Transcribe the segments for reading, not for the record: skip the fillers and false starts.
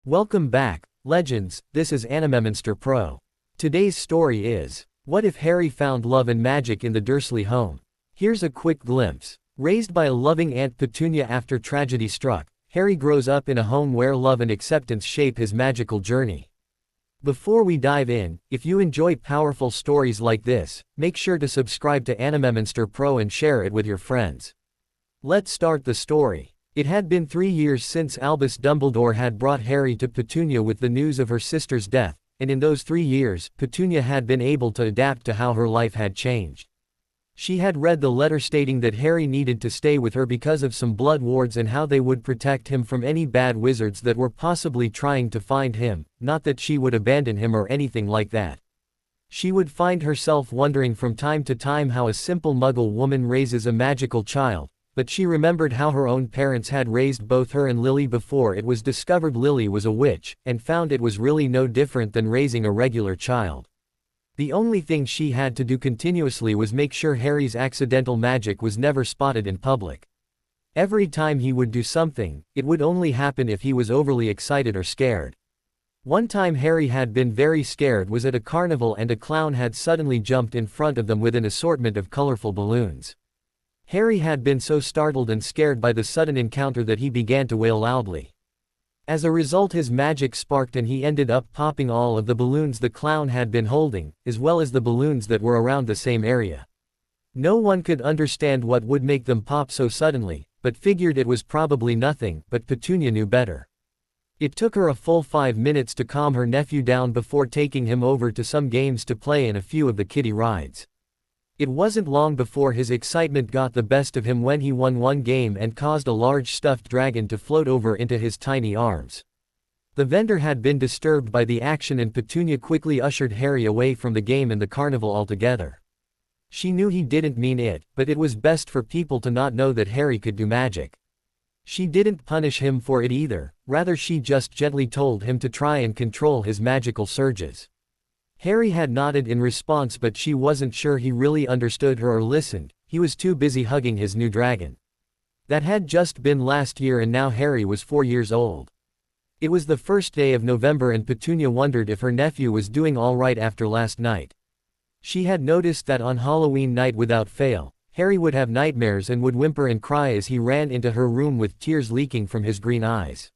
Welcome back, legends. This is Animemonster Pro. Today's story is, what if Harry found love and magic in the Dursley home? Here's a quick glimpse. Raised by a loving Aunt Petunia after tragedy struck, Harry grows up in a home where love and acceptance shape his magical journey. Before we dive in, if you enjoy powerful stories like this, make sure to subscribe to Animemonster Pro and share it with your friends. Let's start the story. It had been 3 years since Albus Dumbledore had brought Harry to Petunia with the news of her sister's death, and in those 3 years, Petunia had been able to adapt to how her life had changed. She had read the letter stating that Harry needed to stay with her because of some blood wards and how they would protect him from any bad wizards that were possibly trying to find him, not that she would abandon him or anything like that. She would find herself wondering from time to time how a simple Muggle woman raises a magical child, but she remembered how her own parents had raised both her and Lily before it was discovered Lily was a witch, and found it was really no different than raising a regular child. The only thing she had to do continuously was make sure Harry's accidental magic was never spotted in public. Every time he would do something, it would only happen if he was overly excited or scared. One time Harry had been very scared was at a carnival and a clown had suddenly jumped in front of them with an assortment of colorful balloons. Harry had been so startled and scared by the sudden encounter that he began to wail loudly. As a result, his magic sparked and he ended up popping all of the balloons the clown had been holding, as well as the balloons that were around the same area. No one could understand what would make them pop so suddenly, but figured it was probably nothing, but Petunia knew better. It took her a full 5 minutes to calm her nephew down before taking him over to some games to play and a few of the kiddie rides. It wasn't long before his excitement got the best of him when he won one game and caused a large stuffed dragon to float over into his tiny arms. The vendor had been disturbed by the action and Petunia quickly ushered Harry away from the game and the carnival altogether. She knew he didn't mean it, but it was best for people to not know that Harry could do magic. She didn't punish him for it either, rather she just gently told him to try and control his magical surges. Harry had nodded in response, but she wasn't sure he really understood her or listened. He was too busy hugging his new dragon. That had just been last year and now Harry was 4 years old. It was the first day of November and Petunia wondered if her nephew was doing all right after last night. She had noticed that on Halloween night without fail, Harry would have nightmares and would whimper and cry as he ran into her room with tears leaking from his green eyes.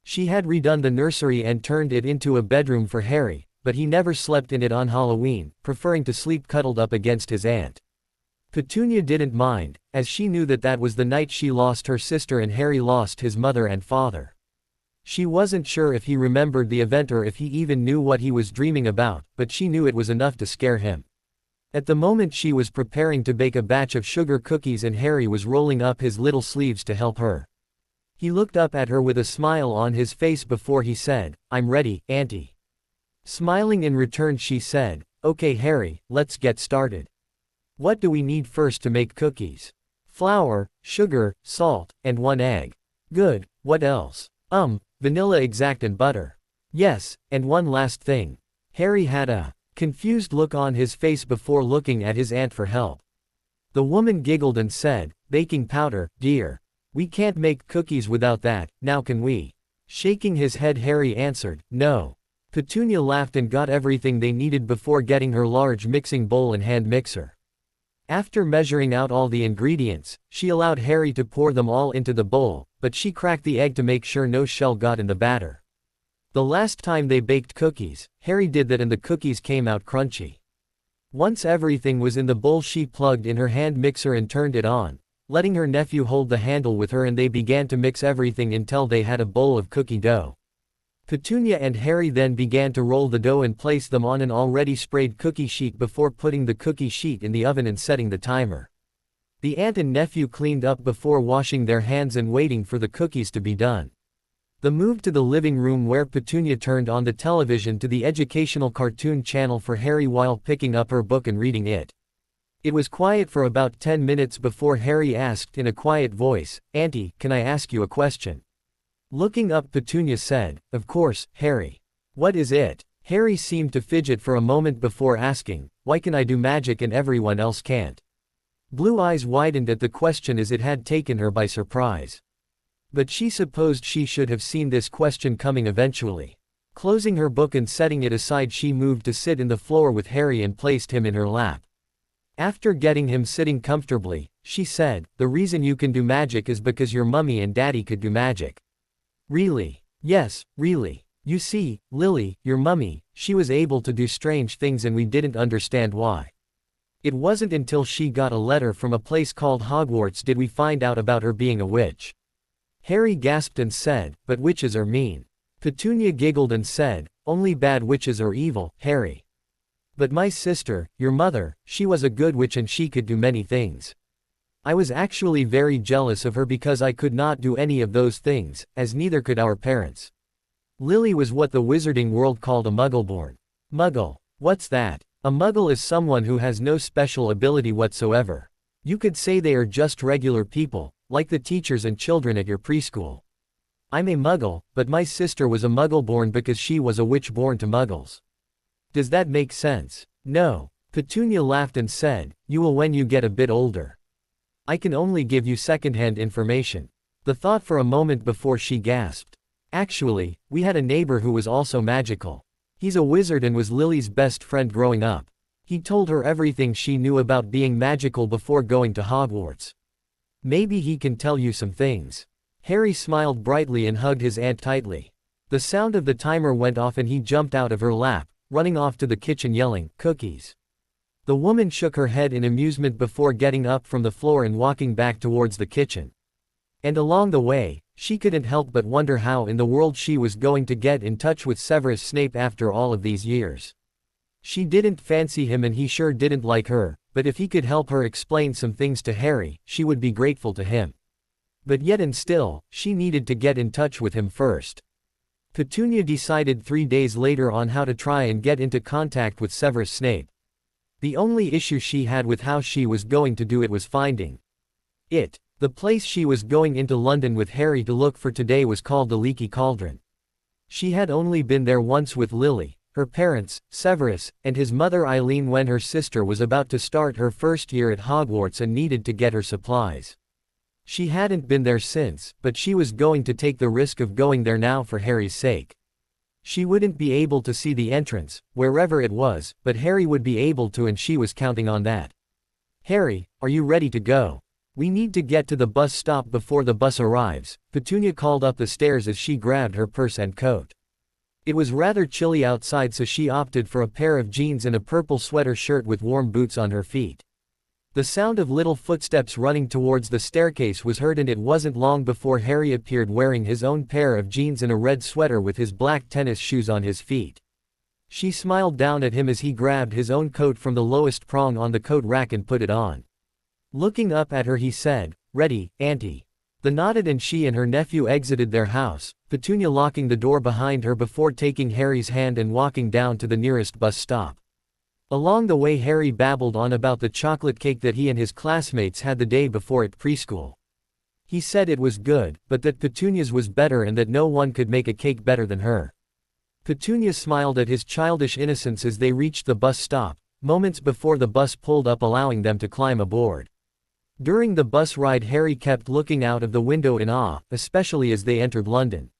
She had redone the nursery and turned it into a bedroom for Harry, but he never slept in it on Halloween, preferring to sleep cuddled up against his aunt. Petunia didn't mind, as she knew that that was the night she lost her sister and Harry lost his mother and father. She wasn't sure if he remembered the event or if he even knew what he was dreaming about, but she knew it was enough to scare him. At the moment she was preparing to bake a batch of sugar cookies and Harry was rolling up his little sleeves to help her. He looked up at her with a smile on his face before he said, "I'm ready, Auntie." Smiling in return she said, "Okay Harry, let's get started. What do we need first to make cookies?" "Flour, sugar, salt, and 1 egg. "Good, what else?" Vanilla extract and butter." "Yes, and one last thing." Harry had a confused look on his face before looking at his aunt for help. The woman giggled and said, "Baking powder, dear. We can't make cookies without that, now can we?" Shaking his head Harry answered, "No." Petunia laughed and got everything they needed before getting her large mixing bowl and hand mixer. After measuring out all the ingredients, she allowed Harry to pour them all into the bowl, but she cracked the egg to make sure no shell got in the batter. The last time they baked cookies, Harry did that and the cookies came out crunchy. Once everything was in the bowl she plugged in her hand mixer and turned it on, letting her nephew hold the handle with her and they began to mix everything until they had a bowl of cookie dough. Petunia and Harry then began to roll the dough and place them on an already sprayed cookie sheet before putting the cookie sheet in the oven and setting the timer. The aunt and nephew cleaned up before washing their hands and waiting for the cookies to be done. The move to the living room where Petunia turned on the television to the educational cartoon channel for Harry while picking up her book and reading it. It was quiet for about 10 minutes before Harry asked in a quiet voice, "Auntie, can I ask you a question?" Looking up Petunia said, "Of course, Harry." "What is it?" Harry seemed to fidget for a moment before asking, "Why can I do magic and everyone else can't?" Blue eyes widened at the question as it had taken her by surprise. But she supposed she should have seen this question coming eventually. Closing her book and setting it aside, she moved to sit in the floor with Harry and placed him in her lap. After getting him sitting comfortably, she said, "The reason you can do magic is because your mummy and daddy could do magic." "Really?" "Yes, really. You see, Lily, your mummy, she was able to do strange things and we didn't understand why. It wasn't until she got a letter from a place called Hogwarts did we find out about her being a witch." Harry gasped and said, "But witches are mean." Petunia giggled and said, "Only bad witches are evil, Harry. But my sister, your mother, she was a good witch and she could do many things. I was actually very jealous of her because I could not do any of those things, as neither could our parents." Lily was what the wizarding world called a muggleborn. Muggle. What's that? A muggle is someone who has no special ability whatsoever. You could say they are just regular people, like the teachers and children at your preschool. I'm a muggle, but my sister was a muggleborn because she was a witch born to muggles. Does that make sense? No. Petunia laughed and said, "You will when you get a bit older. I can only give you secondhand information." The thought for a moment before she gasped. "Actually, we had a neighbor who was also magical. He's a wizard and was Lily's best friend growing up. He told her everything she knew about being magical before going to Hogwarts. Maybe he can tell you some things." Harry smiled brightly and hugged his aunt tightly. The sound of the timer went off and he jumped out of her lap, running off to the kitchen yelling, "Cookies." The woman shook her head in amusement before getting up from the floor and walking back towards the kitchen. And along the way, she couldn't help but wonder how in the world she was going to get in touch with Severus Snape after all of these years. She didn't fancy him and he sure didn't like her, but if he could help her explain some things to Harry, she would be grateful to him. But yet and still, she needed to get in touch with him first. Petunia decided 3 days later on how to try and get into contact with Severus Snape. The only issue she had with how she was going to do it was finding it. The place she was going into London with Harry to look for today was called the Leaky Cauldron. She had only been there once with Lily, her parents, Severus, and his mother Eileen when her sister was about to start her first year at Hogwarts and needed to get her supplies. She hadn't been there since, but she was going to take the risk of going there now for Harry's sake. She wouldn't be able to see the entrance, wherever it was, but Harry would be able to and she was counting on that. "Harry, are you ready to go? We need to get to the bus stop before the bus arrives," Petunia called up the stairs as she grabbed her purse and coat. It was rather chilly outside so she opted for a pair of jeans and a purple sweater shirt with warm boots on her feet. The sound of little footsteps running towards the staircase was heard and it wasn't long before Harry appeared wearing his own pair of jeans and a red sweater with his black tennis shoes on his feet. She smiled down at him as he grabbed his own coat from the lowest prong on the coat rack and put it on. Looking up at her he said, "Ready, Auntie." They nodded and she and her nephew exited their house, Petunia locking the door behind her before taking Harry's hand and walking down to the nearest bus stop. Along the way Harry babbled on about the chocolate cake that he and his classmates had the day before at preschool. He said it was good, but that Petunia's was better and that no one could make a cake better than her. Petunia smiled at his childish innocence as they reached the bus stop, moments before the bus pulled up allowing them to climb aboard. During the bus ride Harry kept looking out of the window in awe, especially as they entered London.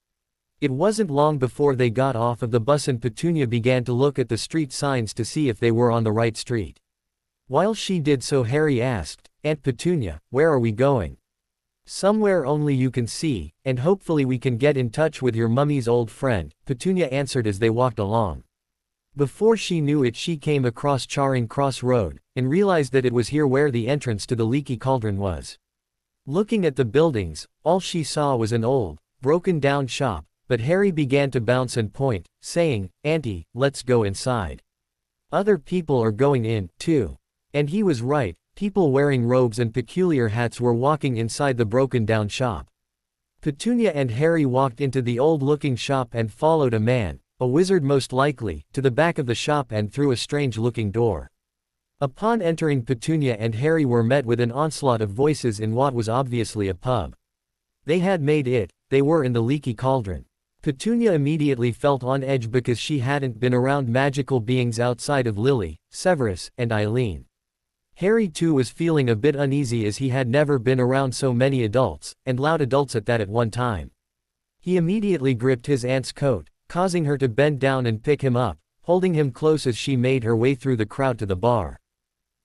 It wasn't long before they got off of the bus and Petunia began to look at the street signs to see if they were on the right street. While she did so Harry asked, "Aunt Petunia, where are we going?" "Somewhere only you can see, and hopefully we can get in touch with your mummy's old friend," Petunia answered as they walked along. Before she knew it she came across Charing Cross Road, and realized that it was here where the entrance to the Leaky Cauldron was. Looking at the buildings, all she saw was an old, broken-down shop, but Harry began to bounce and point, saying, "Auntie, let's go inside. Other people are going in, too." And he was right, people wearing robes and peculiar hats were walking inside the broken-down shop. Petunia and Harry walked into the old-looking shop and followed a man, a wizard most likely, to the back of the shop and through a strange-looking door. Upon entering Petunia and Harry were met with an onslaught of voices in what was obviously a pub. They had made it, they were in the Leaky Cauldron. Petunia immediately felt on edge because she hadn't been around magical beings outside of Lily, Severus, and Eileen. Harry too was feeling a bit uneasy as he had never been around so many adults, and loud adults at that at one time. He immediately gripped his aunt's coat, causing her to bend down and pick him up, holding him close as she made her way through the crowd to the bar.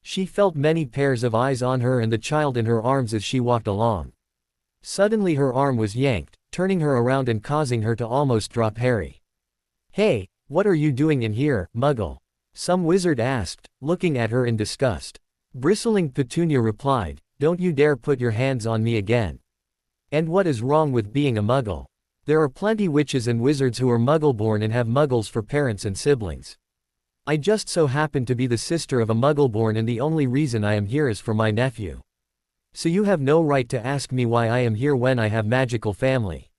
She felt many pairs of eyes on her and the child in her arms as she walked along. Suddenly her arm was yanked, turning her around and causing her to almost drop Harry. "Hey, what are you doing in here, Muggle?" some wizard asked, looking at her in disgust. Bristling Petunia replied, "Don't you dare put your hands on me again. And what is wrong with being a Muggle? There are plenty witches and wizards who are Muggle-born and have Muggles for parents and siblings. I just so happen to be the sister of a Muggle-born and the only reason I am here is for my nephew. So you have no right to ask me why I am here when I have magical family.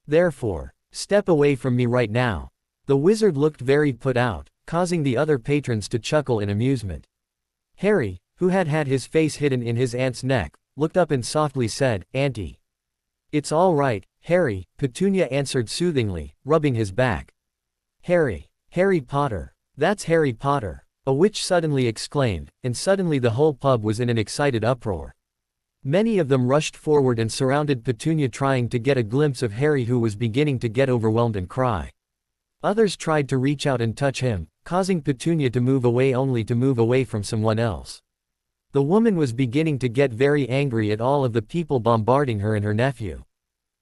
Therefore, step away from me right now." The wizard looked very put out, causing the other patrons to chuckle in amusement. Harry, who had had his face hidden in his aunt's neck, looked up and softly said, "Auntie." "It's all right, Harry," Petunia answered soothingly, rubbing his back. Harry Potter. That's Harry Potter," a witch suddenly exclaimed, and suddenly the whole pub was in an excited uproar. Many of them rushed forward and surrounded Petunia trying to get a glimpse of Harry, who was beginning to get overwhelmed and cry. Others tried to reach out and touch him, causing Petunia to move away only to move away from someone else. The woman was beginning to get very angry at all of the people bombarding her and her nephew.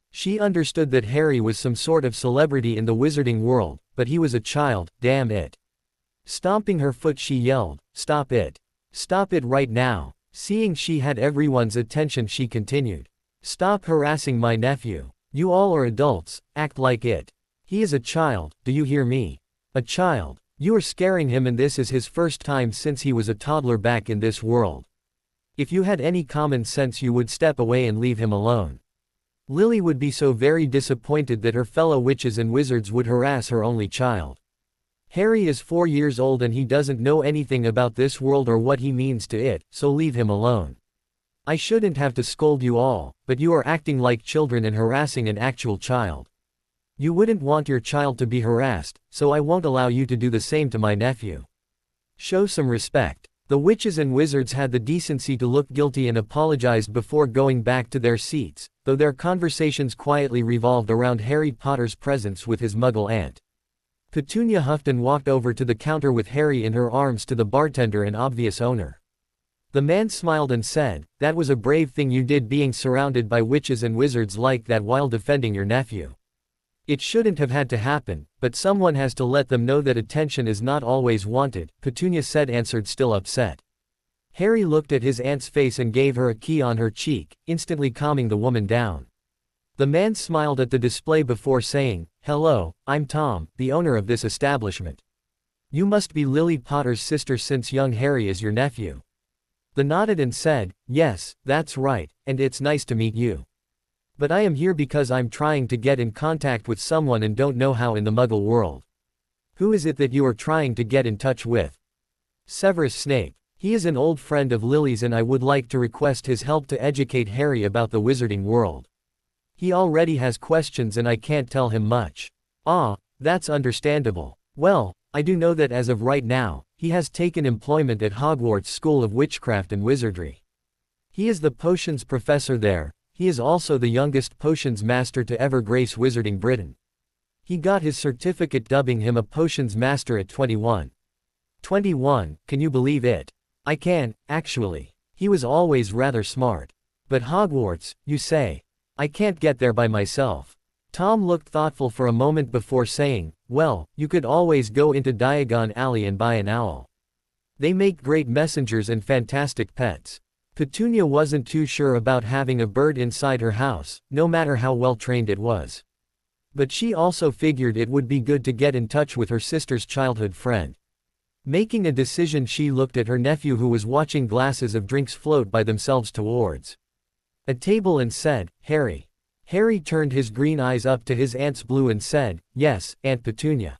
She understood that Harry was some sort of celebrity in the wizarding world, but he was a child, damn it. Stomping her foot she yelled, "Stop it! Stop it right now!" Seeing she had everyone's attention she continued, "Stop harassing my nephew. You all are adults, act like it. He is a child, do you hear me? A child. You are scaring him and this is his first time since he was a toddler back in this world. If you had any common sense you would step away and leave him alone." Lily would be so very disappointed that her fellow witches and wizards would harass her only child. Harry is 4 years old and he doesn't know anything about this world or what he means to it, so leave him alone. I shouldn't have to scold you all, but you are acting like children and harassing an actual child. You wouldn't want your child to be harassed, so I won't allow you to do the same to my nephew. Show some respect. The witches and wizards had the decency to look guilty and apologized before going back to their seats, though their conversations quietly revolved around Harry Potter's presence with his Muggle aunt. Petunia huffed and walked over to the counter with Harry in her arms to the bartender and obvious owner. The man smiled and said, "That was a brave thing you did, being surrounded by witches and wizards like that while defending your nephew. It shouldn't have had to happen, but someone has to let them know that attention is not always wanted," Petunia said, answered still upset. Harry looked at his aunt's face and gave her a key on her cheek, instantly calming the woman down. The man smiled at the display before saying, "Hello, I'm Tom, the owner of this establishment. You must be Lily Potter's sister since young Harry is your nephew." The nodded and said, "Yes, that's right, and it's nice to meet you. But I am here because I'm trying to get in contact with someone and don't know how in the Muggle world." "Who is it that you are trying to get in touch with?" "Severus Snape. He is an old friend of Lily's and I would like to request his help to educate Harry about the wizarding world. He already has questions and I can't tell him much." "Ah, that's understandable. Well, I do know that as of right now, he has taken employment at Hogwarts School of Witchcraft and Wizardry. He is the potions professor there. He is also the youngest potions master to ever grace Wizarding Britain. He got his certificate dubbing him a potions master at 21. 21, can you believe it? I can, actually. He was always rather smart. But Hogwarts, you say? I can't get there by myself." Tom looked thoughtful for a moment before saying, "Well, you could always go into Diagon Alley and buy an owl. They make great messengers and fantastic pets." Petunia wasn't too sure about having a bird inside her house, no matter how well trained it was. But she also figured it would be good to get in touch with her sister's childhood friend. Making a decision, she looked at her nephew who was watching glasses of drinks float by themselves towards a table and said, "Harry." Harry turned his green eyes up to his aunt's blue and said, "Yes, Aunt Petunia.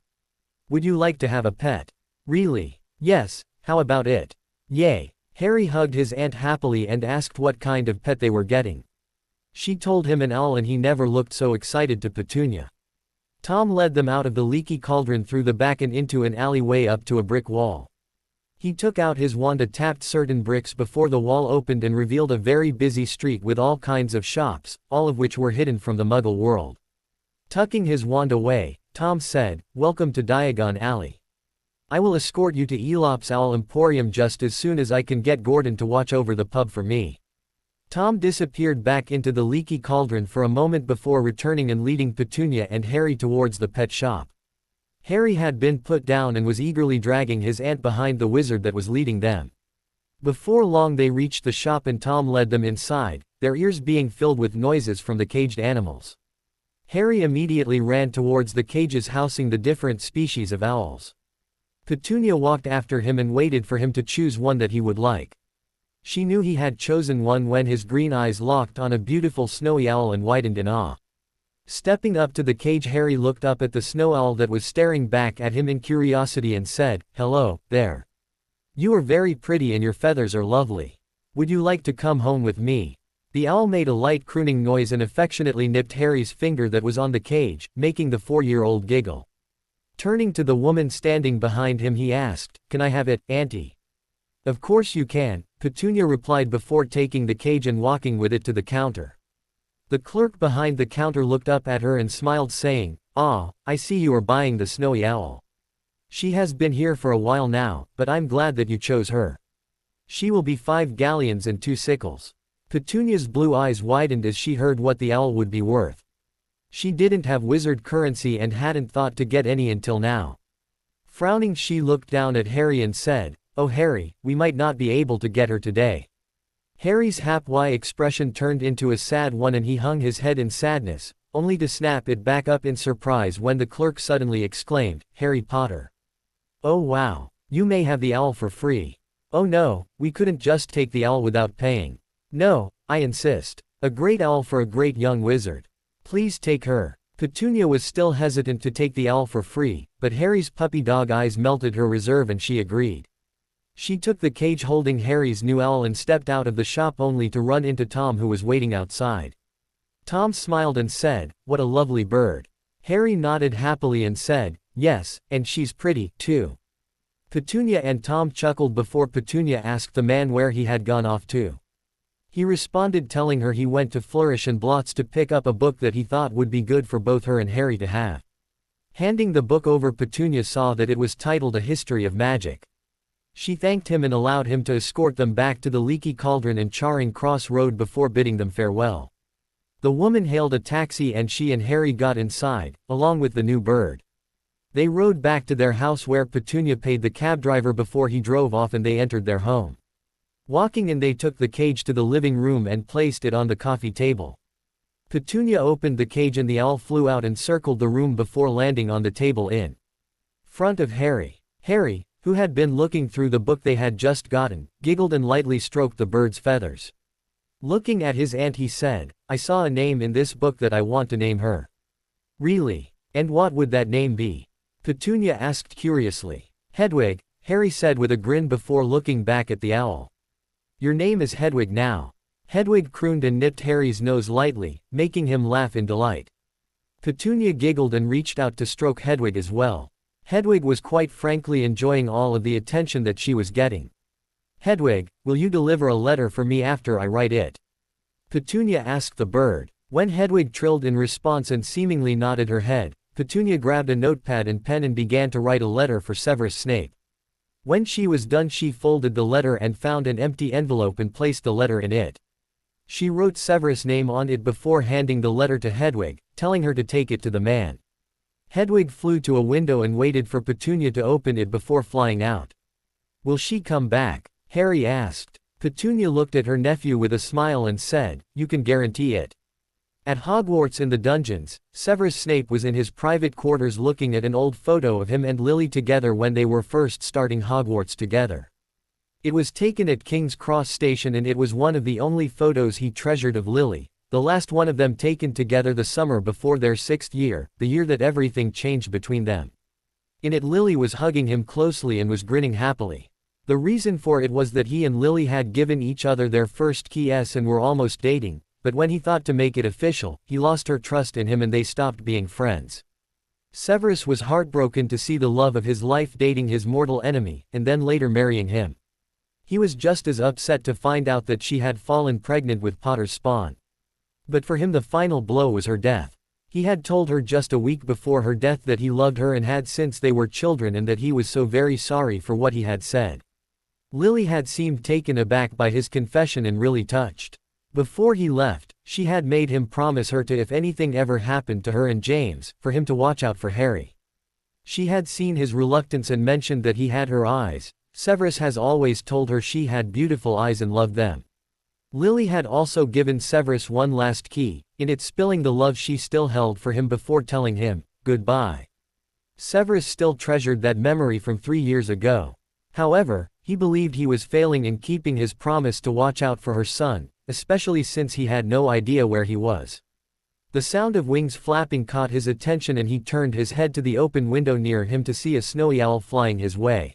Would you like to have a pet?" "Really? Yes, how about it?" "Yay." Harry hugged his aunt happily and asked what kind of pet they were getting. She told him an owl and he never looked so excited to Petunia. Tom led them out of the leaky cauldron through the back and into an alleyway up to a brick wall. He took out his wand and tapped certain bricks before the wall opened and revealed a very busy street with all kinds of shops, all of which were hidden from the Muggle world. Tucking his wand away, Tom said, "Welcome to Diagon Alley. I will escort you to Elop's Owl Emporium just as soon as I can get Gordon to watch over the pub for me." Tom disappeared back into the leaky cauldron for a moment before returning and leading Petunia and Harry towards the pet shop. Harry had been put down and was eagerly dragging his aunt behind the wizard that was leading them. Before long they reached the shop and Tom led them inside, their ears being filled with noises from the caged animals. Harry immediately ran towards the cages housing the different species of owls. Petunia walked after him and waited for him to choose one that he would like. She knew he had chosen one when his green eyes locked on a beautiful snowy owl and widened in awe. Stepping up to the cage, Harry looked up at the snow owl that was staring back at him in curiosity and said, "Hello, there. You are very pretty and your feathers are lovely. Would you like to come home with me?" The owl made a light crooning noise and affectionately nipped Harry's finger that was on the cage, making the 4-year-old giggle. Turning to the woman standing behind him he asked, "Can I have it, Auntie?" "Of course you can," Petunia replied before taking the cage and walking with it to the counter. The clerk behind the counter looked up at her and smiled saying, "Ah, I see you are buying the snowy owl. She has been here for a while now, but I'm glad that you chose her. She will be 5 galleons and 2 sickles." Petunia's blue eyes widened as she heard what the owl would be worth. She didn't have wizard currency and hadn't thought to get any until now. Frowning, she looked down at Harry and said, "Oh Harry, we might not be able to get her today." Harry's happy expression turned into a sad one and he hung his head in sadness, only to snap it back up in surprise when the clerk suddenly exclaimed, "Harry Potter. Oh wow, you may have the owl for free." "Oh no, we couldn't just take the owl without paying. No, I insist. A great owl for a great young wizard. Please take her." Petunia was still hesitant to take the owl for free, but Harry's puppy dog eyes melted her reserve and she agreed. She took the cage holding Harry's new owl and stepped out of the shop only to run into Tom, who was waiting outside. Tom smiled and said, "What a lovely bird." Harry nodded happily and said, "Yes, and she's pretty, too." Petunia and Tom chuckled before Petunia asked the man where he had gone off to. He responded telling her he went to Flourish and Blots to pick up a book that he thought would be good for both her and Harry to have. Handing the book over, Petunia saw that it was titled A History of Magic. She thanked him and allowed him to escort them back to the leaky cauldron and Charing Cross Road before bidding them farewell. The woman hailed a taxi and she and Harry got inside, along with the new bird. They rode back to their house where Petunia paid the cab driver before he drove off and they entered their home. Walking in, they took the cage to the living room and placed it on the coffee table. Petunia opened the cage and the owl flew out and circled the room before landing on the table in front of Harry. Harry, who had been looking through the book they had just gotten, giggled and lightly stroked the bird's feathers. Looking at his aunt he said, "I saw a name in this book that I want to name her." "Really? And what would that name be?" Petunia asked curiously. "Hedwig," Harry said with a grin before looking back at the owl. "Your name is Hedwig now." Hedwig crooned and nipped Harry's nose lightly, making him laugh in delight. Petunia giggled and reached out to stroke Hedwig as well. Hedwig was quite frankly enjoying all of the attention that she was getting. "Hedwig, will you deliver a letter for me after I write it?" Petunia asked the bird. When Hedwig trilled in response and seemingly nodded her head, Petunia grabbed a notepad and pen and began to write a letter for Severus Snape. When she was done, she folded the letter and found an empty envelope and placed the letter in it. She wrote Severus' name on it before handing the letter to Hedwig, telling her to take it to the man. Hedwig flew to a window and waited for Petunia to open it before flying out. "Will she come back?" Harry asked. Petunia looked at her nephew with a smile and said, "You can guarantee it." At Hogwarts in the dungeons, Severus Snape was in his private quarters looking at an old photo of him and Lily together when they were first starting Hogwarts together. It was taken at King's Cross Station and it was one of the only photos he treasured of Lily, the last one of them taken together the summer before their 6th year, the year that everything changed between them. In it Lily was hugging him closely and was grinning happily. The reason for it was that he and Lily had given each other their first kiss and were almost dating, but when he thought to make it official, he lost her trust in him and they stopped being friends. Severus was heartbroken to see the love of his life dating his mortal enemy, and then later marrying him. He was just as upset to find out that she had fallen pregnant with Potter's spawn. But for him the final blow was her death. He had told her just a week before her death that he loved her and had since they were children, and that he was so very sorry for what he had said. Lily had seemed taken aback by his confession and really touched. Before he left, she had made him promise her to, if anything ever happened to her and James, for him to watch out for Harry. She had seen his reluctance and mentioned that he had her eyes. Severus has always told her she had beautiful eyes and loved them. Lily had also given Severus one last key, in it spilling the love she still held for him before telling him goodbye. Severus still treasured that memory from 3 years ago. However, he believed he was failing in keeping his promise to watch out for her son, especially since he had no idea where he was. The sound of wings flapping caught his attention and he turned his head to the open window near him to see a snowy owl flying his way.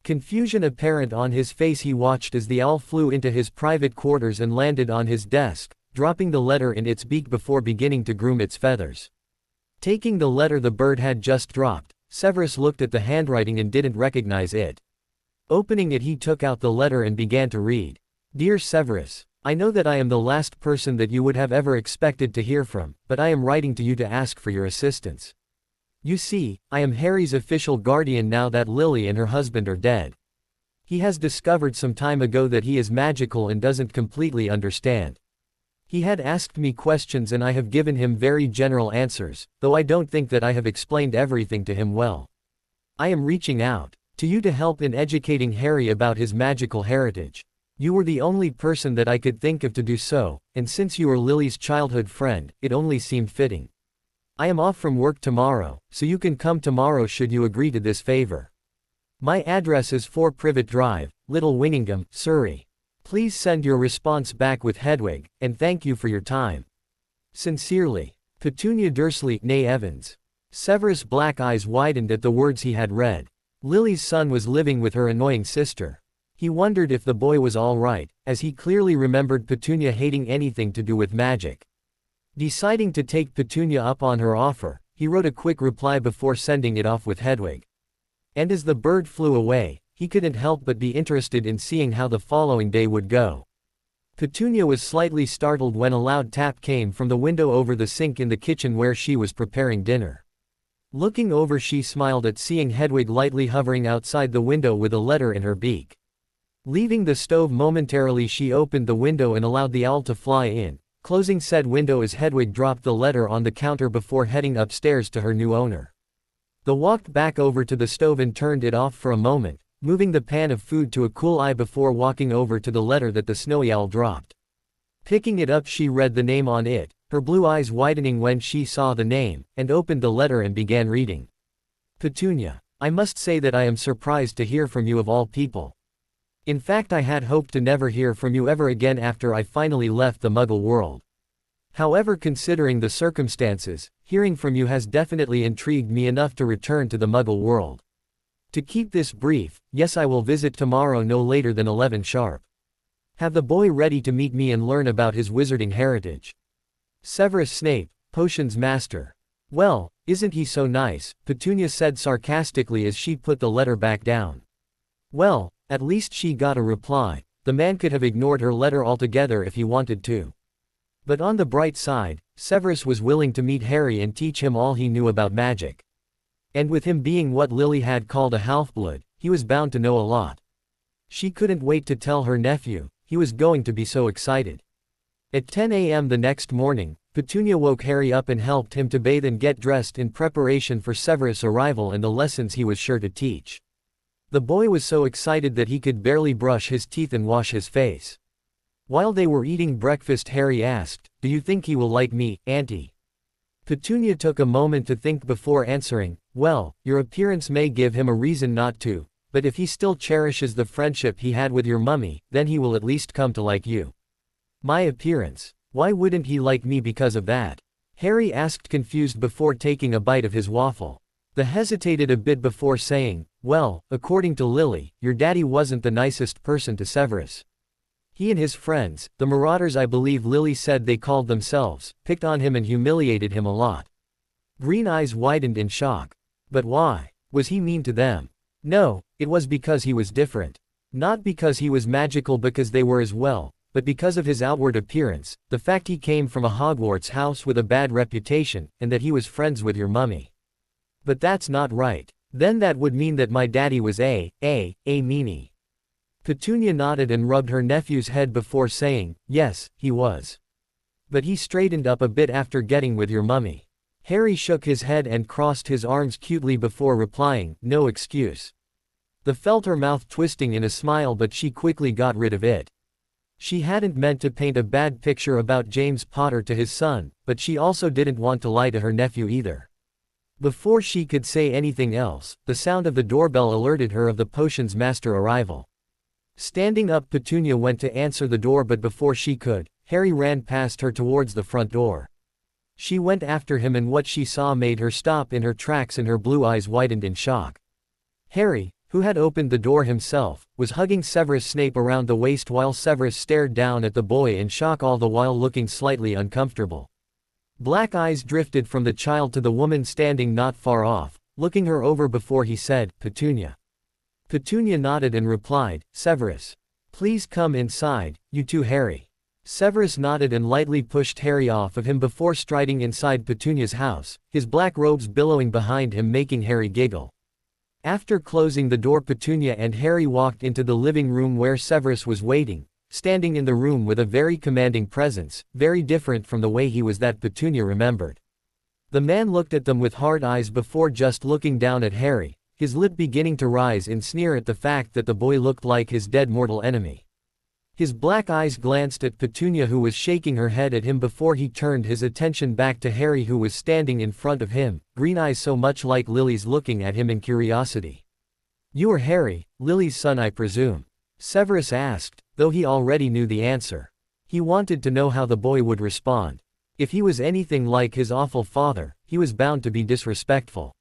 Confusion apparent on his face, he watched as the owl flew into his private quarters and landed on his desk, dropping the letter in its beak before beginning to groom its feathers. Taking the letter the bird had just dropped, Severus looked at the handwriting and didn't recognize it. Opening it, he took out the letter and began to read. Dear Severus, I know that I am the last person that you would have ever expected to hear from, but I am writing to you to ask for your assistance. You see, I am Harry's official guardian now that Lily and her husband are dead. He has discovered some time ago that he is magical and doesn't completely understand. He had asked me questions and I have given him very general answers, though I don't think that I have explained everything to him well. I am reaching out to you to help in educating Harry about his magical heritage. You were the only person that I could think of to do so, and since you are Lily's childhood friend, it only seemed fitting. I am off from work tomorrow, so you can come tomorrow should you agree to this favor. My address is 4 Privet Drive, Little Wingingham, Surrey. Please send your response back with Hedwig, and thank you for your time. Sincerely, Petunia Dursley, née Evans. Severus' black eyes widened at the words he had read. Lily's son was living with her annoying sister. He wondered if the boy was all right, as he clearly remembered Petunia hating anything to do with magic. Deciding to take Petunia up on her offer, he wrote a quick reply before sending it off with Hedwig. And as the bird flew away, he couldn't help but be interested in seeing how the following day would go. Petunia was slightly startled when a loud tap came from the window over the sink in the kitchen where she was preparing dinner. Looking over, she smiled at seeing Hedwig lightly hovering outside the window with a letter in her beak. Leaving the stove momentarily, she opened the window and allowed the owl to fly in, closing said window as Hedwig dropped the letter on the counter before heading upstairs to her new owner. They walked back over to the stove and turned it off for a moment, moving the pan of food to a cool eye before walking over to the letter that the snowy owl dropped. Picking it up, she read the name on it, her blue eyes widening when she saw the name, and opened the letter and began reading. Petunia, I must say that I am surprised to hear from you of all people. In fact, I had hoped to never hear from you ever again after I finally left the Muggle world. However, considering the circumstances, hearing from you has definitely intrigued me enough to return to the Muggle world. To keep this brief, yes, I will visit tomorrow no later than 11 sharp. Have the boy ready to meet me and learn about his wizarding heritage. Severus Snape, Potions Master. Well, isn't he so nice, Petunia said sarcastically as she put the letter back down. Well, at least she got a reply. The man could have ignored her letter altogether if he wanted to. But on the bright side, Severus was willing to meet Harry and teach him all he knew about magic. And with him being what Lily had called a half-blood, he was bound to know a lot. She couldn't wait to tell her nephew. He was going to be so excited. At 10 a.m. the next morning, Petunia woke Harry up and helped him to bathe and get dressed in preparation for Severus' arrival and the lessons he was sure to teach. The boy was so excited that he could barely brush his teeth and wash his face. While they were eating breakfast, Harry asked, "Do you think he will like me, Auntie?" Petunia took a moment to think before answering, "Well, your appearance may give him a reason not to, but if he still cherishes the friendship he had with your mummy, then he will at least come to like you." My appearance? Why wouldn't he like me because of that? Harry asked, confused before taking a bite of his waffle. The hesitated a bit before saying, "Well, according to Lily, your daddy wasn't the nicest person to Severus. He and his friends, the Marauders I believe Lily said they called themselves, picked on him and humiliated him a lot. Green eyes widened in shock. But why? Was he mean to them? No, it was because he was different. Not because he was magical because they were as well, but because of his outward appearance, the fact he came from a Hogwarts house with a bad reputation, and that he was friends with your mummy. But that's not right. Then that would mean that my daddy was a meanie. Petunia nodded and rubbed her nephew's head before saying, yes, he was. But he straightened up a bit after getting with your mummy. Harry shook his head and crossed his arms cutely before replying, no excuse. The felt her mouth twisting in a smile but she quickly got rid of it. She hadn't meant to paint a bad picture about James Potter to his son, but she also didn't want to lie to her nephew either. Before she could say anything else, the sound of the doorbell alerted her of the potion's master arrival. Standing up, Petunia went to answer the door, but before she could, Harry ran past her towards the front door. She went after him and what she saw made her stop in her tracks and her blue eyes widened in shock. Harry, who had opened the door himself, was hugging Severus Snape around the waist while Severus stared down at the boy in shock, all the while looking slightly uncomfortable. Black eyes drifted from the child to the woman standing not far off, looking her over before he said, Petunia. Petunia nodded and replied, Severus. Please come inside, you too, Harry. Severus nodded and lightly pushed Harry off of him before striding inside Petunia's house, his black robes billowing behind him making Harry giggle. After closing the door, Petunia and Harry walked into the living room where Severus was waiting, standing in the room with a very commanding presence, very different from the way he was that Petunia remembered. The man looked at them with hard eyes before just looking down at Harry, his lip beginning to rise in sneer at the fact that the boy looked like his dead mortal enemy. His black eyes glanced at Petunia, who was shaking her head at him, before he turned his attention back to Harry, who was standing in front of him, green eyes so much like Lily's looking at him in curiosity. You are Harry, Lily's son, I presume? Severus asked, though he already knew the answer. He wanted to know how the boy would respond. If he was anything like his awful father, he was bound to be disrespectful.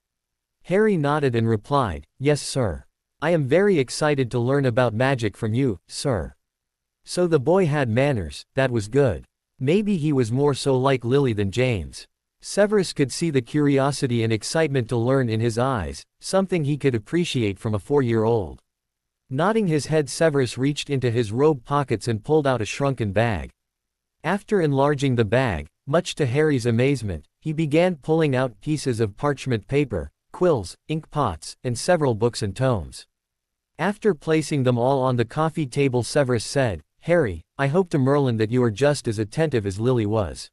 Harry nodded and replied, yes sir. I am very excited to learn about magic from you, sir. So the boy had manners, that was good. Maybe he was more so like Lily than James. Severus could see the curiosity and excitement to learn in his eyes, something he could appreciate from a 4-year-old. Nodding his head, Severus reached into his robe pockets and pulled out a shrunken bag. After enlarging the bag, much to Harry's amazement, he began pulling out pieces of parchment paper, quills, ink pots, and several books and tomes. After placing them all on the coffee table, Severus said, Harry, I hope to Merlin that you are just as attentive as Lily was.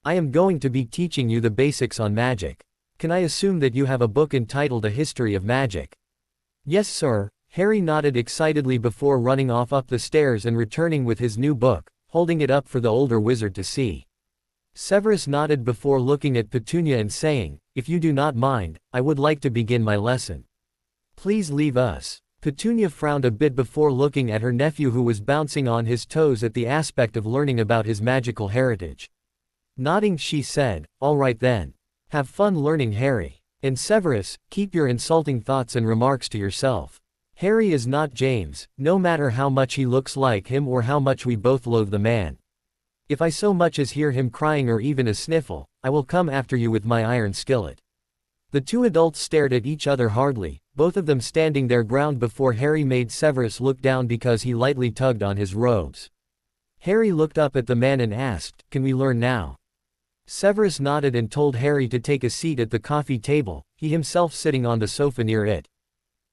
I am going to be teaching you the basics on magic. Can I assume that you have a book entitled A History of Magic? Yes sir, Harry nodded excitedly before running off up the stairs and returning with his new book, holding it up for the older wizard to see. Severus nodded before looking at Petunia and saying, if you do not mind, I would like to begin my lesson. Please leave us. Petunia frowned a bit before looking at her nephew, who was bouncing on his toes at the aspect of learning about his magical heritage. Nodding, she said, all right then. Have fun learning, Harry. And Severus, keep your insulting thoughts and remarks to yourself. Harry is not James, no matter how much he looks like him or how much we both loathe the man. If I so much as hear him crying or even a sniffle, I will come after you with my iron skillet. The two adults stared at each other hardly, both of them standing their ground before Harry made Severus look down because he lightly tugged on his robes. Harry looked up at the man and asked, can we learn now? Severus nodded and told Harry to take a seat at the coffee table, he himself sitting on the sofa near it.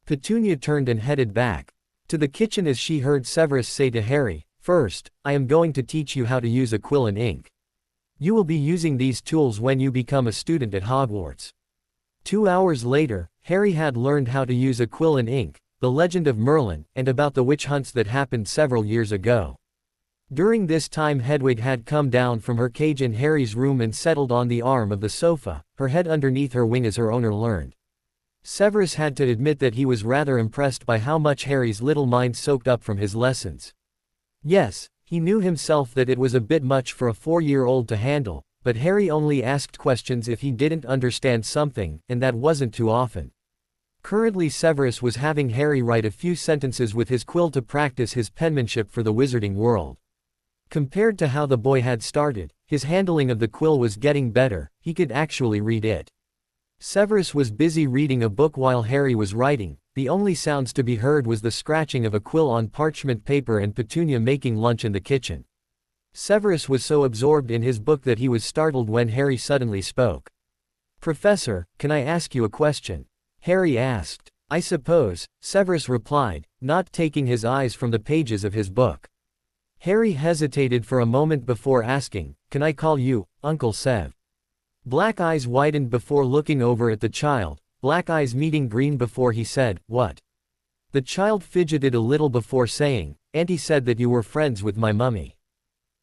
Petunia turned and headed back to the kitchen as she heard Severus say to Harry, first, I am going to teach you how to use a quill and ink. You will be using these tools when you become a student at Hogwarts. 2 hours later, Harry had learned how to use a quill and ink, the legend of Merlin, and about the witch hunts that happened several years ago. During this time, Hedwig had come down from her cage in Harry's room and settled on the arm of the sofa, her head underneath her wing as her owner learned. Severus had to admit that he was rather impressed by how much Harry's little mind soaked up from his lessons. Yes, he knew himself that it was a bit much for a 4-year-old to handle, but Harry only asked questions if he didn't understand something, and that wasn't too often. Currently, Severus was having Harry write a few sentences with his quill to practice his penmanship for the wizarding world. Compared to how the boy had started, his handling of the quill was getting better, he could actually read it. Severus was busy reading a book while Harry was writing. The only sounds to be heard was the scratching of a quill on parchment paper and Petunia making lunch in the kitchen. Severus was so absorbed in his book that he was startled when Harry suddenly spoke. "Professor, can I ask you a question?" Harry asked. "I suppose," Severus replied, not taking his eyes from the pages of his book. Harry hesitated for a moment before asking, "Can I call you, Uncle Sev?" Black eyes widened before looking over at the child, black eyes meeting green before he said, "What?" The child fidgeted a little before saying, "Auntie said that you were friends with my mummy.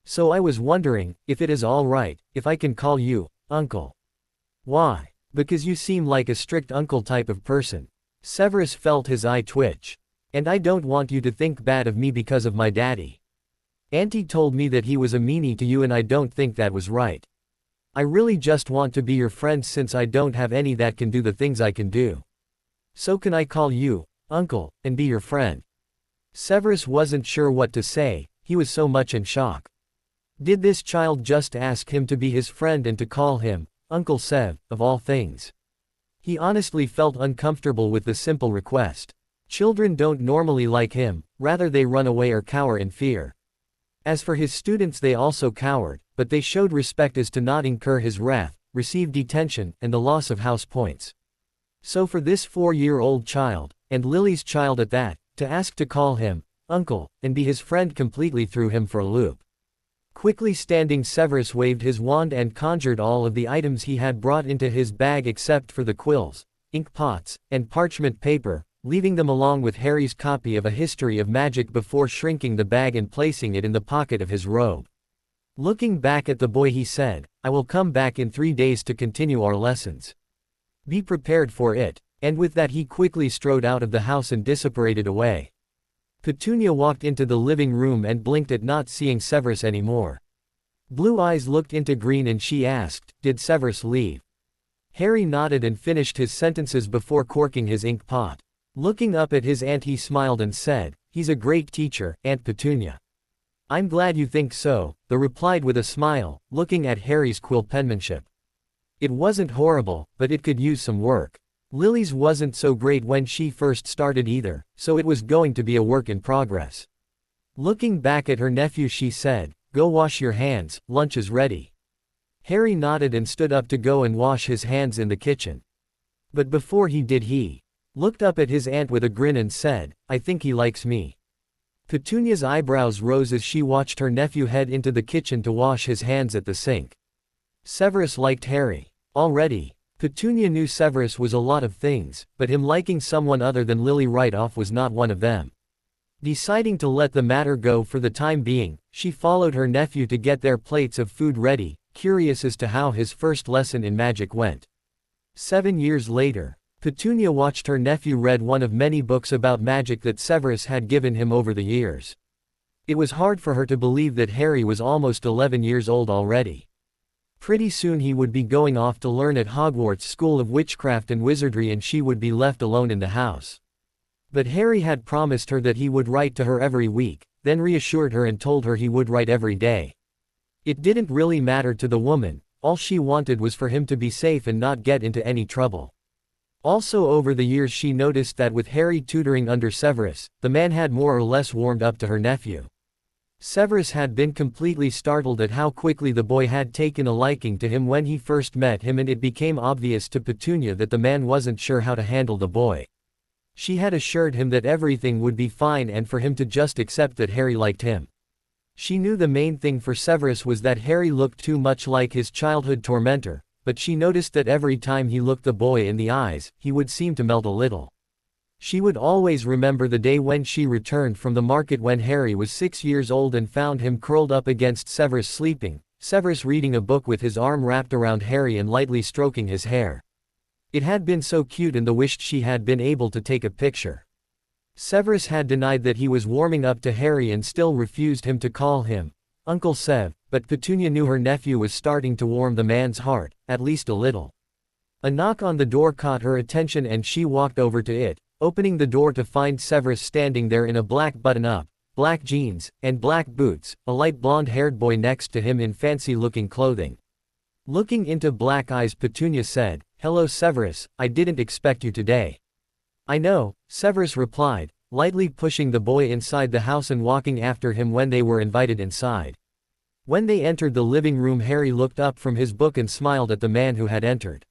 So I was wondering, if it is all right, if I can call you, Uncle." "Why?" "Because you seem like a strict uncle type of person." Severus felt his eye twitch. "And I don't want you to think bad of me because of my daddy. Auntie told me that he was a meanie to you and I don't think that was right. I really just want to be your friend since I don't have any that can do the things I can do. So can I call you, Uncle, and be your friend?" Severus wasn't sure what to say, he was so much in shock. Did this child just ask him to be his friend and to call him, Uncle Sev, of all things? He honestly felt uncomfortable with the simple request. Children don't normally like him, rather they run away or cower in fear. As for his students, they also cowered, but they showed respect as to not incur his wrath, receive detention, and the loss of house points. So for this 4-year-old child, and Lily's child at that, to ask to call him, Uncle, and be his friend completely threw him for a loop. Quickly standing, Severus waved his wand and conjured all of the items he had brought into his bag except for the quills, ink pots, and parchment paper, leaving them along with Harry's copy of A History of Magic before shrinking the bag and placing it in the pocket of his robe. Looking back at the boy, he said, "I will come back in 3 days to continue our lessons. Be prepared for it," and with that he quickly strode out of the house and dissipated away. Petunia walked into the living room and blinked at not seeing Severus anymore. Blue eyes looked into green and she asked, "Did Severus leave?" Harry nodded and finished his sentences before corking his ink pot. Looking up at his aunt, he smiled and said, "He's a great teacher, Aunt Petunia." "I'm glad you think so," the replied with a smile, looking at Harry's quill penmanship. "It wasn't horrible, but it could use some work. Lily's wasn't so great when she first started either, so it was going to be a work in progress." Looking back at her nephew, she said, "Go wash your hands, lunch is ready." Harry nodded and stood up to go and wash his hands in the kitchen. But before he did, he looked up at his aunt with a grin and said, "I think he likes me." Petunia's eyebrows rose as she watched her nephew head into the kitchen to wash his hands at the sink. Severus liked Harry already. Petunia knew Severus was a lot of things, but him liking someone other than Lily right off was not one of them. Deciding to let the matter go for the time being, she followed her nephew to get their plates of food ready, curious as to how his first lesson in magic went. 7 years later, Petunia watched her nephew read one of many books about magic that Severus had given him over the years. It was hard for her to believe that Harry was almost 11 years old already. Pretty soon he would be going off to learn at Hogwarts School of Witchcraft and Wizardry and she would be left alone in the house. But Harry had promised her that he would write to her every week, then reassured her and told her he would write every day. It didn't really matter to the woman, all she wanted was for him to be safe and not get into any trouble. Also over the years she noticed that with Harry tutoring under Severus, the man had more or less warmed up to her nephew. Severus had been completely startled at how quickly the boy had taken a liking to him when he first met him, and it became obvious to Petunia that the man wasn't sure how to handle the boy. She had assured him that everything would be fine and for him to just accept that Harry liked him. She knew the main thing for Severus was that Harry looked too much like his childhood tormentor, but she noticed that every time he looked the boy in the eyes, he would seem to melt a little. She would always remember the day when she returned from the market when Harry was 6 years old and found him curled up against Severus sleeping, Severus reading a book with his arm wrapped around Harry and lightly stroking his hair. It had been so cute and wished she had been able to take a picture. Severus had denied that he was warming up to Harry and still refused him to call him Uncle Sev, but Petunia knew her nephew was starting to warm the man's heart, at least a little. A knock on the door caught her attention and she walked over to it, opening the door to find Severus standing there in a black button-up, black jeans, and black boots, a light blonde-haired boy next to him in fancy-looking clothing. Looking into black eyes, Petunia said, "Hello Severus, I didn't expect you today." "I know," Severus replied, lightly pushing the boy inside the house and walking after him when they were invited inside. When they entered the living room, Harry looked up from his book and smiled at the man who had entered.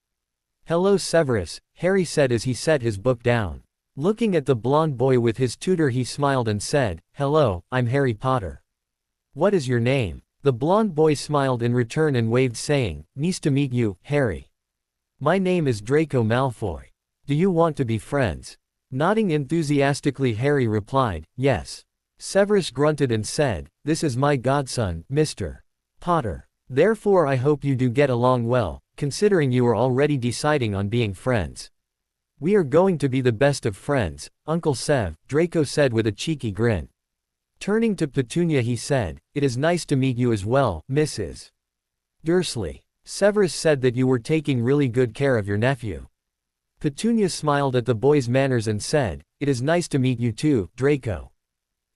"Hello Severus," Harry said as he set his book down. Looking at the blond boy with his tutor, he smiled and said, "Hello, I'm Harry Potter." "What is your name?" The blond boy smiled in return and waved, saying, "Nice to meet you, Harry. My name is Draco Malfoy. Do you want to be friends?" Nodding enthusiastically, Harry replied, "Yes." Severus grunted and said, "This is my godson, Mr. Potter. Therefore I hope you do get along well, considering you are already deciding on being friends." "We are going to be the best of friends, Uncle Sev," Draco said with a cheeky grin. Turning to Petunia he said, "It is nice to meet you as well, Mrs. Dursley. Severus said that you were taking really good care of your nephew." Petunia smiled at the boy's manners and said, "It is nice to meet you too, Draco.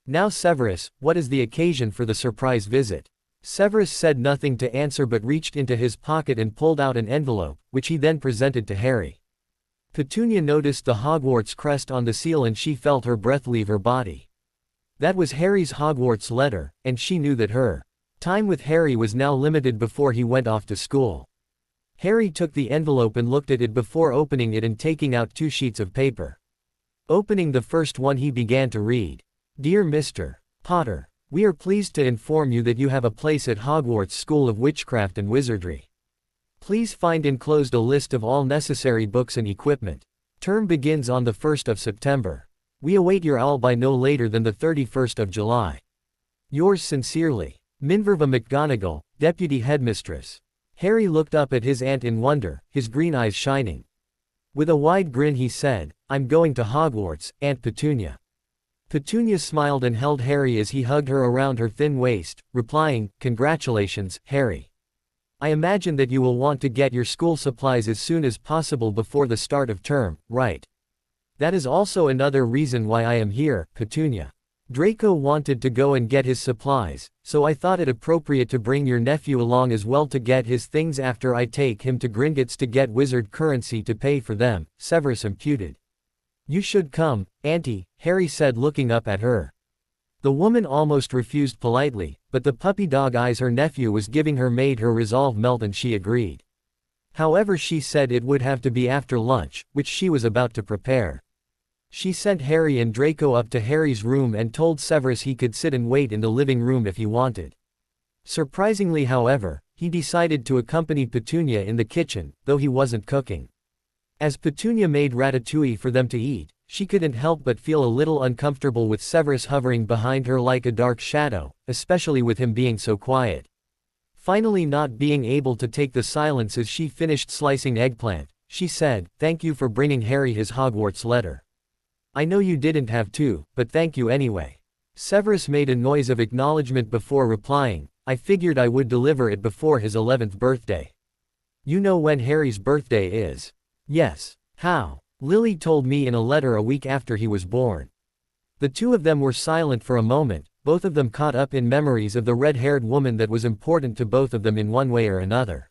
Now Severus, what is the occasion for the surprise visit?" Severus said nothing to answer but reached into his pocket and pulled out an envelope, which he then presented to Harry. Petunia noticed the Hogwarts crest on the seal and she felt her breath leave her body. That was Harry's Hogwarts letter, and she knew that her time with Harry was now limited before he went off to school. Harry took the envelope and looked at it before opening it and taking out 2 sheets of paper. Opening the first one, he began to read. "Dear Mr. Potter, we are pleased to inform you that you have a place at Hogwarts School of Witchcraft and Wizardry. Please find enclosed a list of all necessary books and equipment. Term begins on the 1st of September. We await your owl by no later than the 31st of July. Yours sincerely, Minerva McGonagall, Deputy Headmistress." Harry looked up at his aunt in wonder, his green eyes shining. With a wide grin he said, "I'm going to Hogwarts, Aunt Petunia." Petunia smiled and held Harry as he hugged her around her thin waist, replying, "Congratulations, Harry. I imagine that you will want to get your school supplies as soon as possible before the start of term, right? That is also another reason why I am here, Petunia. Draco wanted to go and get his supplies, so I thought it appropriate to bring your nephew along as well to get his things after I take him to Gringotts to get wizard currency to pay for them," Severus imputed. "You should come, Auntie," Harry said looking up at her. The woman almost refused politely, but the puppy dog eyes her nephew was giving her made her resolve melt and she agreed. However, she said it would have to be after lunch, which she was about to prepare. She sent Harry and Draco up to Harry's room and told Severus he could sit and wait in the living room if he wanted. Surprisingly, however, he decided to accompany Petunia in the kitchen, though he wasn't cooking. As Petunia made ratatouille for them to eat, she couldn't help but feel a little uncomfortable with Severus hovering behind her like a dark shadow, especially with him being so quiet. Finally, not being able to take the silence as she finished slicing eggplant, she said, "Thank you for bringing Harry his Hogwarts letter. I know you didn't have to, but thank you anyway." Severus made a noise of acknowledgement before replying, "I figured I would deliver it before his 11th birthday. You know when Harry's birthday is?" "Yes. How?" "Lily told me in a letter a week after he was born." The two of them were silent for a moment, both of them caught up in memories of the red-haired woman that was important to both of them in one way or another.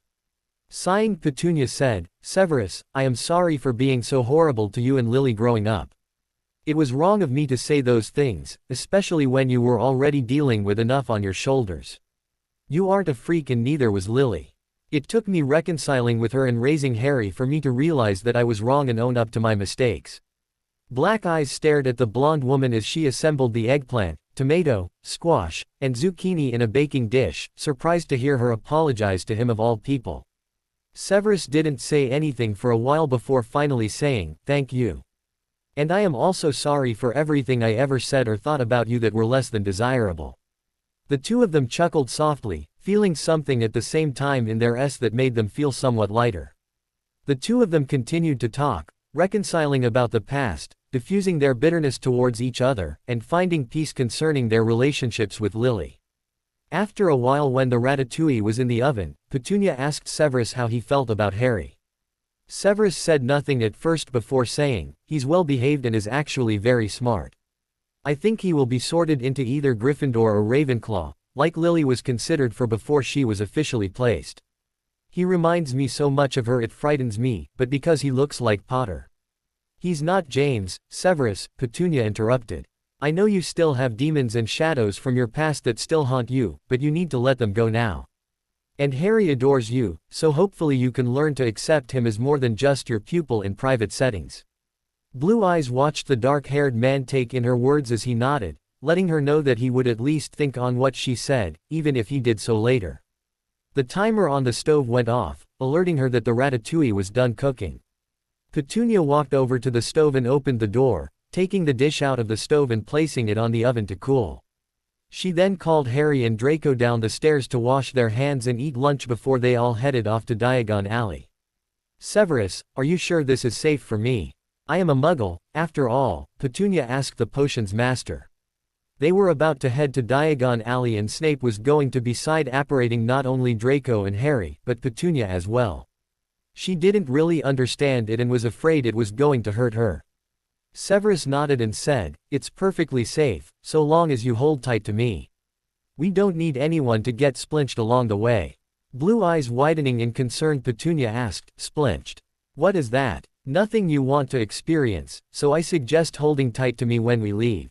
Sighing, Petunia said, "Severus, I am sorry for being so horrible to you and Lily growing up. It was wrong of me to say those things, especially when you were already dealing with enough on your shoulders. You aren't a freak and neither was Lily. It took me reconciling with her and raising Harry for me to realize that I was wrong and own up to my mistakes." Black eyes stared at the blonde woman as she assembled the eggplant, tomato, squash, and zucchini in a baking dish, surprised to hear her apologize to him of all people. Severus didn't say anything for a while before finally saying, "Thank you. And I am also sorry for everything I ever said or thought about you that were less than desirable." The two of them chuckled softly, feeling something at the same time in their that made them feel somewhat lighter. The two of them continued to talk, reconciling about the past, diffusing their bitterness towards each other, and finding peace concerning their relationships with Lily. After a while, when the ratatouille was in the oven, Petunia asked Severus how he felt about Harry. Severus said nothing at first before saying, "He's well behaved and is actually very smart. I think he will be sorted into either Gryffindor or Ravenclaw, like Lily was considered for before she was officially placed. He reminds me so much of her it frightens me, but because he looks like Potter. He's not James, Severus, Petunia interrupted. I know you still have demons and shadows from your past that still haunt you, but you need to let them go now. And Harry adores you, so hopefully you can learn to accept him as more than just your pupil in private settings. Blue Eyes watched the dark-haired man take in her words as he nodded, letting her know that he would at least think on what she said, even if he did so later. The timer on the stove went off, alerting her that the ratatouille was done cooking. Petunia walked over to the stove and opened the door, taking the dish out of the stove and placing it on the oven to cool. She then called Harry and Draco down the stairs to wash their hands and eat lunch before they all headed off to Diagon Alley. Severus, are you sure this is safe for me? I am a muggle, after all, Petunia asked the potion's master. They were about to head to Diagon Alley and Snape was going to be side-apparating not only Draco and Harry, but Petunia as well. She didn't really understand it and was afraid it was going to hurt her. Severus nodded and said, "It's perfectly safe, so long as you hold tight to me. We don't need anyone to get splinched along the way." Blue Eyes widening in concern, Petunia asked, "Splinched? What is that?" "Nothing you want to experience, so I suggest holding tight to me when we leave."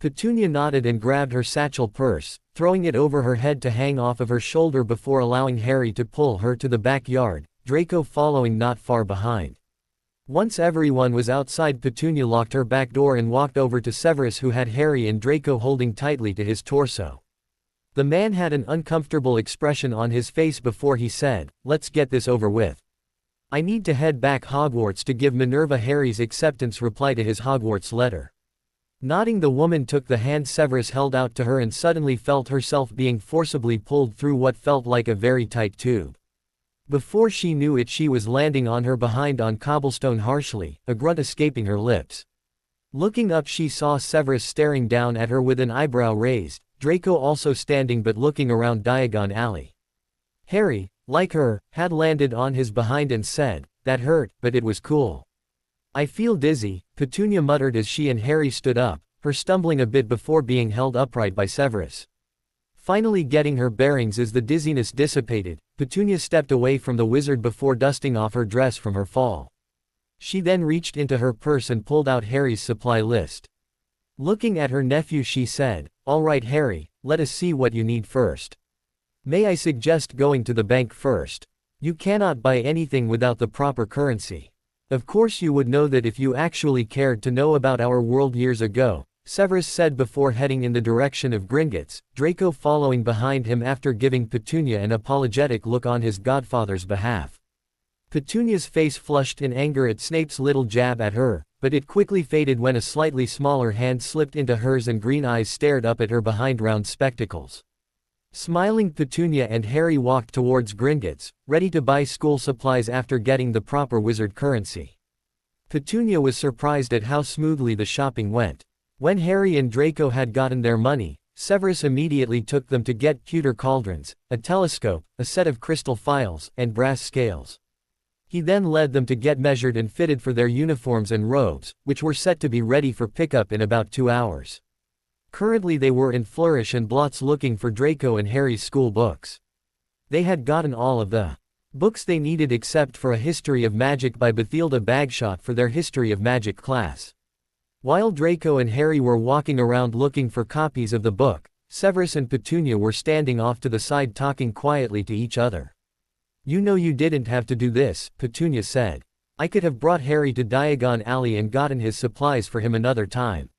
Petunia nodded and grabbed her satchel purse, throwing it over her head to hang off of her shoulder before allowing Harry to pull her to the backyard, Draco following not far behind. Once everyone was outside, Petunia locked her back door and walked over to Severus, who had Harry and Draco holding tightly to his torso. The man had an uncomfortable expression on his face before he said, "Let's get this over with. I need to head back Hogwarts to give Minerva Harry's acceptance reply to his Hogwarts letter." Nodding, the woman took the hand Severus held out to her and suddenly felt herself being forcibly pulled through what felt like a very tight tube. Before she knew it, she was landing on her behind on cobblestone harshly, a grunt escaping her lips. Looking up, she saw Severus staring down at her with an eyebrow raised, Draco also standing but looking around Diagon Alley. Harry, like her, had landed on his behind and said, "That hurt, but it was cool." "I feel dizzy," Petunia muttered as she and Harry stood up, her stumbling a bit before being held upright by Severus. Finally getting her bearings as the dizziness dissipated, Petunia stepped away from the wizard before dusting off her dress from her fall. She then reached into her purse and pulled out Harry's supply list. Looking at her nephew, she said, "All right Harry, let us see what you need first. May I suggest going to the bank first? You cannot buy anything without the proper currency. Of course you would know that if you actually cared to know about our world years ago," Severus said before heading in the direction of Gringotts, Draco following behind him after giving Petunia an apologetic look on his godfather's behalf. Petunia's face flushed in anger at Snape's little jab at her, but it quickly faded when a slightly smaller hand slipped into hers and green eyes stared up at her behind round spectacles. Smiling, Petunia and Harry walked towards Gringotts, ready to buy school supplies after getting the proper wizard currency. Petunia was surprised at how smoothly the shopping went. When Harry and Draco had gotten their money, Severus immediately took them to get pewter cauldrons, a telescope, a set of crystal files, and brass scales. He then led them to get measured and fitted for their uniforms and robes, which were set to be ready for pickup in about 2 hours. Currently they were in Flourish and Blots looking for Draco and Harry's school books. They had gotten all of the books they needed except for a History of Magic by Bathilda Bagshot for their History of Magic class. While Draco and Harry were walking around looking for copies of the book, Severus and Petunia were standing off to the side talking quietly to each other. "You know you didn't have to do this," Petunia said. "I could have brought Harry to Diagon Alley and gotten his supplies for him another time."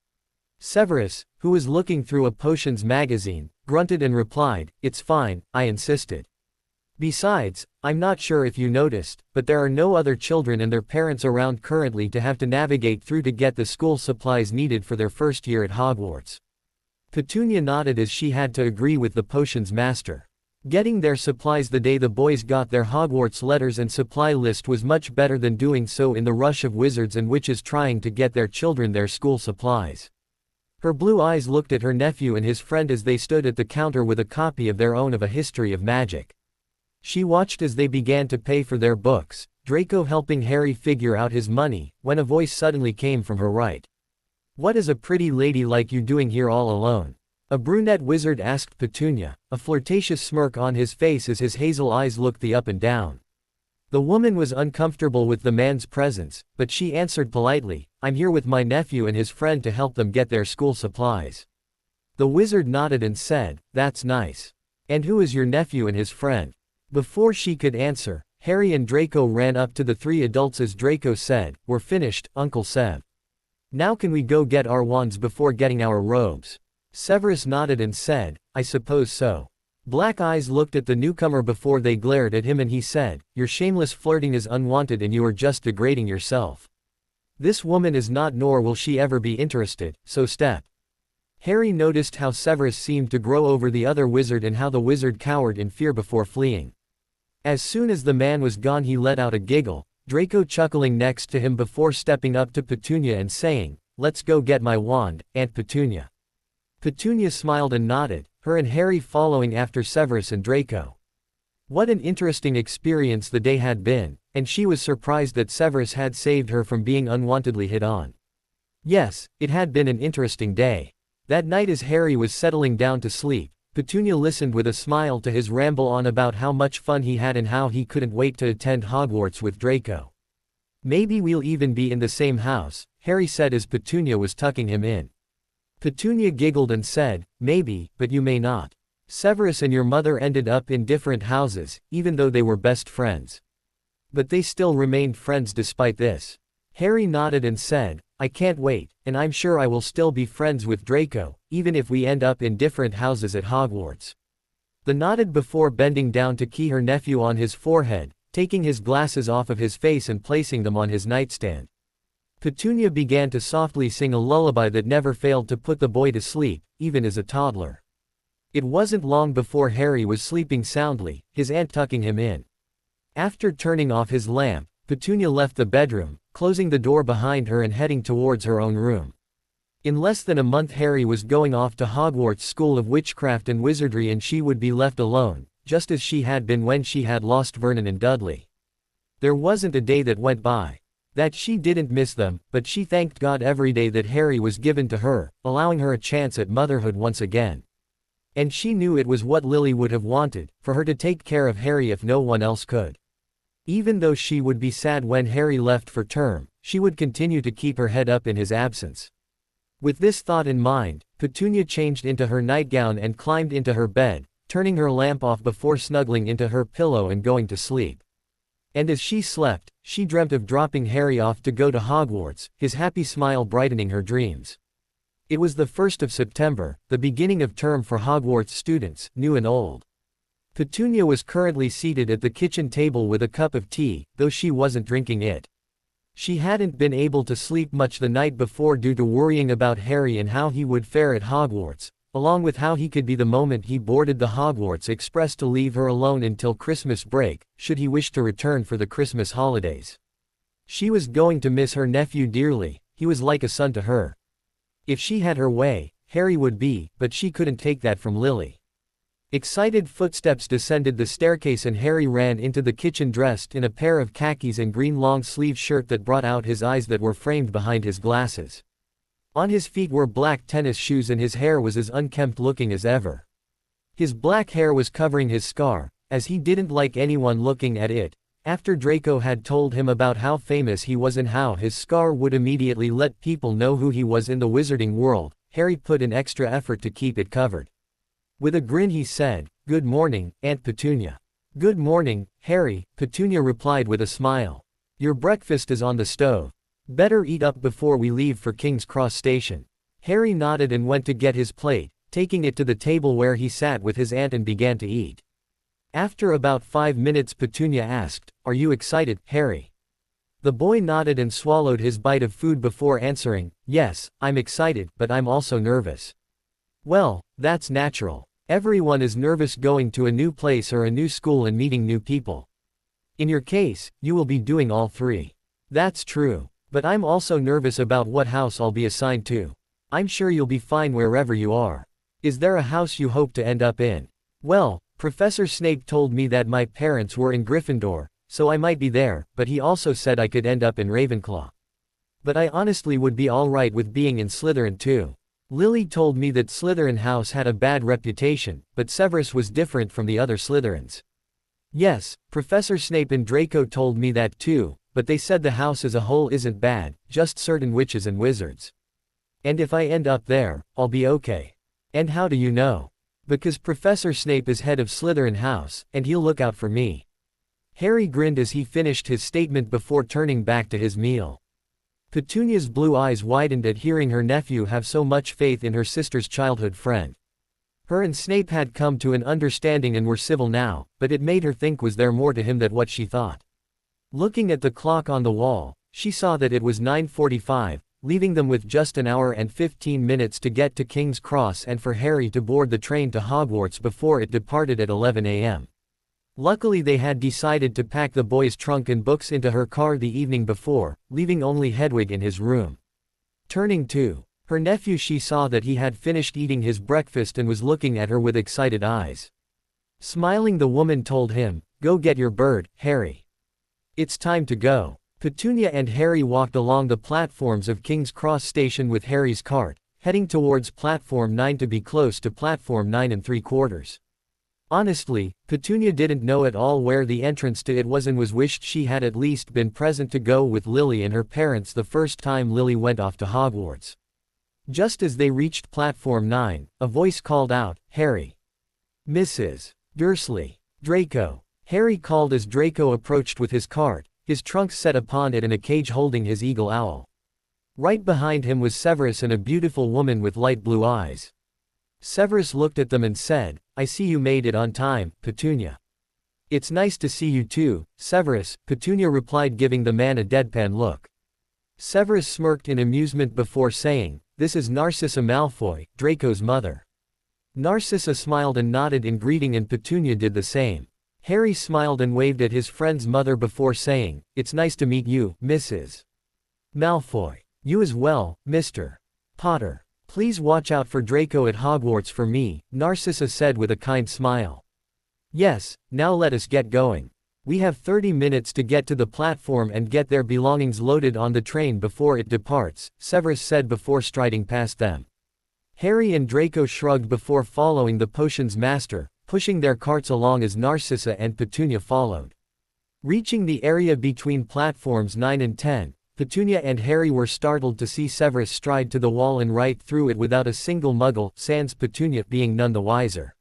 Severus, who was looking through a potions magazine, grunted and replied, "It's fine, I insisted. Besides, I'm not sure if you noticed, but there are no other children and their parents around currently to have to navigate through to get the school supplies needed for their first year at Hogwarts." Petunia nodded as she had to agree with the potions master. Getting their supplies the day the boys got their Hogwarts letters and supply list was much better than doing so in the rush of wizards and witches trying to get their children their school supplies. Her blue eyes looked at her nephew and his friend as they stood at the counter with a copy of their own of a History of Magic. She watched as they began to pay for their books, Draco helping Harry figure out his money, when a voice suddenly came from her right. "What is a pretty lady like you doing here all alone?" A brunette wizard asked Petunia, a flirtatious smirk on his face as his hazel eyes looked the up and down. The woman was uncomfortable with the man's presence, but she answered politely, I'm here with my nephew and his friend to help them get their school supplies. The wizard nodded and said, that's nice. And who is your nephew and his friend? Before she could answer, Harry and Draco ran up to the three adults as Draco said, we're finished, Uncle Sev. Now can we go get our wands before getting our robes? Severus nodded and said, I suppose so. Black Eyes looked at the newcomer before they glared at him and he said, your shameless flirting is unwanted and you are just degrading yourself. This woman is not nor will she ever be interested, so step. Harry noticed how Severus seemed to grow over the other wizard and how the wizard cowered in fear before fleeing. As soon as the man was gone he let out a giggle, Draco chuckling next to him before stepping up to Petunia and saying, let's go get my wand, Aunt Petunia. Petunia smiled and nodded, her and Harry following after Severus and Draco. What an interesting experience the day had been, and she was surprised that Severus had saved her from being unwantedly hit on. Yes, it had been an interesting day. That night as Harry was settling down to sleep, Petunia listened with a smile to his ramble on about how much fun he had and how he couldn't wait to attend Hogwarts with Draco. Maybe we'll even be in the same house, Harry said as Petunia was tucking him in. Petunia giggled and said, maybe, but you may not. Severus and your mother ended up in different houses, even though they were best friends. But they still remained friends despite this. Harry nodded and said, I can't wait, and I'm sure I will still be friends with Draco, even if we end up in different houses at Hogwarts. The nodded before bending down to key her nephew on his forehead, taking his glasses off of his face and placing them on his nightstand. Petunia began to softly sing a lullaby that never failed to put the boy to sleep, even as a toddler. It wasn't long before Harry was sleeping soundly, his aunt tucking him in. After turning off his lamp, Petunia left the bedroom, closing the door behind her and heading towards her own room. In less than a month Harry was going off to Hogwarts School of Witchcraft and Wizardry and she would be left alone, just as she had been when she had lost Vernon and Dudley. There wasn't a day that went by that she didn't miss them, but she thanked God every day that Harry was given to her, allowing her a chance at motherhood once again. And she knew it was what Lily would have wanted, for her to take care of Harry if no one else could. Even though she would be sad when Harry left for term, she would continue to keep her head up in his absence. With this thought in mind, Petunia changed into her nightgown and climbed into her bed, turning her lamp off before snuggling into her pillow and going to sleep. And as she slept, she dreamt of dropping Harry off to go to Hogwarts, his happy smile brightening her dreams. It was the 1st of September, the beginning of term for Hogwarts students, new and old. Petunia was currently seated at the kitchen table with a cup of tea, though she wasn't drinking it. She hadn't been able to sleep much the night before due to worrying about Harry and how he would fare at Hogwarts, along with how he could be the moment he boarded the Hogwarts Express to leave her alone until Christmas break, should he wish to return for the Christmas holidays. She was going to miss her nephew dearly, he was like a son to her. If she had her way, Harry would be, but she couldn't take that from Lily. Excited footsteps descended the staircase and Harry ran into the kitchen dressed in a pair of khakis and green long-sleeve shirt that brought out his eyes that were framed behind his glasses. On his feet were black tennis shoes and his hair was as unkempt looking as ever. His black hair was covering his scar, as he didn't like anyone looking at it. After Draco had told him about how famous he was and how his scar would immediately let people know who he was in the wizarding world, Harry put in extra effort to keep it covered. With a grin he said, "Good morning, Aunt Petunia." "Good morning, Harry," Petunia replied with a smile. "Your breakfast is on the stove. Better eat up before we leave for King's Cross Station." Harry nodded and went to get his plate, taking it to the table where he sat with his aunt and began to eat. After about 5 minutes Petunia asked, "Are you excited, Harry?" The boy nodded and swallowed his bite of food before answering, "Yes, I'm excited, but I'm also nervous." "Well, that's natural. Everyone is nervous going to a new place or a new school and meeting new people. In your case, you will be doing all three." "That's true. But I'm also nervous about what house I'll be assigned to." "I'm sure you'll be fine wherever you are. Is there a house you hope to end up in?" "Well, Professor Snape told me that my parents were in Gryffindor, so I might be there, but he also said I could end up in Ravenclaw. But I honestly would be alright with being in Slytherin too." Lily told me that Slytherin House had a bad reputation, but Severus was different from the other Slytherins. Yes, Professor Snape and Draco told me that too, but they said the house as a whole isn't bad, just certain witches and wizards. And if I end up there, I'll be okay. And how do you know? Because Professor Snape is head of Slytherin House, and he'll look out for me. Harry grinned as he finished his statement before turning back to his meal. Petunia's blue eyes widened at hearing her nephew have so much faith in her sister's childhood friend. Her and Snape had come to an understanding and were civil now, but it made her think, was there more to him than what she thought? Looking at the clock on the wall, she saw that it was 9:45, leaving them with just an hour and 15 minutes to get to King's Cross and for Harry to board the train to Hogwarts before it departed at 11 a.m. Luckily they had decided to pack the boy's trunk and books into her car the evening before, leaving only Hedwig in his room. Turning to her nephew, she saw that he had finished eating his breakfast and was looking at her with excited eyes. Smiling, the woman told him, "Go get your bird, Harry. It's time to go." Petunia and Harry walked along the platforms of King's Cross station with Harry's cart, heading towards platform 9 to be close to platform 9 3/4. Honestly, Petunia didn't know at all where the entrance to it was and was wished she had at least been present to go with Lily and her parents the first time Lily went off to Hogwarts. Just as they reached platform 9, a voice called out, "Harry." "Mrs. Dursley." "Draco." Harry called as Draco approached with his cart, his trunk set upon it and a cage holding his eagle owl. Right behind him was Severus and a beautiful woman with light blue eyes. Severus looked at them and said, "I see you made it on time, Petunia." "It's nice to see you too, Severus," Petunia replied, giving the man a deadpan look. Severus smirked in amusement before saying, "This is Narcissa Malfoy, Draco's mother." Narcissa smiled and nodded in greeting and Petunia did the same. Harry smiled and waved at his friend's mother before saying, "It's nice to meet you, Mrs. Malfoy." "You as well, Mr. Potter. Please watch out for Draco at Hogwarts for me," Narcissa said with a kind smile. "Yes, now let us get going. We have 30 minutes to get to the platform and get their belongings loaded on the train before it departs," Severus said before striding past them. Harry and Draco shrugged before following the potions master, pushing their carts along as Narcissa and Petunia followed. Reaching the area between platforms 9 and 10, Petunia and Harry were startled to see Severus stride to the wall and right through it without a single muggle, sans Petunia being none the wiser.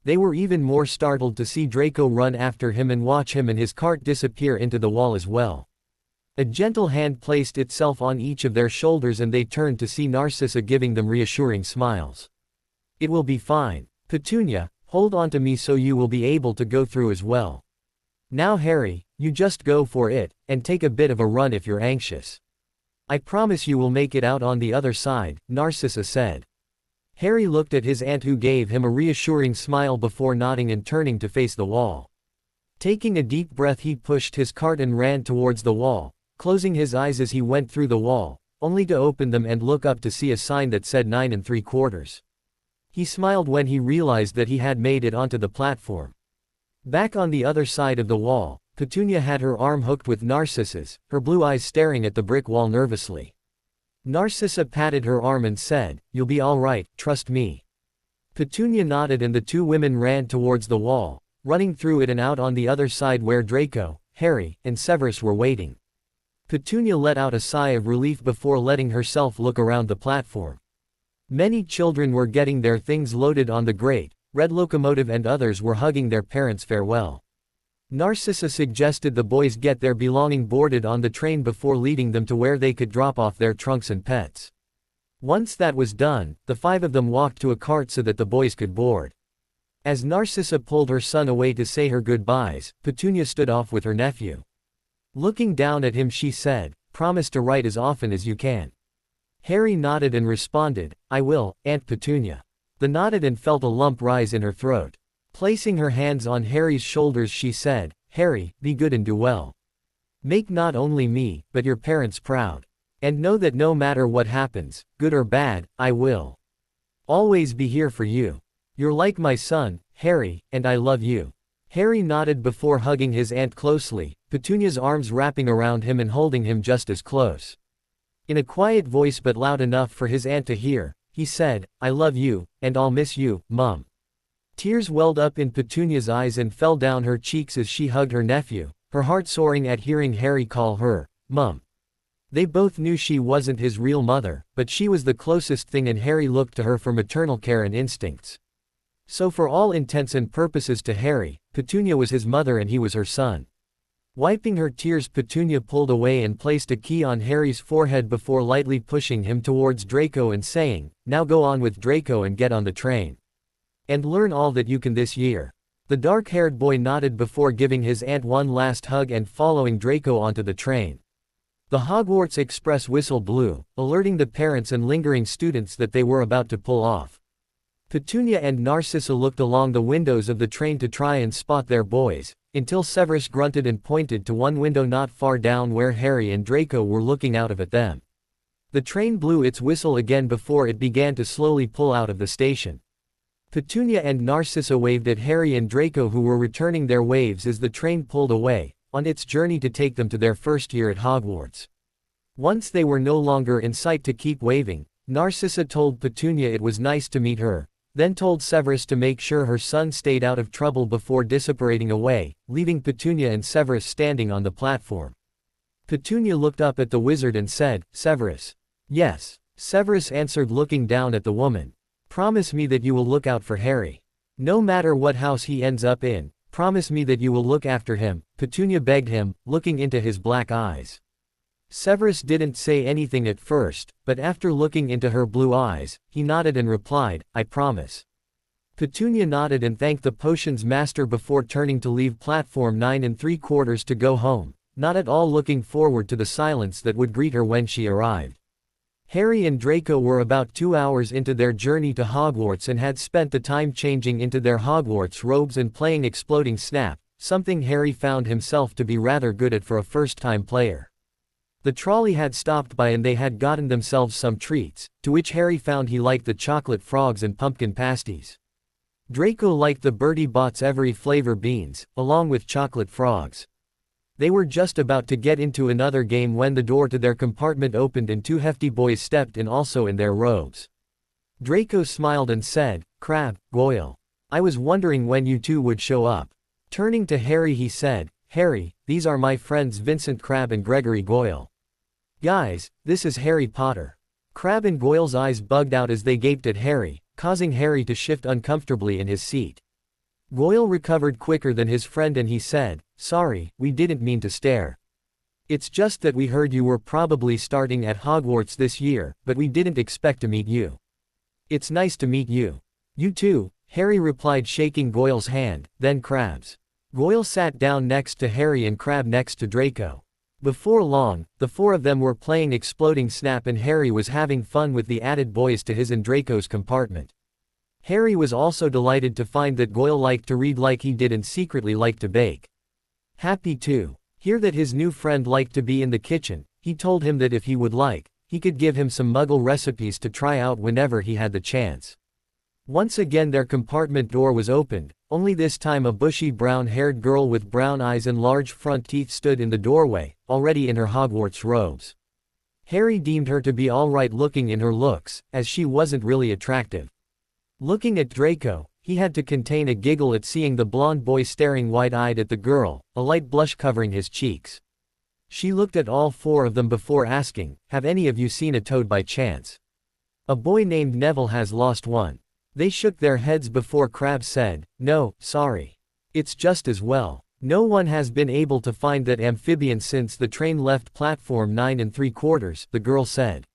They were even more startled to see Draco run after him and watch him and his cart disappear into the wall as well. A gentle hand placed itself on each of their shoulders and they turned to see Narcissa giving them reassuring smiles. "It will be fine. Petunia, hold on to me so you will be able to go through as well. Now Harry, you just go for it, and take a bit of a run if you're anxious. I promise you will make it out on the other side," Narcissa said. Harry looked at his aunt who gave him a reassuring smile before nodding and turning to face the wall. Taking a deep breath, he pushed his cart and ran towards the wall, closing his eyes as he went through the wall, only to open them and look up to see a sign that said 9 3/4. He smiled when he realized that he had made it onto the platform. Back on the other side of the wall, Petunia had her arm hooked with Narcissa's, her blue eyes staring at the brick wall nervously. Narcissa patted her arm and said, "You'll be all right, trust me." Petunia nodded and the two women ran towards the wall, running through it and out on the other side where Draco, Harry, and Severus were waiting. Petunia let out a sigh of relief before letting herself look around the platform. Many children were getting their things loaded on the great red locomotive and others were hugging their parents farewell. Narcissa suggested the boys get their belongings boarded on the train before leading them to where they could drop off their trunks and pets. Once that was done, the 5 of them walked to a cart so that the boys could board. As Narcissa pulled her son away to say her goodbyes, Petunia stood off with her nephew. Looking down at him she said, "Promise to write as often as you can." Harry nodded and responded, "I will, Aunt Petunia." They nodded and felt a lump rise in her throat. Placing her hands on Harry's shoulders she said, "Harry, be good and do well. Make not only me, but your parents proud. And know that no matter what happens, good or bad, I will always be here for you. You're like my son, Harry, and I love you." Harry nodded before hugging his aunt closely, Petunia's arms wrapping around him and holding him just as close. In a quiet voice but loud enough for his aunt to hear, he said, I love you, and I'll miss you, Mum. Tears welled up in Petunia's eyes and fell down her cheeks as she hugged her nephew, her heart soaring at hearing Harry call her, Mum. They both knew she wasn't his real mother, but she was the closest thing and Harry looked to her for maternal care and instincts. So for all intents and purposes to Harry, Petunia was his mother and he was her son. Wiping her tears, Petunia pulled away and placed a key on Harry's forehead before lightly pushing him towards Draco and saying, Now go on with Draco and get on the train. And learn all that you can this year. The dark-haired boy nodded before giving his aunt one last hug and following Draco onto the train. The Hogwarts Express whistle blew, alerting the parents and lingering students that they were about to pull off. Petunia and Narcissa looked along the windows of the train to try and spot their boys, until Severus grunted and pointed to one window not far down where Harry and Draco were looking out of at them. The train blew its whistle again before it began to slowly pull out of the station. Petunia and Narcissa waved at Harry and Draco who were returning their waves as the train pulled away, on its journey to take them to their first year at Hogwarts. Once they were no longer in sight to keep waving, Narcissa told Petunia it was nice to meet her, then told Severus to make sure her son stayed out of trouble before disapparating away, leaving Petunia and Severus standing on the platform. Petunia looked up at the wizard and said, Severus. Yes. Severus answered looking down at the woman. Promise me that you will look out for Harry. No matter what house he ends up in, promise me that you will look after him, Petunia begged him, looking into his black eyes. Severus didn't say anything at first, but after looking into her blue eyes, he nodded and replied, I promise. Petunia nodded and thanked the potions master before turning to leave platform 9 3/4 to go home, not at all looking forward to the silence that would greet her when she arrived. Harry and Draco were about 2 hours into their journey to Hogwarts and had spent the time changing into their Hogwarts robes and playing Exploding Snap, something Harry found himself to be rather good at for a first-time player. The trolley had stopped by and they had gotten themselves some treats, to which Harry found he liked the chocolate frogs and pumpkin pasties. Draco liked the Bertie Bott's every flavor beans, along with chocolate frogs. They were just about to get into another game when the door to their compartment opened and two hefty boys stepped in also in their robes. Draco smiled and said, Crabbe, Goyle. I was wondering when you two would show up. Turning to Harry he said, Harry, these are my friends Vincent Crabbe and Gregory Goyle. Guys, this is Harry Potter. Crabbe and Goyle's eyes bugged out as they gaped at Harry, causing Harry to shift uncomfortably in his seat. Goyle recovered quicker than his friend and he said, Sorry, we didn't mean to stare. It's just that we heard you were probably starting at Hogwarts this year, but we didn't expect to meet you. It's nice to meet you. You too, Harry replied shaking Goyle's hand, then Crabbe's. Goyle sat down next to Harry and Crabbe next to Draco. Before long, the four of them were playing Exploding Snap and Harry was having fun with the added boys to his and Draco's compartment. Harry was also delighted to find that Goyle liked to read like he did and secretly liked to bake. Happy to hear that his new friend liked to be in the kitchen, he told him that if he would like, he could give him some Muggle recipes to try out whenever he had the chance. Once again their compartment door was opened, only this time a bushy brown-haired girl with brown eyes and large front teeth stood in the doorway, already in her Hogwarts robes. Harry deemed her to be alright looking in her looks, as she wasn't really attractive. Looking at Draco, he had to contain a giggle at seeing the blonde boy staring wide-eyed at the girl, a light blush covering his cheeks. She looked at all four of them before asking, Have any of you seen a toad by chance? A boy named Neville has lost one. They shook their heads before Crabbe said, No, sorry. It's just as well. No one has been able to find that amphibian since the train left platform 9 3/4, the girl said.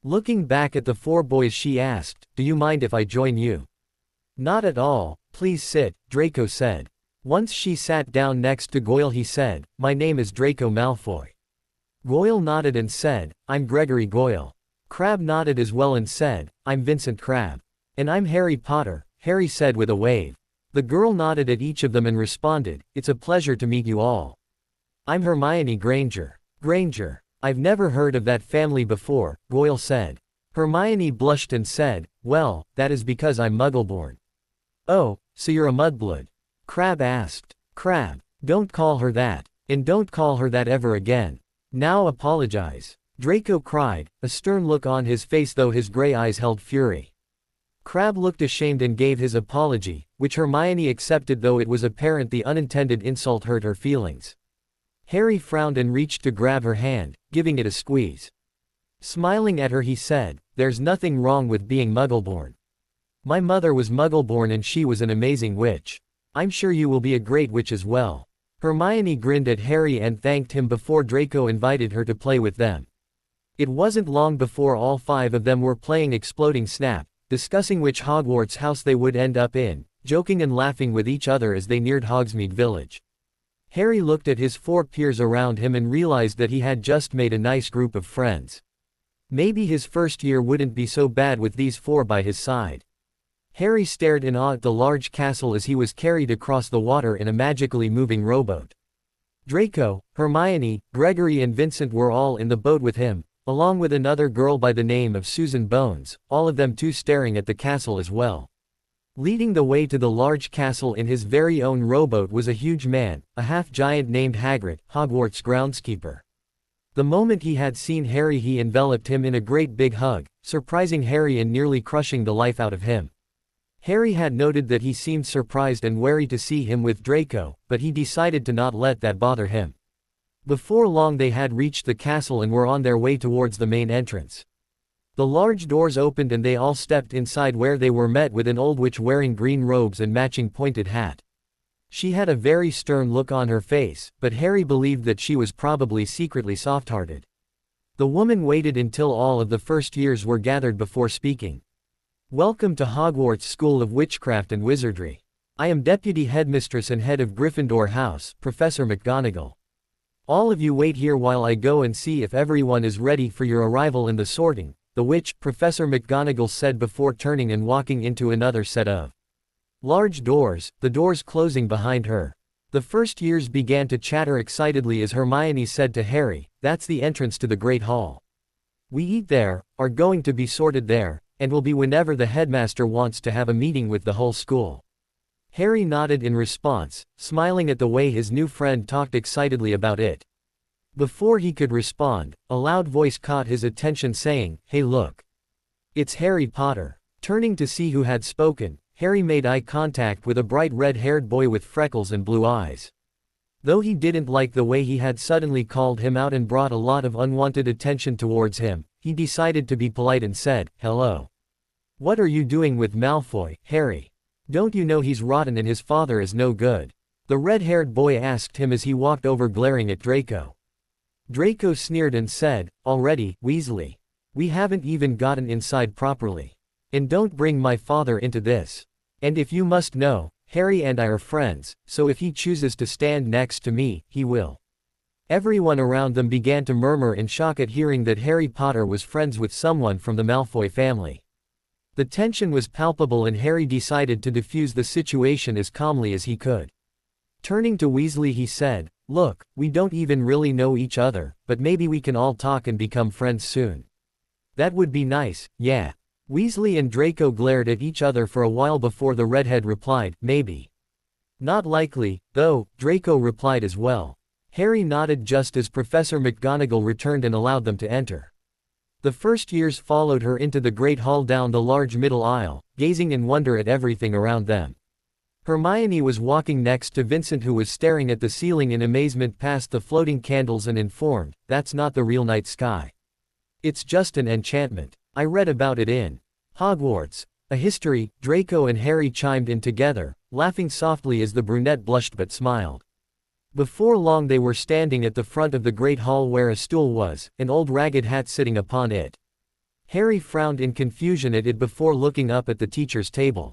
Looking back at the four boys she asked, Do you mind if I join you? Not at all, please sit, Draco said. Once she sat down next to Goyle he said, My name is Draco Malfoy. Goyle nodded and said, I'm Gregory Goyle. Crabbe nodded as well and said, I'm Vincent Crabbe. And I'm Harry Potter, Harry said with a wave. The girl nodded at each of them and responded, It's a pleasure to meet you all. I'm Hermione Granger. Granger. I've never heard of that family before, Goyle said. Hermione blushed and said, Well, that is because I'm Muggleborn. Oh, so you're a mudblood? Crabbe asked. Crabbe, don't call her that, and don't call her that ever again. Now apologize. Draco cried, a stern look on his face though his gray eyes held fury. Crabbe looked ashamed and gave his apology, which Hermione accepted though it was apparent the unintended insult hurt her feelings. Harry frowned and reached to grab her hand, giving it a squeeze. Smiling at her he said, "There's nothing wrong with being Muggleborn. My mother was Muggleborn and she was an amazing witch. I'm sure you will be a great witch as well." Hermione grinned at Harry and thanked him before Draco invited her to play with them. It wasn't long before all five of them were playing Exploding Snap, discussing which Hogwarts house they would end up in, joking and laughing with each other as they neared Hogsmeade Village. Harry looked at his four peers around him and realized that he had just made a nice group of friends. Maybe his first year wouldn't be so bad with these four by his side. Harry stared in awe at the large castle as he was carried across the water in a magically moving rowboat. Draco, Hermione, Gregory and Vincent were all in the boat with him, along with another girl by the name of Susan Bones, all of them too staring at the castle as well. Leading the way to the large castle in his very own rowboat was a huge man, a half-giant named Hagrid, Hogwarts groundskeeper. The moment he had seen Harry he enveloped him in a great big hug, surprising Harry and nearly crushing the life out of him. Harry had noted that he seemed surprised and wary to see him with Draco, but he decided to not let that bother him. Before long they had reached the castle and were on their way towards the main entrance. The large doors opened and they all stepped inside where they were met with an old witch wearing green robes and matching pointed hat. She had a very stern look on her face, but Harry believed that she was probably secretly soft-hearted. The woman waited until all of the first years were gathered before speaking. "Welcome to Hogwarts School of Witchcraft and Wizardry. I am Deputy Headmistress and Head of Gryffindor House, Professor McGonagall. All of you wait here while I go and see if everyone is ready for your arrival in the sorting," the witch, Professor McGonagall said before turning and walking into another set of large doors, the doors closing behind her. The first years began to chatter excitedly as Hermione said to Harry, "That's the entrance to the Great Hall. We eat there, are going to be sorted there, and will be whenever the headmaster wants to have a meeting with the whole school." Harry nodded in response, smiling at the way his new friend talked excitedly about it. Before he could respond, a loud voice caught his attention saying, "Hey look. It's Harry Potter." Turning to see who had spoken, Harry made eye contact with a bright red-haired boy with freckles and blue eyes. Though he didn't like the way he had suddenly called him out and brought a lot of unwanted attention towards him, he decided to be polite and said, "Hello. What are you doing with Malfoy, Harry? Don't you know he's rotten and his father is no good?" The red-haired boy asked him as he walked over glaring at Draco. Draco sneered and said, "Already, Weasley. We haven't even gotten inside properly. And don't bring my father into this. And if you must know, Harry and I are friends, so if he chooses to stand next to me, he will." Everyone around them began to murmur in shock at hearing that Harry Potter was friends with someone from the Malfoy family. The tension was palpable and Harry decided to defuse the situation as calmly as he could. Turning to Weasley he said, "Look, we don't even really know each other, but maybe we can all talk and become friends soon. That would be nice, yeah." Weasley and Draco glared at each other for a while before the redhead replied, "Maybe. Not likely, though," Draco replied as well. Harry nodded just as Professor McGonagall returned and allowed them to enter. The first years followed her into the Great Hall down the large middle aisle, gazing in wonder at everything around them. Hermione was walking next to Vincent who was staring at the ceiling in amazement past the floating candles and informed, "That's not the real night sky. It's just an enchantment. I read about it in Hogwarts. A history." Draco and Harry chimed in together, laughing softly as the brunette blushed but smiled. Before long they were standing at the front of the Great Hall where a stool was, an old ragged hat sitting upon it. Harry frowned in confusion at it before looking up at the teacher's table.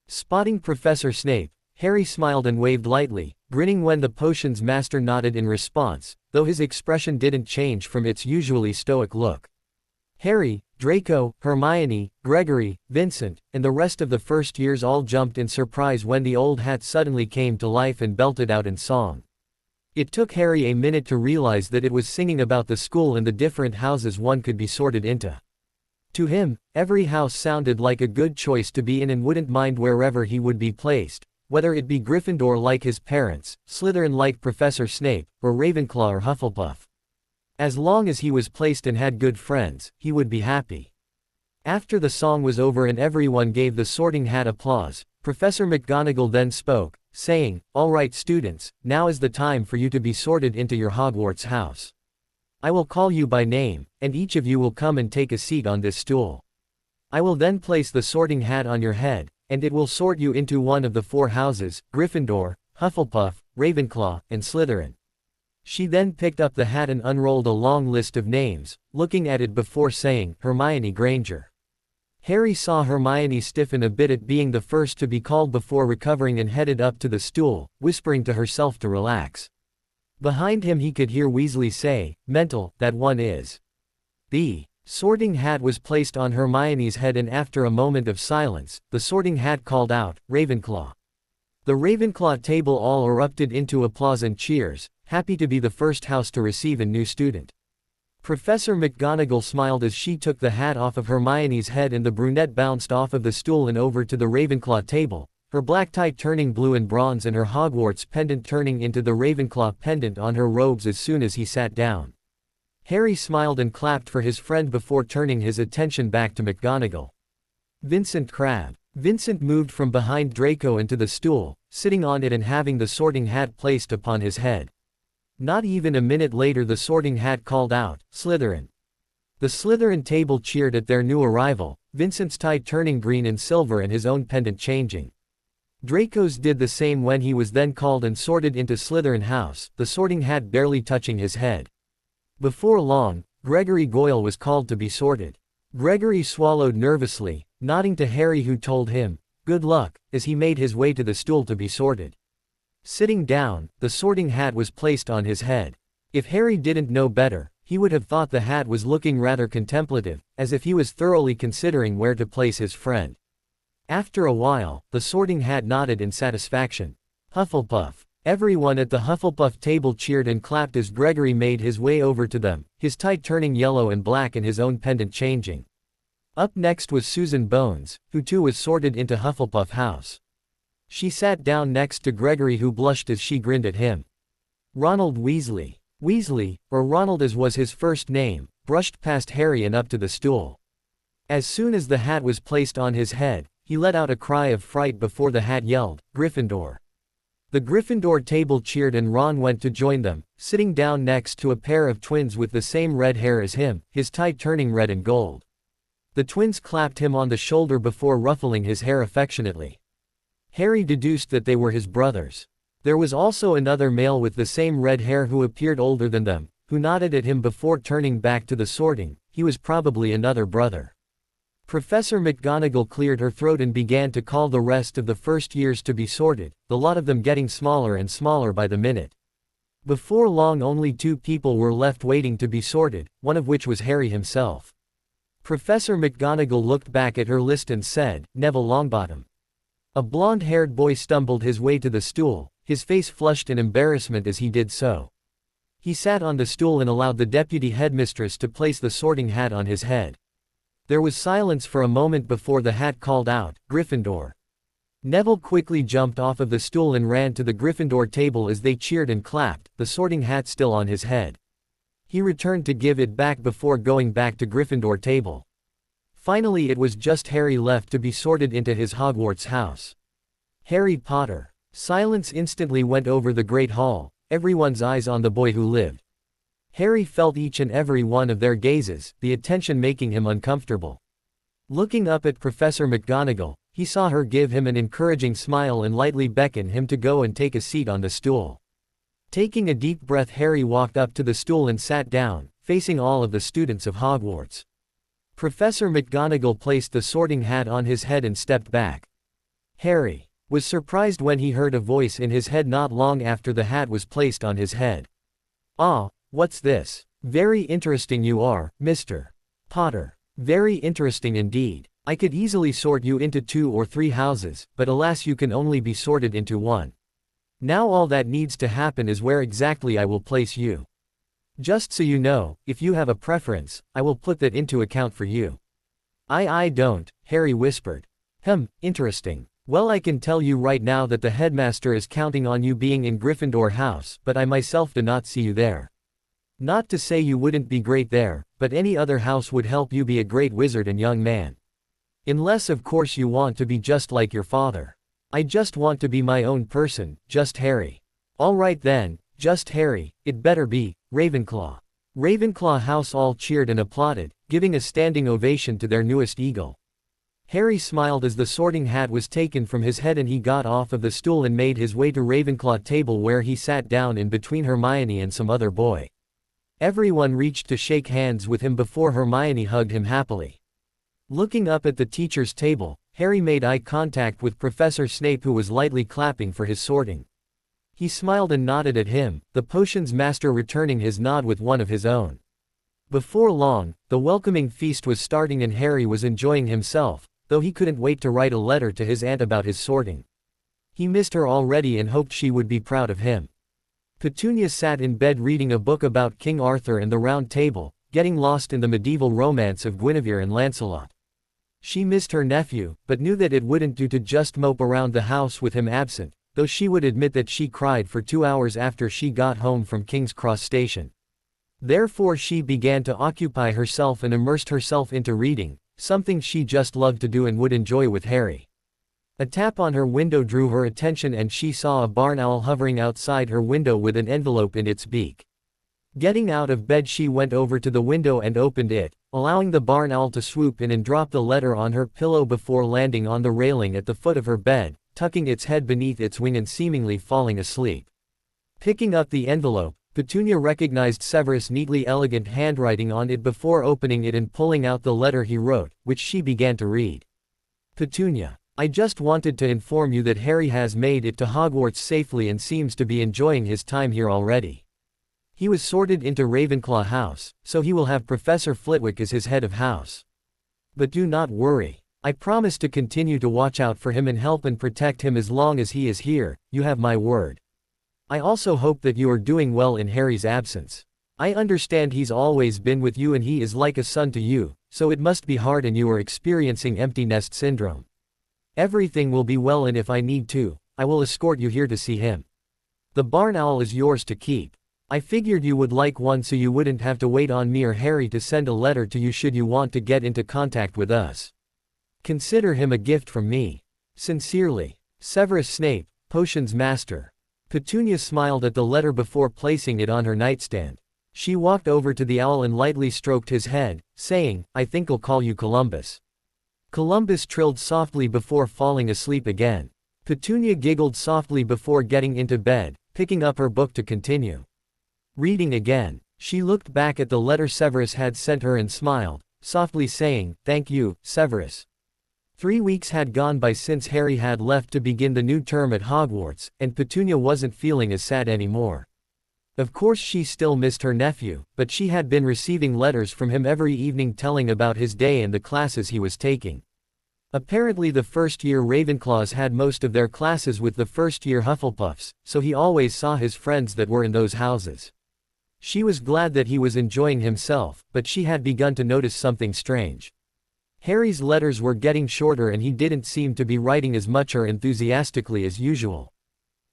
Spotting Professor Snape, Harry smiled and waved lightly, grinning when the potions master nodded in response, though his expression didn't change from its usually stoic look. Harry, Draco, Hermione, Gregory, Vincent, and the rest of the first years all jumped in surprise when the old hat suddenly came to life and belted out in song. It took Harry a minute to realize that it was singing about the school and the different houses one could be sorted into. To him, every house sounded like a good choice to be in and wouldn't mind wherever he would be placed, whether it be Gryffindor like his parents, Slytherin like Professor Snape, or Ravenclaw or Hufflepuff. As long as he was placed and had good friends, he would be happy. After the song was over and everyone gave the Sorting Hat applause, Professor McGonagall then spoke, saying, "All right students, now is the time for you to be sorted into your Hogwarts house. I will call you by name, and each of you will come and take a seat on this stool. I will then place the sorting hat on your head, and it will sort you into one of the 4 houses, Gryffindor, Hufflepuff, Ravenclaw, and Slytherin." She then picked up the hat and unrolled a long list of names, looking at it before saying, "Hermione Granger." Harry saw Hermione stiffen a bit at being the first to be called before recovering and headed up to the stool, whispering to herself to relax. Behind him he could hear Weasley say, "Mental, that one is." The sorting hat was placed on Hermione's head and after a moment of silence, the sorting hat called out, "Ravenclaw." The Ravenclaw table all erupted into applause and cheers, happy to be the first house to receive a new student. Professor McGonagall smiled as she took the hat off of Hermione's head and the brunette bounced off of the stool and over to the Ravenclaw table, her black tie turning blue and bronze and her Hogwarts pendant turning into the Ravenclaw pendant on her robes as soon as he sat down. Harry smiled and clapped for his friend before turning his attention back to McGonagall. Vincent Crabbe. Vincent moved from behind Draco into the stool, sitting on it and having the sorting hat placed upon his head. Not even a minute later the sorting hat called out, "Slytherin." The Slytherin table cheered at their new arrival, Vincent's tie turning green and silver and his own pendant changing. Draco's did the same when he was then called and sorted into Slytherin house, the sorting hat barely touching his head. Before long, Gregory Goyle was called to be sorted. Gregory swallowed nervously, nodding to Harry who told him, "Good luck," as he made his way to the stool to be sorted. Sitting down, the sorting hat was placed on his head. If Harry didn't know better, he would have thought the hat was looking rather contemplative, as if he was thoroughly considering where to place his friend. After a while, the sorting hat nodded in satisfaction. Hufflepuff. Everyone at the Hufflepuff table cheered and clapped as Gregory made his way over to them, his tie turning yellow and black and his own pendant changing. Up next was Susan Bones, who too was sorted into Hufflepuff house. She sat down next to Gregory who blushed as she grinned at him. Ronald Weasley. Weasley, or Ronald as was his first name, brushed past Harry and up to the stool. As soon as the hat was placed on his head, he let out a cry of fright before the hat yelled, "Gryffindor." The Gryffindor table cheered and Ron went to join them, sitting down next to a pair of twins with the same red hair as him, his tie turning red and gold. The twins clapped him on the shoulder before ruffling his hair affectionately. Harry deduced that they were his brothers. There was also another male with the same red hair who appeared older than them, who nodded at him before turning back to the sorting. He was probably another brother. Professor McGonagall cleared her throat and began to call the rest of the first years to be sorted, the lot of them getting smaller and smaller by the minute. Before long only 2 people were left waiting to be sorted, one of which was Harry himself. Professor McGonagall looked back at her list and said, "Neville Longbottom." A blonde-haired boy stumbled his way to the stool, his face flushed in embarrassment as he did so. He sat on the stool and allowed the deputy headmistress to place the sorting hat on his head. There was silence for a moment before the hat called out, "Gryffindor." Neville quickly jumped off of the stool and ran to the Gryffindor table as they cheered and clapped, the sorting hat still on his head. He returned to give it back before going back to Gryffindor table. Finally it was just Harry left to be sorted into his Hogwarts house. Harry Potter. Silence instantly went over the Great Hall, everyone's eyes on the boy who lived. Harry felt each and every one of their gazes, the attention making him uncomfortable. Looking up at Professor McGonagall, he saw her give him an encouraging smile and lightly beckon him to go and take a seat on the stool. Taking a deep breath, Harry walked up to the stool and sat down, facing all of the students of Hogwarts. Professor McGonagall placed the sorting hat on his head and stepped back. Harry was surprised when he heard a voice in his head not long after the hat was placed on his head. "Ah, what's this? Very interesting you are, Mr. Potter. Very interesting indeed. I could easily sort you into 2 or 3 houses, but alas you can only be sorted into 1. Now all that needs to happen is where exactly I will place you. Just so you know, if you have a preference, I will put that into account for you." I don't," Harry whispered. Interesting. Well, I can tell you right now that the headmaster is counting on you being in Gryffindor house, but I myself do not see you there. Not to say you wouldn't be great there, but any other house would help you be a great wizard and young man. Unless of course you want to be just like your father. I just want to be my own person, just Harry. All right then, just Harry, it better be, Ravenclaw. Ravenclaw house all cheered and applauded, giving a standing ovation to their newest eagle. Harry smiled as the sorting hat was taken from his head and he got off of the stool and made his way to Ravenclaw table where he sat down in between Hermione and some other boy. Everyone reached to shake hands with him before Hermione hugged him happily. Looking up at the teacher's table, Harry made eye contact with Professor Snape who was lightly clapping for his sorting. He smiled and nodded at him, the potions master returning his nod with one of his own. Before long, the welcoming feast was starting and Harry was enjoying himself, though he couldn't wait to write a letter to his aunt about his sorting. He missed her already and hoped she would be proud of him. Petunia sat in bed reading a book about King Arthur and the Round Table, getting lost in the medieval romance of Guinevere and Lancelot. She missed her nephew, but knew that it wouldn't do to just mope around the house with him absent, though she would admit that she cried for 2 hours after she got home from King's Cross Station. Therefore she began to occupy herself and immersed herself into reading, something she just loved to do and would enjoy with Harry. A tap on her window drew her attention and she saw a barn owl hovering outside her window with an envelope in its beak. Getting out of bed she went over to the window and opened it, allowing the barn owl to swoop in and drop the letter on her pillow before landing on the railing at the foot of her bed, tucking its head beneath its wing and seemingly falling asleep. Picking up the envelope, Petunia recognized Severus' neatly elegant handwriting on it before opening it and pulling out the letter he wrote, which she began to read. Petunia, I just wanted to inform you that Harry has made it to Hogwarts safely and seems to be enjoying his time here already. He was sorted into Ravenclaw House, so he will have Professor Flitwick as his head of house. But do not worry. I promise to continue to watch out for him and help and protect him as long as he is here, you have my word. I also hope that you are doing well in Harry's absence. I understand he's always been with you and he is like a son to you, so it must be hard and you are experiencing empty nest syndrome. Everything will be well and if I need to, I will escort you here to see him. The barn owl is yours to keep. I figured you would like one so you wouldn't have to wait on me or Harry to send a letter to you should you want to get into contact with us. Consider him a gift from me. Sincerely, Severus Snape, Potions Master. Petunia smiled at the letter before placing it on her nightstand. She walked over to the owl and lightly stroked his head, saying, I think I'll call you Columbus. Columbus trilled softly before falling asleep again. Petunia giggled softly before getting into bed, picking up her book to continue reading again. She looked back at the letter Severus had sent her and smiled, softly saying, Thank you, Severus. 3 weeks had gone by since Harry had left to begin the new term at Hogwarts, and Petunia wasn't feeling as sad anymore. Of course she still missed her nephew, but she had been receiving letters from him every evening telling about his day and the classes he was taking. Apparently the first-year Ravenclaws had most of their classes with the first-year Hufflepuffs, so he always saw his friends that were in those houses. She was glad that he was enjoying himself, but she had begun to notice something strange. Harry's letters were getting shorter and he didn't seem to be writing as much or enthusiastically as usual.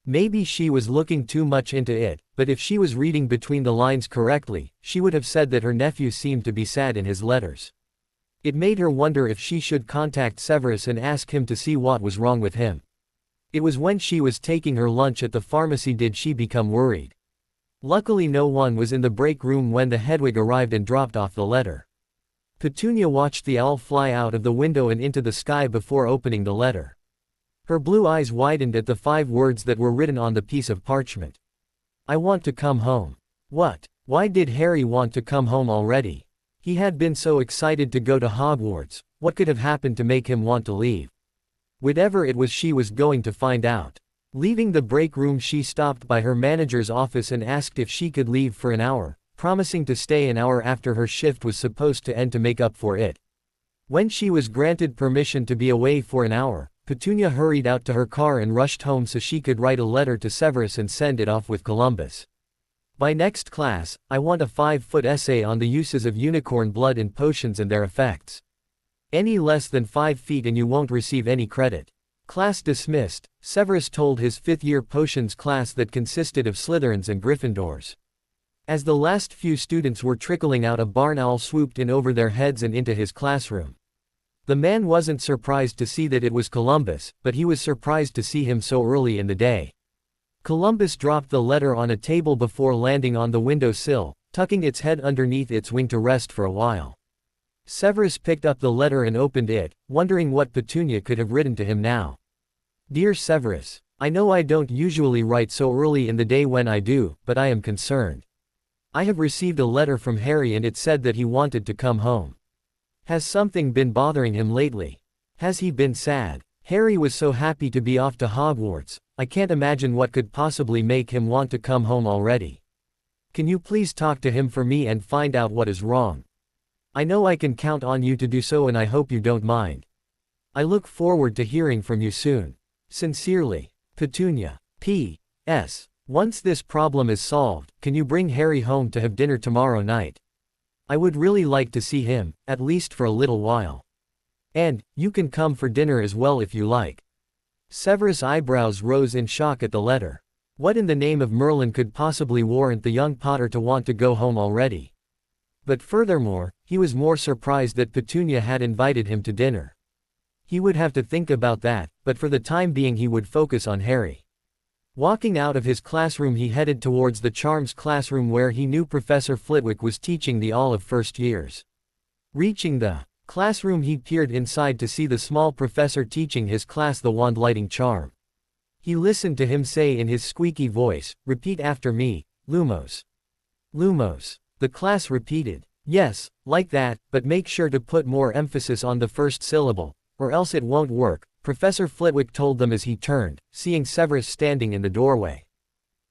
Maybe she was looking too much into it, but if she was reading between the lines correctly, she would have said that her nephew seemed to be sad in his letters. It made her wonder if she should contact Severus and ask him to see what was wrong with him. It was when she was taking her lunch at the pharmacy did she become worried. Luckily no one was in the break room when the Hedwig arrived and dropped off the letter. Petunia watched the owl fly out of the window and into the sky before opening the letter. Her blue eyes widened at the 5 words that were written on the piece of parchment. I want to come home. What? Why did Harry want to come home already? He had been so excited to go to Hogwarts, what could have happened to make him want to leave? Whatever it was she was going to find out. Leaving the break room she stopped by her manager's office and asked if she could leave for an hour, promising to stay an hour after her shift was supposed to end to make up for it. When she was granted permission to be away for an hour, Petunia hurried out to her car and rushed home so she could write a letter to Severus and send it off with Columbus. By next class, I want a 5-foot essay on the uses of unicorn blood in potions and their effects. Any less than 5 feet and you won't receive any credit. Class dismissed, Severus told his 5th-year potions class that consisted of Slytherins and Gryffindors. As the last few students were trickling out, a barn owl swooped in over their heads and into his classroom. The man wasn't surprised to see that it was Columbus, but he was surprised to see him so early in the day. Columbus dropped the letter on a table before landing on the window sill, tucking its head underneath its wing to rest for a while. Severus picked up the letter and opened it, wondering what Petunia could have written to him now. Dear Severus, I know I don't usually write so early in the day when I do, but I am concerned. I have received a letter from Harry and it said that he wanted to come home. Has something been bothering him lately? Has he been sad? Harry was so happy to be off to Hogwarts, I can't imagine what could possibly make him want to come home already. Can you please talk to him for me and find out what is wrong? I know I can count on you to do so and I hope you don't mind. I look forward to hearing from you soon. Sincerely, Petunia. P.S. Once this problem is solved, can you bring Harry home to have dinner tomorrow night? I would really like to see him, at least for a little while. And, you can come for dinner as well if you like. Severus' eyebrows rose in shock at the letter. What in the name of Merlin could possibly warrant the young Potter to want to go home already? But furthermore, he was more surprised that Petunia had invited him to dinner. He would have to think about that, but for the time being he would focus on Harry. Walking out of his classroom, he headed towards the Charms classroom where he knew Professor Flitwick was teaching the all of first years. Reaching the classroom, he peered inside to see the small professor teaching his class the wand lighting charm. He listened to him say in his squeaky voice, "Repeat after me, Lumos." Lumos. The class repeated. Yes, like that, but make sure to put more emphasis on the first syllable, or else it won't work, Professor Flitwick told them as he turned, seeing Severus standing in the doorway.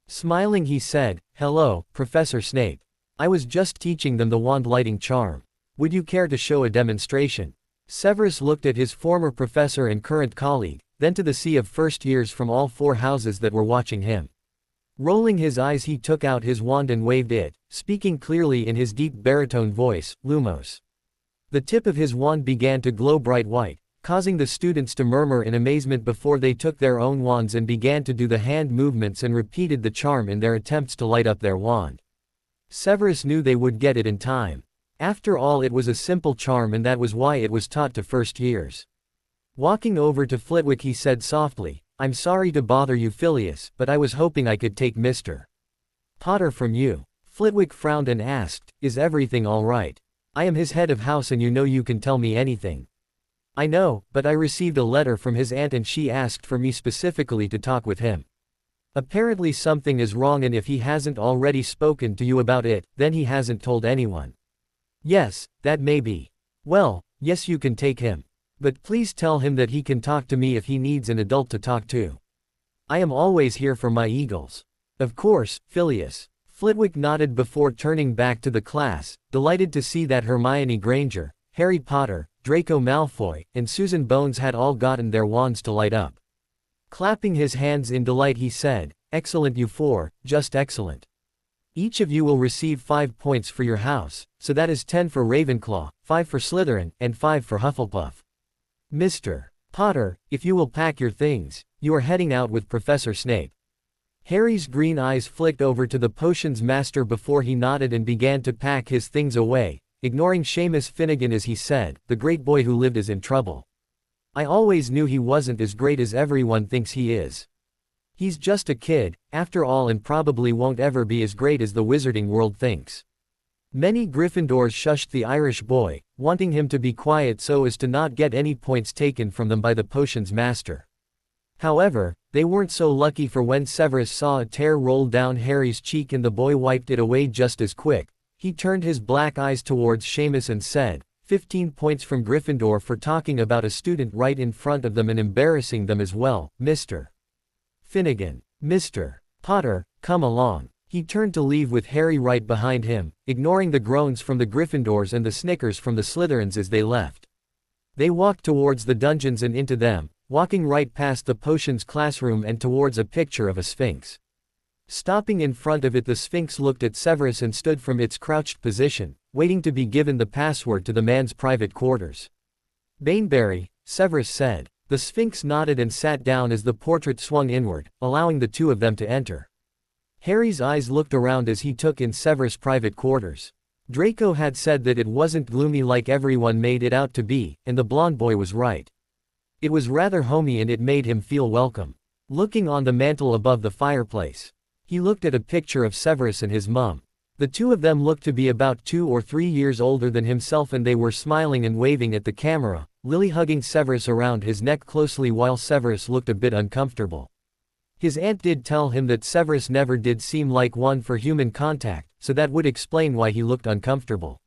Smiling, he said, "Hello, Professor Snape. I was just teaching them the wand lighting charm. Would you care to show a demonstration?" Severus looked at his former professor and current colleague, then to the sea of first years from all four houses that were watching him. Rolling his eyes, he took out his wand and waved it, speaking clearly in his deep baritone voice, "Lumos." The tip of his wand began to glow bright white, causing the students to murmur in amazement before they took their own wands and began to do the hand movements and repeated the charm in their attempts to light up their wand. Severus knew they would get it in time. After all, it was a simple charm and that was why it was taught to first years. Walking over to Flitwick, he said softly, "I'm sorry to bother you, Phileas, but I was hoping I could take Mr. Potter from you." Flitwick frowned and asked, "Is everything all right? I am his head of house and you know you can tell me anything." "I know, but I received a letter from his aunt and she asked for me specifically to talk with him. Apparently something is wrong and if he hasn't already spoken to you about it, then he hasn't told anyone." "Yes, that may be. Well, yes, you can take him. But please tell him that he can talk to me if he needs an adult to talk to. I am always here for my eagles." "Of course, Phileas." Flitwick nodded before turning back to the class, delighted to see that Hermione Granger, Harry Potter, Draco Malfoy, and Susan Bones had all gotten their wands to light up. Clapping his hands in delight, he said, "Excellent, you four, just excellent. Each of you will receive 5 points for your house, so that is 10 for Ravenclaw, 5 for Slytherin, and 5 for Hufflepuff. Mr. Potter, if you will pack your things, you are heading out with Professor Snape." Harry's green eyes flicked over to the potions master before he nodded and began to pack his things away, ignoring Seamus Finnegan as he said, "The great boy who lived is in trouble. I always knew he wasn't as great as everyone thinks he is. He's just a kid, after all, and probably won't ever be as great as the wizarding world thinks." Many Gryffindors shushed the Irish boy, wanting him to be quiet so as to not get any points taken from them by the potions master. However, they weren't so lucky, for when Severus saw a tear roll down Harry's cheek and the boy wiped it away just as quick, he turned his black eyes towards Seamus and said, 15 points from Gryffindor for talking about a student right in front of them and embarrassing them as well, Mr. Finnegan. Mr. Potter, come along." He turned to leave with Harry right behind him, ignoring the groans from the Gryffindors and the snickers from the Slytherins as they left. They walked towards the dungeons and into them, walking right past the potions classroom and towards a picture of a sphinx. Stopping in front of it, the sphinx looked at Severus and stood from its crouched position, waiting to be given the password to the man's private quarters. "Baneberry," Severus said. The sphinx nodded and sat down as the portrait swung inward, allowing the two of them to enter. Harry's eyes looked around as he took in Severus' private quarters. Draco had said that it wasn't gloomy like everyone made it out to be, and the blonde boy was right. It was rather homey and it made him feel welcome. Looking on the mantel above the fireplace, he looked at a picture of Severus and his mum. The two of them looked to be about 2 or 3 years older than himself, and they were smiling and waving at the camera, Lily hugging Severus around his neck closely while Severus looked a bit uncomfortable. His aunt did tell him that Severus never did seem like one for human contact, so that would explain why he looked uncomfortable.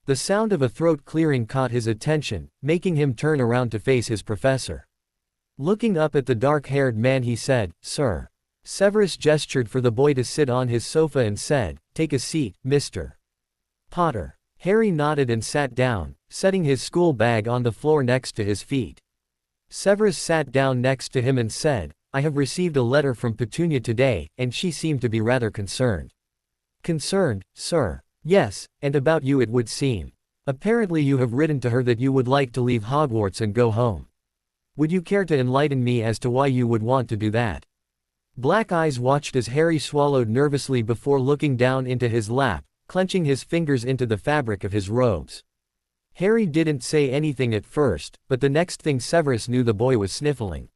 The sound of a throat clearing caught his attention, making him turn around to face his professor. Looking up at the dark-haired man, he said, "Sir." Severus gestured for the boy to sit on his sofa and said, "Take a seat, Mr. Potter." Harry nodded and sat down, setting his school bag on the floor next to his feet. Severus sat down next to him and said, "I have received a letter from Petunia today, and she seemed to be rather concerned." "Concerned, sir?" "Yes, and about you it would seem. Apparently you have written to her that you would like to leave Hogwarts and go home. Would you care to enlighten me as to why you would want to do that?" Black eyes watched as Harry swallowed nervously before looking down into his lap, clenching his fingers into the fabric of his robes. Harry didn't say anything at first, but the next thing Severus knew the boy was sniffling.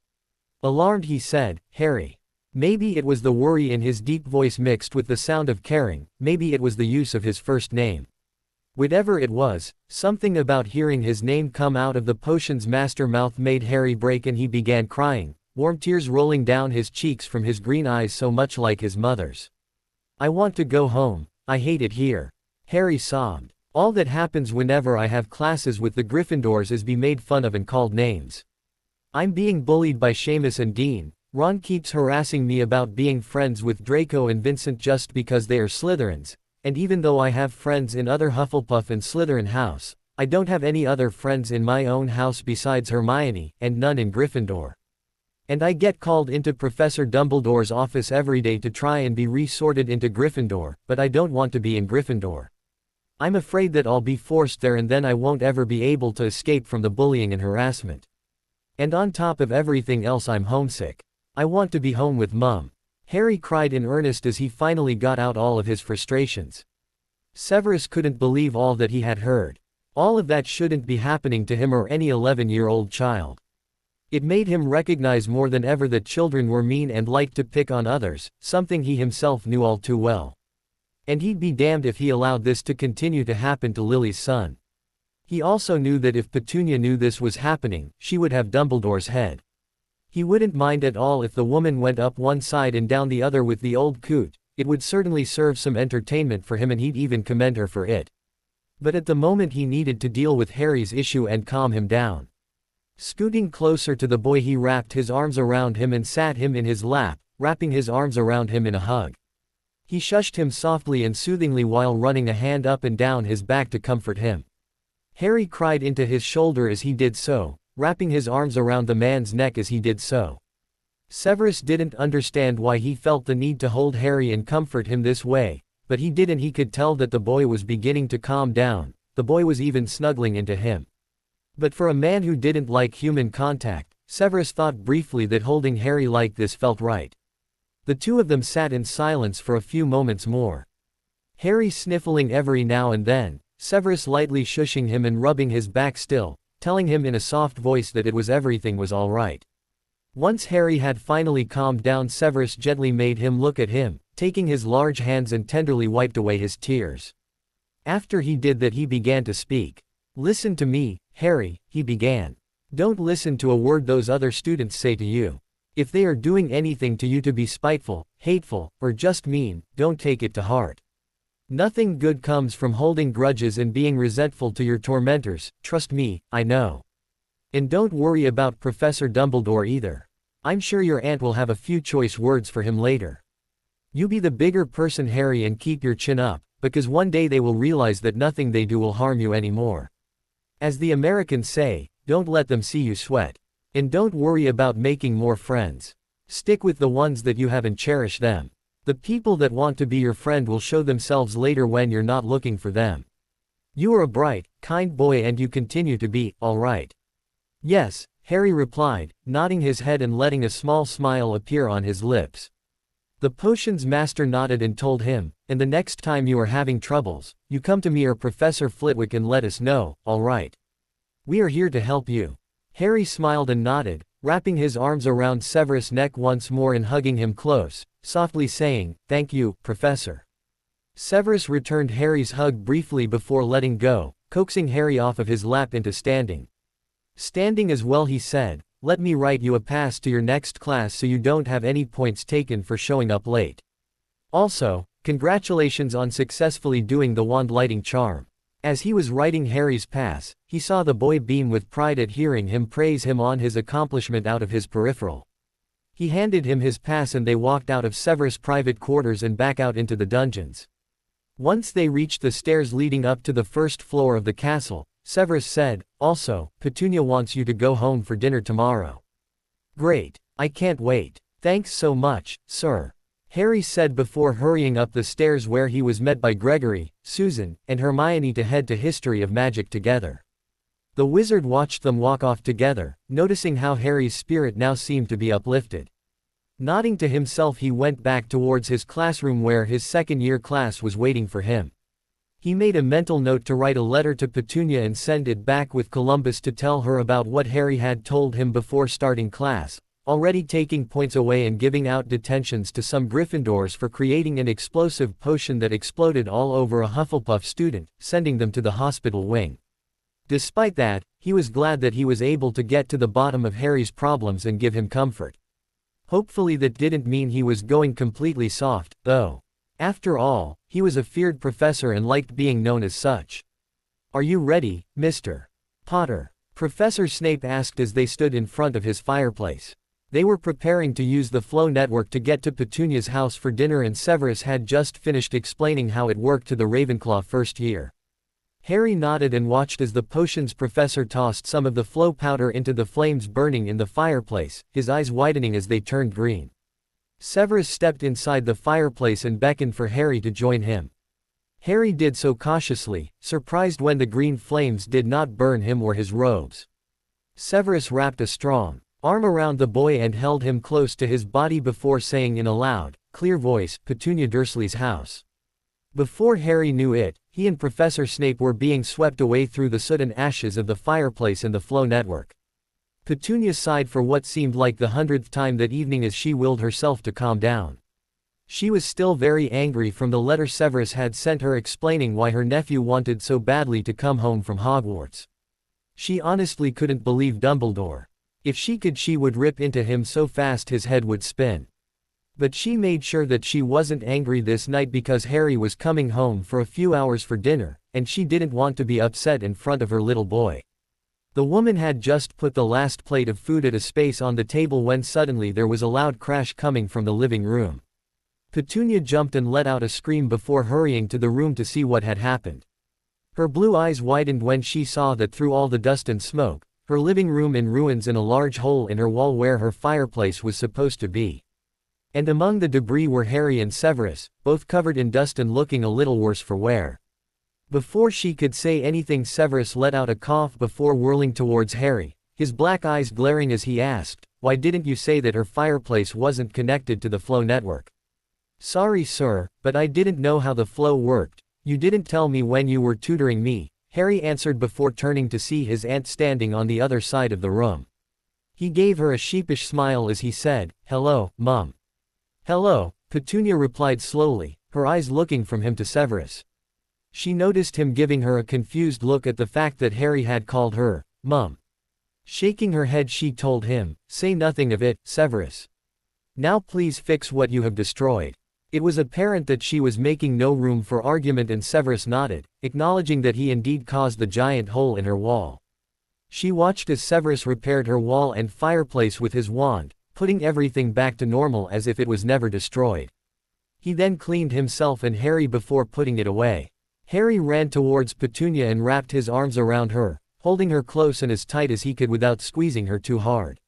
Alarmed, he said, "Harry." Maybe it was the worry in his deep voice mixed with the sound of caring, maybe it was the use of his first name. Whatever it was, something about hearing his name come out of the potion's master mouth made Harry break, and he began crying, warm tears rolling down his cheeks from his green eyes so much like his mother's. "I want to go home, I hate it here." Harry sobbed. "All that happens whenever I have classes with the Gryffindors is be made fun of and called names. I'm being bullied by Seamus and Dean. Ron keeps harassing me about being friends with Draco and Vincent just because they are Slytherins, and even though I have friends in other Hufflepuff and Slytherin house, I don't have any other friends in my own house besides Hermione, and none in Gryffindor. And I get called into Professor Dumbledore's office every day to try and be resorted into Gryffindor, but I don't want to be in Gryffindor. I'm afraid that I'll be forced there and then I won't ever be able to escape from the bullying and harassment. And on top of everything else, I'm homesick. I want to be home with Mum." Harry cried in earnest as he finally got out all of his frustrations. Severus couldn't believe all that he had heard. All of that shouldn't be happening to him or any 11-year-old child. It made him recognize more than ever that children were mean and liked to pick on others, something he himself knew all too well. And he'd be damned if he allowed this to continue to happen to Lily's son. He also knew that if Petunia knew this was happening, she would have Dumbledore's head. He wouldn't mind at all if the woman went up one side and down the other with the old coot. It would certainly serve some entertainment for him and he'd even commend her for it. But at the moment he needed to deal with Harry's issue and calm him down. Scooting closer to the boy, he wrapped his arms around him and sat him in his lap, wrapping his arms around him in a hug. He shushed him softly and soothingly while running a hand up and down his back to comfort him. Harry cried into his shoulder as he did so, wrapping his arms around the man's neck as he did so. Severus didn't understand why he felt the need to hold Harry and comfort him this way, but he did, and he could tell that the boy was beginning to calm down. The boy was even snuggling into him. But for a man who didn't like human contact, Severus thought briefly that holding Harry like this felt right. The two of them sat in silence for a few moments more. Harry sniffling every now and then, Severus lightly shushing him and rubbing his back still, telling him in a soft voice that everything was all right. Once Harry had finally calmed down, Severus gently made him look at him, taking his large hands and tenderly wiped away his tears. After he did that, he began to speak. "Listen to me, Harry," he began. "Don't listen to a word those other students say to you. If they are doing anything to you to be spiteful, hateful, or just mean, don't take it to heart. Nothing good comes from holding grudges and being resentful to your tormentors, trust me, I know. And don't worry about Professor Dumbledore either. I'm sure your aunt will have a few choice words for him later. You be the bigger person, Harry, and keep your chin up, because one day they will realize that nothing they do will harm you anymore. As the Americans say, don't let them see you sweat. And don't worry about making more friends. Stick with the ones that you have and cherish them. The people that want to be your friend will show themselves later when you're not looking for them. You are a bright, kind boy and you continue to be, all right." "Yes," Harry replied, nodding his head and letting a small smile appear on his lips. The potion's master nodded and told him, "And the next time you are having troubles, you come to me or Professor Flitwick and let us know, all right? We are here to help you." Harry smiled and nodded, wrapping his arms around Severus' neck once more and hugging him close, softly saying, "Thank you, Professor." Severus returned Harry's hug briefly before letting go, coaxing Harry off of his lap into standing. "Standing as well," he said. "Let me write you a pass to your next class so you don't have any points taken for showing up late. Also, congratulations on successfully doing the wand lighting charm." As he was writing Harry's pass, he saw the boy beam with pride at hearing him praise him on his accomplishment out of his peripheral. He handed him his pass and they walked out of Severus' private quarters and back out into the dungeons. Once they reached the stairs leading up to the first floor of the castle, Severus said, "Also, Petunia wants you to go home for dinner tomorrow." "Great. I can't wait. Thanks so much, sir," Harry said before hurrying up the stairs where he was met by Gregory, Susan, and Hermione to head to History of Magic together. The wizard watched them walk off together, noticing how Harry's spirit now seemed to be uplifted. Nodding to himself, he went back towards his classroom where his second-year class was waiting for him. He made a mental note to write a letter to Petunia and send it back with Columbus to tell her about what Harry had told him before starting class, already taking points away and giving out detentions to some Gryffindors for creating an explosive potion that exploded all over a Hufflepuff student, sending them to the hospital wing. Despite that, he was glad that he was able to get to the bottom of Harry's problems and give him comfort. Hopefully that didn't mean he was going completely soft, though. After all, he was a feared professor and liked being known as such. "Are you ready, Mr. Potter?" Professor Snape asked as they stood in front of his fireplace. They were preparing to use the flow network to get to Petunia's house for dinner and Severus had just finished explaining how it worked to the Ravenclaw first year. Harry nodded and watched as the potions professor tossed some of the flow powder into the flames burning in the fireplace, his eyes widening as they turned green. Severus stepped inside the fireplace and beckoned for Harry to join him. Harry did so cautiously, surprised when the green flames did not burn him or his robes. Severus wrapped a strong arm around the boy and held him close to his body before saying in a loud, clear voice, "Petunia Dursley's house." Before Harry knew it, he and Professor Snape were being swept away through the soot and ashes of the fireplace and the flow network. Petunia sighed for what seemed like the 100th time that evening as she willed herself to calm down. She was still very angry from the letter Severus had sent her explaining why her nephew wanted so badly to come home from Hogwarts. She honestly couldn't believe Dumbledore. If she could, she would rip into him so fast his head would spin. But she made sure that she wasn't angry this night because Harry was coming home for a few hours for dinner, and she didn't want to be upset in front of her little boy. The woman had just put the last plate of food at a space on the table when suddenly there was a loud crash coming from the living room. Petunia jumped and let out a scream before hurrying to the room to see what had happened. Her blue eyes widened when she saw that through all the dust and smoke, her living room in ruins and a large hole in her wall where her fireplace was supposed to be. And among the debris were Harry and Severus, both covered in dust and looking a little worse for wear. Before she could say anything, Severus let out a cough before whirling towards Harry, his black eyes glaring as he asked, "Why didn't you say that her fireplace wasn't connected to the flow network?" "Sorry, sir, but I didn't know how the flow worked. You didn't tell me when you were tutoring me," Harry answered before turning to see his aunt standing on the other side of the room. He gave her a sheepish smile as he said, "Hello, Mum." "Hello," Petunia replied slowly, her eyes looking from him to Severus. She noticed him giving her a confused look at the fact that Harry had called her Mum. Shaking her head, she told him, "Say nothing of it, Severus. Now please fix what you have destroyed." It was apparent that she was making no room for argument and Severus nodded, acknowledging that he indeed caused the giant hole in her wall. She watched as Severus repaired her wall and fireplace with his wand, putting everything back to normal as if it was never destroyed. He then cleaned himself and Harry before putting it away. Harry ran towards Petunia and wrapped his arms around her, holding her close and as tight as he could without squeezing her too hard.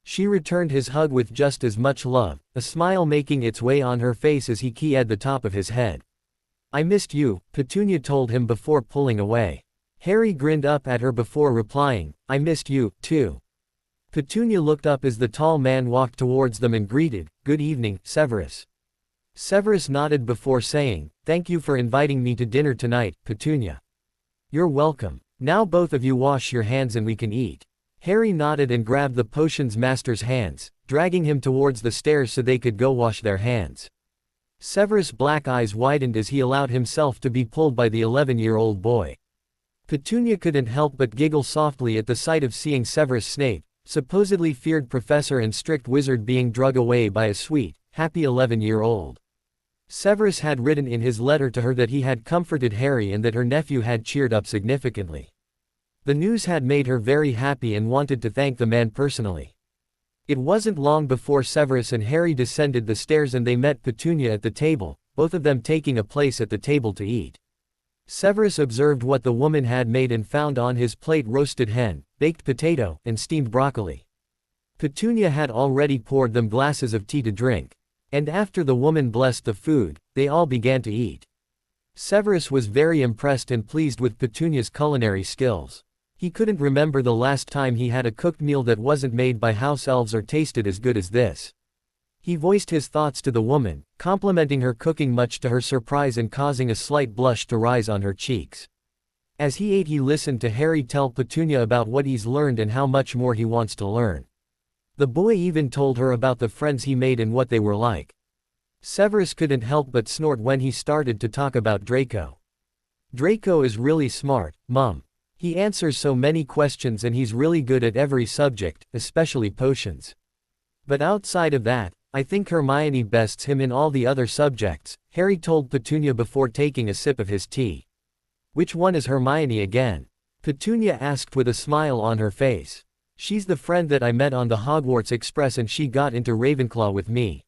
She returned his hug with just as much love, a smile making its way on her face as he keyed the top of his head. "I missed you," Petunia told him before pulling away. Harry grinned up at her before replying, "I missed you, too." Petunia looked up as the tall man walked towards them and greeted, "Good evening, Severus." Severus nodded before saying, "Thank you for inviting me to dinner tonight, Petunia." "You're welcome. Now both of you wash your hands and we can eat." Harry nodded and grabbed the potions master's hands, dragging him towards the stairs so they could go wash their hands. Severus' black eyes widened as he allowed himself to be pulled by the 11-year-old boy. Petunia couldn't help but giggle softly at the sight of seeing Severus Snape, supposedly feared professor and strict wizard, being dragged away by a sweet, happy 11-year-old. Severus had written in his letter to her that he had comforted Harry and that her nephew had cheered up significantly. The news had made her very happy and wanted to thank the man personally. It wasn't long before Severus and Harry descended the stairs and they met Petunia at the table, both of them taking a place at the table to eat. Severus observed what the woman had made and found on his plate roasted hen, baked potato, and steamed broccoli. Petunia had already poured them glasses of tea to drink. And after the woman blessed the food, they all began to eat. Severus was very impressed and pleased with Petunia's culinary skills. He couldn't remember the last time he had a cooked meal that wasn't made by house elves or tasted as good as this. He voiced his thoughts to the woman, complimenting her cooking much to her surprise and causing a slight blush to rise on her cheeks. As he ate, he listened to Harry tell Petunia about what he's learned and how much more he wants to learn. The boy even told her about the friends he made and what they were like. Severus couldn't help but snort when he started to talk about Draco. "Draco is really smart, Mum. He answers so many questions and he's really good at every subject, especially potions. But outside of that, I think Hermione bests him in all the other subjects," Harry told Petunia before taking a sip of his tea. "Which one is Hermione again?" Petunia asked with a smile on her face. "She's the friend that I met on the Hogwarts Express and she got into Ravenclaw with me.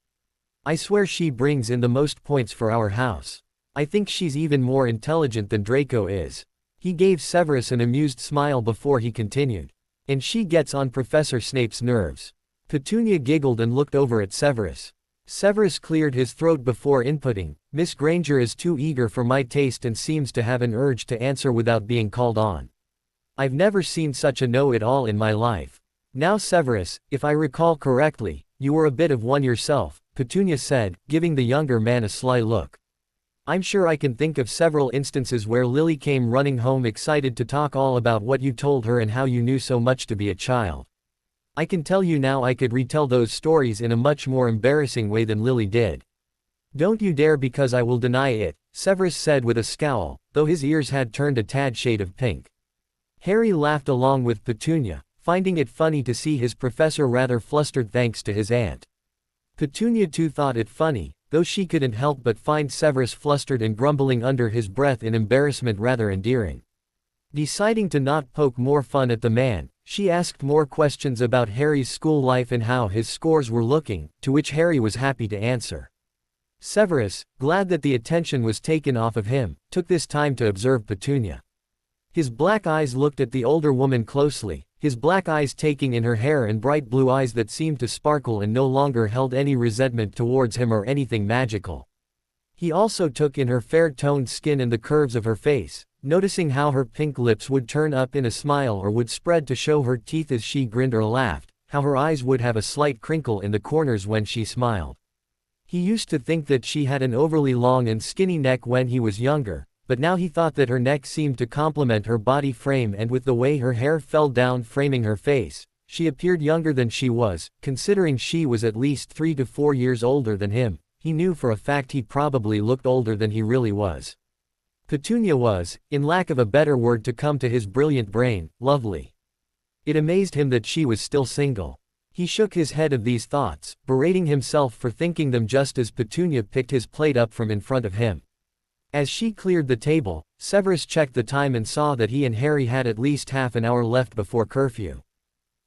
I swear she brings in the most points for our house. I think she's even more intelligent than Draco is." He gave Severus an amused smile before he continued. "And she gets on Professor Snape's nerves." Petunia giggled and looked over at Severus. Severus cleared his throat before inputting, "Miss Granger is too eager for my taste and seems to have an urge to answer without being called on. I've never seen such a know-it-all in my life." "Now Severus, if I recall correctly, you were a bit of one yourself," Petunia said, giving the younger man a sly look. "I'm sure I can think of several instances where Lily came running home excited to talk all about what you told her and how you knew so much to be a child. I can tell you now I could retell those stories in a much more embarrassing way than Lily did." "Don't you dare, because I will deny it," Severus said with a scowl, though his ears had turned a tad shade of pink. Harry laughed along with Petunia, finding it funny to see his professor rather flustered thanks to his aunt. Petunia too thought it funny, though she couldn't help but find Severus flustered and grumbling under his breath in embarrassment rather endearing. Deciding to not poke more fun at the man, she asked more questions about Harry's school life and how his scores were looking, to which Harry was happy to answer. Severus, glad that the attention was taken off of him, took this time to observe Petunia. His black eyes looked at the older woman closely, his black eyes taking in her hair and bright blue eyes that seemed to sparkle and no longer held any resentment towards him or anything magical. He also took in her fair-toned skin and the curves of her face, noticing how her pink lips would turn up in a smile or would spread to show her teeth as she grinned or laughed, how her eyes would have a slight crinkle in the corners when she smiled. He used to think that she had an overly long and skinny neck when he was younger, but now he thought that her neck seemed to complement her body frame, and with the way her hair fell down framing her face, she appeared younger than she was, considering she was at least 3 to 4 years older than him. He knew for a fact he probably looked older than he really was. Petunia was, in lack of a better word to come to his brilliant brain, lovely. It amazed him that she was still single. He shook his head of these thoughts, berating himself for thinking them just as Petunia picked his plate up from in front of him. As she cleared the table, Severus checked the time and saw that he and Harry had at least half an hour left before curfew.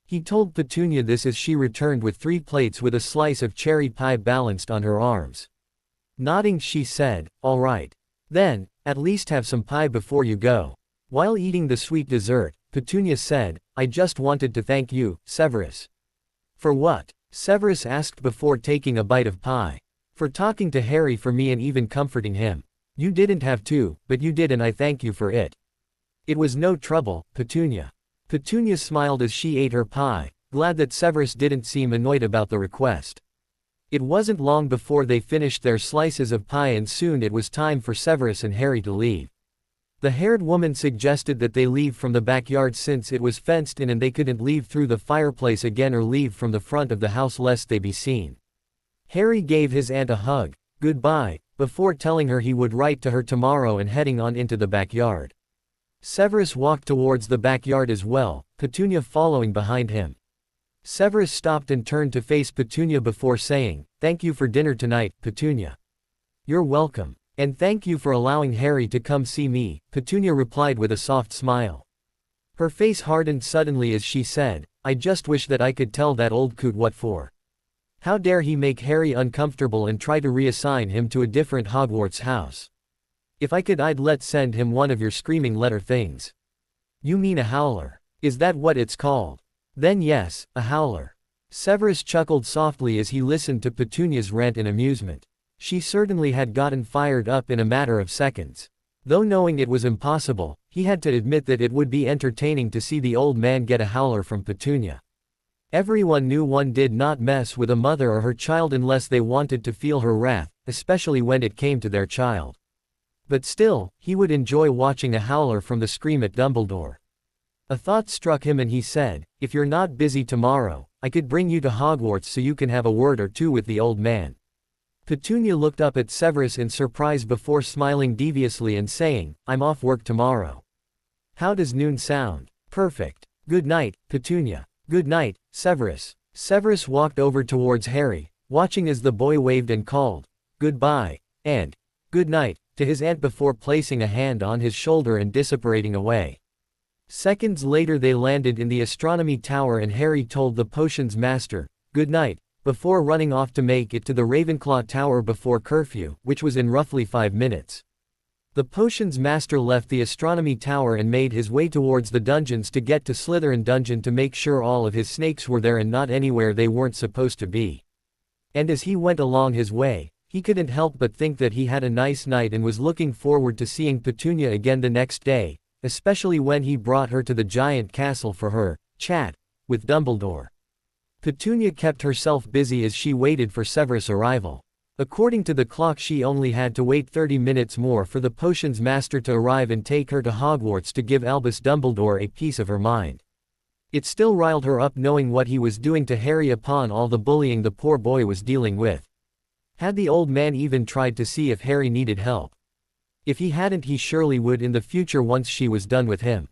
He told Petunia this as she returned with 3 plates with a slice of cherry pie balanced on her arms. Nodding, she said, "All right. Then, at least have some pie before you go." While eating the sweet dessert, Petunia said, "I just wanted to thank you, Severus." "For what?" Severus asked before taking a bite of pie. "For talking to Harry for me and even comforting him. You didn't have to, but you did, and I thank you for it." "It was no trouble, Petunia." Petunia smiled as she ate her pie, glad that Severus didn't seem annoyed about the request. It wasn't long before they finished their slices of pie and soon it was time for Severus and Harry to leave. The haired woman suggested that they leave from the backyard since it was fenced in and they couldn't leave through the fireplace again or leave from the front of the house lest they be seen. Harry gave his aunt a hug, goodbye, before telling her he would write to her tomorrow and heading on into the backyard. Severus walked towards the backyard as well, Petunia following behind him. Severus stopped and turned to face Petunia before saying, "Thank you for dinner tonight, Petunia." "You're welcome. And thank you for allowing Harry to come see me," Petunia replied with a soft smile. Her face hardened suddenly as she said, "I just wish that I could tell that old coot what for. How dare he make Harry uncomfortable and try to reassign him to a different Hogwarts house. If I could I'd send him one of your screaming letter things." "You mean a howler? Is that what it's called?" "Then yes, a howler." Severus chuckled softly as he listened to Petunia's rant in amusement. She certainly had gotten fired up in a matter of seconds. Though knowing it was impossible, he had to admit that it would be entertaining to see the old man get a howler from Petunia. Everyone knew one did not mess with a mother or her child unless they wanted to feel her wrath, especially when it came to their child. But still, he would enjoy watching a howler from the scream at Dumbledore. A thought struck him and he said, "If you're not busy tomorrow, I could bring you to Hogwarts so you can have a word or two with the old man." Petunia looked up at Severus in surprise before smiling deviously and saying, "I'm off work tomorrow." "How does noon sound?" "Perfect. Good night, Petunia." "Good night, Severus." Severus walked over towards Harry, watching as the boy waved and called, "Goodbye," and "Good night," to his aunt before placing a hand on his shoulder and dissipating away. Seconds later they landed in the astronomy tower and Harry told the potions master, "Good night," before running off to make it to the Ravenclaw Tower before curfew, which was in roughly 5 minutes. The potions master left the astronomy tower and made his way towards the dungeons to get to Slytherin Dungeon to make sure all of his snakes were there and not anywhere they weren't supposed to be. And as he went along his way, he couldn't help but think that he had a nice night and was looking forward to seeing Petunia again the next day, especially when he brought her to the giant castle for her chat with Dumbledore. Petunia kept herself busy as she waited for Severus' arrival. According to the clock she only had to wait 30 minutes more for the potions master to arrive and take her to Hogwarts to give Albus Dumbledore a piece of her mind. It still riled her up knowing what he was doing to Harry upon all the bullying the poor boy was dealing with. Had the old man even tried to see if Harry needed help? If he hadn't, he surely would in the future once she was done with him.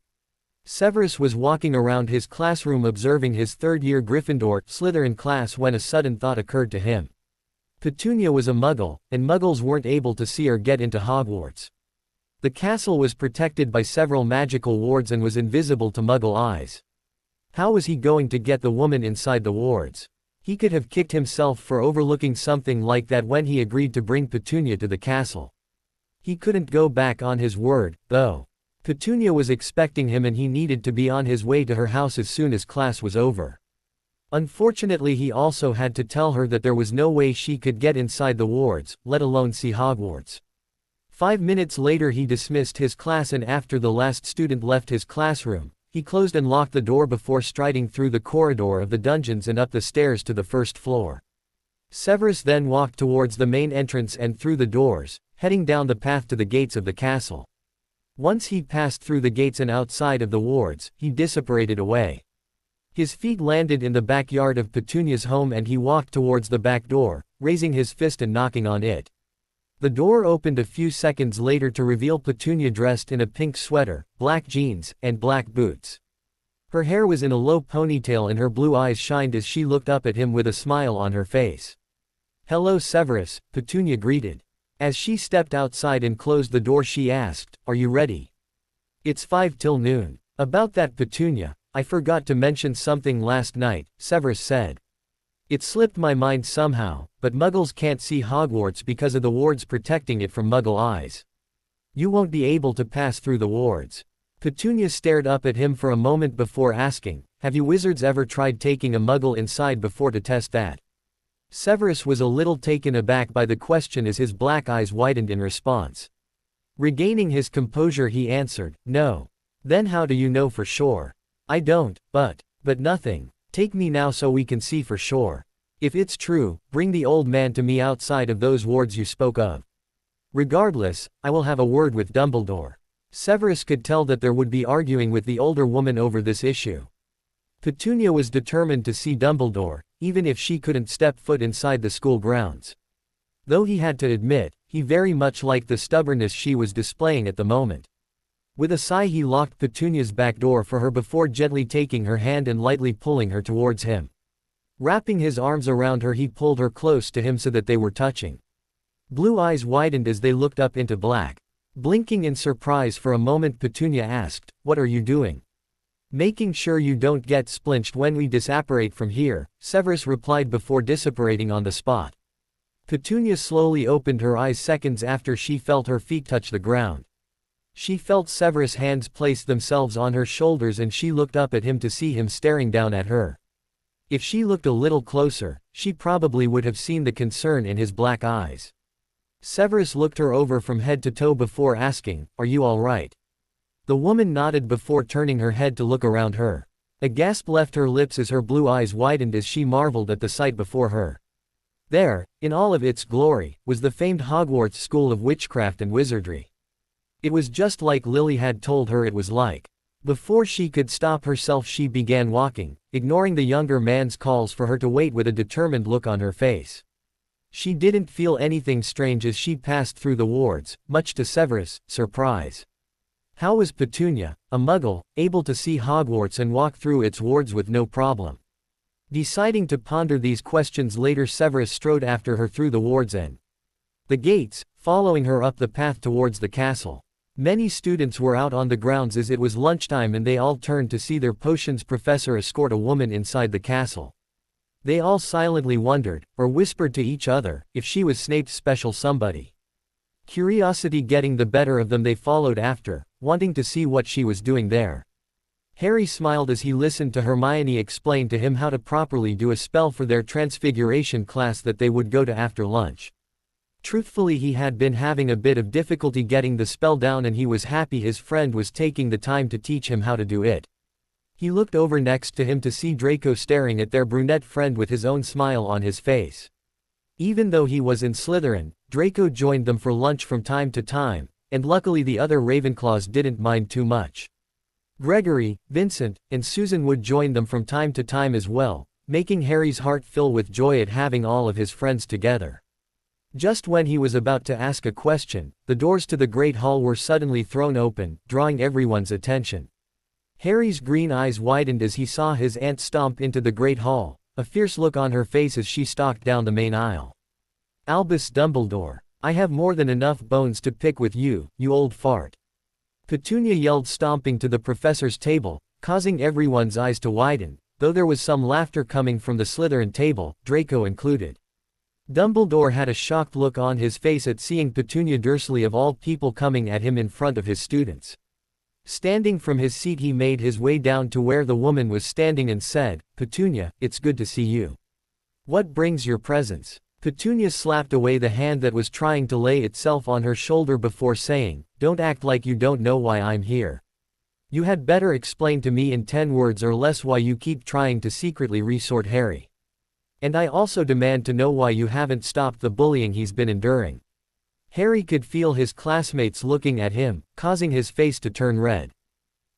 Severus was walking around his classroom observing his third-year Gryffindor Slytherin class when a sudden thought occurred to him. Petunia was a Muggle, and Muggles weren't able to see or get into Hogwarts. The castle was protected by several magical wards and was invisible to Muggle eyes. How was he going to get the woman inside the wards? He could have kicked himself for overlooking something like that when he agreed to bring Petunia to the castle. He couldn't go back on his word, though. Petunia was expecting him and he needed to be on his way to her house as soon as class was over. Unfortunately he also had to tell her that there was no way she could get inside the wards, let alone see Hogwarts. 5 minutes later he dismissed his class and after the last student left his classroom, he closed and locked the door before striding through the corridor of the dungeons and up the stairs to the first floor. Severus then walked towards the main entrance and through the doors, heading down the path to the gates of the castle. Once he passed through the gates and outside of the wards, he dissipated away. His feet landed in the backyard of Petunia's home and he walked towards the back door, raising his fist and knocking on it. The door opened a few seconds later to reveal Petunia dressed in a pink sweater, black jeans, and black boots. Her hair was in a low ponytail and her blue eyes shined as she looked up at him with a smile on her face. "Hello Severus," Petunia greeted. As she stepped outside and closed the door she asked, "Are you ready?" "It's 5 till noon." "About that Petunia, I forgot to mention something last night," Severus said. "It slipped my mind somehow, but Muggles can't see Hogwarts because of the wards protecting it from Muggle eyes. You won't be able to pass through the wards." Petunia stared up at him for a moment before asking, "Have you wizards ever tried taking a Muggle inside before to test that?" Severus was a little taken aback by the question as his black eyes widened in response. Regaining his composure he answered, "No." "Then how do you know for sure?" "I don't, but nothing. Take me now so we can see for sure." If it's true, bring the old man to me outside of those wards you spoke of. Regardless, I will have a word with Dumbledore. Severus could tell that there would be arguing with the older woman over this issue. Petunia was determined to see Dumbledore, even if she couldn't step foot inside the school grounds. Though he had to admit, he very much liked the stubbornness she was displaying at the moment. With a sigh he locked Petunia's back door for her before gently taking her hand and lightly pulling her towards him. Wrapping his arms around her he pulled her close to him so that they were touching. Blue eyes widened as they looked up into black. Blinking in surprise for a moment Petunia asked, "What are you doing?" "Making sure you don't get splinched when we disapparate from here," Severus replied before disapparating on the spot. Petunia slowly opened her eyes seconds after she felt her feet touch the ground. She felt Severus' hands place themselves on her shoulders and she looked up at him to see him staring down at her. If she looked a little closer, she probably would have seen the concern in his black eyes. Severus looked her over from head to toe before asking, "Are you all right?" The woman nodded before turning her head to look around her. A gasp left her lips as her blue eyes widened as she marveled at the sight before her. There, in all of its glory, was the famed Hogwarts School of Witchcraft and Wizardry. It was just like Lily had told her it was like. Before she could stop herself she began walking, ignoring the younger man's calls for her to wait with a determined look on her face. She didn't feel anything strange as she passed through the wards, much to Severus' surprise. How was Petunia, a muggle, able to see Hogwarts and walk through its wards with no problem? Deciding to ponder these questions later Severus strode after her through the wards and the gates, following her up the path towards the castle. Many students were out on the grounds as it was lunchtime and they all turned to see their potions professor escort a woman inside the castle. They all silently wondered, or whispered to each other, if she was Snape's special somebody. Curiosity getting the better of them they followed after, wanting to see what she was doing there. Harry smiled as he listened to Hermione explain to him how to properly do a spell for their transfiguration class that they would go to after lunch. Truthfully he had been having a bit of difficulty getting the spell down and he was happy his friend was taking the time to teach him how to do it. He looked over next to him to see Draco staring at their brunette friend with his own smile on his face. Even though he was in Slytherin, Draco joined them for lunch from time to time, and luckily the other Ravenclaws didn't mind too much. Gregory, Vincent, and Susan would join them from time to time as well, making Harry's heart fill with joy at having all of his friends together. Just when he was about to ask a question, the doors to the Great Hall were suddenly thrown open, drawing everyone's attention. Harry's green eyes widened as he saw his aunt stomp into the Great Hall, a fierce look on her face as she stalked down the main aisle. "Albus Dumbledore, I have more than enough bones to pick with you, you old fart." Petunia yelled, stomping to the professor's table, causing everyone's eyes to widen, though there was some laughter coming from the Slytherin table, Draco included. Dumbledore had a shocked look on his face at seeing Petunia Dursley of all people coming at him in front of his students. Standing from his seat he made his way down to where the woman was standing and said, "Petunia, it's good to see you. What brings your presence?" Petunia slapped away the hand that was trying to lay itself on her shoulder before saying, "Don't act like you don't know why I'm here. You had better explain to me in 10 words or less why you keep trying to secretly resort Harry. And I also demand to know why you haven't stopped the bullying he's been enduring." Harry could feel his classmates looking at him, causing his face to turn red.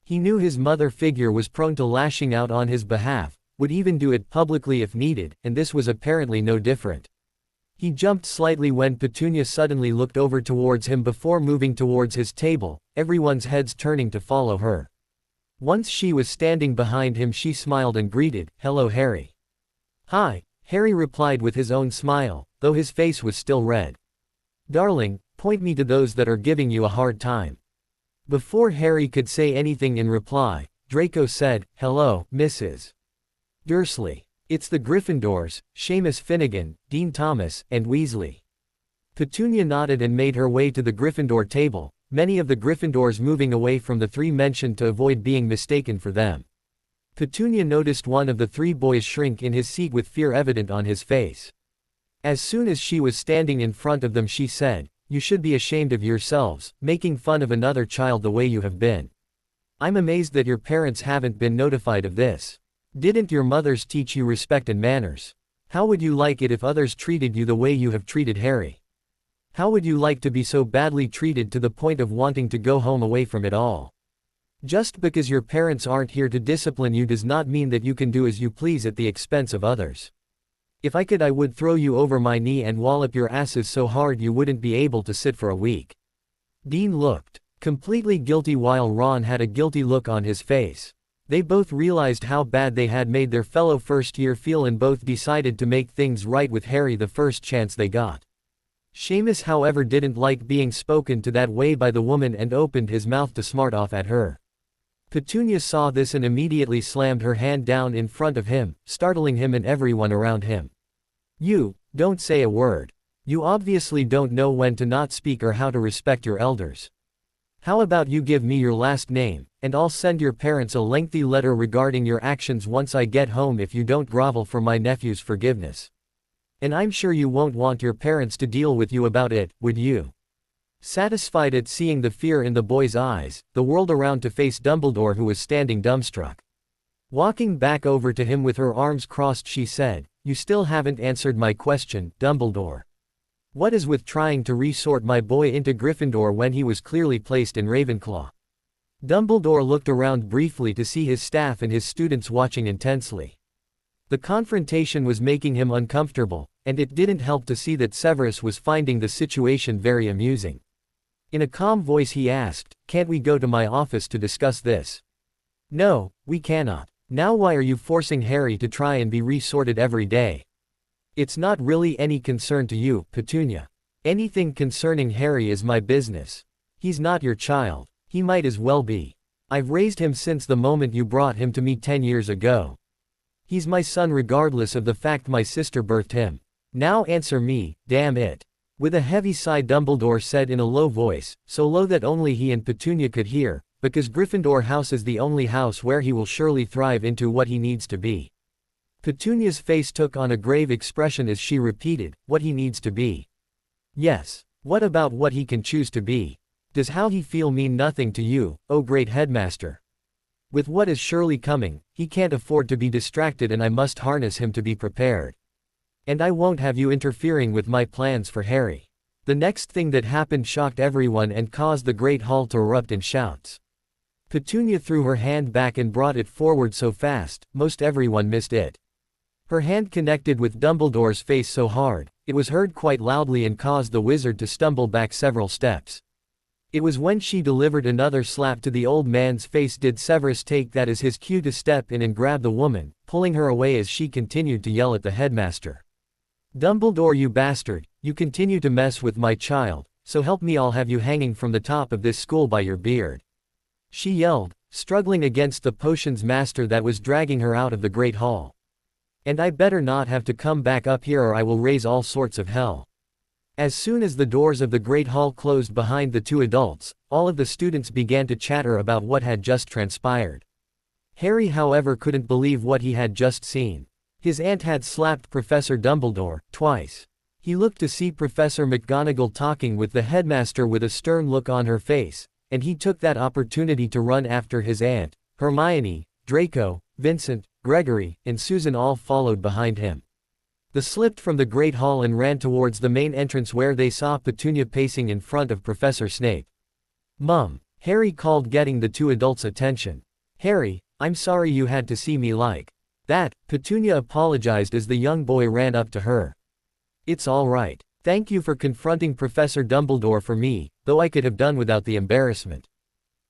He knew his mother figure was prone to lashing out on his behalf, would even do it publicly if needed, and this was apparently no different. He jumped slightly when Petunia suddenly looked over towards him before moving towards his table, everyone's heads turning to follow her. Once she was standing behind him she smiled and greeted, "Hello Harry." "Hi," Harry replied with his own smile, though his face was still red. "Darling, point me to those that are giving you a hard time." Before Harry could say anything in reply, Draco said, "Hello, Mrs. Dursley. It's the Gryffindors, Seamus Finnegan, Dean Thomas, and Weasley." Petunia nodded and made her way to the Gryffindor table, many of the Gryffindors moving away from the three mentioned to avoid being mistaken for them. Petunia noticed one of the 3 boys shrink in his seat with fear evident on his face. As soon as she was standing in front of them she said, "You should be ashamed of yourselves, making fun of another child the way you have been. I'm amazed that your parents haven't been notified of this. Didn't your mothers teach you respect and manners?" How would you like it if others treated you the way you have treated Harry? How would you like to be so badly treated to the point of wanting to go home away from it all? Just because your parents aren't here to discipline you does not mean that you can do as you please at the expense of others. If I could, I would throw you over my knee and wallop your asses so hard you wouldn't be able to sit for a week. Dean looked completely guilty while Ron had a guilty look on his face. They both realized how bad they had made their fellow first-year feel and both decided to make things right with Harry the first chance they got. Seamus, however, didn't like being spoken to that way by the woman and opened his mouth to smart off at her. Petunia saw this and immediately slammed her hand down in front of him, startling him and everyone around him. You, don't say a word. You obviously don't know when to not speak or how to respect your elders. How about you give me your last name, and I'll send your parents a lengthy letter regarding your actions once I get home if you don't grovel for my nephew's forgiveness. And I'm sure you won't want your parents to deal with you about it, would you? Satisfied at seeing the fear in the boy's eyes, the whirled around to face Dumbledore, who was standing dumbstruck. Walking back over to him with her arms crossed, she said, "You still haven't answered my question, Dumbledore. What is with trying to resort my boy into Gryffindor when he was clearly placed in Ravenclaw?" Dumbledore looked around briefly to see his staff and his students watching intensely. The confrontation was making him uncomfortable, and it didn't help to see that Severus was finding the situation very amusing. In a calm voice he asked, "Can't we go to my office to discuss this?" "No, we cannot. Now why are you forcing Harry to try and be resorted every day? It's not really any concern to you, Petunia. Anything concerning Harry is my business. He's not your child. He might as well be. I've raised him since the moment you brought him to me 10 years ago. He's my son regardless of the fact my sister birthed him. Now answer me, damn it." With a heavy sigh, Dumbledore said in a low voice, so low that only he and Petunia could hear, "Because Gryffindor House is the only house where he will surely thrive into what he needs to be." Petunia's face took on a grave expression as she repeated, "What he needs to be." "Yes. What about what he can choose to be? Does how he feel mean nothing to you, oh great headmaster? With what is surely coming, he can't afford to be distracted and I must harness him to be prepared. And I won't have you interfering with my plans for Harry." The next thing that happened shocked everyone and caused the Great Hall to erupt in shouts. Petunia threw her hand back and brought it forward so fast, most everyone missed it. Her hand connected with Dumbledore's face so hard, it was heard quite loudly and caused the wizard to stumble back several steps. It was when she delivered another slap to the old man's face did Severus take that as his cue to step in and grab the woman, pulling her away as she continued to yell at the headmaster. "Dumbledore, you bastard, you continue to mess with my child, so help me I'll have you hanging from the top of this school by your beard," she yelled, struggling against the potions master that was dragging her out of the Great Hall. "And I better not have to come back up here or I will raise all sorts of hell." As soon as the doors of the Great Hall closed behind the two adults, all of the students began to chatter about what had just transpired. Harry, however, couldn't believe what he had just seen. His aunt had slapped Professor Dumbledore twice. He looked to see Professor McGonagall talking with the headmaster with a stern look on her face, and he took that opportunity to run after his aunt. Hermione, Draco, Vincent, Gregory, and Susan all followed behind him. They slipped from the Great Hall and ran towards the main entrance where they saw Petunia pacing in front of Professor Snape. "Mum," Harry called, getting the two adults' attention. "Harry, I'm sorry you had to see me like that," Petunia apologized as the young boy ran up to her. "It's all right. Thank you for confronting Professor Dumbledore for me, though I could have done without the embarrassment."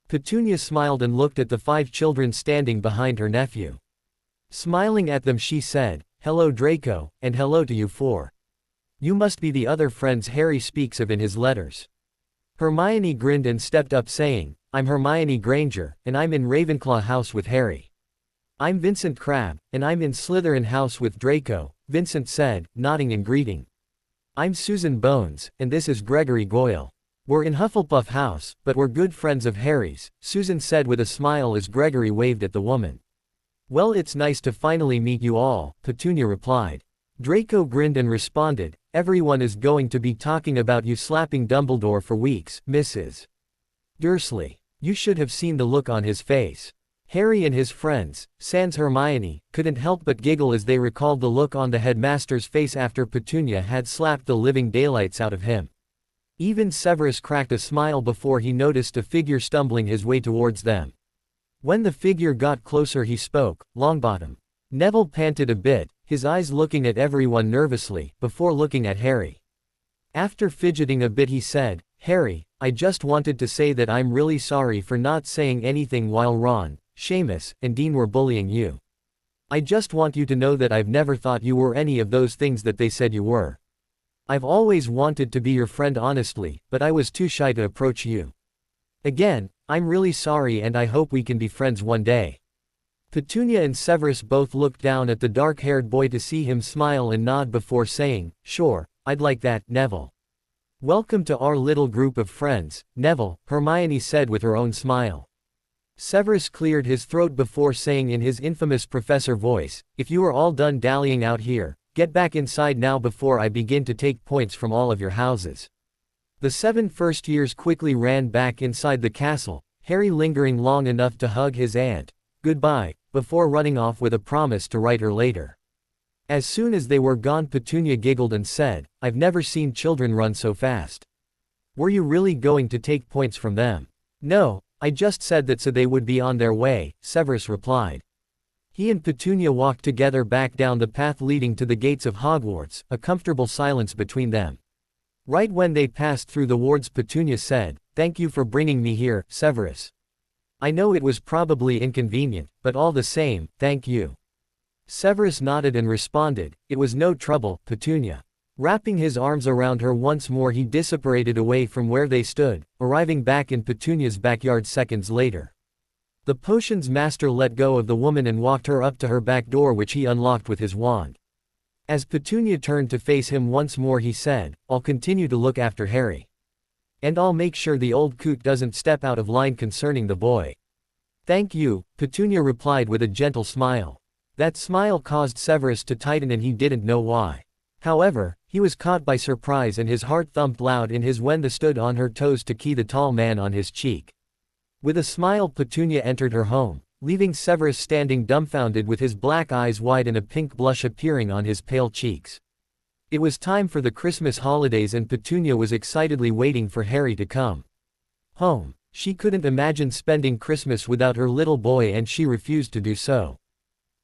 Petunia smiled and looked at the 5 children standing behind her nephew. Smiling at them she said, "Hello Draco, and hello to you 4. You must be the other friends Harry speaks of in his letters." Hermione grinned and stepped up saying, "I'm Hermione Granger, and I'm in Ravenclaw House with Harry." "I'm Vincent Crabbe, and I'm in Slytherin House with Draco," Vincent said, nodding in greeting. "I'm Susan Bones, and this is Gregory Goyle. We're in Hufflepuff House, but we're good friends of Harry's," Susan said with a smile as Gregory waved at the woman. "Well, it's nice to finally meet you all," Petunia replied. Draco grinned and responded, "Everyone is going to be talking about you slapping Dumbledore for weeks, Mrs. Dursley. You should have seen the look on his face. Harry and his friends, sans Hermione, couldn't help but giggle as they recalled the look on the headmaster's face after Petunia had slapped the living daylights out of him. Even Severus cracked a smile before he noticed a figure stumbling his way towards them. When the figure got closer he spoke, Longbottom. Neville panted a bit, his eyes looking at everyone nervously, before looking at Harry. After fidgeting a bit he said, Harry, I just wanted to say that I'm really sorry for not saying anything while Ron, Seamus, and Dean were bullying you. I just want you to know that I've never thought you were any of those things that they said you were. I've always wanted to be your friend honestly, but I was too shy to approach you. Again, I'm really sorry and I hope we can be friends one day. Petunia and Severus both looked down at the dark-haired boy to see him smile and nod before saying, Sure, I'd like that, Neville. Welcome to our little group of friends, Neville, Hermione said with her own smile. Severus cleared his throat before saying in his infamous professor voice, If you are all done dallying out here, get back inside now before I begin to take points from all of your houses. The 7 first years quickly ran back inside the castle, Harry lingering long enough to hug his aunt, goodbye, before running off with a promise to write her later. As soon as they were gone Petunia giggled and said, I've never seen children run so fast. Were you really going to take points from them? No, I just said that so they would be on their way, Severus replied. He and Petunia walked together back down the path leading to the gates of Hogwarts, a comfortable silence between them. Right when they passed through the wards Petunia said, Thank you for bringing me here, Severus. I know it was probably inconvenient, but all the same, thank you. Severus nodded and responded, It was no trouble, Petunia. Wrapping his arms around her once more he disapparated away from where they stood, arriving back in Petunia's backyard seconds later. The potions master let go of the woman and walked her up to her back door which he unlocked with his wand. As Petunia turned to face him once more he said, I'll continue to look after Harry. And I'll make sure the old coot doesn't step out of line concerning the boy. Thank you, Petunia replied with a gentle smile. That smile caused Severus to tighten and he didn't know why. However, he was caught by surprise and his heart thumped loud in his when the stood on her toes to key the tall man on his cheek. With a smile Petunia entered her home, leaving Severus standing dumbfounded with his black eyes wide and a pink blush appearing on his pale cheeks. It was time for the Christmas holidays and Petunia was excitedly waiting for Harry to come home. She couldn't imagine spending Christmas without her little boy and she refused to do so.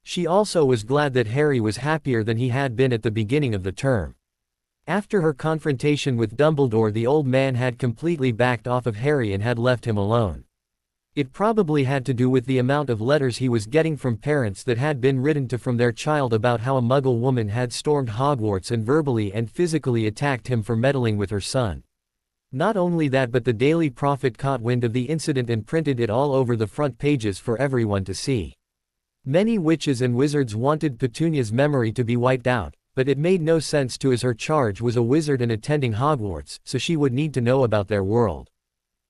She also was glad that Harry was happier than he had been at the beginning of the term. After her confrontation with Dumbledore the old man had completely backed off of Harry and had left him alone. It probably had to do with the amount of letters he was getting from parents that had been written to from their child about how a Muggle woman had stormed Hogwarts and verbally and physically attacked him for meddling with her son. Not only that but the Daily Prophet caught wind of the incident and printed it all over the front pages for everyone to see. Many witches and wizards wanted Petunia's memory to be wiped out, but it made no sense to as her charge was a wizard and attending Hogwarts, so she would need to know about their world.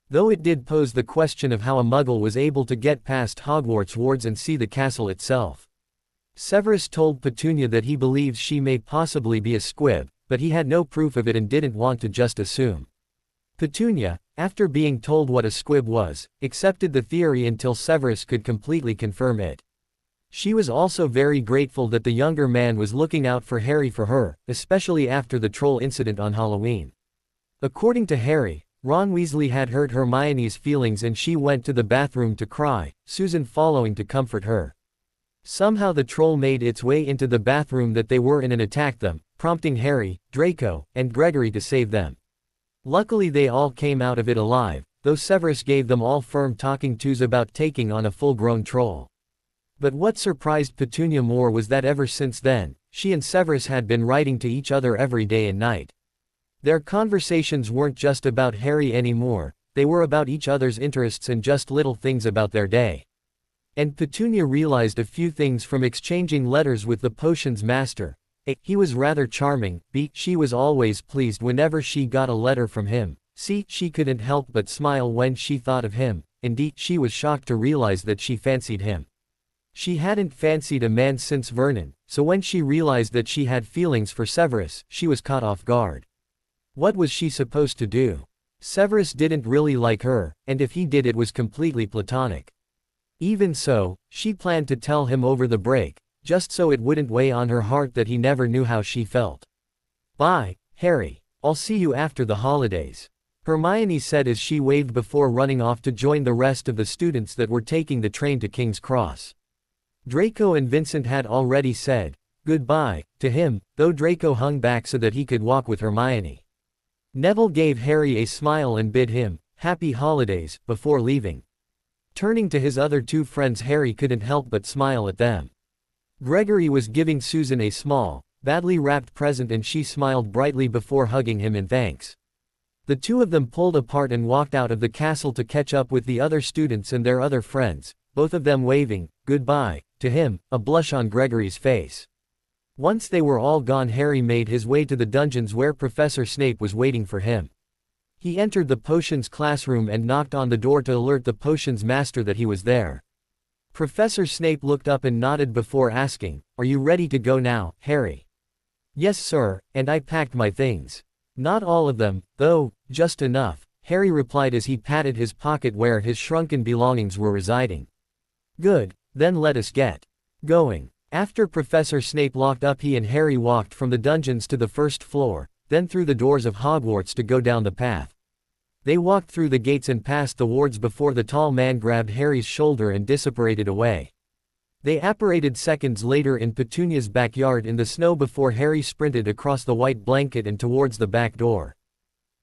Though it did pose the question of how a Muggle was able to get past Hogwarts wards and see the castle itself. Severus told Petunia that he believes she may possibly be a squib, but he had no proof of it and didn't want to just assume. Petunia, after being told what a squib was, accepted the theory until Severus could completely confirm it. She was also very grateful that the younger man was looking out for Harry for her, especially after the troll incident on Halloween. According to Harry, Ron Weasley had hurt Hermione's feelings and she went to the bathroom to cry, Susan following to comfort her. Somehow the troll made its way into the bathroom that they were in and attacked them, prompting Harry, Draco, and Gregory to save them. Luckily they all came out of it alive, though Severus gave them all firm talking tos about taking on a full-grown troll. But what surprised Petunia more was that ever since then, she and Severus had been writing to each other every day and night. Their conversations weren't just about Harry anymore, they were about each other's interests and just little things about their day. And Petunia realized a few things from exchanging letters with the potions master. A. He was rather charming. B. She was always pleased whenever she got a letter from him. C. She couldn't help but smile when she thought of him. And D. She was shocked to realize that she fancied him. She hadn't fancied a man since Vernon, so when she realized that she had feelings for Severus, she was caught off guard. What was she supposed to do? Severus didn't really like her, and if he did it was completely platonic. Even so, she planned to tell him over the break, just so it wouldn't weigh on her heart that he never knew how she felt. "Bye, Harry. I'll see you after the holidays," Hermione said as she waved before running off to join the rest of the students that were taking the train to King's Cross. Draco and Vincent had already said goodbye to him, though Draco hung back so that he could walk with Hermione. Neville gave Harry a smile and bid him happy holidays before leaving. Turning to his other two friends, Harry couldn't help but smile at them. Gregory was giving Susan a small, badly wrapped present and she smiled brightly before hugging him in thanks. The two of them pulled apart and walked out of the castle to catch up with the other students and their other friends, both of them waving goodbye to him, a blush on Gregory's face. Once they were all gone, Harry made his way to the dungeons where Professor Snape was waiting for him. He entered the potions classroom and knocked on the door to alert the potions master that he was there. Professor Snape looked up and nodded before asking, "Are you ready to go now, Harry?" "Yes, sir, and I packed my things." "Not all of them, though, just enough," Harry replied as he patted his pocket where his shrunken belongings were residing. "Good, then let us get going." After Professor Snape locked up, he and Harry walked from the dungeons to the first floor, then through the doors of Hogwarts to go down the path. They walked through the gates and past the wards before the tall man grabbed Harry's shoulder and dissipated away. They apparated seconds later in Petunia's backyard in the snow before Harry sprinted across the white blanket and towards the back door.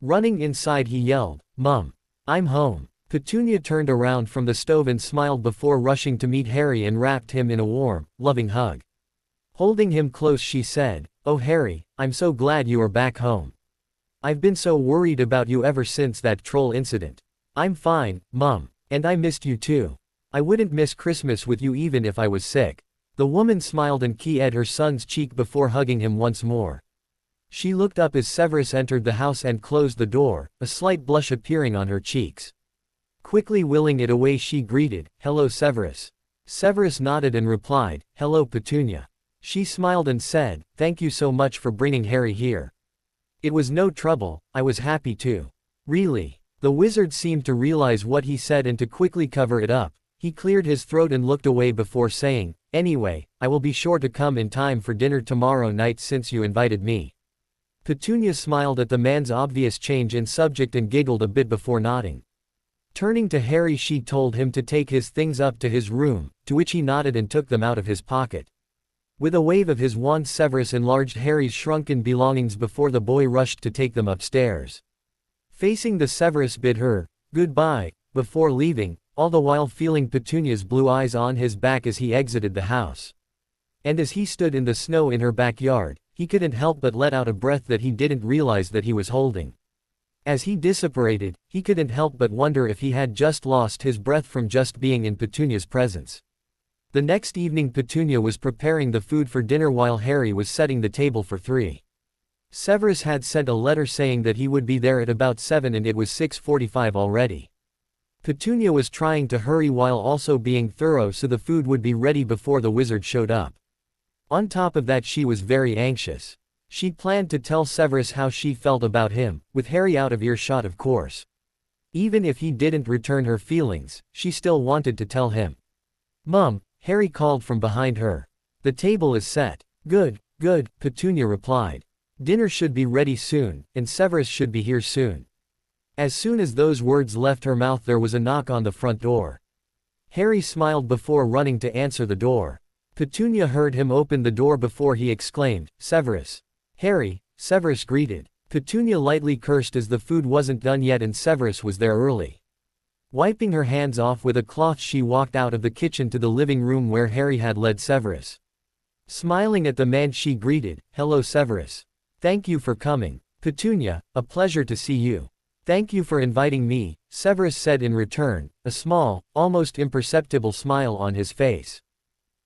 Running inside, he yelled, "Mum! I'm home!" Petunia turned around from the stove and smiled before rushing to meet Harry and wrapped him in a warm, loving hug. Holding him close, she said, "Oh Harry, I'm so glad you are back home. I've been so worried about you ever since that troll incident." "I'm fine, Mum, and I missed you too. I wouldn't miss Christmas with you even if I was sick." The woman smiled and kissed her son's cheek before hugging him once more. She looked up as Severus entered the house and closed the door, a slight blush appearing on her cheeks. Quickly willing it away, she greeted, "Hello Severus." Severus nodded and replied, "Hello Petunia." She smiled and said, "Thank you so much for bringing Harry here. It was no trouble, I was happy to." "Really?" The wizard seemed to realize what he said and to quickly cover it up. He cleared his throat and looked away before saying, "Anyway, I will be sure to come in time for dinner tomorrow night since you invited me." Petunia smiled at the man's obvious change in subject and giggled a bit before nodding. Turning to Harry, she told him to take his things up to his room, to which he nodded and took them out of his pocket. With a wave of his wand, Severus enlarged Harry's shrunken belongings before the boy rushed to take them upstairs. Facing the Severus bid her goodbye before leaving, all the while feeling Petunia's blue eyes on his back as he exited the house. And as he stood in the snow in her backyard, he couldn't help but let out a breath that he didn't realize that he was holding. As he dissipated, he couldn't help but wonder if he had just lost his breath from just being in Petunia's presence. The next evening, Petunia was preparing the food for dinner while Harry was setting the table for three. Severus had sent a letter saying that he would be there at about 7 and it was 6:45 already. Petunia was trying to hurry while also being thorough so the food would be ready before the wizard showed up. On top of that, she was very anxious. She planned to tell Severus how she felt about him, with Harry out of earshot of course. Even if he didn't return her feelings, she still wanted to tell him. "Mum," Harry called from behind her. "The table is set." Good, Petunia replied. "Dinner should be ready soon, and Severus should be here soon." As soon as those words left her mouth, there was a knock on the front door. Harry smiled before running to answer the door. Petunia heard him open the door before he exclaimed, "Severus." "Harry," Severus greeted. Petunia lightly cursed as the food wasn't done yet and Severus was there early. Wiping her hands off with a cloth, she walked out of the kitchen to the living room where Harry had led Severus. Smiling at the man, she greeted, "Hello Severus. Thank you for coming." "Petunia, a pleasure to see you." "Thank you for inviting me," Severus said in return, a small, almost imperceptible smile on his face.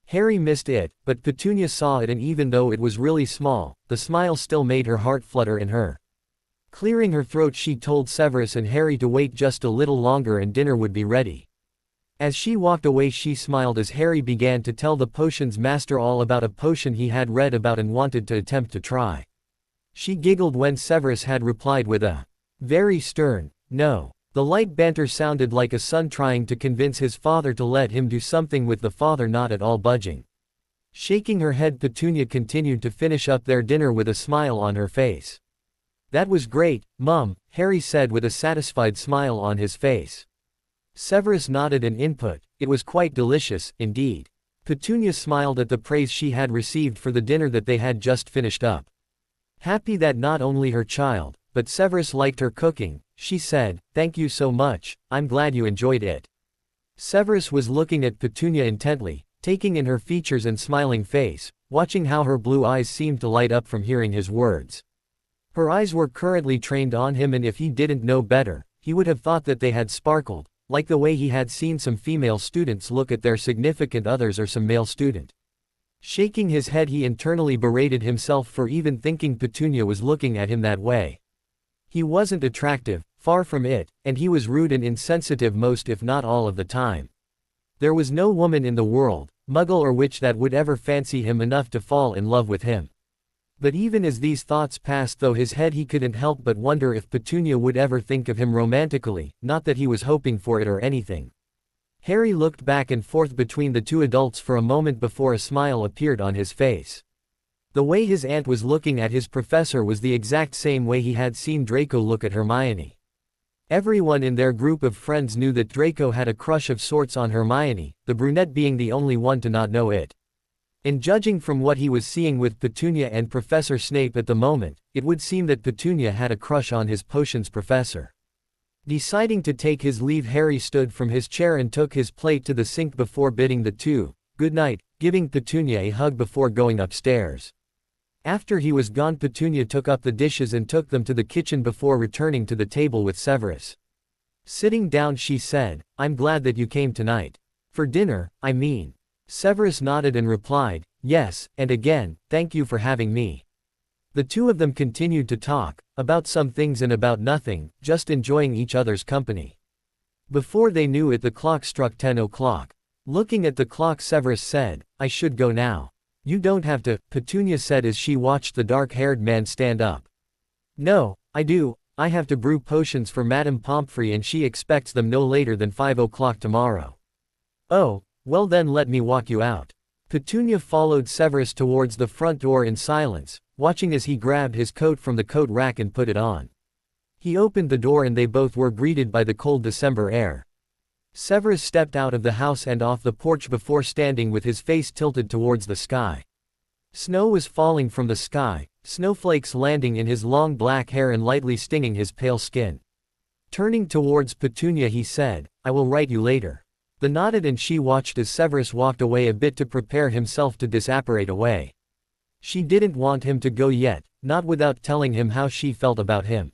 Harry missed it, but Petunia saw it, and even though it was really small, the smile still made her heart flutter in her. Clearing her throat, she told Severus and Harry to wait just a little longer and dinner would be ready. As she walked away, she smiled as Harry began to tell the potions master all about a potion he had read about and wanted to attempt to try. She giggled when Severus had replied with a very stern, "No." The light banter sounded like a son trying to convince his father to let him do something with the father not at all budging. Shaking her head, Petunia continued to finish up their dinner with a smile on her face. "That was great, Mum," Harry said with a satisfied smile on his face. Severus nodded in input. "It was quite delicious, indeed." Petunia smiled at the praise she had received for the dinner that they had just finished up. Happy that not only her child, but Severus liked her cooking, she said, "Thank you so much, I'm glad you enjoyed it." Severus was looking at Petunia intently, taking in her features and smiling face, watching how her blue eyes seemed to light up from hearing his words. Her eyes were currently trained on him, and if he didn't know better, he would have thought that they had sparkled, like the way he had seen some female students look at their significant others or some male student. Shaking his head, he internally berated himself for even thinking Petunia was looking at him that way. He wasn't attractive, far from it, and he was rude and insensitive most if not all of the time. There was no woman in the world, muggle or witch, that would ever fancy him enough to fall in love with him. But even as these thoughts passed through his head, he couldn't help but wonder if Petunia would ever think of him romantically, not that he was hoping for it or anything. Harry looked back and forth between the two adults for a moment before a smile appeared on his face. The way his aunt was looking at his professor was the exact same way he had seen Draco look at Hermione. Everyone in their group of friends knew that Draco had a crush of sorts on Hermione, the brunette being the only one to not know it. And judging from what he was seeing with Petunia and Professor Snape at the moment, it would seem that Petunia had a crush on his potions professor. Deciding to take his leave, Harry stood from his chair and took his plate to the sink before bidding the two good night, giving Petunia a hug before going upstairs. After he was gone, Petunia took up the dishes and took them to the kitchen before returning to the table with Severus. Sitting down, she said, "I'm glad that you came tonight. For dinner, I mean." Severus nodded and replied, "Yes, and again, thank you for having me." The two of them continued to talk, about some things and about nothing, just enjoying each other's company. Before they knew it, the clock struck 10 o'clock. Looking at the clock, Severus said, "I should go now." "You don't have to," Petunia said as she watched the dark-haired man stand up. "No, I do. I have to brew potions for Madame Pomfrey and she expects them no later than 5 o'clock tomorrow." "Oh, well then let me walk you out." Petunia followed Severus towards the front door in silence, watching as he grabbed his coat from the coat rack and put it on. He opened the door and they both were greeted by the cold December air. Severus stepped out of the house and off the porch before standing with his face tilted towards the sky. Snow was falling from the sky, snowflakes landing in his long black hair and lightly stinging his pale skin. Turning towards Petunia, he said, "I will write you later." The nodded and she watched as Severus walked away a bit to prepare himself to disapparate away. She didn't want him to go yet, not without telling him how she felt about him.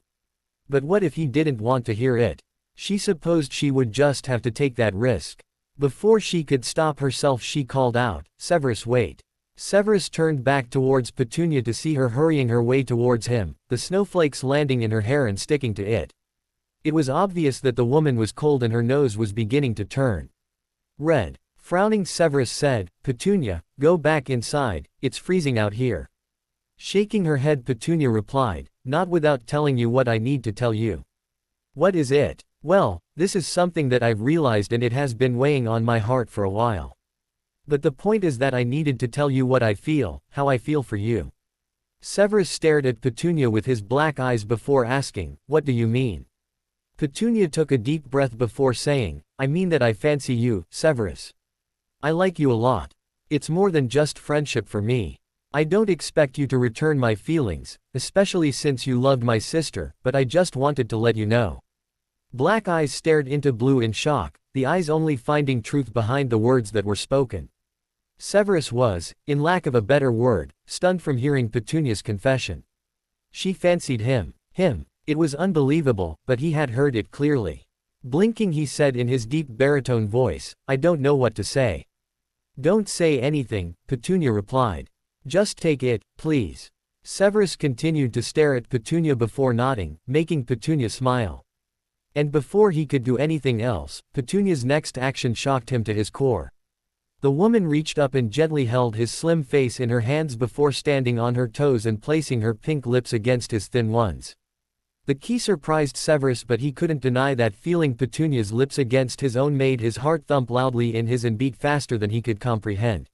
But what if he didn't want to hear it? She supposed she would just have to take that risk. Before she could stop herself, she called out, "Severus, wait." Severus turned back towards Petunia to see her hurrying her way towards him, the snowflakes landing in her hair and sticking to it. It was obvious that the woman was cold and her nose was beginning to turn red. Frowning, Severus said, "Petunia, go back inside, it's freezing out here." Shaking her head, Petunia replied, "Not without telling you what I need to tell you." "What is it?" "Well, this is something that I've realized and it has been weighing on my heart for a while. But the point is that I needed to tell you what I feel, how I feel for you." Severus stared at Petunia with his black eyes before asking, "What do you mean?" Petunia took a deep breath before saying, "I mean that I fancy you, Severus. I like you a lot. It's more than just friendship for me. I don't expect you to return my feelings, especially since you loved my sister, but I just wanted to let you know." Black eyes stared into blue in shock, the eyes only finding truth behind the words that were spoken. Severus was, in lack of a better word, stunned from hearing Petunia's confession. She fancied him. It was unbelievable, but he had heard it clearly. Blinking, he said in his deep baritone voice, "I don't know what to say." "Don't say anything," Petunia replied. "Just take it, please." Severus continued to stare at Petunia before nodding, making Petunia smile. And before he could do anything else, Petunia's next action shocked him to his core. The woman reached up and gently held his slim face in her hands before standing on her toes and placing her pink lips against his thin ones. The key surprised Severus, but he couldn't deny that feeling. Petunia's lips against his own made his heart thump loudly in his and beat faster than he could comprehend.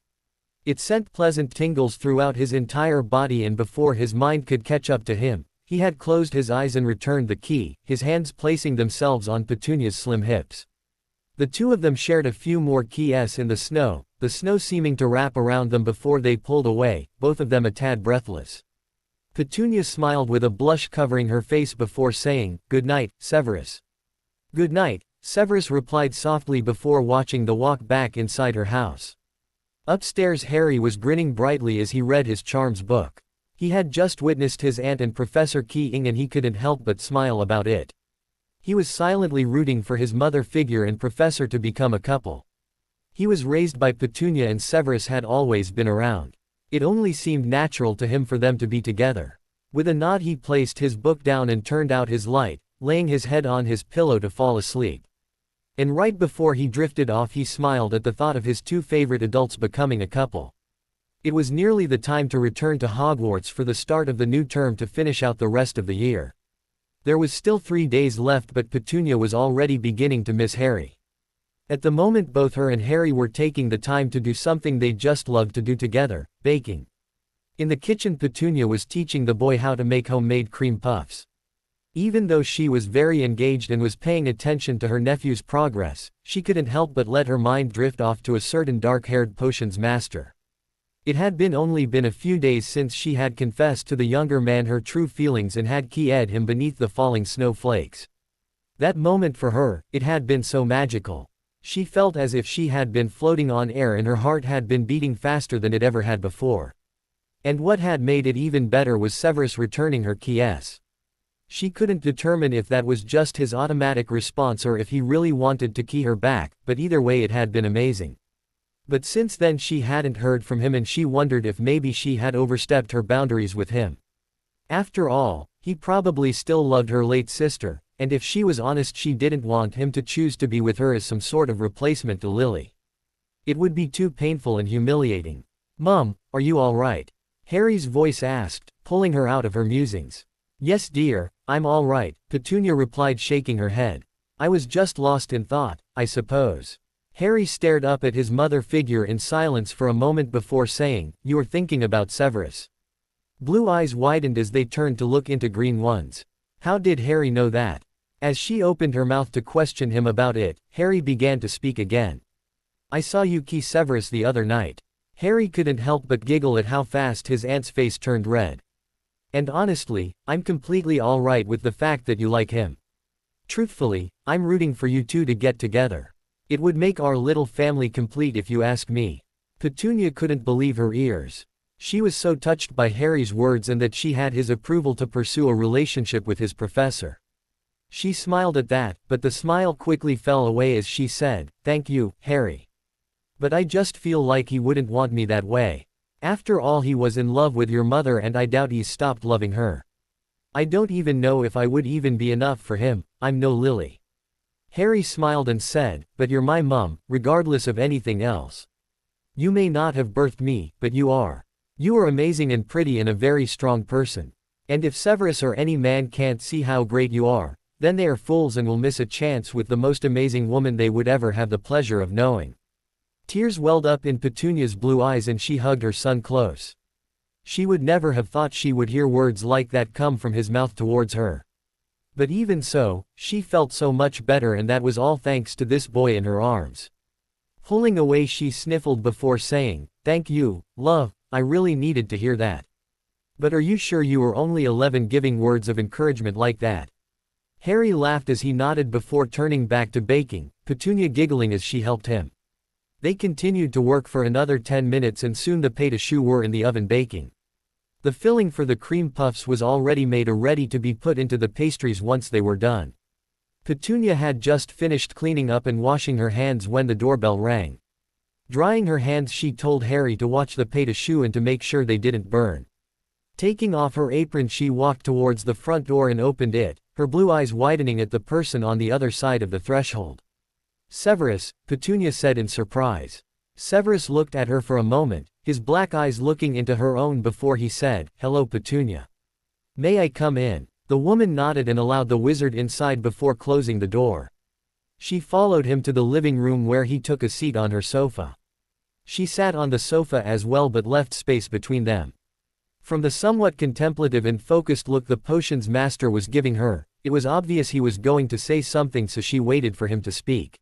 It sent pleasant tingles throughout his entire body, and before his mind could catch up to him, he had closed his eyes and returned the key, his hands placing themselves on Petunia's slim hips. The two of them shared a few more keys in the snow seeming to wrap around them before they pulled away, both of them a tad breathless. Petunia smiled with a blush covering her face before saying, "Good night, Severus." "Good night," Severus replied softly before watching the walk back inside her house. Upstairs, Harry was grinning brightly as he read his charms book. He had just witnessed his aunt and Professor Keating, and he couldn't help but smile about it. He was silently rooting for his mother figure and Professor to become a couple. He was raised by Petunia and Severus had always been around. It only seemed natural to him for them to be together. With a nod he placed his book down and turned out his light, laying his head on his pillow to fall asleep. And right before he drifted off he smiled at the thought of his two favorite adults becoming a couple. It was nearly the time to return to Hogwarts for the start of the new term to finish out the rest of the year. There was still 3 days left, but Petunia was already beginning to miss Harry. At the moment both her and Harry were taking the time to do something they just loved to do together, baking. In the kitchen Petunia was teaching the boy how to make homemade cream puffs. Even though she was very engaged and was paying attention to her nephew's progress, she couldn't help but let her mind drift off to a certain dark-haired potions master. It had only been a few days since she had confessed to the younger man her true feelings and had keyed him beneath the falling snowflakes. That moment for her, it had been so magical. She felt as if she had been floating on air and her heart had been beating faster than it ever had before. And what had made it even better was Severus returning her keys. She couldn't determine if that was just his automatic response or if he really wanted to key her back, but either way it had been amazing. But since then she hadn't heard from him and she wondered if maybe she had overstepped her boundaries with him. After all, he probably still loved her late sister, and if she was honest she didn't want him to choose to be with her as some sort of replacement to Lily. It would be too painful and humiliating. "Mom, are you all right?" Harry's voice asked, pulling her out of her musings. "Yes dear, I'm all right," Petunia replied, shaking her head. "I was just lost in thought, I suppose." Harry stared up at his mother figure in silence for a moment before saying, "You are thinking about Severus." Blue eyes widened as they turned to look into green ones. How did Harry know that? As she opened her mouth to question him about it, Harry began to speak again. "I saw you key Severus the other night." Harry couldn't help but giggle at how fast his aunt's face turned red. "And honestly, I'm completely alright with the fact that you like him. Truthfully, I'm rooting for you two to get together. It would make our little family complete if you ask me." Petunia couldn't believe her ears. She was so touched by Harry's words and that she had his approval to pursue a relationship with his professor. She smiled at that, but the smile quickly fell away as she said, "Thank you, Harry. But I just feel like he wouldn't want me that way. After all, he was in love with your mother and I doubt he's stopped loving her. I don't even know if I would even be enough for him. I'm no Lily." Harry smiled and said, "But you're my mom, regardless of anything else. You may not have birthed me, but you are. You are amazing and pretty and a very strong person. And if Severus or any man can't see how great you are, then they are fools and will miss a chance with the most amazing woman they would ever have the pleasure of knowing." Tears welled up in Petunia's blue eyes and she hugged her son close. She would never have thought she would hear words like that come from his mouth towards her. But even so, she felt so much better, and that was all thanks to this boy in her arms. Pulling away she sniffled before saying, "Thank you, love, I really needed to hear that. But are you sure you were only 11 giving words of encouragement like that?" Harry laughed as he nodded before turning back to baking, Petunia giggling as she helped him. They continued to work for another 10 minutes and soon the pâte-à-choux were in the oven baking. The filling for the cream puffs was already made ready to be put into the pastries once they were done. Petunia had just finished cleaning up and washing her hands when the doorbell rang. Drying her hands she told Harry to watch the pâte-à-choux and to make sure they didn't burn. Taking off her apron she walked towards the front door and opened it, her blue eyes widening at the person on the other side of the threshold. "Severus," Petunia said in surprise. Severus looked at her for a moment, his black eyes looking into her own before he said, "Hello Petunia. May I come in?" The woman nodded and allowed the wizard inside before closing the door. She followed him to the living room where he took a seat on her sofa. She sat on the sofa as well but left space between them. From the somewhat contemplative and focused look the potion's master was giving her, it was obvious he was going to say something, so she waited for him to speak.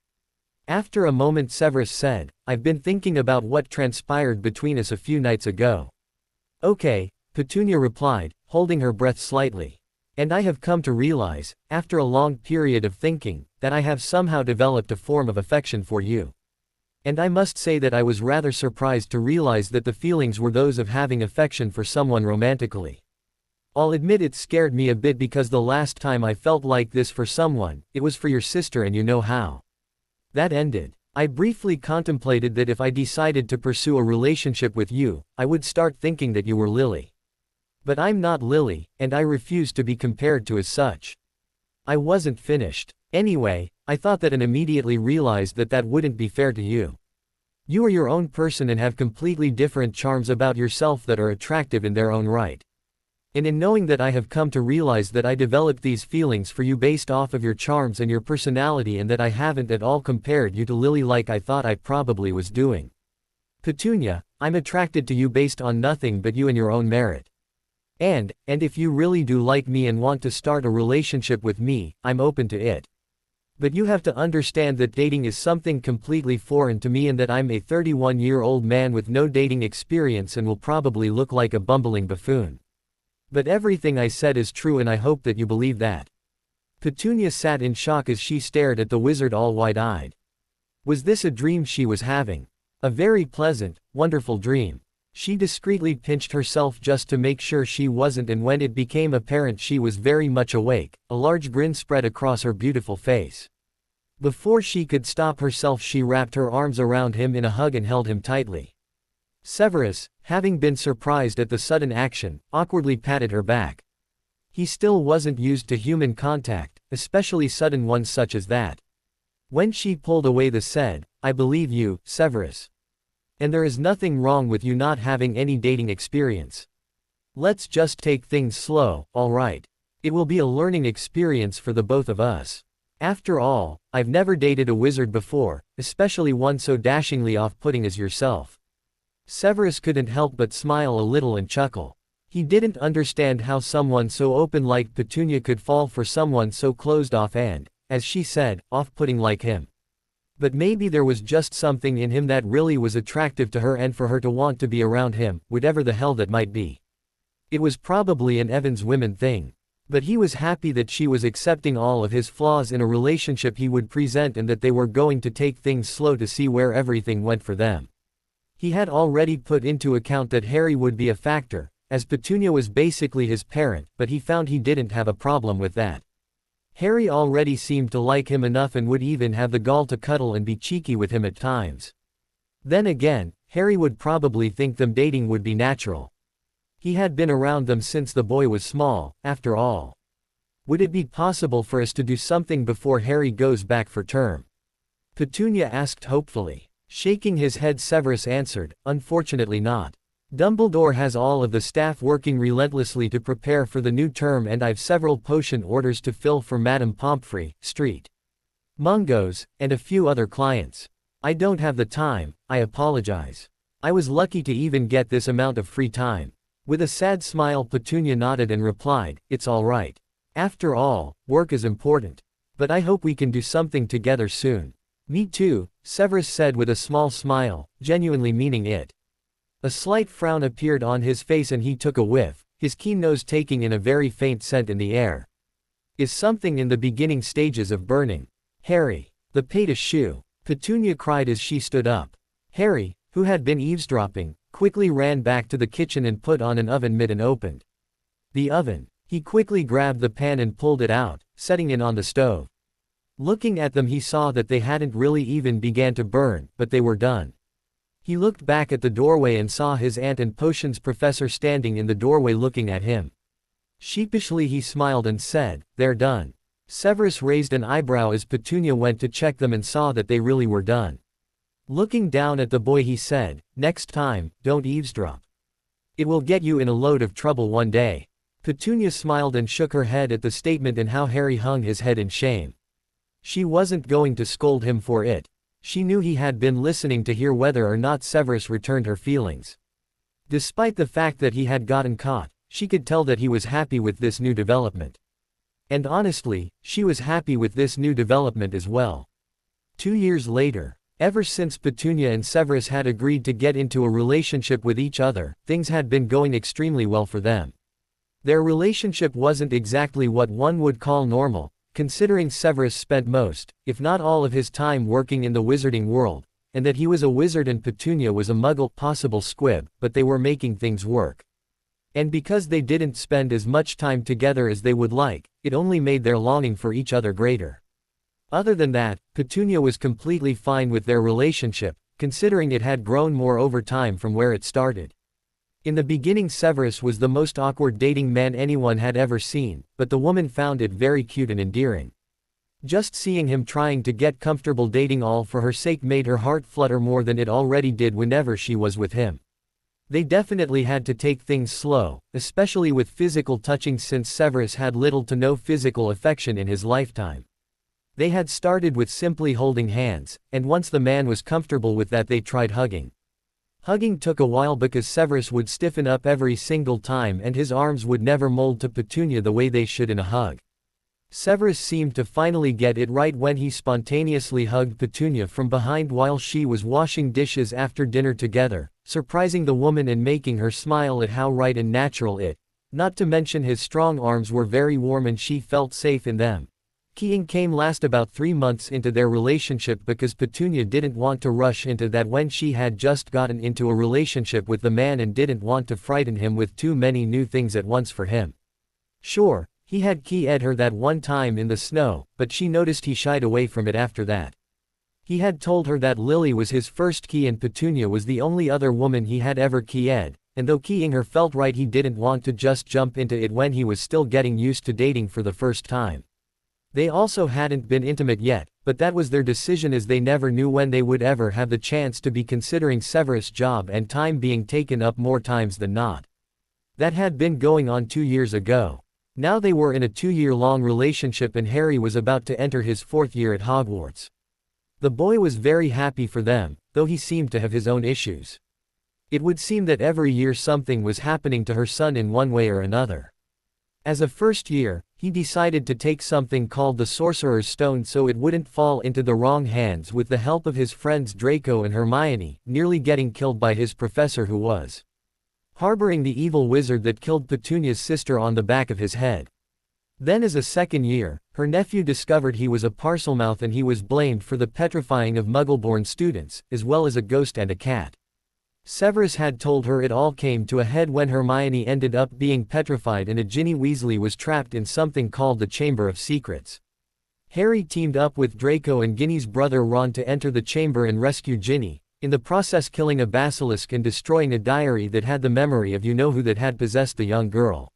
After a moment Severus said, "I've been thinking about what transpired between us a few nights ago." "Okay," Petunia replied, holding her breath slightly. "And I have come to realize, after a long period of thinking, that I have somehow developed a form of affection for you. And I must say that I was rather surprised to realize that the feelings were those of having affection for someone romantically. I'll admit it scared me a bit because the last time I felt like this for someone, it was for your sister, and you know how that ended. I briefly contemplated that if I decided to pursue a relationship with you, I would start thinking that you were Lily. But I'm not Lily, and I refuse to be compared to as such." I wasn't finished. "Anyway, I thought that and immediately realized that that wouldn't be fair to you. You are your own person and have completely different charms about yourself that are attractive in their own right. And in knowing that, I have come to realize that I developed these feelings for you based off of your charms and your personality, and that I haven't at all compared you to Lily like I thought I probably was doing. Petunia, I'm attracted to you based on nothing but you and your own merit. And if you really do like me and want to start a relationship with me, I'm open to it. But you have to understand that dating is something completely foreign to me, and that I'm a 31-year-old man with no dating experience and will probably look like a bumbling buffoon. But everything I said is true, and I hope that you believe that." Petunia sat in shock as she stared at the wizard all wide-eyed. Was this a dream she was having? A very pleasant, wonderful dream. She discreetly pinched herself just to make sure she wasn't, and when it became apparent she was very much awake, a large grin spread across her beautiful face. Before she could stop herself, she wrapped her arms around him in a hug and held him tightly. Severus, having been surprised at the sudden action, awkwardly patted her back. He still wasn't used to human contact, especially sudden ones such as that. When she pulled away, the said, "I believe you, Severus. And there is nothing wrong with you not having any dating experience. Let's just take things slow, alright? It will be a learning experience for the both of us. After all, I've never dated a wizard before, especially one so dashingly off-putting as yourself." Severus couldn't help but smile a little and chuckle. He didn't understand how someone so open like Petunia could fall for someone so closed off and, as she said, off-putting like him. But maybe there was just something in him that really was attractive to her, and for her to want to be around him, whatever the hell that might be. It was probably an Evans women thing. But he was happy that she was accepting all of his flaws in a relationship he would present, and that they were going to take things slow to see where everything went for them. He had already put into account that Harry would be a factor, as Petunia was basically his parent, but he found he didn't have a problem with that. Harry already seemed to like him enough and would even have the gall to cuddle and be cheeky with him at times. Then again, Harry would probably think them dating would be natural. He had been around them since the boy was small, after all. "Would it be possible for us to do something before Harry goes back for term?" Petunia asked hopefully. Shaking his head, Severus answered, "Unfortunately not. Dumbledore has all of the staff working relentlessly to prepare for the new term, and I've several potion orders to fill for Madame Pomfrey, Street Mungo's, and a few other clients. I don't have the time, I apologize. I was lucky to even get this amount of free time." With a sad smile, Petunia nodded and replied, "It's all right. After all, work is important. But I hope we can do something together soon." "Me too," Severus said with a small smile, genuinely meaning it. A slight frown appeared on his face and he took a whiff, his keen nose taking in a very faint scent in the air. "Is something in the beginning stages of burning? Harry, the paid a shoe," Petunia cried as she stood up. Harry, who had been eavesdropping, quickly ran back to the kitchen and put on an oven mitt and opened the oven. He quickly grabbed the pan and pulled it out, setting it on the stove. Looking at them, he saw that they hadn't really even began to burn, but they were done. He looked back at the doorway and saw his aunt and potions professor standing in the doorway looking at him. Sheepishly he smiled and said, "They're done." Severus raised an eyebrow as Petunia went to check them and saw that they really were done. Looking down at the boy, he said, "Next time, don't eavesdrop. It will get you in a load of trouble one day." Petunia smiled and shook her head at the statement and how Harry hung his head in shame. She wasn't going to scold him for it. She knew he had been listening to hear whether or not Severus returned her feelings. Despite the fact that he had gotten caught, she could tell that he was happy with this new development. And honestly, she was happy with this new development as well. 2 years later, ever since Petunia and Severus had agreed to get into a relationship with each other, things had been going extremely well for them. Their relationship wasn't exactly what one would call normal, considering Severus spent most, if not all of his time working in the wizarding world, and that he was a wizard and Petunia was a muggle, possible squib, but they were making things work. And because they didn't spend as much time together as they would like, it only made their longing for each other greater. Other than that, Petunia was completely fine with their relationship, considering it had grown more over time from where it started. In the beginning Severus was the most awkward dating man anyone had ever seen, but the woman found it very cute and endearing. Just seeing him trying to get comfortable dating all for her sake made her heart flutter more than it already did whenever she was with him. They definitely had to take things slow, especially with physical touching since Severus had little to no physical affection in his lifetime. They had started with simply holding hands, and once the man was comfortable with that they tried hugging. Hugging took a while because Severus would stiffen up every single time and his arms would never mold to Petunia the way they should in a hug. Severus seemed to finally get it right when he spontaneously hugged Petunia from behind while she was washing dishes after dinner together, surprising the woman and making her smile at how right and natural it, not to mention his strong arms were very warm and she felt safe in them. Keying came last about 3 months into their relationship because Petunia didn't want to rush into that when she had just gotten into a relationship with the man and didn't want to frighten him with too many new things at once for him. Sure, he had keyed her that one time in the snow, but she noticed he shied away from it after that. He had told her that Lily was his first key and Petunia was the only other woman he had ever keyed, and though keying her felt right he didn't want to just jump into it when he was still getting used to dating for the first time. They also hadn't been intimate yet, but that was their decision as they never knew when they would ever have the chance to be considering Severus' job and time being taken up more times than not. That had been going on 2 years ago. Now they were in a 2-year-long relationship and Harry was about to enter his 4th year at Hogwarts. The boy was very happy for them, though he seemed to have his own issues. It would seem that every year something was happening to her son in one way or another. As a first year, he decided to take something called the Sorcerer's Stone so it wouldn't fall into the wrong hands with the help of his friends Draco and Hermione, nearly getting killed by his professor who was harboring the evil wizard that killed Petunia's sister on the back of his head. Then as a second year, her nephew discovered he was a Parselmouth and he was blamed for the petrifying of Muggle-born students, as well as a ghost and a cat. Severus had told her it all came to a head when Hermione ended up being petrified and a Ginny Weasley was trapped in something called the Chamber of Secrets. Harry teamed up with Draco and Ginny's brother Ron to enter the chamber and rescue Ginny, in the process killing a basilisk and destroying a diary that had the memory of you-know-who that had possessed the young girl.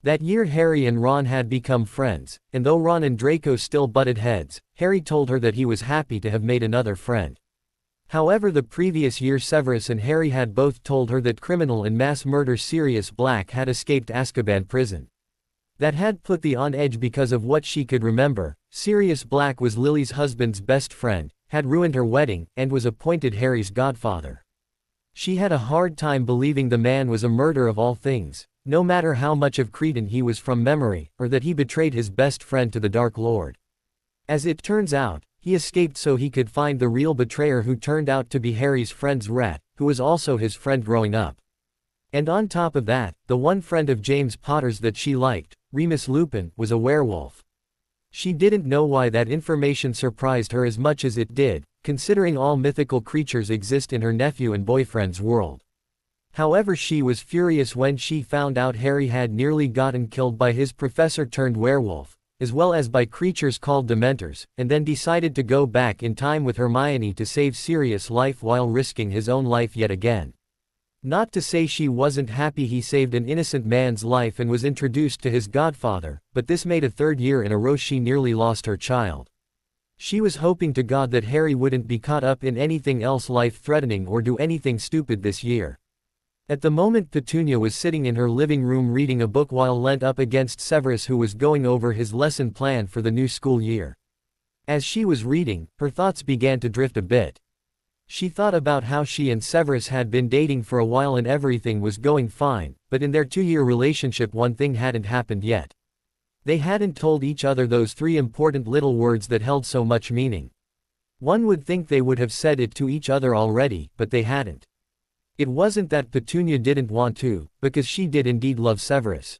That year Harry and Ron had become friends, and though Ron and Draco still butted heads, Harry told her that he was happy to have made another friend. However, the previous year Severus and Harry had both told her that criminal and mass murder Sirius Black had escaped Azkaban prison. That had put the on edge because of what she could remember. Sirius Black was Lily's husband's best friend, had ruined her wedding, and was appointed Harry's godfather. She had a hard time believing the man was a murderer of all things, no matter how much of Cretan he was from memory, or that he betrayed his best friend to the Dark Lord. As it turns out, he escaped so he could find the real betrayer who turned out to be Harry's friend's rat, who was also his friend growing up. And on top of that, the one friend of James Potter's that she liked, Remus Lupin, was a werewolf. She didn't know why that information surprised her as much as it did, considering all mythical creatures exist in her nephew and boyfriend's world. However, she was furious when she found out Harry had nearly gotten killed by his professor turned werewolf, as well as by creatures called Dementors, and then decided to go back in time with Hermione to save Sirius' life while risking his own life yet again. Not to say she wasn't happy he saved an innocent man's life and was introduced to his godfather, but this made a 3rd year in a row she nearly lost her child. She was hoping to God that Harry wouldn't be caught up in anything else life-threatening or do anything stupid this year. At the moment Petunia was sitting in her living room reading a book while leant up against Severus, who was going over his lesson plan for the new school year. As she was reading, her thoughts began to drift a bit. She thought about how she and Severus had been dating for a while and everything was going fine, but in their 2-year relationship one thing hadn't happened yet. They hadn't told each other those 3 important little words that held so much meaning. One would think they would have said it to each other already, but they hadn't. It wasn't that Petunia didn't want to, because she did indeed love Severus.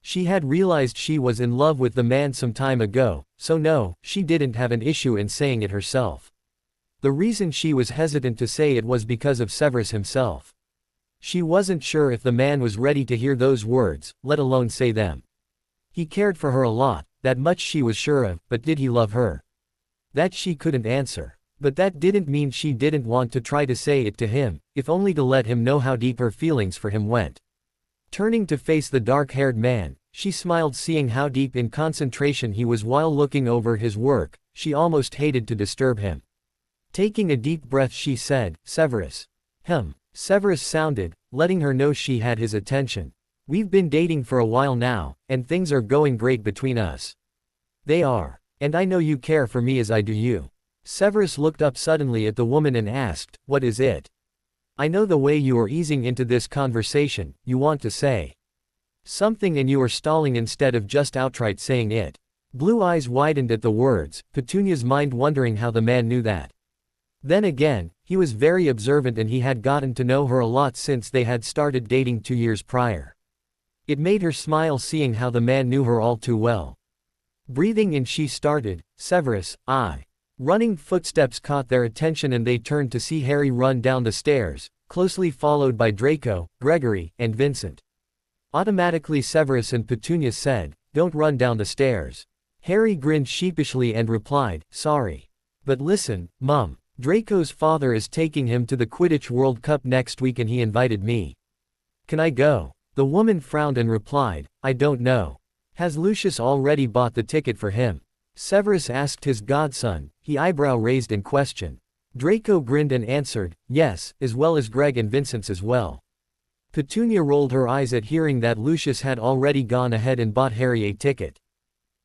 She had realized she was in love with the man some time ago, so no, she didn't have an issue in saying it herself. The reason she was hesitant to say it was because of Severus himself. She wasn't sure if the man was ready to hear those words, let alone say them. He cared for her a lot, that much she was sure of, but did he love her? That she couldn't answer. But that didn't mean she didn't want to try to say it to him, if only to let him know how deep her feelings for him went. Turning to face the dark-haired man, she smiled, seeing how deep in concentration he was while looking over his work. She almost hated to disturb him. Taking a deep breath she said, "Severus." Severus sounded, letting her know she had his attention. "We've been dating for a while now, and things are going great between us." "They are. And I know you care for me as I do you." Severus looked up suddenly at the woman and asked, "What is it?" "I know the way you are easing into this conversation, you want to say something and you are stalling instead of just outright saying it." Blue eyes widened at the words, Petunia's mind wondering how the man knew that. Then again, he was very observant and he had gotten to know her a lot since they had started dating 2 years prior. It made her smile seeing how the man knew her all too well. Breathing in she started, "Severus, I." Running footsteps caught their attention and they turned to see Harry run down the stairs, closely followed by Draco, Gregory, and Vincent. Automatically Severus and Petunia said, "Don't run down the stairs." Harry grinned sheepishly and replied, "Sorry. But listen, Mum. Draco's father is taking him to the Quidditch World Cup next week and he invited me. Can I go?" The woman frowned and replied, "I don't know. Has Lucius already bought the ticket for him?" Severus asked his godson, he eyebrow raised in question. Draco grinned and answered, "Yes, as well as Greg and Vincent's as well." Petunia rolled her eyes at hearing that Lucius had already gone ahead and bought Harry a ticket.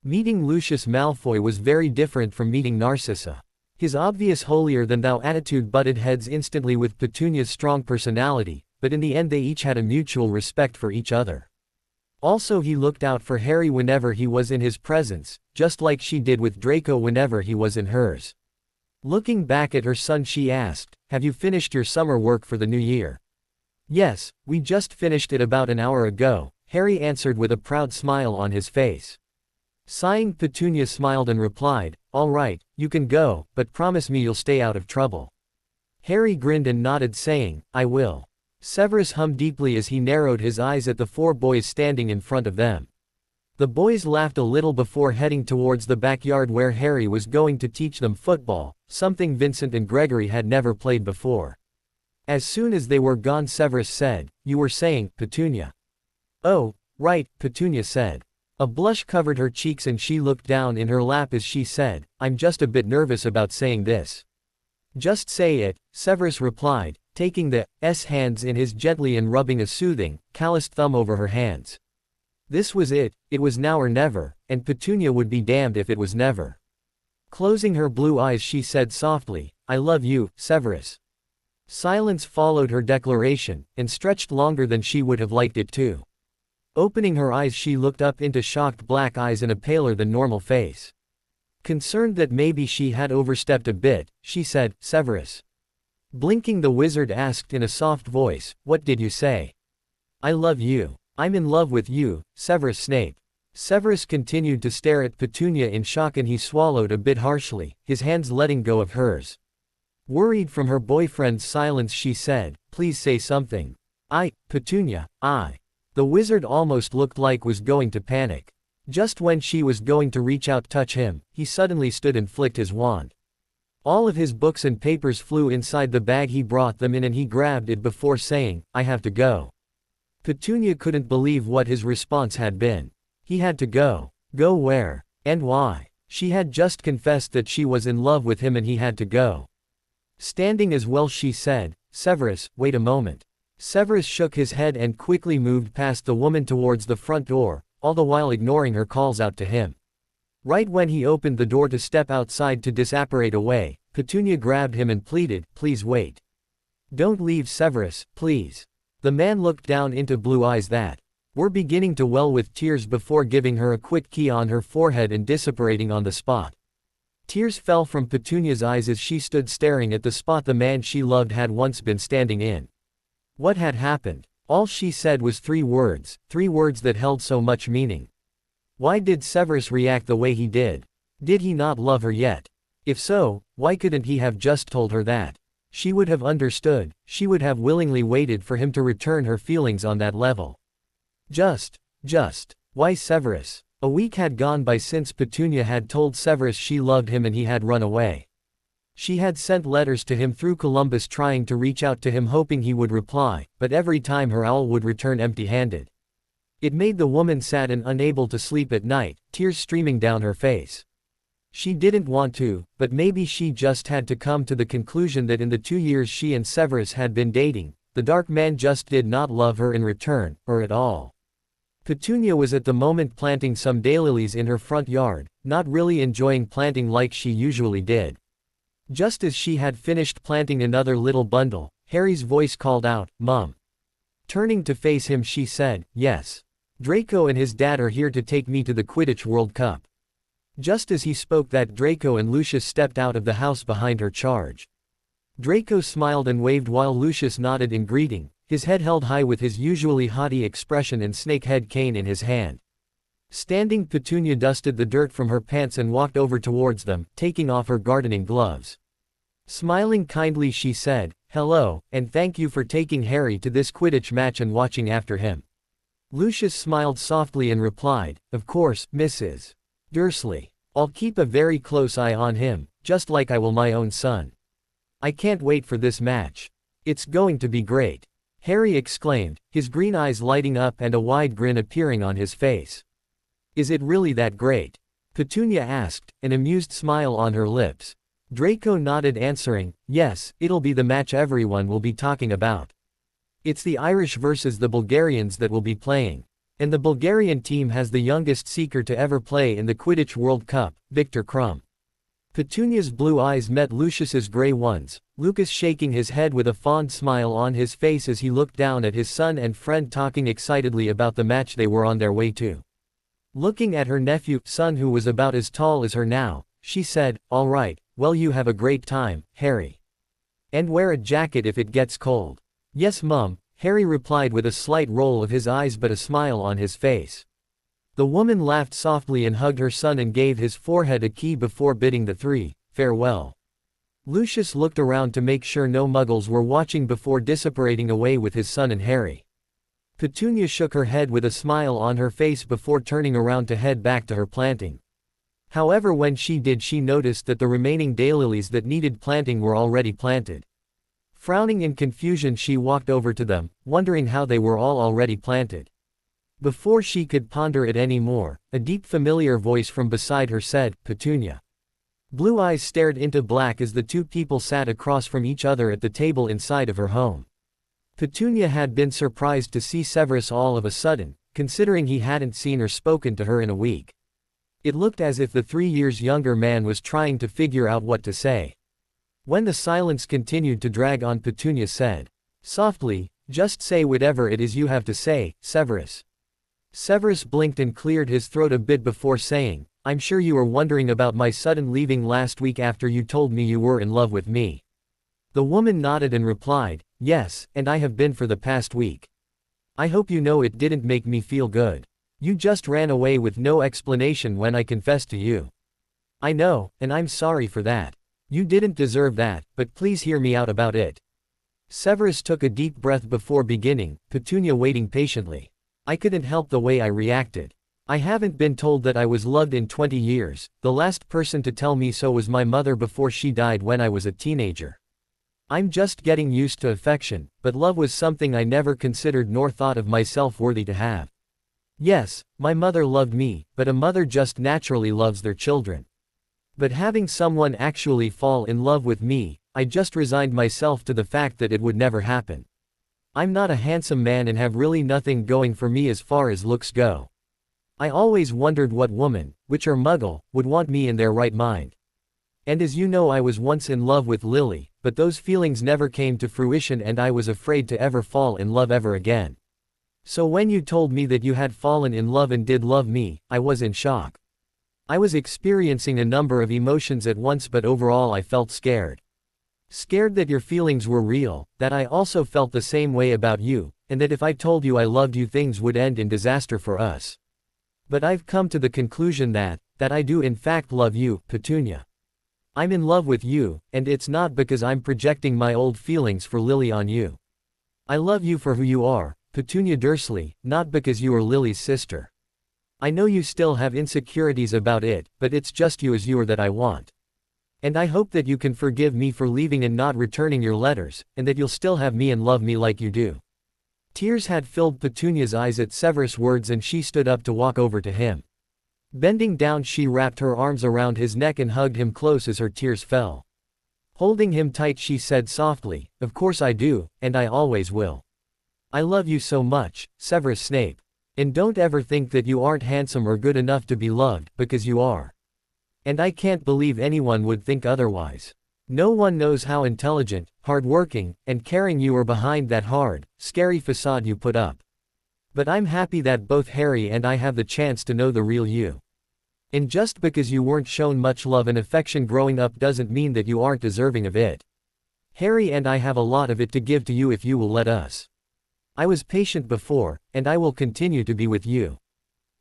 Meeting Lucius Malfoy was very different from meeting Narcissa. His obvious holier-than-thou attitude butted heads instantly with Petunia's strong personality, but in the end they each had a mutual respect for each other. Also he looked out for Harry whenever he was in his presence, just like she did with Draco whenever he was in hers. Looking back at her son she asked, "Have you finished your summer work for the new year?" "Yes, we just finished it about an hour ago," Harry answered with a proud smile on his face. Sighing, Petunia smiled and replied, "All right, you can go, but promise me you'll stay out of trouble." Harry grinned and nodded saying, "I will." Severus hummed deeply as he narrowed his eyes at the 4 boys standing in front of them. The boys laughed a little before heading towards the backyard where Harry was going to teach them football, something Vincent and Gregory had never played before. As soon as they were gone Severus said, "You were saying, Petunia." "Oh, right," Petunia said. A blush covered her cheeks and she looked down in her lap as she said, "I'm just a bit nervous about saying this." "Just say it," Severus replied, taking the hands in his gently and rubbing a soothing, calloused thumb over her hands. This was it was now or never, and Petunia would be damned if it was never. Closing her blue eyes she said softly, "I love you, Severus." Silence followed her declaration, and stretched longer than she would have liked it to. Opening her eyes she looked up into shocked black eyes and a paler than normal face. Concerned that maybe she had overstepped a bit, she said, "Severus." Blinking the wizard asked in a soft voice, "What did you say?" "I love you. I'm in love with you, Severus Snape." Severus continued to stare at Petunia in shock and he swallowed a bit harshly, his hands letting go of hers. Worried from her boyfriend's silence she said, "Please say something." Petunia, I." The wizard almost looked like was going to panic. Just when she was going to reach out touch him, he suddenly stood and flicked his wand. All of his books and papers flew inside the bag he brought them in and he grabbed it before saying, "I have to go." Petunia couldn't believe what his response had been. He had to go. Go where? And why? She had just confessed that she was in love with him and he had to go. Standing as well she said, "Severus, wait a moment." Severus shook his head and quickly moved past the woman towards the front door, all the while ignoring her calls out to him. Right when he opened the door to step outside to disapparate away, Petunia grabbed him and pleaded, "Please wait. Don't leave, Severus, please." The man looked down into blue eyes that were beginning to well with tears before giving her a quick key on her forehead and disapparating on the spot. Tears fell from Petunia's eyes as she stood staring at the spot the man she loved had once been standing in. What had happened? All she said was three words that held so much meaning. Why did Severus react the way he did? Did he not love her yet? If so, why couldn't he have just told her that? She would have understood, she would have willingly waited for him to return her feelings on that level. Why Severus? A week had gone by since Petunia had told Severus she loved him and he had run away. She had sent letters to him through Columbus trying to reach out to him hoping he would reply, but every time her owl would return empty-handed. It made the woman sad and unable to sleep at night, tears streaming down her face. She didn't want to, but maybe she just had to come to the conclusion that in the 2 years she and Severus had been dating, the dark man just did not love her in return, or at all. Petunia was at the moment planting some daylilies in her front yard, not really enjoying planting like she usually did. Just as she had finished planting another little bundle, Harry's voice called out, "Mom." Turning to face him she said, "Yes. Draco and his dad are here to take me to the Quidditch World Cup." Just as he spoke that, Draco and Lucius stepped out of the house behind her charge. Draco smiled and waved while Lucius nodded in greeting, his head held high with his usually haughty expression and snakehead cane in his hand. Standing, Petunia dusted the dirt from her pants and walked over towards them, taking off her gardening gloves. Smiling kindly she said, "Hello, and thank you for taking Harry to this Quidditch match and watching after him." Lucius smiled softly and replied, "Of course, Mrs. Dursley. I'll keep a very close eye on him, just like I will my own son. I can't wait for this match. It's going to be great," Harry exclaimed, his green eyes lighting up and a wide grin appearing on his face. "Is it really that great?" Petunia asked, an amused smile on her lips. Draco nodded answering, "Yes, it'll be the match everyone will be talking about. It's the Irish versus the Bulgarians that will be playing. And the Bulgarian team has the youngest seeker to ever play in the Quidditch World Cup, Victor Crumb." Petunia's blue eyes met Lucius's gray ones, Lucas shaking his head with a fond smile on his face as he looked down at his son and friend talking excitedly about the match they were on their way to. Looking at her son who was about as tall as her now, she said, "All right, well you have a great time, Harry. And wear a jacket if it gets cold." "Yes, Mum," Harry replied with a slight roll of his eyes but a smile on his face. The woman laughed softly and hugged her son and gave his forehead a key before bidding the three farewell. Lucius looked around to make sure no muggles were watching before disapparating away with his son and Harry. Petunia shook her head with a smile on her face before turning around to head back to her planting. However, when she did, she noticed that the remaining daylilies that needed planting were already planted. Frowning in confusion, she walked over to them, wondering how they were all already planted. Before she could ponder it any more, a deep familiar voice from beside her said, "Petunia." Blue eyes stared into black as the two people sat across from each other at the table inside of her home. Petunia had been surprised to see Severus all of a sudden, considering he hadn't seen or spoken to her in a week. It looked as if the 3 years younger man was trying to figure out what to say. When the silence continued to drag on, Petunia said softly, "Just say whatever it is you have to say, Severus." Severus blinked and cleared his throat a bit before saying, "I'm sure you were wondering about my sudden leaving last week after you told me you were in love with me." The woman nodded and replied, "Yes, and I have been for the past week. I hope you know it didn't make me feel good. You just ran away with no explanation when I confessed to you. I know, and I'm sorry for that. You didn't deserve that, but please hear me out about it." Severus took a deep breath before beginning, Petunia waiting patiently. "I couldn't help the way I reacted. I haven't been told that I was loved in 20 years, the last person to tell me so was my mother before she died when I was a teenager. I'm just getting used to affection, but love was something I never considered nor thought of myself worthy to have. Yes, my mother loved me, but a mother just naturally loves their children. But having someone actually fall in love with me, I just resigned myself to the fact that it would never happen. I'm not a handsome man and have really nothing going for me as far as looks go. I always wondered what woman, witch or muggle, would want me in their right mind. And as you know, I was once in love with Lily, but those feelings never came to fruition and I was afraid to ever fall in love ever again. So when you told me that you had fallen in love and did love me, I was in shock. I was experiencing a number of emotions at once, but overall I felt scared. Scared that your feelings were real, that I also felt the same way about you, and that if I told you I loved you things would end in disaster for us. But I've come to the conclusion that I do in fact love you, Petunia. I'm in love with you, and it's not because I'm projecting my old feelings for Lily on you. I love you for who you are, Petunia Dursley, not because you are Lily's sister. I know you still have insecurities about it, but it's just you as you are that I want. And I hope that you can forgive me for leaving and not returning your letters, and that you'll still have me and love me like you do. Tears had filled Petunia's eyes at Severus' words and she stood up to walk over to him. Bending down, she wrapped her arms around his neck and hugged him close as her tears fell. Holding him tight, she said softly, "Of course I do, and I always will. I love you so much, Severus Snape. And don't ever think that you aren't handsome or good enough to be loved, because you are. And I can't believe anyone would think otherwise. No one knows how intelligent, hardworking, and caring you are behind that hard, scary facade you put up. But I'm happy that both Harry and I have the chance to know the real you. And just because you weren't shown much love and affection growing up doesn't mean that you aren't deserving of it. Harry and I have a lot of it to give to you if you will let us. I was patient before, and I will continue to be with you.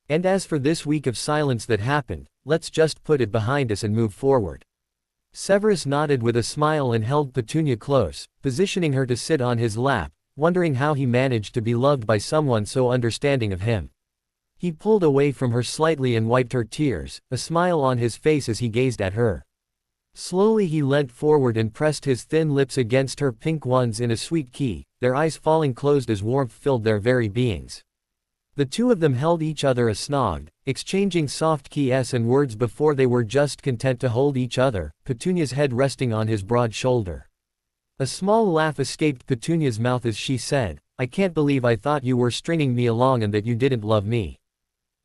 And as for this week of silence that happened, let's just put it behind us and move forward." Severus nodded with a smile and held Petunia close, positioning her to sit on his lap, wondering how he managed to be loved by someone so understanding of him. He pulled away from her slightly and wiped her tears, a smile on his face as he gazed at her. Slowly he leant forward and pressed his thin lips against her pink ones in a sweet key, their eyes falling closed as warmth filled their very beings. The two of them held each other snogged, exchanging soft kisses and words before they were just content to hold each other, Petunia's head resting on his broad shoulder. A small laugh escaped Petunia's mouth as she said, "I can't believe I thought you were stringing me along and that you didn't love me."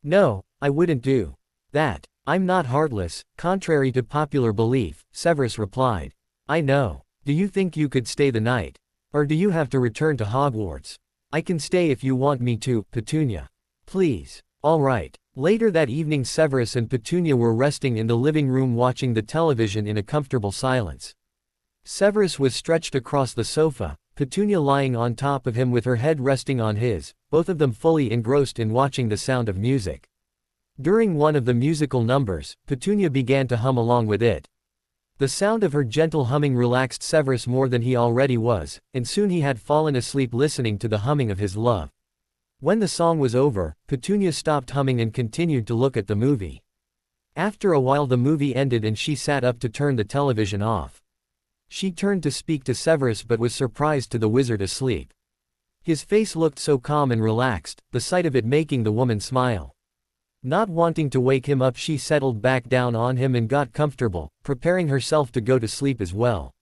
"No, I wouldn't do that. I'm not heartless, contrary to popular belief," Severus replied. "I know. Do you think you could stay the night? Or do you have to return to Hogwarts?" "I can stay if you want me to, Petunia. Please." "All right." Later that evening, Severus and Petunia were resting in the living room watching the television in a comfortable silence. Severus was stretched across the sofa, Petunia lying on top of him with her head resting on his, both of them fully engrossed in watching The Sound of Music. During one of the musical numbers, Petunia began to hum along with it. The sound of her gentle humming relaxed Severus more than he already was, and soon he had fallen asleep listening to the humming of his love. When the song was over, Petunia stopped humming and continued to look at the movie. After a while the movie ended and she sat up to turn the television off. She turned to speak to Severus but was surprised to the wizard asleep. His face looked so calm and relaxed, the sight of it making the woman smile. Not wanting to wake him up, she settled back down on him and got comfortable, preparing herself to go to sleep as well.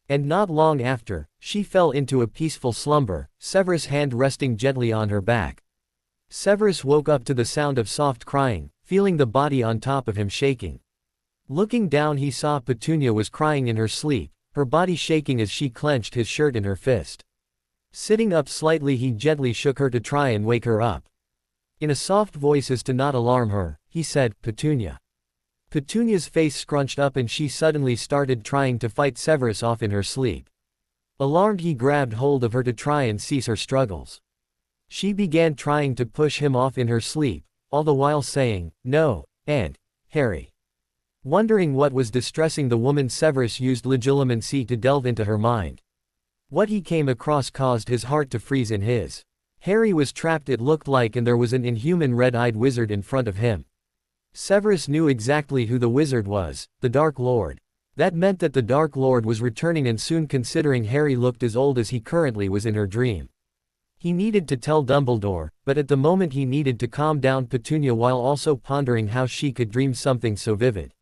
And not long after, she fell into a peaceful slumber, Severus' hand resting gently on her back. Severus woke up to the sound of soft crying, feeling the body on top of him shaking. Looking down, he saw Petunia was crying in her sleep, her body shaking as she clenched his shirt in her fist. Sitting up slightly, he gently shook her to try and wake her up. In a soft voice as to not alarm her, he said, "Petunia." Petunia's face scrunched up and she suddenly started trying to fight Severus off in her sleep. Alarmed, he grabbed hold of her to try and cease her struggles. She began trying to push him off in her sleep, all the while saying, "No, and Harry." Wondering what was distressing the woman, Severus used legilimency to delve into her mind. What he came across caused his heart to freeze in his. Harry was trapped, it looked like, and there was an inhuman red-eyed wizard in front of him. Severus knew exactly who the wizard was, the Dark Lord. That meant that the Dark Lord was returning, and soon, considering Harry looked as old as he currently was in her dream. He needed to tell Dumbledore, but at the moment he needed to calm down Petunia while also pondering how she could dream something so vivid.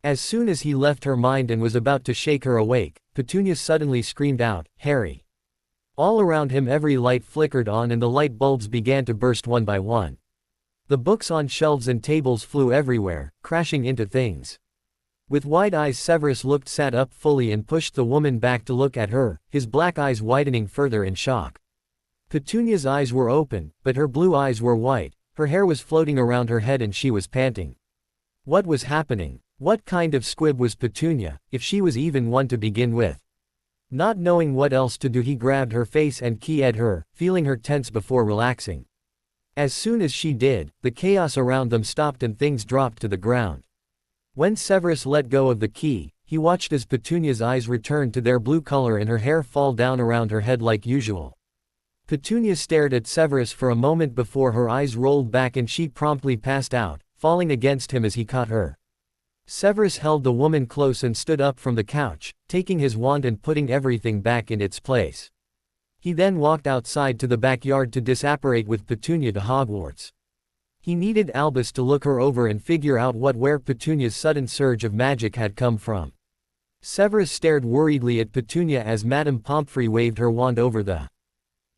As soon as he left her mind and was about to shake her awake, Petunia suddenly screamed out, "Harry! All around him every light flickered on and the light bulbs began to burst one by one. The books on shelves and tables flew everywhere, crashing into things. With wide eyes Severus sat up fully and pushed the woman back to look at her, his black eyes widening further in shock. Petunia's eyes were open, but her blue eyes were white, her hair was floating around her head and she was panting. What was happening? What kind of squib was Petunia, if she was even one to begin with? Not knowing what else to do he grabbed her face and keyed her, feeling her tense before relaxing. As soon as she did, the chaos around them stopped and things dropped to the ground. When Severus let go of the key, he watched as Petunia's eyes returned to their blue color and her hair fall down around her head like usual. Petunia stared at Severus for a moment before her eyes rolled back and she promptly passed out, falling against him as he caught her. Severus held the woman close and stood up from the couch, taking his wand and putting everything back in its place. He then walked outside to the backyard to disapparate with Petunia to Hogwarts. He needed Albus to look her over and figure out where Petunia's sudden surge of magic had come from. Severus stared worriedly at Petunia as Madame Pomfrey waved her wand over the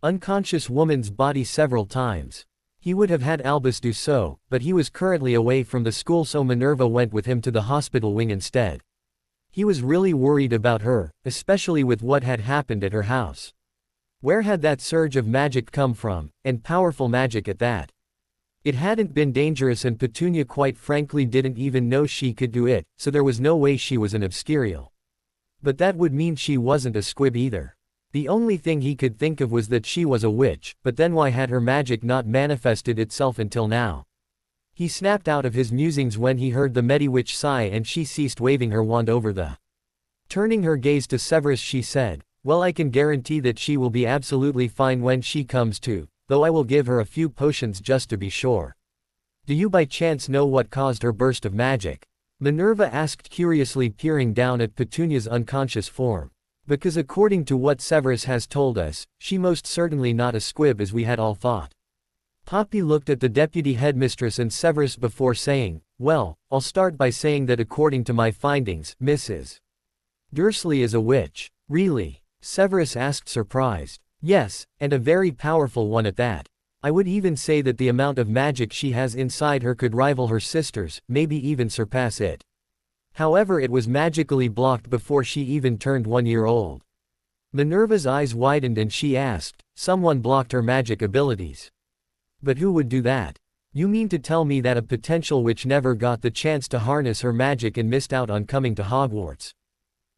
unconscious woman's body several times. He would have had Albus do so, but he was currently away from the school so Minerva went with him to the hospital wing instead. He was really worried about her, especially with what had happened at her house. Where had that surge of magic come from, and powerful magic at that? It hadn't been dangerous and Petunia quite frankly didn't even know she could do it, so there was no way she was an Obscurial. But that would mean she wasn't a squib either. The only thing he could think of was that she was a witch, but then why had her magic not manifested itself until now? He snapped out of his musings when he heard the Mediwitch sigh and she ceased waving her wand over the. Turning her gaze to Severus she said, "Well, I can guarantee that she will be absolutely fine when she comes to, though I will give her a few potions just to be sure." "Do you by chance know what caused her burst of magic?" Minerva asked curiously, peering down at Petunia's unconscious form. "Because according to what Severus has told us, she most certainly not a squib as we had all thought." Poppy looked at the deputy headmistress and Severus before saying, "Well, I'll start by saying that according to my findings, Mrs. Dursley is a witch." "Really?" Severus asked, surprised. "Yes, and a very powerful one at that. I would even say that the amount of magic she has inside her could rival her sister's, maybe even surpass it. However, it was magically blocked before she even turned 1 year old." Minerva's eyes widened and she asked, "Someone blocked her magic abilities? But who would do that? You mean to tell me that a potential witch never got the chance to harness her magic and missed out on coming to Hogwarts?"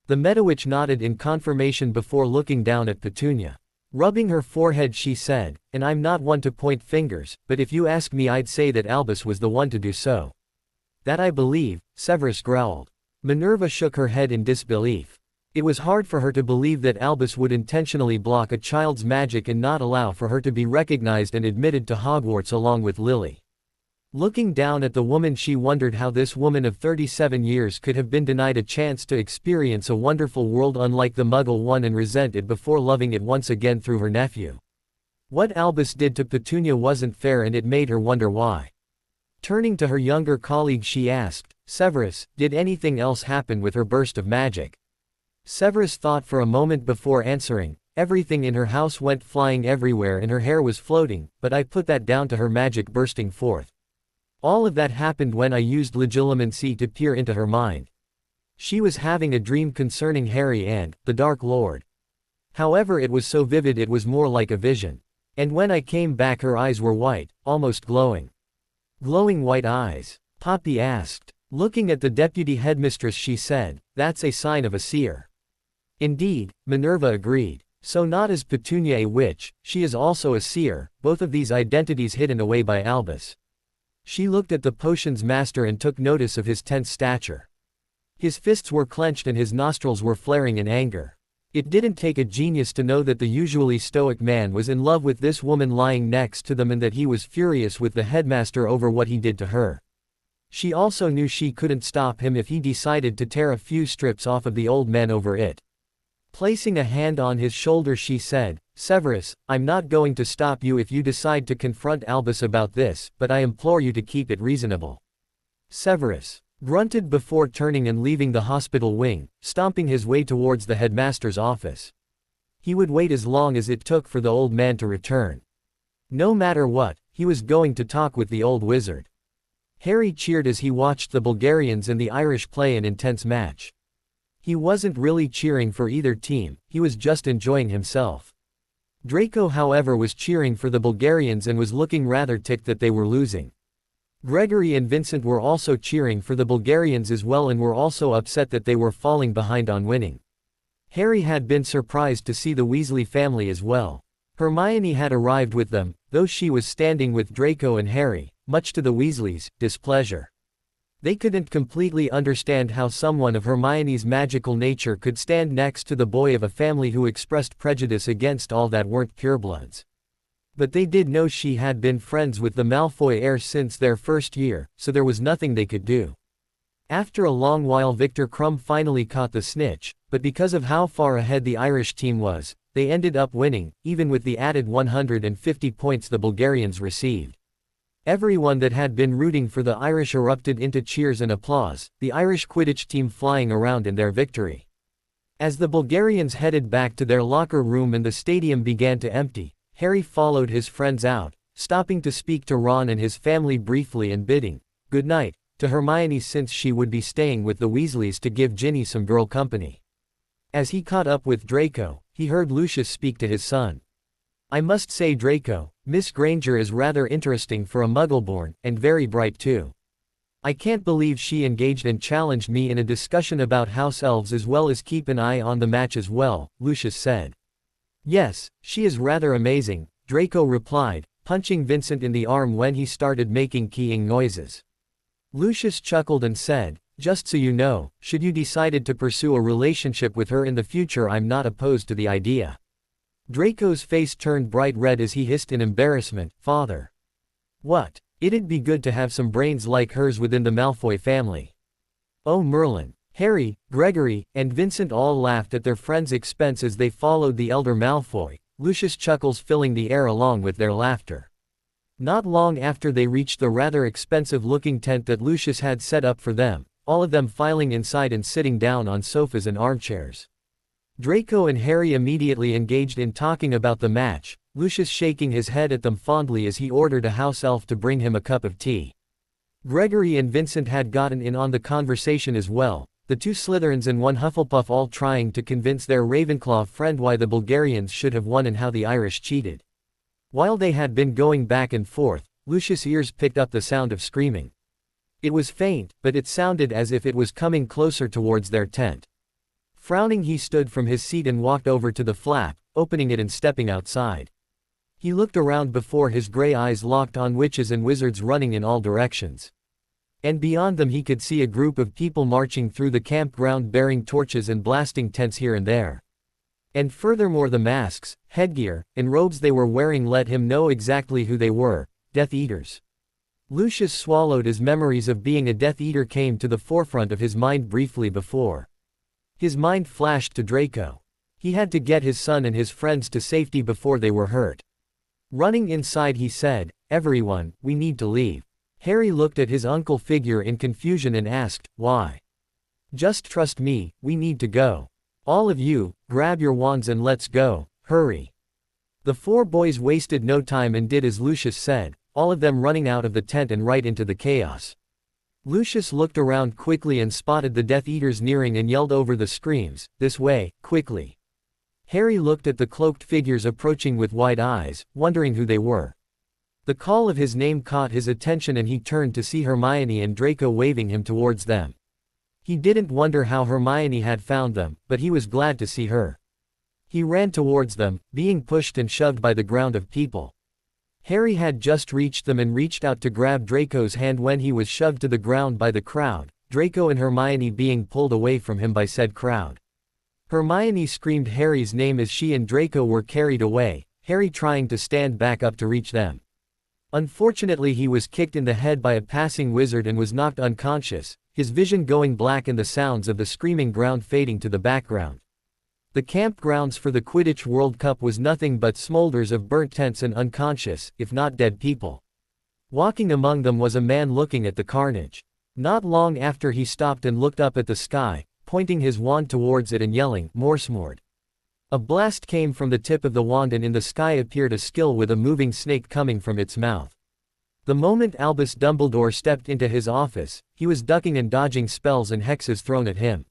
The Mediwitch nodded in confirmation before looking down at Petunia. Rubbing her forehead she said, "And I'm not one to point fingers, but if you ask me I'd say that Albus was the one to do so." "That I believe," Severus growled. Minerva shook her head in disbelief. It was hard for her to believe that Albus would intentionally block a child's magic and not allow for her to be recognized and admitted to Hogwarts along with Lily. Looking down at the woman she wondered how this woman of 37 years could have been denied a chance to experience a wonderful world unlike the Muggle one and resent it before loving it once again through her nephew. What Albus did to Petunia wasn't fair and it made her wonder why. Turning to her younger colleague she asked, "Severus, did anything else happen with her burst of magic?" Severus thought for a moment before answering, "Everything in her house went flying everywhere and her hair was floating, but I put that down to her magic bursting forth. All of that happened when I used legilimency to peer into her mind. She was having a dream concerning Harry and the Dark Lord. However, it was so vivid it was more like a vision. And when I came back her eyes were white, almost glowing." "Glowing white eyes?" Poppy asked. Looking at the deputy headmistress she said, "That's a sign of a seer." "Indeed," Minerva agreed. "So not as Petunia a witch, she is also a seer, both of these identities hidden away by Albus." She looked at the potion's master and took notice of his tense stature. His fists were clenched and his nostrils were flaring in anger. It didn't take a genius to know that the usually stoic man was in love with this woman lying next to them and that he was furious with the headmaster over what he did to her. She also knew she couldn't stop him if he decided to tear a few strips off of the old man over it. Placing a hand on his shoulder she said, "Severus, I'm not going to stop you if you decide to confront Albus about this, but I implore you to keep it reasonable." Severus grunted before turning and leaving the hospital wing, stomping his way towards the headmaster's office. He would wait as long as it took for the old man to return. No matter what, he was going to talk with the old wizard. Harry cheered as he watched the Bulgarians and the Irish play an intense match. He wasn't really cheering for either team, he was just enjoying himself. Draco, however, was cheering for the Bulgarians and was looking rather ticked that they were losing. Gregory and Vincent were also cheering for the Bulgarians as well and were also upset that they were falling behind on winning. Harry had been surprised to see the Weasley family as well. Hermione had arrived with them, though she was standing with Draco and Harry, much to the Weasleys' displeasure. They couldn't completely understand how someone of Hermione's magical nature could stand next to the boy of a family who expressed prejudice against all that weren't purebloods. But they did know she had been friends with the Malfoy heir since their first year, so there was nothing they could do. After a long while Victor Crumb finally caught the snitch, but because of how far ahead the Irish team was, they ended up winning, even with the added 150 points the Bulgarians received. Everyone that had been rooting for the Irish erupted into cheers and applause, the Irish Quidditch team flying around in their victory. As the Bulgarians headed back to their locker room and the stadium began to empty, Harry followed his friends out, stopping to speak to Ron and his family briefly and bidding good night to Hermione since she would be staying with the Weasleys to give Ginny some girl company. As he caught up with Draco, he heard Lucius speak to his son. "I must say, Draco, Miss Granger is rather interesting for a Muggleborn, and very bright too. I can't believe she engaged and challenged me in a discussion about house elves as well as keep an eye on the match as well," Lucius said. "Yes, she is rather amazing," Draco replied, punching Vincent in the arm when he started making keying noises. Lucius chuckled and said, "Just so you know, should you decided to pursue a relationship with her in the future, I'm not opposed to the idea." Draco's face turned bright red as he hissed in embarrassment, "Father. What? It'd be good to have some brains like hers within the Malfoy family." "Oh Merlin." Harry, Gregory, and Vincent all laughed at their friend's expense as they followed the elder Malfoy, Lucius' chuckles filling the air along with their laughter. Not long after they reached the rather expensive-looking tent that Lucius had set up for them, all of them filing inside and sitting down on sofas and armchairs. Draco and Harry immediately engaged in talking about the match, Lucius shaking his head at them fondly as he ordered a house elf to bring him a cup of tea. Gregory and Vincent had gotten in on the conversation as well, the two Slytherins and one Hufflepuff all trying to convince their Ravenclaw friend why the Bulgarians should have won and how the Irish cheated. While they had been going back and forth, Lucius' ears picked up the sound of screaming. It was faint, but it sounded as if it was coming closer towards their tent. Frowning, he stood from his seat and walked over to the flap, opening it and stepping outside. He looked around before his gray eyes locked on witches and wizards running in all directions. And beyond them he could see a group of people marching through the campground bearing torches and blasting tents here and there. And furthermore, the masks, headgear, and robes they were wearing let him know exactly who they were: Death Eaters. Lucius swallowed as memories of being a Death Eater came to the forefront of his mind briefly before. His mind flashed to Draco. He had to get his son and his friends to safety before they were hurt. Running inside, he said, "Everyone, we need to leave." Harry looked at his uncle figure in confusion and asked, "Why?" "Just trust me, we need to go. All of you, grab your wands and let's go, hurry." The four boys wasted no time and did as Lucius said, all of them running out of the tent and right into the chaos. Lucius looked around quickly and spotted the Death Eaters nearing and yelled over the screams, "This way, quickly." Harry looked at the cloaked figures approaching with wide eyes, wondering who they were. The call of his name caught his attention and he turned to see Hermione and Draco waving him towards them. He didn't wonder how Hermione had found them, but he was glad to see her. He ran towards them, being pushed and shoved by the ground of people. Harry had just reached them and reached out to grab Draco's hand when he was shoved to the ground by the crowd, Draco and Hermione being pulled away from him by said crowd. Hermione screamed Harry's name as she and Draco were carried away, Harry trying to stand back up to reach them. Unfortunately, he was kicked in the head by a passing wizard and was knocked unconscious, his vision going black and the sounds of the screaming ground fading to the background. The campgrounds for the Quidditch World Cup was nothing but smolders of burnt tents and unconscious, if not dead people. Walking among them was a man looking at the carnage. Not long after, he stopped and looked up at the sky, pointing his wand towards it and yelling, "Morsmord." A blast came from the tip of the wand and in the sky appeared a skill with a moving snake coming from its mouth. The moment Albus Dumbledore stepped into his office, he was ducking and dodging spells and hexes thrown at him.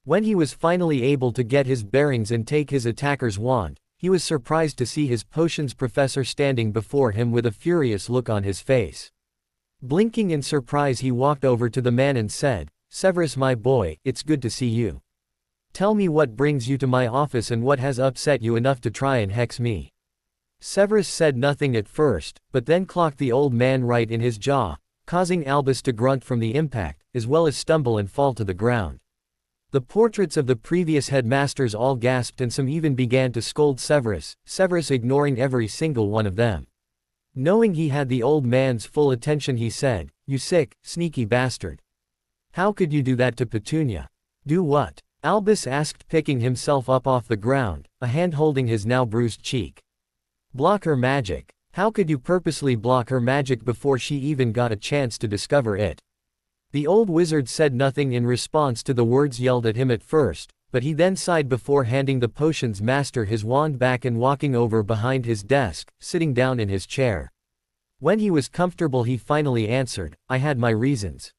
When he was finally able to get his bearings and take his attacker's wand, he was surprised to see his potions professor standing before him with a furious look on his face. Blinking in surprise, he walked over to the man and said, "Severus, my boy, it's good to see you. Tell me what brings you to my office and what has upset you enough to try and hex me." Severus said nothing at first, but then clocked the old man right in his jaw, causing Albus to grunt from the impact, as well as stumble and fall to the ground. The portraits of the previous headmasters all gasped and some even began to scold Severus, Severus ignoring every single one of them. Knowing he had the old man's full attention, he said, "You sick, sneaky bastard. How could you do that to Petunia?" "Do what?" Albus asked, picking himself up off the ground, a hand holding his now bruised cheek. "Block her magic. How could you purposely block her magic before she even got a chance to discover it?" The old wizard said nothing in response to the words yelled at him at first, but he then sighed before handing the potions master his wand back and walking over behind his desk, sitting down in his chair. When he was comfortable, he finally answered, "I had my reasons."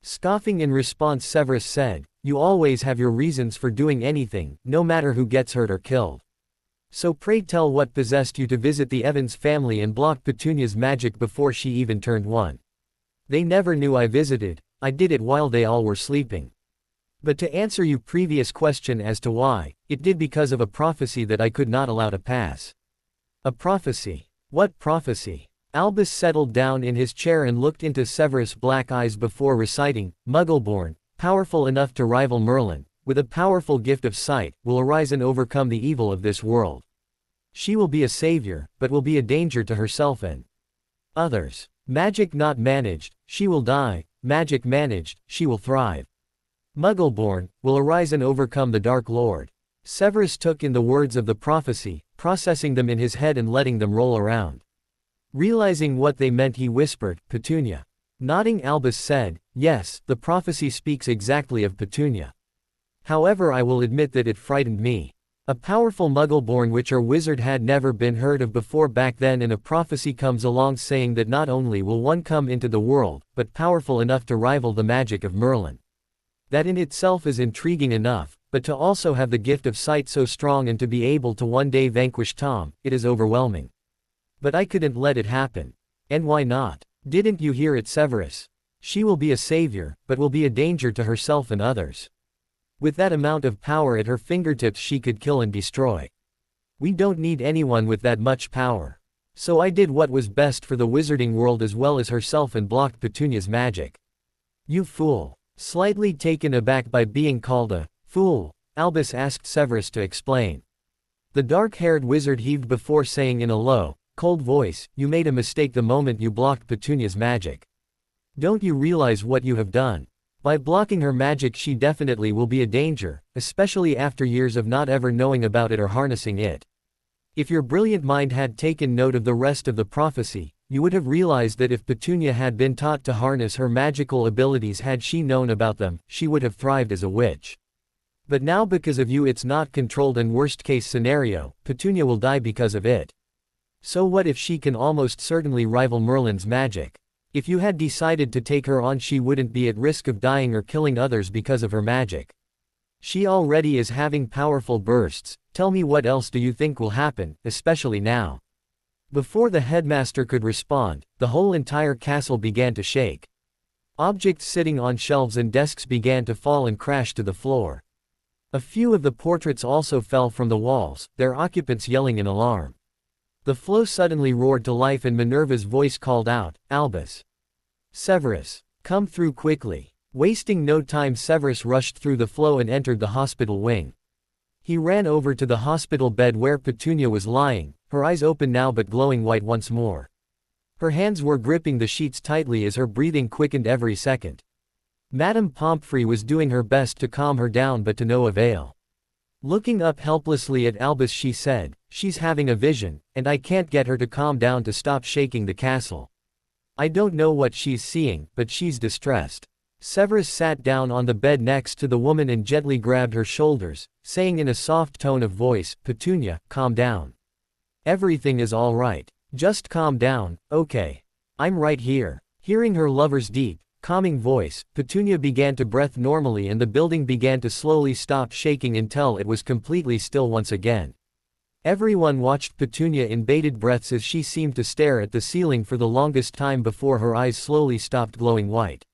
Scoffing in response, Severus said, "You always have your reasons for doing anything, no matter who gets hurt or killed. So pray tell what possessed you to visit the Evans family and block Petunia's magic before she even turned one." "They never knew I visited. I did it while they all were sleeping. But to answer your previous question as to why, it did because of a prophecy that I could not allow to pass." "A prophecy? What prophecy?" Albus settled down in his chair and looked into Severus' black eyes before reciting, "Muggleborn, powerful enough to rival Merlin, with a powerful gift of sight, will arise and overcome the evil of this world. She will be a savior, but will be a danger to herself and others. Magic not managed, she will die. Magic managed, she will thrive. Muggleborn, will arise and overcome the Dark Lord." Severus took in the words of the prophecy, processing them in his head and letting them roll around. Realizing what they meant, he whispered, "Petunia." Nodding, Albus said, "Yes, the prophecy speaks exactly of Petunia. However, I will admit that it frightened me. A powerful Muggleborn witcher wizard had never been heard of before back then, and a prophecy comes along saying that not only will one come into the world, but powerful enough to rival the magic of Merlin. That in itself is intriguing enough, but to also have the gift of sight so strong and to be able to one day vanquish Tom, it is overwhelming. But I couldn't let it happen. And why not? Didn't you hear it, Severus? She will be a savior, but will be a danger to herself and others. With that amount of power at her fingertips, she could kill and destroy. We don't need anyone with that much power. So I did what was best for the wizarding world as well as herself and blocked Petunia's magic." "You fool." Slightly taken aback by being called a fool, Albus asked Severus to explain. The dark-haired wizard heaved before saying in a low, cold voice, "You made a mistake the moment you blocked Petunia's magic. Don't you realize what you have done? By blocking her magic, she definitely will be a danger, especially after years of not ever knowing about it or harnessing it. If your brilliant mind had taken note of the rest of the prophecy, you would have realized that if Petunia had been taught to harness her magical abilities, had she known about them, she would have thrived as a witch. But now because of you it's not controlled, and worst-case scenario, Petunia will die because of it. So what if she can almost certainly rival Merlin's magic? If you had decided to take her on, she wouldn't be at risk of dying or killing others because of her magic. She already is having powerful bursts. Tell me, what else do you think will happen, especially now?" Before the headmaster could respond, the whole entire castle began to shake. Objects sitting on shelves and desks began to fall and crash to the floor. A few of the portraits also fell from the walls, their occupants yelling in alarm. The floor suddenly roared to life and Minerva's voice called out, "Albus! Severus! Come through quickly!" Wasting no time, Severus rushed through the flow and entered the hospital wing. He ran over to the hospital bed where Petunia was lying, her eyes open now but glowing white once more. Her hands were gripping the sheets tightly as her breathing quickened every second. Madame Pomfrey was doing her best to calm her down, but to no avail. Looking up helplessly at Albus, she said, "She's having a vision, and I can't get her to calm down to stop shaking the castle. I don't know what she's seeing, but she's distressed." Severus sat down on the bed next to the woman and gently grabbed her shoulders, saying in a soft tone of voice, "Petunia, calm down. Everything is all right. Just calm down, okay? I'm right here." Hearing her lover's deep, calming voice, Petunia began to breathe normally and the building began to slowly stop shaking until it was completely still once again. Everyone watched Petunia in bated breaths as she seemed to stare at the ceiling for the longest time before her eyes slowly stopped glowing white.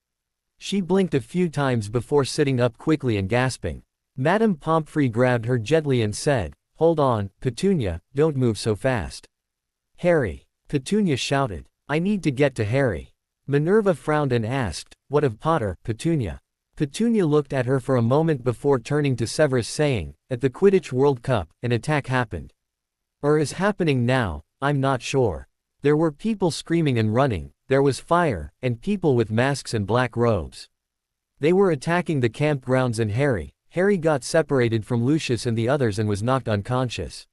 She blinked a few times before sitting up quickly and gasping. Madame Pomfrey grabbed her gently and said, "Hold on, Petunia, don't move so fast." "Harry," Petunia shouted. "I need to get to Harry." Minerva frowned and asked, "What of Potter, Petunia?" Petunia looked at her for a moment before turning to Severus saying, "At the Quidditch World Cup, an attack happened. Or is happening now, I'm not sure. There were people screaming and running, there was fire, and people with masks and black robes. They were attacking the campgrounds and Harry got separated from Lucius and the others and was knocked unconscious.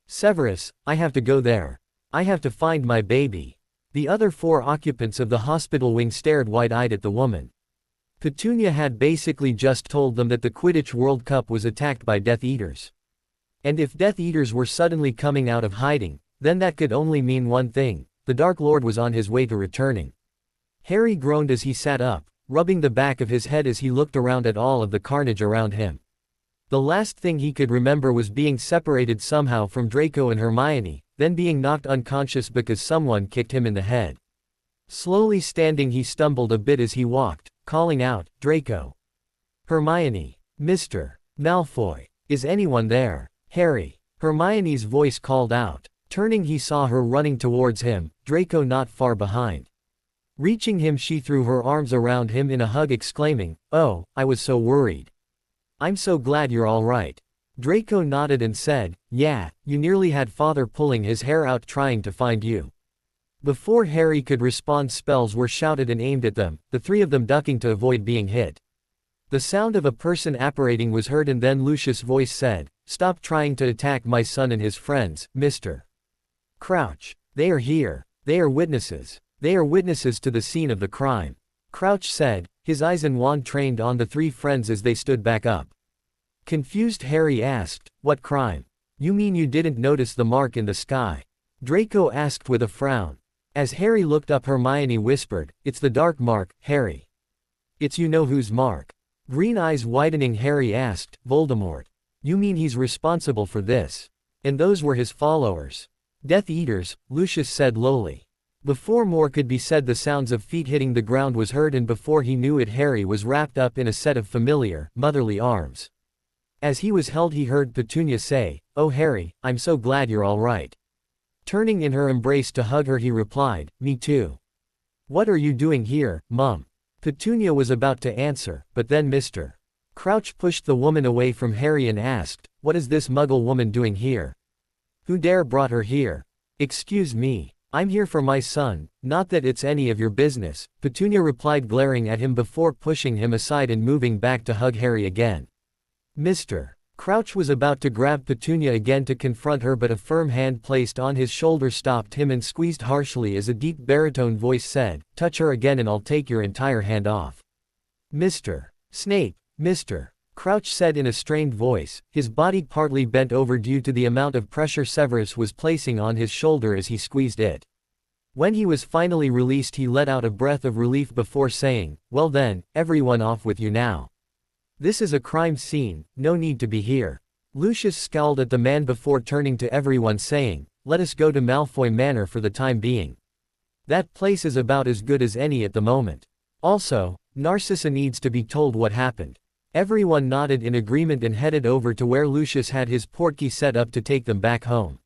Severus, I have to go there. I have to find my baby." The other 4 occupants of the hospital wing stared wide-eyed at the woman. Petunia had basically just told them that the Quidditch World Cup was attacked by Death Eaters. And if Death Eaters were suddenly coming out of hiding, then that could only mean one thing: the Dark Lord was on his way to returning. Harry groaned as he sat up, rubbing the back of his head as he looked around at all of the carnage around him. The last thing he could remember was being separated somehow from Draco and Hermione, then being knocked unconscious because someone kicked him in the head. Slowly standing, he stumbled a bit as he walked, calling out, "Draco! Hermione! Mr. Malfoy! Is anyone there? Harry!" Hermione's voice called out. Turning, he saw her running towards him, Draco not far behind. Reaching him, she threw her arms around him in a hug, exclaiming, "Oh, I was so worried. I'm so glad you're all right." Draco nodded and said, "Yeah, you nearly had Father pulling his hair out trying to find you." Before Harry could respond, spells were shouted and aimed at them, the 3 of them ducking to avoid being hit. The sound of a person apparating was heard and then Lucius' voice said, "Stop trying to attack my son and his friends, Mr. Crouch. They are here. They are witnesses. They are witnesses to the scene of the crime." Crouch said, his eyes and wand trained on the 3 friends as they stood back up. Confused Harry asked, "What crime? You mean you didn't notice the mark in the sky?" Draco asked with a frown. As Harry looked up, Hermione whispered, "It's the dark mark, Harry. It's you know whose mark." Green eyes widening, Harry asked, "Voldemort? You mean he's responsible for this? And those were his followers?" "Death Eaters," Lucius said lowly. Before more could be said, the sounds of feet hitting the ground was heard, and before he knew it, Harry was wrapped up in a set of familiar, motherly arms. As he was held, he heard Petunia say, "Oh Harry, I'm so glad you're all right." Turning in her embrace to hug her, he replied, "Me too." "What are you doing here, Mum?" Petunia was about to answer, but then Mr. Crouch pushed the woman away from Harry and asked, "What is this Muggle woman doing here? Who dare brought her here?" "Excuse me. I'm here for my son, not that it's any of your business," Petunia replied, glaring at him before pushing him aside and moving back to hug Harry again. Mr. Crouch was about to grab Petunia again to confront her, but a firm hand placed on his shoulder stopped him and squeezed harshly as a deep baritone voice said, "Touch her again and I'll take your entire hand off." "Mr. Snape, Mr. Crouch said in a strained voice, his body partly bent over due to the amount of pressure Severus was placing on his shoulder as he squeezed it. When he was finally released, he let out a breath of relief before saying, "Well then, everyone off with you now. This is a crime scene, no need to be here." Lucius scowled at the man before turning to everyone saying, "Let us go to Malfoy Manor for the time being. That place is about as good as any at the moment. Also, Narcissa needs to be told what happened." Everyone nodded in agreement and headed over to where Lucius had his portkey set up to take them back home.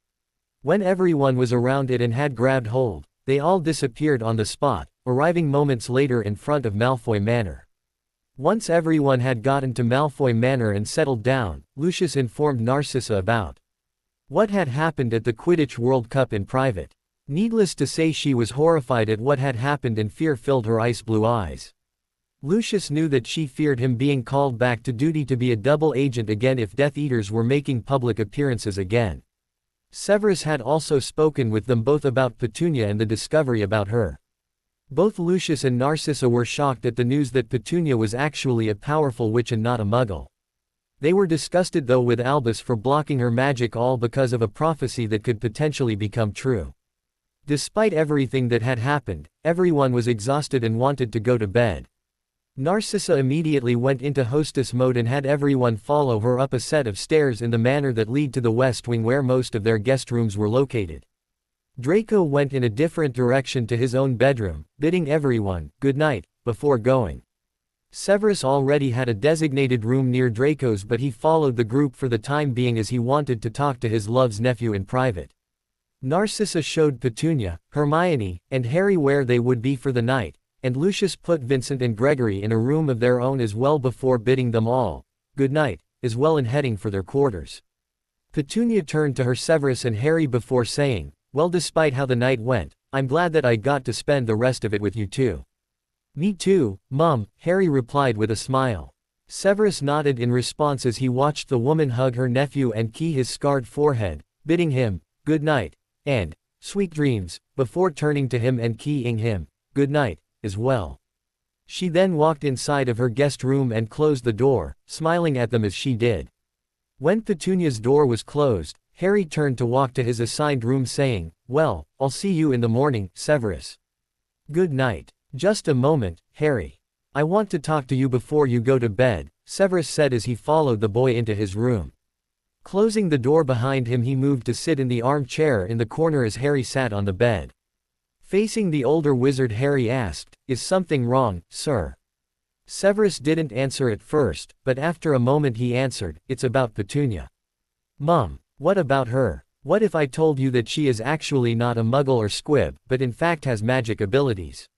When everyone was around it and had grabbed hold, they all disappeared on the spot, arriving moments later in front of Malfoy Manor. Once everyone had gotten to Malfoy Manor and settled down, Lucius informed Narcissa about what had happened at the Quidditch World Cup in private. Needless to say, she was horrified at what had happened and fear filled her ice-blue eyes. Lucius knew that she feared him being called back to duty to be a double agent again if Death Eaters were making public appearances again. Severus had also spoken with them both about Petunia and the discovery about her. Both Lucius and Narcissa were shocked at the news that Petunia was actually a powerful witch and not a muggle. They were disgusted though with Albus for blocking her magic, all because of a prophecy that could potentially become true. Despite everything that had happened, everyone was exhausted and wanted to go to bed. Narcissa immediately went into hostess mode and had everyone follow her up a set of stairs in the manner that lead to the west wing where most of their guest rooms were located. Draco went in a different direction to his own bedroom, bidding everyone good night before going. Severus already had a designated room near Draco's, but he followed the group for the time being as he wanted to talk to his love's nephew in private. Narcissa showed Petunia, Hermione, and Harry where they would be for the night, and Lucius put Vincent and Gregory in a room of their own as well before bidding them all good night, as well and heading for their quarters. Petunia turned to her Severus and Harry before saying, "Well, despite how the night went, I'm glad that I got to spend the rest of it with you too." "Me too, Mum," Harry replied with a smile. Severus nodded in response as he watched the woman hug her nephew and key his scarred forehead, bidding him good night and sweet dreams, before turning to him and keying him good night as well. She then walked inside of her guest room and closed the door, smiling at them as she did. When Petunia's door was closed, Harry turned to walk to his assigned room saying, "Well, I'll see you in the morning, Severus." "Good night." "Just a moment, Harry. I want to talk to you before you go to bed," Severus said as he followed the boy into his room. Closing the door behind him, he moved to sit in the armchair in the corner as Harry sat on the bed. Facing the older wizard, Harry asked, "Is something wrong, sir?" Severus didn't answer at first, but after a moment he answered, "It's about Petunia." "Mum, what about her? What if I told you that she is actually not a muggle or squib, but in fact has magic abilities?"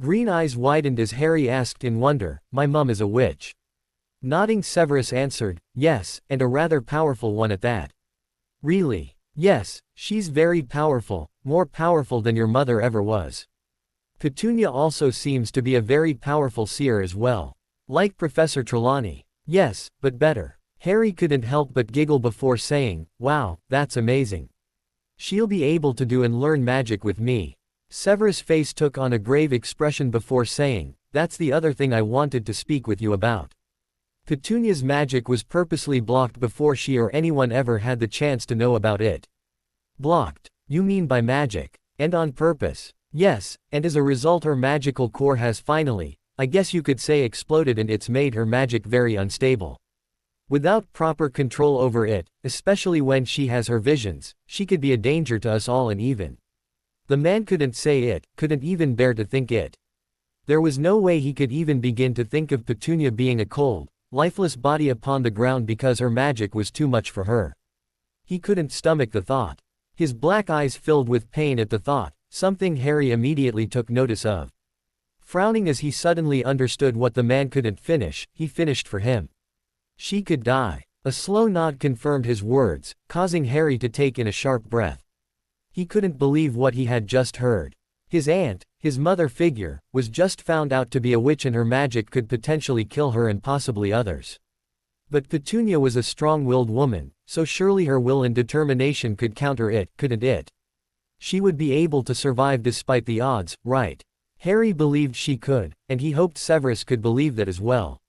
Green eyes widened as Harry asked in wonder, "My mum is a witch?" Nodding, Severus answered, "Yes, and a rather powerful one at that." "Really?" "Yes, she's very powerful, more powerful than your mother ever was." "Petunia also seems to be a very powerful seer as well. Like Professor Trelawney." "Yes, but better." Harry couldn't help but giggle before saying, "Wow, that's amazing. She'll be able to do and learn magic with me." Severus' face took on a grave expression before saying, "That's the other thing I wanted to speak with you about. Petunia's magic was purposely blocked before she or anyone ever had the chance to know about it." "Blocked? You mean by magic? And on purpose?" "Yes, and as a result her magical core has finally, I guess you could say, exploded, and it's made her magic very unstable. Without proper control over it, especially when she has her visions, she could be a danger to us all, and even the man couldn't say it, couldn't even bear to think it. There was no way he could even begin to think of Petunia being a cold, lifeless body upon the ground because her magic was too much for her. He couldn't stomach the thought." His black eyes filled with pain at the thought, something Harry immediately took notice of. Frowning as he suddenly understood what the man couldn't finish, he finished for him. "She could die." A slow nod confirmed his words, causing Harry to take in a sharp breath. He couldn't believe what he had just heard. His aunt, his mother figure, was just found out to be a witch, and her magic could potentially kill her and possibly others. But Petunia was a strong-willed woman, so surely her will and determination could counter it, couldn't it? She would be able to survive despite the odds, right? Harry believed she could, and he hoped Severus could believe that as well.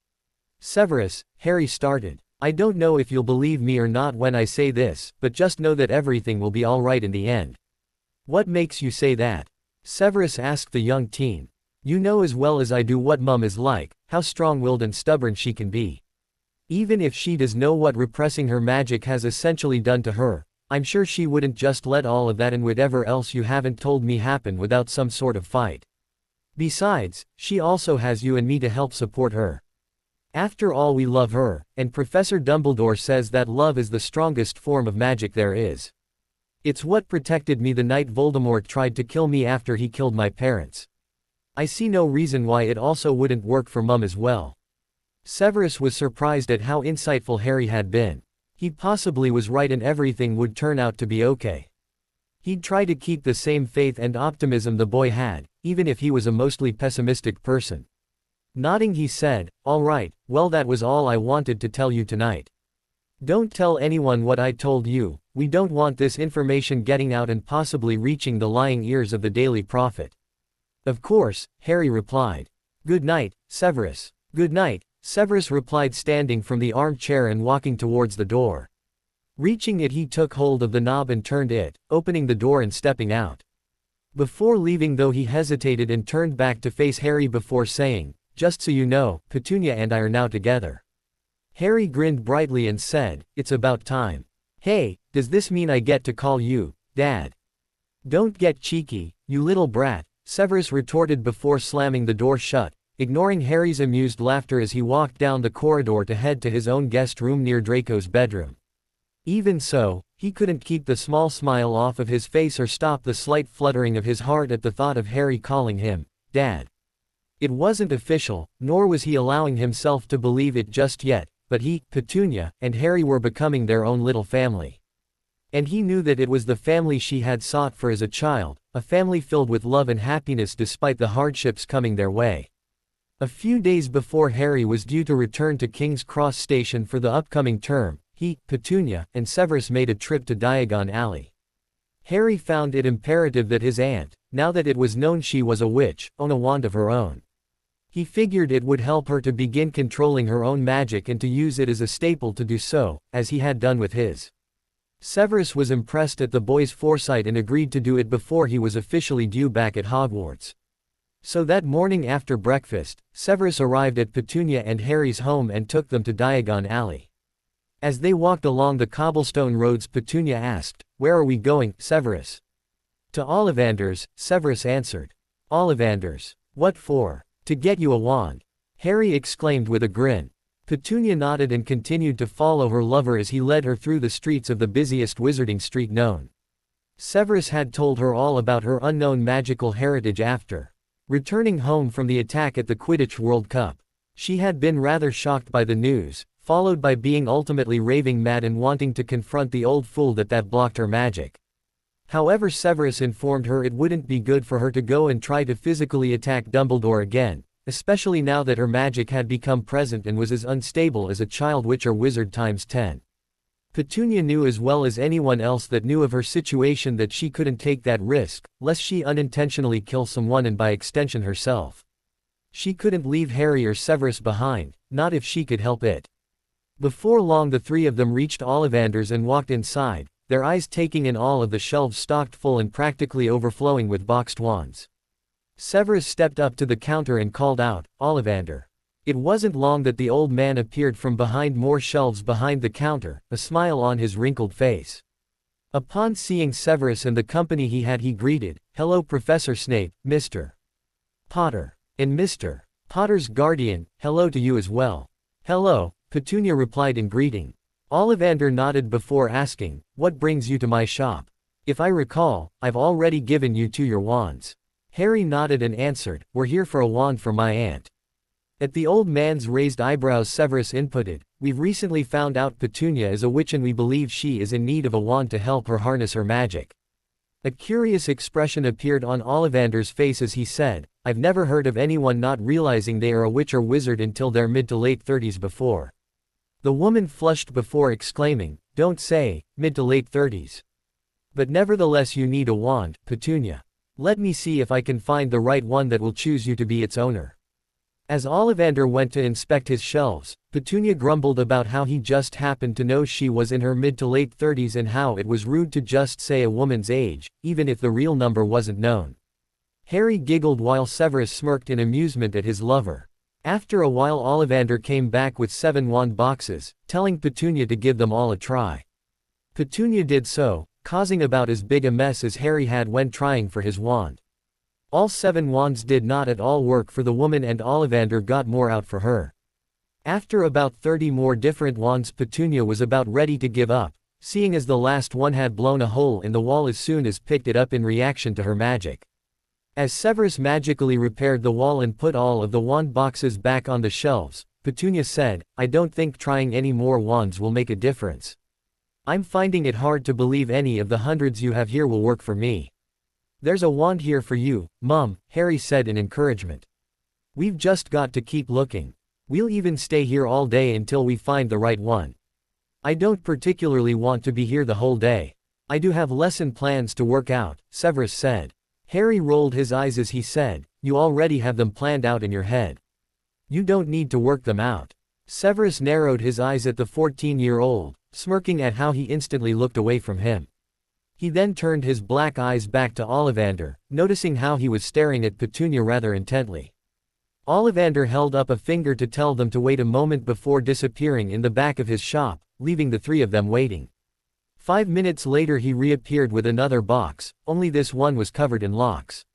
"Severus," Harry started, "I don't know if you'll believe me or not when I say this, but just know that everything will be all right in the end." "What makes you say that?" Severus asked the young teen. "You know as well as I do what Mum is like, how strong-willed and stubborn she can be. Even if she does know what repressing her magic has essentially done to her, I'm sure she wouldn't just let all of that and whatever else you haven't told me happen without some sort of fight. Besides, she also has you and me to help support her. After all, we love her, and Professor Dumbledore says that love is the strongest form of magic there is. It's what protected me the night Voldemort tried to kill me after he killed my parents. I see no reason why it also wouldn't work for Mum as well." Severus was surprised at how insightful Harry had been. He possibly was right and everything would turn out to be okay. He'd try to keep the same faith and optimism the boy had, even if he was a mostly pessimistic person. Nodding, he said, "All right, well, that was all I wanted to tell you tonight. Don't tell anyone what I told you. We don't want this information getting out and possibly reaching the lying ears of the Daily Prophet." Of course, Harry replied. Good night, Severus. Good night, Severus replied, standing from the armchair and walking towards the door. Reaching it, he took hold of the knob and turned it, opening the door and stepping out. Before leaving though, he hesitated and turned back to face Harry before saying, "Just so you know, Petunia and I are now together." Harry grinned brightly and said, "It's about time." "Hey, does this mean I get to call you Dad?" "Don't get cheeky, you little brat," Severus retorted before slamming the door shut, ignoring Harry's amused laughter as he walked down the corridor to head to his own guest room near Draco's bedroom. Even so, he couldn't keep the small smile off of his face or stop the slight fluttering of his heart at the thought of Harry calling him Dad. It wasn't official, nor was he allowing himself to believe it just yet, but he, Petunia, and Harry were becoming their own little family. And he knew that it was the family she had sought for as a child, a family filled with love and happiness despite the hardships coming their way. A few days before Harry was due to return to King's Cross Station for the upcoming term, he, Petunia, and Severus made a trip to Diagon Alley. Harry found it imperative that his aunt, now that it was known she was a witch, own a wand of her own. He figured it would help her to begin controlling her own magic and to use it as a staple to do so, as he had done with his. Severus was impressed at the boy's foresight and agreed to do it before he was officially due back at Hogwarts. So that morning after breakfast, Severus arrived at Petunia and Harry's home and took them to Diagon Alley. As they walked along the cobblestone roads, Petunia asked, "Where are we going, Severus?" "To Ollivander's," Severus answered. "Ollivander's? What for?" "To get you a wand," Harry exclaimed with a grin. Petunia nodded and continued to follow her lover as he led her through the streets of the busiest wizarding street known. Severus had told her all about her unknown magical heritage after returning home from the attack at the Quidditch World Cup. She had been rather shocked by the news, followed by being ultimately raving mad and wanting to confront the old fool that blocked her magic. However, Severus informed her it wouldn't be good for her to go and try to physically attack Dumbledore again, especially now that her magic had become present and was as unstable as a child witch or wizard times 10. Petunia knew as well as anyone else that knew of her situation that she couldn't take that risk, lest she unintentionally kill someone and by extension herself. She couldn't leave Harry or Severus behind, not if she could help it. Before long the three of them reached Ollivander's and walked inside, their eyes taking in all of the shelves stocked full and practically overflowing with boxed wands. Severus stepped up to the counter and called out, "Ollivander." It wasn't long that the old man appeared from behind more shelves behind the counter, a smile on his wrinkled face. Upon seeing Severus and the company he greeted, "Hello Professor Snape, Mr. Potter. And Mr. Potter's guardian, hello to you as well." "Hello," Petunia replied in greeting. Ollivander nodded before asking, "What brings you to my shop? If I recall, I've already given you two your wands." Harry nodded and answered, "We're here for a wand for my aunt." At the old man's raised eyebrows, Severus inputted, "We've recently found out Petunia is a witch and we believe she is in need of a wand to help her harness her magic." A curious expression appeared on Ollivander's face as he said, "I've never heard of anyone not realizing they are a witch or wizard until their mid to late 30s before." The woman flushed before exclaiming, "Don't say, mid to late 30s. But nevertheless you need a wand, Petunia. Let me see if I can find the right one that will choose you to be its owner." As Ollivander went to inspect his shelves, Petunia grumbled about how he just happened to know she was in her mid to late 30s and how it was rude to just say a woman's age, even if the real number wasn't known. Harry giggled while Severus smirked in amusement at his lover. After a while Ollivander came back with 7 wand boxes, telling Petunia to give them all a try. Petunia did so, causing about as big a mess as Harry had when trying for his wand. All 7 wands did not at all work for the woman and Ollivander got more out for her. After about 30 more different wands Petunia was about ready to give up, seeing as the last one had blown a hole in the wall as soon as picked it up in reaction to her magic. As Severus magically repaired the wall and put all of the wand boxes back on the shelves, Petunia said, "I don't think trying any more wands will make a difference. I'm finding it hard to believe any of the hundreds you have here will work for me." "There's a wand here for you, Mum," Harry said in encouragement. "We've just got to keep looking. We'll even stay here all day until we find the right one." "I don't particularly want to be here the whole day. I do have lesson plans to work out," Severus said. Harry rolled his eyes as he said, "You already have them planned out in your head. You don't need to work them out." Severus narrowed his eyes at the 14-year-old, smirking at how he instantly looked away from him. He then turned his black eyes back to Ollivander, noticing how he was staring at Petunia rather intently. Ollivander held up a finger to tell them to wait a moment before disappearing in the back of his shop, leaving the three of them waiting. 5 minutes later he reappeared with another box, only this one was covered in locks.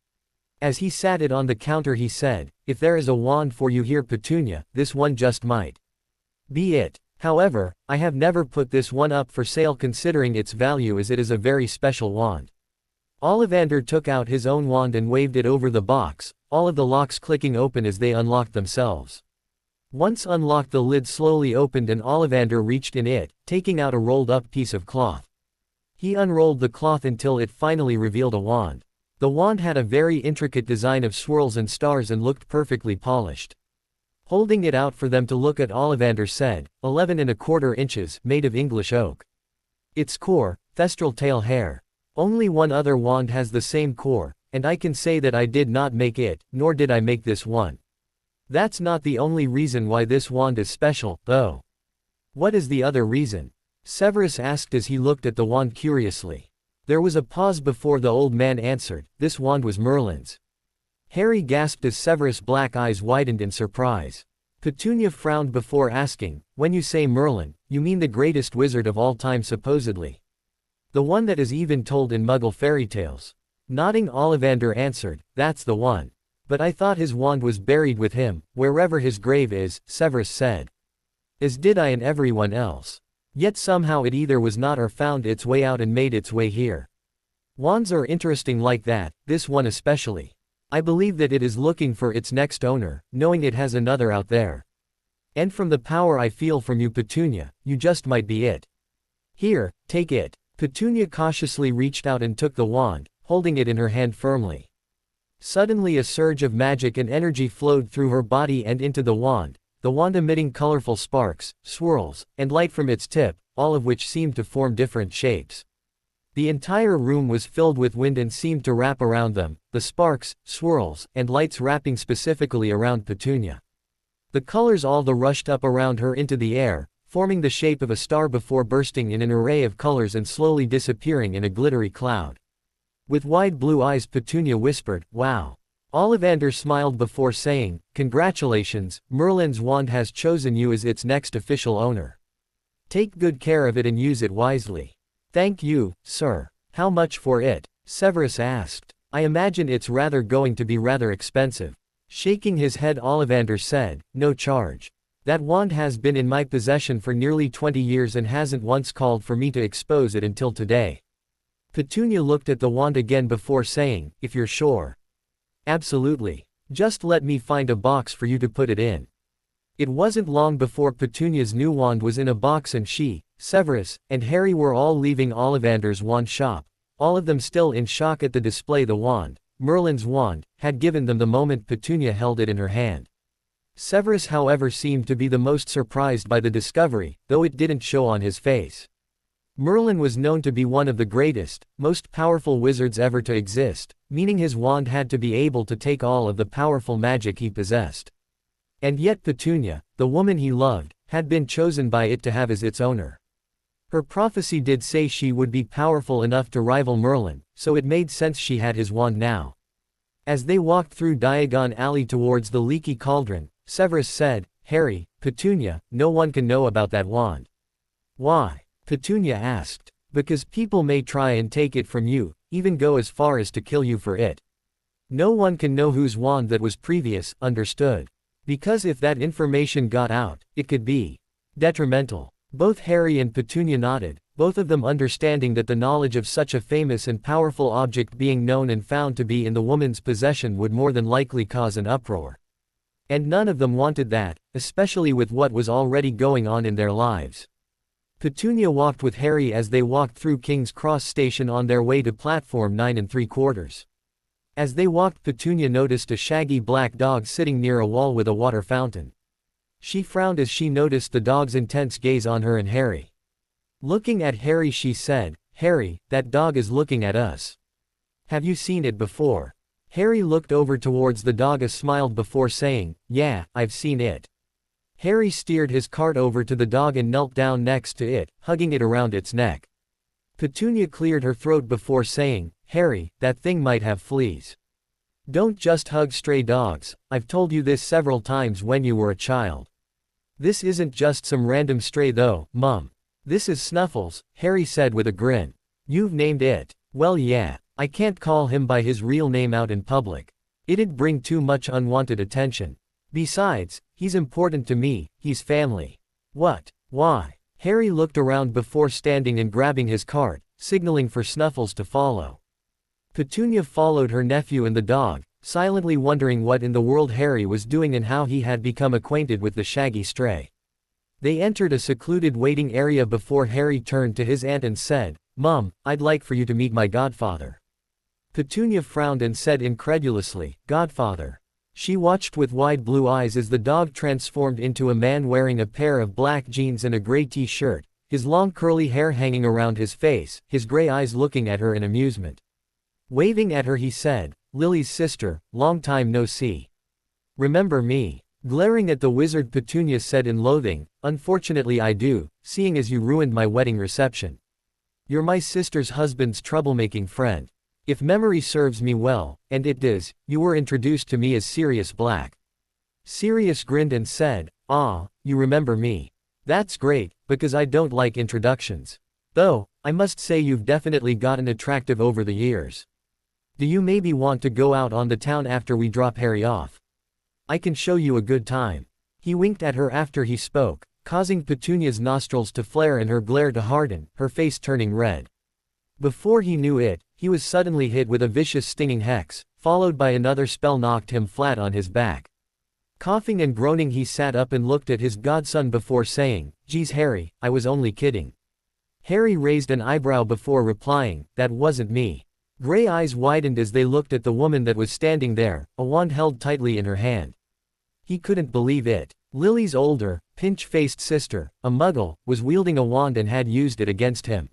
As he sat it on the counter he said, "If there is a wand for you here, Petunia, this one just might be it. However, I have never put this one up for sale considering its value as it is a very special wand." Ollivander took out his own wand and waved it over the box, all of the locks clicking open as they unlocked themselves. Once unlocked, the lid slowly opened and Ollivander reached in it, taking out a rolled-up piece of cloth. He unrolled the cloth until it finally revealed a wand. The wand had a very intricate design of swirls and stars and looked perfectly polished. Holding it out for them to look at, Ollivander said, 11¼ inches, made of English oak. Its core, thestral tail hair. Only one other wand has the same core, and I can say that I did not make it, nor did I make this one. That's not the only reason why this wand is special, though. What is the other reason? Severus asked as he looked at the wand curiously. There was a pause before the old man answered, "This wand was Merlin's." Harry gasped as Severus' black eyes widened in surprise. Petunia frowned before asking, "When you say Merlin, you mean the greatest wizard of all time supposedly? The one that is even told in Muggle fairy tales?" Nodding, Ollivander answered, "That's the one. But I thought his wand was buried with him, wherever his grave is," Severus said. "As did I and everyone else. Yet somehow it either was not or found its way out and made its way here. Wands are interesting like that, this one especially. I believe that it is looking for its next owner, knowing it has another out there. And from the power I feel from you, Petunia, you just might be it. Here, take it." Petunia cautiously reached out and took the wand, holding it in her hand firmly. Suddenly a surge of magic and energy flowed through her body and into the wand emitting colorful sparks, swirls, and light from its tip, all of which seemed to form different shapes. The entire room was filled with wind and seemed to wrap around them, the sparks, swirls, and lights wrapping specifically around Petunia. The colors all rushed up around her into the air, forming the shape of a star before bursting in an array of colors and slowly disappearing in a glittery cloud. With wide blue eyes, Petunia whispered, "Wow." Ollivander smiled before saying, "Congratulations, Merlin's wand has chosen you as its next official owner. Take good care of it and use it wisely." "Thank you, sir. How much for it?" Severus asked. "I imagine it's going to be rather expensive." Shaking his head, Ollivander said, "No charge. That wand has been in my possession for nearly 20 years and hasn't once called for me to expose it until today." Petunia looked at the wand again before saying, "If you're sure." "Absolutely. Just let me find a box for you to put it in." It wasn't long before Petunia's new wand was in a box and she, Severus, and Harry were all leaving Ollivander's wand shop, all of them still in shock at the display the wand, Merlin's wand, had given them the moment Petunia held it in her hand. Severus, however, seemed to be the most surprised by the discovery, though it didn't show on his face. Merlin was known to be one of the greatest, most powerful wizards ever to exist, meaning his wand had to be able to take all of the powerful magic he possessed. And yet Petunia, the woman he loved, had been chosen by it to have as its owner. Her prophecy did say she would be powerful enough to rival Merlin, so it made sense she had his wand now. As they walked through Diagon Alley towards the leaky cauldron, Severus said, "Harry, Petunia, no one can know about that wand." "Why?" Petunia asked. "Because people may try and take it from you, even go as far as to kill you for it. No one can know whose wand that was previous, understood? Because if that information got out, it could be detrimental." Both Harry and Petunia nodded, both of them understanding that the knowledge of such a famous and powerful object being known and found to be in the woman's possession would more than likely cause an uproar. And none of them wanted that, especially with what was already going on in their lives. Petunia walked with Harry as they walked through King's Cross Station on their way to platform 9 3/4. As they walked, Petunia noticed a shaggy black dog sitting near a wall with a water fountain. She frowned as she noticed the dog's intense gaze on her and Harry. Looking at Harry, she said, "Harry, that dog is looking at us." Have you seen it before? Harry looked over towards the dog and smiled before saying, yeah, I've seen it. Harry steered his cart over to the dog and knelt down next to it, hugging it around its neck. Petunia cleared her throat before saying, Harry, that thing might have fleas. Don't just hug stray dogs, I've told you this several times when you were a child. This isn't just some random stray though, Mum. This is Snuffles, Harry said with a grin. You've named it. Well yeah, I can't call him by his real name out in public. It'd bring too much unwanted attention. Besides, he's important to me, he's family. What? Why? Harry looked around before standing and grabbing his cart, signaling for Snuffles to follow. Petunia followed her nephew and the dog, silently wondering what in the world Harry was doing and how he had become acquainted with the shaggy stray. They entered a secluded waiting area before Harry turned to his aunt and said, Mum, I'd like for you to meet my godfather. Petunia frowned and said incredulously, Godfather. She watched with wide blue eyes as the dog transformed into a man wearing a pair of black jeans and a gray t-shirt, his long curly hair hanging around his face, his gray eyes looking at her in amusement. Waving at her he said, Lily's sister, long time no see. Remember me? Glaring at the wizard Petunia said in loathing, Unfortunately I do, seeing as you ruined my wedding reception. You're my sister's husband's troublemaking friend. If memory serves me well, and it does, you were introduced to me as Sirius Black. Sirius grinned and said, Ah, you remember me. That's great, because I don't like introductions. Though, I must say you've definitely gotten attractive over the years. Do you maybe want to go out on the town after we drop Harry off? I can show you a good time. He winked at her after he spoke, causing Petunia's nostrils to flare and her glare to harden, her face turning red. Before he knew it, he was suddenly hit with a vicious stinging hex, followed by another spell knocked him flat on his back. Coughing and groaning he sat up and looked at his godson before saying, Geez Harry, I was only kidding. Harry raised an eyebrow before replying, That wasn't me. Gray eyes widened as they looked at the woman that was standing there, a wand held tightly in her hand. He couldn't believe it. Lily's older, pinch-faced sister, a muggle, was wielding a wand and had used it against him.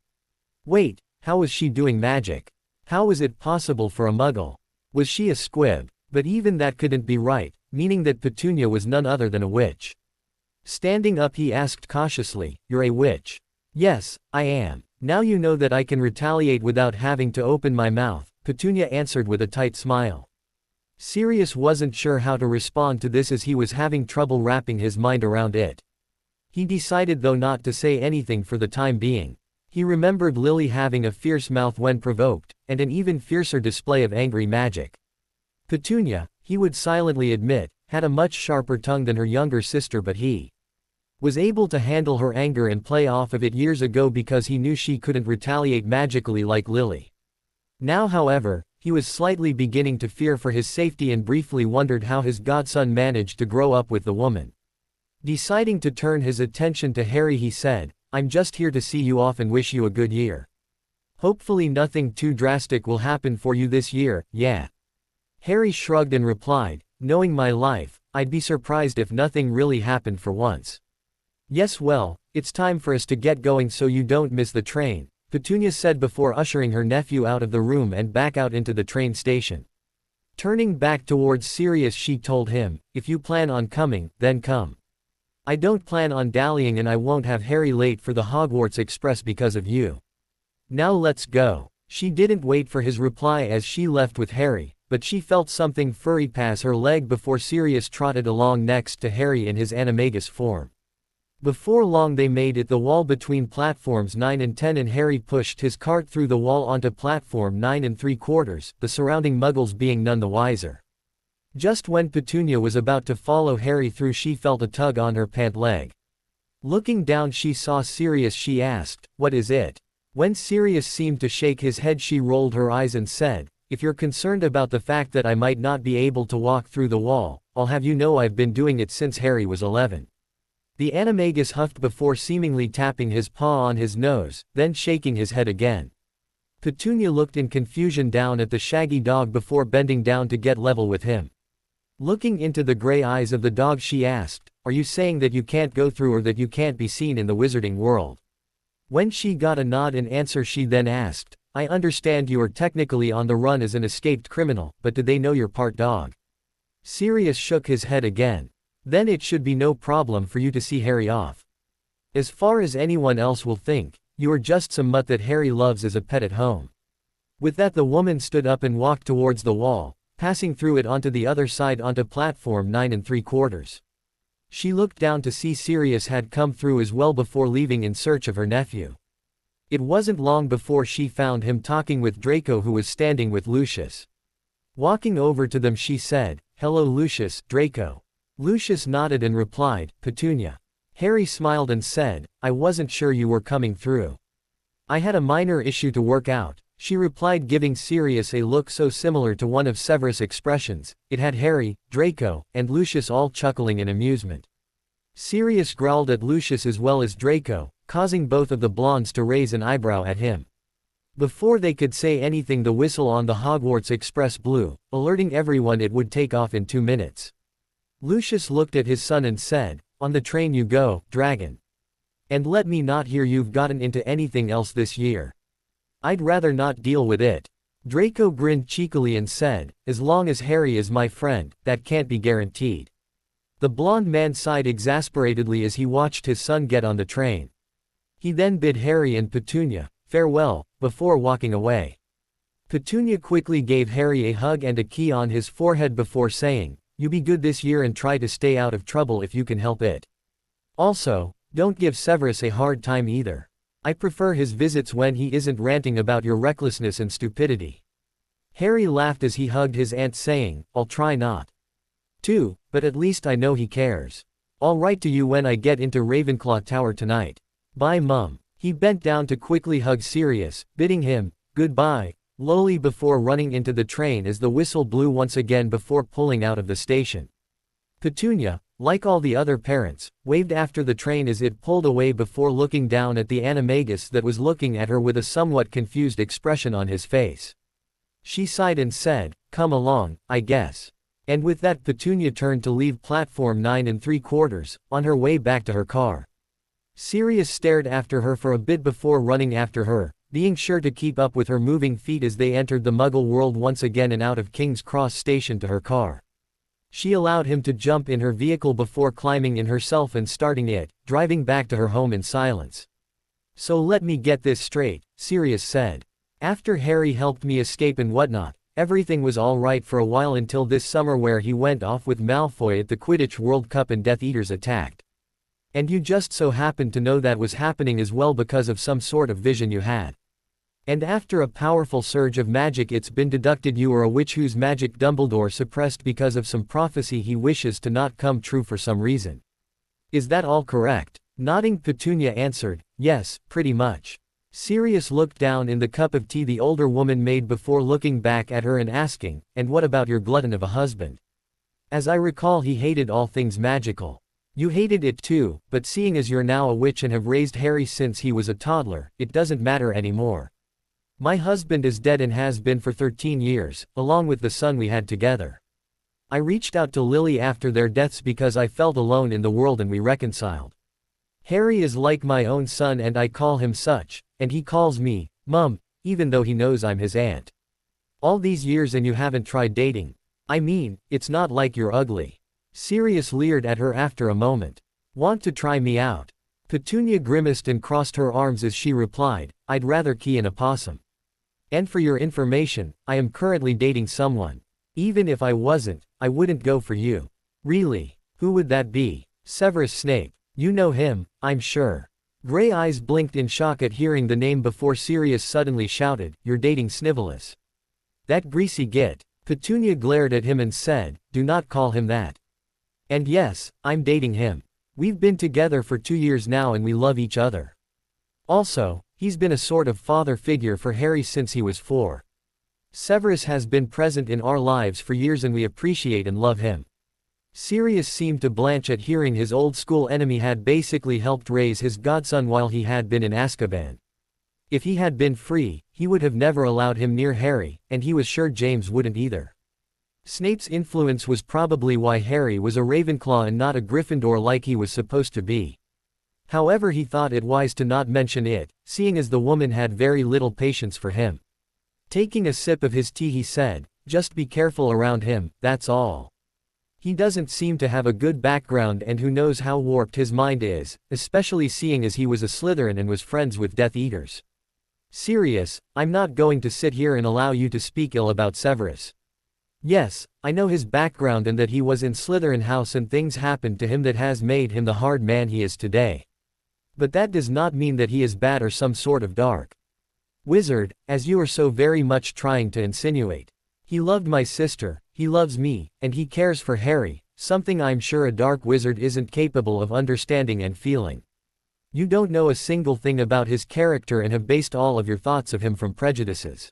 Wait, how was she doing magic? How was it possible for a muggle? Was she a squib? But even that couldn't be right, meaning that Petunia was none other than a witch. Standing up he asked cautiously, You're a witch? Yes, I am. Now you know that I can retaliate without having to open my mouth, Petunia answered with a tight smile. Sirius wasn't sure how to respond to this as he was having trouble wrapping his mind around it. He decided though not to say anything for the time being. He remembered Lily having a fierce mouth when provoked, and an even fiercer display of angry magic. Petunia, he would silently admit, had a much sharper tongue than her younger sister, but he was able to handle her anger and play off of it years ago because he knew she couldn't retaliate magically like Lily. Now however, he was slightly beginning to fear for his safety and briefly wondered how his godson managed to grow up with the woman. Deciding to turn his attention to Harry he said, I'm just here to see you off and wish you a good year. Hopefully nothing too drastic will happen for you this year, yeah. Harry shrugged and replied, Knowing my life, I'd be surprised if nothing really happened for once. Yes well, it's time for us to get going so you don't miss the train, Petunia said before ushering her nephew out of the room and back out into the train station. Turning back towards Sirius she told him, If you plan on coming, then come. I don't plan on dallying and I won't have Harry late for the Hogwarts Express because of you. Now let's go. She didn't wait for his reply as she left with Harry, but she felt something furry pass her leg before Sirius trotted along next to Harry in his animagus form. Before long they made it the wall between platforms 9 and 10 and Harry pushed his cart through the wall onto platform 9 3/4, the surrounding muggles being none the wiser. Just when Petunia was about to follow Harry through she felt a tug on her pant leg. Looking down she saw Sirius. She asked, What is it? When Sirius seemed to shake his head she rolled her eyes and said, If you're concerned about the fact that I might not be able to walk through the wall, I'll have you know I've been doing it since Harry was 11. The animagus huffed before seemingly tapping his paw on his nose, then shaking his head again. Petunia looked in confusion down at the shaggy dog before bending down to get level with him. Looking into the gray eyes of the dog she asked, Are you saying that you can't go through or that you can't be seen in the wizarding world? When she got a nod in answer she then asked, I understand you are technically on the run as an escaped criminal, but do they know you're part dog? Sirius shook his head again. Then it should be no problem for you to see Harry off. As far as anyone else will think, you are just some mutt that Harry loves as a pet at home. With that, the woman stood up and walked towards the wall, passing through it onto the other side onto platform 9 3/4. She looked down to see Sirius had come through as well before leaving in search of her nephew. It wasn't long before she found him talking with Draco, who was standing with Lucius. Walking over to them, she said, "Hello Lucius, Draco." Lucius nodded and replied, "Petunia." Harry smiled and said, "I wasn't sure you were coming through. I had a minor issue to work out," she replied, giving Sirius a look so similar to one of Severus' expressions. It had Harry, Draco, and Lucius all chuckling in amusement. Sirius growled at Lucius as well as Draco, causing both of the blondes to raise an eyebrow at him. Before they could say anything, the whistle on the Hogwarts Express blew, alerting everyone it would take off in 2 minutes. Lucius looked at his son and said, "On the train you go, dragon. And let me not hear you've gotten into anything else this year. I'd rather not deal with it." Draco grinned cheekily and said, "As long as Harry is my friend, that can't be guaranteed." The blonde man sighed exasperatedly as he watched his son get on the train. He then bid Harry and Petunia farewell, before walking away. Petunia quickly gave Harry a hug and a key on his forehead before saying, "You be good this year and try to stay out of trouble if you can help it. Also, don't give Severus a hard time either. I prefer his visits when he isn't ranting about your recklessness and stupidity." Harry laughed as he hugged his aunt, saying, "I'll try not to, but at least I know he cares. I'll write to you when I get into Ravenclaw Tower tonight. Bye Mum." He bent down to quickly hug Sirius, bidding him goodbye, lowly before running into the train as the whistle blew once again before pulling out of the station. Petunia, like all the other parents, waved after the train as it pulled away before looking down at the animagus that was looking at her with a somewhat confused expression on his face. She sighed and said, "Come along, I guess." And with that, Petunia turned to leave platform 9 3/4, on her way back to her car. Sirius stared after her for a bit before running after her, being sure to keep up with her moving feet as they entered the Muggle world once again and out of King's Cross station to her car. She allowed him to jump in her vehicle before climbing in herself and starting it, driving back to her home in silence. "So let me get this straight," Sirius said. "After Harry helped me escape and whatnot, everything was all right for a while until this summer where he went off with Malfoy at the Quidditch World Cup and Death Eaters attacked. And you just so happened to know that was happening as well because of some sort of vision you had. And after a powerful surge of magic, it's been deducted you are a witch whose magic Dumbledore suppressed because of some prophecy he wishes to not come true for some reason. Is that all correct?" Nodding, Petunia answered, "Yes, pretty much." Sirius looked down in the cup of tea the older woman made before looking back at her and asking, "And what about your glutton of a husband? As I recall, he hated all things magical. You hated it too, but seeing as you're now a witch and have raised Harry since he was a toddler, it doesn't matter anymore. My husband is dead and has been for 13 years, along with the son we had together. I reached out to Lily after their deaths because I felt alone in the world and we reconciled. Harry is like my own son and I call him such, and he calls me Mum, even though he knows I'm his aunt. All these years and you haven't tried dating. I mean, it's not like you're ugly." Sirius leered at her after a moment. "Want to try me out?" Petunia grimaced and crossed her arms as she replied, "I'd rather key in a possum. And for your information, I am currently dating someone. Even if I wasn't, I wouldn't go for you." "Really? Who would that be?" "Severus Snape. You know him, I'm sure." Gray eyes blinked in shock at hearing the name before Sirius suddenly shouted, "You're dating Snivellus. That greasy git." Petunia glared at him and said, "Do not call him that. And yes, I'm dating him. We've been together for 2 years now and we love each other. Also, he's been a sort of father figure for Harry since he was 4. Severus has been present in our lives for years and we appreciate and love him." Sirius seemed to blanch at hearing his old school enemy had basically helped raise his godson while he had been in Azkaban. If he had been free, he would have never allowed him near Harry, and he was sure James wouldn't either. Snape's influence was probably why Harry was a Ravenclaw and not a Gryffindor like he was supposed to be. However, he thought it wise to not mention it, seeing as the woman had very little patience for him. Taking a sip of his tea he said, "Just be careful around him, that's all. He doesn't seem to have a good background and who knows how warped his mind is, especially seeing as he was a Slytherin and was friends with Death Eaters. Sirius, I'm not going to sit here and allow you to speak ill about Severus. Yes, I know his background and that he was in Slytherin house and things happened to him that has made him the hard man he is today. But that does not mean that he is bad or some sort of dark wizard, as you are so very much trying to insinuate. He loved my sister, he loves me, and he cares for Harry, something I'm sure a dark wizard isn't capable of understanding and feeling. You don't know a single thing about his character and have based all of your thoughts of him from prejudices.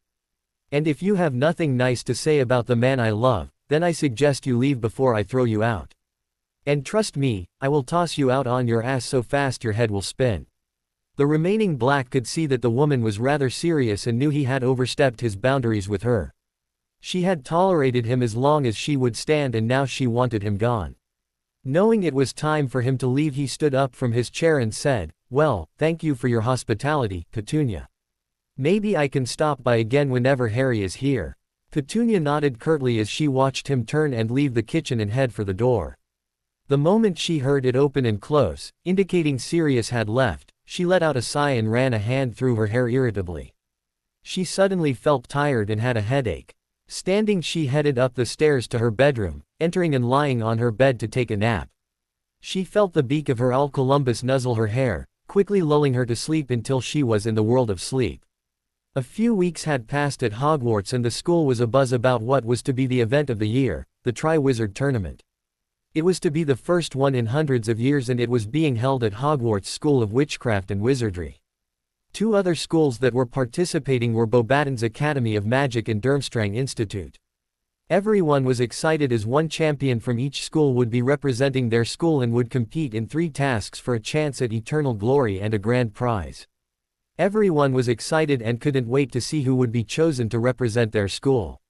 And if you have nothing nice to say about the man I love, then I suggest you leave before I throw you out. And trust me, I will toss you out on your ass so fast your head will spin." The remaining Black could see that the woman was rather serious and knew he had overstepped his boundaries with her. She had tolerated him as long as she would stand and now she wanted him gone. Knowing it was time for him to leave he stood up from his chair and said, "Well, thank you for your hospitality, Petunia. Maybe I can stop by again whenever Harry is here." Petunia nodded curtly as she watched him turn and leave the kitchen and head for the door. The moment she heard it open and close, indicating Sirius had left, she let out a sigh and ran a hand through her hair irritably. She suddenly felt tired and had a headache. Standing she headed up the stairs to her bedroom, entering and lying on her bed to take a nap. She felt the beak of her Alcolumbus nuzzle her hair, quickly lulling her to sleep until she was in the world of sleep. A few weeks had passed at Hogwarts and the school was abuzz about what was to be the event of the year, the Tri-Wizard Tournament. It was to be the first one in hundreds of years and it was being held at Hogwarts School of Witchcraft and Wizardry. Two other schools that were participating were Beauxbaton's Academy of Magic and Durmstrang Institute. Everyone was excited as one champion from each school would be representing their school and would compete in 3 tasks for a chance at eternal glory and a grand prize. Everyone was excited and couldn't wait to see who would be chosen to represent their school.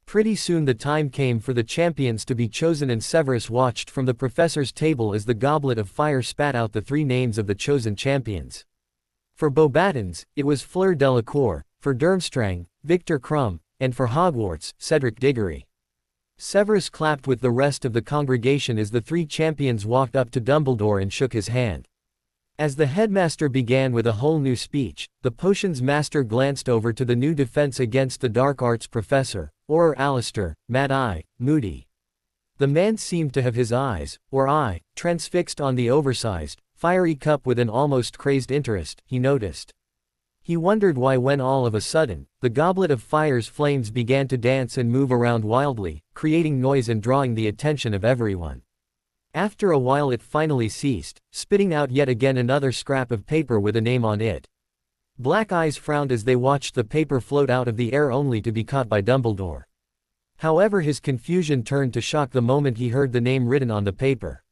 Pretty soon the time came for the champions to be chosen and Severus watched from the professor's table as the goblet of fire spat out the 3 names of the chosen champions. For Beauxbaton's, it was Fleur Delacour, for Durmstrang, Victor Crumb, and for Hogwarts, Cedric Diggory. Severus clapped with the rest of the congregation as the 3 champions walked up to Dumbledore and shook his hand. As the headmaster began with a whole new speech, the potions master glanced over to the new defense against the dark arts professor, Auror Alistair, Mad-Eye, Moody. The man seemed to have his eyes, or eye, transfixed on the oversized, fiery cup with an almost crazed interest, he noticed. He wondered why when all of a sudden, the goblet of fire's flames began to dance and move around wildly, creating noise and drawing the attention of everyone. After a while it finally ceased, spitting out yet again another scrap of paper with a name on it. Black eyes frowned as they watched the paper float out of the air only to be caught by Dumbledore. However, his confusion turned to shock the moment he heard the name written on the paper.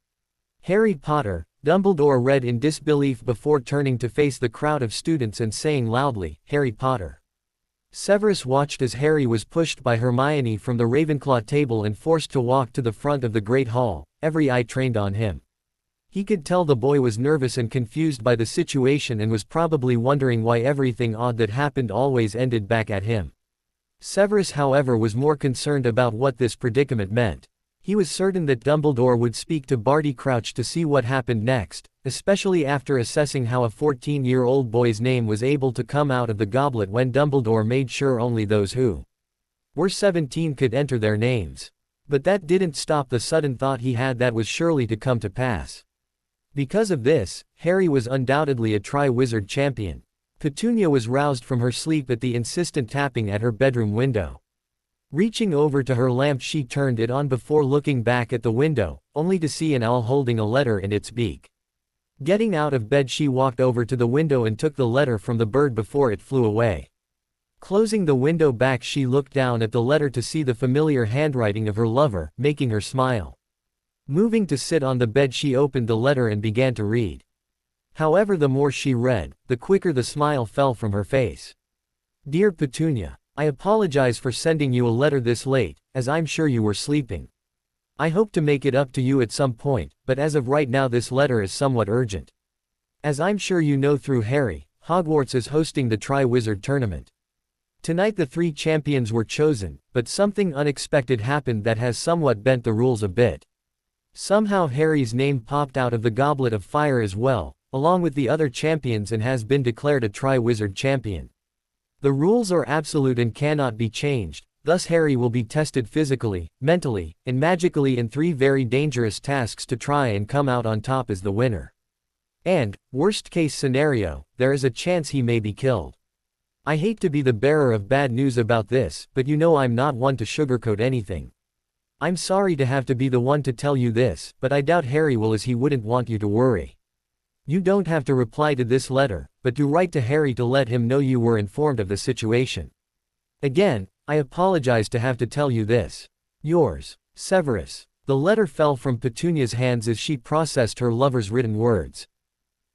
Harry Potter, Dumbledore read in disbelief before turning to face the crowd of students and saying loudly, "Harry Potter." Severus watched as Harry was pushed by Hermione from the Ravenclaw table and forced to walk to the front of the Great Hall, every eye trained on him. He could tell the boy was nervous and confused by the situation and was probably wondering why everything odd that happened always ended back at him. Severus, however, was more concerned about what this predicament meant. He was certain that Dumbledore would speak to Barty Crouch to see what happened next, especially after assessing how a 14-year-old boy's name was able to come out of the goblet when Dumbledore made sure only those who were 17 could enter their names. But that didn't stop the sudden thought he had that was surely to come to pass. Because of this, Harry was undoubtedly a Tri-Wizard champion. Petunia was roused from her sleep at the insistent tapping at her bedroom window. Reaching over to her lamp she turned it on before looking back at the window, only to see an owl holding a letter in its beak. Getting out of bed she walked over to the window and took the letter from the bird before it flew away. Closing the window back she looked down at the letter to see the familiar handwriting of her lover, making her smile. Moving to sit on the bed she opened the letter and began to read. However, the more she read, the quicker the smile fell from her face. "Dear Petunia, I apologize for sending you a letter this late, as I'm sure you were sleeping. I hope to make it up to you at some point, but as of right now this letter is somewhat urgent. As I'm sure you know through Harry, Hogwarts is hosting the Tri-Wizard Tournament. Tonight the three champions were chosen, but something unexpected happened that has somewhat bent the rules a bit. Somehow Harry's name popped out of the Goblet of Fire as well, along with the other champions, and has been declared a Tri-Wizard champion. The rules are absolute and cannot be changed, thus Harry will be tested physically, mentally, and magically in 3 very dangerous tasks to try and come out on top as the winner. And, worst case scenario, there is a chance he may be killed. I hate to be the bearer of bad news about this, but you know I'm not one to sugarcoat anything. I'm sorry to have to be the one to tell you this, but I doubt Harry will, as he wouldn't want you to worry. You don't have to reply to this letter, but do write to Harry to let him know you were informed of the situation. Again, I apologize to have to tell you this. Yours, Severus. The letter fell from Petunia's hands as she processed her lover's written words.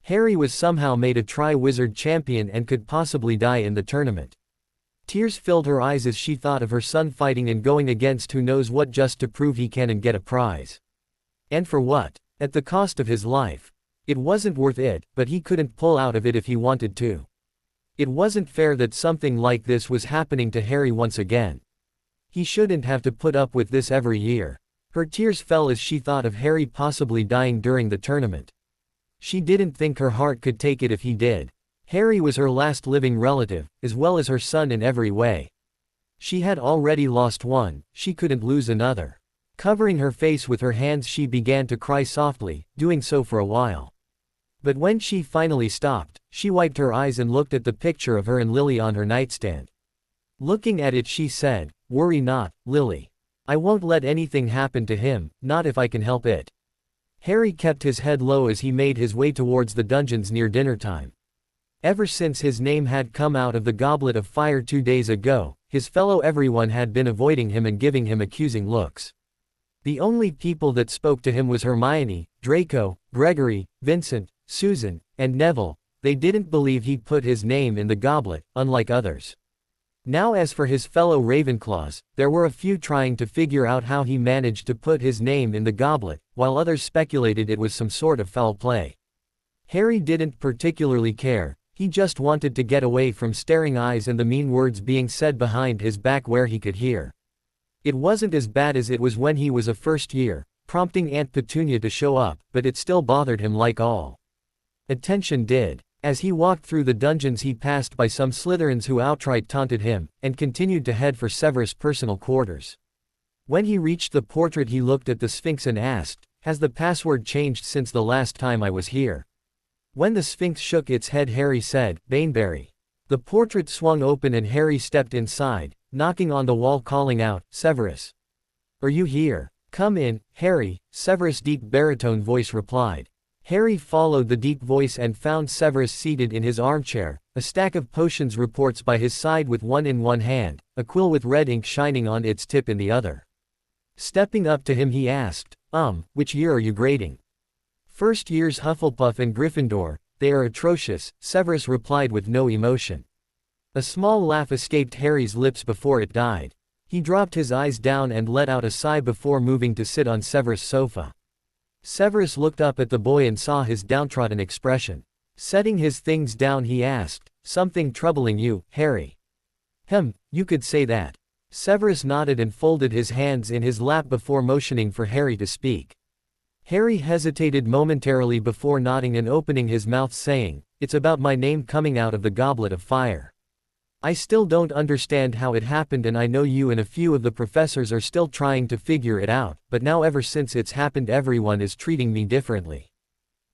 Harry was somehow made a Tri-Wizard champion and could possibly die in the tournament. Tears filled her eyes as she thought of her son fighting and going against who knows what just to prove he can and get a prize. And for what? At the cost of his life. It wasn't worth it, but he couldn't pull out of it if he wanted to. It wasn't fair that something like this was happening to Harry once again. He shouldn't have to put up with this every year. Her tears fell as she thought of Harry possibly dying during the tournament. She didn't think her heart could take it if he did. Harry was her last living relative, as well as her son in every way. She had already lost one, she couldn't lose another. Covering her face with her hands, she began to cry softly, doing so for a while. But when she finally stopped, she wiped her eyes and looked at the picture of her and Lily on her nightstand. Looking at it, she said, "Worry not, Lily. I won't let anything happen to him, not if I can help it." Harry kept his head low as he made his way towards the dungeons near dinner time. Ever since his name had come out of the Goblet of Fire 2 days ago, his fellow everyone had been avoiding him and giving him accusing looks. The only people that spoke to him was Hermione, Draco, Gregory, Vincent, Susan, and Neville. They didn't believe he put his name in the goblet, unlike others. Now as for his fellow Ravenclaws, there were a few trying to figure out how he managed to put his name in the goblet, while others speculated it was some sort of foul play. Harry didn't particularly care, he just wanted to get away from staring eyes and the mean words being said behind his back where he could hear. It wasn't as bad as it was when he was a first year, prompting Aunt Petunia to show up, but it still bothered him like all attention did. As he walked through the dungeons, he passed by some Slytherins who outright taunted him, and continued to head for Severus' personal quarters. When he reached the portrait, he looked at the Sphinx and asked, "Has the password changed since the last time I was here?" When the Sphinx shook its head, Harry said, "Baneberry." The portrait swung open and Harry stepped inside, knocking on the wall calling out, "Severus. Are you here? Come in, Harry," Severus' deep baritone voice replied. Harry followed the deep voice and found Severus seated in his armchair, a stack of potions reports by his side with one in one hand, a quill with red ink shining on its tip in the other. Stepping up to him, he asked, "Which year are you grading?" "First years Hufflepuff and Gryffindor, they are atrocious," Severus replied with no emotion. A small laugh escaped Harry's lips before it died. He dropped his eyes down and let out a sigh before moving to sit on Severus' sofa. Severus looked up at the boy and saw his downtrodden expression. Setting his things down, he asked, "Something troubling you, Harry?" You could say that." Severus nodded and folded his hands in his lap before motioning for Harry to speak. Harry hesitated momentarily before nodding and opening his mouth, saying, "It's about my name coming out of the Goblet of Fire. I still don't understand how it happened, and I know you and a few of the professors are still trying to figure it out, but now ever since it's happened everyone is treating me differently.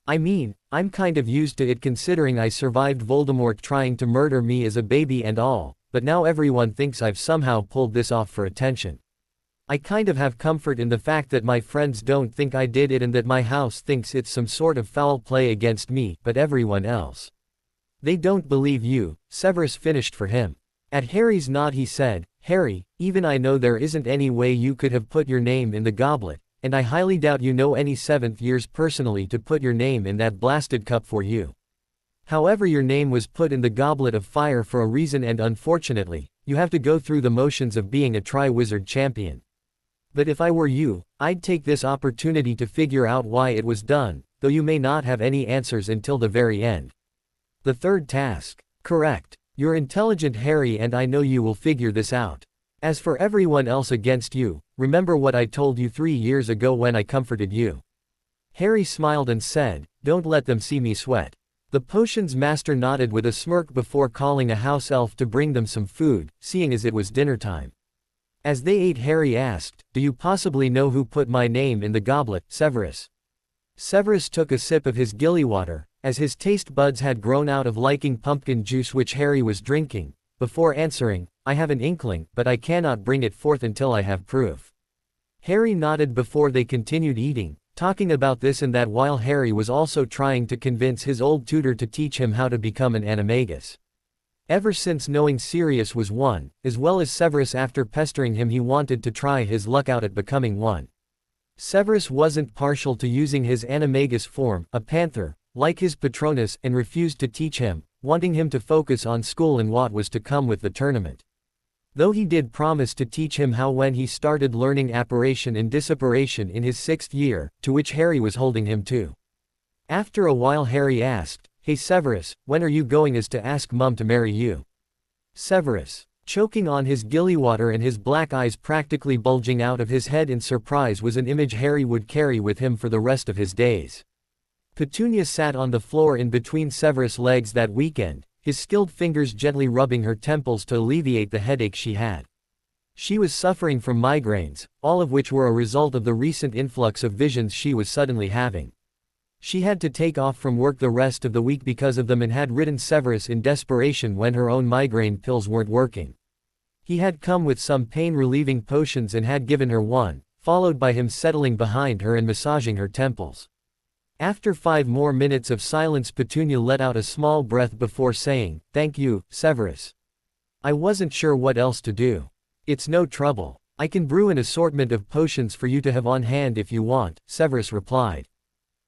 I mean, I'm kind of used to it considering I survived Voldemort trying to murder me as a baby and all, but now everyone thinks I've somehow pulled this off for attention. I kind of have comfort in the fact that my friends don't think I did it and that my house thinks it's some sort of foul play against me, but everyone else. They don't believe you," Severus finished for him. At Harry's nod, he said, "Harry, even I know there isn't any way you could have put your name in the goblet, and I highly doubt you know any 7th years personally to put your name in that blasted cup for you. However, your name was put in the Goblet of Fire for a reason, and unfortunately, you have to go through the motions of being a Tri-Wizard champion. But if I were you, I'd take this opportunity to figure out why it was done, though you may not have any answers until the very end." "The third task." "Correct. You're intelligent, Harry, and I know you will figure this out. As for everyone else against you, remember what I told you 3 years ago when I comforted you." Harry smiled and said, "Don't let them see me sweat." The potions master nodded with a smirk before calling a house elf to bring them some food, seeing as it was dinner time. As they ate, Harry asked, "Do you possibly know who put my name in the goblet, Severus?" Severus took a sip of his gilly water, as his taste buds had grown out of liking pumpkin juice which Harry was drinking, before answering, "I have an inkling, but I cannot bring it forth until I have proof." Harry nodded before they continued eating, talking about this and that while Harry was also trying to convince his old tutor to teach him how to become an animagus. Ever since knowing Sirius was one, as well as Severus after pestering him, he wanted to try his luck out at becoming one. Severus wasn't partial to using his animagus form, a panther, like his Patronus, and refused to teach him, wanting him to focus on school and what was to come with the tournament. Though he did promise to teach him how when he started learning apparition and disapparition in his 6th year, to which Harry was holding him to. After a while Harry asked, "Hey Severus, when are you going as to ask Mum to marry you?" Severus, choking on his gilly water and his black eyes practically bulging out of his head in surprise, was an image Harry would carry with him for the rest of his days. Petunia sat on the floor in between Severus' legs that weekend, his skilled fingers gently rubbing her temples to alleviate the headache she had. She was suffering from migraines, all of which were a result of the recent influx of visions she was suddenly having. She had to take off from work the rest of the week because of them and had written Severus in desperation when her own migraine pills weren't working. He had come with some pain-relieving potions and had given her one, followed by him settling behind her and massaging her temples. After 5 more minutes of silence, Petunia let out a small breath before saying, "Thank you, Severus. I wasn't sure what else to do." "It's no trouble. I can brew an assortment of potions for you to have on hand if you want," Severus replied.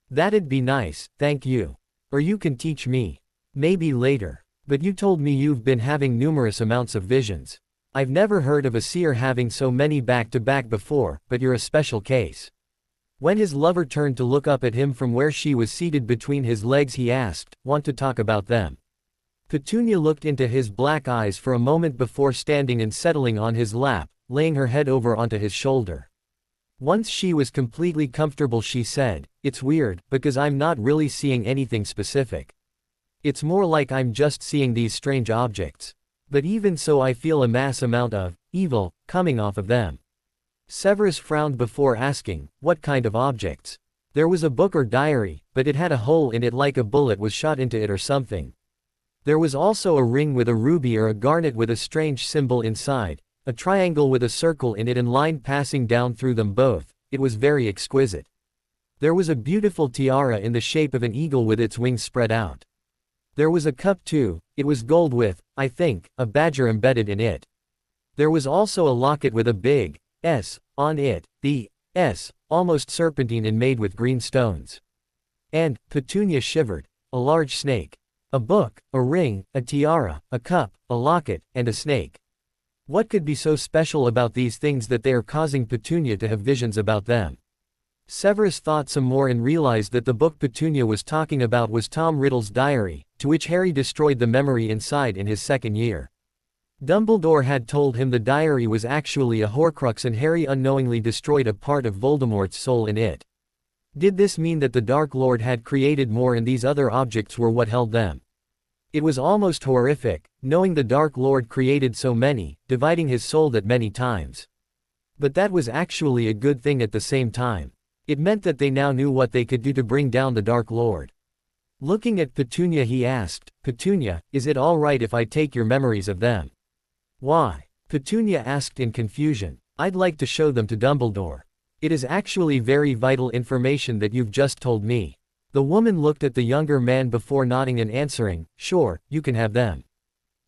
"That'd be nice, thank you. Or you can teach me. Maybe later. But you told me you've been having numerous amounts of visions. I've never heard of a seer having so many back-to-back before, but you're a special case." When his lover turned to look up at him from where she was seated between his legs, he asked, "Want to talk about them?" Petunia looked into his black eyes for a moment before standing and settling on his lap, laying her head over onto his shoulder. Once she was completely comfortable, she said, "It's weird, because I'm not really seeing anything specific. It's more like I'm just seeing these strange objects. But even so I feel a mass amount of evil coming off of them." Severus frowned before asking, "What kind of objects?" "There was a book or diary, but it had a hole in it like a bullet was shot into it or something. There was also a ring with a ruby or a garnet with a strange symbol inside, a triangle with a circle in it and line passing down through them both. It was very exquisite. There was a beautiful tiara in the shape of an eagle with its wings spread out. There was a cup too, it was gold with, I think, a badger embedded in it. There was also a locket with a big S on it, the S, almost serpentine and made with green stones. And," Petunia shivered, "a large snake. A book, a ring, a tiara, a cup, a locket, and a snake. What could be so special about these things that they are causing Petunia to have visions about them?" Severus thought some more and realized that the book Petunia was talking about was Tom Riddle's diary, to which Harry destroyed the memory inside in his 2nd year. Dumbledore had told him the diary was actually a Horcrux and Harry unknowingly destroyed a part of Voldemort's soul in it. Did this mean that the Dark Lord had created more and these other objects were what held them? It was almost horrific, knowing the Dark Lord created so many, dividing his soul that many times. But that was actually a good thing at the same time. It meant that they now knew what they could do to bring down the Dark Lord. Looking at Petunia, he asked, "Petunia, is it all right if I take your memories of them?" "Why?" Petunia asked in confusion. "I'd like to show them to Dumbledore. It is actually very vital information that you've just told me." The woman looked at the younger man before nodding and answering, "Sure, you can have them.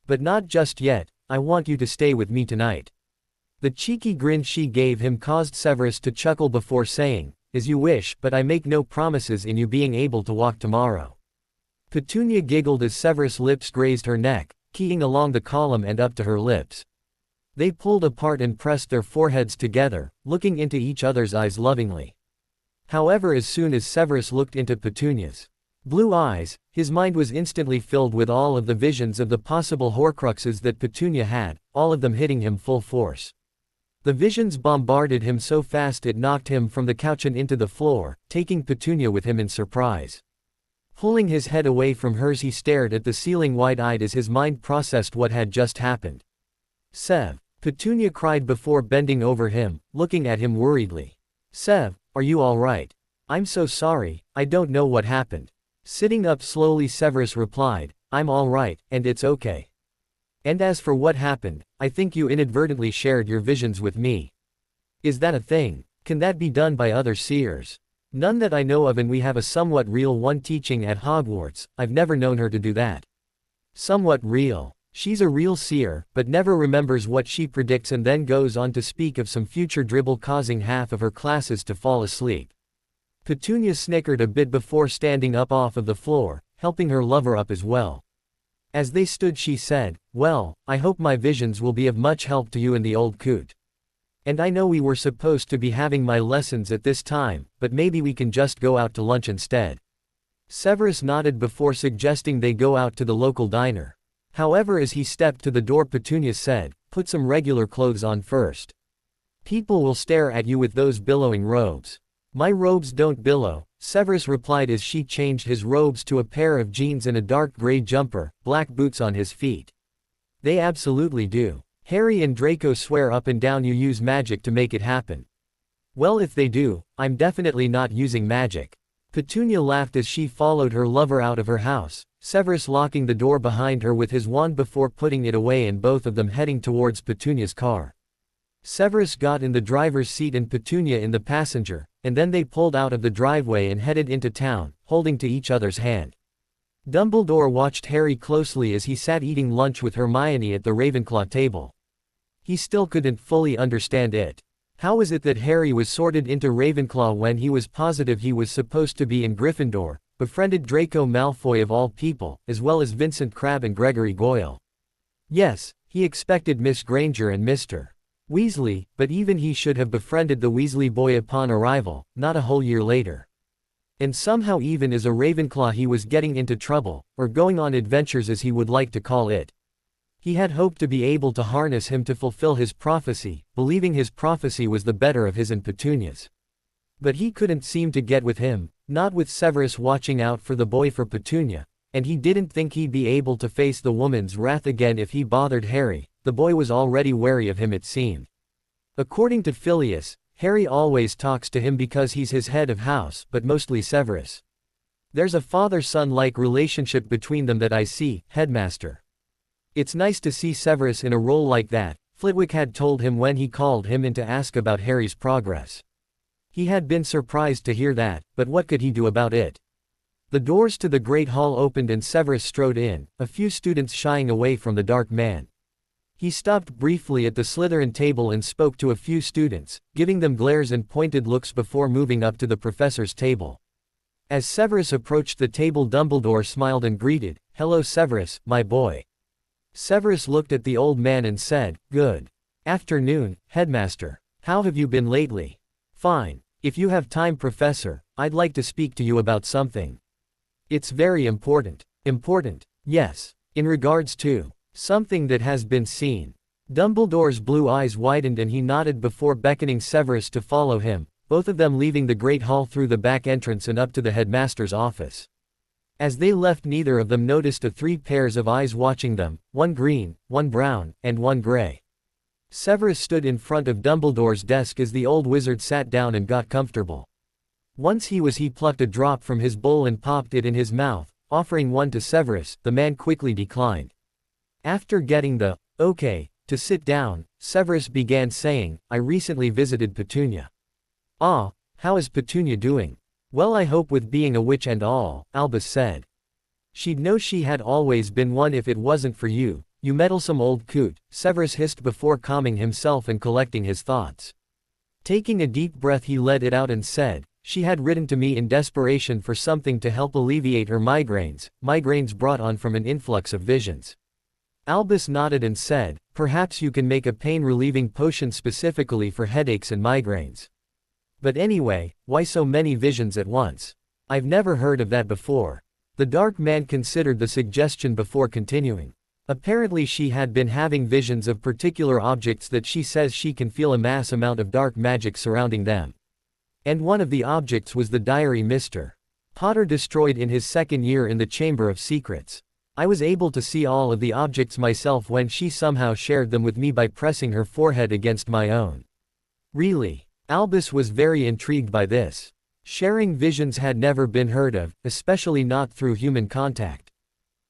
But not just yet, I want you to stay with me tonight." The cheeky grin she gave him caused Severus to chuckle before saying, "As you wish, but I make no promises in you being able to walk tomorrow." Petunia giggled as Severus' lips grazed her neck, keying along the column and up to her lips. They pulled apart and pressed their foreheads together, looking into each other's eyes lovingly. However, as soon as Severus looked into Petunia's Blue eyes, his mind was instantly filled with all of the visions of the possible horcruxes that Petunia had, all of them hitting him full force. The visions bombarded him so fast it knocked him from the couch and into the floor, taking Petunia with him in surprise. Pulling his head away from hers, he stared at the ceiling wide-eyed as his mind processed what had just happened. Sev, Petunia cried before bending over him, looking at him worriedly. Sev, are you all right? I'm so sorry, I don't know what happened. Sitting up slowly, Severus replied, I'm all right, and it's okay. And as for what happened, I think you inadvertently shared your visions with me. Is that a thing? Can that be done by other seers? None that I know of, and we have a somewhat real one teaching at Hogwarts. I've never known her to do that. Somewhat real. She's a real seer, but never remembers what she predicts and then goes on to speak of some future dribble causing half of her classes to fall asleep. Petunia snickered a bit before standing up off of the floor, helping her lover up as well. As they stood, she said, well, I hope my visions will be of much help to you and the old coot. And I know we were supposed to be having my lessons at this time, but maybe we can just go out to lunch instead. Severus nodded before suggesting they go out to the local diner. However, as he stepped to the door, Petunia said, put some regular clothes on first. People will stare at you with those billowing robes. My robes don't billow, Severus replied as she changed his robes to a pair of jeans and a dark gray jumper, black boots on his feet. They absolutely do. Harry and Draco swear up and down you use magic to make it happen. Well, if they do, I'm definitely not using magic. Petunia laughed as she followed her lover out of her house, Severus locking the door behind her with his wand before putting it away and both of them heading towards Petunia's car. Severus got in the driver's seat and Petunia in the passenger, and then they pulled out of the driveway and headed into town, holding to each other's hand. Dumbledore watched Harry closely as he sat eating lunch with Hermione at the Ravenclaw table. He still couldn't fully understand it. How is it that Harry was sorted into Ravenclaw when he was positive he was supposed to be in Gryffindor, befriended Draco Malfoy of all people, as well as Vincent Crabbe and Gregory Goyle? Yes, he expected Miss Granger and Mr. Weasley, but even he should have befriended the Weasley boy upon arrival, not a whole year later. And somehow, even as a Ravenclaw, he was getting into trouble, or going on adventures as he would like to call it. He had hoped to be able to harness him to fulfill his prophecy, believing his prophecy was the better of his and Petunia's. But he couldn't seem to get with him, not with Severus watching out for the boy for Petunia, and he didn't think he'd be able to face the woman's wrath again if he bothered Harry. The boy was already wary of him, it seemed. According to Phileas, Harry always talks to him because he's his head of house, but mostly Severus. There's a father-son-like relationship between them that I see, headmaster. It's nice to see Severus in a role like that, Flitwick had told him when he called him in to ask about Harry's progress. He had been surprised to hear that, but what could he do about it? The doors to the Great Hall opened and Severus strode in, a few students shying away from the dark man. He stopped briefly at the Slytherin table and spoke to a few students, giving them glares and pointed looks before moving up to the professor's table. As Severus approached the table, Dumbledore smiled and greeted, "Hello Severus, my boy." Severus looked at the old man and said, "Good afternoon, headmaster. How have you been lately?" "Fine. If you have time, Professor, I'd like to speak to you about something." "It's very important." "Important? Yes. In regards to something that has been seen." Dumbledore's blue eyes widened and he nodded before beckoning Severus to follow him, both of them leaving the Great Hall through the back entrance and up to the headmaster's office. As they left, neither of them noticed 3 pairs of eyes watching them, one green, one brown, and one gray. Severus stood in front of Dumbledore's desk as the old wizard sat down and got comfortable. Once he plucked a drop from his bowl and popped it in his mouth, offering one to Severus. The man quickly declined. After getting the "okay" to sit down, Severus began saying, "I recently visited Petunia." "Ah, how is Petunia doing?" "Well, I hope with being a witch and all," Albus said. "She'd know she had always been one if it wasn't for you, you meddlesome old coot," Severus hissed before calming himself and collecting his thoughts. Taking a deep breath, he let it out and said, "She had written to me in desperation for something to help alleviate her migraines brought on from an influx of visions." Albus nodded and said, "Perhaps you can make a pain-relieving potion specifically for headaches and migraines. But anyway, why so many visions at once? I've never heard of that before." The dark man considered the suggestion before continuing. Apparently she had been having visions of particular objects that she says she can feel a mass amount of dark magic surrounding them. And one of the objects was the diary Mr. Potter destroyed in his second year in the Chamber of Secrets. I was able to see all of the objects myself when she somehow shared them with me by pressing her forehead against my own. Really? Albus was very intrigued by this. Sharing visions had never been heard of, especially not through human contact.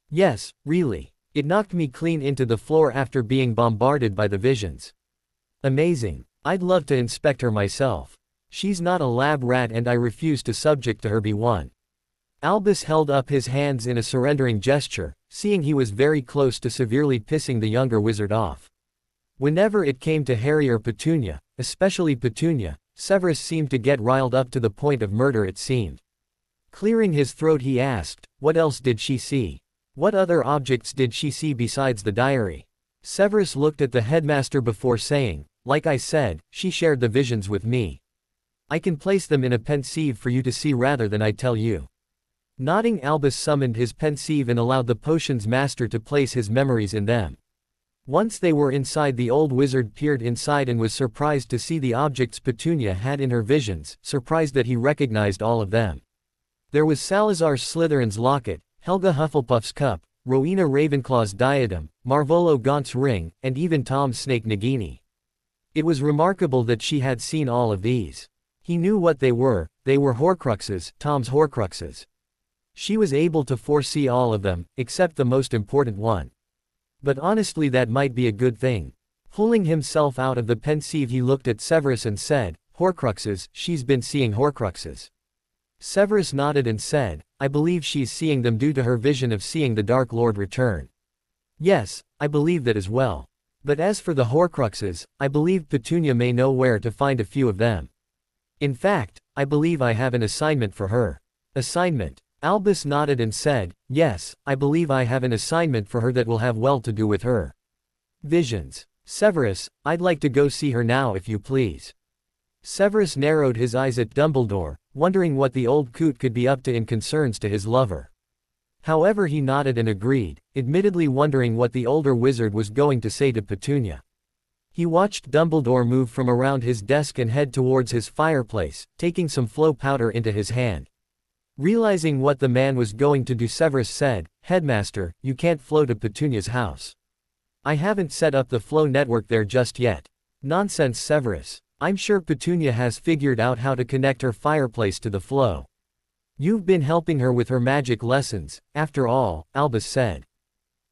Yes, really. It knocked me clean into the floor after being bombarded by the visions. Amazing. I'd love to inspect her myself. She's not a lab rat and I refuse to subject to her be one. Albus held up his hands in a surrendering gesture, seeing he was very close to severely pissing the younger wizard off. Whenever it came to Harry or Petunia, especially Petunia, Severus seemed to get riled up to the point of murder it seemed. Clearing his throat he asked, what else did she see? What other objects did she see besides the diary? Severus looked at the headmaster before saying, like I said, she shared the visions with me. I can place them in a pensieve for you to see rather than I tell you. Nodding, Albus summoned his pensieve and allowed the potion's master to place his memories in them. Once they were inside, the old wizard peered inside and was surprised to see the objects Petunia had in her visions, surprised that he recognized all of them. There was Salazar Slytherin's locket, Helga Hufflepuff's cup, Rowena Ravenclaw's diadem, Marvolo Gaunt's ring, and even Tom's snake Nagini. It was remarkable that she had seen all of these. He knew what they were Horcruxes, Tom's Horcruxes. She was able to foresee all of them, except the most important one. But honestly that might be a good thing. Pulling himself out of the pensieve he looked at Severus and said, Horcruxes, she's been seeing Horcruxes. Severus nodded and said, I believe she's seeing them due to her vision of seeing the Dark Lord return. Yes, I believe that as well. But as for the Horcruxes, I believe Petunia may know where to find a few of them. In fact, I believe I have an assignment for her. Assignment? Albus nodded and said, yes, I believe I have an assignment for her that will have well to do with her visions. Severus, I'd like to go see her now if you please. Severus narrowed his eyes at Dumbledore, wondering what the old coot could be up to in concerns to his lover. However, he nodded and agreed, admittedly wondering what the older wizard was going to say to Petunia. He watched Dumbledore move from around his desk and head towards his fireplace, taking some flow powder into his hand. Realizing what the man was going to do, Severus said, Headmaster, you can't flow to Petunia's house. I haven't set up the flow network there just yet. Nonsense, Severus. I'm sure Petunia has figured out how to connect her fireplace to the flow. You've been helping her with her magic lessons, after all, Albus said.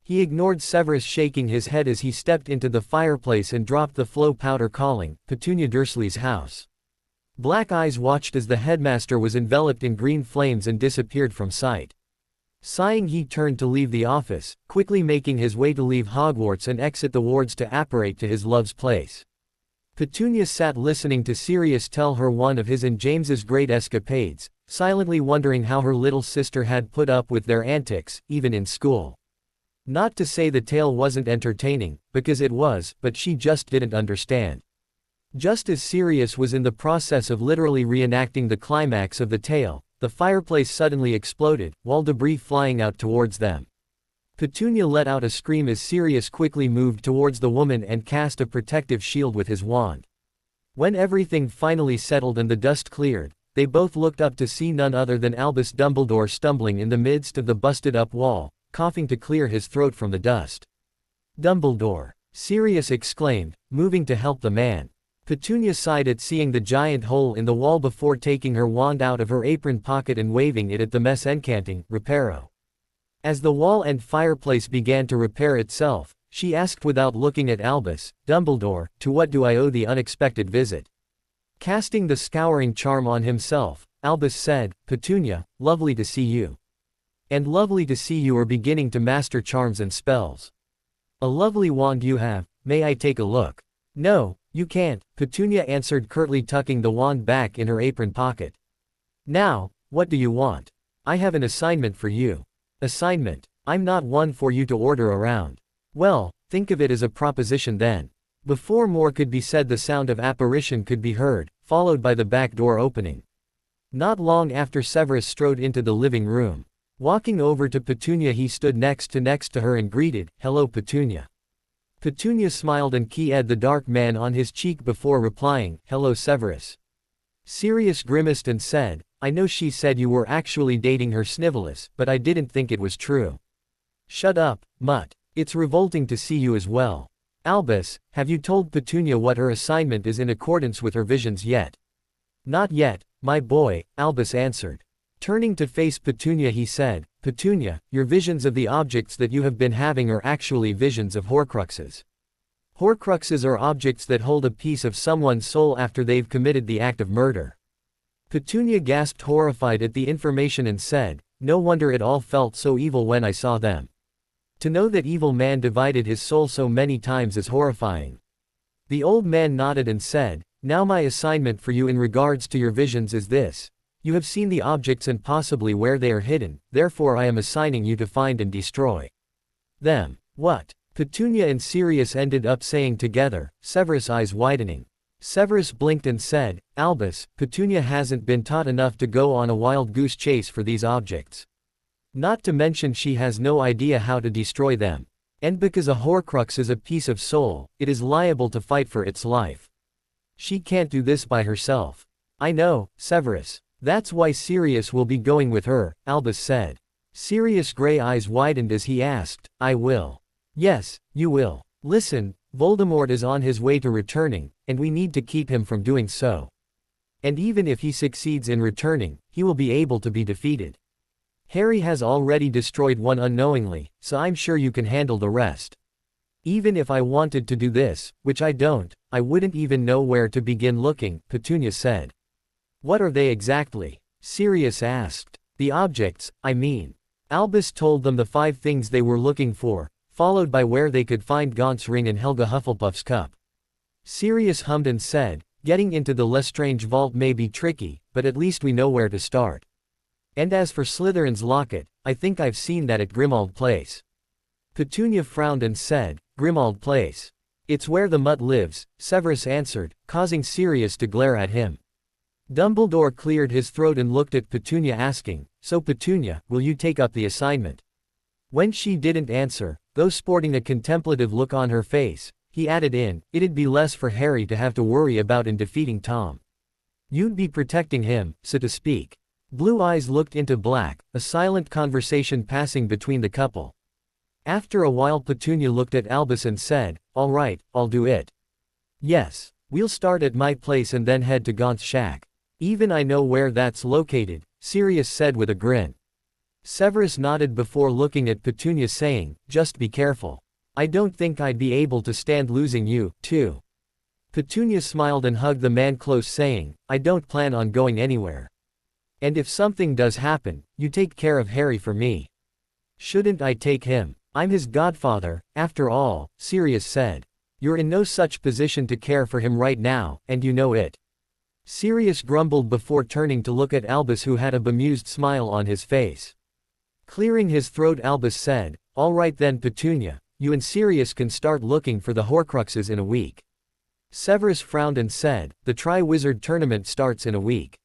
He ignored Severus shaking his head as he stepped into the fireplace and dropped the flow powder, calling, Petunia Dursley's house. Black Eyes watched as the headmaster was enveloped in green flames and disappeared from sight. Sighing, he turned to leave the office, quickly making his way to leave Hogwarts and exit the wards to apparate to his love's place. Petunia sat listening to Sirius tell her one of his and James's great escapades, silently wondering how her little sister had put up with their antics, even in school. Not to say the tale wasn't entertaining, because it was, but she just didn't understand. Just as Sirius was in the process of literally reenacting the climax of the tale, the fireplace suddenly exploded, wall debris flying out towards them. Petunia let out a scream as Sirius quickly moved towards the woman and cast a protective shield with his wand. When everything finally settled and the dust cleared, they both looked up to see none other than Albus Dumbledore stumbling in the midst of the busted-up wall, coughing to clear his throat from the dust. Dumbledore! Sirius exclaimed, moving to help the man. Petunia sighed at seeing the giant hole in the wall before taking her wand out of her apron pocket and waving it at the mess, encanting, Reparo. As the wall and fireplace began to repair itself, she asked without looking at Albus, Dumbledore, to what do I owe the unexpected visit? Casting the scouring charm on himself, Albus said, Petunia, lovely to see you. And lovely to see you are beginning to master charms and spells. A lovely wand you have, may I take a look? No, you can't, Petunia answered curtly, tucking the wand back in her apron pocket. Now, what do you want? I have an assignment for you. Assignment? I'm not one for you to order around. Well, think of it as a proposition then. Before more could be said, the sound of apparition could be heard, followed by the back door opening. Not long after, Severus strode into the living room. Walking over to Petunia, he stood next to her and greeted, "Hello Petunia." Petunia smiled and kissed the dark man on his cheek before replying, "Hello Severus." Sirius grimaced and said, "I know she said you were actually dating her Snivelus, but I didn't think it was true." "Shut up, mutt. It's revolting to see you as well. Albus, have you told Petunia what her assignment is in accordance with her visions yet?" "Not yet, my boy," Albus answered. Turning to face Petunia he said, "Petunia, your visions of the objects that you have been having are actually visions of Horcruxes. Horcruxes are objects that hold a piece of someone's soul after they've committed the act of murder." Petunia gasped, horrified at the information, and said, "No wonder it all felt so evil when I saw them. To know that evil man divided his soul so many times is horrifying." The old man nodded and said, "Now my assignment for you in regards to your visions is this. You have seen the objects and possibly where they are hidden, therefore I am assigning you to find and destroy them." "What?" Petunia and Sirius ended up saying together, Severus' eyes widening. Severus blinked and said, "Albus, Petunia hasn't been taught enough to go on a wild goose chase for these objects. Not to mention she has no idea how to destroy them. And because a Horcrux is a piece of soul, it is liable to fight for its life. She can't do this by herself." "I know, Severus. That's why Sirius will be going with her," Albus said. Sirius' gray eyes widened as he asked, "I will." "Yes, you will. Listen, Voldemort is on his way to returning, and we need to keep him from doing so. And even if he succeeds in returning, he will be able to be defeated. Harry has already destroyed one unknowingly, so I'm sure you can handle the rest. Even if I wanted to do this, which I don't, I wouldn't even know where to begin looking," Petunia said. "What are they exactly?" Sirius asked. "The objects, I mean." Albus told them the 5 things they were looking for, followed by where they could find Gaunt's ring and Helga Hufflepuff's cup. Sirius hummed and said, "Getting into the Lestrange vault may be tricky, but at least we know where to start. And as for Slytherin's locket, I think I've seen that at Grimmauld Place." Petunia frowned and said, "Grimmauld Place? It's where the mutt lives," Severus answered, causing Sirius to glare at him. Dumbledore cleared his throat and looked at Petunia asking, "So Petunia, will you take up the assignment?" When she didn't answer, though sporting a contemplative look on her face, he added it'd be less for Harry to have to worry about in defeating Tom. You'd be protecting him, so to speak. Blue eyes looked into black, a silent conversation passing between the couple. After a while Petunia looked at Albus and said, "All right, I'll do it." "Yes, we'll start at my place and then head to Gaunt's shack. Even I know where that's located," Sirius said with a grin. Severus nodded before looking at Petunia saying, "Just be careful. I don't think I'd be able to stand losing you, too." Petunia smiled and hugged the man close saying, "I don't plan on going anywhere. And if something does happen, you take care of Harry for me." "Shouldn't I take him? I'm his godfather, after all," Sirius said. "You're in no such position to care for him right now, and you know it." Sirius grumbled before turning to look at Albus, who had a bemused smile on his face. Clearing his throat, Albus said, "All right then Petunia, you and Sirius can start looking for the Horcruxes in a week." Severus frowned and said, "The Tri-Wizard tournament starts in a week."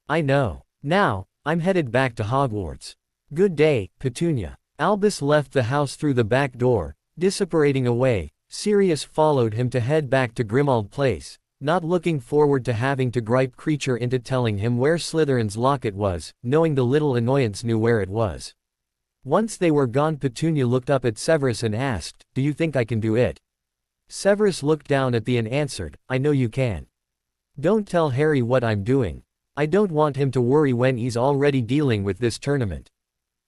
"I know. Now, I'm headed back to Hogwarts. Good day, Petunia." Albus left the house through the back door, disapparating away. Sirius followed him to head back to Grimmauld Place, not looking forward to having to gripe Creature into telling him where Slytherin's locket was, knowing the little annoyance knew where it was. Once they were gone, Petunia looked up at Severus and asked, "Do you think I can do it?" Severus looked down at and answered, "I know you can. Don't tell Harry what I'm doing. I don't want him to worry when he's already dealing with this tournament."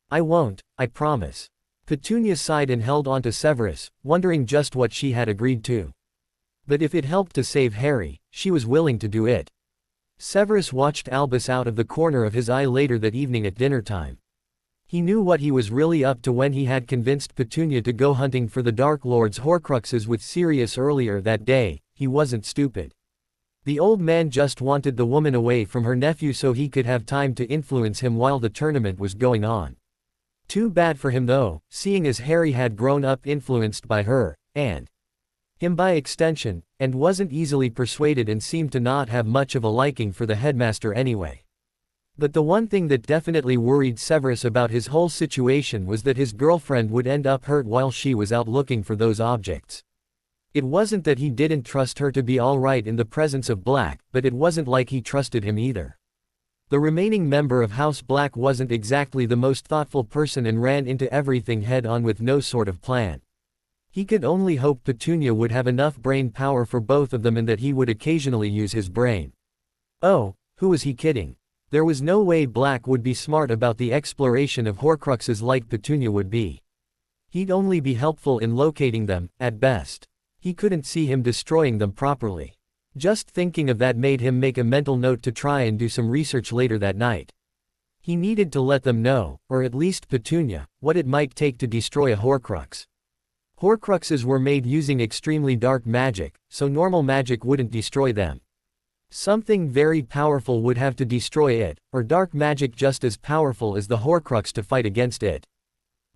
"I won't, I promise." Petunia sighed and held on to Severus, wondering just what she had agreed to. But if it helped to save Harry, she was willing to do it. Severus watched Albus out of the corner of his eye later that evening at dinner time. He knew what he was really up to when he had convinced Petunia to go hunting for the Dark Lord's Horcruxes with Sirius earlier that day. He wasn't stupid. The old man just wanted the woman away from her nephew so he could have time to influence him while the tournament was going on. Too bad for him though, seeing as Harry had grown up influenced by her, and him by extension, and wasn't easily persuaded and seemed to not have much of a liking for the headmaster anyway. But the one thing that definitely worried Severus about his whole situation was that his girlfriend would end up hurt while she was out looking for those objects. It wasn't that he didn't trust her to be alright in the presence of Black, but it wasn't like he trusted him either. The remaining member of House Black wasn't exactly the most thoughtful person and ran into everything head-on with no sort of plan. He could only hope Petunia would have enough brain power for both of them and that he would occasionally use his brain. Oh, who was he kidding? There was no way Black would be smart about the exploration of Horcruxes like Petunia would be. He'd only be helpful in locating them, at best. He couldn't see him destroying them properly. Just thinking of that made him make a mental note to try and do some research later that night. He needed to let them know, or at least Petunia, what it might take to destroy a Horcrux. Horcruxes were made using extremely dark magic, so normal magic wouldn't destroy them. Something very powerful would have to destroy it, or dark magic just as powerful as the Horcrux to fight against it.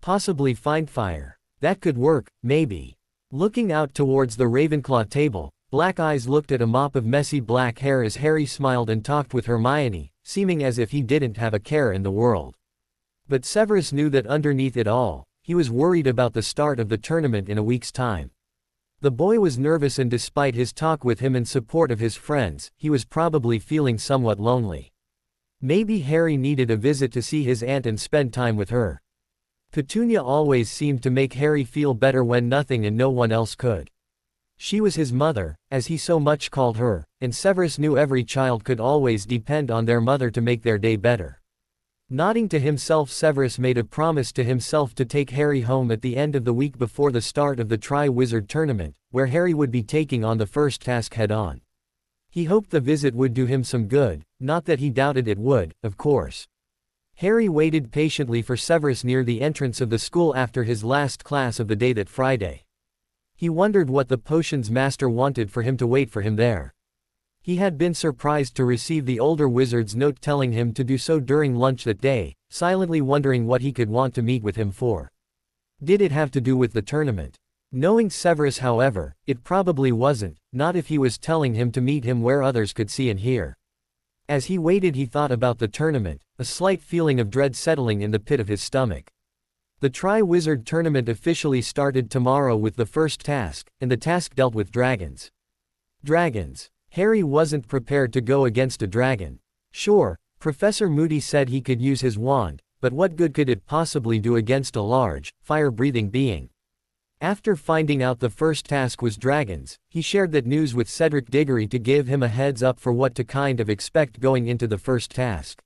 Possibly find fire. That could work, maybe. Looking out towards the Ravenclaw table, Black Eyes looked at a mop of messy black hair as Harry smiled and talked with Hermione, seeming as if he didn't have a care in the world. But Severus knew that underneath it all, he was worried about the start of the tournament in a week's time. The boy was nervous and despite his talk with him and support of his friends, he was probably feeling somewhat lonely. Maybe Harry needed a visit to see his aunt and spend time with her. Petunia always seemed to make Harry feel better when nothing and no one else could. She was his mother, as he so much called her, and Severus knew every child could always depend on their mother to make their day better. Nodding to himself, Severus made a promise to himself to take Harry home at the end of the week before the start of the Tri-Wizard Tournament, where Harry would be taking on the first task head-on. He hoped the visit would do him some good, not that he doubted it would, of course. Harry waited patiently for Severus near the entrance of the school after his last class of the day that Friday. He wondered what the potions master wanted for him to wait for him there. He had been surprised to receive the older wizard's note telling him to do so during lunch that day, silently wondering what he could want to meet with him for. Did it have to do with the tournament? Knowing Severus, however, it probably wasn't, not if he was telling him to meet him where others could see and hear. As he waited, he thought about the tournament, a slight feeling of dread settling in the pit of his stomach. The Tri-Wizard Tournament officially started tomorrow with the first task, and the task dealt with dragons. Dragons. Harry wasn't prepared to go against a dragon. Sure, Professor Moody said he could use his wand, but what good could it possibly do against a large, fire-breathing being? After finding out the first task was dragons, he shared that news with Cedric Diggory to give him a heads up for what to kind of expect going into the first task.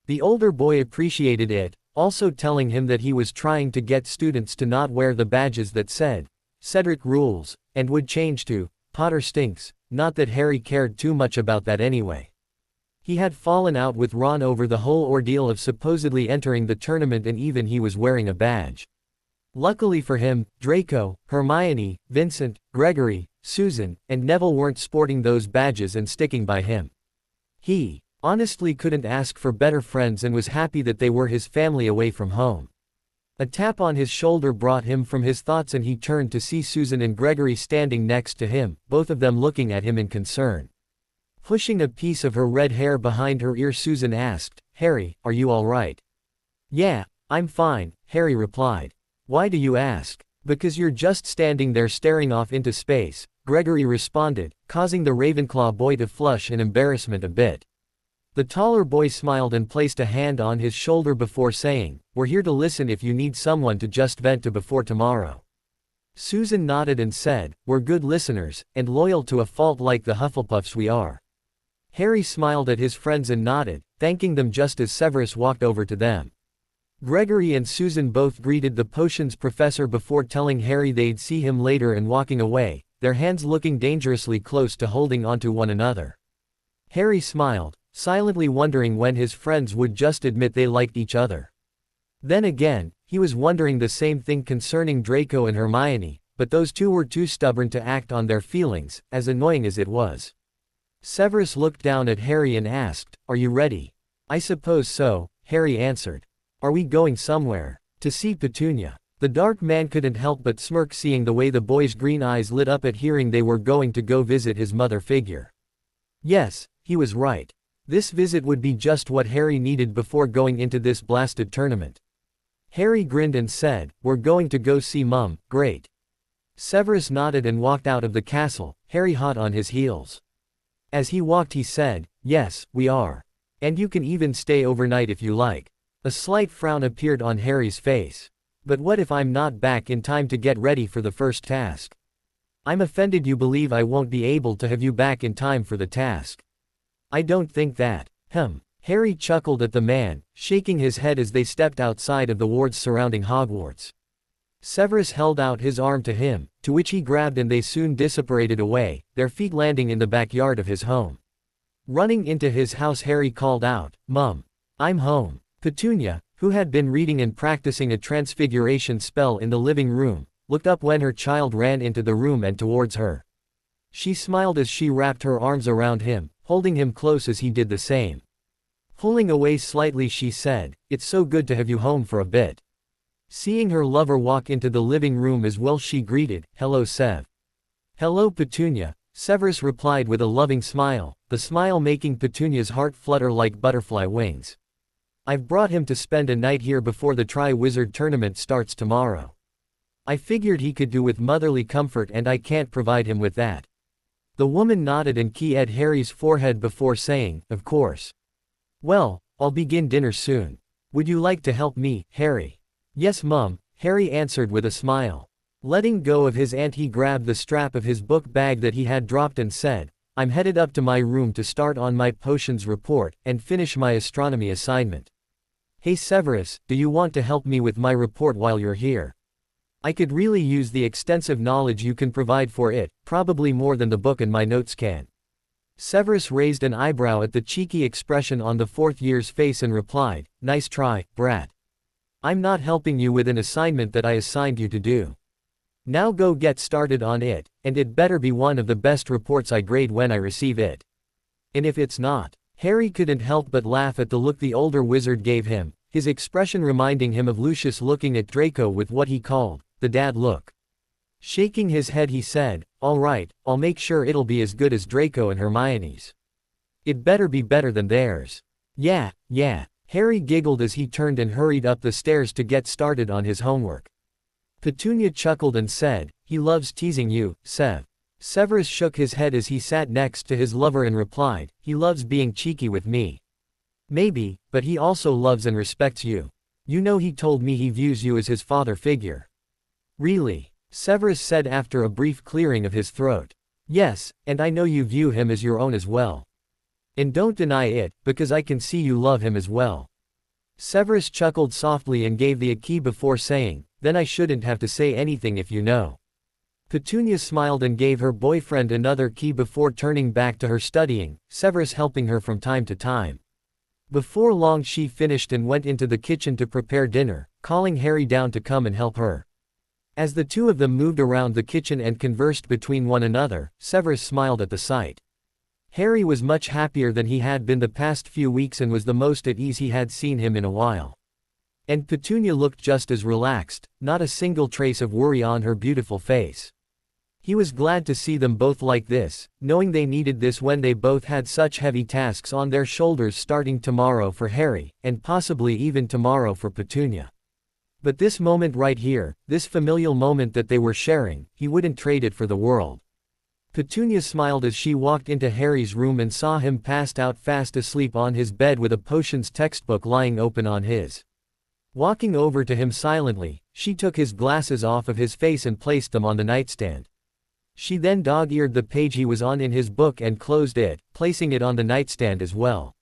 The older boy appreciated it, also telling him that he was trying to get students to not wear the badges that said, "Cedric rules," and would change to, "Potter stinks," not that Harry cared too much about that anyway. He had fallen out with Ron over the whole ordeal of supposedly entering the tournament, and even he was wearing a badge. Luckily for him, Draco, Hermione, Vincent, Gregory, Susan, and Neville weren't sporting those badges and sticking by him. He honestly couldn't ask for better friends and was happy that they were his family away from home. A tap on his shoulder brought him from his thoughts and he turned to see Susan and Gregory standing next to him, both of them looking at him in concern. Pushing a piece of her red hair behind her ear, Susan asked, "Harry, are you all right?" "Yeah, I'm fine," Harry replied. "Why do you ask?" "Because you're just standing there staring off into space," Gregory responded, causing the Ravenclaw boy to flush in embarrassment a bit. The taller boy smiled and placed a hand on his shoulder before saying, "We're here to listen if you need someone to just vent to before tomorrow." Susan nodded and said, "We're good listeners, and loyal to a fault like the Hufflepuffs we are." Harry smiled at his friends and nodded, thanking them just as Severus walked over to them. Gregory and Susan both greeted the potions professor before telling Harry they'd see him later and walking away, their hands looking dangerously close to holding onto one another. Harry smiled, silently wondering when his friends would just admit they liked each other. Then again, he was wondering the same thing concerning Draco and Hermione, but those two were too stubborn to act on their feelings, as annoying as it was. Severus looked down at Harry and asked, "Are you ready?" "I suppose so," Harry answered. "Are we going somewhere?" "To see Petunia." The dark man couldn't help but smirk seeing the way the boy's green eyes lit up at hearing they were going to go visit his mother figure. Yes, he was right. This visit would be just what Harry needed before going into this blasted tournament. Harry grinned and said, "We're going to go see Mum, great." Severus nodded and walked out of the castle, Harry hot on his heels. As he walked he said, "Yes, we are. And you can even stay overnight if you like." A slight frown appeared on Harry's face. "But what if I'm not back in time to get ready for the first task? I'm offended you believe I won't be able to have you back in time for the task." "I don't think that." Harry chuckled at the man, shaking his head as they stepped outside of the wards surrounding Hogwarts. Severus held out his arm to him, to which he grabbed and they soon dissipated away, their feet landing in the backyard of his home. Running into his house Harry called out, "Mum! I'm home." Petunia, who had been reading and practicing a transfiguration spell in the living room, looked up when her child ran into the room and towards her. She smiled as she wrapped her arms around him, holding him close as he did the same. Pulling away slightly she said, "It's so good to have you home for a bit." Seeing her lover walk into the living room as well she greeted, "Hello Sev." "Hello Petunia," Severus replied with a loving smile, the smile making Petunia's heart flutter like butterfly wings. "I've brought him to spend a night here before the Tri-Wizard tournament starts tomorrow. I figured he could do with motherly comfort and I can't provide him with that." The woman nodded and kissed Harry's forehead before saying, "Of course. Well, I'll begin dinner soon. Would you like to help me, Harry?" "Yes Mum," Harry answered with a smile. Letting go of his aunt he grabbed the strap of his book bag that he had dropped and said, "I'm headed up to my room to start on my potions report and finish my astronomy assignment. Hey Severus, do you want to help me with my report while you're here? I could really use the extensive knowledge you can provide for it, probably more than the book and my notes can." Severus raised an eyebrow at the cheeky expression on the fourth year's face and replied, "Nice try, brat. I'm not helping you with an assignment that I assigned you to do. Now go get started on it, and it better be one of the best reports I grade when I receive it. And if it's not." Harry couldn't help but laugh at the look the older wizard gave him, his expression reminding him of Lucius looking at Draco with what he called the dad look. Shaking his head he said, "All right, I'll make sure it'll be as good as Draco and Hermione's. It better be better than theirs." Yeah. Harry giggled as he turned and hurried up the stairs to get started on his homework. Petunia chuckled and said, "He loves teasing you, Sev." Severus shook his head as he sat next to his lover and replied, "He loves being cheeky with me. Maybe, but he also loves and respects you. You know he told me he views you as his father figure." "Really?" Severus said after a brief clearing of his throat. "Yes, and I know you view him as your own as well. And don't deny it, because I can see you love him as well." Severus chuckled softly and gave the key before saying, "Then I shouldn't have to say anything if you know." Petunia smiled and gave her boyfriend another key before turning back to her studying, Severus helping her from time to time. Before long she finished and went into the kitchen to prepare dinner, calling Harry down to come and help her. As the two of them moved around the kitchen and conversed between one another, Severus smiled at the sight. Harry was much happier than he had been the past few weeks and was the most at ease he had seen him in a while. And Petunia looked just as relaxed, not a single trace of worry on her beautiful face. He was glad to see them both like this, knowing they needed this when they both had such heavy tasks on their shoulders starting tomorrow for Harry, and possibly even tomorrow for Petunia. But this moment right here, this familial moment that they were sharing, he wouldn't trade it for the world. Petunia smiled as she walked into Harry's room and saw him passed out fast asleep on his bed with a potions textbook lying open on his. Walking over to him silently, she took his glasses off of his face and placed them on the nightstand. She then dog-eared the page he was on in his book and closed it, placing it on the nightstand as well.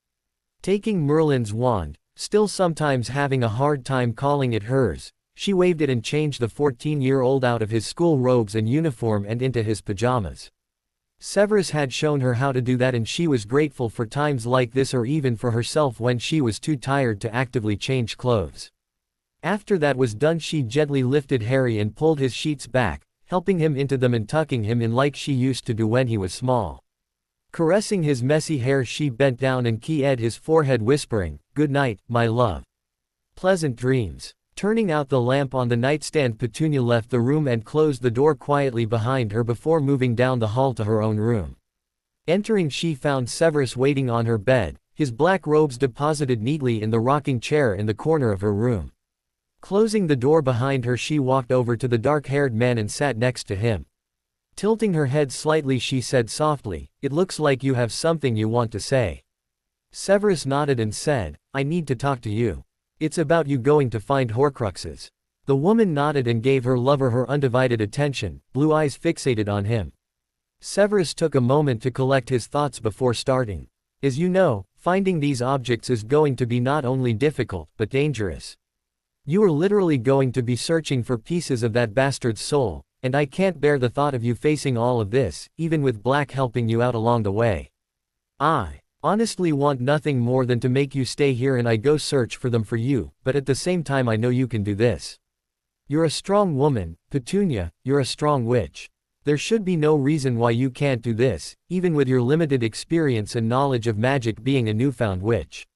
Taking Merlin's wand, still sometimes having a hard time calling it hers, she waved it and changed the 14-year-old out of his school robes and uniform and into his pajamas. Severus had shown her how to do that and she was grateful for times like this or even for herself when she was too tired to actively change clothes. After that was done she gently lifted Harry and pulled his sheets back, helping him into them and tucking him in like she used to do when he was small. Caressing his messy hair she bent down and kissed his forehead whispering, "Good night, my love. Pleasant dreams." Turning out the lamp on the nightstand Petunia left the room and closed the door quietly behind her before moving down the hall to her own room. Entering she found Severus waiting on her bed, his black robes deposited neatly in the rocking chair in the corner of her room. Closing the door behind her, she walked over to the dark-haired man and sat next to him. Tilting her head slightly, she said softly, "It looks like you have something you want to say." Severus nodded and said, "I need to talk to you. It's about you going to find Horcruxes." The woman nodded and gave her lover her undivided attention, blue eyes fixated on him. Severus took a moment to collect his thoughts before starting. "As you know, finding these objects is going to be not only difficult, but dangerous. You are literally going to be searching for pieces of that bastard's soul, and I can't bear the thought of you facing all of this, even with Black helping you out along the way. I honestly want nothing more than to make you stay here and I go search for them for you, but at the same time I know you can do this. You're a strong woman, Petunia, you're a strong witch. There should be no reason why you can't do this, even with your limited experience and knowledge of magic being a newfound witch.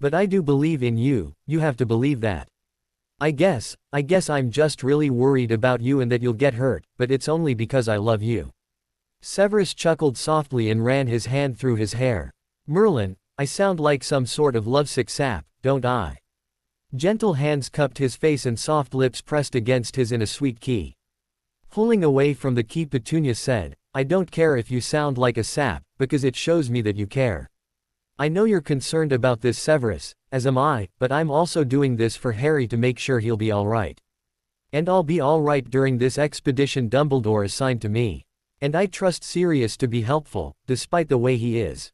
But I do believe in you, you have to believe that. I guess I'm just really worried about you and that you'll get hurt, but it's only because I love you." Severus chuckled softly and ran his hand through his hair. "Merlin, I sound like some sort of lovesick sap, don't I?" Gentle hands cupped his face and soft lips pressed against his in a sweet key. Pulling away from the key, Petunia said, "I don't care if you sound like a sap, because it shows me that you care. I know you're concerned about this, Severus, as am I, but I'm also doing this for Harry to make sure he'll be alright. And I'll be alright during this expedition Dumbledore assigned to me. And I trust Sirius to be helpful, despite the way he is.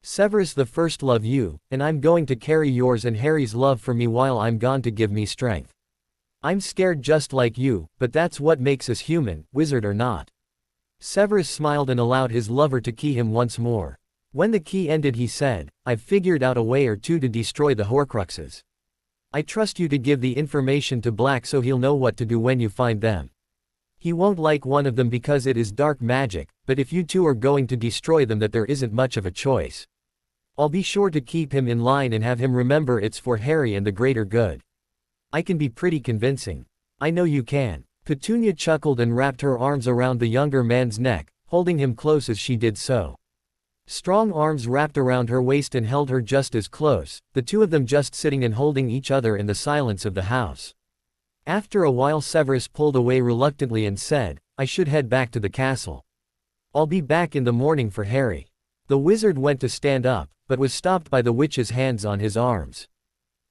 Severus the First love you, and I'm going to carry yours and Harry's love for me while I'm gone to give me strength. I'm scared just like you, but that's what makes us human, wizard or not." Severus smiled and allowed his lover to key him once more. When the key ended, he said, "I've figured out a way or two to destroy the Horcruxes. I trust you to give the information to Black so he'll know what to do when you find them. He won't like one of them because it is dark magic, but if you two are going to destroy them, that there isn't much of a choice. I'll be sure to keep him in line and have him remember it's for Harry and the greater good. I can be pretty convincing. I know you can." Petunia chuckled and wrapped her arms around the younger man's neck, holding him close as she did so. Strong arms wrapped around her waist and held her just as close, the two of them just sitting and holding each other in the silence of the house. After a while, Severus pulled away reluctantly and said, "I should head back to the castle. I'll be back in the morning for Harry." The wizard went to stand up, but was stopped by the witch's hands on his arms.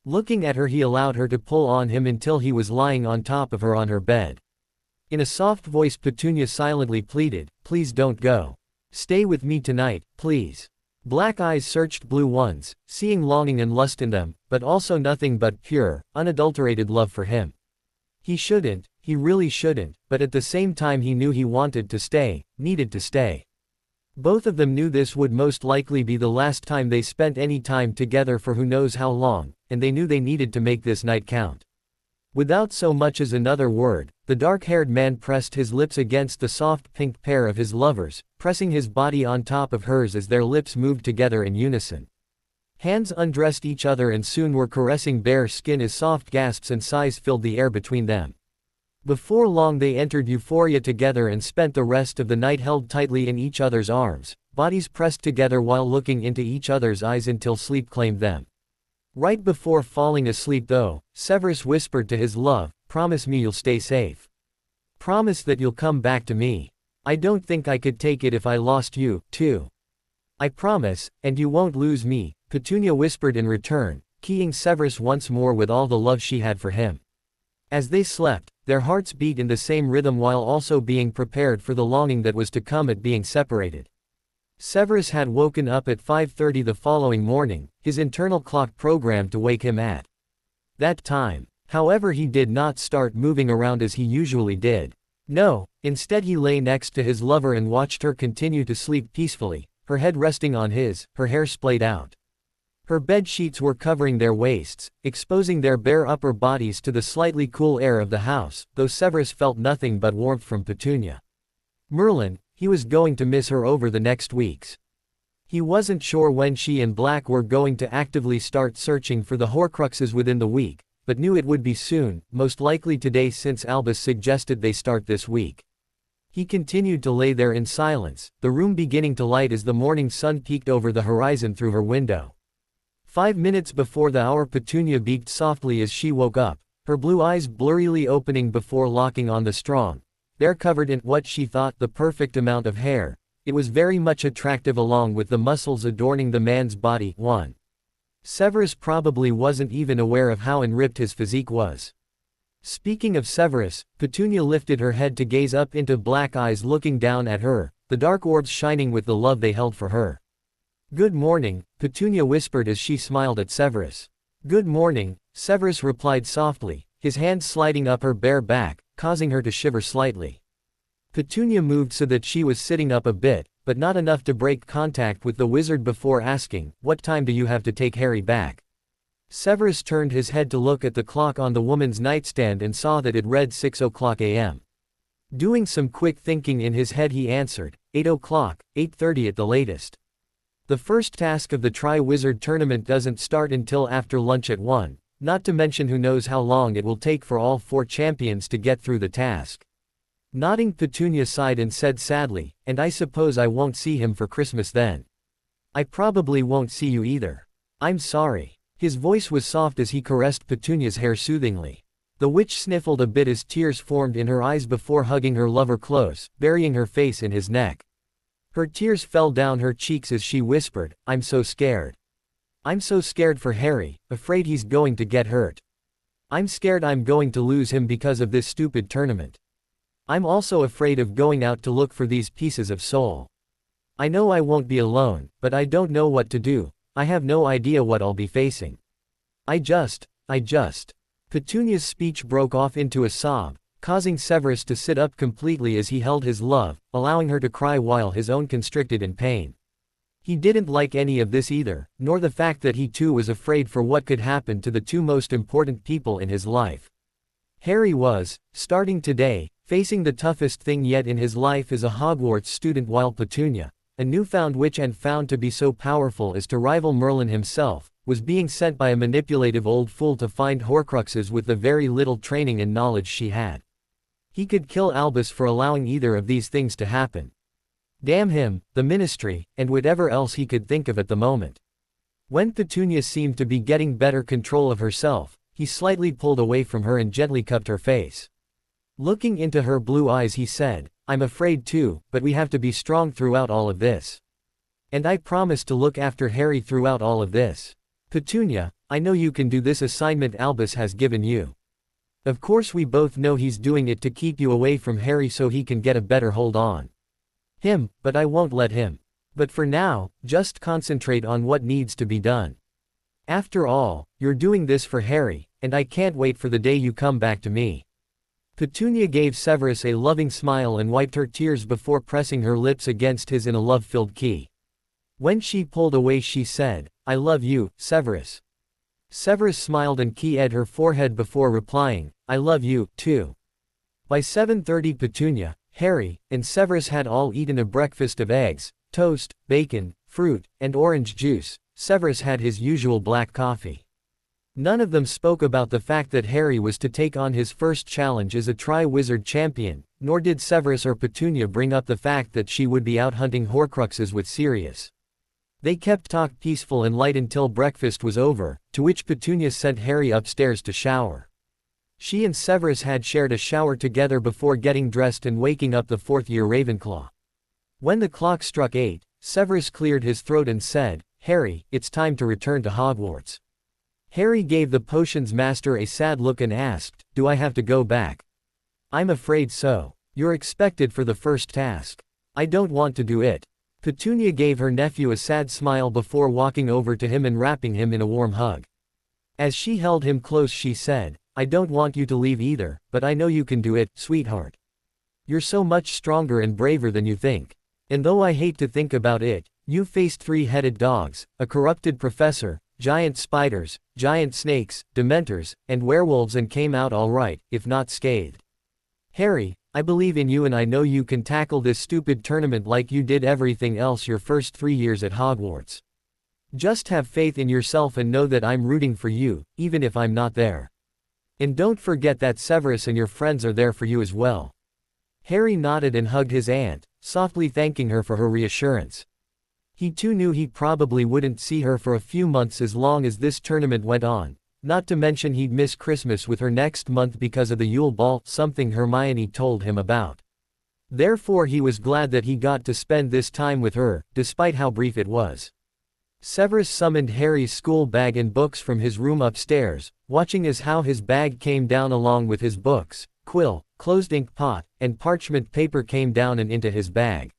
Looking at her, he allowed her to pull on him until he was lying on top of her on her bed. In a soft voice, Petunia silently pleaded, "Please don't go. Stay with me tonight, please." Black eyes searched blue ones, seeing longing and lust in them, but also nothing but pure, unadulterated love for him. He really shouldn't, but at the same time he knew he wanted to stay, needed to stay. Both of them knew this would most likely be the last time they spent any time together for who knows how long, and they knew they needed to make this night count. Without so much as another word, the dark-haired man pressed his lips against the soft pink pair of his lovers, pressing his body on top of hers as their lips moved together in unison. Hands undressed each other and soon were caressing bare skin as soft gasps and sighs filled the air between them. Before long they entered euphoria together and spent the rest of the night held tightly in each other's arms, bodies pressed together while looking into each other's eyes until sleep claimed them. Right before falling asleep though, Severus whispered to his love, "Promise me you'll stay safe. Promise that you'll come back to me. I don't think I could take it if I lost you, too. I promise, and you won't lose me," Petunia whispered in return, keying Severus once more with all the love she had for him. As they slept, their hearts beat in the same rhythm while also being prepared for the longing that was to come at being separated. Severus had woken up at 5:30 the following morning, his internal clock programmed to wake him at that time. However, he did not start moving around as he usually did. No, instead he lay next to his lover and watched her continue to sleep peacefully, her head resting on his, her hair splayed out. Her bed sheets were covering their waists, exposing their bare upper bodies to the slightly cool air of the house, though Severus felt nothing but warmth from Petunia. Merlin, he was going to miss her over the next weeks. He wasn't sure when she and Black were going to actively start searching for the Horcruxes within the week, but knew it would be soon, most likely today since Albus suggested they start this week. He continued to lay there in silence, the room beginning to light as the morning sun peeked over the horizon through her window. 5 minutes before the hour, Petunia beaked softly as she woke up, her blue eyes blurrily opening before locking on the strong, there covered in what she thought the perfect amount of hair. It was very much attractive along with the muscles adorning the man's body. 1. Severus probably wasn't even aware of how enripped his physique was. Speaking of Severus, Petunia lifted her head to gaze up into black eyes looking down at her, the dark orbs shining with the love they held for her. "Good morning," Petunia whispered as she smiled at Severus. "Good morning," Severus replied softly, his hand sliding up her bare back, causing her to shiver slightly. Petunia moved so that she was sitting up a bit, but not enough to break contact with the wizard before asking, "What time do you have to take Harry back?" Severus turned his head to look at the clock on the woman's nightstand and saw that it read 6 o'clock a.m. Doing some quick thinking in his head, he answered, 8 o'clock, 8:30 at the latest. The first task of the Tri-Wizard tournament doesn't start until after lunch at 1, not to mention who knows how long it will take for all 4 champions to get through the task. Nodding, Petunia sighed and said sadly, "And I suppose I won't see him for Christmas then." "I probably won't see you either. I'm sorry." His voice was soft as he caressed Petunia's hair soothingly. The witch sniffled a bit as tears formed in her eyes before hugging her lover close, burying her face in his neck. Her tears fell down her cheeks as she whispered, "I'm so scared. I'm so scared for Harry, afraid he's going to get hurt. I'm scared I'm going to lose him because of this stupid tournament. I'm also afraid of going out to look for these pieces of soul. I know I won't be alone, but I don't know what to do. I have no idea what I'll be facing. I just. Petunia's speech broke off into a sob, causing Severus to sit up completely as he held his love, allowing her to cry while his own constricted in pain. He didn't like any of this either, nor the fact that he too was afraid for what could happen to the 2 most important people in his life. Harry was, starting today, facing the toughest thing yet in his life as a Hogwarts student, while Petunia, a newfound witch and found to be so powerful as to rival Merlin himself, was being sent by a manipulative old fool to find Horcruxes with the very little training and knowledge she had. He could kill Albus for allowing either of these things to happen. Damn him, the Ministry, and whatever else he could think of at the moment. When Petunia seemed to be getting better control of herself, he slightly pulled away from her and gently cupped her face. Looking into her blue eyes, he said, "I'm afraid too, but we have to be strong throughout all of this. And I promise to look after Harry throughout all of this. Petunia, I know you can do this assignment Albus has given you. Of course we both know he's doing it to keep you away from Harry so he can get a better hold on him, but I won't let him. But for now, just concentrate on what needs to be done. After all, you're doing this for Harry, and I can't wait for the day you come back to me." Petunia gave Severus a loving smile and wiped her tears before pressing her lips against his in a love-filled key. When she pulled away, she said, "I love you, Severus." Severus smiled and keyed her forehead before replying, "I love you, too." By 7:30, Petunia, Harry, and Severus had all eaten a breakfast of eggs, toast, bacon, fruit, and orange juice. Severus had his usual black coffee. None of them spoke about the fact that Harry was to take on his first challenge as a Tri-Wizard champion, nor did Severus or Petunia bring up the fact that she would be out hunting Horcruxes with Sirius. They kept talk peaceful and light until breakfast was over, to which Petunia sent Harry upstairs to shower. She and Severus had shared a shower together before getting dressed and waking up the 4th-year Ravenclaw. When the clock struck 8, Severus cleared his throat and said, "Harry, it's time to return to Hogwarts." Harry gave the potions master a sad look and asked, "Do I have to go back?" "I'm afraid so. You're expected for the first task." "I don't want to do it." Petunia gave her nephew a sad smile before walking over to him and wrapping him in a warm hug. As she held him close, she said, "I don't want you to leave either, but I know you can do it, sweetheart. You're so much stronger and braver than you think. And though I hate to think about it, you faced 3-headed dogs, a corrupted professor, giant spiders, giant snakes, dementors, and werewolves and came out all right, if not scathed. Harry, I believe in you and I know you can tackle this stupid tournament like you did everything else your first 3 years at Hogwarts. Just have faith in yourself and know that I'm rooting for you, even if I'm not there. And don't forget that Severus and your friends are there for you as well." Harry nodded and hugged his aunt, softly thanking her for her reassurance. He too knew he probably wouldn't see her for a few months as long as this tournament went on, not to mention he'd miss Christmas with her next month because of the Yule Ball, something Hermione told him about. Therefore he was glad that he got to spend this time with her, despite how brief it was. Severus summoned Harry's school bag and books from his room upstairs, watching as how his bag came down along with his books, quill, closed ink pot, and parchment paper came down and into his bag.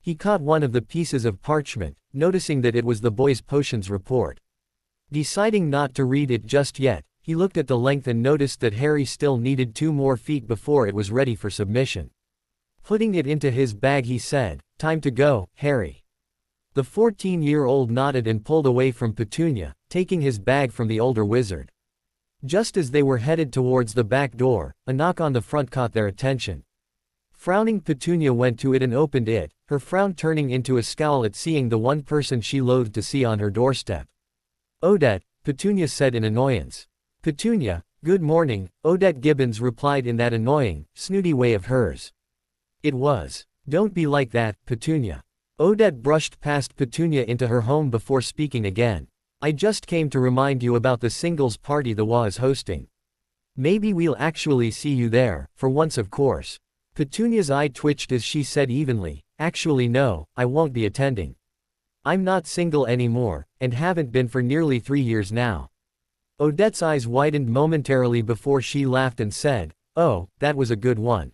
He caught one of the pieces of parchment, noticing that it was the boy's potions report. Deciding not to read it just yet, he looked at the length and noticed that Harry still needed 2 more feet before it was ready for submission. Putting it into his bag he said, "Time to go, Harry." The 14-year-old nodded and pulled away from Petunia, taking his bag from the older wizard. Just as they were headed towards the back door, a knock on the front caught their attention. Frowning, Petunia went to it and opened it, her frown turning into a scowl at seeing the one person she loathed to see on her doorstep. "Odette," Petunia said in annoyance. "Petunia, good morning," Odette Gibbons replied in that annoying, snooty way of hers. It was. "Don't be like that, Petunia." Odette brushed past Petunia into her home before speaking again. "I just came to remind you about the singles party the WA is hosting. Maybe we'll actually see you there, for once of course." Petunia's eye twitched as she said evenly, "Actually no, I won't be attending. I'm not single anymore, and haven't been for nearly 3 years now." Odette's eyes widened momentarily before she laughed and said, "Oh, that was a good one.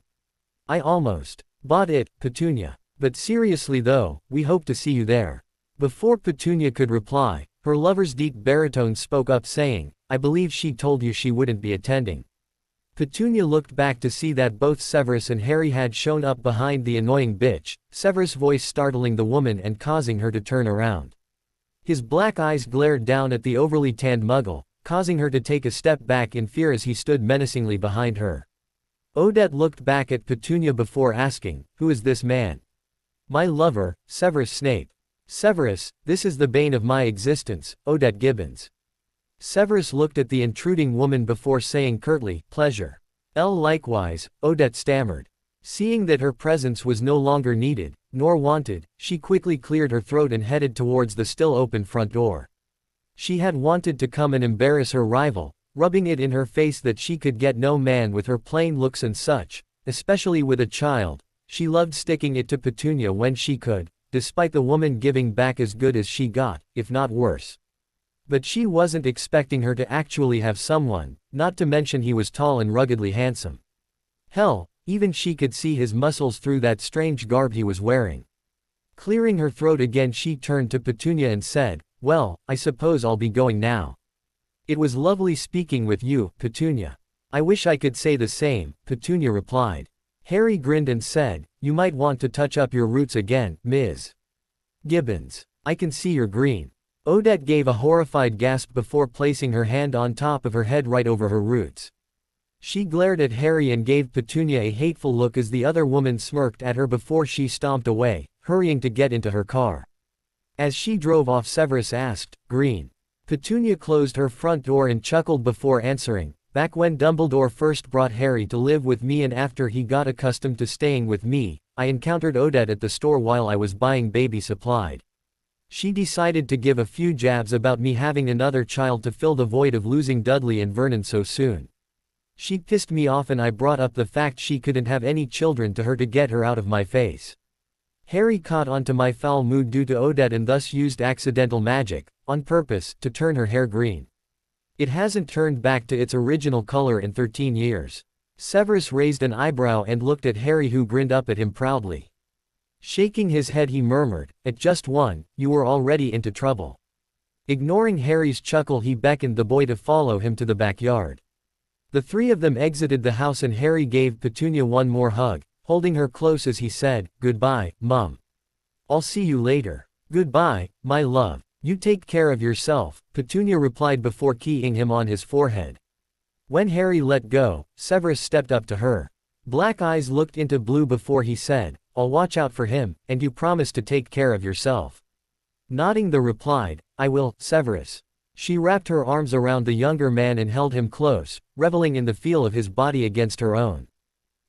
I almost bought it, Petunia. But seriously though, we hope to see you there." Before Petunia could reply, her lover's deep baritone spoke up saying, "I believe she told you she wouldn't be attending." Petunia looked back to see that both Severus and Harry had shown up behind the annoying bitch, Severus' voice startling the woman and causing her to turn around. His black eyes glared down at the overly tanned muggle, causing her to take a step back in fear as he stood menacingly behind her. Odette looked back at Petunia before asking, "Who is this man?" "My lover, Severus Snape." "Severus, this is the bane of my existence, Odette Gibbons." Severus looked at the intruding woman before saying curtly, "Pleasure." Likewise, Odette stammered. Seeing that her presence was no longer needed, nor wanted, she quickly cleared her throat and headed towards the still open front door. She had wanted to come and embarrass her rival, rubbing it in her face that she could get no man with her plain looks and such, especially with a child. She loved sticking it to Petunia when she could, despite the woman giving back as good as she got, if not worse. But she wasn't expecting her to actually have someone, not to mention he was tall and ruggedly handsome. Hell, even she could see his muscles through that strange garb he was wearing. Clearing her throat again, she turned to Petunia and said, "Well, I suppose I'll be going now. It was lovely speaking with you, Petunia." "I wish I could say the same," Petunia replied. Harry grinned and said, "You might want to touch up your roots again, Ms. Gibbons. I can see you're green." Odette gave a horrified gasp before placing her hand on top of her head right over her roots. She glared at Harry and gave Petunia a hateful look as the other woman smirked at her before she stomped away, hurrying to get into her car. As she drove off, Severus asked, "Green?" Petunia closed her front door and chuckled before answering, "Back when Dumbledore first brought Harry to live with me and after he got accustomed to staying with me, I encountered Odette at the store while I was buying baby supplies. She decided to give a few jabs about me having another child to fill the void of losing Dudley and Vernon so soon. She pissed me off and I brought up the fact she couldn't have any children to her to get her out of my face. Harry caught on to my foul mood due to Odette and thus used accidental magic, on purpose, to turn her hair green. It hasn't turned back to its original color in 13 years. Severus raised an eyebrow and looked at Harry, who grinned up at him proudly. Shaking his head, he murmured, "At just one, you were already into trouble." Ignoring Harry's chuckle, he beckoned the boy to follow him to the backyard. The three of them exited the house and Harry gave Petunia one more hug, holding her close as he said, "Goodbye, Mum. I'll see you later." "Goodbye, my love. You take care of yourself," Petunia replied before keying him on his forehead. When Harry let go, Severus stepped up to her. Black eyes looked into blue before he said, "I'll watch out for him, and you promise to take care of yourself." Nodding, the replied, "I will, Severus." She wrapped her arms around the younger man and held him close, reveling in the feel of his body against her own.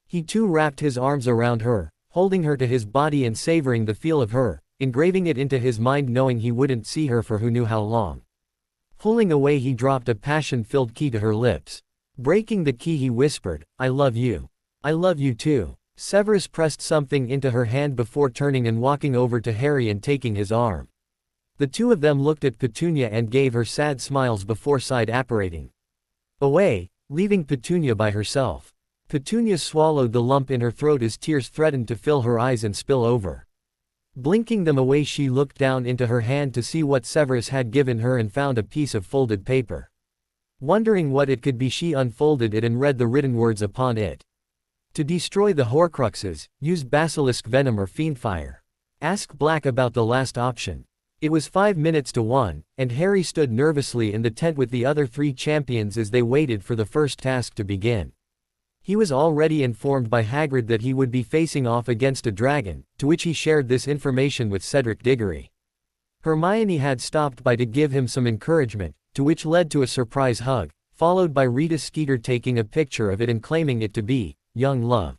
He too wrapped his arms around her, holding her to his body and savoring the feel of her, engraving it into his mind knowing he wouldn't see her for who knew how long. Pulling away he dropped a passion-filled key to her lips. Breaking the key he whispered, "I love you. I love you too." Severus pressed something into her hand before turning and walking over to Harry and taking his arm. The two of them looked at Petunia and gave her sad smiles before side-apparating away, leaving Petunia by herself. Petunia swallowed the lump in her throat as tears threatened to fill her eyes and spill over. Blinking them away she looked down into her hand to see what Severus had given her and found a piece of folded paper. Wondering what it could be she unfolded it and read the written words upon it. To destroy the Horcruxes, use basilisk venom or fiendfire. Ask Black about the last option. It was 5 minutes to 1, and Harry stood nervously in the tent with the other 3 champions as they waited for the first task to begin. He was already informed by Hagrid that he would be facing off against a dragon, to which he shared this information with Cedric Diggory. Hermione had stopped by to give him some encouragement, to which led to a surprise hug, followed by Rita Skeeter taking a picture of it and claiming it to be young love.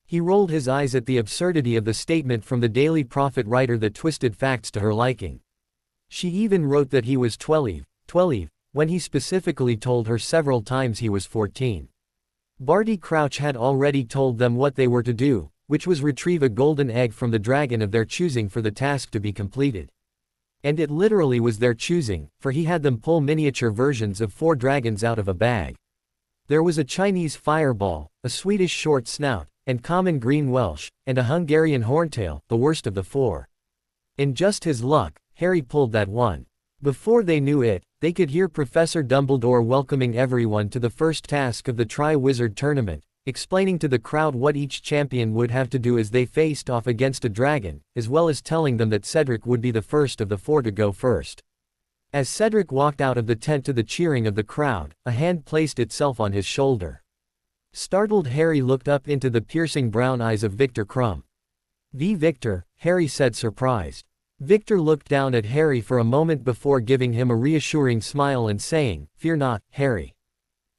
He rolled his eyes at the absurdity of the statement from the Daily Prophet writer that twisted facts to her liking. She even wrote that he was 12, when he specifically told her several times he was 14. Barty Crouch had already told them what they were to do, which was retrieve a golden egg from the dragon of their choosing for the task to be completed. And it literally was their choosing, for he had them pull miniature versions of 4 dragons out of a bag. There was a Chinese fireball, a Swedish short snout, and common green Welsh, and a Hungarian horntail, the worst of the 4. In just his luck, Harry pulled that one. Before they knew it, they could hear Professor Dumbledore welcoming everyone to the first task of the Tri-Wizard Tournament, explaining to the crowd what each champion would have to do as they faced off against a dragon, as well as telling them that Cedric would be the first of the 4 to go first. As Cedric walked out of the tent to the cheering of the crowd, a hand placed itself on his shoulder. Startled Harry looked up into the piercing brown eyes of Victor Crumb. "The Victor," Harry said surprised. Victor looked down at Harry for a moment before giving him a reassuring smile and saying, "Fear not, Harry.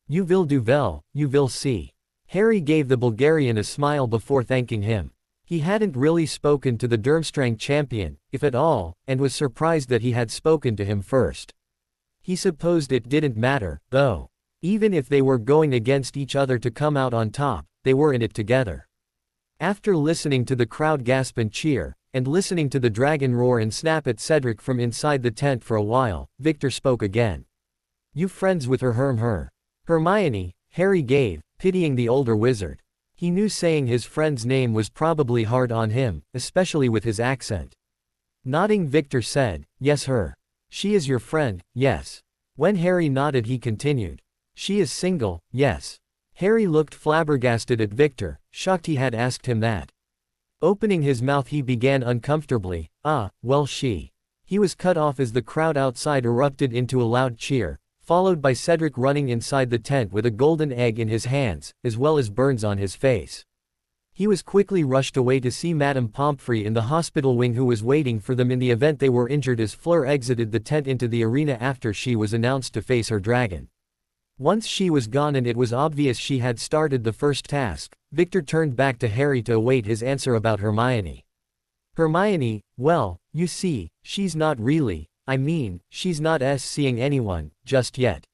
You will do well, you will see." Harry gave the Bulgarian a smile before thanking him. He hadn't really spoken to the Durmstrang champion, if at all, and was surprised that he had spoken to him first. He supposed it didn't matter, though. Even if they were going against each other to come out on top, they were in it together. After listening to the crowd gasp and cheer, and listening to the dragon roar and snap at Cedric from inside the tent for a while, Victor spoke again. "You friends with her Hermione," Harry gave, pitying the older wizard. He knew saying his friend's name was probably hard on him, especially with his accent. Nodding, Victor said, "Yes, her. She is your friend, yes." When Harry nodded he continued, "She is single, yes." Harry looked flabbergasted at Victor, shocked he had asked him that. Opening his mouth he began uncomfortably, well she. He was cut off as the crowd outside erupted into a loud cheer, followed by Cedric running inside the tent with a golden egg in his hands, as well as burns on his face. He was quickly rushed away to see Madame Pomfrey in the hospital wing, who was waiting for them in the event they were injured, as Fleur exited the tent into the arena after she was announced to face her dragon. Once she was gone and it was obvious she had started the first task, Victor turned back to Harry to await his answer about Hermione. "Hermione, well, you see, she's not really, she's not seeing anyone, just yet."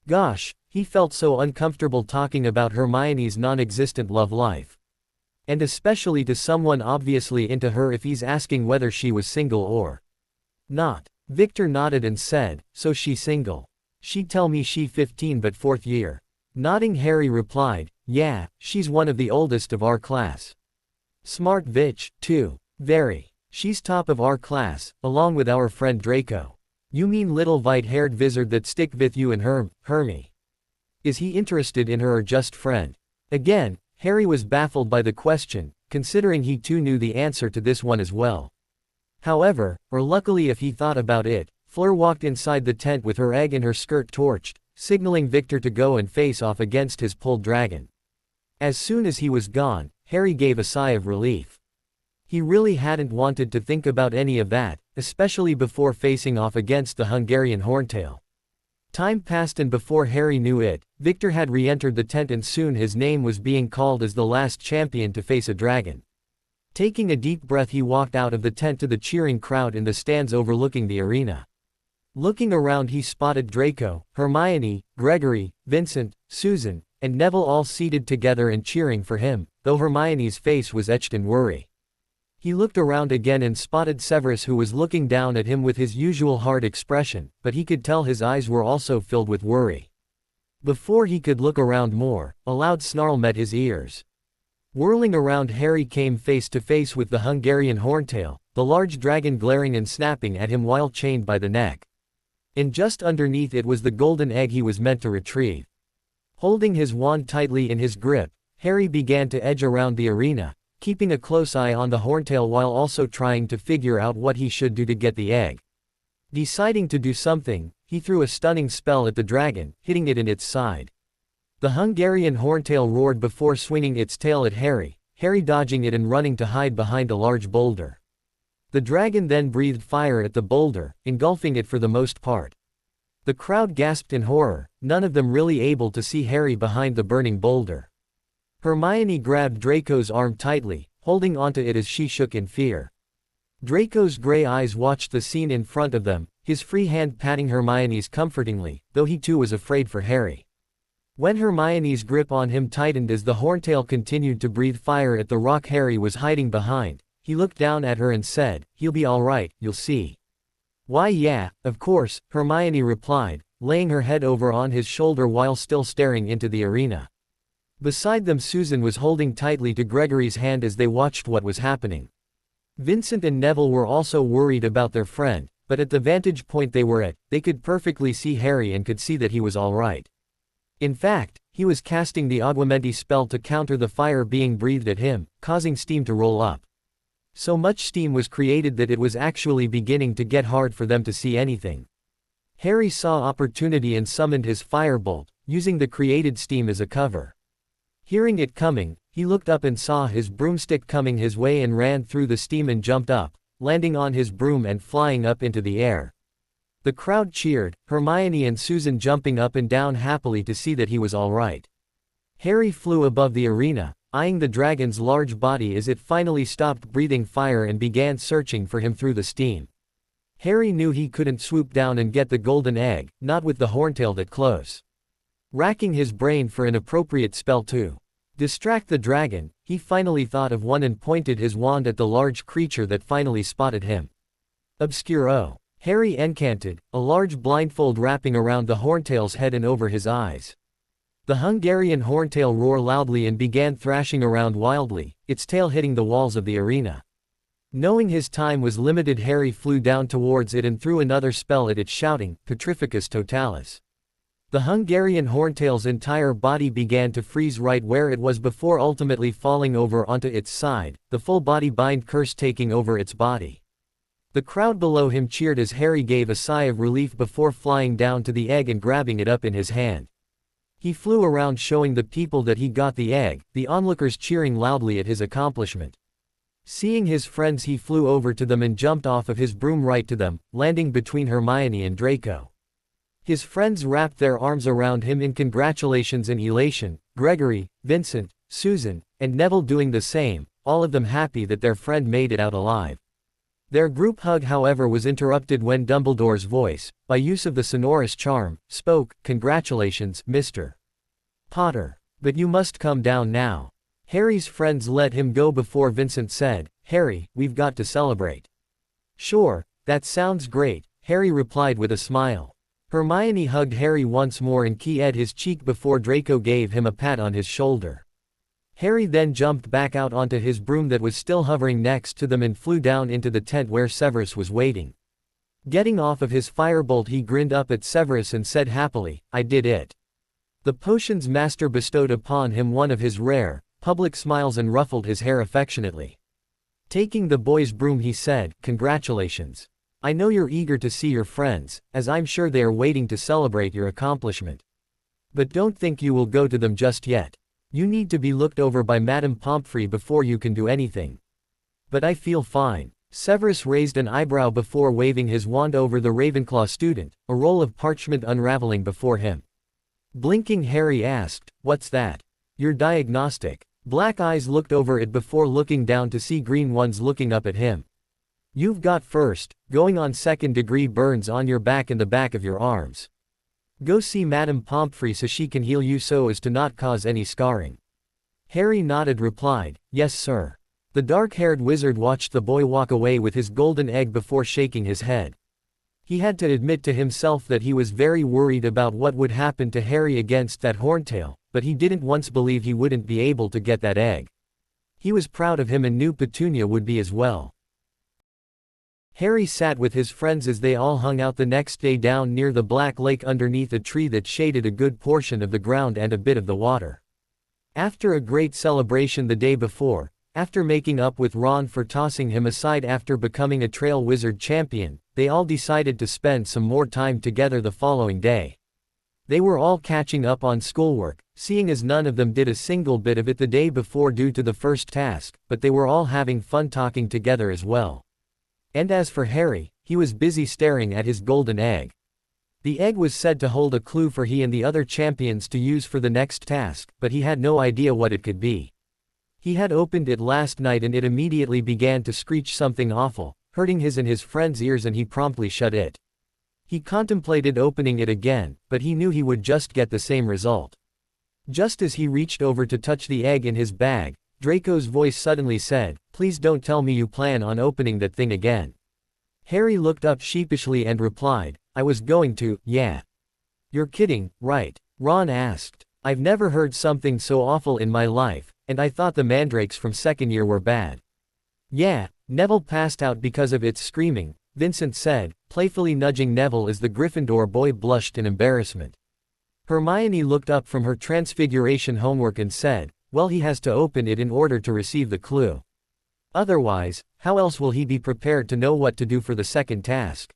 Gosh, he felt so uncomfortable talking about Hermione's non-existent love life. And especially to someone obviously into her if he's asking whether she was single or not. Victor nodded and said, "So she single. She tell me she 15 but 4th year. Nodding, Harry replied, "Yeah, she's one of the oldest of our class. Smart vitch, too. Very. She's top of our class, along with our friend Draco." "You mean little white-haired wizard that stick with you and Hermy? Is he interested in her or just friend?" Again, Harry was baffled by the question, considering he too knew the answer to this one as well. However, or luckily if he thought about it, Fleur walked inside the tent with her egg and her skirt torched, signaling Victor to go and face off against his pulled dragon. As soon as he was gone, Harry gave a sigh of relief. He really hadn't wanted to think about any of that, especially before facing off against the Hungarian horntail. Time passed and before Harry knew it, Victor had re-entered the tent and soon his name was being called as the last champion to face a dragon. Taking a deep breath, he walked out of the tent to the cheering crowd in the stands overlooking the arena. Looking around, he spotted Draco, Hermione, Gregory, Vincent, Susan, and Neville all seated together and cheering for him, though Hermione's face was etched in worry. He looked around again and spotted Severus, who was looking down at him with his usual hard expression, but he could tell his eyes were also filled with worry. Before he could look around more, a loud snarl met his ears. Whirling around, Harry came face to face with the Hungarian Horntail, the large dragon glaring and snapping at him while chained by the neck. And just underneath it was the golden egg he was meant to retrieve. Holding his wand tightly in his grip, Harry began to edge around the arena, keeping a close eye on the Horntail while also trying to figure out what he should do to get the egg. Deciding to do something, he threw a stunning spell at the dragon, hitting it in its side. The Hungarian Horntail roared before swinging its tail at Harry, dodging it and running to hide behind a large boulder. The dragon then breathed fire at the boulder, engulfing it for the most part. The crowd gasped in horror, none of them really able to see Harry behind the burning boulder. Hermione grabbed Draco's arm tightly, holding onto it as she shook in fear. Draco's gray eyes watched the scene in front of them, his free hand patting Hermione's comfortingly, though he too was afraid for Harry. When Hermione's grip on him tightened as the Horntail continued to breathe fire at the rock Harry was hiding behind, he looked down at her and said, "He'll be all right, you'll see." "Why yeah, of course," Hermione replied, laying her head over on his shoulder while still staring into the arena. Beside them, Susan was holding tightly to Gregory's hand as they watched what was happening. Vincent and Neville were also worried about their friend, but at the vantage point they were at, they could perfectly see Harry and could see that he was all right. In fact, he was casting the Aguamenti spell to counter the fire being breathed at him, causing steam to roll up. So much steam was created that it was actually beginning to get hard for them to see anything. Harry saw opportunity and summoned his firebolt, using the created steam as a cover. Hearing it coming, he looked up and saw his broomstick coming his way and ran through the steam and jumped up, landing on his broom and flying up into the air. The crowd cheered, Hermione and Susan jumping up and down happily to see that he was all right. Harry flew above the arena, eyeing the dragon's large body as it finally stopped breathing fire and began searching for him through the steam. Harry knew he couldn't swoop down and get the golden egg, not with the Horntail that close. Racking his brain for an appropriate spell to distract the dragon, he finally thought of one and pointed his wand at the large creature that finally spotted him. Obscuro. Harry encanted, a large blindfold wrapping around the Horntail's head and over his eyes. The Hungarian Horntail roared loudly and began thrashing around wildly, its tail hitting the walls of the arena. Knowing his time was limited, Harry flew down towards it and threw another spell at it, shouting, "Petrificus totalis." The Hungarian Horntail's entire body began to freeze right where it was before ultimately falling over onto its side, the full body bind curse taking over its body. The crowd below him cheered as Harry gave a sigh of relief before flying down to the egg and grabbing it up in his hand. He flew around showing the people that he got the egg, the onlookers cheering loudly at his accomplishment. Seeing his friends, he flew over to them and jumped off of his broom right to them, landing between Hermione and Draco. His friends wrapped their arms around him in congratulations and elation, Gregory, Vincent, Susan, and Neville doing the same, all of them happy that their friend made it out alive. Their group hug, however, was interrupted when Dumbledore's voice, by use of the sonorous charm, spoke, "Congratulations, Mr. Potter. But you must come down now." Harry's friends let him go before Vincent said, "Harry, we've got to celebrate." "Sure, that sounds great," Harry replied with a smile. Hermione hugged Harry once more and kissed his cheek before Draco gave him a pat on his shoulder. Harry then jumped back out onto his broom that was still hovering next to them and flew down into the tent where Severus was waiting. Getting off of his firebolt, he grinned up at Severus and said happily, "I did it." The potion's master bestowed upon him one of his rare, public smiles and ruffled his hair affectionately. Taking the boy's broom, he said, "Congratulations. I know you're eager to see your friends, as I'm sure they are waiting to celebrate your accomplishment. But don't think you will go to them just yet. You need to be looked over by Madame Pomfrey before you can do anything." "But I feel fine." Severus raised an eyebrow before waving his wand over the Ravenclaw student, a roll of parchment unraveling before him. Blinking, Harry asked, "What's that?" "Your diagnostic." Black eyes looked over it before looking down to see green ones looking up at him. You've got first, going on second-degree burns on your back and the back of your arms. Go see Madame Pomfrey so she can heal you so as to not cause any scarring. Harry nodded replied, yes sir. The dark-haired wizard watched the boy walk away with his golden egg before shaking his head. He had to admit to himself that he was very worried about what would happen to Harry against that horntail, but he didn't once believe he wouldn't be able to get that egg. He was proud of him and knew Petunia would be as well. Harry sat with his friends as they all hung out the next day down near the Black Lake underneath a tree that shaded a good portion of the ground and a bit of the water. After a great celebration the day before, after making up with Ron for tossing him aside after becoming a trail wizard champion, they all decided to spend some more time together the following day. They were all catching up on schoolwork, seeing as none of them did a single bit of it the day before due to the first task, but they were all having fun talking together as well. And as for Harry, he was busy staring at his golden egg. The egg was said to hold a clue for he and the other champions to use for the next task, but he had no idea what it could be. He had opened it last night and it immediately began to screech something awful, hurting his and his friend's ears, and he promptly shut it. He contemplated opening it again, but he knew he would just get the same result. Just as he reached over to touch the egg in his bag, Draco's voice suddenly said, "Please don't tell me you plan on opening that thing again." Harry looked up sheepishly and replied, "I was going to, yeah." "You're kidding, right?" Ron asked. "I've never heard something so awful in my life, and I thought the mandrakes from second year were bad." "Yeah, Neville passed out because of its screaming," Vincent said, playfully nudging Neville as the Gryffindor boy blushed in embarrassment. Hermione looked up from her Transfiguration homework and said, "Well, he has to open it in order to receive the clue. Otherwise, how else will he be prepared to know what to do for the second task?"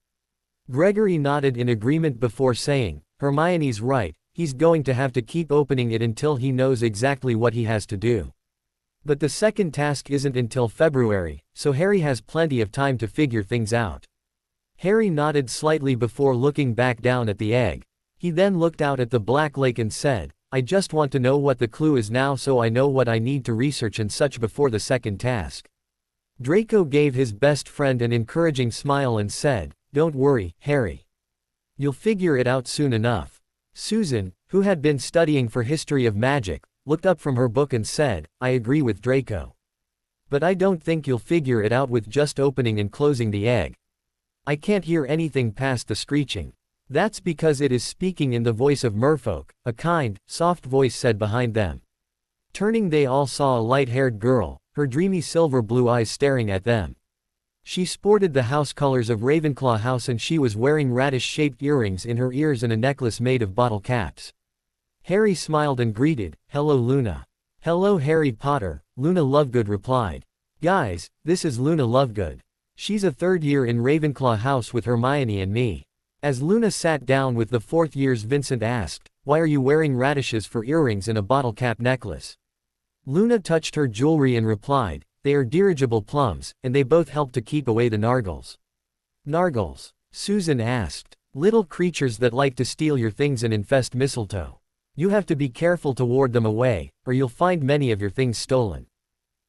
Gregory nodded in agreement before saying, "Hermione's right, he's going to have to keep opening it until he knows exactly what he has to do. But the second task isn't until February, so Harry has plenty of time to figure things out." Harry nodded slightly before looking back down at the egg. He then looked out at the Black Lake and said, "I just want to know what the clue is now so I know what I need to research and such before the second task." Draco gave his best friend an encouraging smile and said, "Don't worry, Harry. You'll figure it out soon enough." Susan, who had been studying for history of magic, looked up from her book and said, "I agree with Draco. But I don't think you'll figure it out with just opening and closing the egg. I can't hear anything past the screeching." "That's because it is speaking in the voice of merfolk," a kind, soft voice said behind them. Turning, they all saw a light-haired girl, her dreamy silver-blue eyes staring at them. She sported the house colors of Ravenclaw House and she was wearing radish-shaped earrings in her ears and a necklace made of bottle caps. Harry smiled and greeted, "Hello Luna." "Hello Harry Potter," Luna Lovegood replied. "Guys, this is Luna Lovegood. She's a third year in Ravenclaw House with Hermione and me." As Luna sat down with the fourth years, Vincent asked, "Why are you wearing radishes for earrings and a bottle cap necklace?" Luna touched her jewelry and replied, "They are dirigible plums, and they both help to keep away the nargles." "Nargles?" Susan asked. "Little creatures that like to steal your things and infest mistletoe. You have to be careful to ward them away, or you'll find many of your things stolen."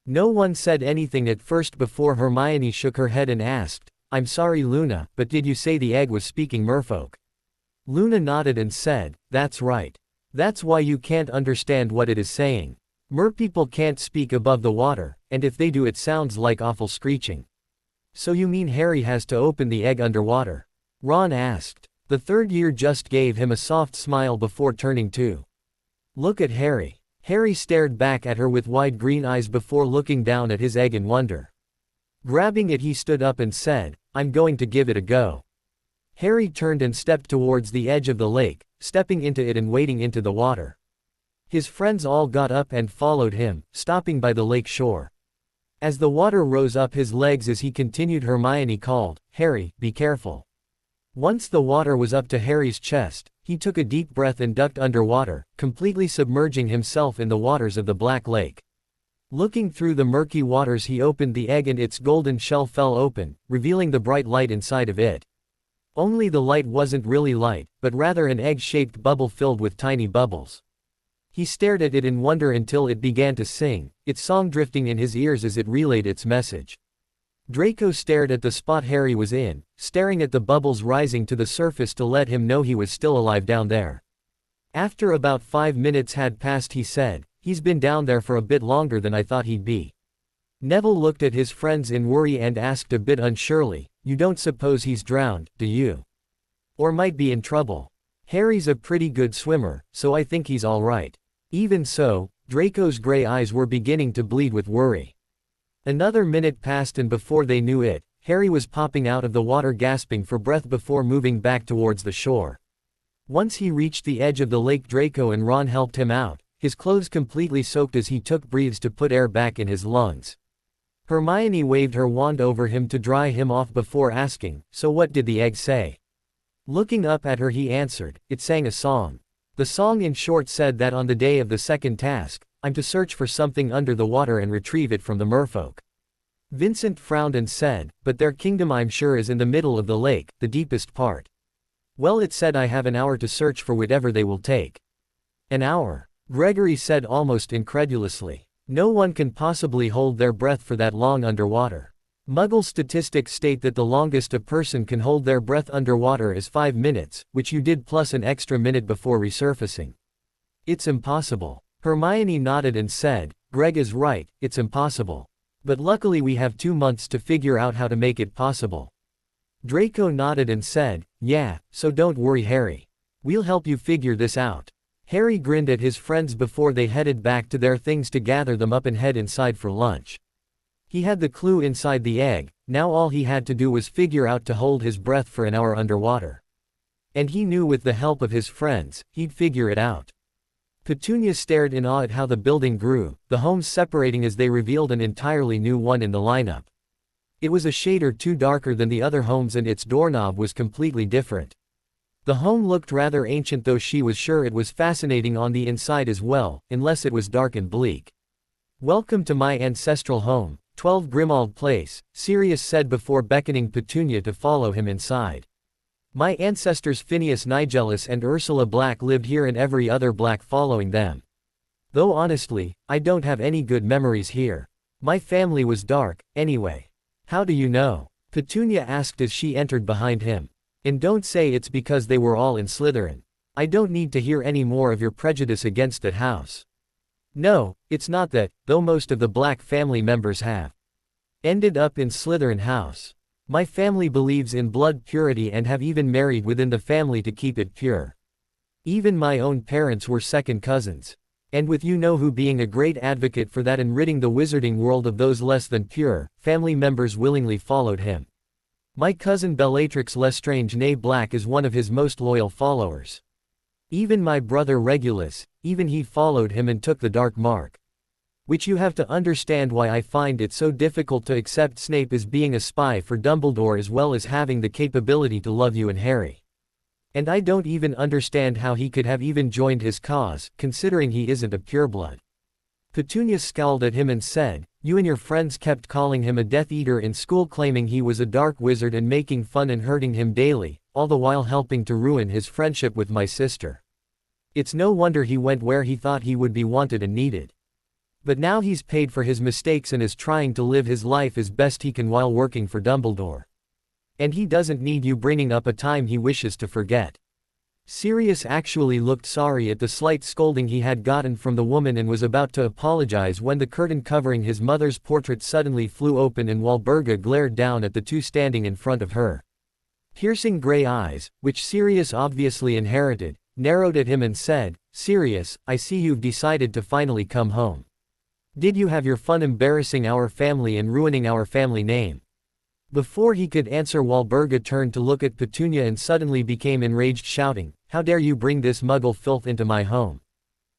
No one said anything at first before Hermione shook her head and asked, "I'm sorry Luna, but did you say the egg was speaking merfolk?" Luna nodded and said, "That's right. That's why you can't understand what it is saying. Merpeople can't speak above the water, and if they do it sounds like awful screeching." "So you mean Harry has to open the egg underwater?" Ron asked. The third year just gave him a soft smile before turning to look at Harry. Harry stared back at her with wide green eyes before looking down at his egg in wonder. Grabbing it, he stood up and said, "I'm going to give it a go." Harry turned and stepped towards the edge of the lake, stepping into it and wading into the water. His friends all got up and followed him, stopping by the lake shore. As the water rose up his legs as he continued, Hermione called, "Harry, be careful." Once the water was up to Harry's chest, he took a deep breath and ducked underwater, completely submerging himself in the waters of the Black Lake. Looking through the murky waters, he opened the egg and its golden shell fell open, revealing the bright light inside of it. Only the light wasn't really light, but rather an egg-shaped bubble filled with tiny bubbles. He stared at it in wonder until it began to sing, its song drifting in his ears as it relayed its message. Draco stared at the spot Harry was in, staring at the bubbles rising to the surface to let him know he was still alive down there. After about 5 minutes had passed, he said, "He's been down there for a bit longer than I thought he'd be." Neville looked at his friends in worry and asked a bit unsurely, "You don't suppose he's drowned, do you? Or might be in trouble? Harry's a pretty good swimmer, so I think he's all right." Even so, Draco's gray eyes were beginning to bleed with worry. Another minute passed and before they knew it, Harry was popping out of the water gasping for breath before moving back towards the shore. Once he reached the edge of the lake, Draco and Ron helped him out, his clothes completely soaked as he took breaths to put air back in his lungs. Hermione waved her wand over him to dry him off before asking, "So what did the egg say?" Looking up at her, he answered, "It sang a song. The song in short said that on the day of the second task, I'm to search for something under the water and retrieve it from the merfolk." Vincent frowned and said, "But their kingdom I'm sure is in the middle of the lake, the deepest part." "Well, it said I have an hour to search for whatever they will take." "An hour?" Gregory said almost incredulously. "No one can possibly hold their breath for that long underwater. Muggle statistics state that the longest a person can hold their breath underwater is 5 minutes, which you did plus an extra minute before resurfacing. It's impossible." Hermione nodded and said, "Greg is right, it's impossible. But luckily we have 2 months to figure out how to make it possible." Draco nodded and said, "Yeah, so don't worry, Harry. We'll help you figure this out." Harry grinned at his friends before they headed back to their things to gather them up and head inside for lunch. He had the clue inside the egg, now all he had to do was figure out to hold his breath for an hour underwater. And he knew with the help of his friends, he'd figure it out. Petunia stared in awe at how the building grew, the homes separating as they revealed an entirely new one in the lineup. It was a shade or two darker than the other homes and its doorknob was completely different. The home looked rather ancient, though she was sure it was fascinating on the inside as well, unless it was dark and bleak. "Welcome to my ancestral home, 12 Grimmauld Place," Sirius said before beckoning Petunia to follow him inside. "My ancestors Phineas Nigellus and Ursula Black lived here and every other Black following them. Though honestly, I don't have any good memories here. My family was dark, anyway." "How do you know?" Petunia asked as she entered behind him. "And don't say it's because they were all in Slytherin. I don't need to hear any more of your prejudice against that house." "No, it's not that, though most of the Black family members have ended up in Slytherin house. My family believes in blood purity and have even married within the family to keep it pure. Even my own parents were second cousins. And with you-know-who being a great advocate for that and ridding the wizarding world of those less than pure, family members willingly followed him. My cousin Bellatrix Lestrange née Black is one of his most loyal followers. Even my brother Regulus, even he followed him and took the dark mark. Which you have to understand why I find it so difficult to accept Snape as being a spy for Dumbledore as well as having the capability to love you and Harry. And I don't even understand how he could have even joined his cause, considering he isn't a pureblood." Petunia scowled at him and said, "You and your friends kept calling him a Death Eater in school, claiming he was a dark wizard and making fun and hurting him daily, all the while helping to ruin his friendship with my sister. It's no wonder he went where he thought he would be wanted and needed. But now he's paid for his mistakes and is trying to live his life as best he can while working for Dumbledore. And he doesn't need you bringing up a time he wishes to forget." Sirius actually looked sorry at the slight scolding he had gotten from the woman and was about to apologize when the curtain covering his mother's portrait suddenly flew open and Walburga glared down at the two standing in front of her. Piercing gray eyes, which Sirius obviously inherited, narrowed at him and said, "Sirius, I see you've decided to finally come home. Did you have your fun embarrassing our family and ruining our family name?" Before he could answer, Walburga turned to look at Petunia and suddenly became enraged, shouting, "How dare you bring this muggle filth into my home?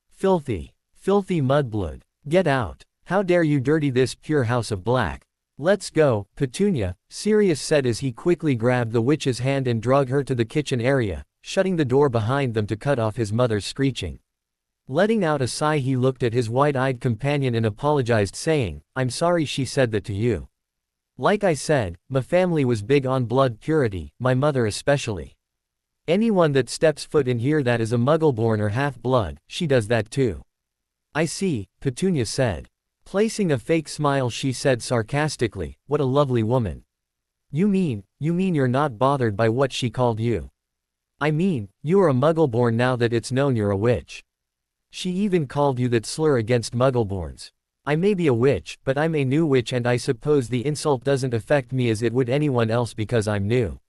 Filthy, filthy mudblood. Get out. How dare you dirty this pure house of Black. Let's go, Petunia," Sirius said as he quickly grabbed the witch's hand and dragged her to the kitchen area, shutting the door behind them to cut off his mother's screeching. Letting out a sigh, he looked at his wide-eyed companion and apologized, saying, "I'm sorry she said that to you. Like I said, my family was big on blood purity, my mother especially. Anyone that steps foot in here that is a Muggleborn or half-blood, she does that too. I see, Petunia said. Placing a fake smile, she said sarcastically, what a lovely woman. You mean you're not bothered by what she called you? I mean, you are a Muggleborn now that it's known you're a witch. She even called you that slur against Muggleborns. I may be a witch, but I'm a new witch, and I suppose the insult doesn't affect me as it would anyone else because I'm new.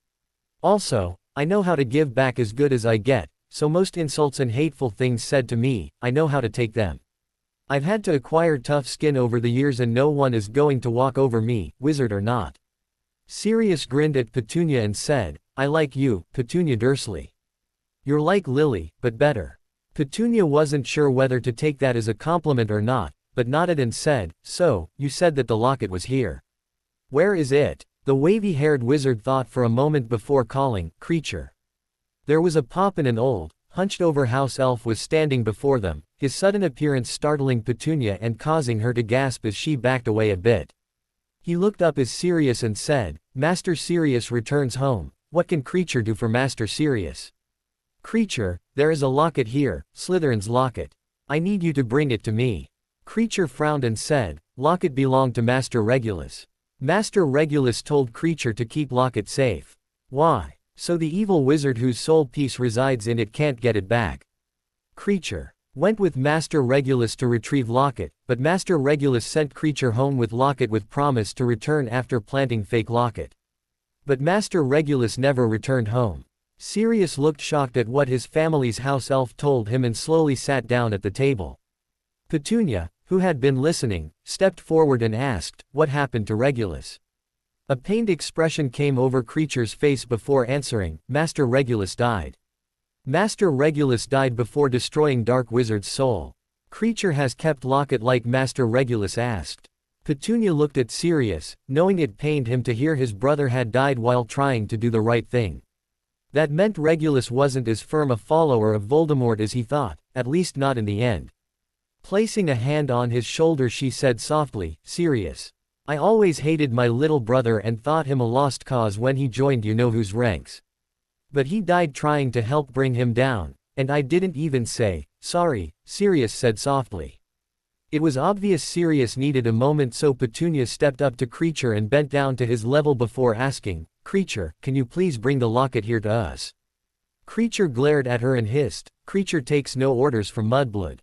Also, I know how to give back as good as I get, so most insults and hateful things said to me, I know how to take them. I've had to acquire tough skin over the years, and no one is going to walk over me, wizard or not. Sirius grinned at Petunia and said, I like you, Petunia Dursley. You're like Lily, but better. Petunia wasn't sure whether to take that as a compliment or not, but nodded and said, so, you said that the locket was here. Where is it? The wavy-haired wizard thought for a moment before calling, creature. There was a pop, and an old, hunched-over house elf was standing before them, his sudden appearance startling Petunia and causing her to gasp as she backed away a bit. He looked up as Sirius and said, Master Sirius returns home. What can creature do for Master Sirius? Creature, there is a locket here, Slytherin's locket. I need you to bring it to me. Creature frowned and said, locket belonged to Master Regulus. Master Regulus told Creature to keep locket safe. Why? So the evil wizard whose soul piece resides in it can't get it back. Creature went with Master Regulus to retrieve locket, but Master Regulus sent Creature home with locket with promise to return after planting fake locket. But Master Regulus never returned home. Sirius looked shocked at what his family's house elf told him and slowly sat down at the table. Petunia, who had been listening, stepped forward and asked, what happened to Regulus? A pained expression came over Creature's face before answering, Master Regulus died. Master Regulus died before destroying Dark Wizard's soul. Creature has kept locket like Master Regulus asked. Petunia looked at Sirius, knowing it pained him to hear his brother had died while trying to do the right thing. That meant Regulus wasn't as firm a follower of Voldemort as he thought, at least not in the end. Placing a hand on his shoulder, she said softly, Sirius. I always hated my little brother and thought him a lost cause when he joined you-know-who's ranks. But he died trying to help bring him down, and I didn't even say, sorry, Sirius said softly. It was obvious Sirius needed a moment, so Petunia stepped up to Creature and bent down to his level before asking, Creature, can you please bring the locket here to us? Creature glared at her and hissed, Creature takes no orders from Mudblood.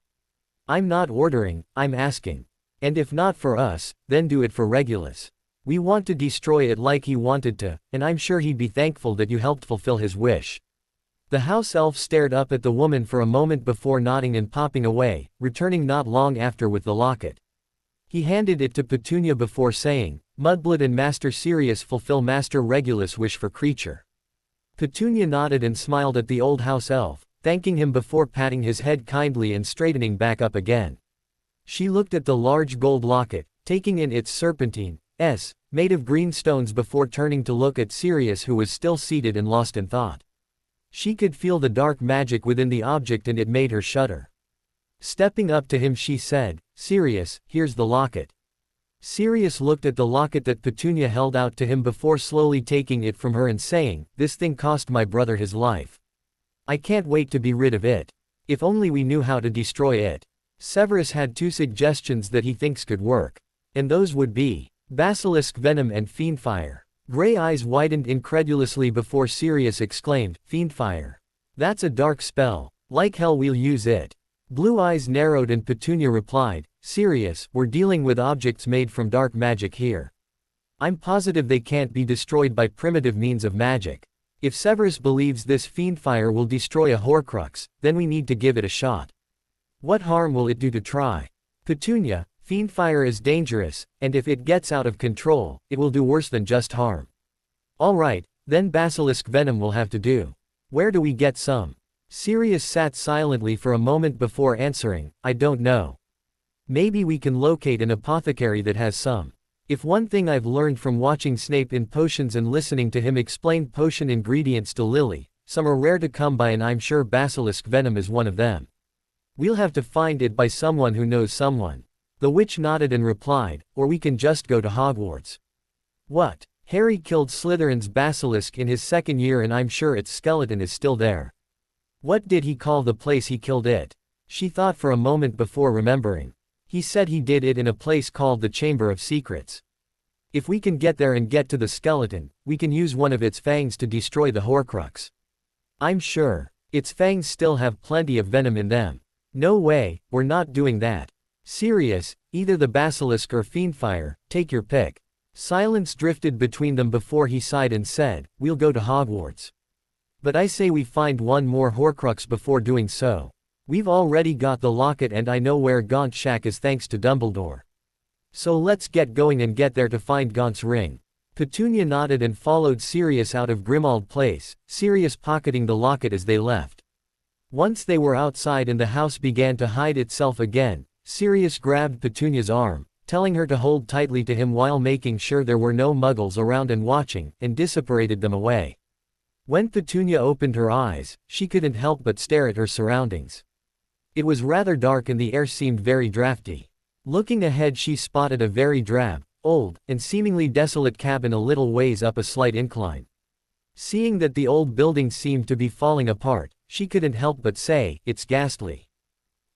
I'm not ordering, I'm asking. And if not for us, then do it for Regulus. We want to destroy it like he wanted to, and I'm sure he'd be thankful that you helped fulfill his wish. The house elf stared up at the woman for a moment before nodding and popping away, returning not long after with the locket. He handed it to Petunia before saying, Mudblood and Master Sirius fulfill Master Regulus' wish for Creature. Petunia nodded and smiled at the old house elf, thanking him before patting his head kindly and straightening back up again. She looked at the large gold locket, taking in its serpentine, made of green stones before turning to look at Sirius, who was still seated and lost in thought. She could feel the dark magic within the object and it made her shudder. Stepping up to him, she said, Sirius, here's the locket. Sirius looked at the locket that Petunia held out to him before slowly taking it from her and saying, this thing cost my brother his life. I can't wait to be rid of it. If only we knew how to destroy it. Severus had 2 suggestions that he thinks could work. And those would be basilisk venom and fiendfire. Gray eyes widened incredulously before Sirius exclaimed, Fiendfire. That's a dark spell. Like hell we'll use it. Blue eyes narrowed and Petunia replied, Sirius, we're dealing with objects made from dark magic here. I'm positive they can't be destroyed by primitive means of magic. If Severus believes this fiendfire will destroy a Horcrux, then we need to give it a shot. What harm will it do to try? Petunia, fiendfire is dangerous, and if it gets out of control, it will do worse than just harm. Alright, then basilisk venom will have to do. Where do we get some? Sirius sat silently for a moment before answering, I don't know. Maybe we can locate an apothecary that has some. If one thing I've learned from watching Snape in potions and listening to him explain potion ingredients to Lily, some are rare to come by and I'm sure basilisk venom is one of them. We'll have to find it by someone who knows someone. The witch nodded and replied, or we can just go to Hogwarts. What? Harry killed Slytherin's basilisk in his 2nd year and I'm sure its skeleton is still there. What did he call the place he killed it? She thought for a moment before remembering. He said he did it in a place called the Chamber of Secrets. If we can get there and get to the skeleton, we can use one of its fangs to destroy the Horcrux. I'm sure. Its fangs still have plenty of venom in them. No way, we're not doing that. Sirius, either the basilisk or fiendfire, take your pick. Silence drifted between them before he sighed and said, we'll go to Hogwarts. But I say we find one more Horcrux before doing so. We've already got the locket and I know where Gaunt's shack is thanks to Dumbledore. So let's get going and get there to find Gaunt's ring. Petunia nodded and followed Sirius out of Grimmauld Place, Sirius pocketing the locket as they left. Once they were outside and the house began to hide itself again, Sirius grabbed Petunia's arm, telling her to hold tightly to him while making sure there were no muggles around and watching, and disapparated them away. When Petunia opened her eyes, she couldn't help but stare at her surroundings. It was rather dark and the air seemed very drafty. Looking ahead she spotted a very drab, old, and seemingly desolate cabin a little ways up a slight incline. Seeing that the old building seemed to be falling apart, she couldn't help but say, it's ghastly.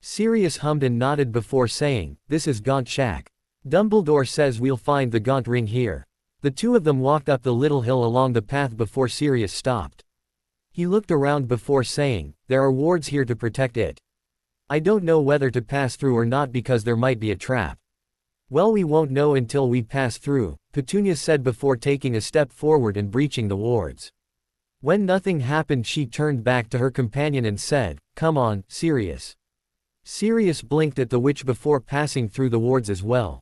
Sirius hummed and nodded before saying, this is Gaunt's shack. Dumbledore says we'll find the Gaunt ring here. The two of them walked up the little hill along the path before Sirius stopped. He looked around before saying, there are wards here to protect it. I don't know whether to pass through or not because there might be a trap. Well, we won't know until we pass through, Petunia said before taking a step forward and breaching the wards. When nothing happened she turned back to her companion and said, come on, Sirius. Sirius blinked at the witch before passing through the wards as well.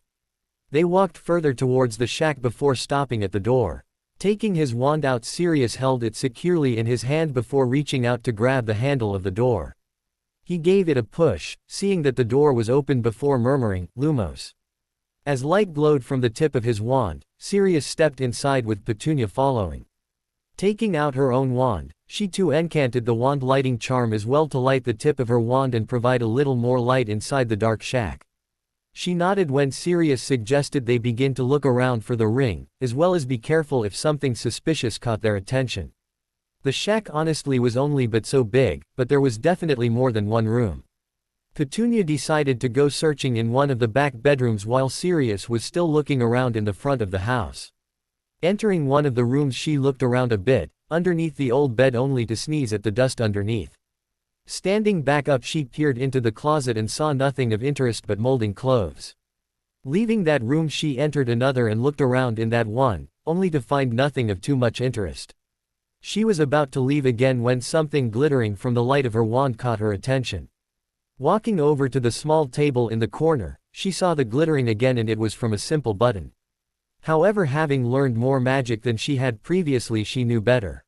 They walked further towards the shack before stopping at the door. Taking his wand out, Sirius held it securely in his hand before reaching out to grab the handle of the door. He gave it a push, seeing that the door was open before murmuring, Lumos. As light glowed from the tip of his wand, Sirius stepped inside with Petunia following. Taking out her own wand, she too encanted the wand lighting charm as well to light the tip of her wand and provide a little more light inside the dark shack. She nodded when Sirius suggested they begin to look around for the ring, as well as be careful if something suspicious caught their attention. The shack honestly was only but so big, but there was definitely more than one room. Petunia decided to go searching in one of the back bedrooms while Sirius was still looking around in the front of the house. Entering one of the rooms she looked around a bit, underneath the old bed only to sneeze at the dust underneath. Standing back up she peered into the closet and saw nothing of interest but molding clothes. Leaving that room she entered another and looked around in that one, only to find nothing of too much interest. She was about to leave again when something glittering from the light of her wand caught her attention. Walking over to the small table in the corner, she saw the glittering again and it was from a simple button. However, having learned more magic than she had previously, she knew better.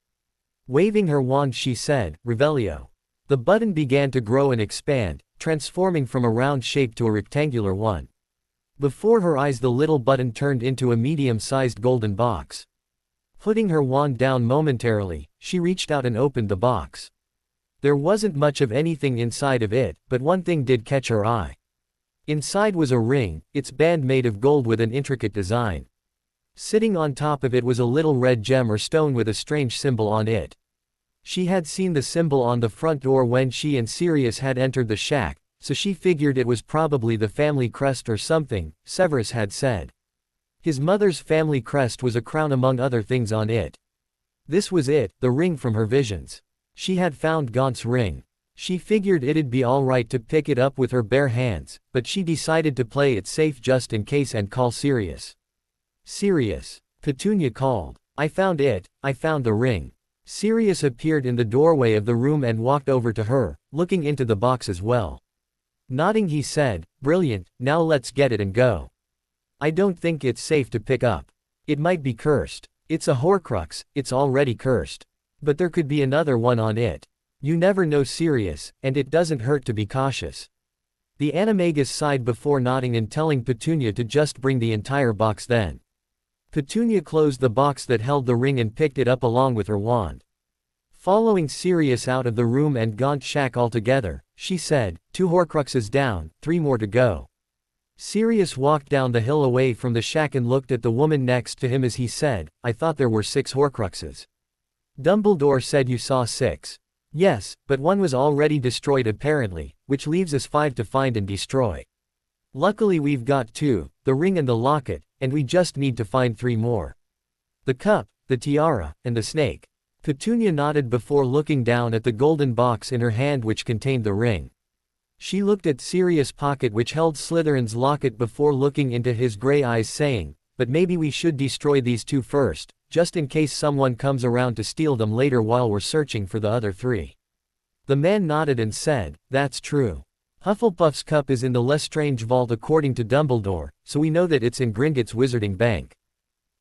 Waving her wand she said, Revelio. The button began to grow and expand, transforming from a round shape to a rectangular one. Before her eyes the little button turned into a medium-sized golden box. Putting her wand down momentarily, she reached out and opened the box. There wasn't much of anything inside of it, but one thing did catch her eye. Inside was a ring, its band made of gold with an intricate design. Sitting on top of it was a little red gem or stone with a strange symbol on it. She had seen the symbol on the front door when she and Sirius had entered the shack, so she figured it was probably the family crest or something, Severus had said. His mother's family crest was a crown among other things on it. This was it, the ring from her visions. She had found Gaunt's ring. She figured it'd be alright to pick it up with her bare hands, but she decided to play it safe just in case and call Sirius. Sirius, Petunia called. I found it, I found the ring. Sirius appeared in the doorway of the room and walked over to her, looking into the box as well. Nodding he said, brilliant, now let's get it and go. I don't think it's safe to pick up. It might be cursed. It's a Horcrux, it's already cursed. But there could be another one on it. You never know, Sirius, and it doesn't hurt to be cautious. The animagus sighed before nodding and telling Petunia to just bring the entire box then. Petunia closed the box that held the ring and picked it up along with her wand. Following Sirius out of the room and Gaunt's shack altogether, she said, 2 Horcruxes down, 3 more to go. Sirius walked down the hill away from the shack and looked at the woman next to him as he said, I thought there were 6 Horcruxes. Dumbledore said you saw 6. Yes, but one was already destroyed apparently, which leaves us 5 to find and destroy. Luckily we've got 2, the ring and the locket, and we just need to find 3 more. The cup, the tiara, and the snake. Petunia nodded before looking down at the golden box in her hand which contained the ring. She looked at Sirius' pocket which held Slytherin's locket before looking into his gray eyes saying, but maybe we should destroy these 2 first, just in case someone comes around to steal them later while we're searching for the other 3. The man nodded and said, that's true. Hufflepuff's cup is in the Lestrange vault according to Dumbledore, so we know that it's in Gringotts Wizarding Bank.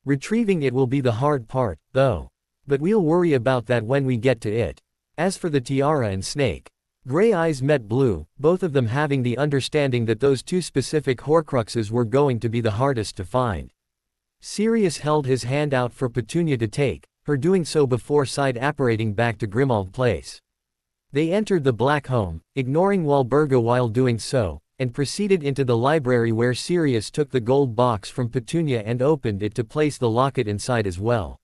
Retrieving it will be the hard part, though. But we'll worry about that when we get to it. As for the tiara and snake. Gray eyes met blue, both of them having the understanding that those 2 specific Horcruxes were going to be the hardest to find. Sirius held his hand out for Petunia to take, her doing so before side-apparating back to Grimmauld Place. They entered the Black Home, ignoring Walburga while doing so, and proceeded into the library where Sirius took the gold box from Petunia and opened it to place the locket inside as well.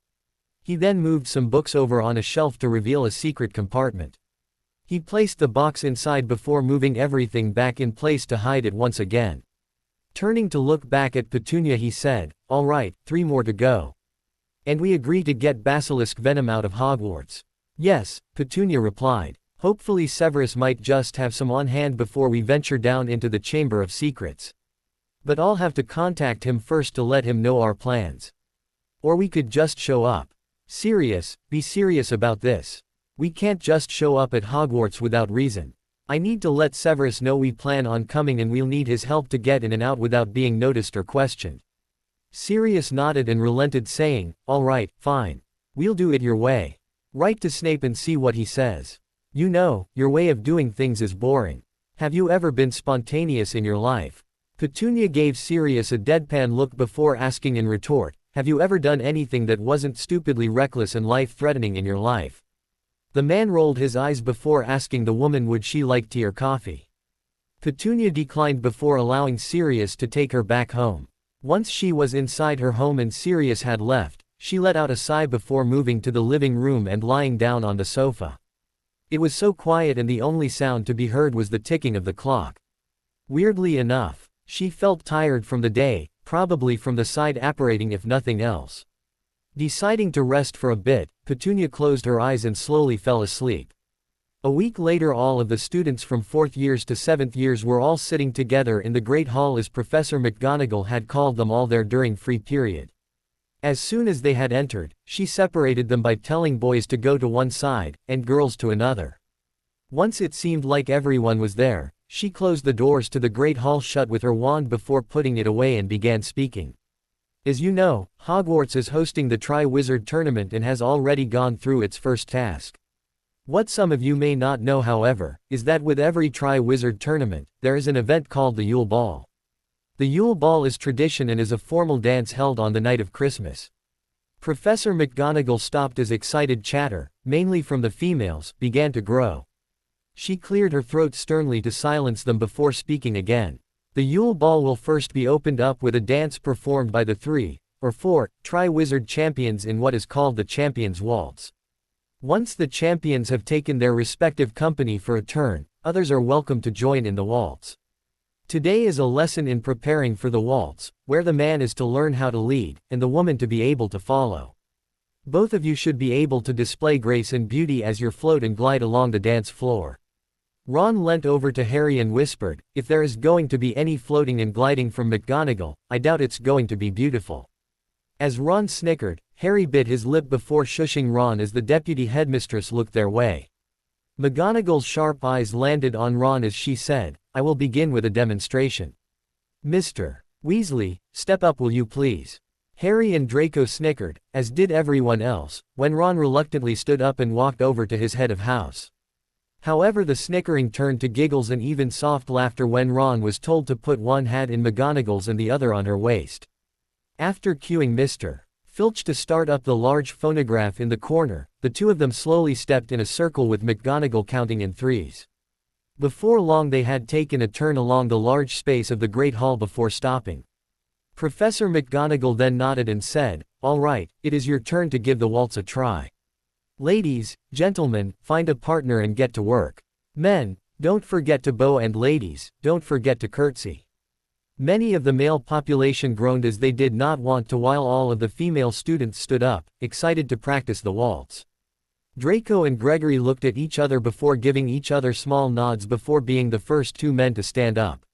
He then moved some books over on a shelf to reveal a secret compartment. He placed the box inside before moving everything back in place to hide it once again. Turning to look back at Petunia he said, all right, 3 more to go. And we agree to get basilisk venom out of Hogwarts. Yes, Petunia replied. Hopefully Severus might just have some on hand before we venture down into the Chamber of Secrets. But I'll have to contact him first to let him know our plans. Or we could just show up. Sirius, be serious about this. We can't just show up at Hogwarts without reason. I need to let Severus know we plan on coming and we'll need his help to get in and out without being noticed or questioned. Sirius nodded and relented saying, all right, fine. We'll do it your way. Write to Snape and see what he says. You know, your way of doing things is boring. Have you ever been spontaneous in your life? Petunia gave Sirius a deadpan look before asking in retort, have you ever done anything that wasn't stupidly reckless and life-threatening in your life? The man rolled his eyes before asking the woman would she like tea or coffee. Petunia declined before allowing Sirius to take her back home. Once she was inside her home and Sirius had left, she let out a sigh before moving to the living room and lying down on the sofa. It was so quiet and the only sound to be heard was the ticking of the clock. Weirdly enough, she felt tired from the day, probably from the side-apparating if nothing else. Deciding to rest for a bit, Petunia closed her eyes and slowly fell asleep. A week later all of the students from 4th years to 7th years were all sitting together in the Great Hall as Professor McGonagall had called them all there during free period. As soon as they had entered, she separated them by telling boys to go to one side, and girls to another. Once it seemed like everyone was there, she closed the doors to the Great Hall shut with her wand before putting it away and began speaking. As you know, Hogwarts is hosting the Tri-Wizard Tournament and has already gone through its first task. What some of you may not know however, is that with every Tri-Wizard Tournament, there is an event called the Yule Ball. The Yule Ball is tradition and is a formal dance held on the night of Christmas. Professor McGonagall stopped as excited chatter, mainly from the females, began to grow. She cleared her throat sternly to silence them before speaking again. The Yule Ball will first be opened up with a dance performed by the 3, or 4, Tri-Wizard champions in what is called the Champions' Waltz. Once the champions have taken their respective company for a turn, others are welcome to join in the waltz. Today is a lesson in preparing for the waltz, where the man is to learn how to lead, and the woman to be able to follow. Both of you should be able to display grace and beauty as you float and glide along the dance floor. Ron leant over to Harry and whispered, if there is going to be any floating and gliding from McGonagall, I doubt it's going to be beautiful. As Ron snickered, Harry bit his lip before shushing Ron as the deputy headmistress looked their way. McGonagall's sharp eyes landed on Ron as she said, I will begin with a demonstration. Mr. Weasley, step up will you please? Harry and Draco snickered, as did everyone else, when Ron reluctantly stood up and walked over to his head of house. However, the snickering turned to giggles and even soft laughter when Ron was told to put one hat in McGonagall's and the other on her waist. After cueing Mr. Filch to start up the large phonograph in the corner, the two of them slowly stepped in a circle with McGonagall counting in threes. Before long they had taken a turn along the large space of the Great Hall before stopping. Professor McGonagall then nodded and said, all right, it is your turn to give the waltz a try. Ladies, gentlemen, find a partner and get to work. Men, don't forget to bow, and ladies, don't forget to curtsy. Many of the male population groaned as they did not want to, while all of the female students stood up, excited to practice the waltz. Draco and Gregory looked at each other before giving each other small nods before being the first two men to stand up.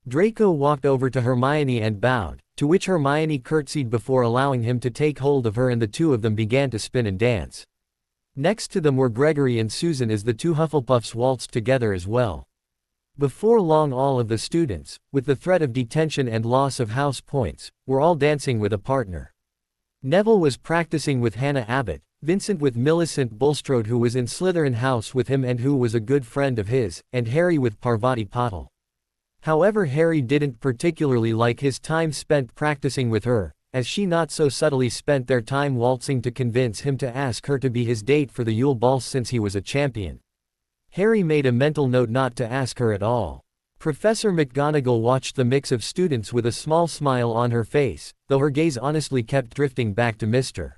Draco walked over to Hermione and bowed, to which Hermione curtsied before allowing him to take hold of her, and the two of them began to spin and dance. Next to them were Gregory and Susan as the two Hufflepuffs waltzed together as well. Before long all of the students, with the threat of detention and loss of house points, were all dancing with a partner. Neville was practicing with Hannah Abbott, Vincent with Millicent Bulstrode, who was in Slytherin House with him and who was a good friend of his, and Harry with Parvati Patil. However, Harry didn't particularly like his time spent practicing with her, as she not so subtly spent their time waltzing to convince him to ask her to be his date for the Yule Ball since he was a champion. Harry made a mental note not to ask her at all. Professor McGonagall watched the mix of students with a small smile on her face, though her gaze honestly kept drifting back to Mr.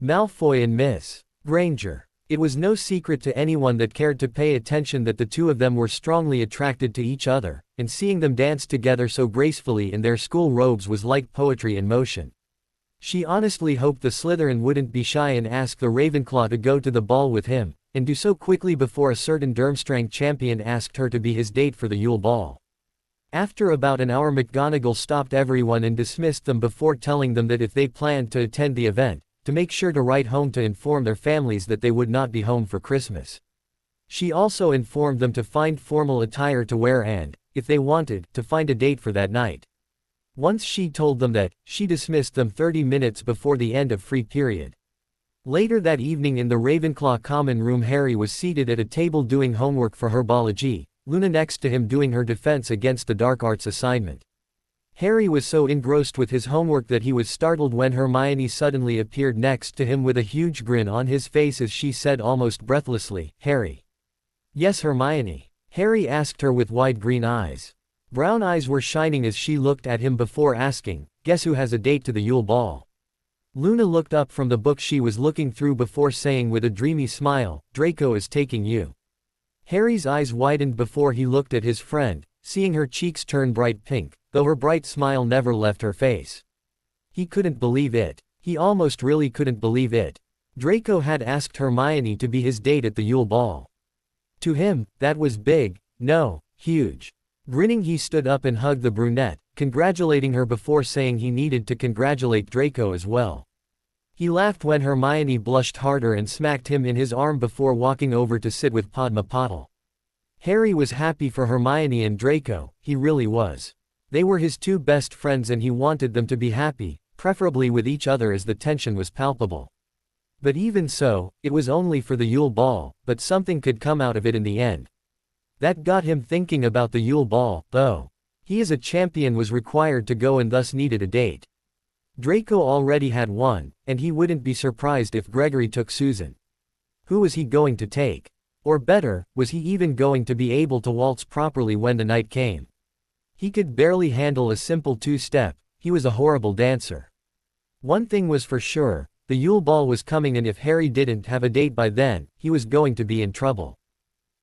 Malfoy and Miss Granger. It was no secret to anyone that cared to pay attention that the two of them were strongly attracted to each other, and seeing them dance together so gracefully in their school robes was like poetry in motion. She honestly hoped the Slytherin wouldn't be shy and ask the Ravenclaw to go to the ball with him, and do so quickly before a certain Durmstrang champion asked her to be his date for the Yule Ball. After about an hour, McGonagall stopped everyone and dismissed them before telling them that if they planned to attend the event, to make sure to write home to inform their families that they would not be home for Christmas. She also informed them to find formal attire to wear and, if they wanted, to find a date for that night. Once she told them that, she dismissed them 30 minutes before the end of free period. Later that evening in the Ravenclaw common room, Harry was seated at a table doing homework for herbology, Luna next to him doing her defense against the dark arts assignment. Harry was so engrossed with his homework that he was startled when Hermione suddenly appeared next to him with a huge grin on his face as she said almost breathlessly, "Harry." "Yes, Hermione?" Harry asked her with wide green eyes. Brown eyes were shining as she looked at him before asking, "Guess who has a date to the Yule Ball?" Luna looked up from the book she was looking through before saying with a dreamy smile, "Draco is taking you." Harry's eyes widened before he looked at his friend, seeing her cheeks turn bright pink, though her bright smile never left her face. He couldn't believe it. He almost really couldn't believe it. Draco had asked Hermione to be his date at the Yule Ball. To him, that was big, no, huge. Grinning, he stood up and hugged the brunette, congratulating her before saying he needed to congratulate Draco as well. He laughed when Hermione blushed harder and smacked him in his arm before walking over to sit with Padma Patil. Harry was happy for Hermione and Draco, he really was. They were his two best friends and he wanted them to be happy, preferably with each other as the tension was palpable. But even so, it was only for the Yule Ball, but something could come out of it in the end. That got him thinking about the Yule Ball, though. He as a champion was required to go and thus needed a date. Draco already had one, and he wouldn't be surprised if Gregory took Susan. Who was he going to take? Or better, was he even going to be able to waltz properly when the night came? He could barely handle a simple two-step, he was a horrible dancer. One thing was for sure, the Yule Ball was coming, and if Harry didn't have a date by then, he was going to be in trouble.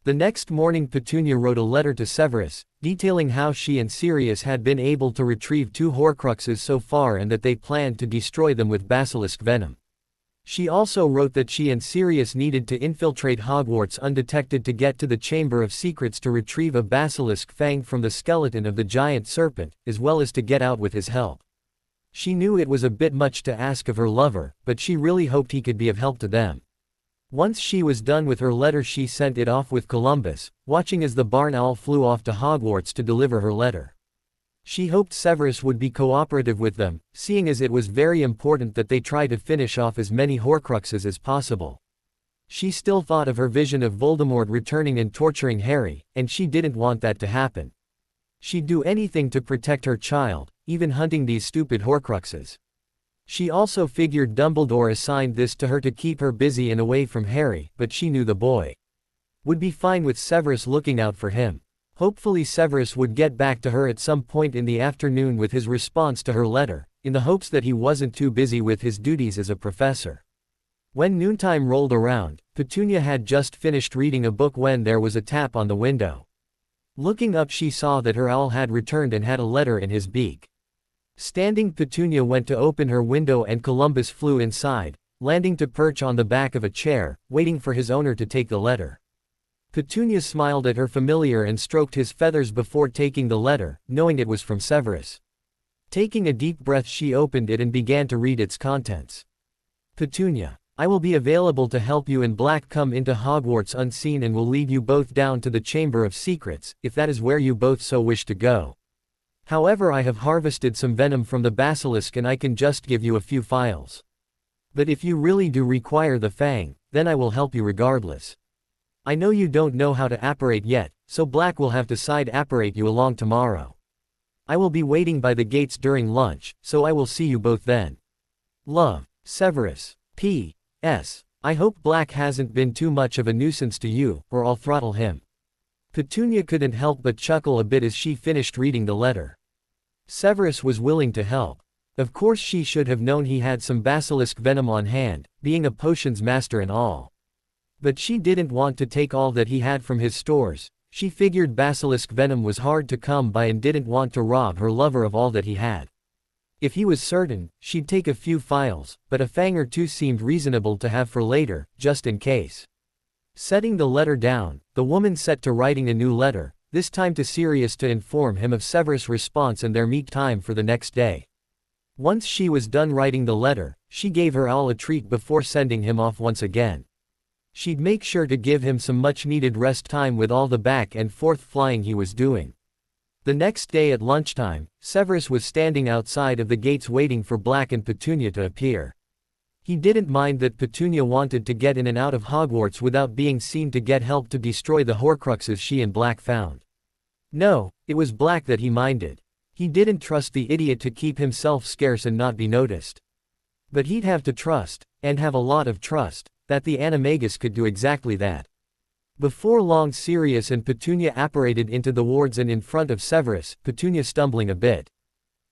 The next morning Petunia wrote a letter to Severus, detailing how she and Sirius had been able to retrieve 2 Horcruxes so far and that they planned to destroy them with basilisk venom. She also wrote that she and Sirius needed to infiltrate Hogwarts undetected to get to the Chamber of Secrets to retrieve a basilisk fang from the skeleton of the giant serpent, as well as to get out with his help. She knew it was a bit much to ask of her lover, but she really hoped he could be of help to them. Once she was done with her letter, she sent it off with Columbus, watching as the barn owl flew off to Hogwarts to deliver her letter. She hoped Severus would be cooperative with them, seeing as it was very important that they try to finish off as many Horcruxes as possible. She still thought of her vision of Voldemort returning and torturing Harry, and she didn't want that to happen. She'd do anything to protect her child, even hunting these stupid Horcruxes. She also figured Dumbledore assigned this to her to keep her busy and away from Harry, but she knew the boy would be fine with Severus looking out for him. Hopefully Severus would get back to her at some point in the afternoon with his response to her letter, in the hopes that he wasn't too busy with his duties as a professor. When noontime rolled around, Petunia had just finished reading a book when there was a tap on the window. Looking up, she saw that her owl had returned and had a letter in his beak. Standing, Petunia went to open her window and Columbus flew inside, landing to perch on the back of a chair, waiting for his owner to take the letter. Petunia smiled at her familiar and stroked his feathers before taking the letter, knowing it was from Severus. Taking a deep breath, she opened it and began to read its contents. Petunia, I will be available to help you and Black come into Hogwarts unseen and will lead you both down to the Chamber of Secrets, if that is where you both so wish to go. However, I have harvested some venom from the basilisk and I can just give you a few phials. But if you really do require the fang, then I will help you regardless. I know you don't know how to apparate yet, so Black will have to side apparate you along tomorrow. I will be waiting by the gates during lunch, so I will see you both then. Love, Severus. P.S. I hope Black hasn't been too much of a nuisance to you, or I'll throttle him. Petunia couldn't help but chuckle a bit as she finished reading the letter. Severus was willing to help. Of course she should have known he had some basilisk venom on hand, being a potions master and all. But she didn't want to take all that he had from his stores. She figured basilisk venom was hard to come by and didn't want to rob her lover of all that he had. If he was certain, she'd take a few phials, but a fang or two seemed reasonable to have for later, just in case. Setting the letter down, the woman set to writing a new letter, this time to Sirius to inform him of Severus' response and their meet time for the next day. Once she was done writing the letter, she gave her owl a treat before sending him off once again. She'd make sure to give him some much-needed rest time with all the back and forth flying he was doing. The next day at lunchtime, Severus was standing outside of the gates waiting for Black and Petunia to appear. He didn't mind that Petunia wanted to get in and out of Hogwarts without being seen to get help to destroy the Horcruxes she and Black found. No, it was Black that he minded. He didn't trust the idiot to keep himself scarce and not be noticed. But he'd have to trust, and have a lot of trust, that the animagus could do exactly that. Before long, Sirius and Petunia apparated into the wards and in front of Severus, Petunia stumbling a bit.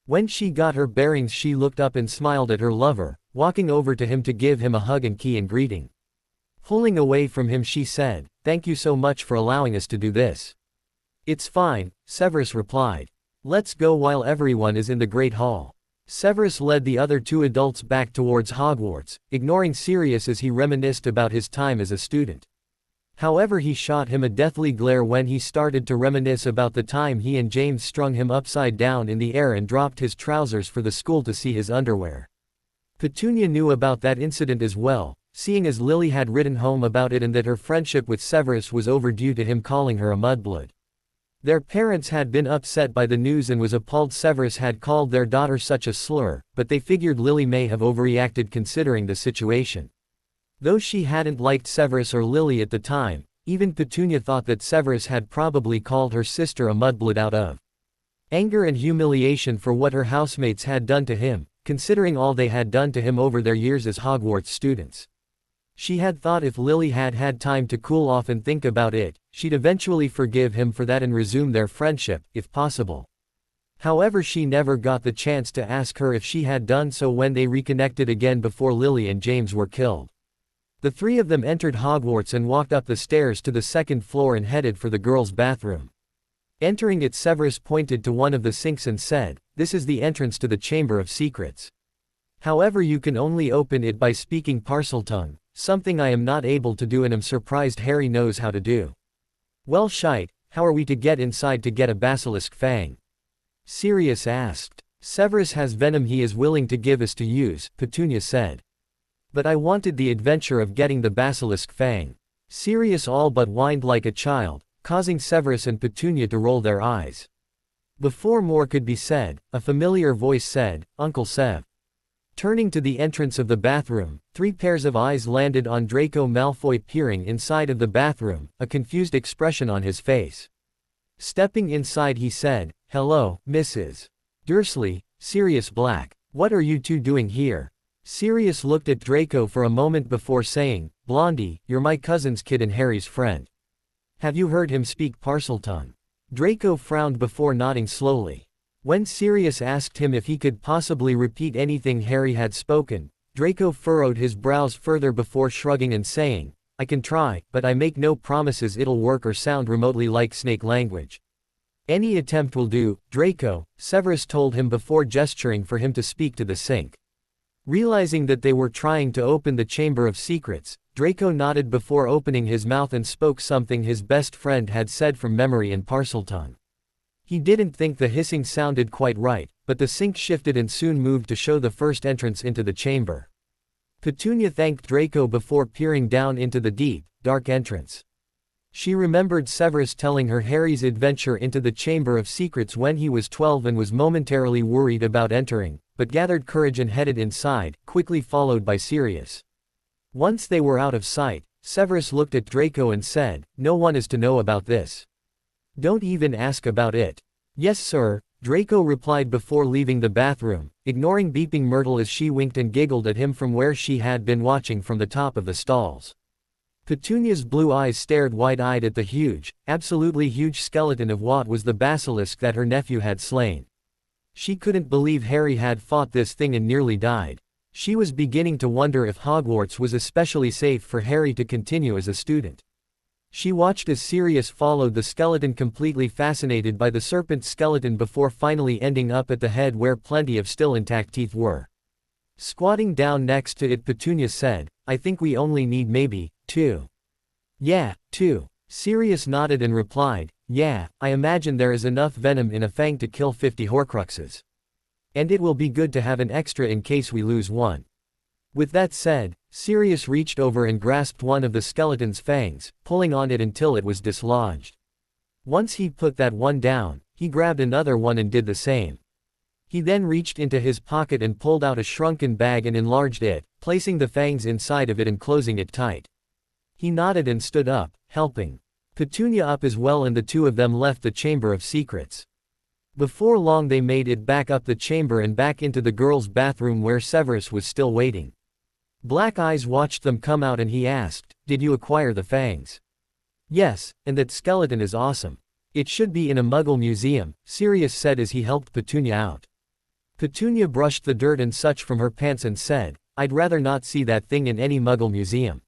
When she got her bearings, she looked up and smiled at her lover, walking over to him to give him a hug and key in greeting. Pulling away from him, she said, "Thank you so much for allowing us to do this." "It's fine," Severus replied. "Let's go while everyone is in the Great Hall." Severus led the other two adults back towards Hogwarts, ignoring Sirius as he reminisced about his time as a student. However, he shot him a deathly glare when he started to reminisce about the time he and James strung him upside down in the air and dropped his trousers for the school to see his underwear. Petunia knew about that incident as well, seeing as Lily had written home about it and that her friendship with Severus was overdue to him calling her a mudblood. Their parents had been upset by the news and was appalled Severus had called their daughter such a slur, but they figured Lily may have overreacted considering the situation. Though she hadn't liked Severus or Lily at the time, even Petunia thought that Severus had probably called her sister a mudblood out of anger and humiliation for what her housemates had done to him, considering all they had done to him over their years as Hogwarts students. She had thought if Lily had had time to cool off and think about it, she'd eventually forgive him for that and resume their friendship, if possible. However, she never got the chance to ask her if she had done so when they reconnected again before Lily and James were killed. The three of them entered Hogwarts and walked up the stairs to the second floor and headed for the girls' bathroom. Entering it, Severus pointed to one of the sinks and said, "This is the entrance to the Chamber of Secrets. However, you can only open it by speaking Parseltongue, something I am not able to do and am surprised Harry knows how to do." "Well, shite, how are we to get inside to get a basilisk fang?" Sirius asked. "Severus has venom he is willing to give us to use," Petunia said. "But I wanted the adventure of getting the basilisk fang." Sirius all but whined like a child, causing Severus and Petunia to roll their eyes. Before more could be said, a familiar voice said, "Uncle Sev." Turning to the entrance of the bathroom, 3 pairs of eyes landed on Draco Malfoy peering inside of the bathroom, a confused expression on his face. Stepping inside, he said, "Hello, Mrs. Dursley, Sirius Black. What are you two doing here?" Sirius looked at Draco for a moment before saying, "Blondie, you're my cousin's kid and Harry's friend. Have you heard him speak Parseltongue?" Draco frowned before nodding slowly. When Sirius asked him if he could possibly repeat anything Harry had spoken, Draco furrowed his brows further before shrugging and saying, I can try, but I make no promises it'll work or sound remotely like snake language. Any attempt will do, Draco, Severus told him before gesturing for him to speak to the sink. Realizing that they were trying to open the Chamber of Secrets, Draco nodded before opening his mouth and spoke something his best friend had said from memory in Parseltongue. He didn't think the hissing sounded quite right, but the sink shifted and soon moved to show the first entrance into the chamber. Petunia thanked Draco before peering down into the deep, dark entrance. She remembered Severus telling her Harry's adventure into the Chamber of Secrets when he was 12 and was momentarily worried about entering, but gathered courage and headed inside, quickly followed by Sirius. Once they were out of sight, Severus looked at Draco and said, No one is to know about this. Don't even ask about it. Yes sir, Draco replied before leaving the bathroom, ignoring beeping Myrtle as she winked and giggled at him from where she had been watching from the top of the stalls. Petunia's blue eyes stared wide-eyed at the huge, absolutely huge skeleton of what was the basilisk that her nephew had slain. She couldn't believe Harry had fought this thing and nearly died. She was beginning to wonder if Hogwarts was especially safe for Harry to continue as a student. She watched as Sirius followed the skeleton, completely fascinated by the serpent skeleton before finally ending up at the head where plenty of still intact teeth were. Squatting down next to it, Petunia said, I think we only need maybe 2. Yeah, 2. Sirius nodded and replied, yeah, I imagine there is enough venom in a fang to kill 50 Horcruxes. And it will be good to have an extra in case we lose one. With that said, Sirius reached over and grasped one of the skeleton's fangs, pulling on it until it was dislodged. Once he put that one down, he grabbed another one and did the same. He then reached into his pocket and pulled out a shrunken bag and enlarged it, placing the fangs inside of it and closing it tight. He nodded and stood up, helping Petunia up as well, and the two of them left the Chamber of Secrets. Before long they made it back up the chamber and back into the girls' bathroom where Severus was still waiting. Black Eyes watched them come out and he asked, Did you acquire the fangs? Yes, and that skeleton is awesome. It should be in a Muggle museum, Sirius said as he helped Petunia out. Petunia brushed the dirt and such from her pants and said, I'd rather not see that thing in any Muggle museum.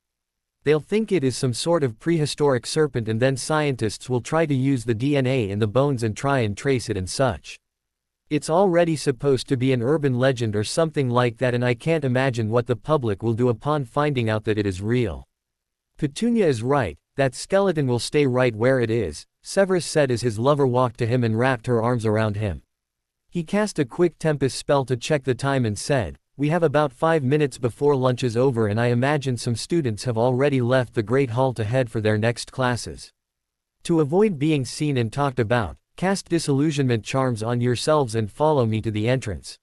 They'll think it is some sort of prehistoric serpent and then scientists will try to use the DNA in the bones and try and trace it and such. It's already supposed to be an urban legend or something like that, and I can't imagine what the public will do upon finding out that it is real. Petunia is right, that skeleton will stay right where it is, Severus said as his lover walked to him and wrapped her arms around him. He cast a quick Tempest spell to check the time and said, We have about 5 minutes before lunch is over and I imagine some students have already left the Great Hall to head for their next classes. To avoid being seen and talked about, cast disillusionment charms on yourselves and follow me to the entrance.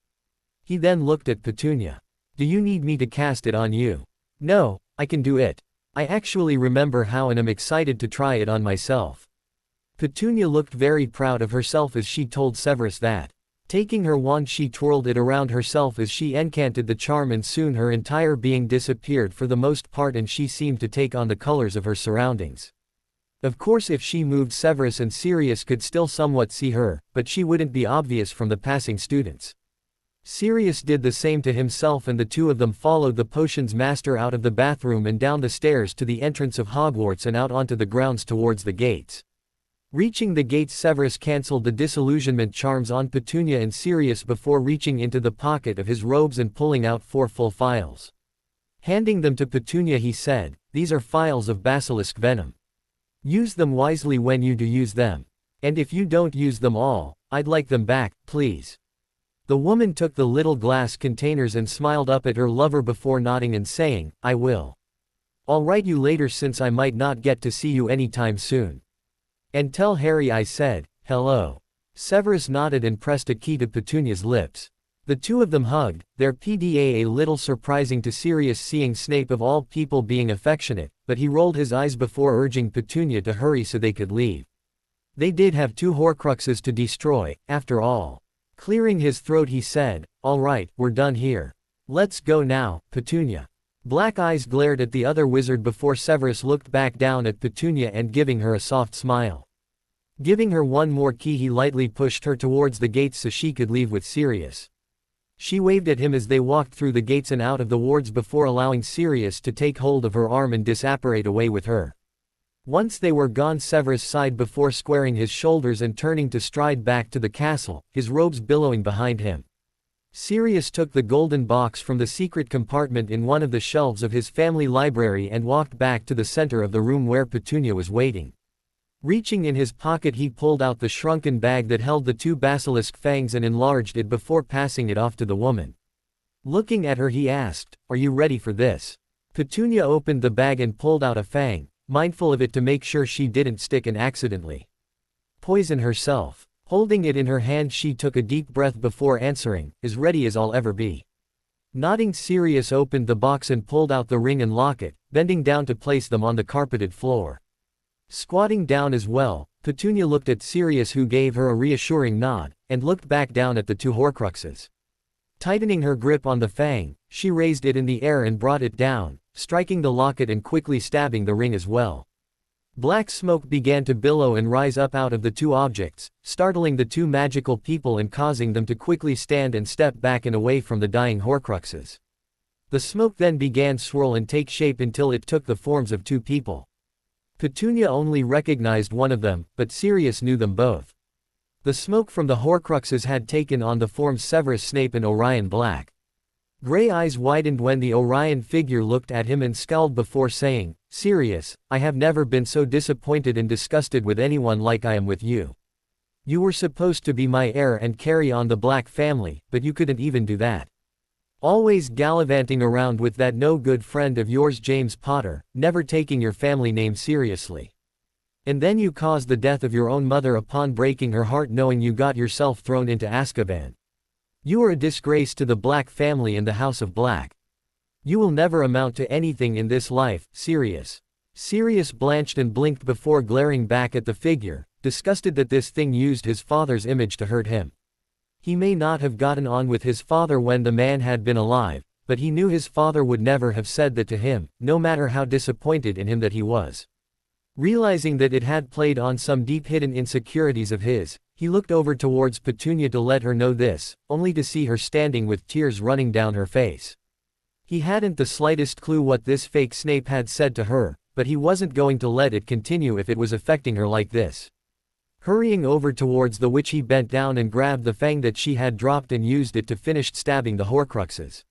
He then looked at Petunia. Do you need me to cast it on you? No, I can do it. I actually remember how and am excited to try it on myself. Petunia looked very proud of herself as she told Severus that. Taking her wand she twirled it around herself as she encanted the charm, and soon her entire being disappeared for the most part and she seemed to take on the colors of her surroundings. Of course if she moved, Severus and Sirius could still somewhat see her, but she wouldn't be obvious from the passing students. Sirius did the same to himself and the two of them followed the potions master out of the bathroom and down the stairs to the entrance of Hogwarts and out onto the grounds towards the gates. Reaching the gates, Severus cancelled the disillusionment charms on Petunia and Sirius before reaching into the pocket of his robes and pulling out 4 full phials. Handing them to Petunia he said, These are phials of basilisk venom. Use them wisely when you do use them. And if you don't use them all, I'd like them back, please. The woman took the little glass containers and smiled up at her lover before nodding and saying, I will. I'll write you later since I might not get to see you anytime soon. And tell Harry I said, hello. Severus nodded and pressed a key to Petunia's lips. The two of them hugged, their PDA a little surprising to Sirius seeing Snape of all people being affectionate, but he rolled his eyes before urging Petunia to hurry so they could leave. They did have 2 Horcruxes to destroy, after all. Clearing his throat he said, all right, we're done here. Let's go now, Petunia. Black Eyes glared at the other wizard before Severus looked back down at Petunia and giving her a soft smile. Giving her one more key he lightly pushed her towards the gates so she could leave with Sirius. She waved at him as they walked through the gates and out of the wards before allowing Sirius to take hold of her arm and disapparate away with her. Once they were gone, Severus sighed before squaring his shoulders and turning to stride back to the castle, his robes billowing behind him. Sirius took the golden box from the secret compartment in one of the shelves of his family library and walked back to the center of the room where Petunia was waiting. Reaching in his pocket, he pulled out the shrunken bag that held the 2 basilisk fangs and enlarged it before passing it off to the woman. Looking at her, he asked, "Are you ready for this?" Petunia opened the bag and pulled out a fang, mindful of it to make sure she didn't stick and accidentally poison herself. Holding it in her hand, she took a deep breath before answering, "As ready as I'll ever be." Nodding, Sirius opened the box and pulled out the ring and locket, bending down to place them on the carpeted floor. Squatting down as well, Petunia looked at Sirius, who gave her a reassuring nod, and looked back down at the 2 Horcruxes. Tightening her grip on the fang, she raised it in the air and brought it down, striking the locket and quickly stabbing the ring as well. Black smoke began to billow and rise up out of the 2 objects, startling the 2 magical people and causing them to quickly stand and step back and away from the dying Horcruxes. The smoke then began to swirl and take shape until it took the forms of 2 people. Petunia only recognized one of them, but Sirius knew them both. The smoke from the Horcruxes had taken on the forms Severus Snape and Orion Black. Gray eyes widened when the Orion figure looked at him and scowled before saying, "Sirius, I have never been so disappointed and disgusted with anyone like I am with you. You were supposed to be my heir and carry on the Black family, but you couldn't even do that. Always gallivanting around with that no-good friend of yours James Potter, never taking your family name seriously. And then you caused the death of your own mother upon breaking her heart, knowing you got yourself thrown into Azkaban. You are a disgrace to the Black family and the House of Black. You will never amount to anything in this life, Sirius." Sirius blanched and blinked before glaring back at the figure, disgusted that this thing used his father's image to hurt him. He may not have gotten on with his father when the man had been alive, but he knew his father would never have said that to him, no matter how disappointed in him that he was. Realizing that it had played on some deep-hidden insecurities of his, he looked over towards Petunia to let her know this, only to see her standing with tears running down her face. He hadn't the slightest clue what this fake Snape had said to her, but he wasn't going to let it continue if it was affecting her like this. Hurrying over towards the witch, he bent down and grabbed the fang that she had dropped and used it to finish stabbing the Horcruxes.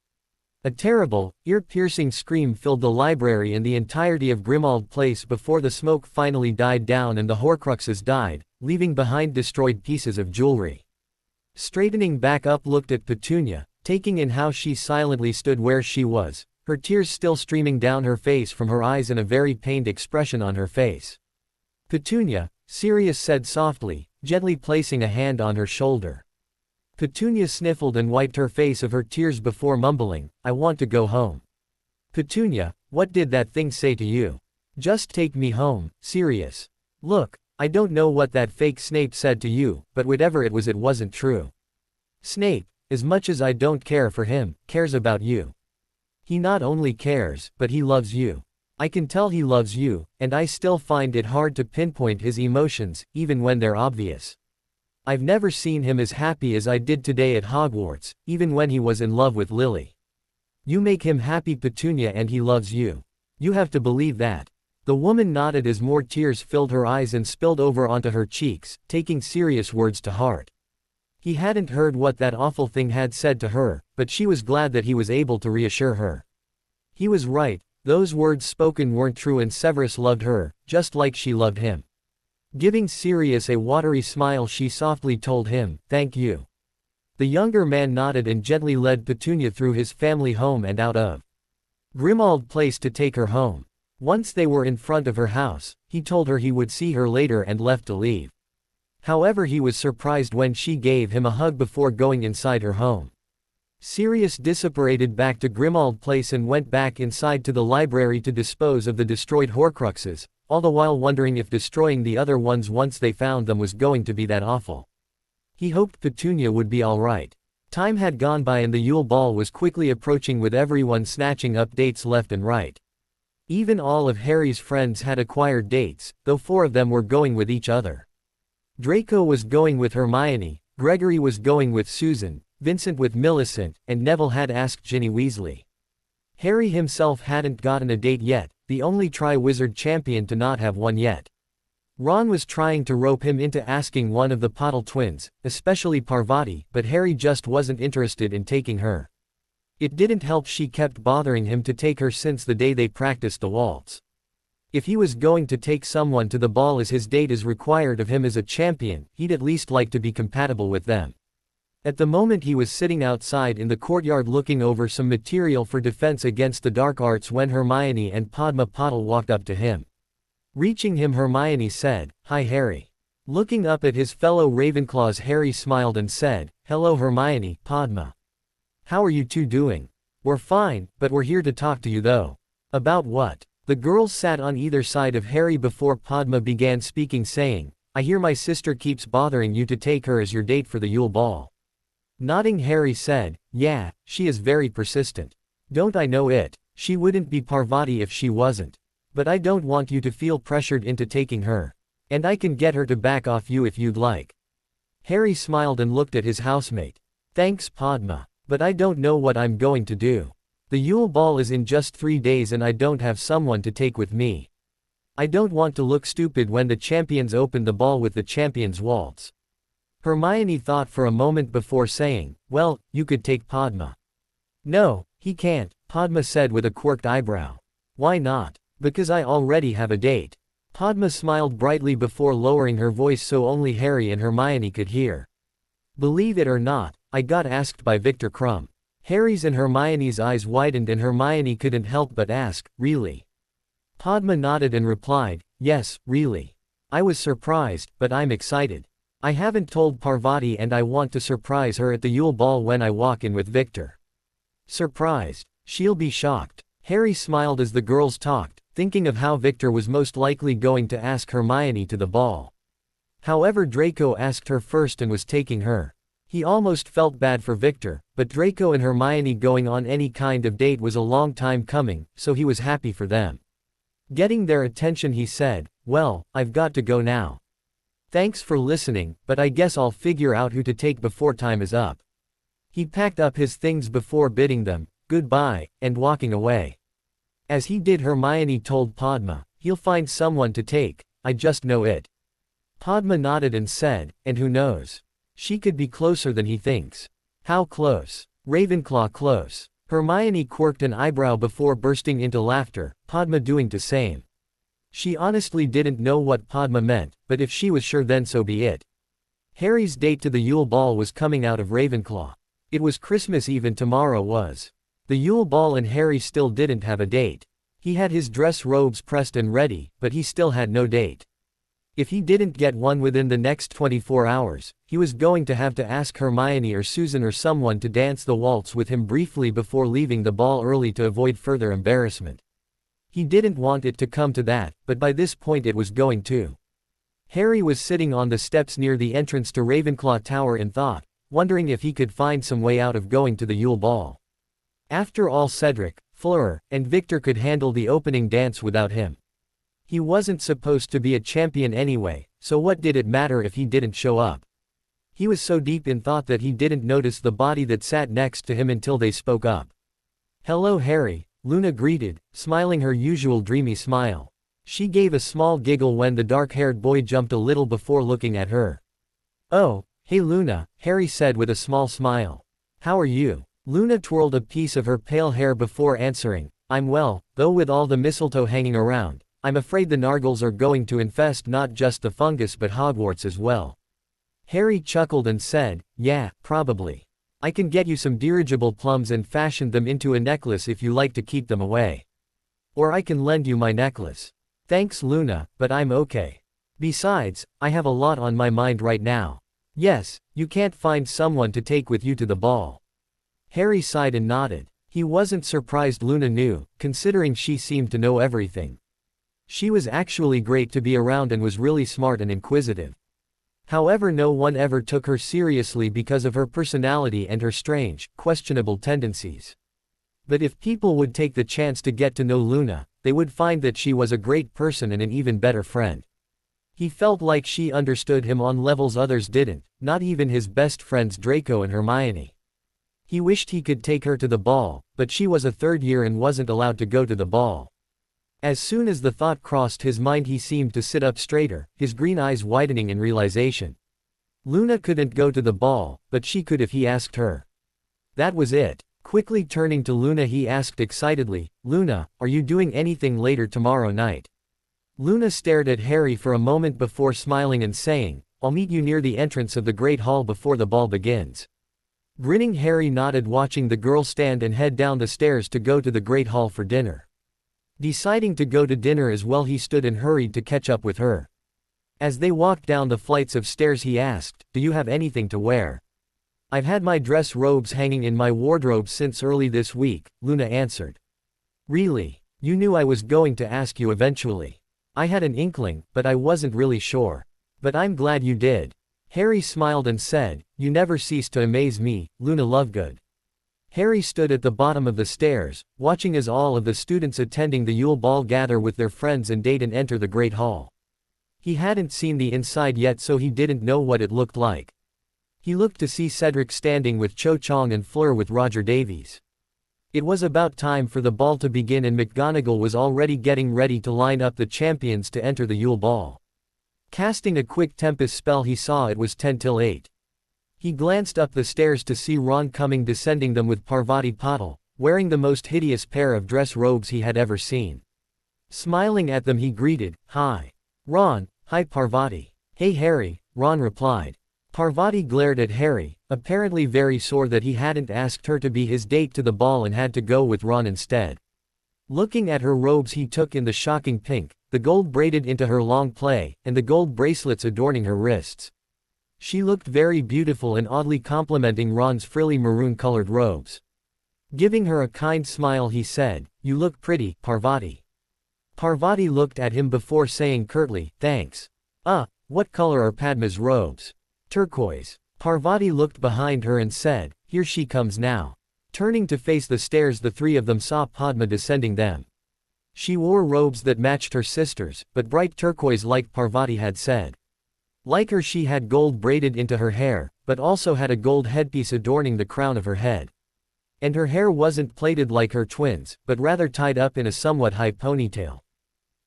A terrible, ear-piercing scream filled the library and the entirety of Grimmauld Place before the smoke finally died down and the Horcruxes died, leaving behind destroyed pieces of jewelry. Straightening back up, looked at Petunia, taking in how she silently stood where she was, her tears still streaming down her face from her eyes and a very pained expression on her face. "Petunia," Sirius said softly, gently placing a hand on her shoulder. Petunia sniffled and wiped her face of her tears before mumbling, "I want to go home." "Petunia, what did that thing say to you?" "Just take me home, Sirius. Look, I don't know what that fake Snape said to you, but whatever it was, it wasn't true. Snape, as much as I don't care for him, cares about you. He not only cares, but he loves you. I can tell he loves you, and I still find it hard to pinpoint his emotions, even when they're obvious. I've never seen him as happy as I did today at Hogwarts, even when he was in love with Lily. You make him happy, Petunia, and he loves you. You have to believe that." The woman nodded as more tears filled her eyes and spilled over onto her cheeks, taking Sirius' words to heart. He hadn't heard what that awful thing had said to her, but she was glad that he was able to reassure her. He was right, those words spoken weren't true, and Severus loved her, just like she loved him. Giving Sirius a watery smile, she softly told him, "Thank you." The younger man nodded and gently led Petunia through his family home and out of Grimmauld Place to take her home. Once they were in front of her house, he told her he would see her later and left to leave. However, he was surprised when she gave him a hug before going inside her home. Sirius disapparated back to Grimmauld Place and went back inside to the library to dispose of the destroyed Horcruxes, all the while wondering if destroying the other ones once they found them was going to be that awful. He hoped Petunia would be alright. Time had gone by and the Yule Ball was quickly approaching, with everyone snatching up dates left and right. Even all of Harry's friends had acquired dates, though 4 of them were going with each other. Draco was going with Hermione, Gregory was going with Susan, Vincent with Millicent, and Neville had asked Ginny Weasley. Harry himself hadn't gotten a date yet, the only Triwizard Champion to not have one yet. Ron was trying to rope him into asking one of the Potter twins, especially Parvati, but Harry just wasn't interested in taking her. It didn't help she kept bothering him to take her since the day they practiced the waltz. If he was going to take someone to the ball as his date is required of him as a champion, he'd at least like to be compatible with them. At the moment he was sitting outside in the courtyard looking over some material for defense against the dark arts when Hermione and Padma Patil walked up to him. Reaching him, Hermione said, "Hi Harry." Looking up at his fellow Ravenclaws, Harry smiled and said, "Hello Hermione, Padma. How are you two doing?" "We're fine, but we're here to talk to you though." "About what?" The girls sat on either side of Harry before Padma began speaking, saying, "I hear my sister keeps bothering you to take her as your date for the Yule Ball." Nodding, Harry said, "Yeah, she is very persistent. Don't I know it? She wouldn't be Parvati if she wasn't. But I don't want you to feel pressured into taking her. And I can get her to back off you if you'd like." Harry smiled and looked at his housemate. "Thanks Padma. But I don't know what I'm going to do. The Yule Ball is in just 3 days and I don't have someone to take with me. I don't want to look stupid when the champions open the ball with the champions waltz." Hermione thought for a moment before saying, "Well, you could take Padma." "No, he can't," Padma said with a quirked eyebrow. "Why not?" "Because I already have a date." Padma smiled brightly before lowering her voice so only Harry and Hermione could hear. "Believe it or not, I got asked by Victor Crumb." Harry's and Hermione's eyes widened and Hermione couldn't help but ask, "Really?" Padma nodded and replied, "Yes, really. I was surprised, but I'm excited. I haven't told Parvati and I want to surprise her at the Yule Ball when I walk in with Victor." "Surprised? She'll be shocked." Harry smiled as the girls talked, thinking of how Victor was most likely going to ask Hermione to the ball. However, Draco asked her first and was taking her. He almost felt bad for Victor, but Draco and Hermione going on any kind of date was a long time coming, so he was happy for them. Getting their attention, he said, "Well, I've got to go now. Thanks for listening, but I guess I'll figure out who to take before time is up." He packed up his things before bidding them goodbye and walking away. As he did, Hermione told Padma, "He'll find someone to take, I just know it." Padma nodded and said, "And who knows? She could be closer than he thinks." "How close?" "Ravenclaw close." Hermione quirked an eyebrow before bursting into laughter, Padma doing the same. She honestly didn't know what Padma meant, but if she was sure then so be it. Harry's date to the Yule Ball was coming out of Ravenclaw. It was Christmas Eve and tomorrow was the Yule Ball and Harry still didn't have a date. He had his dress robes pressed and ready, but he still had no date. If he didn't get one within the next 24 hours, he was going to have to ask Hermione or Susan or someone to dance the waltz with him briefly before leaving the ball early to avoid further embarrassment. He didn't want it to come to that, but by this point it was going to. Harry was sitting on the steps near the entrance to Ravenclaw Tower in thought, wondering if he could find some way out of going to the Yule Ball. After all, Cedric, Fleur, and Victor could handle the opening dance without him. He wasn't supposed to be a champion anyway, so what did it matter if he didn't show up? He was so deep in thought that he didn't notice the body that sat next to him until they spoke up. "Hello Harry," Luna greeted, smiling her usual dreamy smile. She gave a small giggle when the dark-haired boy jumped a little before looking at her. "Oh, hey Luna," Harry said with a small smile. "How are you?" Luna twirled a piece of her pale hair before answering, "I'm well, though with all the mistletoe hanging around, I'm afraid the Nargles are going to infest not just the fungus but Hogwarts as well." Harry chuckled and said, "Yeah, probably. I can get you some dirigible plums and fashion them into a necklace if you like to keep them away. Or I can lend you my necklace." "Thanks Luna, but I'm okay. Besides, I have a lot on my mind right now." "Yes, you can't find someone to take with you to the ball." Harry sighed and nodded. He wasn't surprised Luna knew, considering she seemed to know everything. She was actually great to be around and was really smart and inquisitive. However, no one ever took her seriously because of her personality and her strange, questionable tendencies. But if people would take the chance to get to know Luna, they would find that she was a great person and an even better friend. He felt like she understood him on levels others didn't, not even his best friends Draco and Hermione. He wished he could take her to the ball, but she was a third year and wasn't allowed to go to the ball. As soon as the thought crossed his mind he seemed to sit up straighter, his green eyes widening in realization. Luna couldn't go to the ball, but she could if he asked her. That was it. Quickly turning to Luna he asked excitedly, "Luna, are you doing anything later tomorrow night?" Luna stared at Harry for a moment before smiling and saying, "I'll meet you near the entrance of the Great Hall before the ball begins." Grinning, Harry nodded, watching the girl stand and head down the stairs to go to the Great Hall for dinner. Deciding to go to dinner as well, he stood and hurried to catch up with her. As they walked down the flights of stairs he asked, "Do you have anything to wear?" "I've had my dress robes hanging in my wardrobe since early this week," Luna answered. "Really? You knew I was going to ask you eventually." "I had an inkling, but I wasn't really sure. But I'm glad you did." Harry smiled and said, "You never cease to amaze me, Luna Lovegood." Harry stood at the bottom of the stairs, watching as all of the students attending the Yule Ball gather with their friends and date and enter the Great Hall. He hadn't seen the inside yet, so he didn't know what it looked like. He looked to see Cedric standing with Cho Chang and Fleur with Roger Davies. It was about time for the ball to begin and McGonagall was already getting ready to line up the champions to enter the Yule Ball. Casting a quick Tempest spell he saw it was 10 till 8. He glanced up the stairs to see Ron coming, descending them with Parvati Patil, wearing the most hideous pair of dress robes he had ever seen. Smiling at them he greeted, "Hi, Ron." "Hi Parvati." "Hey Harry," Ron replied. Parvati glared at Harry, apparently very sore that he hadn't asked her to be his date to the ball and had to go with Ron instead. Looking at her robes he took in the shocking pink, the gold braided into her long plait, and the gold bracelets adorning her wrists. She looked very beautiful and oddly complimenting Ron's frilly maroon-colored robes. Giving her a kind smile he said, "You look pretty, Parvati." Parvati looked at him before saying curtly, "Thanks." What color are Padma's robes?" "Turquoise." Parvati looked behind her and said, "Here she comes now." Turning to face the stairs the three of them saw Padma descending them. She wore robes that matched her sister's, but bright turquoise like Parvati had said. Like her she had gold braided into her hair, but also had a gold headpiece adorning the crown of her head. And her hair wasn't plaited like her twins, but rather tied up in a somewhat high ponytail.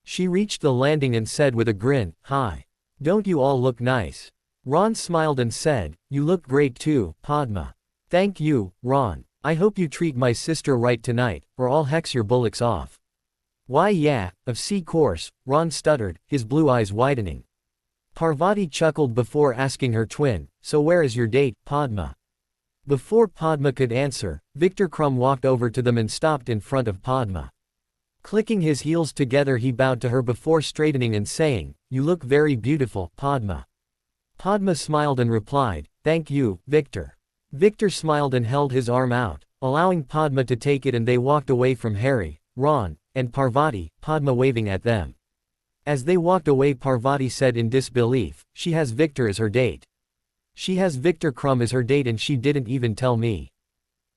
She reached the landing and said with a grin, "Hi. Don't you all look nice?" Ron smiled and said, "You look great too, Padma." "Thank you, Ron. I hope you treat my sister right tonight, or I'll hex your bullocks off." "Why yeah, of course," Ron stuttered, his blue eyes widening. Parvati chuckled before asking her twin, "So where is your date, Padma?" Before Padma could answer, Victor Crumb walked over to them and stopped in front of Padma. Clicking his heels together he bowed to her before straightening and saying, "You look very beautiful, Padma." Padma smiled and replied, "Thank you, Victor." Victor smiled and held his arm out, allowing Padma to take it, and they walked away from Harry, Ron, and Parvati, Padma waving at them. As they walked away Parvati said in disbelief, "She has Victor as her date. She has Victor Crumb as her date and she didn't even tell me."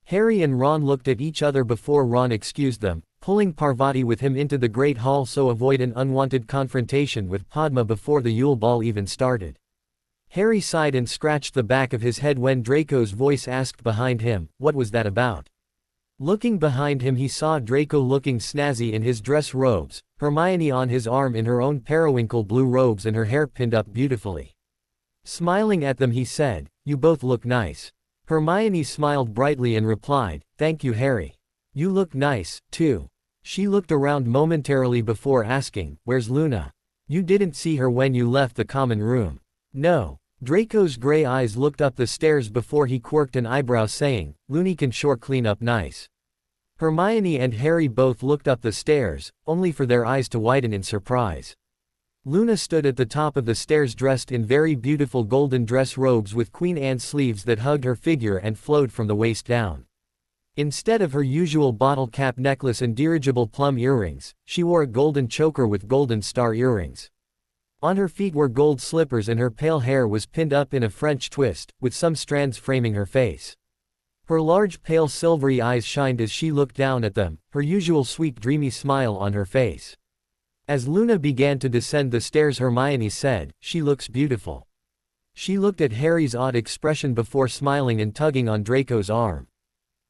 Harry and Ron looked at each other before Ron excused them, pulling Parvati with him into the Great Hall so avoid an unwanted confrontation with Padma before the Yule Ball even started. Harry sighed and scratched the back of his head when Draco's voice asked behind him, "What was that about?" Looking behind him he saw Draco looking snazzy in his dress robes, Hermione on his arm in her own periwinkle blue robes and her hair pinned up beautifully. Smiling at them he said, "You both look nice." Hermione smiled brightly and replied, "Thank you Harry. You look nice, too." She looked around momentarily before asking, "Where's Luna? You didn't see her when you left the common room?" "No." Draco's gray eyes looked up the stairs before he quirked an eyebrow saying, "Looney can sure clean up nice." Hermione and Harry both looked up the stairs, only for their eyes to widen in surprise. Luna stood at the top of the stairs dressed in very beautiful golden dress robes with Queen Anne sleeves that hugged her figure and flowed from the waist down. Instead of her usual bottle cap necklace and dirigible plum earrings, she wore a golden choker with golden star earrings. On her feet were gold slippers and her pale hair was pinned up in a French twist, with some strands framing her face. Her large pale silvery eyes shined as she looked down at them, her usual sweet dreamy smile on her face. As Luna began to descend the stairs Hermione said, "She looks beautiful." She looked at Harry's odd expression before smiling and tugging on Draco's arm.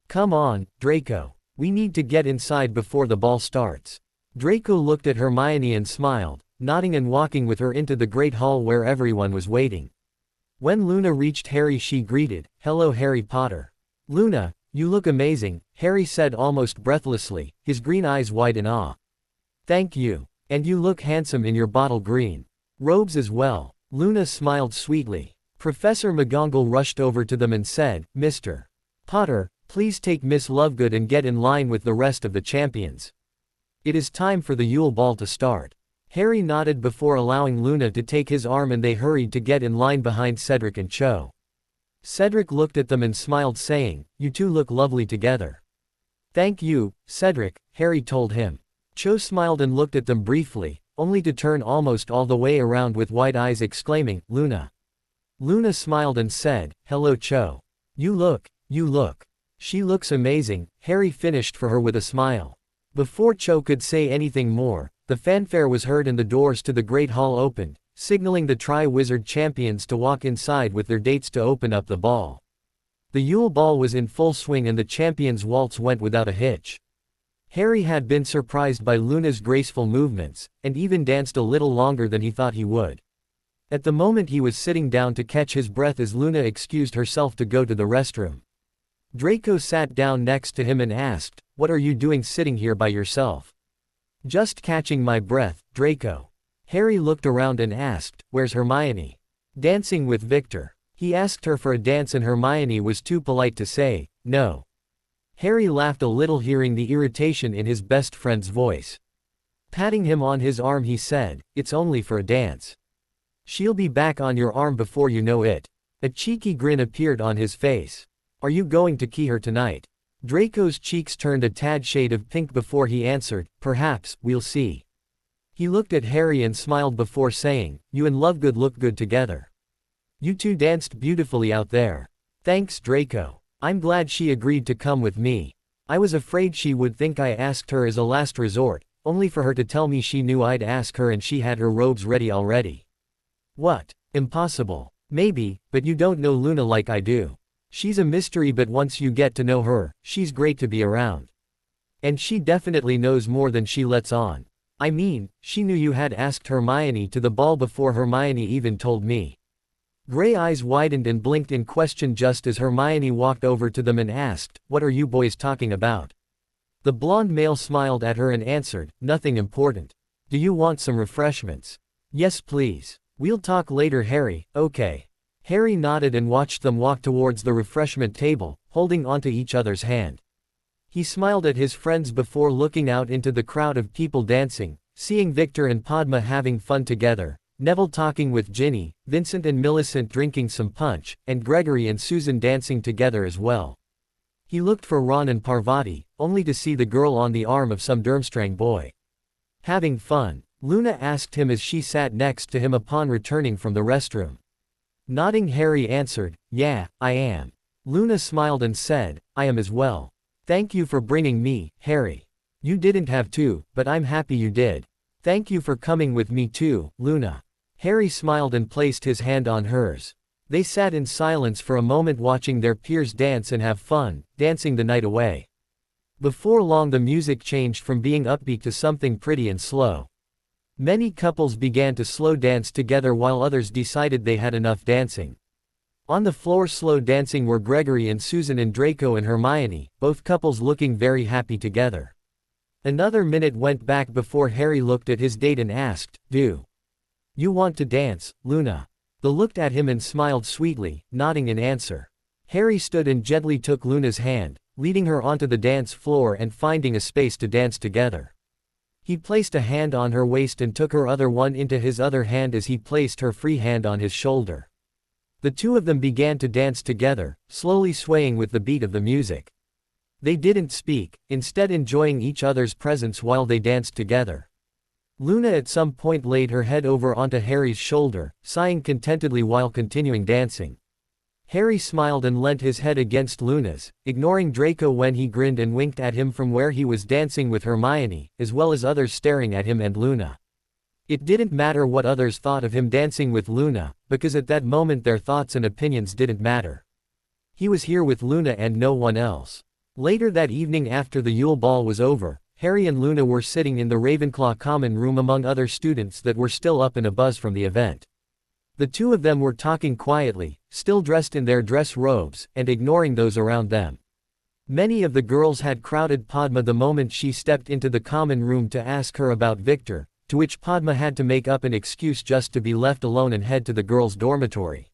Come on, Draco. We need to get inside before the ball starts. Draco looked at Hermione and smiled, nodding and walking with her into the great hall where everyone was waiting. When Luna reached Harry, she greeted, "Hello, Harry Potter." "Luna, you look amazing," Harry said almost breathlessly, his green eyes wide in awe. "Thank you. And you look handsome in your bottle green robes as well." Luna smiled sweetly. Professor McGonagall rushed over to them and said, "Mr. Potter, please take Miss Lovegood and get in line with the rest of the champions. It is time for the Yule Ball to start." Harry nodded before allowing Luna to take his arm, and they hurried to get in line behind Cedric and Cho. Cedric looked at them and smiled, saying, "You two look lovely together." "Thank you, Cedric," Harry told him. Cho smiled and looked at them briefly, only to turn almost all the way around with wide eyes exclaiming, "Luna." Luna smiled and said, "Hello, Cho. You look. She looks amazing," Harry finished for her with a smile. Before Cho could say anything more, the fanfare was heard and the doors to the Great Hall opened, signaling the Tri-Wizard champions to walk inside with their dates to open up the ball. The Yule Ball was in full swing and the champions' waltz went without a hitch. Harry had been surprised by Luna's graceful movements, and even danced a little longer than he thought he would. At the moment he was sitting down to catch his breath as Luna excused herself to go to the restroom. Draco sat down next to him and asked, "What are you doing sitting here by yourself?" "Just catching my breath, Draco." Harry looked around and asked, "Where's Hermione?" "Dancing with Victor." He asked her for a dance and Hermione was too polite to say, "No." Harry laughed a little, hearing the irritation in his best friend's voice. Patting him on his arm he said, "It's only for a dance. She'll be back on your arm before you know it." A cheeky grin appeared on his face. "Are you going to key her tonight?" Draco's cheeks turned a tad shade of pink before he answered, "Perhaps, we'll see." He looked at Harry and smiled before saying, "You and Lovegood look good together. You two danced beautifully out there." "Thanks, Draco. I'm glad she agreed to come with me. I was afraid she would think I asked her as a last resort, only for her to tell me she knew I'd ask her and she had her robes ready already." "What? Impossible." "Maybe, but you don't know Luna like I do. She's a mystery, but once you get to know her, she's great to be around. And she definitely knows more than she lets on. I mean, she knew you had asked Hermione to the ball before Hermione even told me." Gray eyes widened and blinked in question just as Hermione walked over to them and asked, "What are you boys talking about?" The blonde male smiled at her and answered, "Nothing important. Do you want some refreshments?" "Yes, please. We'll talk later, Harry." "Okay." Harry nodded and watched them walk towards the refreshment table, holding onto each other's hand. He smiled at his friends before looking out into the crowd of people dancing, seeing Victor and Padma having fun together, Neville talking with Ginny, Vincent and Millicent drinking some punch, and Gregory and Susan dancing together as well. He looked for Ron and Parvati, only to see the girl on the arm of some Durmstrang boy. "Having fun?" Luna asked him as she sat next to him upon returning from the restroom. Nodding, Harry answered, "Yeah, I am." Luna smiled and said, "I am as well. Thank you for bringing me, Harry. You didn't have to, but I'm happy you did. Thank you for coming with me too, Luna." Harry smiled and placed his hand on hers. They sat in silence for a moment watching their peers dance and have fun, dancing the night away. Before long the music changed from being upbeat to something pretty and slow. Many couples began to slow dance together while others decided they had enough dancing. On the floor slow dancing were Gregory and Susan and Draco and Hermione, both couples looking very happy together. Another minute went back before Harry looked at his date and asked, "Do you want to dance, Luna?" The looked at him and smiled sweetly, nodding in answer. Harry stood and gently took Luna's hand, leading her onto the dance floor and finding a space to dance together. He placed a hand on her waist and took her other one into his other hand as he placed her free hand on his shoulder. The two of them began to dance together, slowly swaying with the beat of the music. They didn't speak, instead enjoying each other's presence while they danced together. Luna at some point laid her head over onto Harry's shoulder, sighing contentedly while continuing dancing. Harry smiled and leant his head against Luna's, ignoring Draco when he grinned and winked at him from where he was dancing with Hermione, as well as others staring at him and Luna. It didn't matter what others thought of him dancing with Luna, because at that moment their thoughts and opinions didn't matter. He was here with Luna and no one else. Later that evening after the Yule Ball was over, Harry and Luna were sitting in the Ravenclaw common room among other students that were still up in a buzz from the event. The two of them were talking quietly, still dressed in their dress robes, and ignoring those around them. Many of the girls had crowded Padma the moment she stepped into the common room to ask her about Victor, to which Padma had to make up an excuse just to be left alone and head to the girls' dormitory.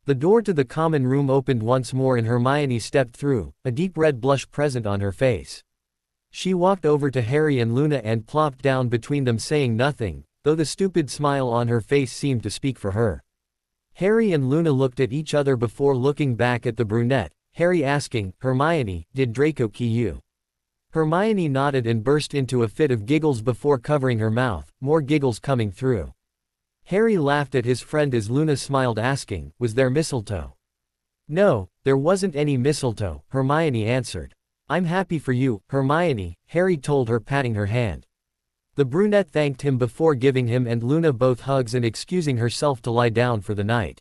The door to the common room opened once more and Hermione stepped through, a deep red blush present on her face. She walked over to Harry and Luna and plopped down between them saying nothing, though the stupid smile on her face seemed to speak for her. Harry and Luna looked at each other before looking back at the brunette, Harry asking, "Hermione, did Draco key you?" Hermione nodded and burst into a fit of giggles before covering her mouth, more giggles coming through. Harry laughed at his friend as Luna smiled asking, "Was there mistletoe?" "No, there wasn't any mistletoe," Hermione answered. "I'm happy for you, Hermione," Harry told her patting her hand. The brunette thanked him before giving him and Luna both hugs and excusing herself to lie down for the night.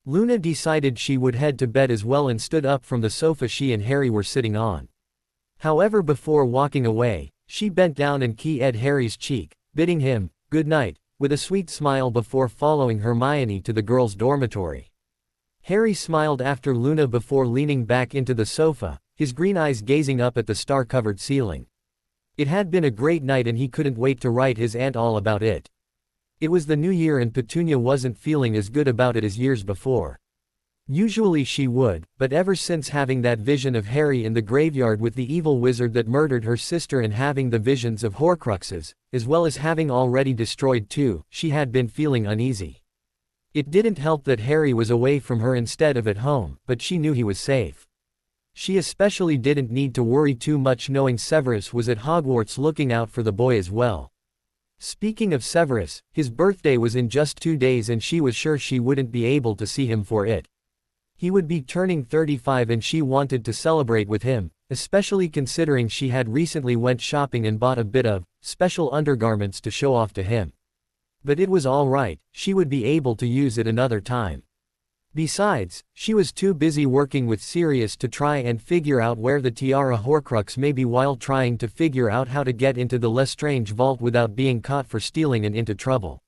Luna decided she would head to bed as well and stood up from the sofa she and Harry were sitting on. However, before walking away, she bent down and kissed Harry's cheek, bidding him good night, with a sweet smile before following Hermione to the girls' dormitory. Harry smiled after Luna before leaning back into the sofa, his green eyes gazing up at the star-covered ceiling. It had been a great night and he couldn't wait to write his aunt all about it. It was the new year and Petunia wasn't feeling as good about it as years before. Usually she would, but ever since having that vision of Harry in the graveyard with the evil wizard that murdered her sister and having the visions of Horcruxes, as well as having already destroyed two, she had been feeling uneasy. It didn't help that Harry was away from her instead of at home, but she knew he was safe. She especially didn't need to worry too much knowing Severus was at Hogwarts looking out for the boy as well. Speaking of Severus, his birthday was in just 2 days and she was sure she wouldn't be able to see him for it. He would be turning 35 and she wanted to celebrate with him, especially considering she had recently went shopping and bought a bit of special undergarments to show off to him. But it was all right, she would be able to use it another time. Besides, she was too busy working with Sirius to try and figure out where the tiara Horcrux may be while trying to figure out how to get into the Lestrange vault without being caught for stealing and into trouble.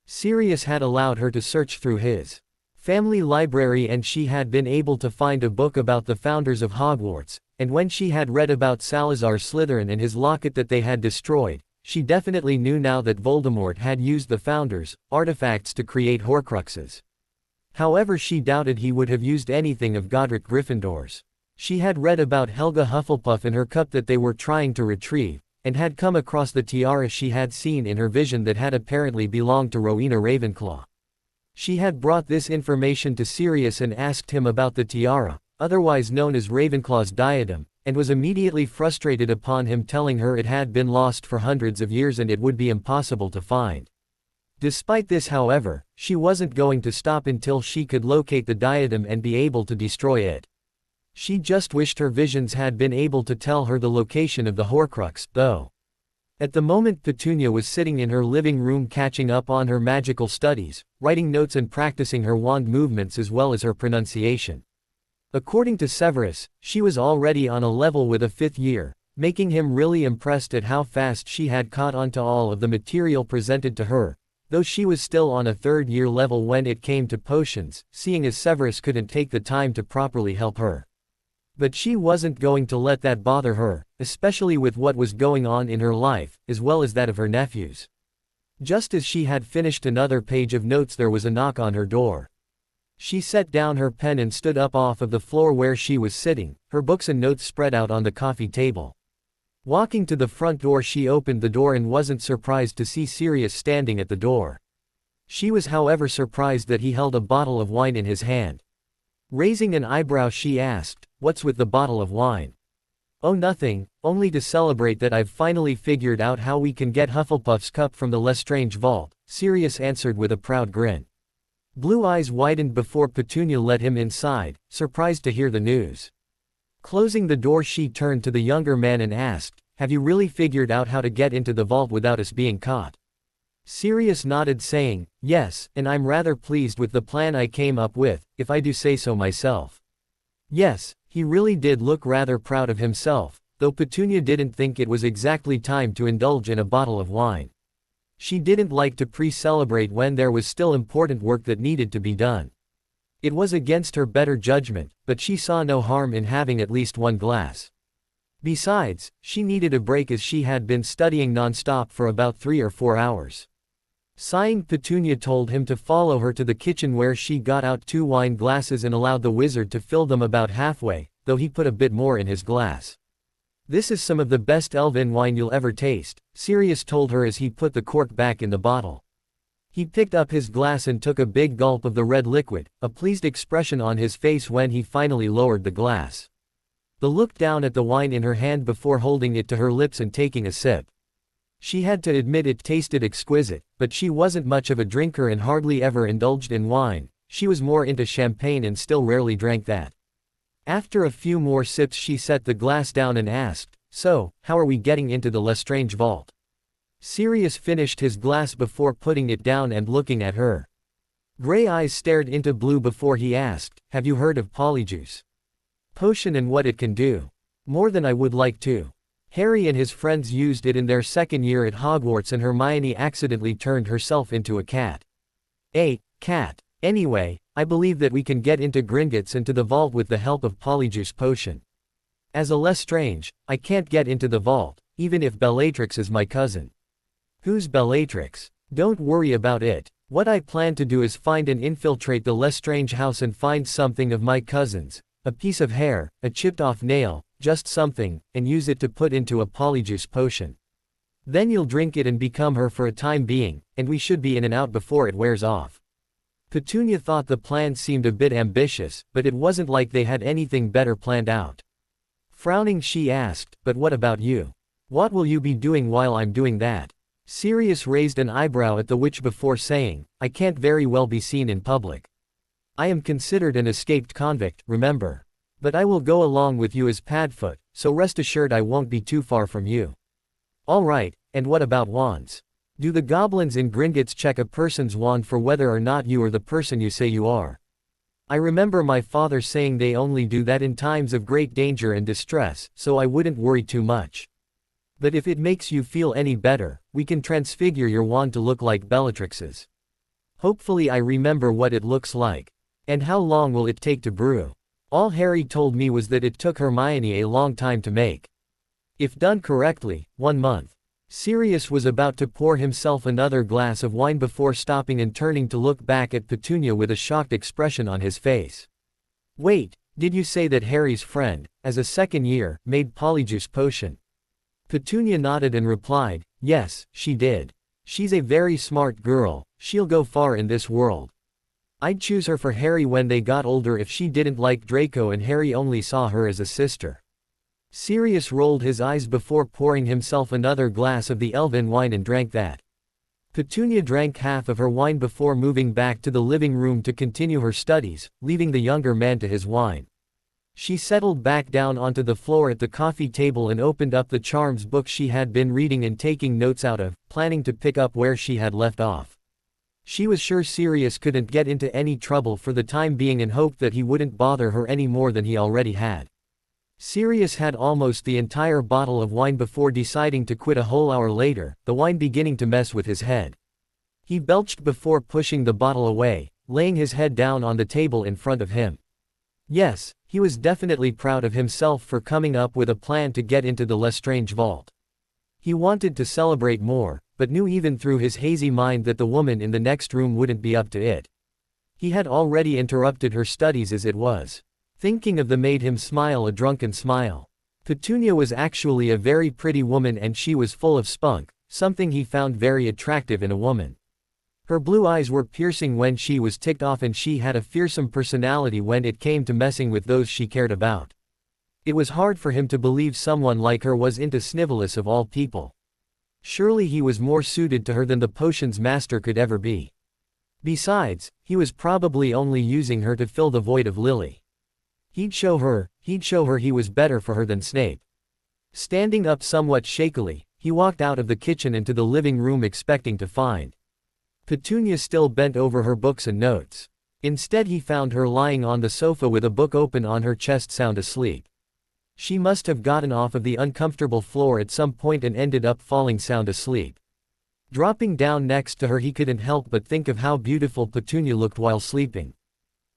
Sirius had allowed her to search through his family library and she had been able to find a book about the founders of Hogwarts, and when she had read about Salazar Slytherin and his locket that they had destroyed, she definitely knew now that Voldemort had used the founders' artifacts to create Horcruxes. However, she doubted he would have used anything of Godric Gryffindor's. She had read about Helga Hufflepuff and her cup that they were trying to retrieve, and had come across the tiara she had seen in her vision that had apparently belonged to Rowena Ravenclaw. She had brought this information to Sirius and asked him about the tiara, otherwise known as Ravenclaw's diadem, and was immediately frustrated upon him telling her it had been lost for hundreds of years and it would be impossible to find. Despite this, however, she wasn't going to stop until she could locate the diadem and be able to destroy it. She just wished her visions had been able to tell her the location of the Horcrux, though. At the moment, Petunia was sitting in her living room catching up on her magical studies, writing notes and practicing her wand movements as well as her pronunciation. According to Severus, she was already on a level with a 5th year, making him really impressed at how fast she had caught on to all of the material presented to her, though she was still on a 3rd year level when it came to potions, seeing as Severus couldn't take the time to properly help her. But she wasn't going to let that bother her, especially with what was going on in her life, as well as that of her nephews. Just as she had finished another page of notes, there was a knock on her door. She set down her pen and stood up off of the floor where she was sitting, her books and notes spread out on the coffee table. Walking to the front door, she opened the door and wasn't surprised to see Sirius standing at the door. She was, however, surprised that he held a bottle of wine in his hand. Raising an eyebrow, she asked, "What's with the bottle of wine?" "Oh, nothing, only to celebrate that I've finally figured out how we can get Hufflepuff's cup from the Lestrange vault," Sirius answered with a proud grin. Blue eyes widened before Petunia let him inside, surprised to hear the news. Closing the door, she turned to the younger man and asked, "Have you really figured out how to get into the vault without us being caught?" Sirius nodded, saying, "Yes, and I'm rather pleased with the plan I came up with, if I do say so myself." "Yes, He really did look rather proud of himself, though Petunia didn't think it was exactly time to indulge in a bottle of wine. She didn't like to pre-celebrate when there was still important work that needed to be done. It was against her better judgment, but she saw no harm in having at least one glass. Besides, she needed a break as she had been studying non-stop for about 3 or 4 hours. Sighing, Petunia told him to follow her to the kitchen where she got out 2 wine glasses and allowed the wizard to fill them about halfway, though he put a bit more in his glass. "This is some of the best elven wine you'll ever taste," Sirius told her as he put the cork back in the bottle. He picked up his glass and took a big gulp of the red liquid, a pleased expression on his face when he finally lowered the glass. The look down at the wine in her hand before holding it to her lips and taking a sip. She had to admit it tasted exquisite, but she wasn't much of a drinker and hardly ever indulged in wine. She was more into champagne and still rarely drank that. After a few more sips she set the glass down and asked, "So, how are we getting into the Lestrange vault?" Sirius finished his glass before putting it down and looking at her. Gray eyes stared into blue before he asked, "Have you heard of Polyjuice Potion and what it can do?" "More than I would like to. Harry and his friends used it in their second year at Hogwarts and Hermione accidentally turned herself into a cat." "A cat. Anyway, I believe that we can get into Gringotts and to the vault with the help of Polyjuice Potion. As a Lestrange, I can't get into the vault, even if Bellatrix is my cousin." "Who's Bellatrix?" "Don't worry about it. What I plan to do is find and infiltrate the Lestrange house and find something of my cousin's, a piece of hair, a chipped off nail, just something, and use it to put into a Polyjuice Potion. Then you'll drink it and become her for a time being, and we should be in and out before it wears off." Petunia thought the plan seemed a bit ambitious, but it wasn't like they had anything better planned out. Frowning, she asked, "But what about you? What will you be doing while I'm doing that?" Sirius raised an eyebrow at the witch before saying, "I can't very well be seen in public. I am considered an escaped convict, remember. But I will go along with you as Padfoot, so rest assured I won't be too far from you." "All right, and what about wands? Do the goblins in Gringotts check a person's wand for whether or not you are the person you say you are?" "I remember my father saying they only do that in times of great danger and distress, so I wouldn't worry too much. But if it makes you feel any better, we can transfigure your wand to look like Bellatrix's. Hopefully I remember what it looks like. And how long will it take to brew? All Harry told me was that it took Hermione a long time to make. If done correctly, 1 month." Sirius was about to pour himself another glass of wine before stopping and turning to look back at Petunia with a shocked expression on his face. "Wait, did you say that Harry's friend, as a second year, made Polyjuice Potion?" Petunia nodded and replied, "Yes, she did. She's a very smart girl, she'll go far in this world. I'd choose her for Harry when they got older if she didn't like Draco and Harry only saw her as a sister." Sirius rolled his eyes before pouring himself another glass of the elven wine and drank that. Petunia drank half of her wine before moving back to the living room to continue her studies, leaving the younger man to his wine. She settled back down onto the floor at the coffee table and opened up the charms book she had been reading and taking notes out of, planning to pick up where she had left off. She was sure Sirius couldn't get into any trouble for the time being and hoped that he wouldn't bother her any more than he already had. Sirius had almost the entire bottle of wine before deciding to quit a whole hour later, the wine beginning to mess with his head. He belched before pushing the bottle away, laying his head down on the table in front of him. Yes, he was definitely proud of himself for coming up with a plan to get into the Lestrange vault. He wanted to celebrate more, but knew even through his hazy mind that the woman in the next room wouldn't be up to it. He had already interrupted her studies as it was. Thinking of them made him smile a drunken smile. Petunia was actually a very pretty woman and she was full of spunk, something he found very attractive in a woman. Her blue eyes were piercing when she was ticked off and she had a fearsome personality when it came to messing with those she cared about. It was hard for him to believe someone like her was into Snivelus of all people. Surely he was more suited to her than the potion's master could ever be. Besides, he was probably only using her to fill the void of Lily. He'd show her he was better for her than Snape. Standing up somewhat shakily, he walked out of the kitchen into the living room expecting to find Petunia still bent over her books and notes. Instead he found her lying on the sofa with a book open on her chest, sound asleep. She must have gotten off of the uncomfortable floor at some point and ended up falling sound asleep. Dropping down next to her, he couldn't help but think of how beautiful Petunia looked while sleeping.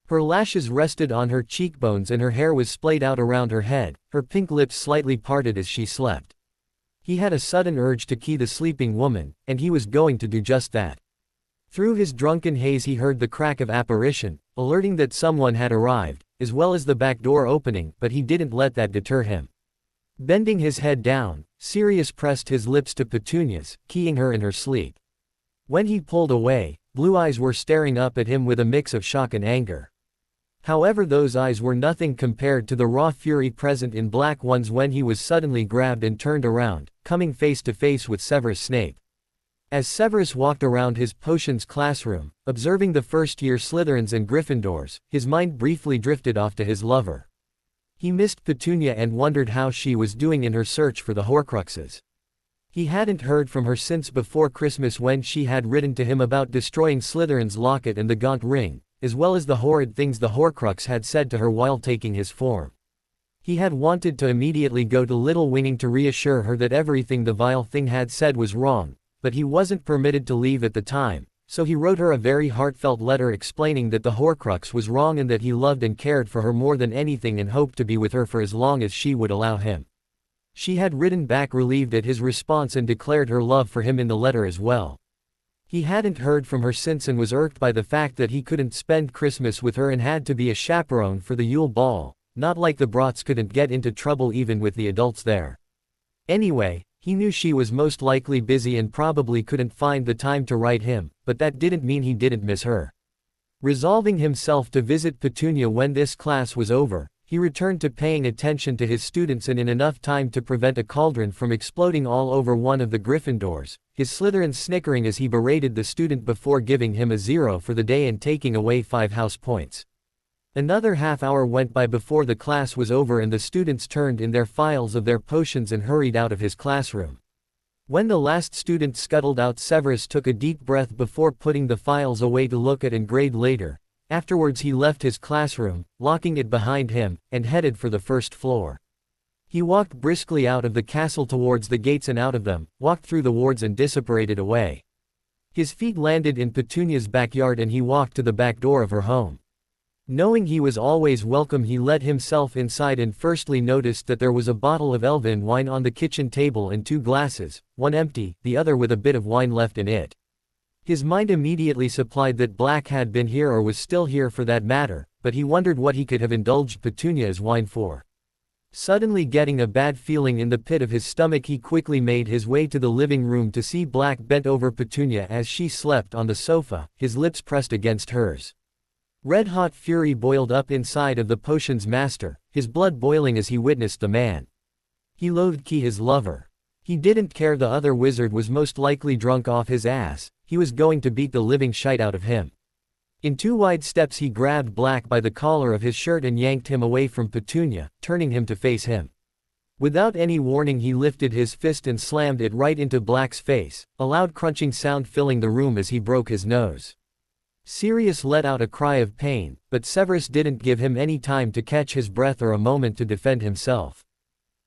Her lashes rested on her cheekbones and her hair was splayed out around her head, her pink lips slightly parted as she slept. He had a sudden urge to key the sleeping woman, and he was going to do just that. Through his drunken haze he heard the crack of apparition, alerting that someone had arrived, as well as the back door opening, but he didn't let that deter him. Bending his head down, Sirius pressed his lips to Petunia's, keying her in her sleep. When he pulled away, blue eyes were staring up at him with a mix of shock and anger. However, those eyes were nothing compared to the raw fury present in black ones when he was suddenly grabbed and turned around, coming face to face with Severus Snape. As Severus walked around his potions classroom, observing the first-year Slytherins and Gryffindors, his mind briefly drifted off to his lover. He missed Petunia and wondered how she was doing in her search for the Horcruxes. He hadn't heard from her since before Christmas, when she had written to him about destroying Slytherin's locket and the Gaunt ring, as well as the horrid things the Horcrux had said to her while taking his form. He had wanted to immediately go to Little Winging to reassure her that everything the vile thing had said was wrong, but he wasn't permitted to leave at the time, so he wrote her a very heartfelt letter explaining that the Horcrux was wrong and that he loved and cared for her more than anything and hoped to be with her for as long as she would allow him. She had written back relieved at his response and declared her love for him in the letter as well. He hadn't heard from her since and was irked by the fact that he couldn't spend Christmas with her and had to be a chaperone for the Yule Ball, not like the brats couldn't get into trouble even with the adults there. Anyway, he knew she was most likely busy and probably couldn't find the time to write him, but that didn't mean he didn't miss her. Resolving himself to visit Petunia when this class was over, he returned to paying attention to his students and in enough time to prevent a cauldron from exploding all over one of the Gryffindors, his Slytherin snickering as he berated the student before giving him a 0 for the day and taking away 5 house points. Another half hour went by before the class was over and the students turned in their files of their potions and hurried out of his classroom. When the last student scuttled out, Severus took a deep breath before putting the files away to look at and grade later. Afterwards he left his classroom, locking it behind him, and headed for the first floor. He walked briskly out of the castle towards the gates and out of them, walked through the wards and dissipated away. His feet landed in Petunia's backyard and he walked to the back door of her home. Knowing he was always welcome, he let himself inside and firstly noticed that there was a bottle of elven wine on the kitchen table and 2 glasses, one empty, the other with a bit of wine left in it. His mind immediately supplied that Black had been here or was still here for that matter, but he wondered what he could have indulged Petunia's wine for. Suddenly getting a bad feeling in the pit of his stomach, he quickly made his way to the living room to see Black bent over Petunia as she slept on the sofa, his lips pressed against hers. Red-hot fury boiled up inside of the potion's master, his blood boiling as he witnessed the man. He loathed his lover. He didn't care the other wizard was most likely drunk off his ass, he was going to beat the living shite out of him. In 2 wide steps he grabbed Black by the collar of his shirt and yanked him away from Petunia, turning him to face him. Without any warning he lifted his fist and slammed it right into Black's face, a loud crunching sound filling the room as he broke his nose. Sirius let out a cry of pain, but Severus didn't give him any time to catch his breath or a moment to defend himself.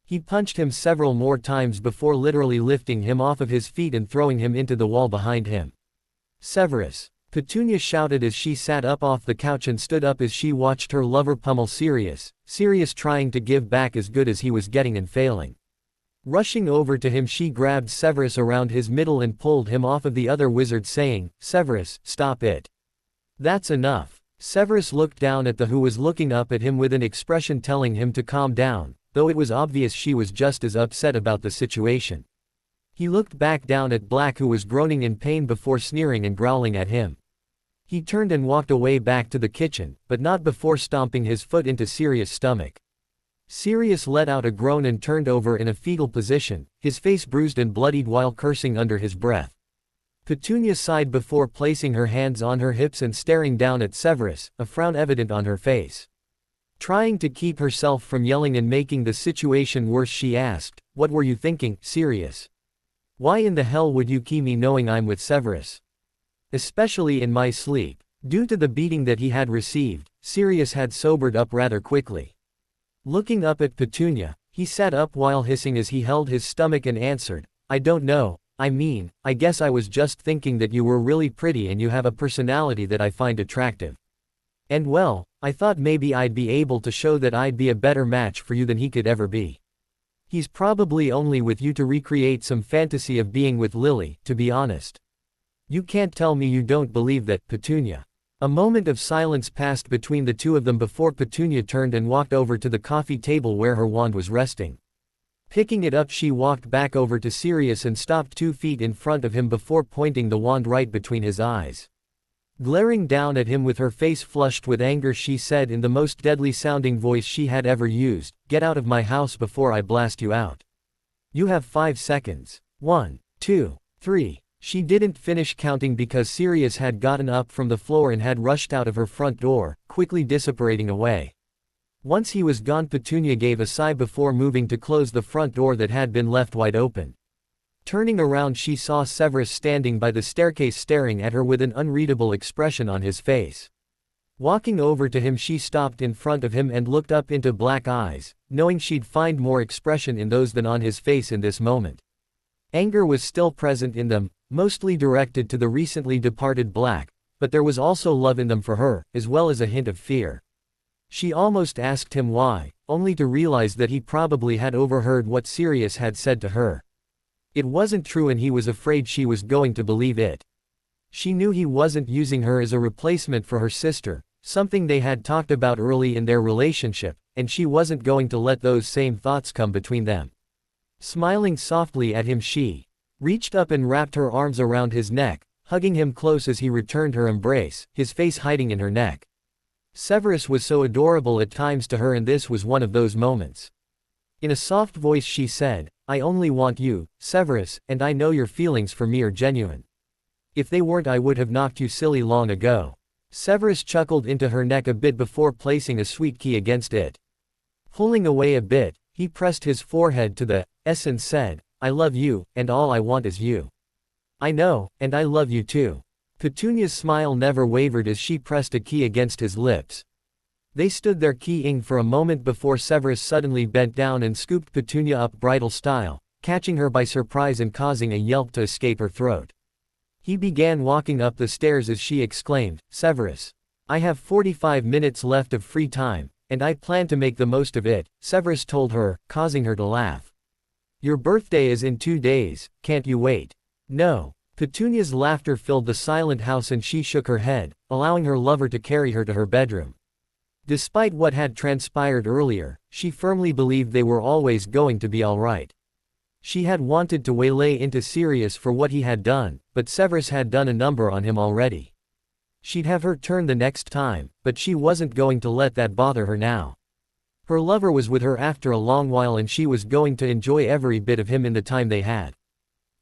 He punched him several more times before literally lifting him off of his feet and throwing him into the wall behind him. "Severus!" Petunia shouted as she sat up off the couch and stood up as she watched her lover pummel Sirius trying to give back as good as he was getting and failing. Rushing over to him, she grabbed Severus around his middle and pulled him off of the other wizard, saying, "Severus, stop it. That's enough." Severus looked down at the who was looking up at him with an expression telling him to calm down, though it was obvious she was just as upset about the situation. He looked back down at Black, who was groaning in pain before sneering and growling at him. He turned and walked away back to the kitchen, but not before stomping his foot into Sirius' stomach. Sirius let out a groan and turned over in a fetal position, his face bruised and bloodied while cursing under his breath. Petunia sighed before placing her hands on her hips and staring down at Severus, a frown evident on her face. Trying to keep herself from yelling and making the situation worse, she asked, "What were you thinking, Sirius? Why in the hell would you key me knowing I'm with Severus? Especially in my sleep. Due to the beating that he had received, Sirius had sobered up rather quickly. Looking up at Petunia, he sat up while hissing as he held his stomach and answered, "I don't know, I guess I was just thinking that you were really pretty and you have a personality that I find attractive. And well, I thought maybe I'd be able to show that I'd be a better match for you than he could ever be. He's probably only with you to recreate some fantasy of being with Lily, to be honest. You can't tell me you don't believe that, Petunia." A moment of silence passed between the two of them before Petunia turned and walked over to the coffee table where her wand was resting. Picking it up, she walked back over to Sirius and stopped 2 feet in front of him before pointing the wand right between his eyes. Glaring down at him with her face flushed with anger, she said in the most deadly-sounding voice she had ever used, "Get out of my house before I blast you out. You have 5 seconds. 1, 2, 3. She didn't finish counting because Sirius had gotten up from the floor and had rushed out of her front door, quickly dissipating away. Once he was gone, Petunia gave a sigh before moving to close the front door that had been left wide open. Turning around, she saw Severus standing by the staircase staring at her with an unreadable expression on his face. Walking over to him, she stopped in front of him and looked up into black eyes, knowing she'd find more expression in those than on his face in this moment. Anger was still present in them, mostly directed to the recently departed Black, but there was also love in them for her, as well as a hint of fear. She almost asked him why, only to realize that he probably had overheard what Sirius had said to her. It wasn't true and he was afraid she was going to believe it. She knew he wasn't using her as a replacement for her sister, something they had talked about early in their relationship, and she wasn't going to let those same thoughts come between them. Smiling softly at him, she reached up and wrapped her arms around his neck, hugging him close as he returned her embrace, his face hiding in her neck. Severus was so adorable at times to her, and this was one of those moments. In a soft voice she said, "I only want you, Severus, and I know your feelings for me are genuine. If they weren't, I would have knocked you silly long ago." Severus chuckled into her neck a bit before placing a sweet key against it. Pulling away a bit, he pressed his forehead to the S and said, "I love you, and all I want is you." "I know, and I love you too." Petunia's smile never wavered as she pressed a key against his lips. They stood there keying for a moment before Severus suddenly bent down and scooped Petunia up bridal style, catching her by surprise and causing a yelp to escape her throat. He began walking up the stairs as she exclaimed, "Severus, I have 45 minutes left of free time, and I plan to make the most of it," Severus told her, causing her to laugh. "Your birthday is in 2 days, can't you wait?" "No." Petunia's laughter filled the silent house and she shook her head, allowing her lover to carry her to her bedroom. Despite what had transpired earlier, she firmly believed they were always going to be alright. She had wanted to waylay into Sirius for what he had done, but Severus had done a number on him already. She'd have her turn the next time, but she wasn't going to let that bother her now. Her lover was with her after a long while and she was going to enjoy every bit of him in the time they had.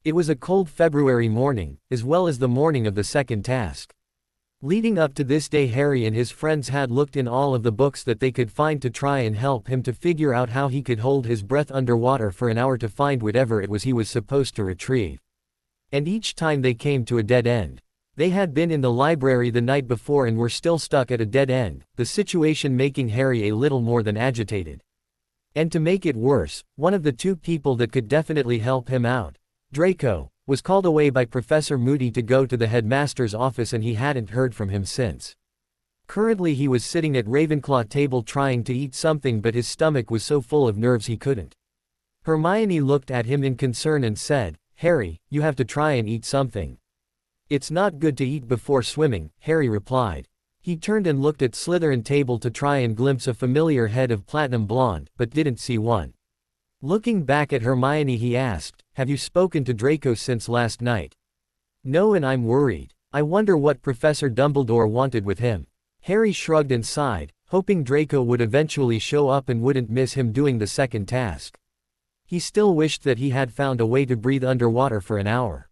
It was a cold February morning, as well as the morning of the second task. Leading up to this day, Harry and his friends had looked in all of the books that they could find to try and help him to figure out how he could hold his breath underwater for an hour to find whatever it was he was supposed to retrieve. And each time they came to a dead end. They had been in the library the night before and were still stuck at a dead end, the situation making Harry a little more than agitated. And to make it worse, one of the 2 people that could definitely help him out, Draco, was called away by Professor Moody to go to the headmaster's office and he hadn't heard from him since. Currently he was sitting at Ravenclaw table trying to eat something, but his stomach was so full of nerves he couldn't. Hermione looked at him in concern and said, "Harry, you have to try and eat something." "It's not good to eat before swimming," Harry replied. He turned and looked at Slytherin table to try and glimpse a familiar head of platinum blonde, but didn't see one. Looking back at Hermione, he asked, "Have you spoken to Draco since last night?" "No, and I'm worried. I wonder what Professor Dumbledore wanted with him." Harry shrugged and sighed, hoping Draco would eventually show up and wouldn't miss him doing the second task. He still wished that he had found a way to breathe underwater for an hour.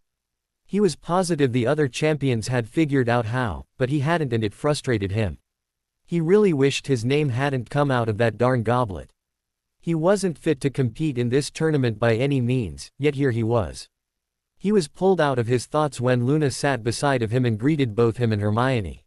He was positive the other champions had figured out how, but he hadn't, and it frustrated him. He really wished his name hadn't come out of that darn goblet. He wasn't fit to compete in this tournament by any means, yet here he was. He was pulled out of his thoughts when Luna sat beside of him and greeted both him and Hermione.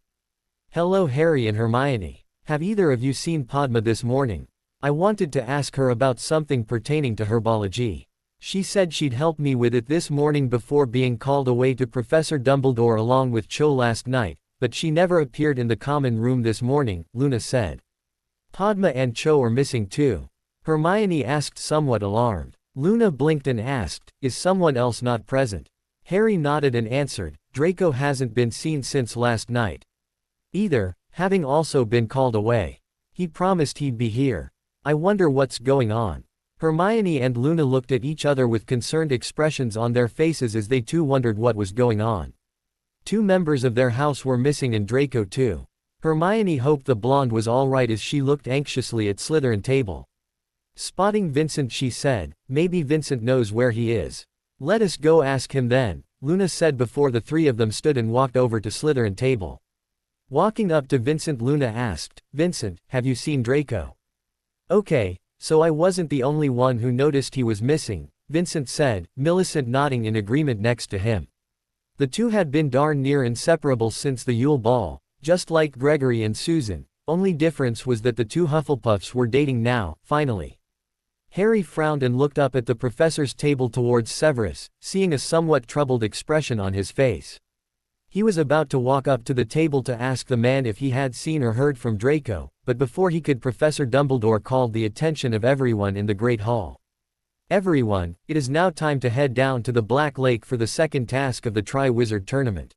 Hello Harry and Hermione. Have either of you seen Padma this morning? I wanted to ask her about something pertaining to herbology. She said she'd help me with it this morning before being called away to Professor Dumbledore along with Cho last night, but she never appeared in the common room this morning, Luna said. Padma and Cho are missing too. Hermione asked, somewhat alarmed. Luna blinked and asked, is someone else not present? Harry nodded and answered, Draco hasn't been seen since last night. Either, having also been called away. He promised he'd be here. I wonder what's going on. Hermione and Luna looked at each other with concerned expressions on their faces as they too wondered what was going on. 2 members of their house were missing and Draco too. Hermione hoped the blonde was alright as she looked anxiously at Slytherin table. Spotting Vincent, she said, maybe Vincent knows where he is. Let us go ask him then, Luna said before the 3 of them stood and walked over to Slytherin table. Walking up to Vincent, Luna asked, Vincent, have you seen Draco? Okay, so I wasn't the only one who noticed he was missing, Vincent said, Millicent nodding in agreement next to him. The 2 had been darn near inseparable since the Yule Ball, just like Gregory and Susan, only difference was that the 2 Hufflepuffs were dating now, finally. Harry frowned and looked up at the professor's table towards Severus, seeing a somewhat troubled expression on his face. He was about to walk up to the table to ask the man if he had seen or heard from Draco, but before he could, Professor Dumbledore called the attention of everyone in the Great Hall. Everyone, it is now time to head down to the Black Lake for the second task of the Tri-Wizard Tournament.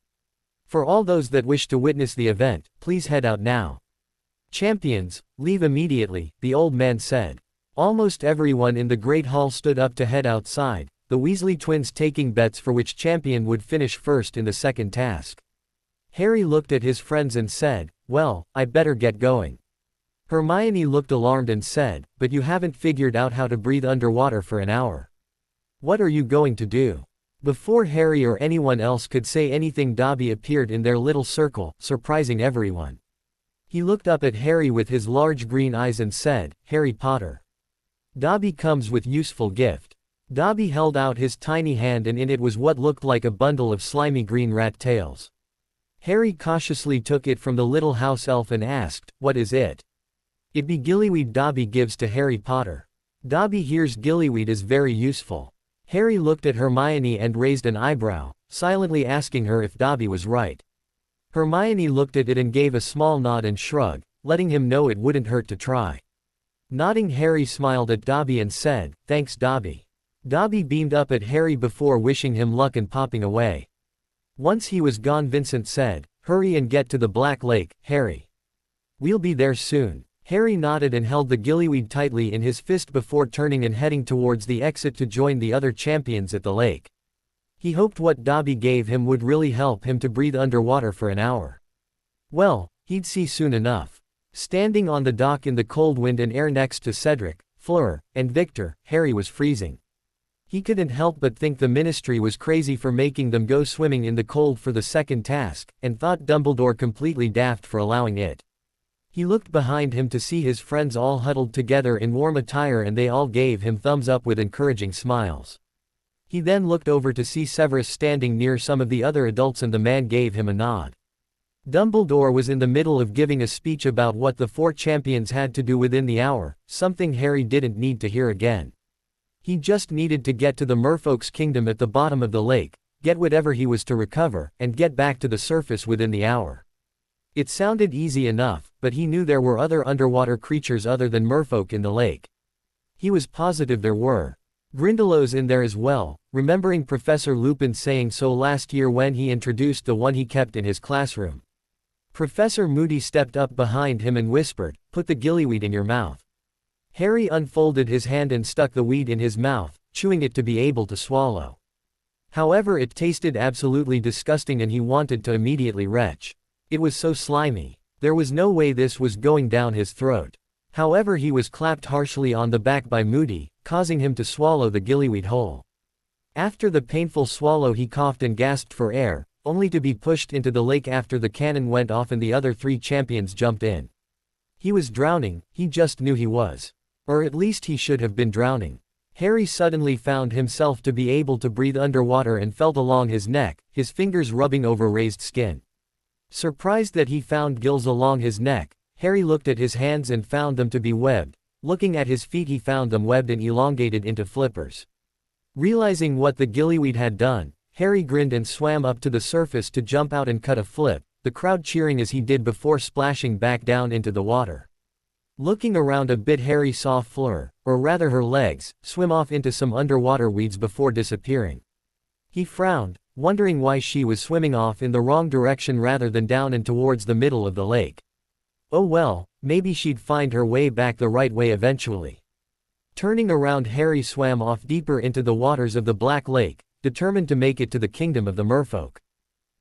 For all those that wish to witness the event, please head out now. Champions, leave immediately, the old man said. Almost everyone in the Great Hall stood up to head outside, the Weasley twins taking bets for which champion would finish first in the second task. Harry looked at his friends and said, well, I better get going. Hermione looked alarmed and said, but you haven't figured out how to breathe underwater for an hour. What are you going to do? Before Harry or anyone else could say anything, Dobby appeared in their little circle, surprising everyone. He looked up at Harry with his large green eyes and said, Harry Potter. Dobby comes with useful gift. Dobby held out his tiny hand and in it was what looked like a bundle of slimy green rat tails. Harry cautiously took it from the little house elf and asked, what is it? It be gillyweed Dobby gives to Harry Potter. Dobby hears gillyweed is very useful. Harry looked at Hermione and raised an eyebrow, silently asking her if Dobby was right. Hermione looked at it and gave a small nod and shrug, letting him know it wouldn't hurt to try. Nodding, Harry smiled at Dobby and said, thanks Dobby. Dobby beamed up at Harry before wishing him luck and popping away. Once he was gone, Vincent said, hurry and get to the Black Lake, Harry. We'll be there soon. Harry nodded and held the gillyweed tightly in his fist before turning and heading towards the exit to join the other champions at the lake. He hoped what Dobby gave him would really help him to breathe underwater for an hour. Well, he'd see soon enough. Standing on the dock in the cold wind and air next to Cedric, Fleur, and Victor, Harry was freezing. He couldn't help but think the Ministry was crazy for making them go swimming in the cold for the second task, and thought Dumbledore completely daft for allowing it. He looked behind him to see his friends all huddled together in warm attire and they all gave him thumbs up with encouraging smiles. He then looked over to see Severus standing near some of the other adults and the man gave him a nod. Dumbledore was in the middle of giving a speech about what the 4 champions had to do within the hour, something Harry didn't need to hear again. He just needed to get to the Merfolk's kingdom at the bottom of the lake, get whatever he was to recover, and get back to the surface within the hour. It sounded easy enough, but he knew there were other underwater creatures other than merfolk in the lake. He was positive there were. Grindylows in there as well, remembering Professor Lupin saying so last year when he introduced the one he kept in his classroom. Professor Moody stepped up behind him and whispered, put the gillyweed in your mouth. Harry unfolded his hand and stuck the weed in his mouth, chewing it to be able to swallow. However, it tasted absolutely disgusting and he wanted to immediately retch. It was so slimy. There was no way this was going down his throat. However, he was clapped harshly on the back by Moody, causing him to swallow the gillyweed whole. After the painful swallow he coughed and gasped for air, only to be pushed into the lake after the cannon went off and the other 3 champions jumped in. He was drowning, he just knew he was. Or at least he should have been drowning. Harry suddenly found himself to be able to breathe underwater and felt along his neck, his fingers rubbing over raised skin. Surprised that he found gills along his neck, Harry looked at his hands and found them to be webbed. Looking at his feet he found them webbed and elongated into flippers. Realizing what the gillyweed had done, Harry grinned and swam up to the surface to jump out and cut a flip, the crowd cheering as he did before splashing back down into the water. Looking around a bit, Harry saw Fleur, or rather her legs, swim off into some underwater weeds before disappearing. He frowned, wondering why she was swimming off in the wrong direction rather than down and towards the middle of the lake. Oh well, maybe she'd find her way back the right way eventually. Turning around, Harry swam off deeper into the waters of the Black Lake, determined to make it to the kingdom of the merfolk.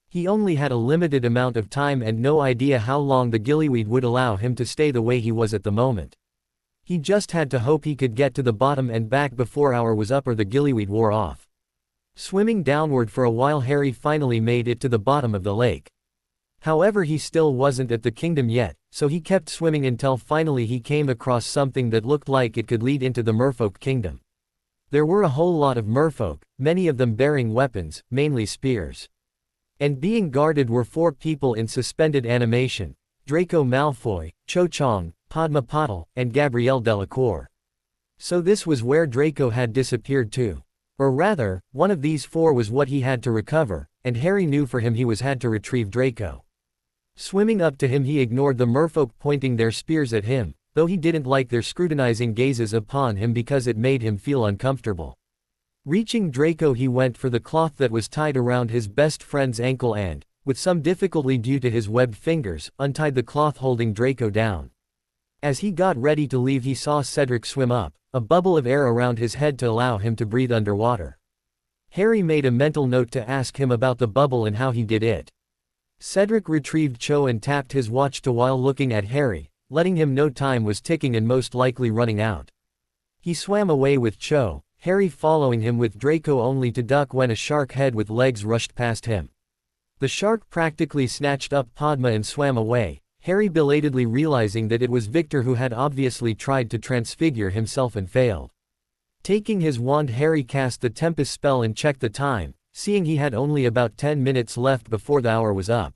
He only had a limited amount of time and no idea how long the gillyweed would allow him to stay the way he was at the moment. He just had to hope he could get to the bottom and back before hour was up or the gillyweed wore off. Swimming downward for a while, Harry finally made it to the bottom of the lake. However, he still wasn't at the kingdom yet, so he kept swimming until finally he came across something that looked like it could lead into the merfolk kingdom. There were a whole lot of merfolk, many of them bearing weapons, mainly spears. And being guarded were 4 people in suspended animation: Draco Malfoy, Cho Chang, Padma Patil, and Gabrielle Delacour. So this was where Draco had disappeared to. Or rather, one of these 4 was what he had to recover, and Harry knew for him he had to retrieve Draco. Swimming up to him, he ignored the merfolk pointing their spears at him, though he didn't like their scrutinizing gazes upon him because it made him feel uncomfortable. Reaching Draco, he went for the cloth that was tied around his best friend's ankle and, with some difficulty due to his webbed fingers, untied the cloth holding Draco down. As he got ready to leave, he saw Cedric swim up, a bubble of air around his head to allow him to breathe underwater. Harry made a mental note to ask him about the bubble and how he did it. Cedric retrieved Cho and tapped his watch while looking at Harry, letting him know time was ticking and most likely running out. He swam away with Cho, Harry following him with Draco, only to duck when a shark head with legs rushed past him. The shark practically snatched up Padma and swam away, Harry belatedly realizing that it was Victor who had obviously tried to transfigure himself and failed. Taking his wand, Harry cast the Tempest spell and checked the time, seeing he had only about 10 minutes left before the hour was up.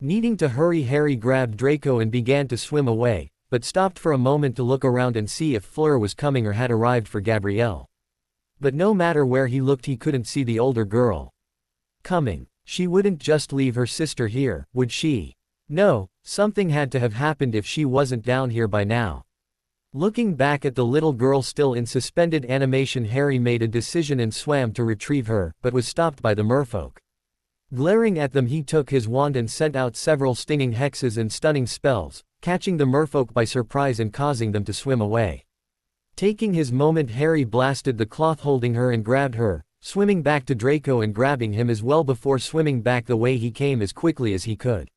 Needing to hurry, Harry grabbed Draco and began to swim away, but stopped for a moment to look around and see if Fleur was coming or had arrived for Gabrielle. But no matter where he looked, he couldn't see the older girl coming. She wouldn't just leave her sister here, would she? No, something had to have happened if she wasn't down here by now. Looking back at the little girl still in suspended animation, Harry made a decision and swam to retrieve her, but was stopped by the merfolk. Glaring at them, he took his wand and sent out several stinging hexes and stunning spells, catching the merfolk by surprise and causing them to swim away. Taking his moment, Harry blasted the cloth holding her and grabbed her, swimming back to Draco and grabbing him as well before swimming back the way he came as quickly as he could.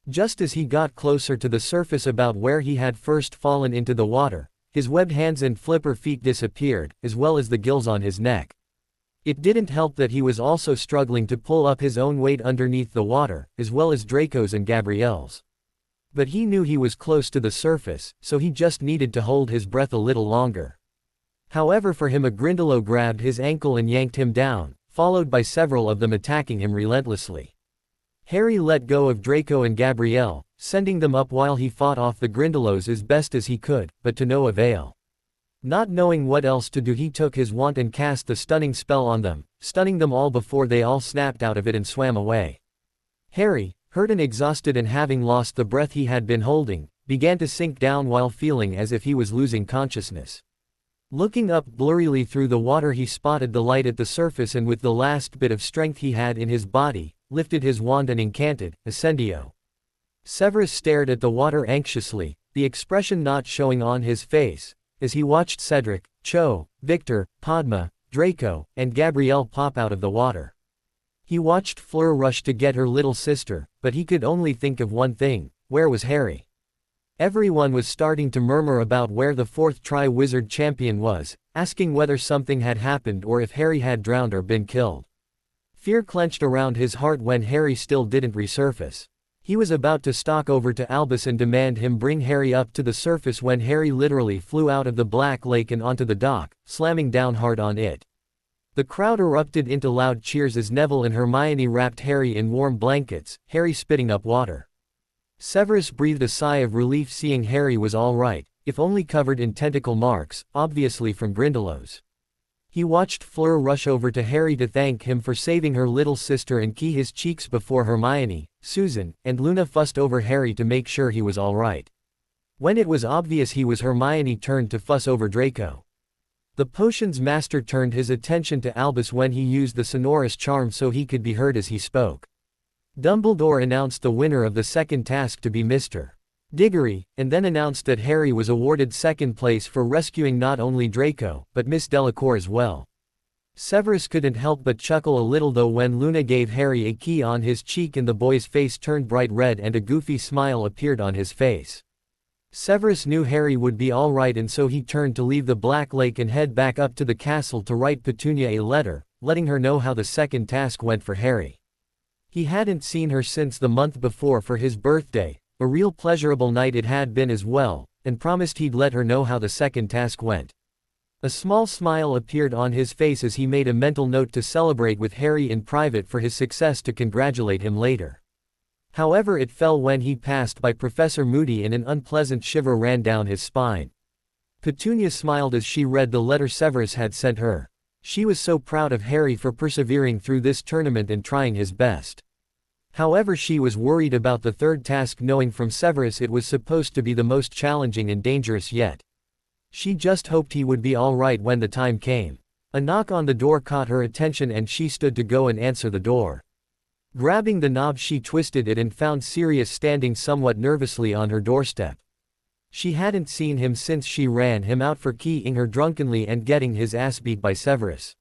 Just as he got closer to the surface about where he had first fallen into the water, his webbed hands and flipper feet disappeared, as well as the gills on his neck. It didn't help that he was also struggling to pull up his own weight underneath the water, as well as Draco's and Gabrielle's. But he knew he was close to the surface, so he just needed to hold his breath a little longer. However, for him, a Grindylow grabbed his ankle and yanked him down, followed by several of them attacking him relentlessly. Harry let go of Draco and Gabrielle, sending them up while he fought off the Grindylows as best as he could, but to no avail. Not knowing what else to do, he took his wand and cast the stunning spell on them, stunning them all before they all snapped out of it and swam away. Harry, hurt and exhausted and having lost the breath he had been holding, began to sink down while feeling as if he was losing consciousness. Looking up blurrily through the water, he spotted the light at the surface and with the last bit of strength he had in his body, lifted his wand and incanted, Ascendio. Severus stared at the water anxiously, the expression not showing on his face, as he watched Cedric, Cho, Victor, Padma, Draco, and Gabrielle pop out of the water. He watched Fleur rush to get her little sister, but he could only think of one thing: where was Harry? Everyone was starting to murmur about where the 4th Tri-Wizard champion was, asking whether something had happened or if Harry had drowned or been killed. Fear clenched around his heart when Harry still didn't resurface. He was about to stalk over to Albus and demand him bring Harry up to the surface when Harry literally flew out of the Black Lake and onto the dock, slamming down hard on it. The crowd erupted into loud cheers as Neville and Hermione wrapped Harry in warm blankets, Harry spitting up water. Severus breathed a sigh of relief seeing Harry was all right, if only covered in tentacle marks, obviously from Grindylows. He watched Fleur rush over to Harry to thank him for saving her little sister and key his cheeks before Hermione, Susan, and Luna fussed over Harry to make sure he was all right. When it was obvious he was, Hermione turned to fuss over Draco. The potions master turned his attention to Albus when he used the sonorous charm so he could be heard as he spoke. Dumbledore announced the winner of the second task to be Mr. Diggory, and then announced that Harry was awarded second place for rescuing not only Draco, but Miss Delacour as well. Severus couldn't help but chuckle a little though when Luna gave Harry a key on his cheek and the boy's face turned bright red and a goofy smile appeared on his face. Severus knew Harry would be all right and so he turned to leave the Black Lake and head back up to the castle to write Petunia a letter, letting her know how the second task went for Harry. He hadn't seen her since the month before for his birthday, a real pleasurable night it had been as well, and promised he'd let her know how the second task went. A small smile appeared on his face as he made a mental note to celebrate with Harry in private for his success to congratulate him later. However, it fell when he passed by Professor Moody and an unpleasant shiver ran down his spine. Petunia smiled as she read the letter Severus had sent her. She was so proud of Harry for persevering through this tournament and trying his best. However, she was worried about the third task knowing from Severus it was supposed to be the most challenging and dangerous yet. She just hoped he would be all right when the time came. A knock on the door caught her attention and she stood to go and answer the door. Grabbing the knob she twisted it and found Sirius standing somewhat nervously on her doorstep. She hadn't seen him since she ran him out for keying her drunkenly and getting his ass beat by Severus.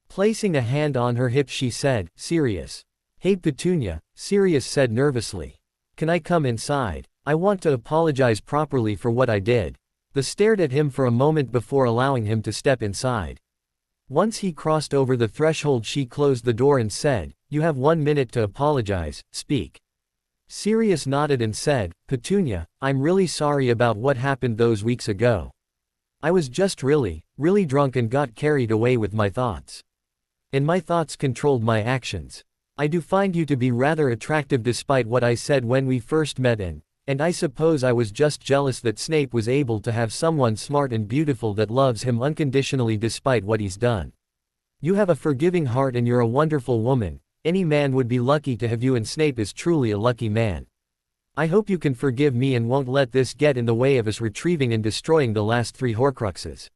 Placing a hand on her hip she said, "Sirius." "Hey Petunia," Sirius said nervously. "Can I come inside? I want to apologize properly for what I did." They stared at him for a moment before allowing him to step inside. Once he crossed over the threshold she closed the door and said, "You have 1 minute to apologize, speak." Sirius nodded and said, "Petunia, I'm really sorry about what happened those weeks ago. I was just really drunk and got carried away with my thoughts. And my thoughts controlled my actions. I do find you to be rather attractive despite what I said when we first met and I suppose I was just jealous that Snape was able to have someone smart and beautiful that loves him unconditionally despite what he's done. You have a forgiving heart and you're a wonderful woman. Any man would be lucky to have you and Snape is truly a lucky man. I hope you can forgive me and won't let this get in the way of us retrieving and destroying the last 3 Horcruxes."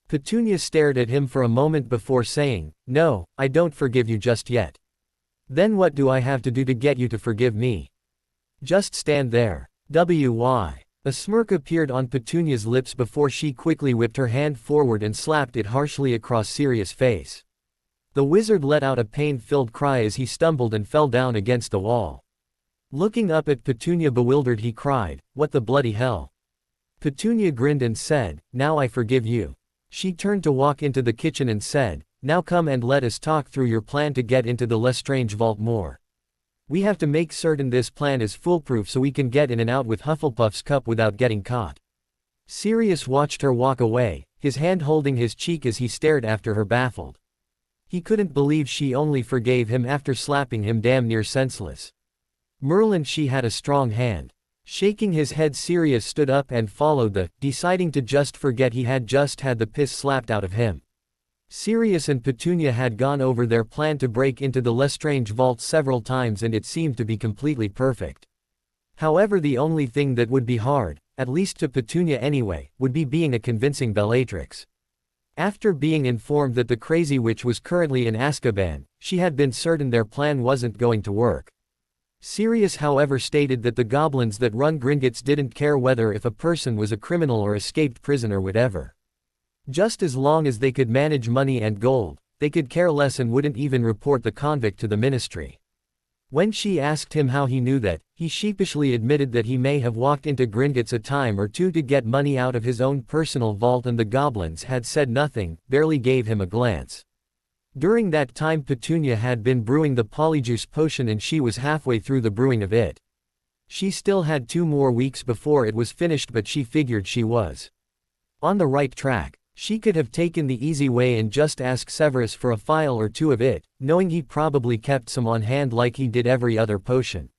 Petunia stared at him for a moment before saying, "No, I don't forgive you just yet." "Then what do I have to do to get you to forgive me?" "Just stand there. Why?" A smirk appeared on Petunia's lips before she quickly whipped her hand forward and slapped it harshly across Sirius' face. The wizard let out a pain-filled cry as he stumbled and fell down against the wall. Looking up at Petunia bewildered he cried, "What the bloody hell?" Petunia grinned and said, "Now I forgive you." She turned to walk into the kitchen and said, "Now come and let us talk through your plan to get into the Lestrange vault more. We have to make certain this plan is foolproof so we can get in and out with Hufflepuff's cup without getting caught." Sirius watched her walk away, his hand holding his cheek as he stared after her baffled. He couldn't believe she only forgave him after slapping him damn near senseless. Merlin, she had a strong hand. Shaking his head, Sirius stood up and followed deciding to just forget he had just had the piss slapped out of him. Sirius and Petunia had gone over their plan to break into the Lestrange vault several times and it seemed to be completely perfect. However, the only thing that would be hard, at least to Petunia anyway, would be being a convincing Bellatrix. After being informed that the crazy witch was currently in Azkaban, she had been certain their plan wasn't going to work. Sirius, however, stated that the goblins that run Gringotts didn't care whether if a person was a criminal or escaped prisoner whatever. Just as long as they could manage money and gold, they could care less and wouldn't even report the convict to the ministry. When she asked him how he knew that, he sheepishly admitted that he may have walked into Gringotts a time or two to get money out of his own personal vault and the goblins had said nothing, barely gave him a glance. During that time Petunia had been brewing the polyjuice potion and she was halfway through the brewing of it. She still had 2 more weeks before it was finished but she figured she was on the right track. She could have taken the easy way and just asked Severus for a phial or two of it, knowing he probably kept some on hand like he did every other potion.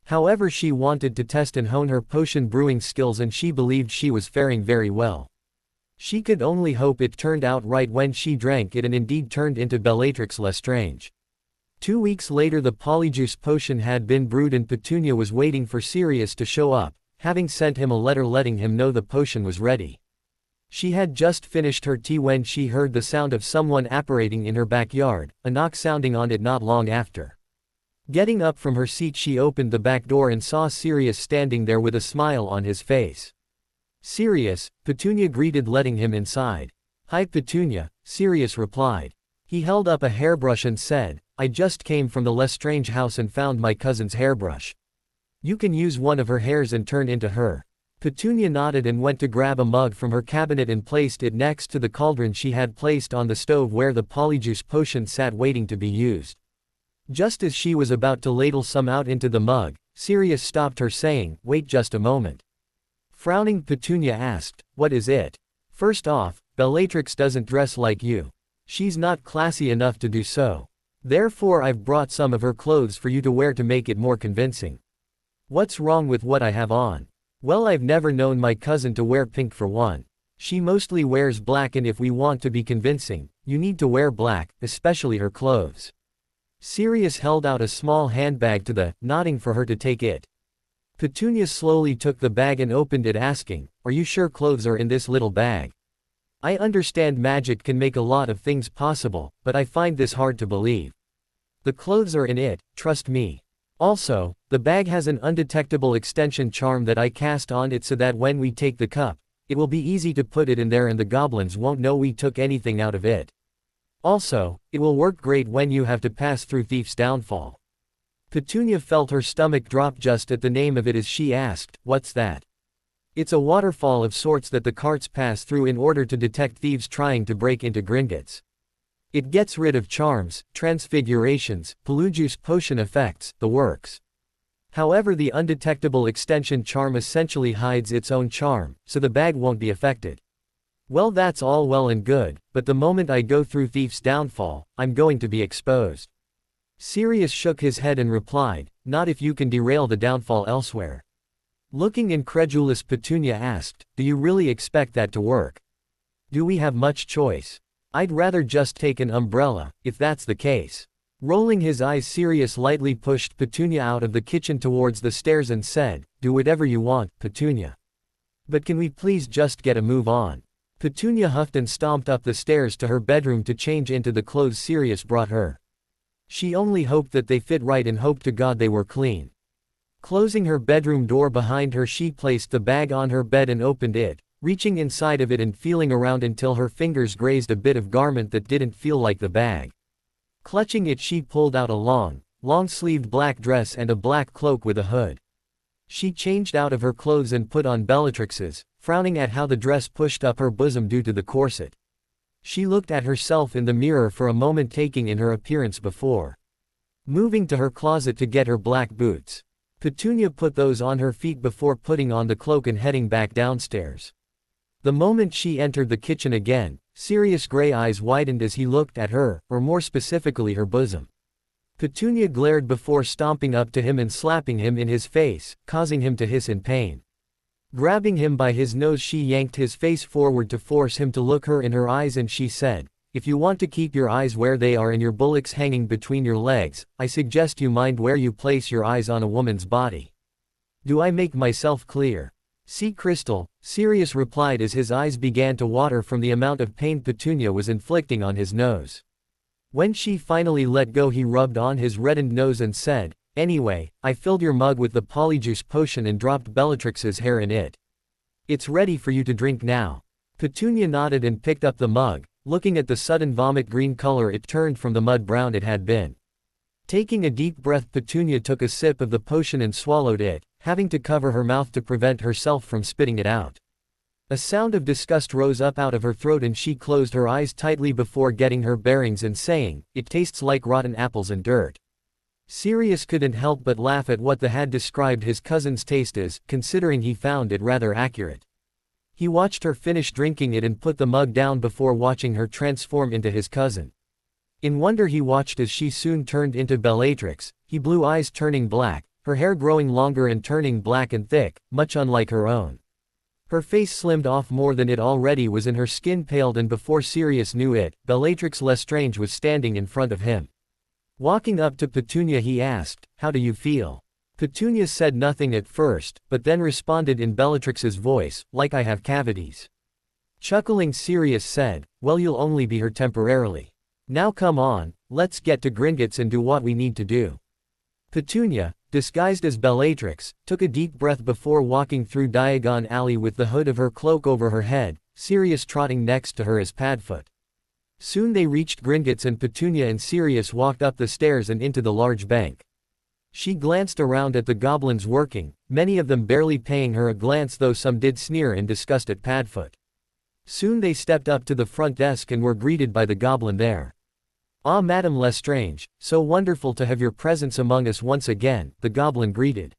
However, she wanted to test and hone her potion brewing skills, and she believed she was faring very well. She could only hope it turned out right when she drank it and indeed turned into Bellatrix Lestrange. 2 weeks later the polyjuice potion had been brewed and Petunia was waiting for Sirius to show up, having sent him a letter letting him know the potion was ready. She had just finished her tea when she heard the sound of someone apparating in her backyard, a knock sounding on it not long after. Getting up from her seat, she opened the back door and saw Sirius standing there with a smile on his face. "Sirius," Petunia greeted, letting him inside. "Hi Petunia," Sirius replied. He held up a hairbrush and said, "I just came from the Lestrange house and found my cousin's hairbrush. You can use one of her hairs and turn into her." Petunia nodded and went to grab a mug from her cabinet and placed it next to the cauldron she had placed on the stove where the polyjuice potion sat waiting to be used. Just as she was about to ladle some out into the mug, Sirius stopped her, saying, "Wait just a moment." Frowning, Petunia asked, "What is it?" "First off, Bellatrix doesn't dress like you. She's not classy enough to do so. Therefore I've brought some of her clothes for you to wear to make it more convincing." "What's wrong with what I have on?" "Well, I've never known my cousin to wear pink for one. She mostly wears black, and if we want to be convincing, you need to wear black, especially her clothes." Sirius held out a small handbag to the, nodding for her to take it. Petunia slowly took the bag and opened it, asking, "Are you sure clothes are in this little bag? I understand magic can make a lot of things possible, but I find this hard to believe. The clothes are in it, trust me. Also, the bag has an undetectable extension charm that I cast on it so that when we take the cup, it will be easy to put it in there and the goblins won't know we took anything out of it. Also, it will work great when you have to pass through Thief's Downfall." Petunia felt her stomach drop just at the name of it as she asked, "What's that?" "It's a waterfall of sorts that the carts pass through in order to detect thieves trying to break into Gringotts. It gets rid of charms, transfigurations, polyjuice potion effects, the works. However, the undetectable extension charm essentially hides its own charm, so the bag won't be affected." "Well, that's all well and good, but the moment I go through Thief's Downfall, I'm going to be exposed." Sirius shook his head and replied, "Not if you can derail the downfall elsewhere." Looking incredulous, Petunia asked, "Do you really expect that to work? Do we have much choice? I'd rather just take an umbrella, if that's the case." Rolling his eyes, Sirius lightly pushed Petunia out of the kitchen towards the stairs and said, "Do whatever you want, Petunia. But can we please just get a move on?" Petunia huffed and stomped up the stairs to her bedroom to change into the clothes Sirius brought her. She only hoped that they fit right and hoped to God they were clean. Closing her bedroom door behind her, she placed the bag on her bed and opened it, reaching inside of it and feeling around until her fingers grazed a bit of garment that didn't feel like the bag. Clutching it, she pulled out a long-sleeved black dress and a black cloak with a hood. She changed out of her clothes and put on Bellatrix's, frowning at how the dress pushed up her bosom due to the corset. She looked at herself in the mirror for a moment, taking in her appearance before moving to her closet to get her black boots. Petunia put those on her feet before putting on the cloak and heading back downstairs. The moment she entered the kitchen again, Sirius' gray eyes widened as he looked at her, or more specifically her bosom. Petunia glared before stomping up to him and slapping him in his face, causing him to hiss in pain. Grabbing him by his nose, she yanked his face forward to force him to look her in her eyes, and she said, "If you want to keep your eyes where they are and your bullocks hanging between your legs, I suggest you mind where you place your eyes on a woman's body. Do I make myself clear?" "See crystal," Sirius replied as his eyes began to water from the amount of pain Petunia was inflicting on his nose. When she finally let go, he rubbed on his reddened nose and said, "Anyway, I filled your mug with the polyjuice potion and dropped Bellatrix's hair in it. It's ready for you to drink now." Petunia nodded and picked up the mug, looking at the sudden vomit green color it turned from the mud brown it had been. Taking a deep breath, Petunia took a sip of the potion and swallowed it, having to cover her mouth to prevent herself from spitting it out. A sound of disgust rose up out of her throat and she closed her eyes tightly before getting her bearings and saying, "It tastes like rotten apples and dirt." Sirius couldn't help but laugh at what the had described his cousin's taste as, considering he found it rather accurate. He watched her finish drinking it and put the mug down before watching her transform into his cousin. In wonder he watched as she soon turned into Bellatrix, her blue eyes turning black, her hair growing longer and turning black and thick, much unlike her own. Her face slimmed off more than it already was and her skin paled, and before Sirius knew it, Bellatrix Lestrange was standing in front of him. Walking up to Petunia he asked, "How do you feel?" Petunia said nothing at first, but then responded in Bellatrix's voice, "Like I have cavities." Chuckling, Sirius said, "Well, you'll only be her temporarily. Now come on, let's get to Gringotts and do what we need to do." Petunia, disguised as Bellatrix, took a deep breath before walking through Diagon Alley with the hood of her cloak over her head, Sirius trotting next to her as Padfoot. Soon they reached Gringotts and Petunia and Sirius walked up the stairs and into the large bank. She glanced around at the goblins working, many of them barely paying her a glance, though some did sneer in disgust at Padfoot. Soon they stepped up to the front desk and were greeted by the goblin there. "Ah, Madame Lestrange, so wonderful to have your presence among us once again," the goblin greeted.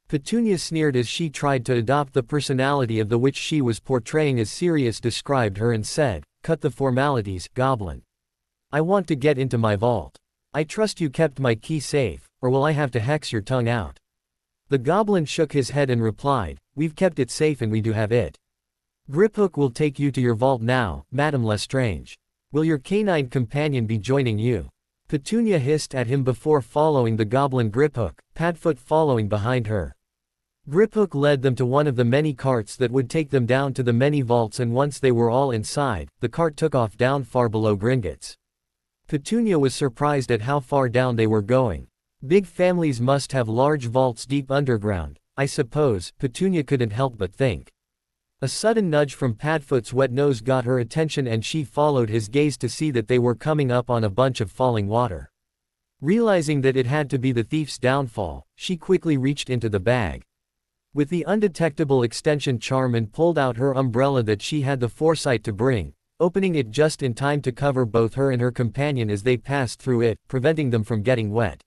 Petunia sneered as she tried to adopt the personality of the witch she was portraying as Sirius described her and said, "Cut the formalities, goblin. I want to get into my vault. I trust you kept my key safe, or will I have to hex your tongue out?" The goblin shook his head and replied, "We've kept it safe and we do have it. Griphook will take you to your vault now, Madame Lestrange. Will your canine companion be joining you?" Petunia hissed at him before following the goblin Griphook, Padfoot following behind her. Griphook led them to one of the many carts that would take them down to the many vaults, and once they were all inside, the cart took off down far below Gringotts. Petunia was surprised at how far down they were going. Big families must have large vaults deep underground, I suppose, Petunia couldn't help but think. A sudden nudge from Padfoot's wet nose got her attention and she followed his gaze to see that they were coming up on a bunch of falling water. Realizing that it had to be the thief's downfall, she quickly reached into the bag. With the undetectable extension charm and pulled out her umbrella that she had the foresight to bring, opening it just in time to cover both her and her companion as they passed through it, preventing them from getting wet.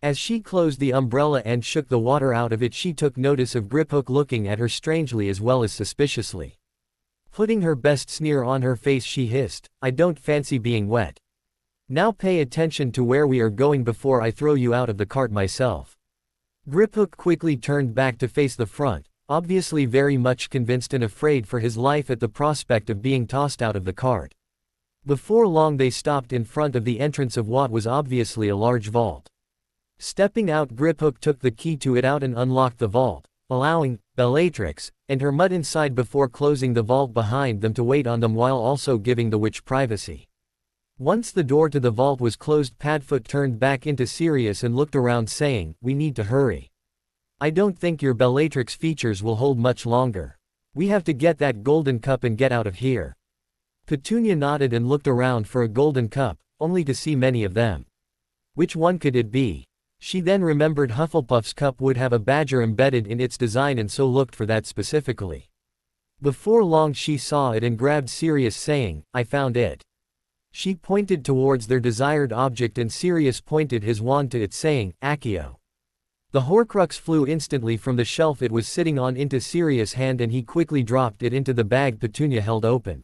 As she closed the umbrella and shook the water out of it, she took notice of Griphook looking at her strangely as well as suspiciously. Putting her best sneer on her face she hissed, "I don't fancy being wet. Now pay attention to where we are going before I throw you out of the cart myself." Griphook quickly turned back to face the front, obviously very much convinced and afraid for his life at the prospect of being tossed out of the cart. Before long they stopped in front of the entrance of what was obviously a large vault. Stepping out, Griphook took the key to it out and unlocked the vault, allowing Bellatrix and her mud inside before closing the vault behind them to wait on them while also giving the witch privacy. Once the door to the vault was closed, Padfoot turned back into Sirius and looked around saying, "We need to hurry. I don't think your Bellatrix features will hold much longer. We have to get that golden cup and get out of here." Petunia nodded and looked around for a golden cup, only to see many of them. Which one could it be? She then remembered Hufflepuff's cup would have a badger embedded in its design and so looked for that specifically. Before long she saw it and grabbed Sirius saying, "I found it." She pointed towards their desired object and Sirius pointed his wand to it saying, "Accio." The Horcrux flew instantly from the shelf it was sitting on into Sirius' hand and he quickly dropped it into the bag Petunia held open.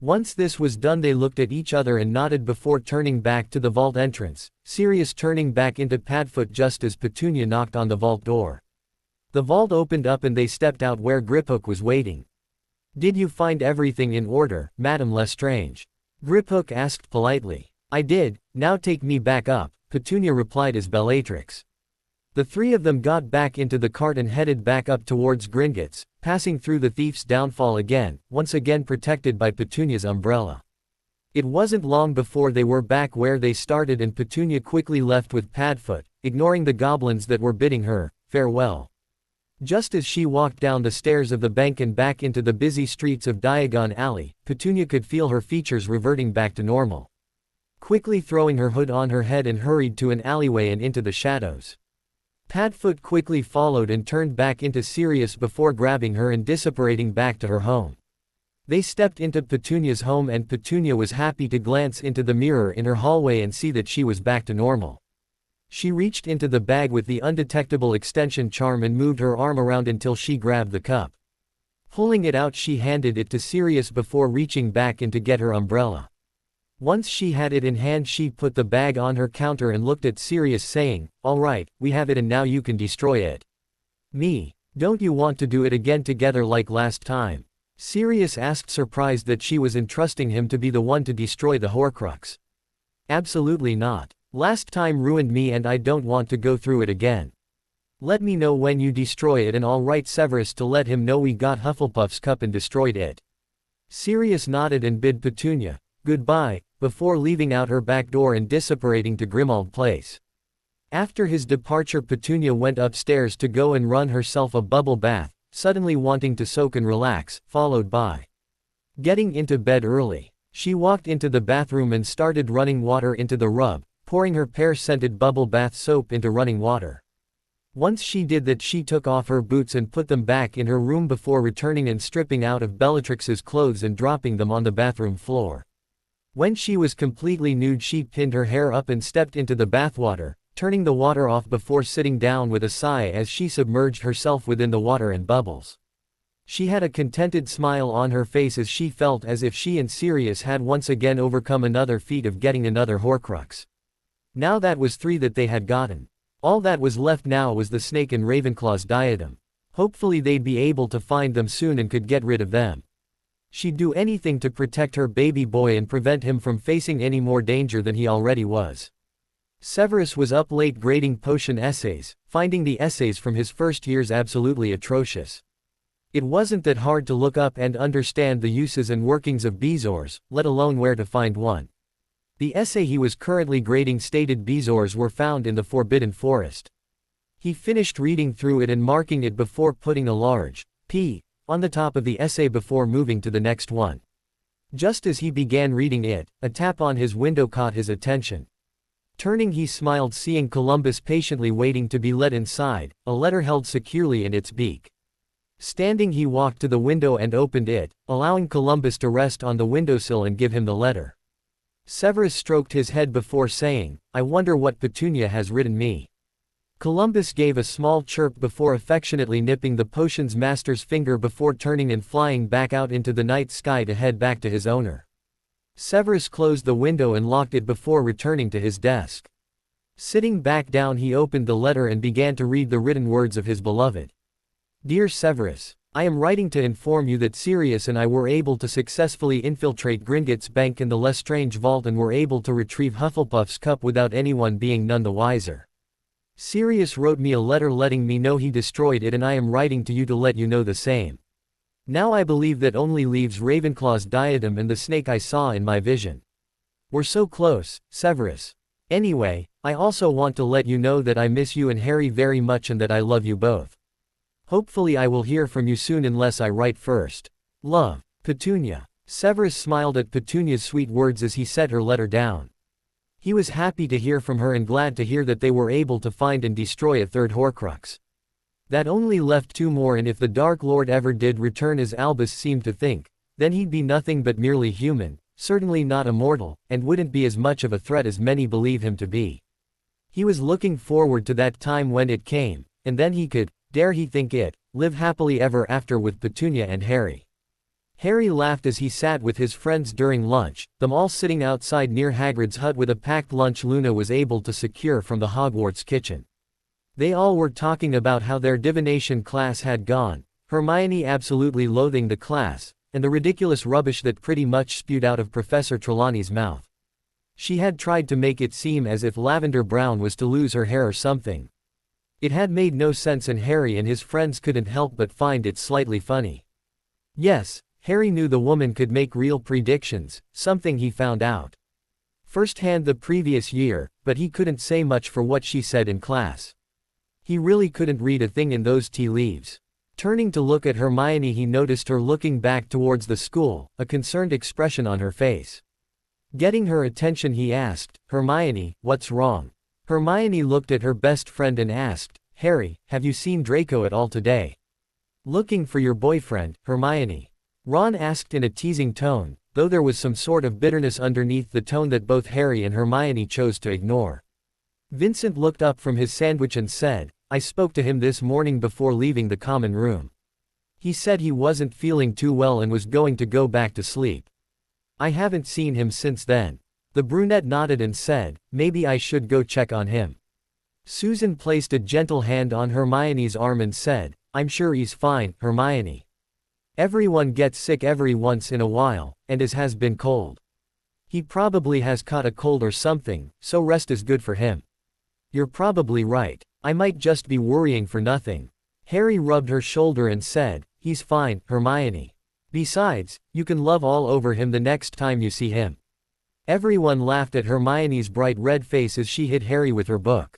Once this was done they looked at each other and nodded before turning back to the vault entrance, Sirius turning back into Padfoot just as Petunia knocked on the vault door. The vault opened up and they stepped out where Griphook was waiting. "Did you find everything in order, Madame Lestrange?" Griphook asked politely. "I did, now take me back up," Petunia replied as Bellatrix. The three of them got back into the cart and headed back up towards Gringotts, passing through the thief's downfall again, once again protected by Petunia's umbrella. It wasn't long before they were back where they started and Petunia quickly left with Padfoot, ignoring the goblins that were bidding her farewell. Just as she walked down the stairs of the bank and back into the busy streets of Diagon Alley, Petunia could feel her features reverting back to normal. Quickly throwing her hood on her head and hurried to an alleyway and into the shadows. Padfoot quickly followed and turned back into Sirius before grabbing her and disapparating back to her home. They stepped into Petunia's home and Petunia was happy to glance into the mirror in her hallway and see that she was back to normal. She reached into the bag with the undetectable extension charm and moved her arm around until she grabbed the cup. Pulling it out, she handed it to Sirius before reaching back in to get her umbrella. Once she had it in hand, she put the bag on her counter and looked at Sirius, saying, "All right, we have it and now you can destroy it." "Me? Don't you want to do it again together like last time?" Sirius asked, surprised that she was entrusting him to be the one to destroy the Horcrux. "Absolutely not. Last time ruined me and I don't want to go through it again. Let me know when you destroy it and I'll write Severus to let him know we got Hufflepuff's cup and destroyed it." Sirius nodded and bid Petunia goodbye, before leaving out her back door and disapparating to Grimmauld Place. After his departure, Petunia went upstairs to go and run herself a bubble bath, suddenly wanting to soak and relax, followed by getting into bed early. She walked into the bathroom and started running water into the rub, pouring her pear-scented bubble bath soap into running water. Once she did that, she took off her boots and put them back in her room before returning and stripping out of Bellatrix's clothes and dropping them on the bathroom floor. When she was completely nude, she pinned her hair up and stepped into the bathwater, turning the water off before sitting down with a sigh as she submerged herself within the water and bubbles. She had a contented smile on her face as she felt as if she and Sirius had once again overcome another feat of getting another Horcrux. Now that was 3 that they had gotten. All that was left now was the snake and Ravenclaw's diadem. Hopefully they'd be able to find them soon and could get rid of them. She'd do anything to protect her baby boy and prevent him from facing any more danger than he already was. Severus was up late grading potion essays, finding the essays from his first years absolutely atrocious. It wasn't that hard to look up and understand the uses and workings of Bezoars, let alone where to find one. The essay he was currently grading stated Bezoars were found in the Forbidden Forest. He finished reading through it and marking it before putting a large P on the top of the essay before moving to the next one. Just as he began reading it, a tap on his window caught his attention. Turning, he smiled, seeing Columbus patiently waiting to be let inside, a letter held securely in its beak. Standing, he walked to the window and opened it, allowing Columbus to rest on the windowsill and give him the letter. Severus stroked his head before saying, "I wonder what Petunia has written me." Columbus gave a small chirp before affectionately nipping the potion's master's finger before turning and flying back out into the night sky to head back to his owner. Severus closed the window and locked it before returning to his desk. Sitting back down, he opened the letter and began to read the written words of his beloved. "Dear Severus, I am writing to inform you that Sirius and I were able to successfully infiltrate Gringotts Bank in the Lestrange vault and were able to retrieve Hufflepuff's cup without anyone being none the wiser. Sirius wrote me a letter letting me know he destroyed it, and I am writing to you to let you know the same. Now I believe that only leaves Ravenclaw's diadem and the snake I saw in my vision. We're so close, Severus. Anyway, I also want to let you know that I miss you and Harry very much and that I love you both. Hopefully I will hear from you soon unless I write first. Love, Petunia." Severus smiled at Petunia's sweet words as he set her letter down. He was happy to hear from her and glad to hear that they were able to find and destroy a 3rd Horcrux. That only left 2 more, and if the Dark Lord ever did return, as Albus seemed to think, then he'd be nothing but merely human, certainly not immortal, and wouldn't be as much of a threat as many believe him to be. He was looking forward to that time when it came, and then he could, dare he think it, live happily ever after with Petunia and Harry. Harry laughed as he sat with his friends during lunch, them all sitting outside near Hagrid's hut with a packed lunch Luna was able to secure from the Hogwarts kitchen. They all were talking about how their divination class had gone, Hermione absolutely loathing the class, and the ridiculous rubbish that pretty much spewed out of Professor Trelawney's mouth. She had tried to make it seem as if Lavender Brown was to lose her hair or something. It had made no sense, and Harry and his friends couldn't help but find it slightly funny. Yes, Harry knew the woman could make real predictions, something he found out firsthand the previous year, but he couldn't say much for what she said in class. He really couldn't read a thing in those tea leaves. Turning to look at Hermione, he noticed her looking back towards the school, a concerned expression on her face. Getting her attention, he asked, "Hermione, what's wrong?" Hermione looked at her best friend and asked, "Harry, have you seen Draco at all today?" "Looking for your boyfriend, Hermione?" Ron asked in a teasing tone, though there was some sort of bitterness underneath the tone that both Harry and Hermione chose to ignore. Vincent looked up from his sandwich and said, "I spoke to him this morning before leaving the common room. He said he wasn't feeling too well and was going to go back to sleep. I haven't seen him since then. The brunette nodded and said, maybe I should go check on him. Susan placed a gentle hand on Hermione's arm and said, I'm sure he's fine, Hermione. Everyone gets sick every once in a while, and his has been cold. He probably has caught a cold or something, so rest is good for him. You're probably right. I might just be worrying for nothing. Harry rubbed her shoulder and said, he's fine, Hermione. Besides, you can love all over him the next time you see him. Everyone laughed at Hermione's bright red face as she hit Harry with her book.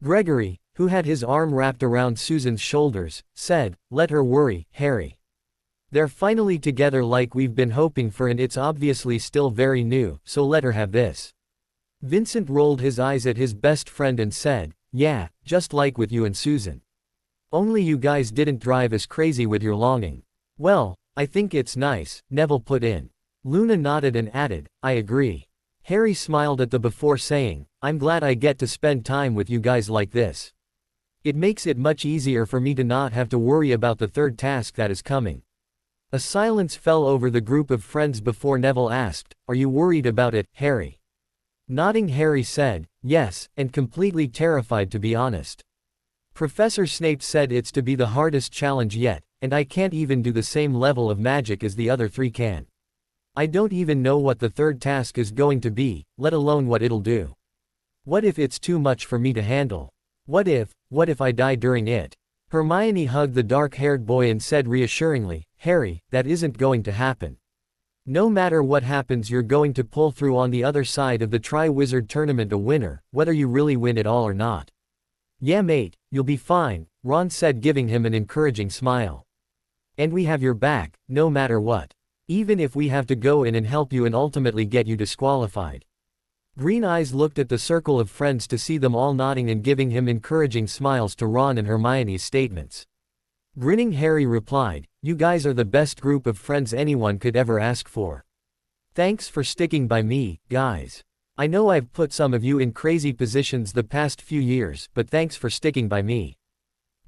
Gregory, who had his arm wrapped around Susan's shoulders, said, let her worry, Harry. They're finally together like we've been hoping for, and it's obviously still very new, so let her have this. Vincent rolled his eyes at his best friend and said, yeah, just like with you and Susan. Only you guys didn't drive us crazy with your longing. Well, I think it's nice, Neville put in. Luna nodded and added, I agree. Harry smiled at the before saying, I'm glad I get to spend time with you guys like this. It makes it much easier for me to not have to worry about the third task that is coming. A silence fell over the group of friends before Neville asked, are you worried about it, Harry? Nodding, Harry said, yes, and completely terrified to be honest. Professor Snape said it's to be the hardest challenge yet, and I can't even do the same level of magic as the other three can. I don't even know what the third task is going to be, let alone what it'll do. What if it's too much for me to handle? What if I die during it? Hermione hugged the dark-haired boy and said reassuringly, Harry, that isn't going to happen. No matter what happens, you're going to pull through on the other side of the Tri-Wizard Tournament a winner, whether you really win it all or not. Yeah mate, you'll be fine, Ron said, giving him an encouraging smile. And we have your back, no matter what. Even if we have to go in and help you and ultimately get you disqualified. Green Eyes looked at the circle of friends to see them all nodding and giving him encouraging smiles to Ron and Hermione's statements. Grinning, Harry replied, you guys are the best group of friends anyone could ever ask for. Thanks for sticking by me, guys. I know I've put some of you in crazy positions the past few years, but thanks for sticking by me.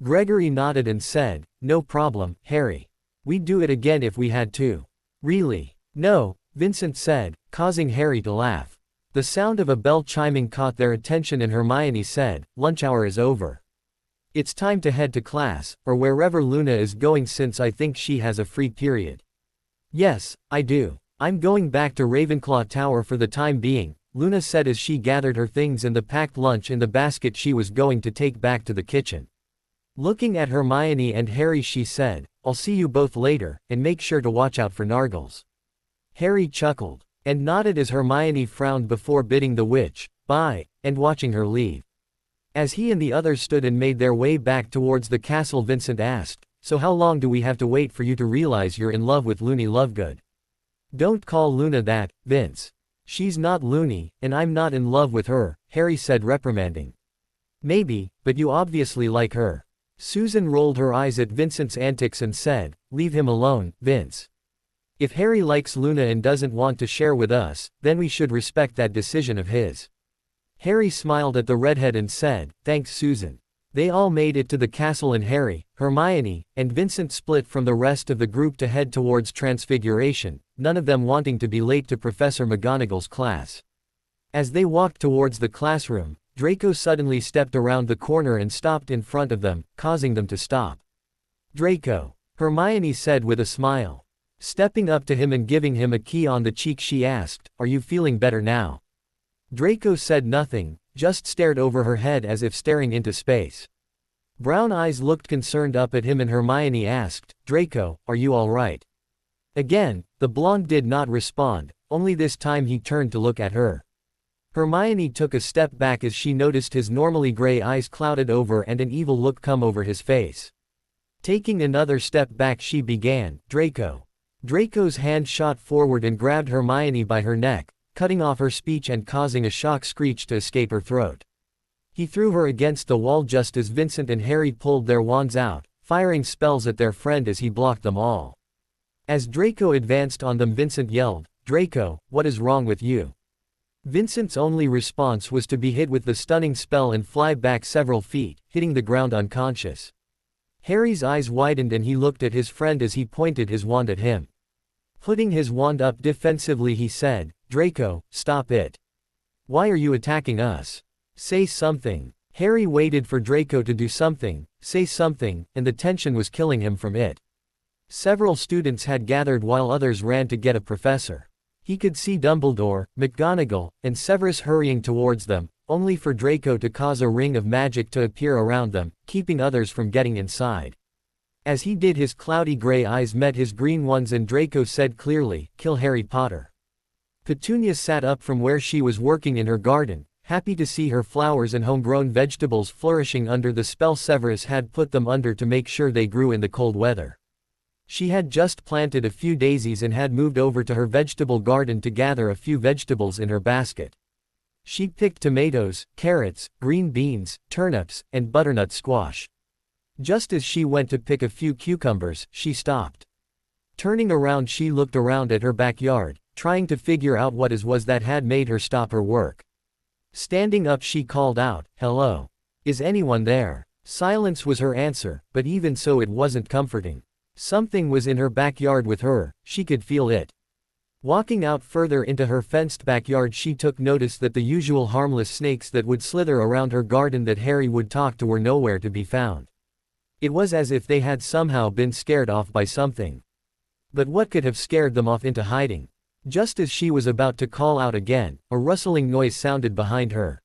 Gregory nodded and said, no problem, Harry. We'd do it again if we had to. Really? No, Vincent said, causing Harry to laugh. The sound of a bell chiming caught their attention and Hermione said, lunch hour is over. It's time to head to class, or wherever Luna is going, since I think she has a free period. Yes, I do. I'm going back to Ravenclaw Tower for the time being, Luna said as she gathered her things and the packed lunch in the basket she was going to take back to the kitchen. Looking at Hermione and Harry, she said, I'll see you both later, and make sure to watch out for Nargles. Harry chuckled, and nodded as Hermione frowned before bidding the witch, bye, and watching her leave. As he and the others stood and made their way back towards the castle, Vincent asked, so how long do we have to wait for you to realize you're in love with Loony Lovegood? Don't call Luna that, Vince. She's not loony, and I'm not in love with her, Harry said, reprimanding. Maybe, but you obviously like her. Susan rolled her eyes at Vincent's antics and said, leave him alone, Vince. If Harry likes Luna and doesn't want to share with us, then we should respect that decision of his. Harry smiled at the redhead and said, thanks Susan. They all made it to the castle and Harry, Hermione, and Vincent split from the rest of the group to head towards Transfiguration, none of them wanting to be late to Professor McGonagall's class. As they walked towards the classroom, Draco suddenly stepped around the corner and stopped in front of them, causing them to stop. Draco, Hermione said with a smile. Stepping up to him and giving him a key on the cheek, she asked, are you feeling better now? Draco said nothing, just stared over her head as if staring into space. Brown eyes looked concerned up at him and Hermione asked, Draco, are you all right? Again, the blonde did not respond, only this time he turned to look at her. Hermione took a step back as she noticed his normally gray eyes clouded over and an evil look come over his face. Taking another step back, she began, Draco. Draco's hand shot forward and grabbed Hermione by her neck, cutting off her speech and causing a shock screech to escape her throat. He threw her against the wall just as Vincent and Harry pulled their wands out, firing spells at their friend as he blocked them all. As Draco advanced on them, Vincent yelled, Draco, what is wrong with you? Vincent's only response was to be hit with the stunning spell and fly back several feet, hitting the ground unconscious. Harry's eyes widened and he looked at his friend as he pointed his wand at him. Putting his wand up defensively he said, "Draco, stop it. Why are you attacking us? Say something." Harry waited for Draco to do something, say something, and the tension was killing him from it. Several students had gathered while others ran to get a professor. He could see Dumbledore, McGonagall, and Severus hurrying towards them, only for Draco to cause a ring of magic to appear around them, keeping others from getting inside. As he did, his cloudy gray eyes met his green ones and Draco said clearly, "Kill Harry Potter." Petunia sat up from where she was working in her garden, happy to see her flowers and homegrown vegetables flourishing under the spell Severus had put them under to make sure they grew in the cold weather. She had just planted a few daisies and had moved over to her vegetable garden to gather a few vegetables in her basket. She picked tomatoes, carrots, green beans, turnips, and butternut squash. Just as she went to pick a few cucumbers, she stopped. Turning around, she looked around at her backyard, trying to figure out what it was that had made her stop her work. Standing up, she called out, "Hello. Is anyone there?" Silence was her answer, but even so it wasn't comforting. Something was in her backyard with her, she could feel it. Walking out further into her fenced backyard, she took notice that the usual harmless snakes that would slither around her garden that Harry would talk to were nowhere to be found. It was as if they had somehow been scared off by something. But what could have scared them off into hiding? Just as she was about to call out again, a rustling noise sounded behind her.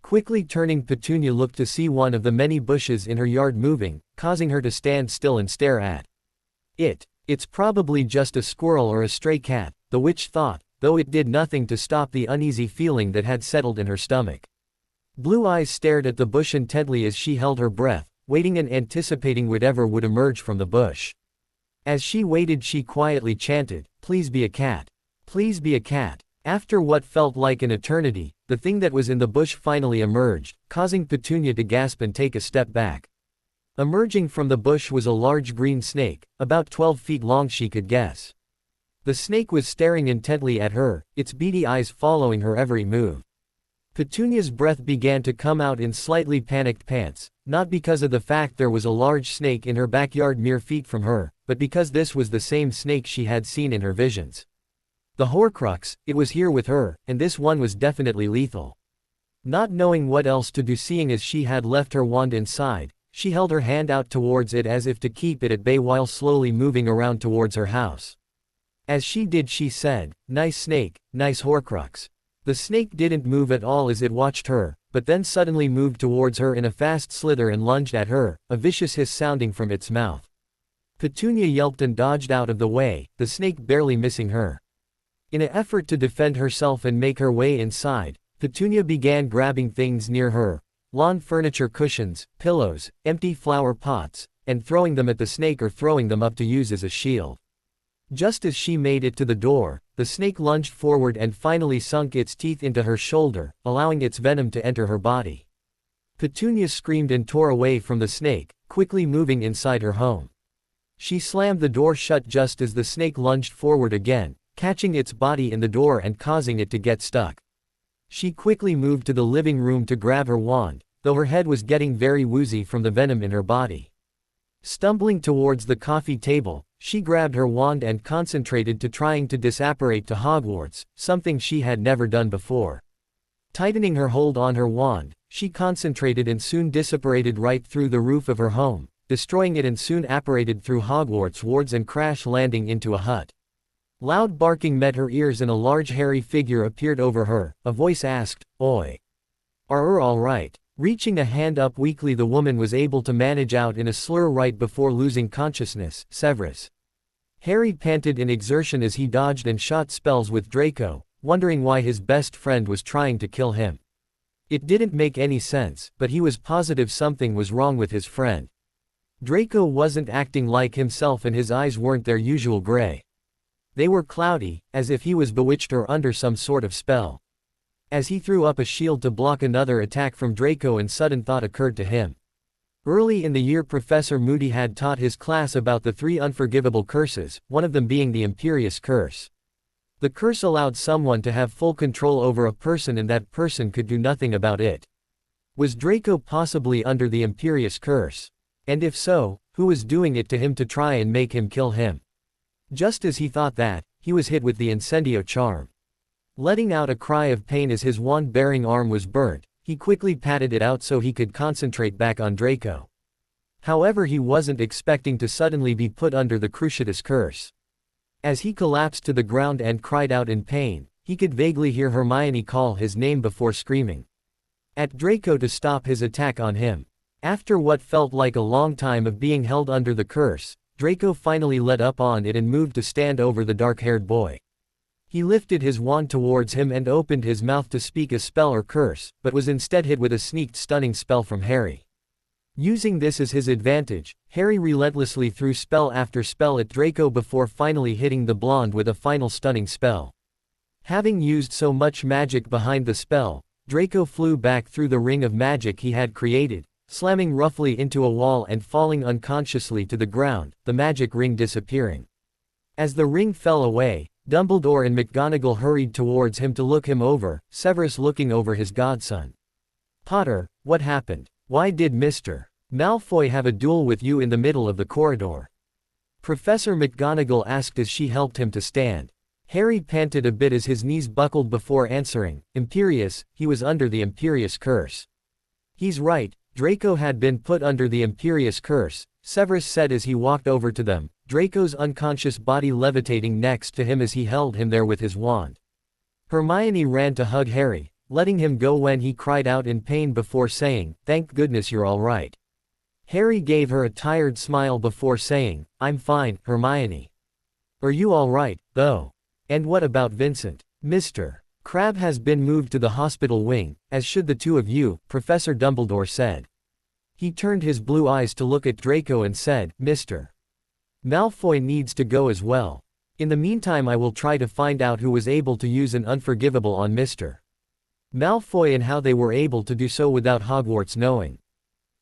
Quickly turning, Petunia looked to see one of the many bushes in her yard moving, causing her to stand still and stare at it. "It's probably just a squirrel or a stray cat," the witch thought, though it did nothing to stop the uneasy feeling that had settled in her stomach. Blue eyes stared at the bush intently as she held her breath, waiting and anticipating whatever would emerge from the bush. As she waited, she quietly chanted, "Please be a cat. Please be a cat." After what felt like an eternity, the thing that was in the bush finally emerged, causing Petunia to gasp and take a step back. Emerging from the bush was a large green snake, about 12 feet long she could guess. The snake was staring intently at her, its beady eyes following her every move. Petunia's breath began to come out in slightly panicked pants, not because of the fact there was a large snake in her backyard mere feet from her, but because this was the same snake she had seen in her visions. The Horcrux, it was here with her, and this one was definitely lethal. Not knowing what else to do, seeing as she had left her wand inside, she held her hand out towards it as if to keep it at bay while slowly moving around towards her house. As she did, she said, "Nice snake, nice Horcrux." The snake didn't move at all as it watched her, but then suddenly moved towards her in a fast slither and lunged at her, a vicious hiss sounding from its mouth. Petunia yelped and dodged out of the way, the snake barely missing her. In an effort to defend herself and make her way inside, Petunia began grabbing things near her, lawn furniture, cushions, pillows, empty flower pots, and throwing them at the snake or throwing them up to use as a shield. Just as she made it to the door, the snake lunged forward and finally sunk its teeth into her shoulder, allowing its venom to enter her body. Petunia screamed and tore away from the snake, quickly moving inside her home. She slammed the door shut just as the snake lunged forward again, catching its body in the door and causing it to get stuck. She quickly moved to the living room to grab her wand, though her head was getting very woozy from the venom in her body. Stumbling towards the coffee table, she grabbed her wand and concentrated to trying to disapparate to Hogwarts, something she had never done before. Tightening her hold on her wand, she concentrated and soon disapparated right through the roof of her home, destroying it, and soon apparated through Hogwarts wards and crash landing into a hut. Loud barking met her ears and a large hairy figure appeared over her. A voice asked, "Oi. Are all right?" Reaching a hand up weakly, the woman was able to manage out in a slur right before losing consciousness, "Severus." Harry panted in exertion as he dodged and shot spells with Draco, wondering why his best friend was trying to kill him. It didn't make any sense, but he was positive something was wrong with his friend. Draco wasn't acting like himself and his eyes weren't their usual gray. They were cloudy, as if he was bewitched or under some sort of spell. As he threw up a shield to block another attack from Draco, a sudden thought occurred to him. Early in the year, Professor Moody had taught his class about the 3 unforgivable curses, one of them being the Imperious Curse. The curse allowed someone to have full control over a person and that person could do nothing about it. Was Draco possibly under the Imperious Curse? And if so, who was doing it to him to try and make him kill him? Just as he thought that, he was hit with the incendio charm. Letting out a cry of pain as his wand-bearing arm was burnt, he quickly patted it out so he could concentrate back on Draco. However, he wasn't expecting to suddenly be put under the Cruciatus curse. As he collapsed to the ground and cried out in pain, he could vaguely hear Hermione call his name before screaming at Draco to stop his attack on him. After what felt like a long time of being held under the curse, Draco finally let up on it and moved to stand over the dark-haired boy. He lifted his wand towards him and opened his mouth to speak a spell or curse, but was instead hit with a sneaked stunning spell from Harry. Using this as his advantage, Harry relentlessly threw spell after spell at Draco before finally hitting the blonde with a final stunning spell. Having used so much magic behind the spell, Draco flew back through the ring of magic he had created, slamming roughly into a wall and falling unconsciously to the ground, the magic ring disappearing. As the ring fell away, Dumbledore and McGonagall hurried towards him to look him over, Severus looking over his godson. "Potter, what happened? Why did Mr. Malfoy have a duel with you in the middle of the corridor?" Professor McGonagall asked as she helped him to stand. Harry panted a bit as his knees buckled before answering, "Imperius, he was under the Imperius curse." "He's right, Draco had been put under the Imperius curse," Severus said as he walked over to them, Draco's unconscious body levitating next to him as he held him there with his wand. Hermione ran to hug Harry, letting him go when he cried out in pain before saying, "Thank goodness you're all right." Harry gave her a tired smile before saying, "I'm fine, Hermione. Are you all right, though? And what about Vincent? Mr. Crabbe has been moved to the hospital wing, as should the two of you," Professor Dumbledore said. He turned his blue eyes to look at Draco and said, "Mr. Malfoy needs to go as well. In the meantime I will try to find out who was able to use an unforgivable on Mr. Malfoy and how they were able to do so without Hogwarts knowing."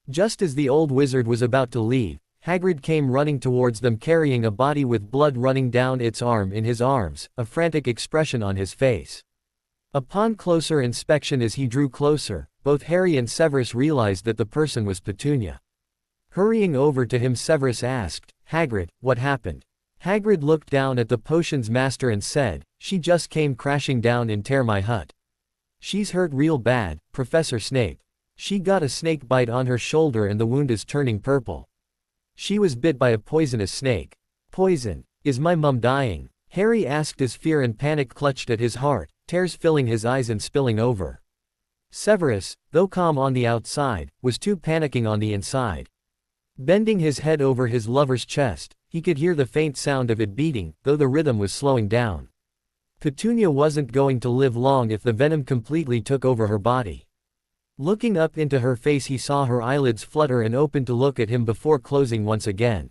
Just as the old wizard was about to leave, Hagrid came running towards them carrying a body with blood running down its arm in his arms, a frantic expression on his face. Upon closer inspection as he drew closer, both Harry and Severus realized that the person was Petunia. Hurrying over to him, Severus asked, "Hagrid, what happened?" Hagrid looked down at the potions master and said, "She just came crashing down in Tear My Hut. She's hurt real bad, Professor Snape. She got a snake bite on her shoulder and the wound is turning purple. She was bit by a poisonous snake." "Poison? Is my mum dying?" Harry asked as fear and panic clutched at his heart, tears filling his eyes and spilling over. Severus, though calm on the outside, was too panicking on the inside. Bending his head over his lover's chest, he could hear the faint sound of it beating, though the rhythm was slowing down. Petunia wasn't going to live long if the venom completely took over her body. Looking up into her face, he saw her eyelids flutter and open to look at him before closing once again.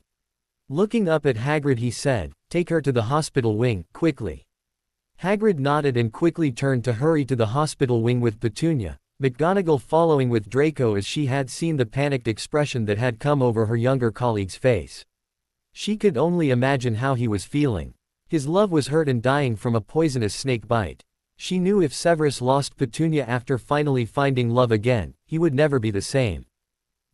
Looking up at Hagrid, he said, "Take her to the hospital wing, quickly." Hagrid nodded and quickly turned to hurry to the hospital wing with Petunia, McGonagall following with Draco as she had seen the panicked expression that had come over her younger colleague's face. She could only imagine how he was feeling. His love was hurt and dying from a poisonous snake bite. She knew if Severus lost Petunia after finally finding love again, he would never be the same.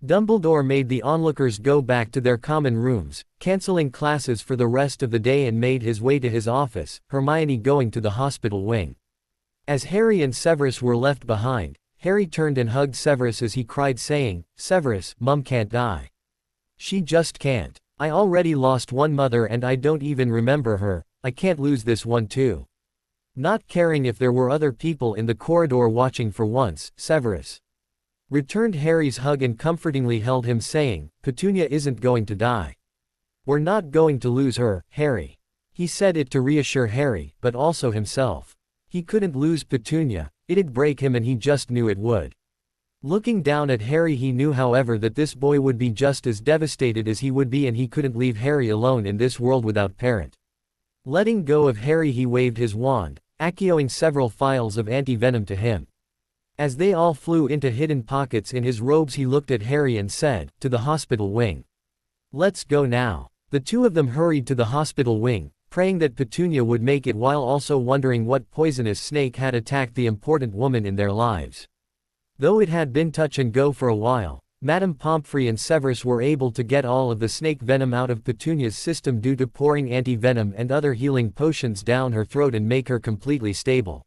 Dumbledore made the onlookers go back to their common rooms, canceling classes for the rest of the day, and made his way to his office, Hermione going to the hospital wing. As Harry and Severus were left behind, Harry turned and hugged Severus as he cried saying, "Severus, Mum can't die. She just can't. I already lost one mother and I don't even remember her, I can't lose this one too." Not caring if there were other people in the corridor watching for once, Severus returned Harry's hug and comfortingly held him saying, "Petunia isn't going to die. We're not going to lose her, Harry." He said it to reassure Harry, but also himself. He couldn't lose Petunia, it'd break him and he just knew it would. Looking down at Harry, he knew however that this boy would be just as devastated as he would be, and he couldn't leave Harry alone in this world without parent. Letting go of Harry, he waved his wand, acioing several phials of anti-venom to him. As they all flew into hidden pockets in his robes, he looked at Harry and said, "To the hospital wing. Let's go now." The two of them hurried to the hospital wing, praying that Petunia would make it while also wondering what poisonous snake had attacked the important woman in their lives. Though it had been touch and go for a while, Madame Pomfrey and Severus were able to get all of the snake venom out of Petunia's system due to pouring anti-venom and other healing potions down her throat and make her completely stable.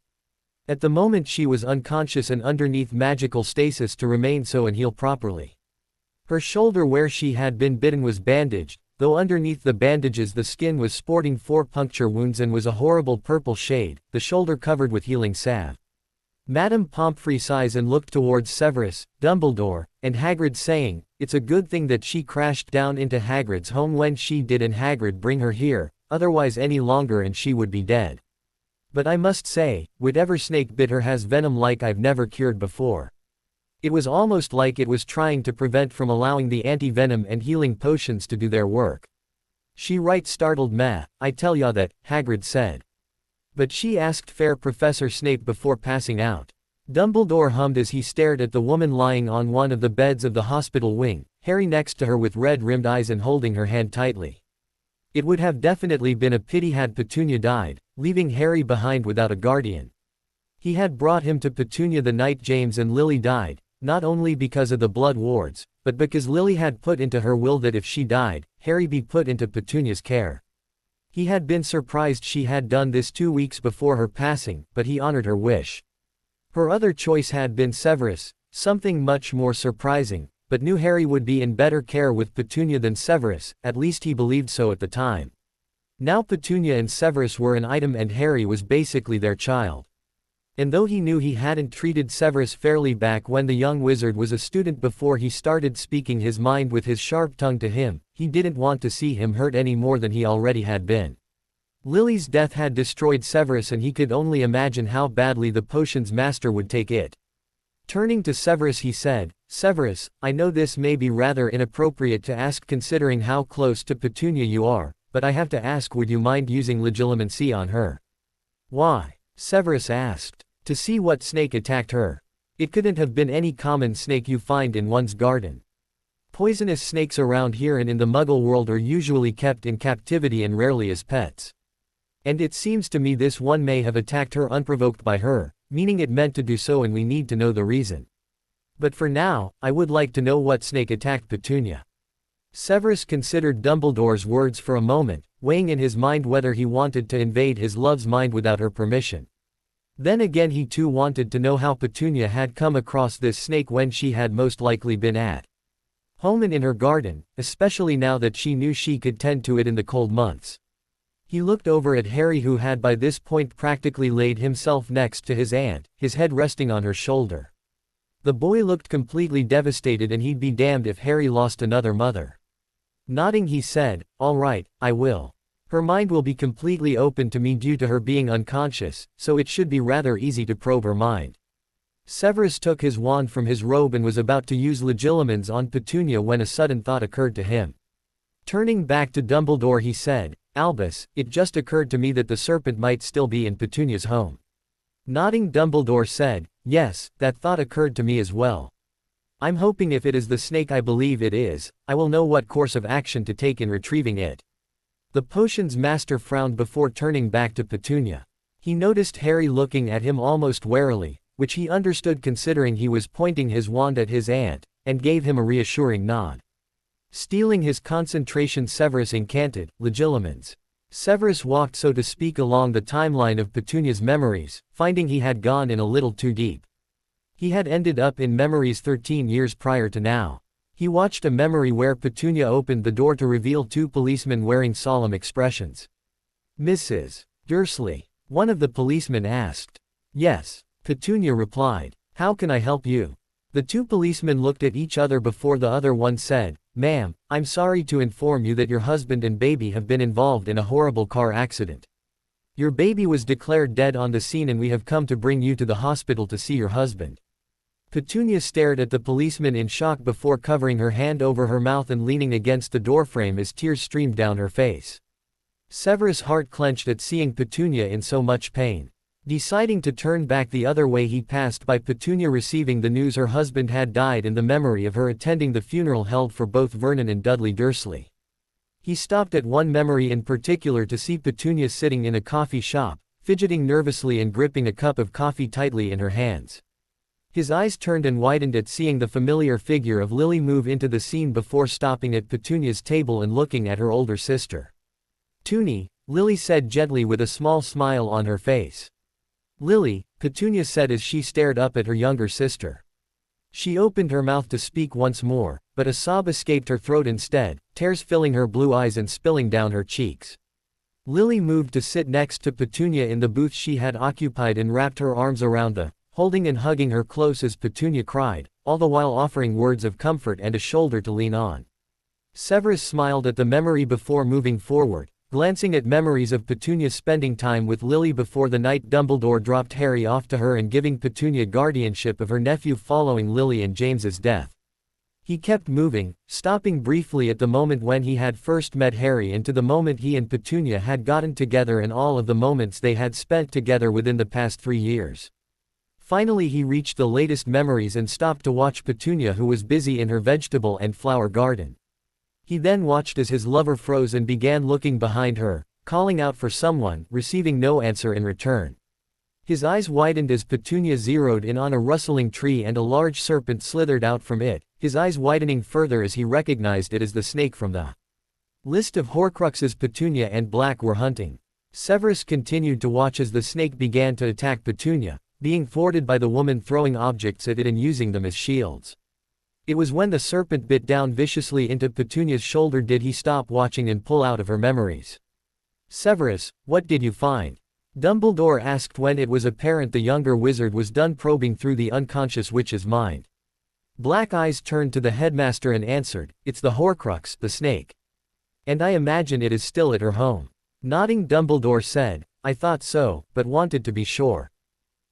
At the moment she was unconscious and underneath magical stasis to remain so and heal properly. Her shoulder where she had been bitten was bandaged, though underneath the bandages the skin was sporting 4 puncture wounds and was a horrible purple shade, the shoulder covered with healing salve. Madame Pomfrey sighs and looked towards Severus, Dumbledore, and Hagrid saying, "It's a good thing that she crashed down into Hagrid's home when she did and Hagrid bring her here, otherwise any longer and she would be dead. But I must say, whatever snake bit her has venom like I've never cured before." It was almost like it was trying to prevent from allowing the anti-venom and healing potions to do their work. "She right startled meh, I tell ya that," Hagrid said. "But she asked fair Professor Snape before passing out." Dumbledore hummed as he stared at the woman lying on one of the beds of the hospital wing, Harry next to her with red-rimmed eyes and holding her hand tightly. It would have definitely been a pity had Petunia died, leaving Harry behind without a guardian. He had brought him to Petunia the night James and Lily died, not only because of the blood wards, but because Lily had put into her will that if she died, Harry be put into Petunia's care. He had been surprised she had done this 2 weeks before her passing, but he honored her wish. Her other choice had been Severus, something much more surprising, but knew Harry would be in better care with Petunia than Severus, at least he believed so at the time. Now Petunia and Severus were an item and Harry was basically their child. And though he knew he hadn't treated Severus fairly back when the young wizard was a student before he started speaking his mind with his sharp tongue to him, he didn't want to see him hurt any more than he already had been. Lily's death had destroyed Severus and he could only imagine how badly the potion's master would take it. Turning to Severus he said, "Severus, I know this may be rather inappropriate to ask considering how close to Petunia you are, but I have to ask, would you mind using legilimency on her?" "Why?" Severus asked. "To see what snake attacked her. It couldn't have been any common snake you find in one's garden. Poisonous snakes around here and in the Muggle world are usually kept in captivity and rarely as pets. And it seems to me this one may have attacked her unprovoked by her, meaning it meant to do so and we need to know the reason. But for now, I would like to know what snake attacked Petunia." Severus considered Dumbledore's words for a moment, weighing in his mind whether he wanted to invade his love's mind without her permission. Then again he too wanted to know how Petunia had come across this snake when she had most likely been at home and in her garden, especially now that she knew she could tend to it in the cold months. He looked over at Harry who had by this point practically laid himself next to his aunt, his head resting on her shoulder. The boy looked completely devastated and he'd be damned if Harry lost another mother. Nodding he said, "All right, I will. Her mind will be completely open to me due to her being unconscious, so it should be rather easy to probe her mind." Severus took his wand from his robe and was about to use legilimens on Petunia when a sudden thought occurred to him. Turning back to Dumbledore he said, "Albus, it just occurred to me that the serpent might still be in Petunia's home." Nodding Dumbledore said, "Yes, that thought occurred to me as well. I'm hoping if it is the snake I believe it is, I will know what course of action to take in retrieving it." The potion's master frowned before turning back to Petunia. He noticed Harry looking at him almost warily, which he understood considering he was pointing his wand at his aunt, and gave him a reassuring nod. Stealing his concentration Severus incanted, "Legilimens." Severus walked so to speak along the timeline of Petunia's memories, finding he had gone in a little too deep. He had ended up in memories 13 years prior to now. He watched a memory where Petunia opened the door to reveal 2 policemen wearing solemn expressions. "Mrs. Dursley?" one of the policemen asked. "Yes," Petunia replied. "How can I help you?" The 2 policemen looked at each other before the other one said, "Ma'am, I'm sorry to inform you that your husband and baby have been involved in a horrible car accident. Your baby was declared dead on the scene and we have come to bring you to the hospital to see your husband." Petunia stared at the policeman in shock before covering her hand over her mouth and leaning against the doorframe as tears streamed down her face. Severus' heart clenched at seeing Petunia in so much pain. Deciding to turn back the other way he passed by Petunia receiving the news her husband had died and the memory of her attending the funeral held for both Vernon and Dudley Dursley. He stopped at one memory in particular to see Petunia sitting in a coffee shop, fidgeting nervously and gripping a cup of coffee tightly in her hands. His eyes turned and widened at seeing the familiar figure of Lily move into the scene before stopping at Petunia's table and looking at her older sister. "Toonie," Lily said gently with a small smile on her face. "Lily," Petunia said as she stared up at her younger sister. She opened her mouth to speak once more, but a sob escaped her throat instead, tears filling her blue eyes and spilling down her cheeks. Lily moved to sit next to Petunia in the booth she had occupied and wrapped her arms around the, holding and hugging her close as Petunia cried, all the while offering words of comfort and a shoulder to lean on. Severus smiled at the memory before moving forward, glancing at memories of Petunia spending time with Lily before the night Dumbledore dropped Harry off to her and giving Petunia guardianship of her nephew following Lily and James's death. He kept moving, stopping briefly at the moment when he had first met Harry and to the moment he and Petunia had gotten together and all of the moments they had spent together within the past 3 years. Finally he reached the latest memories and stopped to watch Petunia, who was busy in her vegetable and flower garden. He then watched as his lover froze and began looking behind her, calling out for someone, receiving no answer in return. His eyes widened as Petunia zeroed in on a rustling tree and a large serpent slithered out from it, his eyes widening further as he recognized it as the snake from the list of Horcruxes Petunia and Black were hunting. Severus continued to watch as the snake began to attack Petunia, being thwarted by the woman throwing objects at it and using them as shields. It was when the serpent bit down viciously into Petunia's shoulder did he stop watching and pull out of her memories. "Severus, what did you find?" Dumbledore asked when it was apparent the younger wizard was done probing through the unconscious witch's mind. Black eyes turned to the headmaster and answered, "It's the Horcrux, the snake. And I imagine it is still at her home." Nodding, Dumbledore said, "I thought so, but wanted to be sure."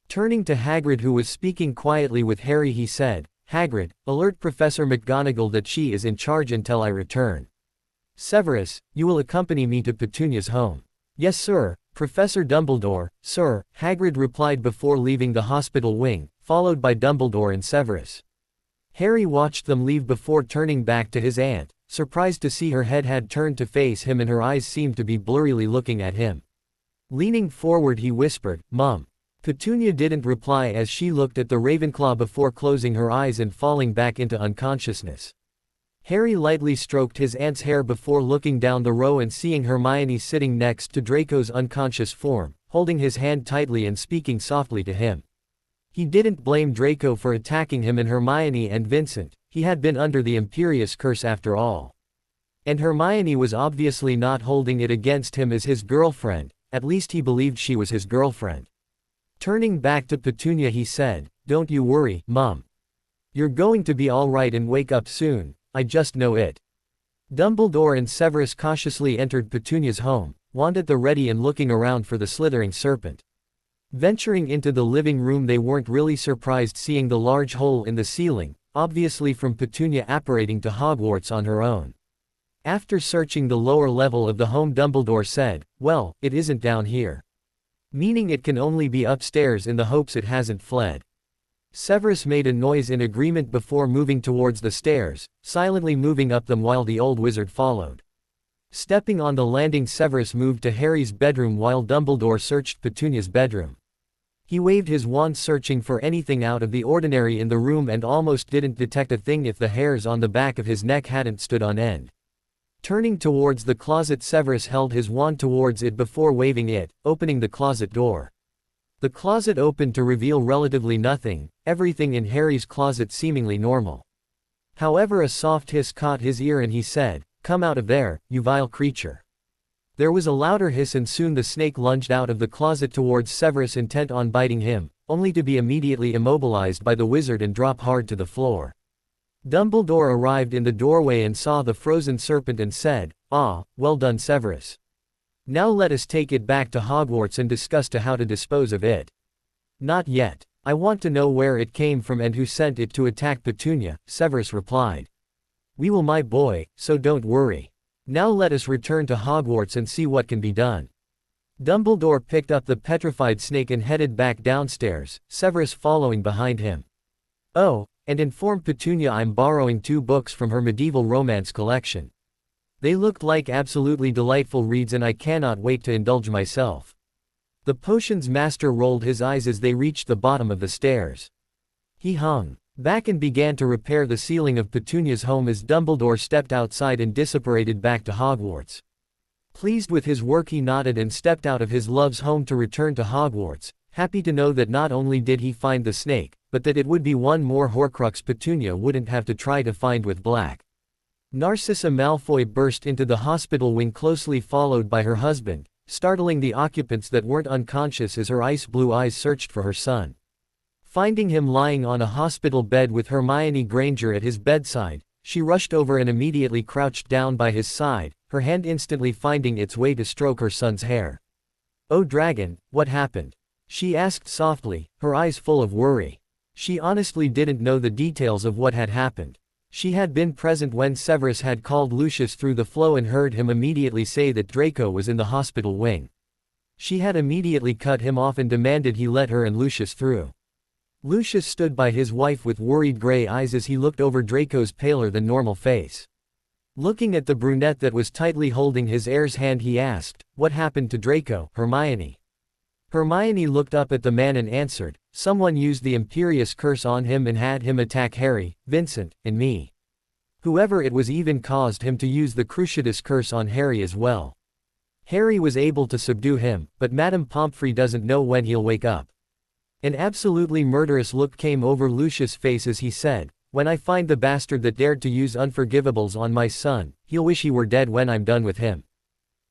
Turning to Hagrid, who was speaking quietly with Harry, he said, "Hagrid, alert Professor McGonagall that she is in charge until I return. Severus, you will accompany me to Petunia's home." "Yes sir, Professor Dumbledore, sir," Hagrid replied before leaving the hospital wing, followed by Dumbledore and Severus. Harry watched them leave before turning back to his aunt, surprised to see her head had turned to face him and her eyes seemed to be blurrily looking at him. Leaning forward he whispered, "Mum." Petunia didn't reply as she looked at the Ravenclaw before closing her eyes and falling back into unconsciousness. Harry lightly stroked his aunt's hair before looking down the row and seeing Hermione sitting next to Draco's unconscious form, holding his hand tightly and speaking softly to him. He didn't blame Draco for attacking him and Hermione and Vincent, he had been under the Imperius curse after all. And Hermione was obviously not holding it against him as his girlfriend, at least he believed she was his girlfriend. Turning back to Petunia he said, "Don't you worry, Mum. You're going to be all right and wake up soon, I just know it." Dumbledore and Severus cautiously entered Petunia's home, wand at the ready and looking around for the slithering serpent. Venturing into the living room they weren't really surprised seeing the large hole in the ceiling, obviously from Petunia apparating to Hogwarts on her own. After searching the lower level of the home Dumbledore said, "Well, it isn't down here. Meaning it can only be upstairs in the hopes it hasn't fled." Severus made a noise in agreement before moving towards the stairs, silently moving up them while the old wizard followed. Stepping on the landing Severus moved to Harry's bedroom while Dumbledore searched Petunia's bedroom. He waved his wand searching for anything out of the ordinary in the room and almost didn't detect a thing if the hairs on the back of his neck hadn't stood on end. Turning towards the closet Severus held his wand towards it before waving it, opening the closet door. The closet opened to reveal relatively nothing, everything in Harry's closet seemingly normal. However, a soft hiss caught his ear and he said, "Come out of there, you vile creature." There was a louder hiss and soon the snake lunged out of the closet towards Severus intent on biting him, only to be immediately immobilized by the wizard and drop hard to the floor. Dumbledore arrived in the doorway and saw the frozen serpent and said, "Ah, well done Severus. Now let us take it back to Hogwarts and discuss how to dispose of it." "Not yet. I want to know where it came from and who sent it to attack Petunia," Severus replied. "We will, my boy, so don't worry. Now let us return to Hogwarts and see what can be done." Dumbledore picked up the petrified snake and headed back downstairs, Severus following behind him. "Oh, and inform Petunia I'm borrowing 2 books from her medieval romance collection. They looked like absolutely delightful reads and I cannot wait to indulge myself." The potions master rolled his eyes as they reached the bottom of the stairs. He hung back and began to repair the ceiling of Petunia's home as Dumbledore stepped outside and dissipated back to Hogwarts. Pleased with his work, he nodded and stepped out of his love's home to return to Hogwarts, happy to know that not only did he find the snake, but that it would be one more Horcrux Petunia wouldn't have to try to find with Black. Narcissa Malfoy burst into the hospital wing, closely followed by her husband, startling the occupants that weren't unconscious as her ice blue eyes searched for her son. Finding him lying on a hospital bed with Hermione Granger at his bedside, she rushed over and immediately crouched down by his side, her hand instantly finding its way to stroke her son's hair. "Oh dragon, what happened?" she asked softly, her eyes full of worry. She honestly didn't know the details of what had happened. She had been present when Severus had called Lucius through the floor and heard him immediately say that Draco was in the hospital wing. She had immediately cut him off and demanded he let her and Lucius through. Lucius stood by his wife with worried gray eyes as he looked over Draco's paler than normal face. Looking at the brunette that was tightly holding his heir's hand, he asked, "What happened to Draco, Hermione?" Hermione looked up at the man and answered, "Someone used the Imperious Curse on him and had him attack Harry, Vincent, and me. Whoever it was even caused him to use the Cruciatus Curse on Harry as well. Harry was able to subdue him, but Madame Pomfrey doesn't know when he'll wake up." An absolutely murderous look came over Lucius' face as he said, "When I find the bastard that dared to use unforgivables on my son, he'll wish he were dead when I'm done with him."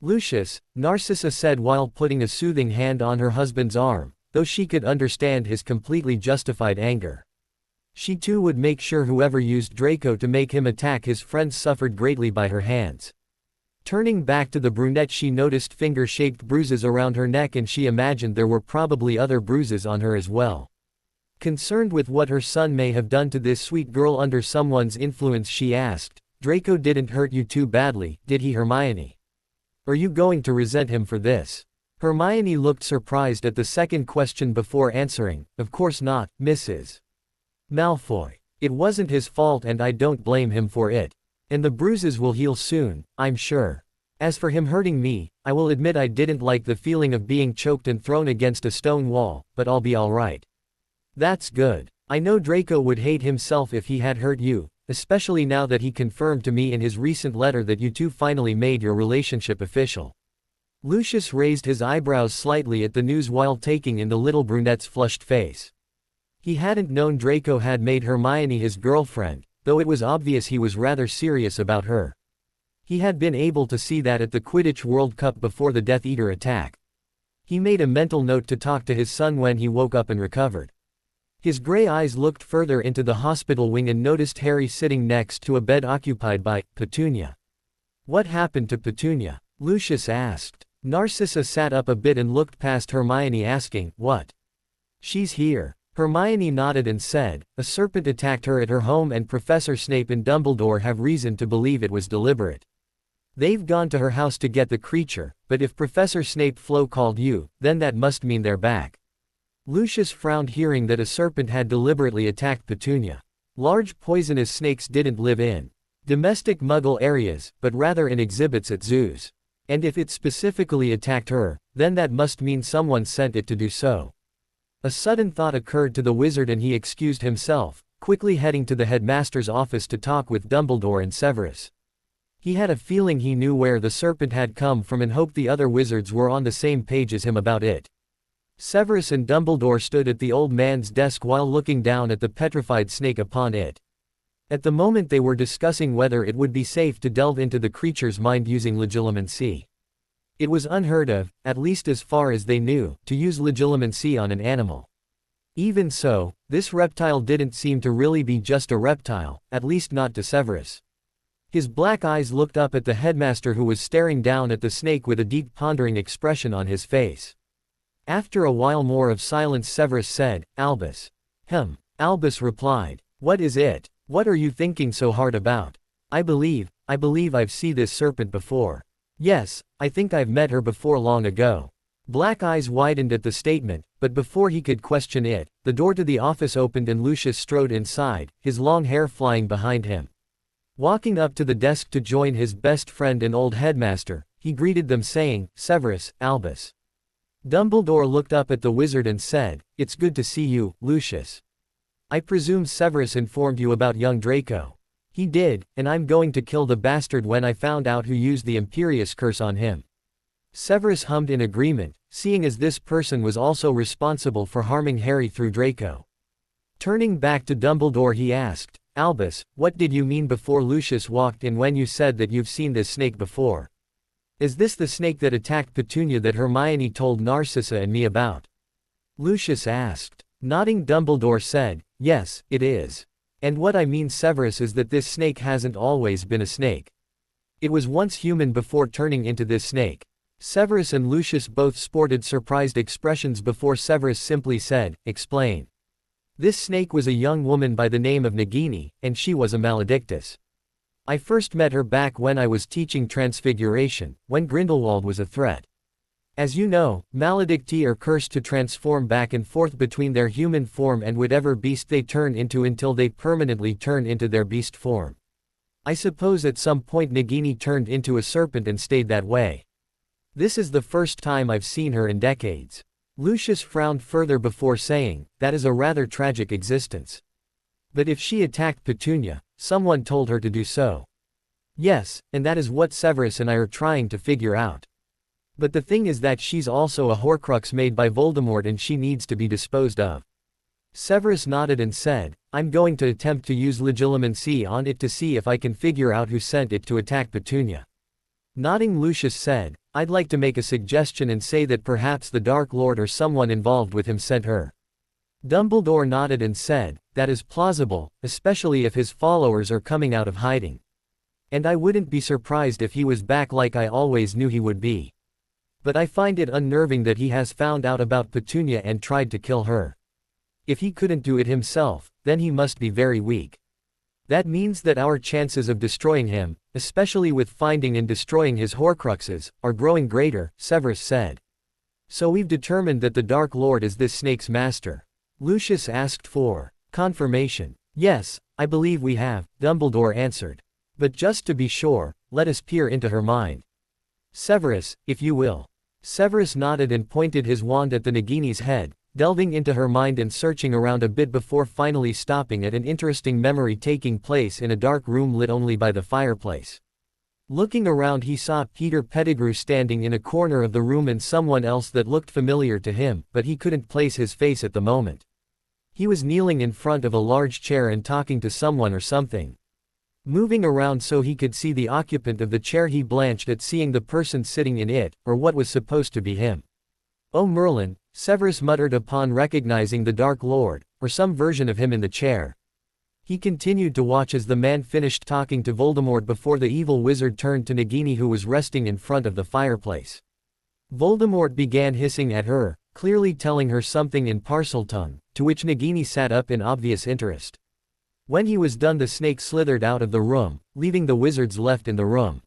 "Lucius," Narcissa said while putting a soothing hand on her husband's arm, though she could understand his completely justified anger. She too would make sure whoever used Draco to make him attack his friends suffered greatly by her hands. Turning back to the brunette, she noticed finger-shaped bruises around her neck and she imagined there were probably other bruises on her as well. Concerned with what her son may have done to this sweet girl under someone's influence, she asked, "Draco didn't hurt you too badly, did he, Hermione? Are you going to resent him for this?" Hermione looked surprised at the second question before answering, "Of course not, Mrs. Malfoy. It wasn't his fault and I don't blame him for it. And the bruises will heal soon, I'm sure. As for him hurting me, I will admit I didn't like the feeling of being choked and thrown against a stone wall, but I'll be alright." "That's good. I know Draco would hate himself if he had hurt you, especially now that he confirmed to me in his recent letter that you two finally made your relationship official." Lucius raised his eyebrows slightly at the news while taking in the little brunette's flushed face. He hadn't known Draco had made Hermione his girlfriend, though it was obvious he was rather serious about her. He had been able to see that at the Quidditch World Cup before the Death Eater attack. He made a mental note to talk to his son when he woke up and recovered. His gray eyes looked further into the hospital wing and noticed Harry sitting next to a bed occupied by Petunia. "What happened to Petunia?" Lucius asked. Narcissa sat up a bit and looked past Hermione asking, "What?" "She's here." Hermione nodded and said, "A serpent attacked her at her home and Professor Snape and Dumbledore have reason to believe it was deliberate. They've gone to her house to get the creature, but if Professor Snape Flo called you, then that must mean they're back." Lucius frowned hearing that a serpent had deliberately attacked Petunia. Large poisonous snakes didn't live in domestic Muggle areas, but rather in exhibits at zoos. And if it specifically attacked her, then that must mean someone sent it to do so. A sudden thought occurred to the wizard and he excused himself, quickly heading to the headmaster's office to talk with Dumbledore and Severus. He had a feeling he knew where the serpent had come from and hoped the other wizards were on the same page as him about it. Severus and Dumbledore stood at the old man's desk while looking down at the petrified snake upon it. At the moment they were discussing whether it would be safe to delve into the creature's mind using legilimency. It was unheard of, at least as far as they knew, to use legilimency on an animal. Even so, this reptile didn't seem to really be just a reptile, at least not to Severus. His black eyes looked up at the headmaster who was staring down at the snake with a deep pondering expression on his face. After a while more of silence, Severus said, "Albus." Albus replied, "What is it? What are you thinking so hard about?" I believe I've seen this serpent before. Yes, I think I've met her before long ago." Black eyes widened at the statement, but before he could question it, the door to the office opened and Lucius strode inside, his long hair flying behind him. Walking up to the desk to join his best friend and old headmaster, he greeted them saying, "Severus, Albus." Dumbledore looked up at the wizard and said, "It's good to see you, Lucius." I presume Severus informed you about young Draco. He did, and I'm going to kill the bastard when I found out who used the Imperious curse on him. Severus hummed in agreement, seeing as this person was also responsible for harming Harry through Draco. Turning back to Dumbledore he asked, Albus, what did you mean before Lucius walked in when you said that you've seen this snake before? Is this the snake that attacked Petunia that Hermione told Narcissa and me about? Lucius asked. Nodding, Dumbledore said, yes, it is. And what I mean, Severus, is that this snake hasn't always been a snake. It was once human before turning into this snake. Severus and Lucius both sported surprised expressions before Severus simply said, explain. This snake was a young woman by the name of Nagini, and she was a maledictus. I first met her back when I was teaching Transfiguration, when Grindelwald was a threat. As you know, maledicti are cursed to transform back and forth between their human form and whatever beast they turn into until they permanently turn into their beast form. I suppose at some point Nagini turned into a serpent and stayed that way. This is the first time I've seen her in decades. Lucius frowned further before saying, that is a rather tragic existence. But if she attacked Petunia, someone told her to do so. Yes, and that is what Severus and I are trying to figure out. But the thing is that she's also a Horcrux made by Voldemort and she needs to be disposed of. Severus nodded and said, I'm going to attempt to use Legilimency on it to see if I can figure out who sent it to attack Petunia. Nodding, Lucius said, I'd like to make a suggestion and say that perhaps the Dark Lord or someone involved with him sent her. Dumbledore nodded and said, that is plausible, especially if his followers are coming out of hiding. And I wouldn't be surprised if he was back like I always knew he would be. But I find it unnerving that he has found out about Petunia and tried to kill her. If he couldn't do it himself, then he must be very weak. That means that our chances of destroying him, especially with finding and destroying his Horcruxes, are growing greater, Severus said. So we've determined that the Dark Lord is this snake's master. Lucius asked for confirmation. Yes, I believe we have, Dumbledore answered. But just to be sure, let us peer into her mind. Severus, if you will. Severus nodded and pointed his wand at the Nagini's head, delving into her mind and searching around a bit before finally stopping at an interesting memory taking place in a dark room lit only by the fireplace. Looking around he saw Peter Pettigrew standing in a corner of the room and someone else that looked familiar to him, but he couldn't place his face at the moment. He was kneeling in front of a large chair and talking to someone or something. Moving around so he could see the occupant of the chair, he blanched at seeing the person sitting in it, or what was supposed to be him. Oh Merlin, Severus muttered upon recognizing the Dark Lord, or some version of him in the chair. He continued to watch as the man finished talking to Voldemort before the evil wizard turned to Nagini, who was resting in front of the fireplace. Voldemort began hissing at her, clearly telling her something in Parseltongue, to which Nagini sat up in obvious interest. When he was done, the snake slithered out of the room, leaving the wizards left in the room.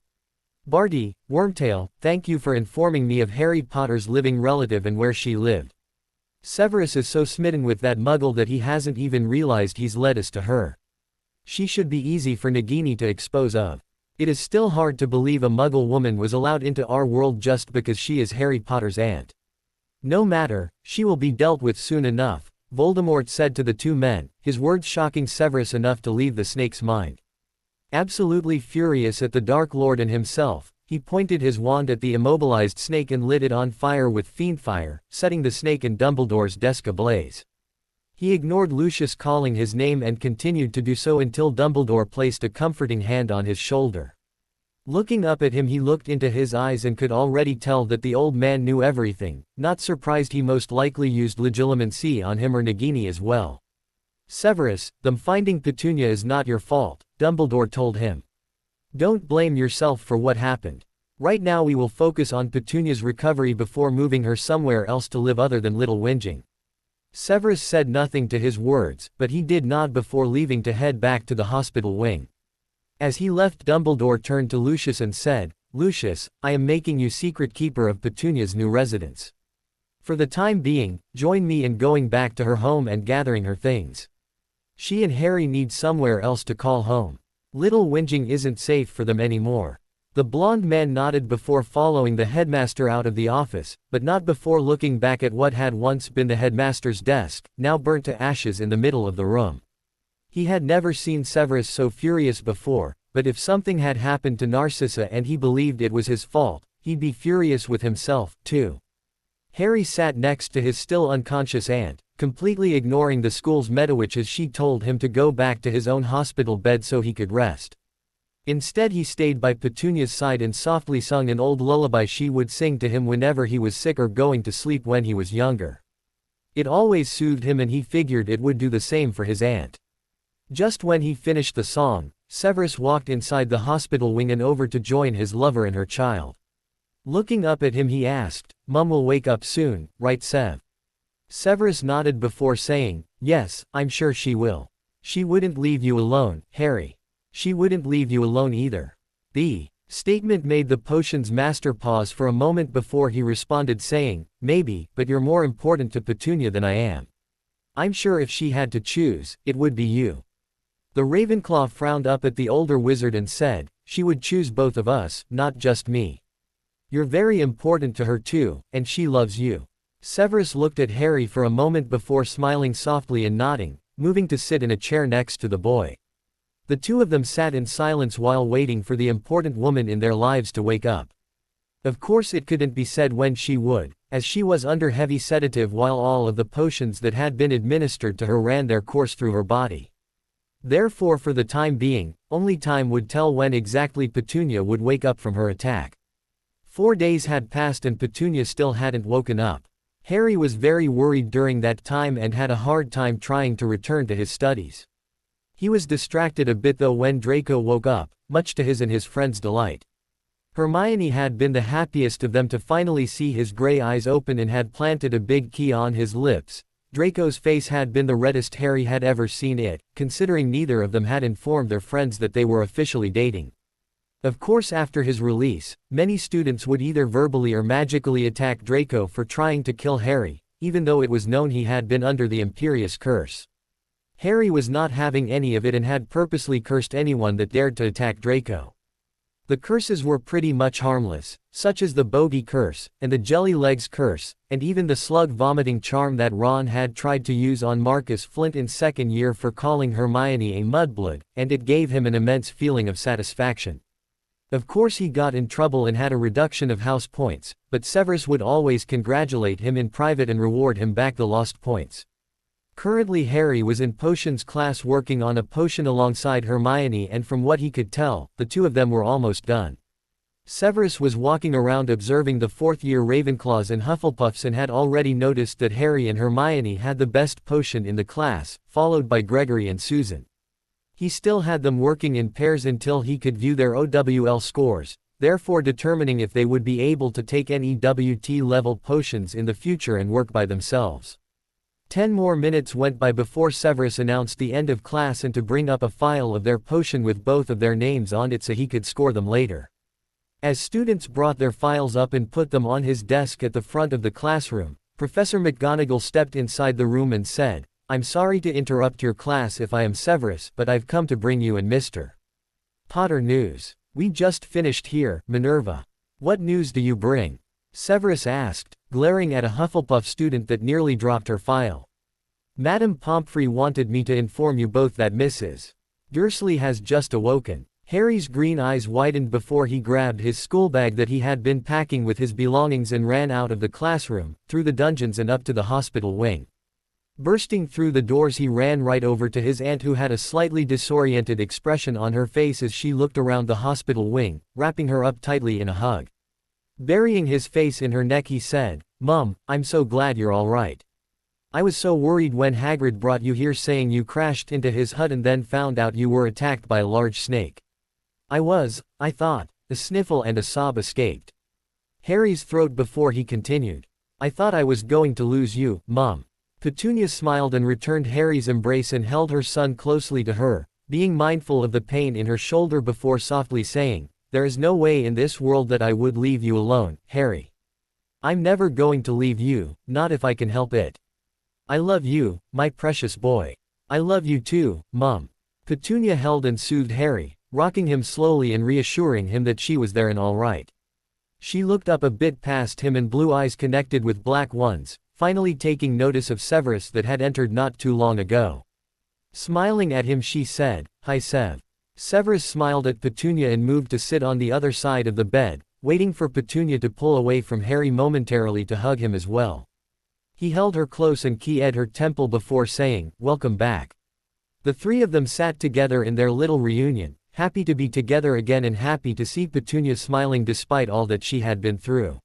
Barty, Wormtail, thank you for informing me of Harry Potter's living relative and where she lived. Severus is so smitten with that muggle that he hasn't even realized he's led us to her. She should be easy for Nagini to expose of. It is still hard to believe a muggle woman was allowed into our world just because she is Harry Potter's aunt. No matter, she will be dealt with soon enough, Voldemort said to the two men, his words shocking Severus enough to leave the snake's mind. Absolutely furious at the Dark Lord and himself, he pointed his wand at the immobilized snake and lit it on fire with fiendfire, setting the snake in Dumbledore's desk ablaze. He ignored Lucius calling his name and continued to do so until Dumbledore placed a comforting hand on his shoulder. Looking up at him, he looked into his eyes and could already tell that the old man knew everything, not surprised he most likely used Legilimency on him or Nagini as well. Severus, them finding Petunia is not your fault, Dumbledore told him. Don't blame yourself for what happened. Right now we will focus on Petunia's recovery before moving her somewhere else to live other than Little Whinging. Severus said nothing to his words, but he did nod before leaving to head back to the hospital wing. As he left, Dumbledore turned to Lucius and said, Lucius, I am making you secret keeper of Petunia's new residence. For the time being, join me in going back to her home and gathering her things. She and Harry need somewhere else to call home. Little Whinging isn't safe for them anymore. The blond man nodded before following the headmaster out of the office, but not before looking back at what had once been the headmaster's desk, now burnt to ashes in the middle of the room. He had never seen Severus so furious before, but if something had happened to Narcissa and he believed it was his fault, he'd be furious with himself, too. Harry sat next to his still unconscious aunt, completely ignoring the school's Medowitch as she told him to go back to his own hospital bed so he could rest. Instead he stayed by Petunia's side and softly sung an old lullaby she would sing to him whenever he was sick or going to sleep when he was younger. It always soothed him and he figured it would do the same for his aunt. Just when he finished the song, Severus walked inside the hospital wing and over to join his lover and her child. Looking up at him he asked, "Mum will wake up soon, right Sev?" Severus nodded before saying, "Yes, I'm sure she will. She wouldn't leave you alone, Harry. She wouldn't leave you alone either." The statement made the potion's master pause for a moment before he responded saying, "Maybe, but you're more important to Petunia than I am. I'm sure if she had to choose, it would be you." The Ravenclaw frowned up at the older wizard and said, "She would choose both of us, not just me. You're very important to her too, and she loves you." Severus looked at Harry for a moment before smiling softly and nodding, moving to sit in a chair next to the boy. The two of them sat in silence while waiting for the important woman in their lives to wake up. Of course it couldn't be said when she would, as she was under heavy sedative while all of the potions that had been administered to her ran their course through her body. Therefore for the time being, only time would tell when exactly Petunia would wake up from her attack. 4 days had passed and Petunia still hadn't woken up. Harry was very worried during that time and had a hard time trying to return to his studies. He was distracted a bit though when Draco woke up, much to his and his friends' delight. Hermione had been the happiest of them to finally see his gray eyes open and had planted a big key on his lips. Draco's face had been the reddest Harry had ever seen it, considering neither of them had informed their friends that they were officially dating. Of course after his release, many students would either verbally or magically attack Draco for trying to kill Harry, even though it was known he had been under the Imperius curse. Harry was not having any of it and had purposely cursed anyone that dared to attack Draco. The curses were pretty much harmless, such as the bogey curse, and the jelly legs curse, and even the slug vomiting charm that Ron had tried to use on Marcus Flint in second year for calling Hermione a mudblood, and it gave him an immense feeling of satisfaction. Of course he got in trouble and had a reduction of house points, but Severus would always congratulate him in private and reward him back the lost points. Currently Harry was in potions class working on a potion alongside Hermione and from what he could tell, the two of them were almost done. Severus was walking around observing the fourth-year Ravenclaws and Hufflepuffs and had already noticed that Harry and Hermione had the best potion in the class, followed by Gregory and Susan. He still had them working in pairs until he could view their OWL scores, therefore determining if they would be able to take any WT-level potions in the future and work by themselves. 10 more minutes went by before Severus announced the end of class and to bring up a file of their potion with both of their names on it so he could score them later. As students brought their files up and put them on his desk at the front of the classroom, Professor McGonagall stepped inside the room and said, "I'm sorry to interrupt your class if I am Severus, but I've come to bring you and Mr. Potter news. We just finished here, Minerva. What news do you bring?" Severus asked, glaring at a Hufflepuff student that nearly dropped her file. "Madame Pomfrey wanted me to inform you both that Mrs. Dursley has just awoken." Harry's green eyes widened before he grabbed his schoolbag that he had been packing with his belongings and ran out of the classroom, through the dungeons and up to the hospital wing. Bursting through the doors he ran right over to his aunt who had a slightly disoriented expression on her face as she looked around the hospital wing, wrapping her up tightly in a hug. Burying his face in her neck he said, "Mum, I'm so glad you're all right. I was so worried when Hagrid brought you here saying you crashed into his hut and then found out you were attacked by a large snake. I thought." A sniffle and a sob escaped Harry's throat before he continued. "I thought I was going to lose you, Mum." Petunia smiled and returned Harry's embrace and held her son closely to her, being mindful of the pain in her shoulder before softly saying, "There is no way in this world that I would leave you alone, Harry. I'm never going to leave you, not if I can help it. I love you, my precious boy. I love you too, Mum." Petunia held and soothed Harry, rocking him slowly and reassuring him that she was there and all right. She looked up a bit past him and blue eyes connected with black ones, finally taking notice of Severus that had entered not too long ago. Smiling at him she said, "Hi Sev." Severus smiled at Petunia and moved to sit on the other side of the bed, waiting for Petunia to pull away from Harry momentarily to hug him as well. He held her close and kissed her temple before saying, "Welcome back." The three of them sat together in their little reunion, happy to be together again and happy to see Petunia smiling despite all that she had been through.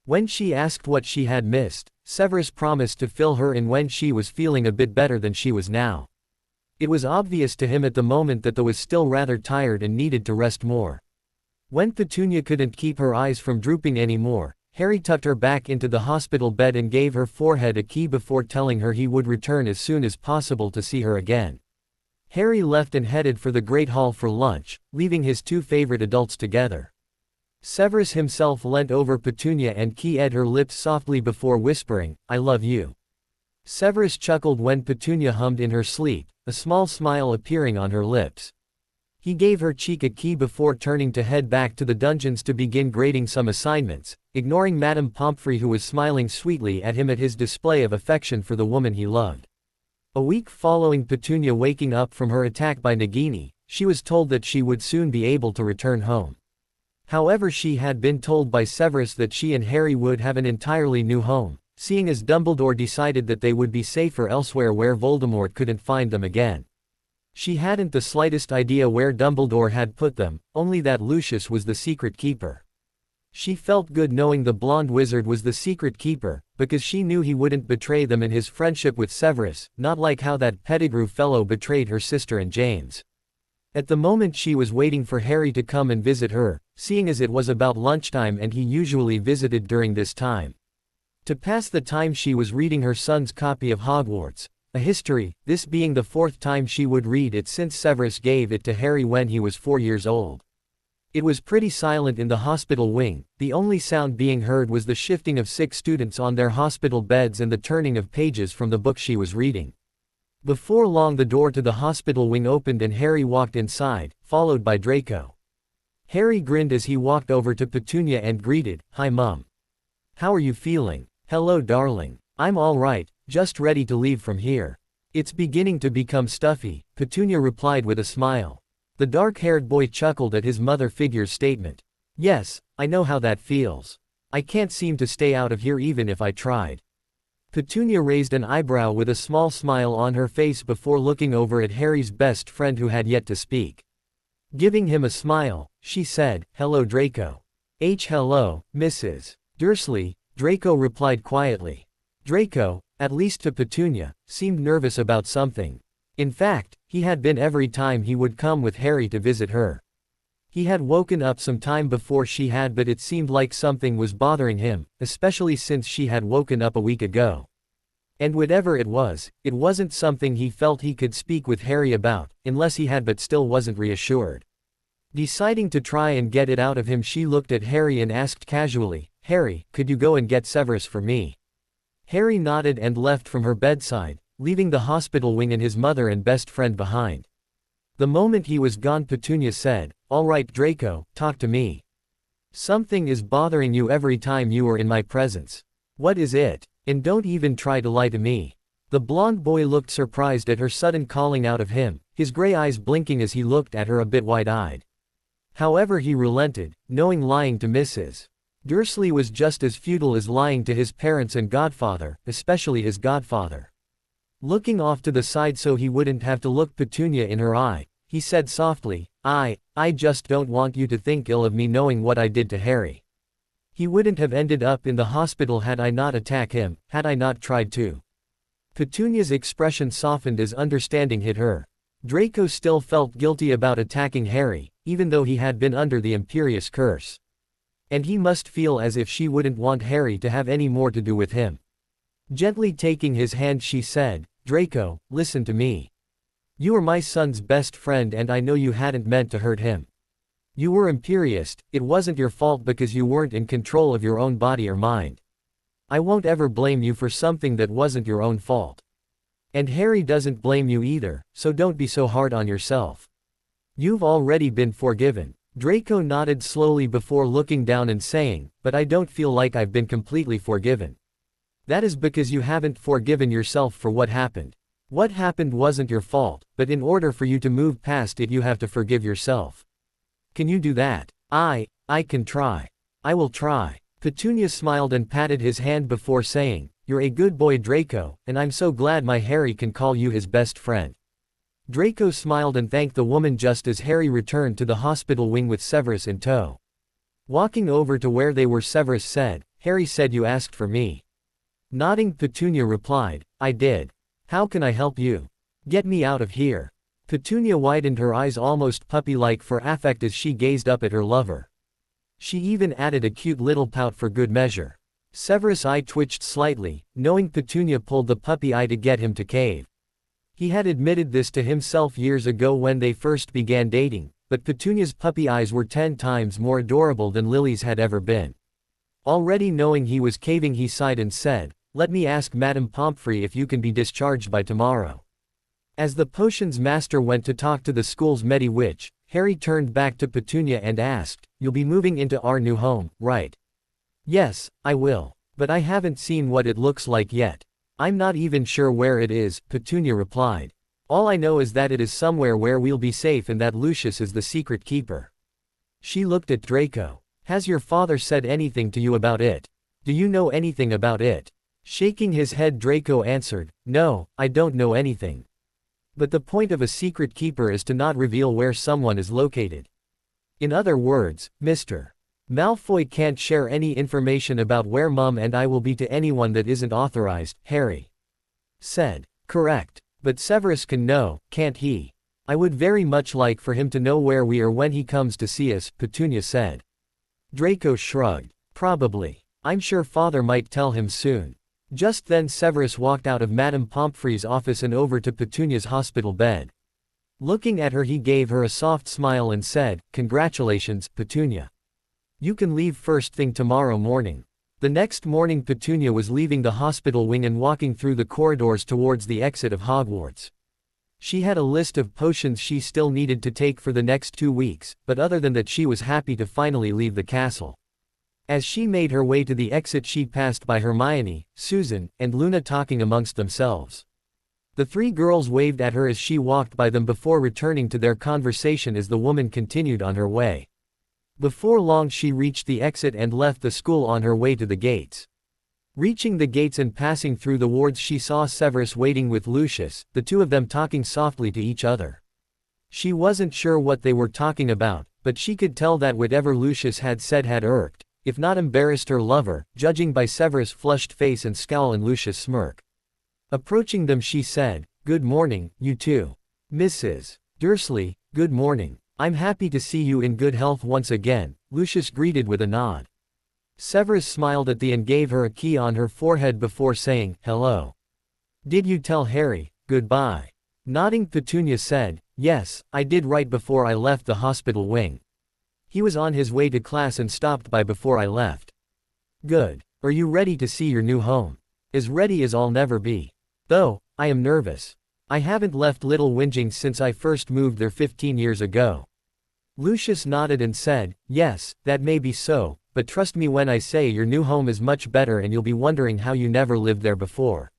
When she asked what she had missed, Severus promised to fill her in when she was feeling a bit better than she was now. It was obvious to him at the moment that they was still rather tired and needed to rest more. When Petunia couldn't keep her eyes from drooping anymore, Harry tucked her back into the hospital bed and gave her forehead a key before telling her he would return as soon as possible to see her again. Harry left and headed for the Great Hall for lunch, leaving his two favorite adults together. Severus himself leant over Petunia and kissed her lips softly before whispering, "I love you." Severus chuckled when Petunia hummed in her sleep, a small smile appearing on her lips. He gave her cheek a key before turning to head back to the dungeons to begin grading some assignments, ignoring Madame Pomfrey who was smiling sweetly at him at his display of affection for the woman he loved. A week following Petunia waking up from her attack by Nagini, she was told that she would soon be able to return home. However, she had been told by Severus that she and Harry would have an entirely new home, seeing as Dumbledore decided that they would be safer elsewhere where Voldemort couldn't find them again. She hadn't the slightest idea where Dumbledore had put them, only that Lucius was the secret keeper. She felt good knowing the blonde wizard was the secret keeper, because she knew he wouldn't betray them in his friendship with Severus, not like how that Pettigrew fellow betrayed her sister and James. At the moment she was waiting for Harry to come and visit her, seeing as it was about lunchtime and he usually visited during this time. To pass the time she was reading her son's copy of Hogwarts, a history, this being the fourth time she would read it since Severus gave it to Harry when he was 4 years old. It was pretty silent in the hospital wing, the only sound being heard was the shifting of sick students on their hospital beds and the turning of pages from the book she was reading. Before long the door to the hospital wing opened and Harry walked inside, followed by Draco. Harry grinned as he walked over to Petunia and greeted, "Hi Mum. How are you feeling?" "Hello darling. I'm all right, just ready to leave from here. It's beginning to become stuffy," Petunia replied with a smile. The dark-haired boy chuckled at his mother figure's statement. "Yes, I know how that feels. I can't seem to stay out of here even if I tried." Petunia raised an eyebrow with a small smile on her face before looking over at Harry's best friend who had yet to speak. Giving him a smile, she said, "Hello Draco." Hello, Mrs. Dursley," Draco replied quietly. Draco, at least to Petunia, seemed nervous about something. In fact, he had been every time he would come with Harry to visit her. He had woken up some time before she had, but it seemed like something was bothering him, especially since she had woken up a week ago. And whatever it wasn't something he felt he could speak with Harry about, unless he had, but still wasn't reassured. Deciding to try and get it out of him, she looked at Harry and asked casually, "Harry, could you go and get Severus for me?" Harry nodded and left from her bedside, leaving the hospital wing and his mother and best friend behind. The moment he was gone, Petunia said, "All right Draco, talk to me. Something is bothering you every time you are in my presence. What is it? And don't even try to lie to me." The blonde boy looked surprised at her sudden calling out of him, his gray eyes blinking as he looked at her a bit wide-eyed. However, he relented, knowing lying to Mrs. Dursley was just as futile as lying to his parents and godfather, especially his godfather. Looking off to the side so he wouldn't have to look Petunia in her eye, he said softly, I just don't want you to think ill of me knowing what I did to Harry. He wouldn't have ended up in the hospital had I not attacked him, had I not tried to." Petunia's expression softened as understanding hit her. Draco still felt guilty about attacking Harry, even though he had been under the Imperious curse. And he must feel as if she wouldn't want Harry to have any more to do with him. Gently taking his hand, she said, "Draco, listen to me. You are my son's best friend and I know you hadn't meant to hurt him. You were imperious, it wasn't your fault because you weren't in control of your own body or mind. I won't ever blame you for something that wasn't your own fault. And Harry doesn't blame you either, so don't be so hard on yourself." You've already been forgiven. Draco nodded slowly before looking down and saying, but I don't feel like I've been completely forgiven. That is because you haven't forgiven yourself for what happened. What happened wasn't your fault, but in order for you to move past it you have to forgive yourself. Can you do that? I can try. I will try. Petunia smiled and patted his hand before saying, you're a good boy Draco, and I'm so glad my Harry can call you his best friend. Draco smiled and thanked the woman just as Harry returned to the hospital wing with Severus in tow. Walking over to where they were, Severus said, Harry said you asked for me. Nodding, Petunia replied, I did. How can I help you? Get me out of here. Petunia widened her eyes almost puppy-like for affect as she gazed up at her lover. She even added a cute little pout for good measure. Severus' eye twitched slightly, knowing Petunia pulled the puppy eye to get him to cave. He had admitted this to himself years ago when they first began dating, but Petunia's puppy eyes were 10 times more adorable than Lily's had ever been. Already knowing he was caving, he sighed and said, let me ask Madame Pomfrey if you can be discharged by tomorrow. As the potions master went to talk to the school's Medi-Witch, Harry turned back to Petunia and asked, you'll be moving into our new home, right? Yes, I will. But I haven't seen what it looks like yet. I'm not even sure where it is, Petunia replied. All I know is that it is somewhere where we'll be safe and that Lucius is the secret keeper. She looked at Draco. Has your father said anything to you about it? Do you know anything about it? Shaking his head, Draco answered, no, I don't know anything. But the point of a secret keeper is to not reveal where someone is located. In other words, Mr. Malfoy can't share any information about where Mum and I will be to anyone that isn't authorized, Harry said. Correct. But Severus can know, can't he? I would very much like for him to know where we are when he comes to see us, Petunia said. Draco shrugged. Probably. I'm sure father might tell him soon. Just then Severus walked out of Madame Pomfrey's office and over to Petunia's hospital bed. Looking at her, he gave her a soft smile and said, congratulations, Petunia. You can leave first thing tomorrow morning. The next morning Petunia was leaving the hospital wing and walking through the corridors towards the exit of Hogwarts. She had a list of potions she still needed to take for the next 2 weeks, but other than that she was happy to finally leave the castle. As she made her way to the exit she passed by Hermione, Susan, and Luna talking amongst themselves. The 3 girls waved at her as she walked by them before returning to their conversation as the woman continued on her way. Before long she reached the exit and left the school on her way to the gates. Reaching the gates and passing through the wards she saw Severus waiting with Lucius, the 2 of them talking softly to each other. She wasn't sure what they were talking about, but she could tell that whatever Lucius had said had irked, if not embarrassed her lover, judging by Severus' flushed face and scowl and Lucius' smirk. Approaching them she said, good morning, you two. Mrs. Dursley, good morning. I'm happy to see you in good health once again, Lucius greeted with a nod. Severus smiled at the and gave her a key on her forehead before saying, hello. Did you tell Harry, goodbye? Nodding, Petunia said, yes, I did right before I left the hospital wing. He was on his way to class and stopped by before I left. Good. Are you ready to see your new home? As ready as I'll never be. Though, I am nervous. I haven't left Little Whinging since I first moved there 15 years ago. Lucius nodded and said, yes, that may be so, but trust me when I say your new home is much better and you'll be wondering how you never lived there before.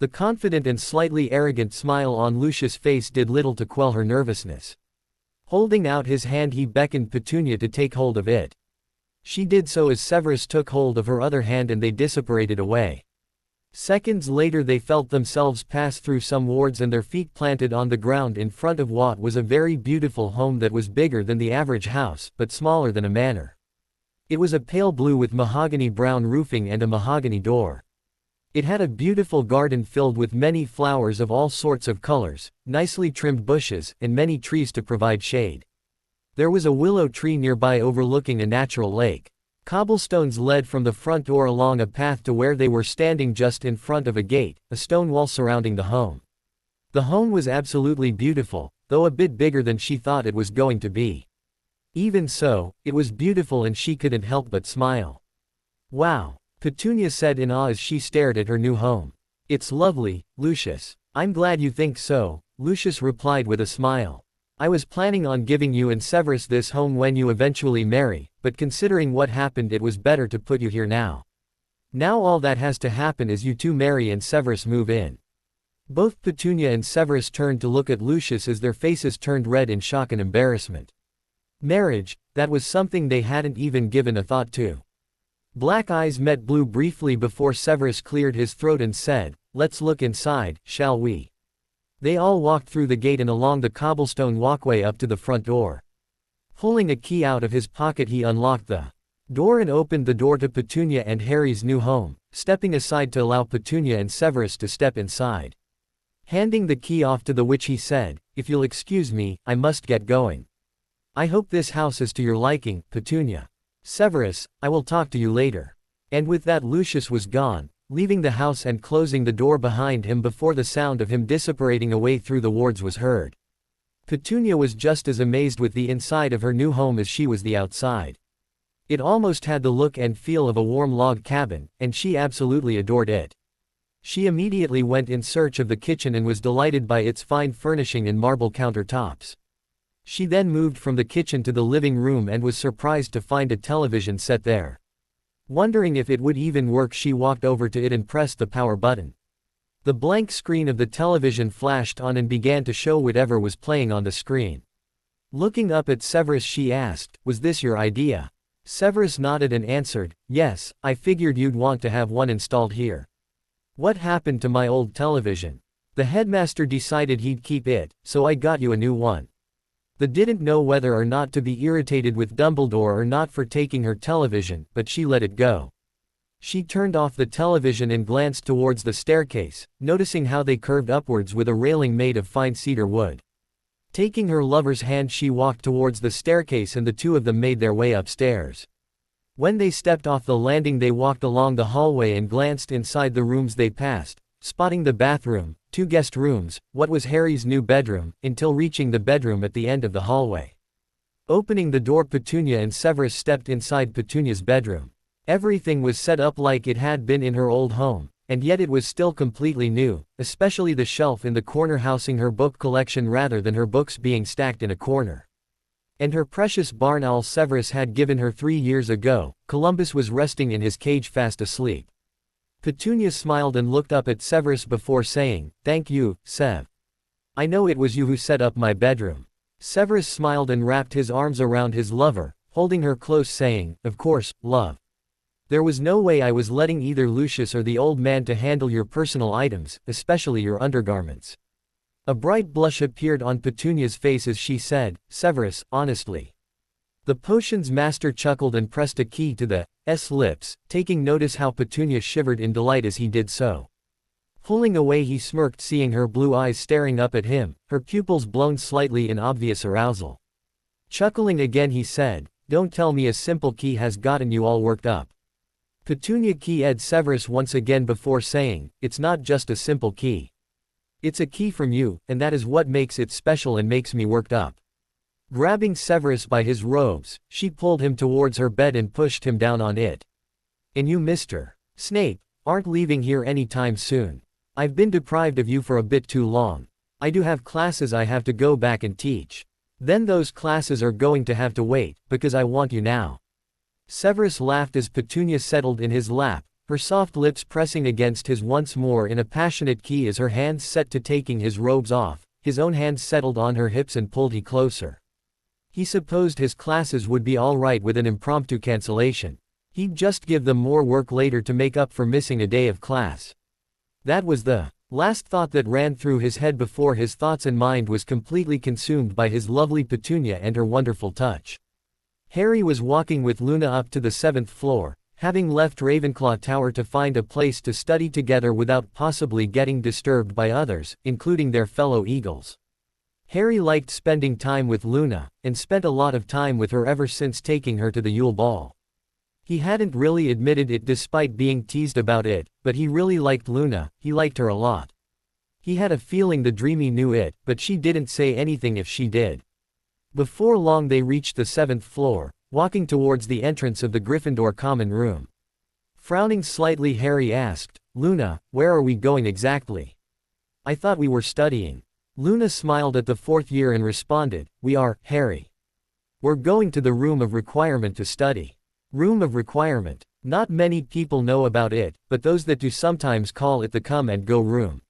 The confident and slightly arrogant smile on Lucius' face did little to quell her nervousness. Holding out his hand he beckoned Petunia to take hold of it. She did so as Severus took hold of her other hand and they dissipated away. Seconds later they felt themselves pass through some wards and their feet planted on the ground in front of what was a very beautiful home that was bigger than the average house, but smaller than a manor. It was a pale blue with mahogany brown roofing and a mahogany door. It had a beautiful garden filled with many flowers of all sorts of colors, nicely trimmed bushes, and many trees to provide shade. There was a willow tree nearby overlooking a natural lake. Cobblestones led from the front door along a path to where they were standing just in front of a gate, a stone wall surrounding the home. The home was absolutely beautiful, though a bit bigger than she thought it was going to be. Even so, it was beautiful and she couldn't help but smile. Wow, Petunia said in awe as she stared at her new home. It's lovely, Lucius. I'm glad you think so, Lucius replied with a smile. I was planning on giving you and Severus this home when you eventually marry, but considering what happened it was better to put you here now. Now all that has to happen is you two marry and Severus move in." Both Petunia and Severus turned to look at Lucius as their faces turned red in shock and embarrassment. Marriage, that was something they hadn't even given a thought to. Black eyes met blue briefly before Severus cleared his throat and said, "Let's look inside, shall we?" They all walked through the gate and along the cobblestone walkway up to the front door. Pulling a key out of his pocket he unlocked the door and opened the door to Petunia and Harry's new home, stepping aside to allow Petunia and Severus to step inside. Handing the key off to the witch he said, "If you'll excuse me, I must get going. I hope this house is to your liking, Petunia. Severus, I will talk to you later." And with that Lucius was gone, leaving the house and closing the door behind him before the sound of him dissipating away through the wards was heard. Petunia was just as amazed with the inside of her new home as she was the outside. It almost had the look and feel of a warm log cabin, and she absolutely adored it. She immediately went in search of the kitchen and was delighted by its fine furnishing and marble countertops. She then moved from the kitchen to the living room and was surprised to find a television set there. Wondering if it would even work, she walked over to it and pressed the power button. The blank screen of the television flashed on and began to show whatever was playing on the screen. Looking up at Severus she asked, "Was this your idea?" Severus nodded and answered, "Yes, I figured you'd want to have one installed here. What happened to my old television? The headmaster decided he'd keep it, so I got you a new one." They didn't know whether or not to be irritated with Dumbledore or not for taking her television, but she let it go. She turned off the television and glanced towards the staircase, noticing how they curved upwards with a railing made of fine cedar wood. Taking her lover's hand she walked towards the staircase and the two of them made their way upstairs. When they stepped off the landing they walked along the hallway and glanced inside the rooms they passed, spotting the bathroom, 2 guest rooms, what was Harry's new bedroom, until reaching the bedroom at the end of the hallway. Opening the door Petunia and Severus stepped inside Petunia's bedroom. Everything was set up like it had been in her old home, and yet it was still completely new, especially the shelf in the corner housing her book collection rather than her books being stacked in a corner. And her precious barn owl Severus had given her 3 years ago, Columbus was resting in his cage fast asleep. Petunia smiled and looked up at Severus before saying, "Thank you, Sev. I know it was you who set up my bedroom." Severus smiled and wrapped his arms around his lover, holding her close saying, "Of course, love. There was no way I was letting either Lucius or the old man to handle your personal items, especially your undergarments." A bright blush appeared on Petunia's face as she said, "Severus, honestly." The potions master chuckled and pressed a key to the lips, taking notice how Petunia shivered in delight as he did so. Pulling away he smirked seeing her blue eyes staring up at him, her pupils blown slightly in obvious arousal. Chuckling again he said, "Don't tell me a simple key has gotten you all worked up." Petunia keyed Severus once again before saying, "It's not just a simple key. It's a key from you, and that is what makes it special and makes me worked up." Grabbing Severus by his robes, she pulled him towards her bed and pushed him down on it. "And you, Mr. Snape, aren't leaving here anytime soon. I've been deprived of you for a bit too long. I do have classes I have to go back and teach. Then those classes are going to have to wait, because I want you now." Severus laughed as Petunia settled in his lap, her soft lips pressing against his once more in a passionate key as her hands set to taking his robes off, his own hands settled on her hips and pulled he closer. He supposed his classes would be all right with an impromptu cancellation. He'd just give them more work later to make up for missing a day of class. That was the last thought that ran through his head before his thoughts and mind was completely consumed by his lovely Petunia and her wonderful touch. Harry was walking with Luna up to the 7th floor, having left Ravenclaw Tower to find a place to study together without possibly getting disturbed by others, including their fellow Eagles. Harry liked spending time with Luna, and spent a lot of time with her ever since taking her to the Yule Ball. He hadn't really admitted it despite being teased about it, but he really liked Luna, he liked her a lot. He had a feeling the Dreamy knew it, but she didn't say anything if she did. Before long they reached the 7th floor, walking towards the entrance of the Gryffindor common room. Frowning slightly Harry asked, "Luna, where are we going exactly? I thought we were studying." Luna smiled at the fourth year and responded, "We are, Harry. We're going to the room of requirement to study." Room of requirement. Not many people know about it, but those that do sometimes call it the come and go room.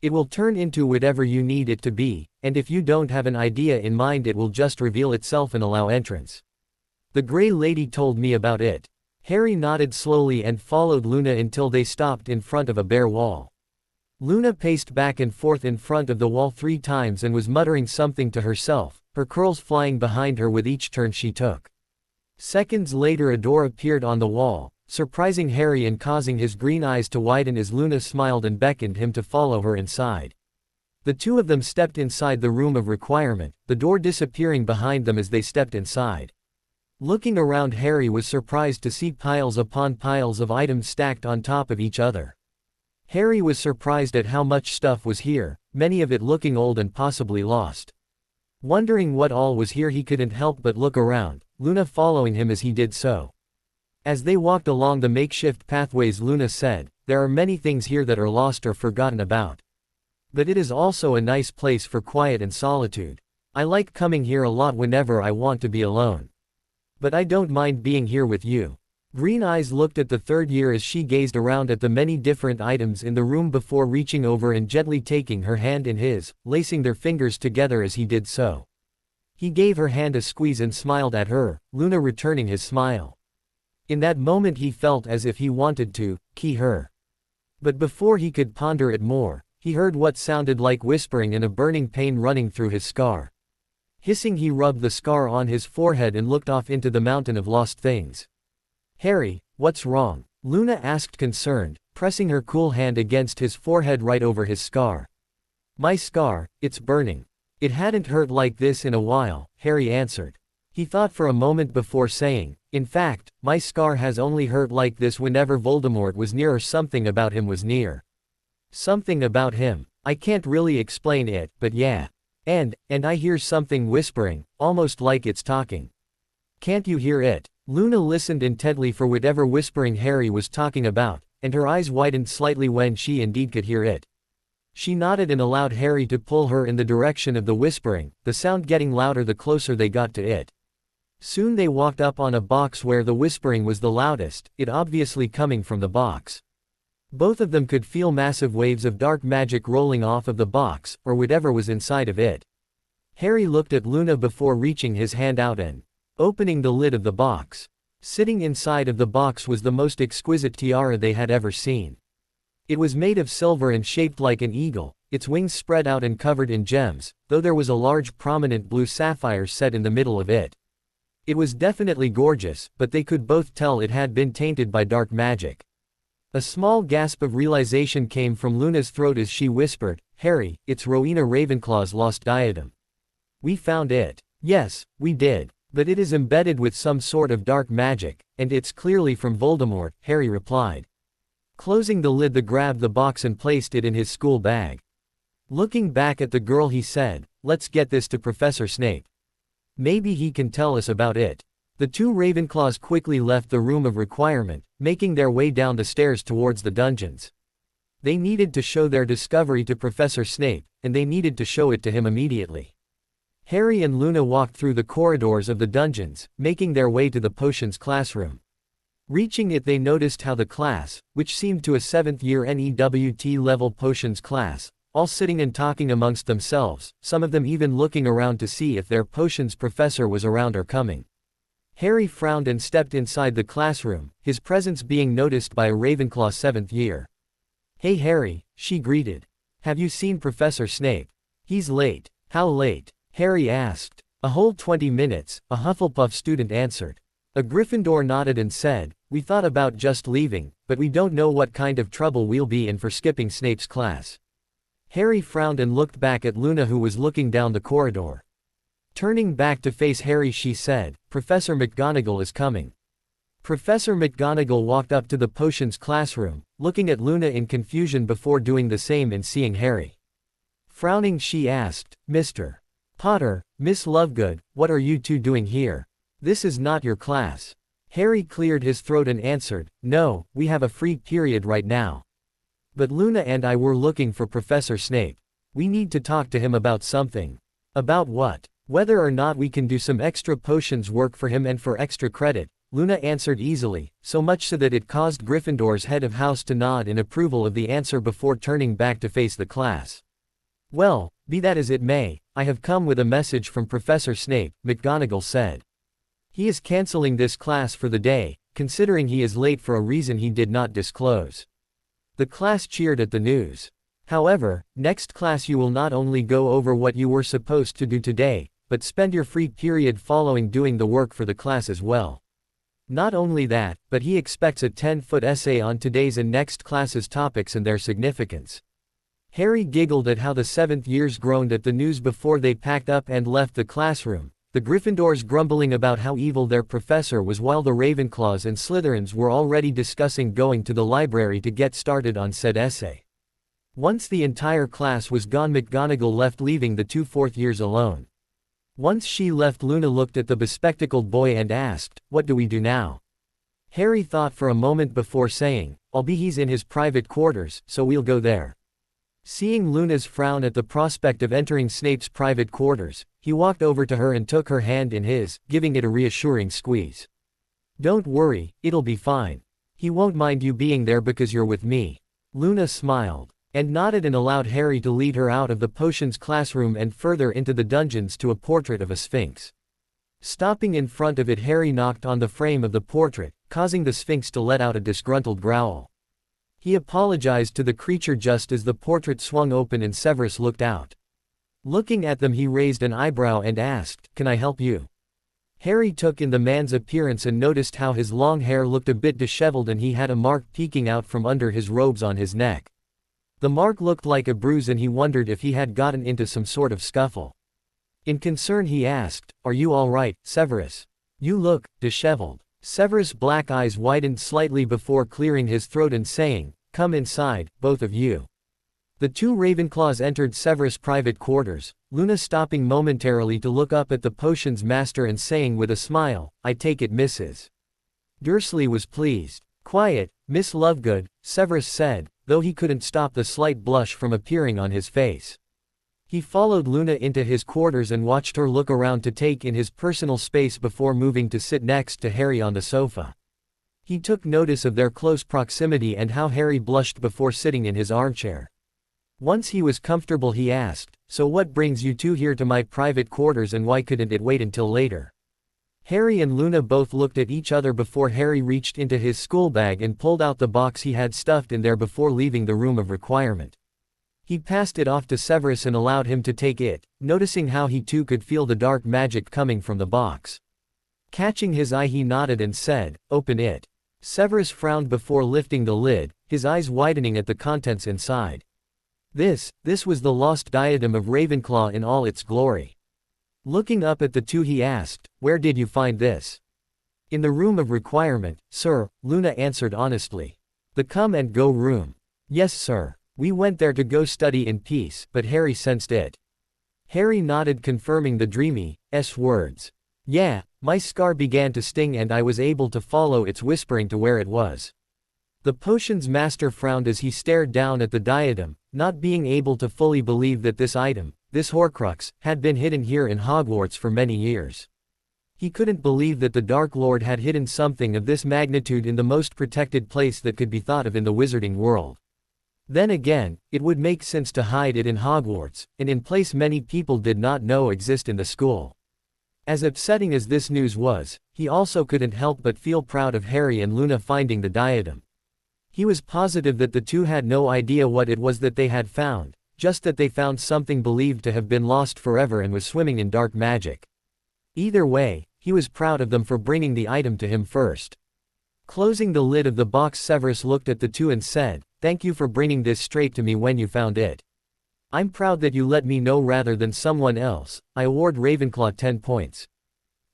It will turn into whatever you need it to be, and if you don't have an idea in mind it will just reveal itself and allow entrance. The Grey Lady told me about it. Harry nodded slowly and followed Luna until they stopped in front of a bare wall. Luna paced back and forth in front of the wall 3 times and was muttering something to herself, her curls flying behind her with each turn she took. Seconds later a door appeared on the wall, surprising Harry and causing his green eyes to widen as Luna smiled and beckoned him to follow her inside. The two of them stepped inside the room of requirement, the door disappearing behind them as they stepped inside. Looking around, Harry was surprised to see piles upon piles of items stacked on top of each other. Harry was surprised at how much stuff was here, many of it looking old and possibly lost. Wondering what all was here, he couldn't help but look around, Luna following him as he did so. As they walked along the makeshift pathways, Luna said, "There are many things here that are lost or forgotten about. But it is also a nice place for quiet and solitude. I like coming here a lot whenever I want to be alone. But I don't mind being here with you." Green Eyes looked at the third year as she gazed around at the many different items in the room before reaching over and gently taking her hand in his, lacing their fingers together as he did so. He gave her hand a squeeze and smiled at her, Luna returning his smile. In that moment he felt as if he wanted to key her. But before he could ponder it more, he heard what sounded like whispering and a burning pain running through his scar. Hissing, he rubbed the scar on his forehead and looked off into the mountain of lost things. "Harry, what's wrong?" Luna asked, concerned, pressing her cool hand against his forehead right over his scar. "My scar, it's burning. It hadn't hurt like this in a while," Harry answered. He thought for a moment before saying, "In fact, my scar has only hurt like this whenever Voldemort was near or something about him was near." "Something about him. I can't really explain it, but yeah. And I hear something whispering, almost like it's talking." "Can't you hear it?" Luna listened intently for whatever whispering Harry was talking about, and her eyes widened slightly when she indeed could hear it. She nodded and allowed Harry to pull her in the direction of the whispering, the sound getting louder the closer they got to it. Soon they walked up on a box where the whispering was the loudest, it obviously coming from the box. Both of them could feel massive waves of dark magic rolling off of the box, or whatever was inside of it. Harry looked at Luna before reaching his hand out and opening the lid of the box. Sitting inside of the box was the most exquisite tiara they had ever seen. It was made of silver and shaped like an eagle, its wings spread out and covered in gems, though there was a large prominent blue sapphire set in the middle of it. It was definitely gorgeous, but they could both tell it had been tainted by dark magic. A small gasp of realization came from Luna's throat as she whispered, "Harry, it's Rowena Ravenclaw's lost diadem. We found it." "Yes, we did. But it is embedded with some sort of dark magic, and it's clearly from Voldemort," Harry replied. Closing the lid, he grabbed the box and placed it in his school bag. Looking back at the girl, he said, "Let's get this to Professor Snape. Maybe he can tell us about it." The two Ravenclaws quickly left the room of requirement, making their way down the stairs towards the dungeons. They needed to show their discovery to Professor Snape, and they needed to show it to him immediately. Harry and Luna walked through the corridors of the dungeons, making their way to the potions classroom. Reaching it, they noticed how the class, which seemed to a 7th year NEWT level potions class, all sitting and talking amongst themselves, some of them even looking around to see if their potions professor was around or coming. Harry frowned and stepped inside the classroom, his presence being noticed by a Ravenclaw 7th year. "Hey Harry," she greeted. "Have you seen Professor Snape? He's late." "How late?" Harry asked. "A whole 20 minutes, a Hufflepuff student answered. A Gryffindor nodded and said, "We thought about just leaving, but we don't know what kind of trouble we'll be in for skipping Snape's class." Harry frowned and looked back at Luna, who was looking down the corridor. Turning back to face Harry, she said, "Professor McGonagall is coming." Professor McGonagall walked up to the potions classroom, looking at Luna in confusion before doing the same and seeing Harry. Frowning, she asked, "Mr. Potter, Miss Lovegood, what are you two doing here? This is not your class." Harry cleared his throat and answered, "No, we have a free period right now. But Luna and I were looking for Professor Snape." We need to talk to him about something. About what? Whether or not we can do some extra potions work for him and for extra credit, Luna answered easily, so much so that it caused Gryffindor's head of house to nod in approval of the answer before turning back to face the class. Well, be that as it may, I have come with a message from Professor Snape, McGonagall said. He is canceling this class for the day, considering he is late for a reason he did not disclose. The class cheered at the news. However, next class you will not only go over what you were supposed to do today, but spend your free period following doing the work for the class as well. Not only that, but he expects a 10-foot essay on today's and next class's topics and their significance. Harry giggled at how the 7th years groaned at the news before they packed up and left the classroom, the Gryffindors grumbling about how evil their professor was while the Ravenclaws and Slytherins were already discussing going to the library to get started on said essay. Once the entire class was gone, McGonagall left, leaving the 2 4th years alone. Once she left, Luna looked at the bespectacled boy and asked, "What do we do now?" Harry thought for a moment before saying, he's in his private quarters, so we'll go there." Seeing Luna's frown at the prospect of entering Snape's private quarters, he walked over to her and took her hand in his, giving it a reassuring squeeze. "Don't worry, it'll be fine. He won't mind you being there because you're with me." Luna smiled and nodded and allowed Harry to lead her out of the potions classroom and further into the dungeons to a portrait of a sphinx. Stopping in front of it, Harry knocked on the frame of the portrait, causing the sphinx to let out a disgruntled growl. He apologized to the creature just as the portrait swung open and Severus looked out. Looking at them, he raised an eyebrow and asked, "Can I help you?" Harry took in the man's appearance and noticed how his long hair looked a bit disheveled and he had a mark peeking out from under his robes on his neck. The mark looked like a bruise and he wondered if he had gotten into some sort of scuffle. In concern he asked, "Are you all right, Severus? You look disheveled." Severus' black eyes widened slightly before clearing his throat and saying, "Come inside, both of you." The 2 Ravenclaws entered Severus' private quarters, Luna stopping momentarily to look up at the potions master and saying with a smile, "I take it Mrs. Dursley was pleased." "Quiet, Miss Lovegood," Severus said, though he couldn't stop the slight blush from appearing on his face. He followed Luna into his quarters and watched her look around to take in his personal space before moving to sit next to Harry on the sofa. He took notice of their close proximity and how Harry blushed before sitting in his armchair. Once he was comfortable, he asked, "So what brings you two here to my private quarters and why couldn't it wait until later?" Harry and Luna both looked at each other before Harry reached into his school bag and pulled out the box he had stuffed in there before leaving the room of requirement. He passed it off to Severus and allowed him to take it, noticing how he too could feel the dark magic coming from the box. Catching his eye, he nodded and said, "Open it." Severus frowned before lifting the lid, his eyes widening at the contents inside. This was the lost diadem of Ravenclaw in all its glory. Looking up at the two, he asked, "Where did you find this?" "In the room of requirement, sir," Luna answered honestly. "The come and go room?" "Yes, sir. We went there to go study in peace, but Harry sensed it." Harry nodded, confirming the dreamy words. "Yeah, my scar began to sting and I was able to follow its whispering to where it was." The potions master frowned as he stared down at the diadem, not being able to fully believe that this item, this Horcrux, had been hidden here in Hogwarts for many years. He couldn't believe that the Dark Lord had hidden something of this magnitude in the most protected place that could be thought of in the wizarding world. Then again, it would make sense to hide it in Hogwarts, and in place many people did not know exist in the school. As upsetting as this news was, he also couldn't help but feel proud of Harry and Luna finding the diadem. He was positive that the two had no idea what it was that they had found, just that they found something believed to have been lost forever and was swimming in dark magic. Either way, he was proud of them for bringing the item to him first. Closing the lid of the box, Severus looked at the two and said, "Thank you for bringing this straight to me when you found it. I'm proud that you let me know rather than someone else. I award Ravenclaw 10 points.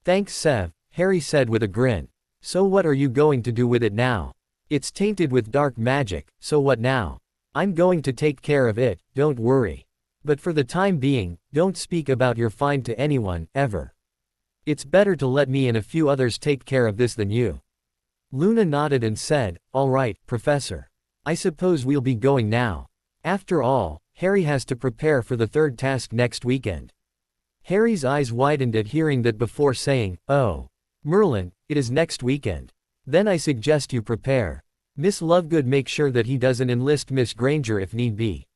"Thanks, Sev," Harry said with a grin. "So what are you going to do with it now? It's tainted with dark magic, so what now?" "I'm going to take care of it, don't worry. But for the time being, don't speak about your find to anyone, ever. It's better to let me and a few others take care of this than you." Luna nodded and said, "All right, Professor. I suppose we'll be going now. After all, Harry has to prepare for the third task next weekend. Harry's eyes widened at hearing that before saying, "Oh, Merlin, it is next weekend. Then I suggest you prepare. Miss Lovegood make sure that he doesn't enlist Miss Granger if need be."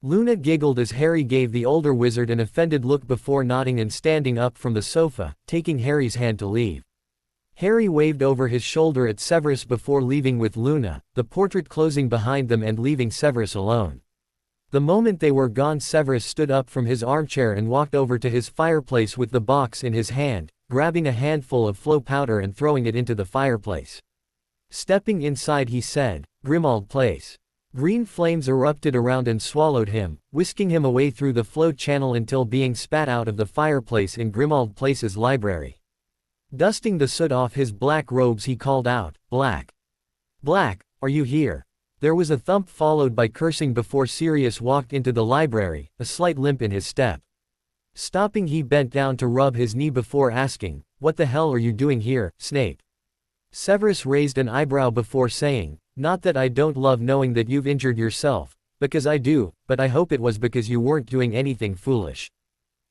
Luna giggled as Harry gave the older wizard an offended look before nodding and standing up from the sofa, taking Harry's hand to leave. Harry waved over his shoulder at Severus before leaving with Luna, the portrait closing behind them and leaving Severus alone. The moment they were gone, Severus stood up from his armchair and walked over to his fireplace with the box in his hand, grabbing a handful of flow powder and throwing it into the fireplace. Stepping inside, he said, "Grimmauld Place." Green flames erupted around and swallowed him, whisking him away through the flow channel until being spat out of the fireplace in Grimmauld Place's library. Dusting the soot off his black robes, he called out, "Black! Black, are you here?" There was a thump followed by cursing before Sirius walked into the library, a slight limp in his step. Stopping, he bent down to rub his knee before asking, "What the hell are you doing here, Snape?" Severus raised an eyebrow before saying, "Not that I don't love knowing that you've injured yourself, because I do, but I hope it was because you weren't doing anything foolish."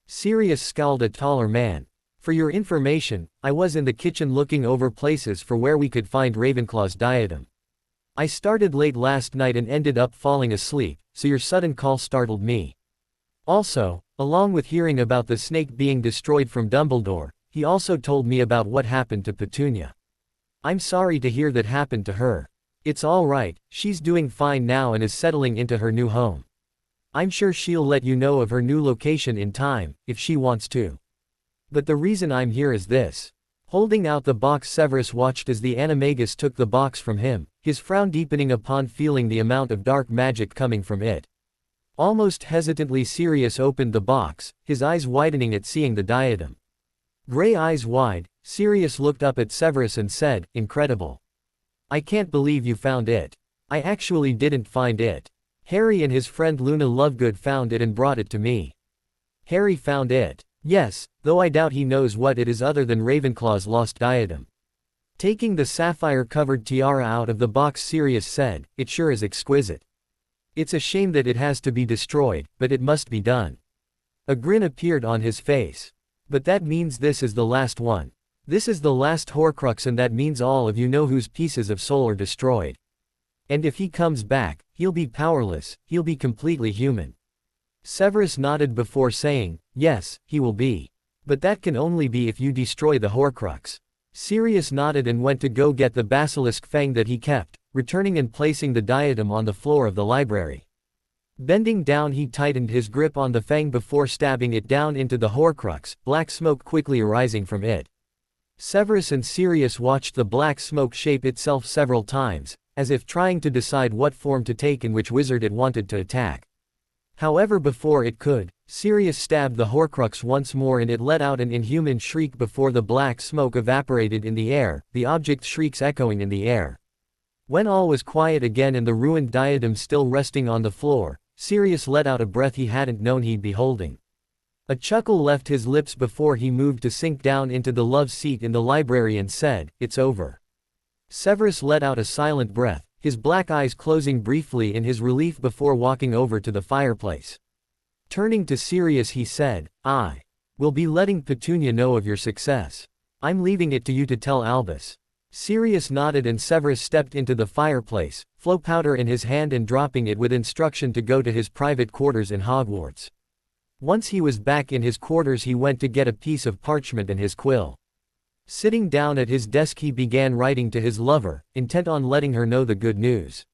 Sirius scowled, a taller man. "For your information, I was in the kitchen looking over places for where we could find Ravenclaw's diadem. I started late last night and ended up falling asleep, so your sudden call startled me. Also, along with hearing about the snake being destroyed from Dumbledore, he also told me about what happened to Petunia. I'm sorry to hear that happened to her. It's all right, she's doing fine now and is settling into her new home. I'm sure she'll let you know of her new location in time, if she wants to. But the reason I'm here is this." Holding out the box, Severus watched as the animagus took the box from him, his frown deepening upon feeling the amount of dark magic coming from it. Almost hesitantly, Sirius opened the box, his eyes widening at seeing the diadem. Gray eyes wide, Sirius looked up at Severus and said, "Incredible. I can't believe you found it." "I actually didn't find it. Harry and his friend Luna Lovegood found it and brought it to me." "Harry found it?" "Yes, though I doubt he knows what it is other than Ravenclaw's lost diadem." Taking the sapphire-covered tiara out of the box, Sirius said, "It sure is exquisite. It's a shame that it has to be destroyed, but it must be done." A grin appeared on his face. "But that means this is the last one. This is the last Horcrux, and that means all of you know whose pieces of soul are destroyed. And if he comes back, he'll be powerless, he'll be completely human." Severus nodded before saying, "Yes, he will be. But that can only be if you destroy the Horcrux." Sirius nodded and went to go get the basilisk fang that he kept, returning and placing the diadem on the floor of the library. Bending down, he tightened his grip on the fang before stabbing it down into the Horcrux, black smoke quickly arising from it. Severus and Sirius watched the black smoke shape itself several times, as if trying to decide what form to take and which wizard it wanted to attack. However, before it could, Sirius stabbed the Horcrux once more and it let out an inhuman shriek before the black smoke evaporated in the air, the object's shrieks echoing in the air. When all was quiet again and the ruined diadem still resting on the floor, Sirius let out a breath he hadn't known he'd be holding. A chuckle left his lips before he moved to sink down into the love seat in the library and said, "It's over." Severus let out a silent breath, his black eyes closing briefly in his relief before walking over to the fireplace. Turning to Sirius, he said, "I will be letting Petunia know of your success. I'm leaving it to you to tell Albus." Sirius nodded and Severus stepped into the fireplace, flow powder in his hand and dropping it with instruction to go to his private quarters in Hogwarts. Once he was back in his quarters, he went to get a piece of parchment and his quill. Sitting down at his desk, he began writing to his lover, intent on letting her know the good news.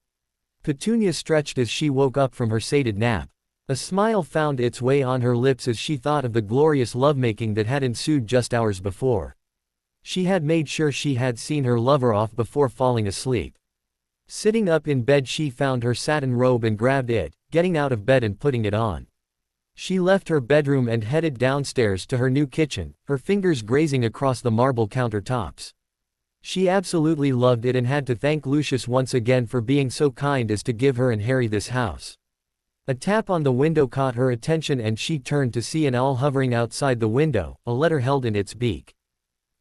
Petunia stretched as she woke up from her sated nap. A smile found its way on her lips as she thought of the glorious lovemaking that had ensued just hours before. She had made sure she had seen her lover off before falling asleep. Sitting up in bed, she found her satin robe and grabbed it, getting out of bed and putting it on. She left her bedroom and headed downstairs to her new kitchen, her fingers grazing across the marble countertops. She absolutely loved it and had to thank Lucius once again for being so kind as to give her and Harry this house. A tap on the window caught her attention and she turned to see an owl hovering outside the window, a letter held in its beak.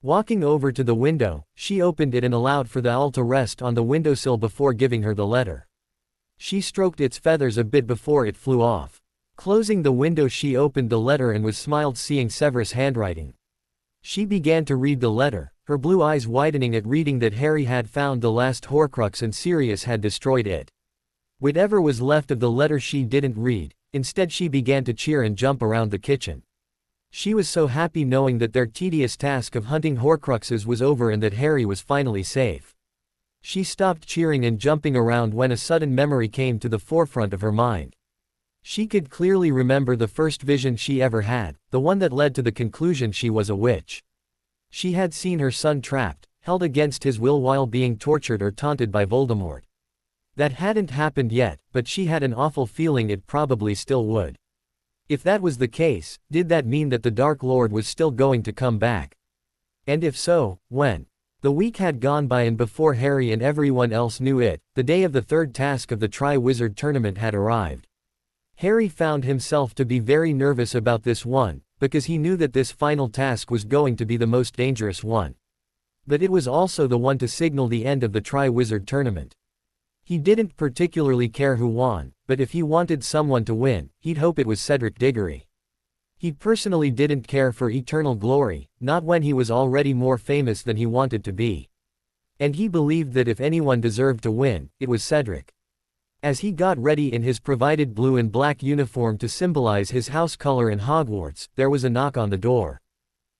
Walking over to the window, she opened it and allowed for the owl to rest on the windowsill before giving her the letter. She stroked its feathers a bit before it flew off. Closing the window, she opened the letter and was smiled seeing Severus' handwriting. She began to read the letter, her blue eyes widening at reading that Harry had found the last Horcrux and Sirius had destroyed it. Whatever was left of the letter she didn't read, instead she began to cheer and jump around the kitchen. She was so happy knowing that their tedious task of hunting Horcruxes was over and that Harry was finally safe. She stopped cheering and jumping around when a sudden memory came to the forefront of her mind. She could clearly remember the first vision she ever had, the one that led to the conclusion she was a witch. She had seen her son trapped, held against his will while being tortured or taunted by Voldemort. That hadn't happened yet, but she had an awful feeling it probably still would. If that was the case, did that mean that the Dark Lord was still going to come back? And if so, when? The week had gone by and before Harry and everyone else knew it, the day of the third task of the Tri-Wizard Tournament had arrived. Harry found himself to be very nervous about this one, because he knew that this final task was going to be the most dangerous one. But it was also the one to signal the end of the Tri-Wizard Tournament. He didn't particularly care who won, but if he wanted someone to win, he'd hope it was Cedric Diggory. He personally didn't care for eternal glory, not when he was already more famous than he wanted to be. And he believed that if anyone deserved to win, it was Cedric. As he got ready in his provided blue and black uniform to symbolize his house color in Hogwarts, there was a knock on the door.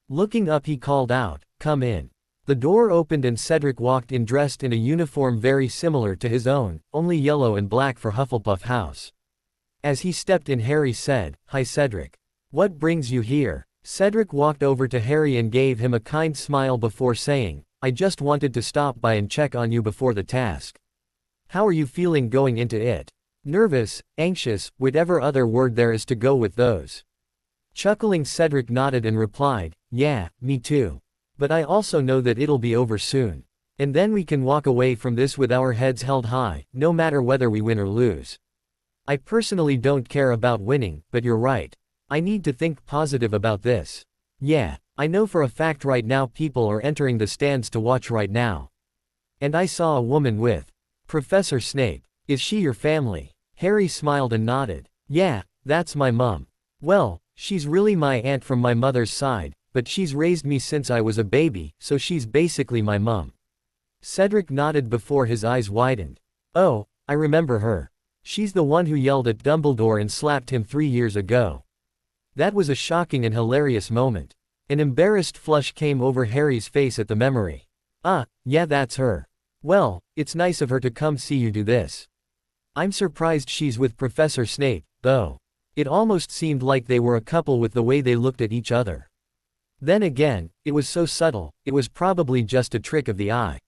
Looking up, he called out, "Come in." The door opened and Cedric walked in dressed in a uniform very similar to his own, only yellow and black for Hufflepuff House. As he stepped in, Harry said, "Hi Cedric. What brings you here?" Cedric walked over to Harry and gave him a kind smile before saying, "I just wanted to stop by and check on you before the task. How are you feeling going into it? Nervous, anxious, whatever other word there is to go with those?" Chuckling, Cedric nodded and replied, "Yeah, me too. But I also know that it'll be over soon. And then we can walk away from this with our heads held high, no matter whether we win or lose. I personally don't care about winning, but you're right. I need to think positive about this. Yeah, I know for a fact right now people are entering the stands to watch right now. And I saw a woman with Professor Snape. Is she your family?" Harry smiled and nodded. "Yeah, that's my mum. Well, she's really my aunt from my mother's side, but she's raised me since I was a baby, so she's basically my mum." Cedric nodded before his eyes widened. "Oh, I remember her. She's the one who yelled at Dumbledore and slapped him 3 years ago." That was a shocking and hilarious moment. An embarrassed flush came over Harry's face at the memory. "Ah, yeah, that's her. Well, it's nice of her to come see you do this. I'm surprised she's with Professor Snape, though. It almost seemed like they were a couple with the way they looked at each other. Then again, it was so subtle, it was probably just a trick of the eye."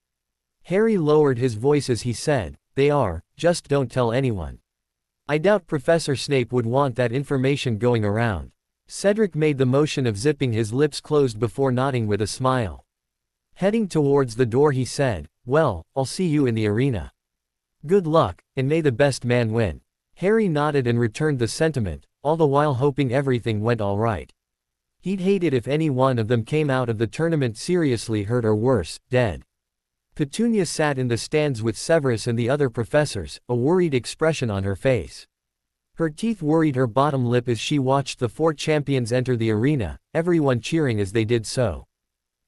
Harry lowered his voice as he said, "They are, just don't tell anyone. I doubt Professor Snape would want that information going around." Cedric made the motion of zipping his lips closed before nodding with a smile. Heading towards the door, he said, "Well, I'll see you in the arena. Good luck, and may the best man win." Harry nodded and returned the sentiment, all the while hoping everything went all right. He'd hate it if any one of them came out of the tournament seriously hurt or worse, dead. Petunia sat in the stands with Severus and the other professors, a worried expression on her face. Her teeth worried her bottom lip as she watched the 4 champions enter the arena, everyone cheering as they did so.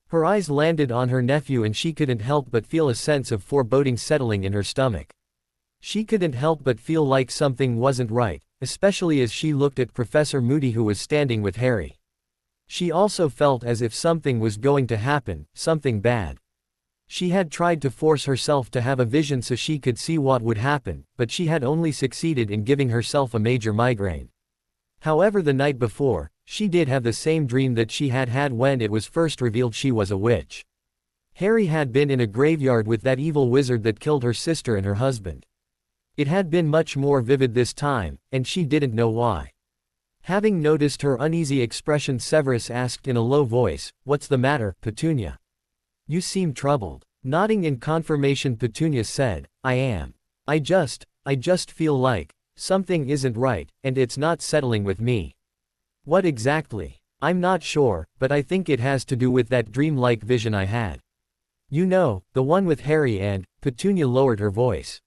Her eyes landed on her nephew and she couldn't help but feel a sense of foreboding settling in her stomach. She couldn't help but feel like something wasn't right, especially as she looked at Professor Moody who was standing with Harry. She also felt as if something was going to happen, something bad. She had tried to force herself to have a vision so she could see what would happen, but she had only succeeded in giving herself a major migraine. However, the night before, she did have the same dream that she had had when it was first revealed she was a witch. Harry had been in a graveyard with that evil wizard that killed her sister and her husband. It had been much more vivid this time, and she didn't know why. Having noticed her uneasy expression, Severus asked in a low voice, "What's the matter, Petunia? You seem troubled." Nodding in confirmation, Petunia said, "I am. I just feel like something isn't right, and it's not settling with me." "What exactly?" "I'm not sure, but I think it has to do with that dream-like vision I had. You know, the one with Harry and..." Petunia lowered her voice.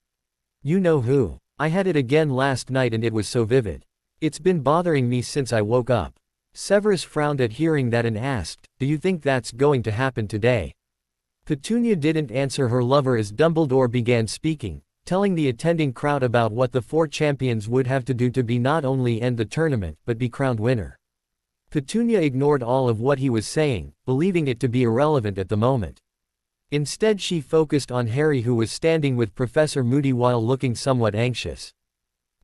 "You know who?" I had it again last night and it was so vivid. It's been bothering me since I woke up. Severus frowned at hearing that and asked, do you think that's going to happen today? Petunia didn't answer her lover as Dumbledore began speaking, telling the attending crowd about what the 4 champions would have to do to be not only end the tournament but be crowned winner. Petunia ignored all of what he was saying, believing it to be irrelevant at the moment. Instead she focused on Harry, who was standing with Professor Moody while looking somewhat anxious.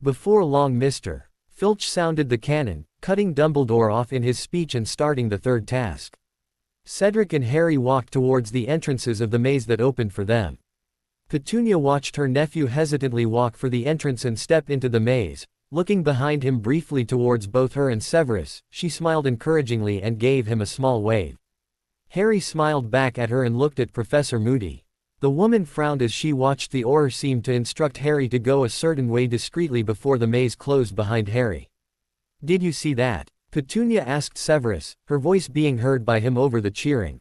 Before long Mr. Filch sounded the cannon, cutting Dumbledore off in his speech and starting the 3rd task. Cedric and Harry walked towards the entrances of the maze that opened for them. Petunia watched her nephew hesitantly walk for the entrance and step into the maze. Looking behind him briefly towards both her and Severus, she smiled encouragingly and gave him a small wave. Harry smiled back at her and looked at Professor Moody. The woman frowned as she watched. The Auror seemed to instruct Harry to go a certain way discreetly before the maze closed behind Harry. Did you see that? Petunia asked Severus, her voice being heard by him over the cheering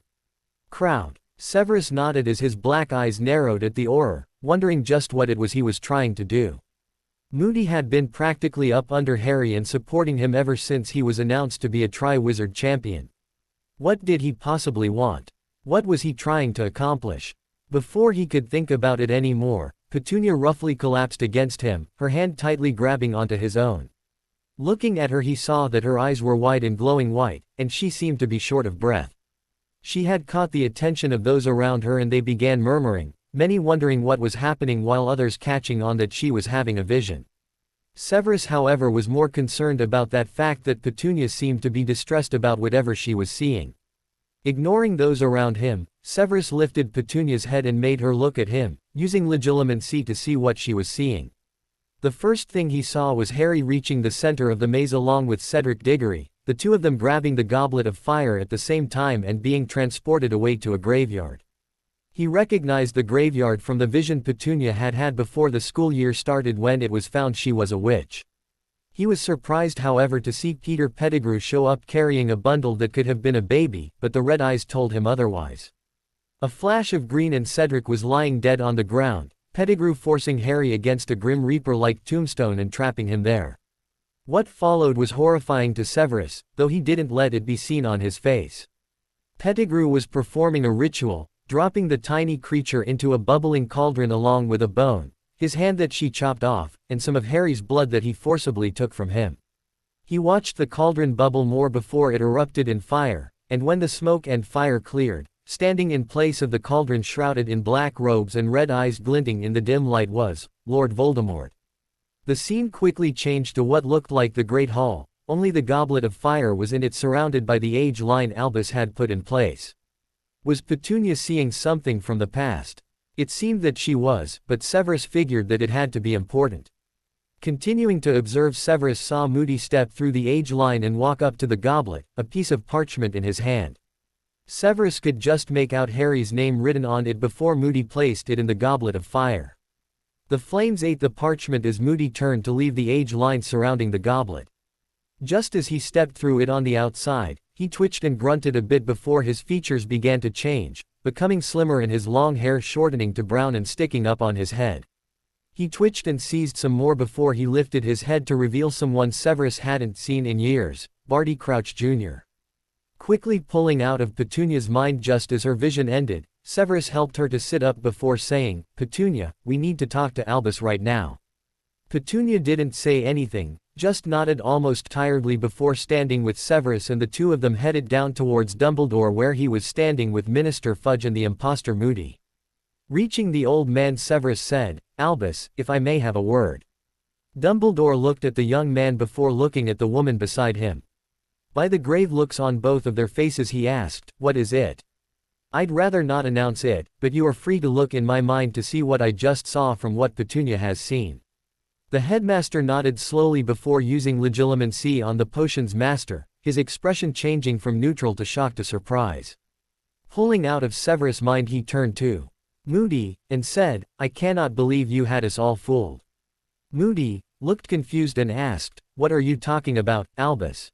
crowd. Severus nodded as his black eyes narrowed at the Auror, wondering just what it was he was trying to do. Moody had been practically up under Harry and supporting him ever since he was announced to be a Triwizard champion. What did he possibly want? What was he trying to accomplish? Before he could think about it anymore, Petunia roughly collapsed against him, her hand tightly grabbing onto his own. Looking at her he saw that her eyes were wide and glowing white, and she seemed to be short of breath. She had caught the attention of those around her and they began murmuring, many wondering what was happening while others catching on that she was having a vision. Severus however was more concerned about that fact that Petunia seemed to be distressed about whatever she was seeing. Ignoring those around him, Severus lifted Petunia's head and made her look at him, using legilimency to see what she was seeing. The first thing he saw was Harry reaching the center of the maze along with Cedric Diggory, the 2 of them grabbing the goblet of fire at the same time and being transported away to a graveyard. He recognized the graveyard from the vision Petunia had had before the school year started when it was found she was a witch. He was surprised however to see Peter Pettigrew show up carrying a bundle that could have been a baby, but the red eyes told him otherwise. A flash of green and Cedric was lying dead on the ground, Pettigrew forcing Harry against a Grim Reaper-like tombstone and trapping him there. What followed was horrifying to Severus, though he didn't let it be seen on his face. Pettigrew was performing a ritual, dropping the tiny creature into a bubbling cauldron along with a bone, his hand that she chopped off, and some of Harry's blood that he forcibly took from him. He watched the cauldron bubble more before it erupted in fire, and when the smoke and fire cleared, standing in place of the cauldron shrouded in black robes and red eyes glinting in the dim light was Lord Voldemort. The scene quickly changed to what looked like the Great Hall, only the goblet of fire was in it surrounded by the age line Albus had put in place. Was Petunia seeing something from the past? It seemed that she was, but Severus figured that it had to be important. Continuing to observe, Severus saw Moody step through the age line and walk up to the goblet, a piece of parchment in his hand. Severus could just make out Harry's name written on it before Moody placed it in the goblet of fire. The flames ate the parchment as Moody turned to leave the age line surrounding the goblet. Just as he stepped through it on the outside, he twitched and grunted a bit before his features began to change, becoming slimmer and his long hair shortening to brown and sticking up on his head. He twitched and seized some more before he lifted his head to reveal someone Severus hadn't seen in years, Barty Crouch Jr. Quickly pulling out of Petunia's mind just as her vision ended, Severus helped her to sit up before saying, "Petunia, we need to talk to Albus right now." Petunia didn't say anything, just nodded almost tiredly before standing with Severus, and the 2 of them headed down towards Dumbledore where he was standing with Minister Fudge and the imposter Moody. Reaching the old man, Severus said, "Albus, if I may have a word." Dumbledore looked at the young man before looking at the woman beside him. By the grave looks on both of their faces he asked, "What is it?" "I'd rather not announce it, but you are free to look in my mind to see what I just saw from what Petunia has seen." The headmaster nodded slowly before using legilimency on the potion's master, his expression changing from neutral to shock to surprise. Pulling out of Severus' mind he turned to Moody, and said, "I cannot believe you had us all fooled." Moody looked confused and asked, "What are you talking about, Albus?"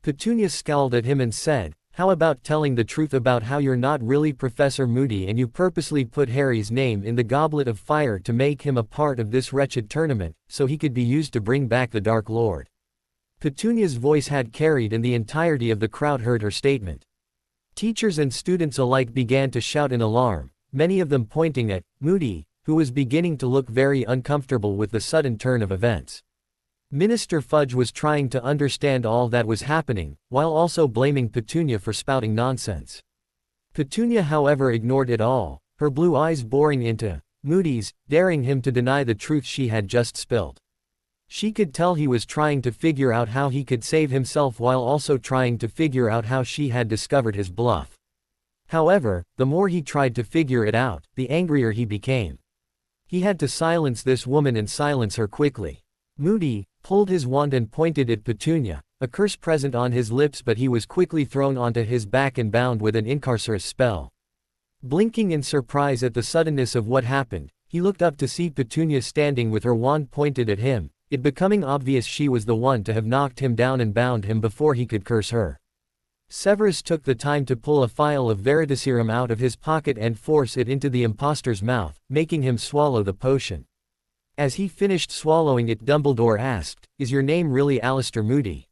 Petunia scowled at him and said, How about telling the truth about how you're not really Professor Moody and you purposely put Harry's name in the Goblet of Fire to make him a part of this wretched tournament, so he could be used to bring back the Dark Lord?" Petunia's voice had carried and the entirety of the crowd heard her statement. Teachers and students alike began to shout in alarm, many of them pointing at Moody, who was beginning to look very uncomfortable with the sudden turn of events. Minister Fudge was trying to understand all that was happening, while also blaming Petunia for spouting nonsense. Petunia, however, ignored it all, her blue eyes boring into Moody's, daring him to deny the truth she had just spilled. She could tell he was trying to figure out how he could save himself while also trying to figure out how she had discovered his bluff. However, the more he tried to figure it out, the angrier he became. He had to silence this woman and silence her quickly. Moody pulled his wand and pointed at Petunia, a curse present on his lips, but he was quickly thrown onto his back and bound with an incarcerous spell. Blinking in surprise at the suddenness of what happened, he looked up to see Petunia standing with her wand pointed at him, it becoming obvious she was the one to have knocked him down and bound him before he could curse her. Severus took the time to pull a phial of veritaserum out of his pocket and force it into the impostor's mouth, making him swallow the potion. As he finished swallowing it, Dumbledore asked, "Is your name really Alistair Moody?"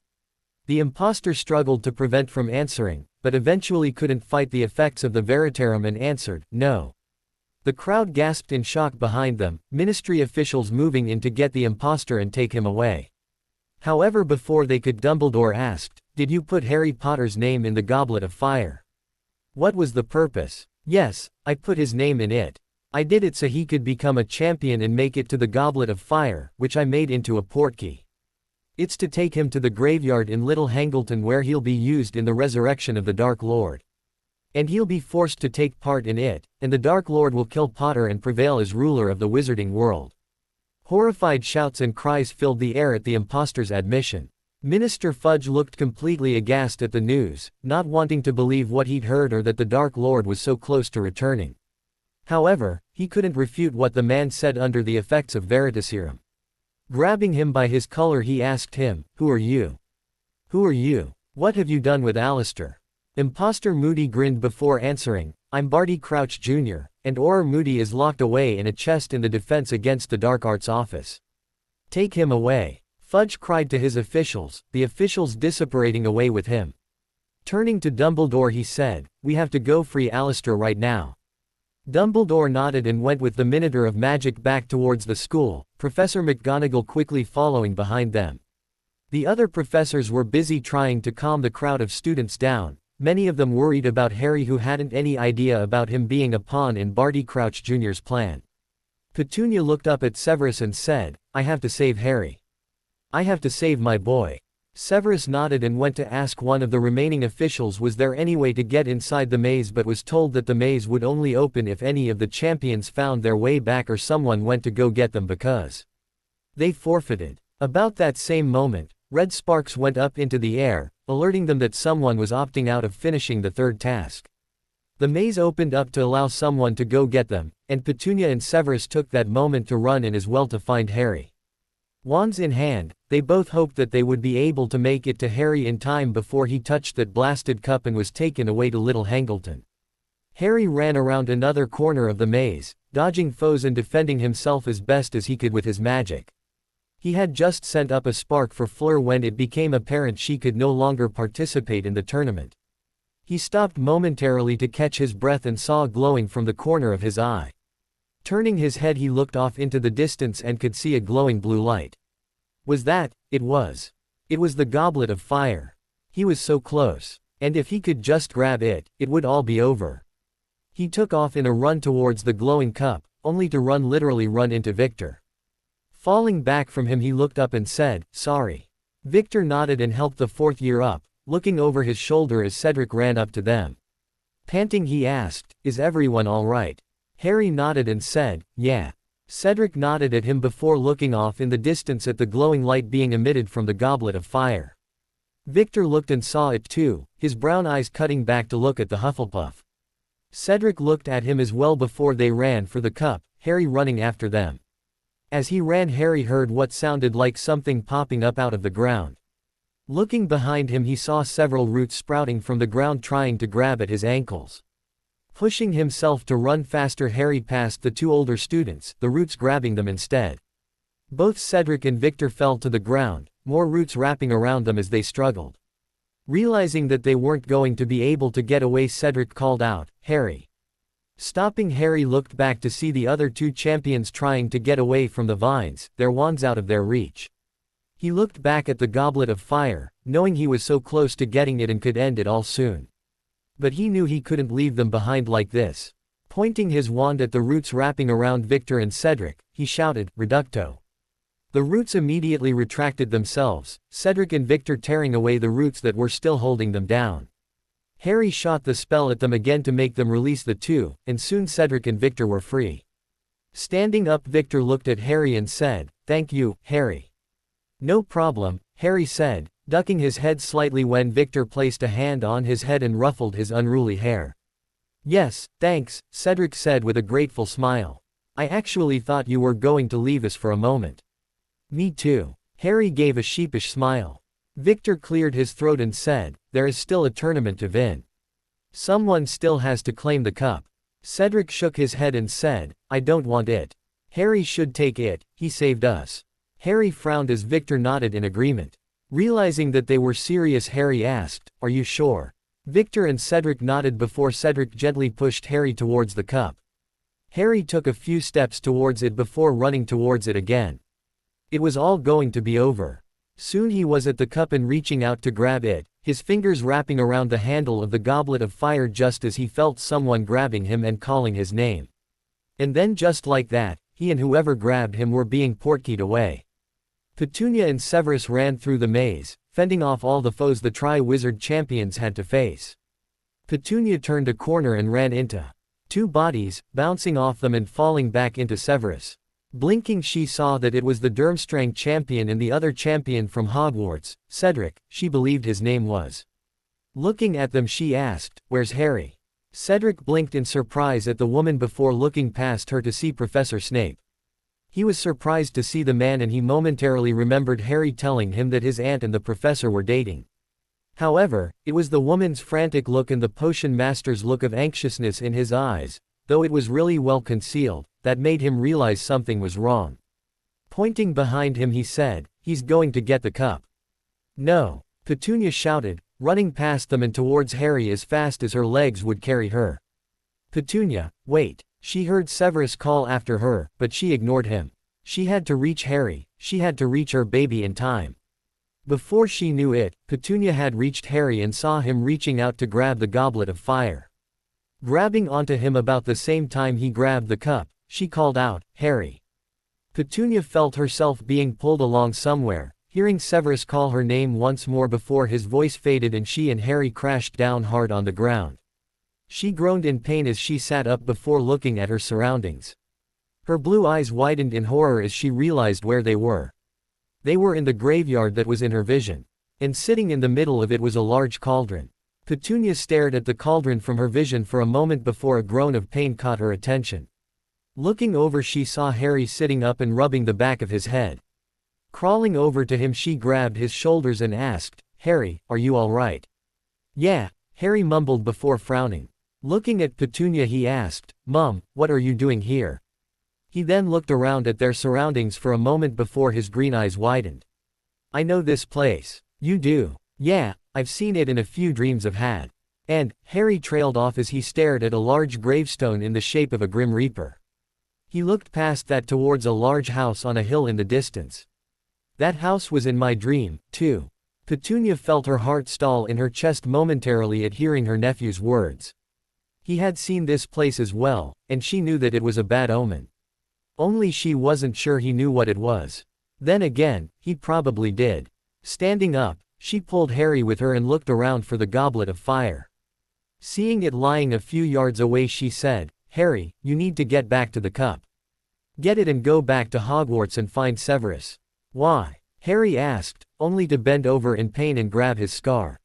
The impostor struggled to prevent from answering, but eventually couldn't fight the effects of the veritaserum and answered, "No." The crowd gasped in shock behind them, ministry officials moving in to get the impostor and take him away. However, before they could, Dumbledore asked, "Did you put Harry Potter's name in the Goblet of Fire?" "What was the purpose?" "Yes, I put his name in it. I did it so he could become a champion and make it to the Goblet of Fire, which I made into a portkey. It's to take him to the graveyard in Little Hangleton where he'll be used in the resurrection of the Dark Lord. And he'll be forced to take part in it, and the Dark Lord will kill Potter and prevail as ruler of the wizarding world." Horrified shouts and cries filled the air at the impostor's admission. Minister Fudge looked completely aghast at the news, not wanting to believe what he'd heard or that the Dark Lord was so close to returning. However, he couldn't refute what the man said under the effects of veritaserum. Grabbing him by his collar, he asked him, "Who are you? Who are you? What have you done with Alistair?" Imposter Moody grinned before answering, "I'm Barty Crouch Jr., and Auror Moody is locked away in a chest in the Defense Against the Dark Arts office. Take him away." Fudge cried to his officials, the officials disapparating away with him. Turning to Dumbledore, he said, "We have to go free Alistair right now." Dumbledore nodded and went with the Minotaur of Magic back towards the school, Professor McGonagall quickly following behind them. The other professors were busy trying to calm the crowd of students down, many of them worried about Harry, who hadn't any idea about him being a pawn in Barty Crouch Jr.'s plan. Petunia looked up at Severus and said, "I have to save Harry. I have to save my boy." Severus nodded and went to ask one of the remaining officials was there any way to get inside the maze, but was told that the maze would only open if any of the champions found their way back or someone went to go get them because they forfeited. About that same moment, red sparks went up into the air, alerting them that someone was opting out of finishing the third task. The maze opened up to allow someone to go get them, and Petunia and Severus took that moment to run in as well to find Harry. Wands in hand, they both hoped that they would be able to make it to Harry in time before he touched that blasted cup and was taken away to Little Hangleton. Harry ran around another corner of the maze, dodging foes and defending himself as best as he could with his magic. He had just sent up a spark for Fleur when it became apparent she could no longer participate in the tournament. He stopped momentarily to catch his breath and saw glowing from the corner of his eye. Turning his head, he looked off into the distance and could see a glowing blue light. Was that? It was. It was the Goblet of Fire. He was so close. And if he could just grab it, it would all be over. He took off in a run towards the glowing cup, only to literally run into Victor. Falling back from him, he looked up and said, "Sorry." Victor nodded and helped the fourth year up, looking over his shoulder as Cedric ran up to them. Panting, he asked, "Is everyone all right?" Harry nodded and said, "Yeah." Cedric nodded at him before looking off in the distance at the glowing light being emitted from the Goblet of Fire. Victor looked and saw it too, his brown eyes cutting back to look at the Hufflepuff. Cedric looked at him as well before they ran for the cup, Harry running after them. As he ran, Harry heard what sounded like something popping up out of the ground. Looking behind him, he saw several roots sprouting from the ground trying to grab at his ankles. Pushing himself to run faster, Harry passed the two older students, the roots grabbing them instead. Both Cedric and Victor fell to the ground, more roots wrapping around them as they struggled. Realizing that they weren't going to be able to get away, Cedric called out, "Harry!" Stopping, Harry looked back to see the other two champions trying to get away from the vines, their wands out of their reach. He looked back at the goblet of fire, knowing he was so close to getting it and could end it all soon. But he knew he couldn't leave them behind like this. Pointing his wand at the roots wrapping around Victor and Cedric, he shouted, "Reducto!" The roots immediately retracted themselves, Cedric and Victor tearing away the roots that were still holding them down. Harry shot the spell at them again to make them release the two, and soon Cedric and Victor were free. Standing up, Victor looked at Harry and said, "Thank you, Harry." "No problem," Harry said, ducking his head slightly when Victor placed a hand on his head and ruffled his unruly hair. "Yes, thanks," Cedric said with a grateful smile. "I actually thought you were going to leave us for a moment." "Me too." Harry gave a sheepish smile. Victor cleared his throat and said, "There is still a tournament to win. Someone still has to claim the cup." Cedric shook his head and said, "I don't want it. Harry should take it, he saved us." Harry frowned as Victor nodded in agreement. Realizing that they were serious, Harry asked, "Are you sure?" Victor and Cedric nodded before Cedric gently pushed Harry towards the cup. Harry took a few steps towards it before running towards it again. It was all going to be over. Soon he was at the cup and reaching out to grab it, his fingers wrapping around the handle of the goblet of fire just as he felt someone grabbing him and calling his name. And then just like that, he and whoever grabbed him were being portkeyed away. Petunia and Severus ran through the maze, fending off all the foes the Tri-Wizard champions had to face. Petunia turned a corner and ran into two bodies, bouncing off them and falling back into Severus. Blinking, she saw that it was the Durmstrang champion and the other champion from Hogwarts, Cedric, she believed his name was. Looking at them, she asked, "Where's Harry?" Cedric blinked in surprise at the woman before looking past her to see Professor Snape. He was surprised to see the man, and he momentarily remembered Harry telling him that his aunt and the professor were dating. However, it was the woman's frantic look and the potion master's look of anxiousness in his eyes, though it was really well concealed, that made him realize something was wrong. Pointing behind him, he said, "He's going to get the cup." "No!" Petunia shouted, running past them and towards Harry as fast as her legs would carry her. "Petunia, wait!" She heard Severus call after her, but she ignored him. She had to reach Harry, she had to reach her baby in time. Before she knew it, Petunia had reached Harry and saw him reaching out to grab the goblet of fire. Grabbing onto him about the same time he grabbed the cup, she called out, "Harry!" Petunia felt herself being pulled along somewhere, hearing Severus call her name once more before his voice faded and she and Harry crashed down hard on the ground. She groaned in pain as she sat up before looking at her surroundings. Her blue eyes widened in horror as she realized where they were. They were in the graveyard that was in her vision. And sitting in the middle of it was a large cauldron. Petunia stared at the cauldron from her vision for a moment before a groan of pain caught her attention. Looking over, she saw Harry sitting up and rubbing the back of his head. Crawling over to him, she grabbed his shoulders and asked, "Harry, are you all right?" "Yeah," Harry mumbled before frowning. Looking at Petunia, he asked, "Mum, what are you doing here?" He then looked around at their surroundings for a moment before his green eyes widened. "I know this place." "You do?" "Yeah, I've seen it in a few dreams I've had." And Harry trailed off as he stared at a large gravestone in the shape of a Grim Reaper. He looked past that towards a large house on a hill in the distance. "That house was in my dream, too." Petunia felt her heart stall in her chest momentarily at hearing her nephew's words. He had seen this place as well, and she knew that it was a bad omen. Only she wasn't sure he knew what it was. Then again, he probably did. Standing up, she pulled Harry with her and looked around for the goblet of fire. Seeing it lying a few yards away, she said, "Harry, you need to get back to the cup. Get it and go back to Hogwarts and find Severus." "Why?" Harry asked, only to bend over in pain and grab his scar.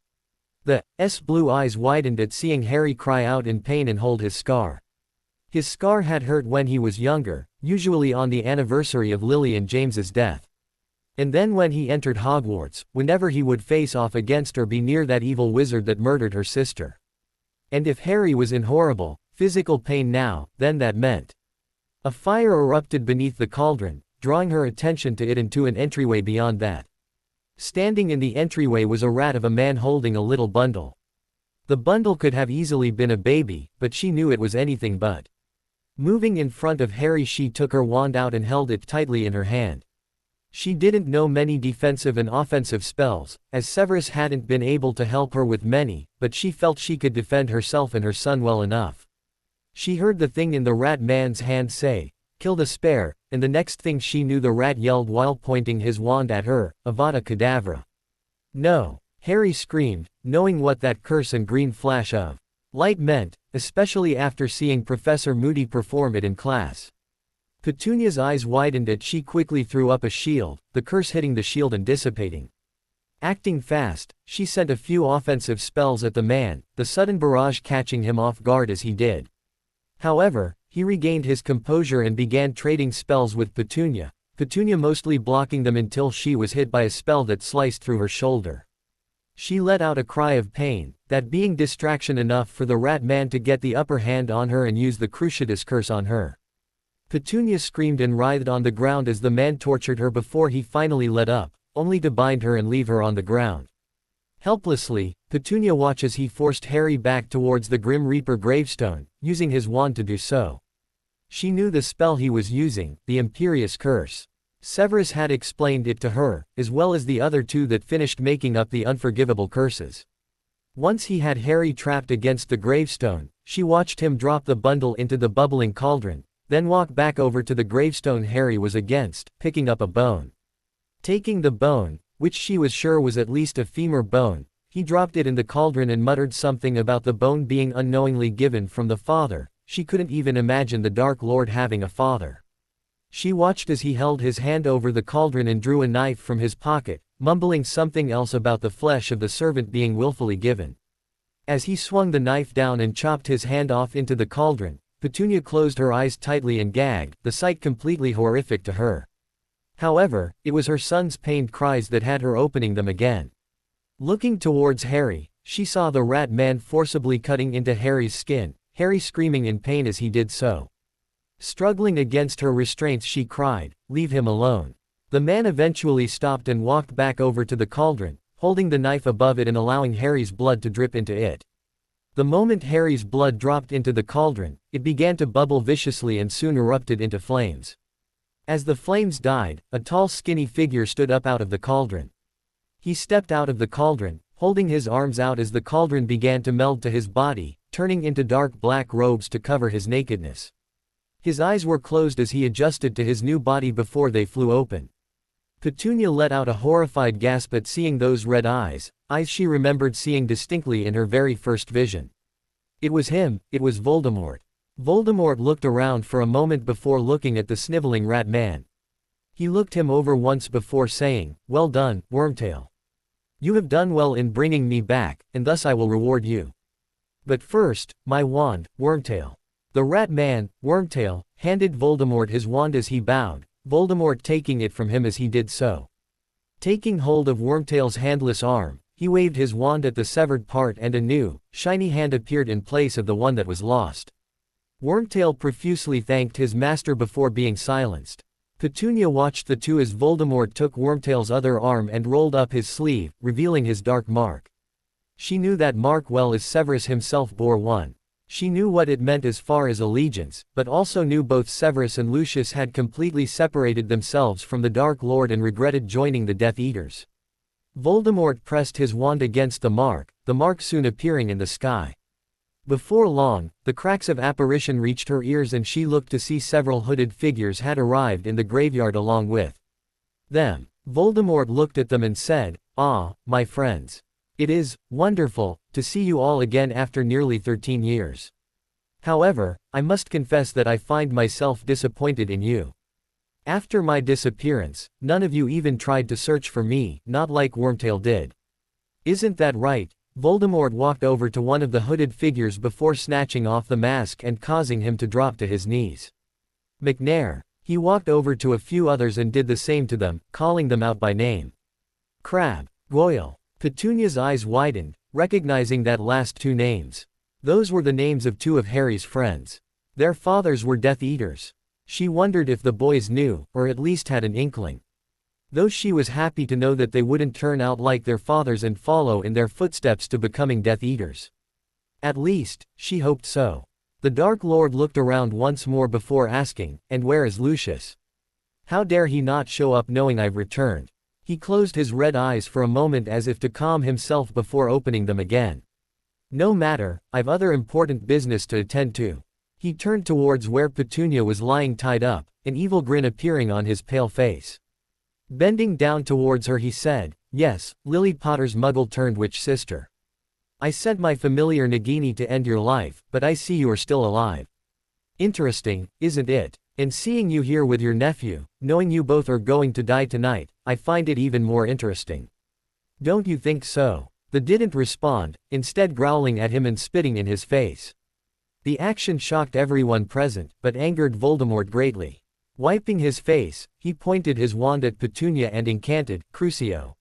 The blue eyes widened at seeing Harry cry out in pain and hold his scar. His scar had hurt when he was younger, usually on the anniversary of Lily and James's death. And then when he entered Hogwarts, whenever he would face off against or be near that evil wizard that murdered her sister. And if Harry was in horrible, physical pain now, then that meant a fire erupted beneath the cauldron, drawing her attention to it and to an entryway beyond that. Standing in the entryway was a rat of a man holding a little bundle. The bundle could have easily been a baby, but she knew it was anything but. Moving in front of Harry, she took her wand out and held it tightly in her hand. She didn't know many defensive and offensive spells, as Severus hadn't been able to help her with many, but she felt she could defend herself and her son well enough. She heard the thing in the rat man's hand say, "Kill the spare," and the next thing she knew the rat yelled while pointing his wand at her, "Avada Kedavra." No! Harry screamed, knowing what that curse and green flash of light meant, especially after seeing Professor Moody perform it in class. Petunia's eyes widened as she quickly threw up a shield, the curse hitting the shield and dissipating. Acting fast, she sent a few offensive spells at the man, the sudden barrage catching him off guard as he did. However, he regained his composure and began trading spells with Petunia, Petunia mostly blocking them until she was hit by a spell that sliced through her shoulder. She let out a cry of pain, that being distraction enough for the rat man to get the upper hand on her and use the Cruciatus curse on her. Petunia screamed and writhed on the ground as the man tortured her before he finally let up, only to bind her and leave her on the ground. Helplessly, Petunia watched as he forced Harry back towards the Grim Reaper gravestone, using his wand to do so. She knew the spell he was using, the Imperious Curse. Severus had explained it to her, as well as the other two that finished making up the unforgivable curses. Once he had Harry trapped against the gravestone, she watched him drop the bundle into the bubbling cauldron, then walk back over to the gravestone Harry was against, picking up a bone. Taking the bone, which she was sure was at least a femur bone, he dropped it in the cauldron and muttered something about the bone being unknowingly given from the father. She couldn't even imagine the Dark Lord having a father. She watched as he held his hand over the cauldron and drew a knife from his pocket, mumbling something else about the flesh of the servant being willfully given. As he swung the knife down and chopped his hand off into the cauldron, Petunia closed her eyes tightly and gagged, the sight completely horrific to her. However, it was her son's pained cries that had her opening them again. Looking towards Harry, she saw the rat man forcibly cutting into Harry's skin, Harry screaming in pain as he did so. Struggling against her restraints, she cried, "Leave him alone." The man eventually stopped and walked back over to the cauldron, holding the knife above it and allowing Harry's blood to drip into it. The moment Harry's blood dropped into the cauldron, it began to bubble viciously and soon erupted into flames. As the flames died, a tall skinny figure stood up out of the cauldron. He stepped out of the cauldron, holding his arms out as the cauldron began to meld to his body, turning into dark black robes to cover his nakedness. His eyes were closed as he adjusted to his new body before they flew open. Petunia let out a horrified gasp at seeing those red eyes she remembered seeing distinctly in her very first vision. It was him, it was Voldemort. Voldemort looked around for a moment before looking at the sniveling rat man. He looked him over once before saying, "Well done, Wormtail. You have done well in bringing me back, and thus I will reward you. But first, my wand, Wormtail." The rat man, Wormtail, handed Voldemort his wand as he bowed, Voldemort taking it from him as he did so. Taking hold of Wormtail's handless arm, he waved his wand at the severed part and a new, shiny hand appeared in place of the one that was lost. Wormtail profusely thanked his master before being silenced. Petunia watched the two as Voldemort took Wormtail's other arm and rolled up his sleeve, revealing his dark mark. She knew that mark well as Severus himself bore one. She knew what it meant as far as allegiance, but also knew both Severus and Lucius had completely separated themselves from the Dark Lord and regretted joining the Death Eaters. Voldemort pressed his wand against the mark soon appearing in the sky. Before long, the cracks of apparition reached her ears and she looked to see several hooded figures had arrived in the graveyard along with them. Voldemort looked at them and said, "Ah, my friends. It is wonderful to see you all again after nearly 13 years. However, I must confess that I find myself disappointed in you. After my disappearance, none of you even tried to search for me, not like Wormtail did. Isn't that right?" Voldemort walked over to one of the hooded figures before snatching off the mask and causing him to drop to his knees. "McNair, He walked over to a few others and did the same to them, calling them out by name. Crabbe, Goyle. Petunia's eyes widened, recognizing that last two names. Those were the names of two of Harry's friends. Their fathers were Death Eaters. She wondered if the boys knew, or at least had an inkling. Though she was happy to know that they wouldn't turn out like their fathers and follow in their footsteps to becoming Death Eaters. At least, she hoped so. The Dark Lord looked around once more before asking, "And where is Lucius? How dare he not show up knowing I've returned?" He closed his red eyes for a moment as if to calm himself before opening them again. "No matter, I've other important business to attend to." He turned towards where Petunia was lying tied up, an evil grin appearing on his pale face. Bending down towards her he said, "Yes, Lily Potter's muggle-turned witch sister. I sent my familiar Nagini to end your life, but I see you are still alive. Interesting, isn't it? And seeing you here with your nephew, knowing you both are going to die tonight, I find it even more interesting. Don't you think so?" They didn't respond, instead growling at him and spitting in his face. The action shocked everyone present, but angered Voldemort greatly. Wiping his face, he pointed his wand at Petunia and incanted, "Crucio."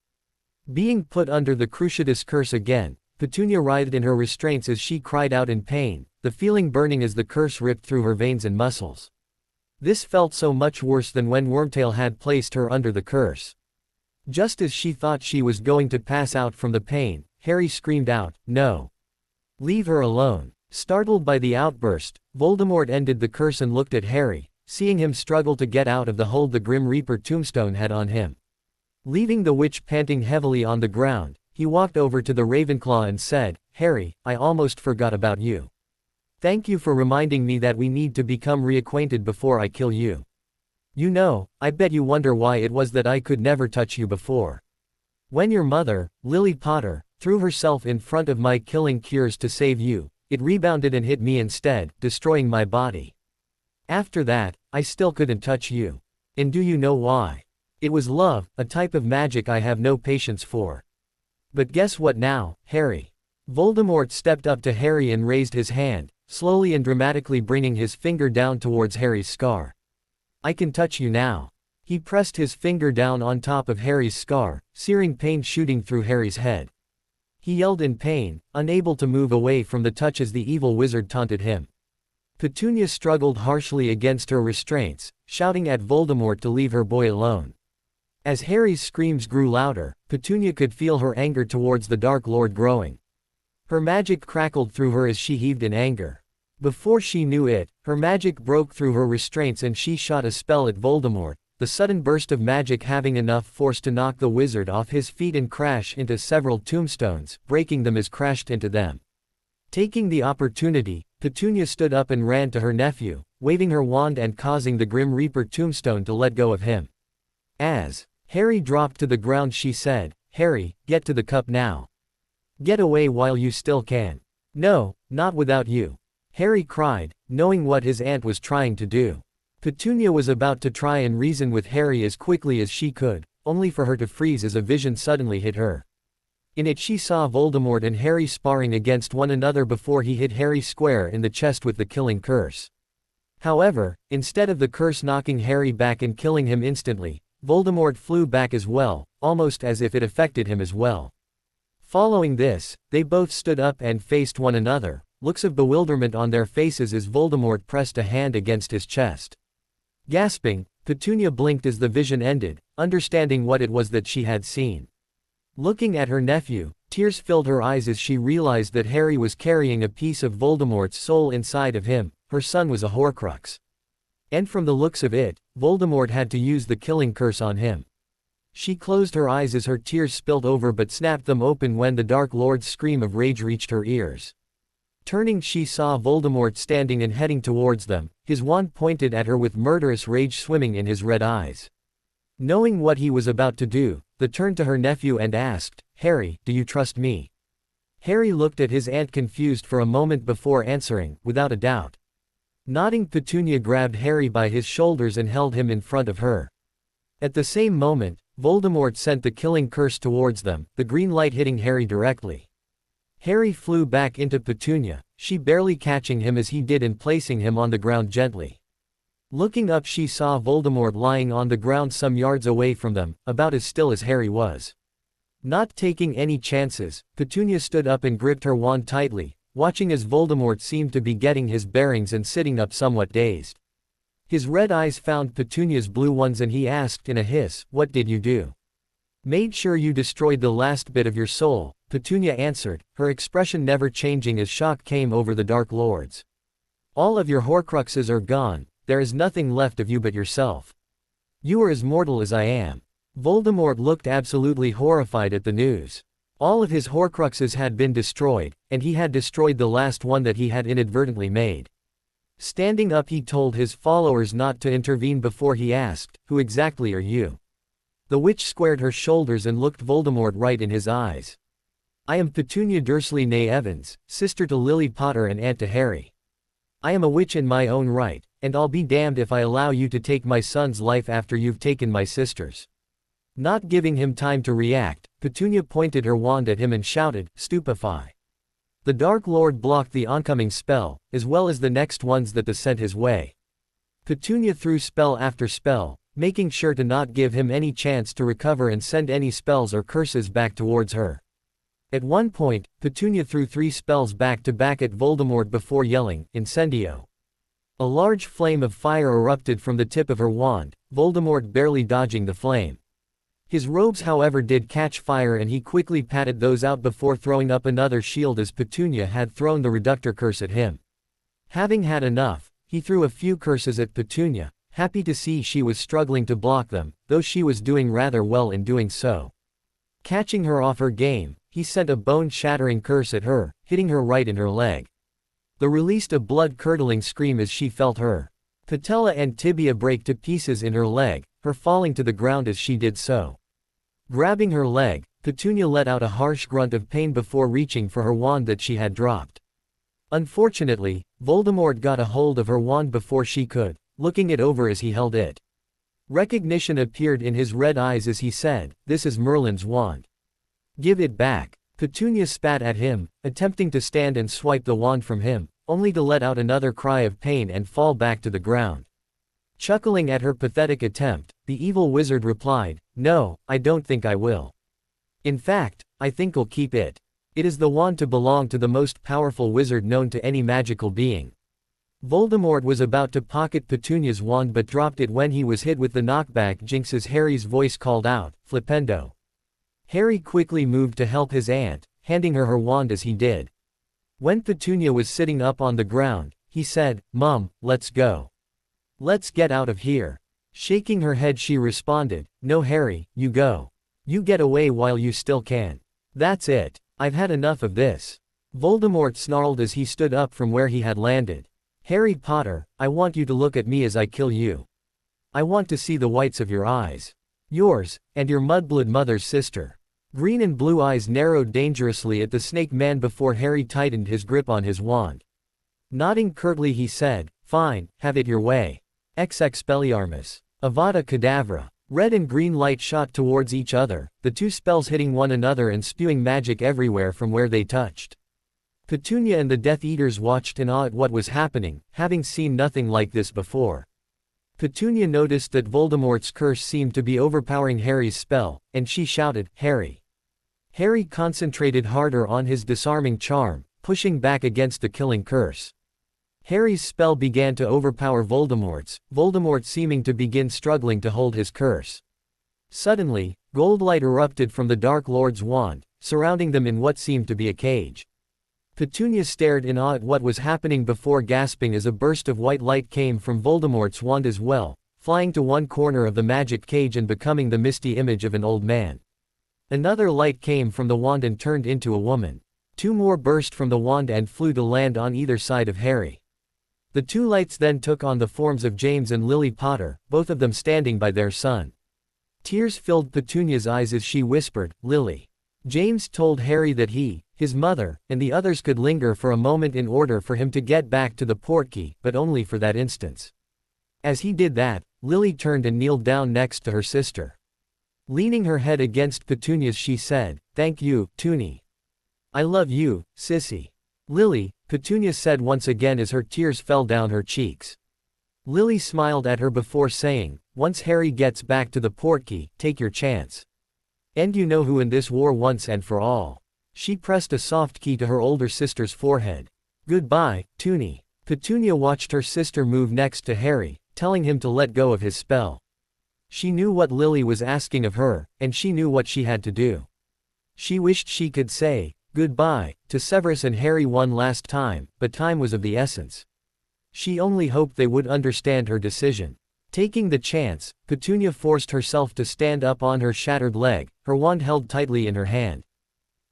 Being put under the Cruciatus curse again, Petunia writhed in her restraints as she cried out in pain, the feeling burning as the curse ripped through her veins and muscles. This felt so much worse than when Wormtail had placed her under the curse. Just as she thought she was going to pass out from the pain, Harry screamed out, "No! Leave her alone!" Startled by the outburst, Voldemort ended the curse and looked at Harry, seeing him struggle to get out of the hold the Grim Reaper tombstone had on him. Leaving the witch panting heavily on the ground, he walked over to the Ravenclaw and said, "Harry, I almost forgot about you. Thank you for reminding me that we need to become reacquainted before I kill you. You know, I bet you wonder why it was that I could never touch you before. When your mother, Lily Potter, threw herself in front of my killing cures to save you, it rebounded and hit me instead, destroying my body. After that, I still couldn't touch you. And do you know why? It was love, a type of magic I have no patience for. But guess what now, Harry?" Voldemort stepped up to Harry and raised his hand, slowly and dramatically bringing his finger down towards Harry's scar. "I can touch you now." He pressed his finger down on top of Harry's scar, searing pain shooting through Harry's head. He yelled in pain, unable to move away from the touch as the evil wizard taunted him. Petunia struggled harshly against her restraints, shouting at Voldemort to leave her boy alone. As Harry's screams grew louder, Petunia could feel her anger towards the Dark Lord growing. Her magic crackled through her as she heaved in anger. Before she knew it, her magic broke through her restraints and she shot a spell at Voldemort, the sudden burst of magic having enough force to knock the wizard off his feet and crash into several tombstones, breaking them as crashed into them. Taking the opportunity, Petunia stood up and ran to her nephew, waving her wand and causing the Grim Reaper tombstone to let go of him. As Harry dropped to the ground she said, "Harry, get to the cup now. Get away while you still can." "No, not without you," Harry cried, knowing what his aunt was trying to do. Petunia was about to try and reason with Harry as quickly as she could, only for her to freeze as a vision suddenly hit her. In it she saw Voldemort and Harry sparring against one another before he hit Harry square in the chest with the killing curse. However, instead of the curse knocking Harry back and killing him instantly, Voldemort flew back as well, almost as if it affected him as well. Following this, they both stood up and faced one another, looks of bewilderment on their faces as Voldemort pressed a hand against his chest. Gasping, Petunia blinked as the vision ended, understanding what it was that she had seen. Looking at her nephew, tears filled her eyes as she realized that Harry was carrying a piece of Voldemort's soul inside of him. Her son was a Horcrux. And from the looks of it, Voldemort had to use the killing curse on him. She closed her eyes as her tears spilled over but snapped them open when the Dark Lord's scream of rage reached her ears. Turning, she saw Voldemort standing and heading towards them, his wand pointed at her with murderous rage swimming in his red eyes. Knowing what he was about to do, they turned to her nephew and asked, "Harry, do you trust me?" Harry looked at his aunt confused for a moment before answering, "Without a doubt." Nodding, Petunia grabbed Harry by his shoulders and held him in front of her. At the same moment, Voldemort sent the killing curse towards them, the green light hitting Harry directly. Harry flew back into Petunia, she barely catching him as he did and placing him on the ground gently. Looking up, she saw Voldemort lying on the ground some yards away from them, about as still as Harry was. Not taking any chances, Petunia stood up and gripped her wand tightly, watching as Voldemort seemed to be getting his bearings and sitting up somewhat dazed. His red eyes found Petunia's blue ones and he asked in a hiss, "What did you do?" "Made sure you destroyed the last bit of your soul," Petunia answered, her expression never changing as shock came over the Dark Lords. "All of your Horcruxes are gone, there is nothing left of you but yourself. You are as mortal as I am." Voldemort looked absolutely horrified at the news. All of his Horcruxes had been destroyed, and he had destroyed the last one that he had inadvertently made. Standing up, he told his followers not to intervene before he asked, "Who exactly are you?" The witch squared her shoulders and looked Voldemort right in his eyes. "I am Petunia Dursley née Evans, sister to Lily Potter and aunt to Harry. I am a witch in my own right, and I'll be damned if I allow you to take my son's life after you've taken my sister's." Not giving him time to react, Petunia pointed her wand at him and shouted, "Stupefy." The Dark Lord blocked the oncoming spell, as well as the next ones that sent his way. Petunia threw spell after spell, making sure to not give him any chance to recover and send any spells or curses back towards her. At one point, Petunia threw 3 spells back to back at Voldemort before yelling, "Incendio." A large flame of fire erupted from the tip of her wand, Voldemort barely dodging the flame. His robes however did catch fire and he quickly patted those out before throwing up another shield as Petunia had thrown the Reductor Curse at him. Having had enough, he threw a few curses at Petunia, happy to see she was struggling to block them, though she was doing rather well in doing so. Catching her off her game, he sent a bone-shattering curse at her, hitting her right in her leg. The released a blood-curdling scream as she felt her patella and tibia break to pieces in her leg, her falling to the ground as she did so. Grabbing her leg, Petunia let out a harsh grunt of pain before reaching for her wand that she had dropped. Unfortunately, Voldemort got a hold of her wand before she could, looking it over as he held it. Recognition appeared in his red eyes as he said, "This is Merlin's wand. Give it back." Petunia spat at him, attempting to stand and swipe the wand from him, only to let out another cry of pain and fall back to the ground. Chuckling at her pathetic attempt, the evil wizard replied, "No, I don't think I will. In fact, I think I'll keep it. It is the wand to belong to the most powerful wizard known to any magical being." Voldemort was about to pocket Petunia's wand but dropped it when he was hit with the knockback jinx as Harry's voice called out, "Flipendo." Harry quickly moved to help his aunt, handing her wand as he did. When Petunia was sitting up on the ground, he said, "Mum, let's go. Let's get out of here." Shaking her head she responded, "No Harry, you go. You get away while you still can. That's it. I've had enough of this." Voldemort snarled as he stood up from where he had landed. "Harry Potter, I want you to look at me as I kill you. I want to see the whites of your eyes. Yours, and your mudblood mother's sister." Green and blue eyes narrowed dangerously at the snake man before Harry tightened his grip on his wand. Nodding curtly he said, "Fine, have it your way. Ex Expelliarmus. Avada Kedavra." Red and green light shot towards each other, the two spells hitting one another and spewing magic everywhere from where they touched. Petunia and the Death Eaters watched in awe at what was happening, having seen nothing like this before. Petunia noticed that Voldemort's curse seemed to be overpowering Harry's spell, and she shouted, "Harry!" Harry concentrated harder on his disarming charm, pushing back against the killing curse. Harry's spell began to overpower Voldemort's, Voldemort seeming to begin struggling to hold his curse. Suddenly, gold light erupted from the Dark Lord's wand, surrounding them in what seemed to be a cage. Petunia stared in awe at what was happening before gasping as a burst of white light came from Voldemort's wand as well, flying to one corner of the magic cage and becoming the misty image of an old man. Another light came from the wand and turned into a woman. 2 more burst from the wand and flew to land on either side of Harry. The 2 lights then took on the forms of James and Lily Potter, both of them standing by their son. Tears filled Petunia's eyes as she whispered, "Lily." James told Harry that he, his mother, and the others could linger for a moment in order for him to get back to the portkey, but only for that instance. As he did that, Lily turned and kneeled down next to her sister. Leaning her head against Petunia's she said, "Thank you, Toonie. I love you, sissy." "Lily," Petunia said once again as her tears fell down her cheeks. Lily smiled at her before saying, once Harry gets back to the portkey, take your chance. And you know who in this war once and for all. She pressed a soft key to her older sister's forehead. Goodbye, Toonie. Petunia watched her sister move next to Harry, telling him to let go of his spell. She knew what Lily was asking of her, and she knew what she had to do. She wished she could say, goodbye, to Severus and Harry one last time, but time was of the essence. She only hoped they would understand her decision. Taking the chance, Petunia forced herself to stand up on her shattered leg, her wand held tightly in her hand.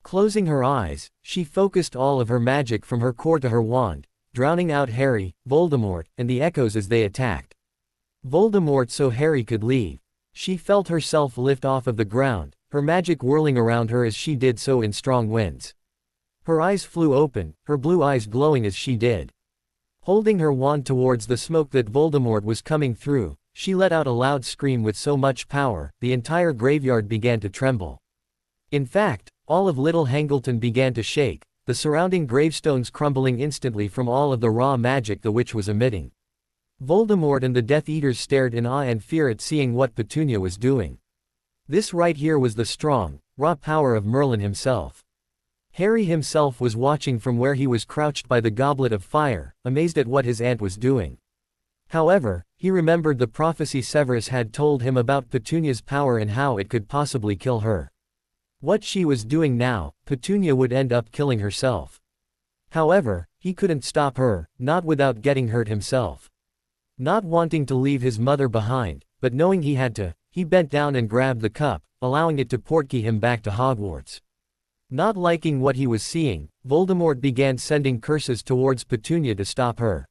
Closing her eyes, she focused all of her magic from her core to her wand, drowning out Harry, Voldemort, and the echoes as they attacked. Voldemort so Harry could leave. She felt herself lift off of the ground, her magic whirling around her as she did so in strong winds. Her eyes flew open, her blue eyes glowing as she did. Holding her wand towards the smoke that Voldemort was coming through, she let out a loud scream with so much power, the entire graveyard began to tremble. In fact, all of Little Hangleton began to shake, the surrounding gravestones crumbling instantly from all of the raw magic the witch was emitting. Voldemort and the Death Eaters stared in awe and fear at seeing what Petunia was doing. This right here was the strong, raw power of Merlin himself. Harry himself was watching from where he was crouched by the goblet of fire, amazed at what his aunt was doing. However, he remembered the prophecy Severus had told him about Petunia's power and how it could possibly kill her. What she was doing now, Petunia would end up killing herself. However, he couldn't stop her, not without getting hurt himself. Not wanting to leave his mother behind, but knowing he had to, he bent down and grabbed the cup, allowing it to portkey him back to Hogwarts. Not liking what he was seeing, Voldemort began sending curses towards Petunia to stop her.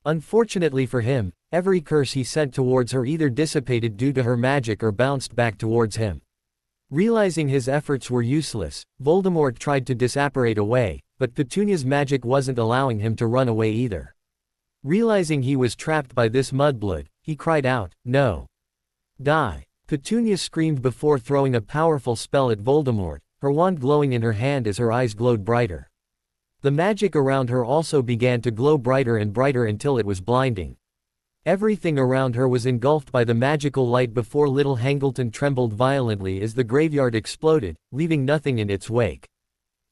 Unfortunately for him, every curse he sent towards her either dissipated due to her magic or bounced back towards him. Realizing his efforts were useless, Voldemort tried to disapparate away, but Petunia's magic wasn't allowing him to run away either. Realizing he was trapped by this mudblood, he cried out, "No! Die!" Petunia screamed before throwing a powerful spell at Voldemort, her wand glowing in her hand as her eyes glowed brighter. The magic around her also began to glow brighter and brighter until it was blinding. Everything around her was engulfed by the magical light before Little Hangleton trembled violently as the graveyard exploded, leaving nothing in its wake.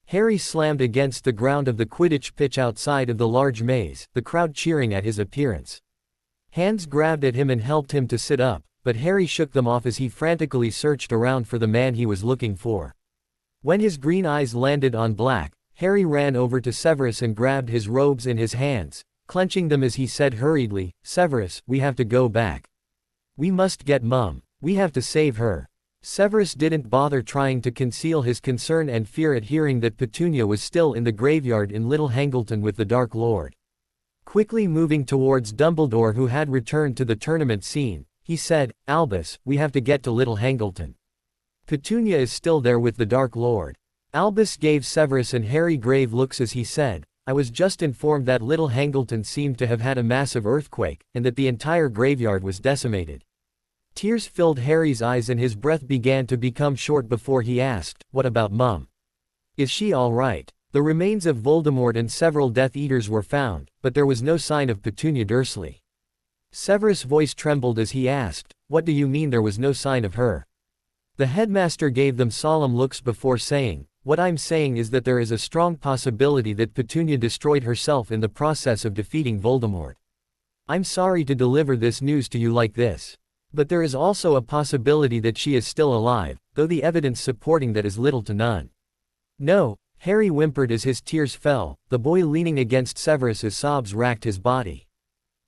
Harry slammed against the ground of the Quidditch pitch outside of the large maze, the crowd cheering at his appearance. Hands grabbed at him and helped him to sit up, but Harry shook them off as he frantically searched around for the man he was looking for. When his green eyes landed on Black, Harry ran over to Severus and grabbed his robes in his hands, clenching them as he said hurriedly, "Severus, we have to go back. We must get Mum. We have to save her." Severus didn't bother trying to conceal his concern and fear at hearing that Petunia was still in the graveyard in Little Hangleton with the Dark Lord. Quickly moving towards Dumbledore, who had returned to the tournament scene, he said, "Albus, we have to get to Little Hangleton. Petunia is still there with the Dark Lord." Albus gave Severus and Harry grave looks as he said, "I was just informed that Little Hangleton seemed to have had a massive earthquake, and that the entire graveyard was decimated." Tears filled Harry's eyes and his breath began to become short before he asked, "What about Mum? Is she all right?" The remains of Voldemort and several Death Eaters were found, but there was no sign of Petunia Dursley. Severus' voice trembled as he asked, "What do you mean there was no sign of her?" The headmaster gave them solemn looks before saying, "What I'm saying is that there is a strong possibility that Petunia destroyed herself in the process of defeating Voldemort. I'm sorry to deliver this news to you like this. But there is also a possibility that she is still alive, though the evidence supporting that is little to none." "No," Harry whimpered as his tears fell, the boy leaning against Severus's sobs racked his body.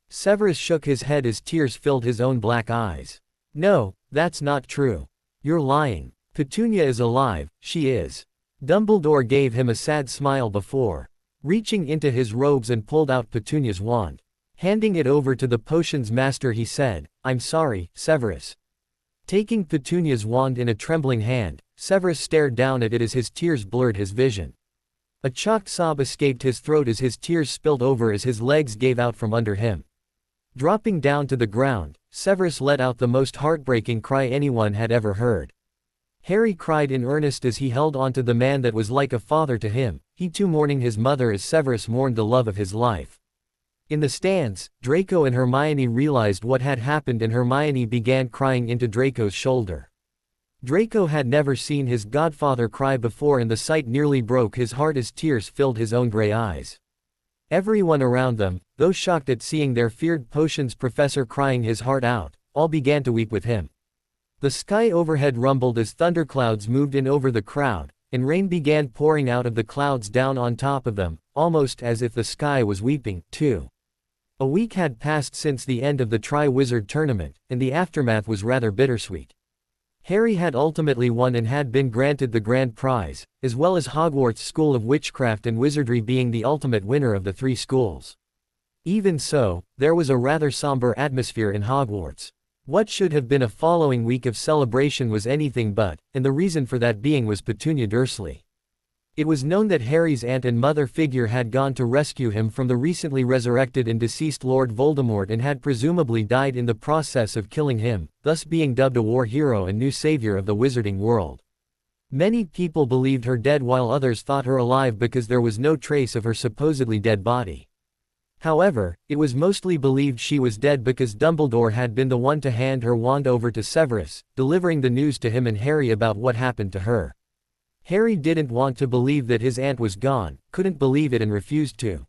Severus shook his head as tears filled his own black eyes. "No, that's not true. You're lying. Petunia is alive, she is." Dumbledore gave him a sad smile before reaching into his robes and pulled out Petunia's wand. Handing it over to the potions master he said, "I'm sorry, Severus." Taking Petunia's wand in a trembling hand, Severus stared down at it as his tears blurred his vision. A choked sob escaped his throat as his tears spilled over as his legs gave out from under him. Dropping down to the ground, Severus let out the most heartbreaking cry anyone had ever heard. Harry cried in earnest as he held onto the man that was like a father to him, he too mourning his mother as Severus mourned the love of his life. In the stands, Draco and Hermione realized what had happened and Hermione began crying into Draco's shoulder. Draco had never seen his godfather cry before and the sight nearly broke his heart as tears filled his own gray eyes. Everyone around them, though shocked at seeing their feared potions professor crying his heart out, all began to weep with him. The sky overhead rumbled as thunderclouds moved in over the crowd, and rain began pouring out of the clouds down on top of them, almost as if the sky was weeping, too. A week had passed since the end of the Tri-Wizard tournament, and the aftermath was rather bittersweet. Harry had ultimately won and had been granted the grand prize, as well as Hogwarts School of Witchcraft and Wizardry being the ultimate winner of the three schools. Even so, there was a rather somber atmosphere in Hogwarts. What should have been a following week of celebration was anything but, and the reason for that being was Petunia Dursley. It was known that Harry's aunt and mother figure had gone to rescue him from the recently resurrected and deceased Lord Voldemort and had presumably died in the process of killing him, thus being dubbed a war hero and new savior of the wizarding world. Many people believed her dead while others thought her alive because there was no trace of her supposedly dead body. However, it was mostly believed she was dead because Dumbledore had been the one to hand her wand over to Severus, delivering the news to him and Harry about what happened to her. Harry didn't want to believe that his aunt was gone, couldn't believe it and refused to.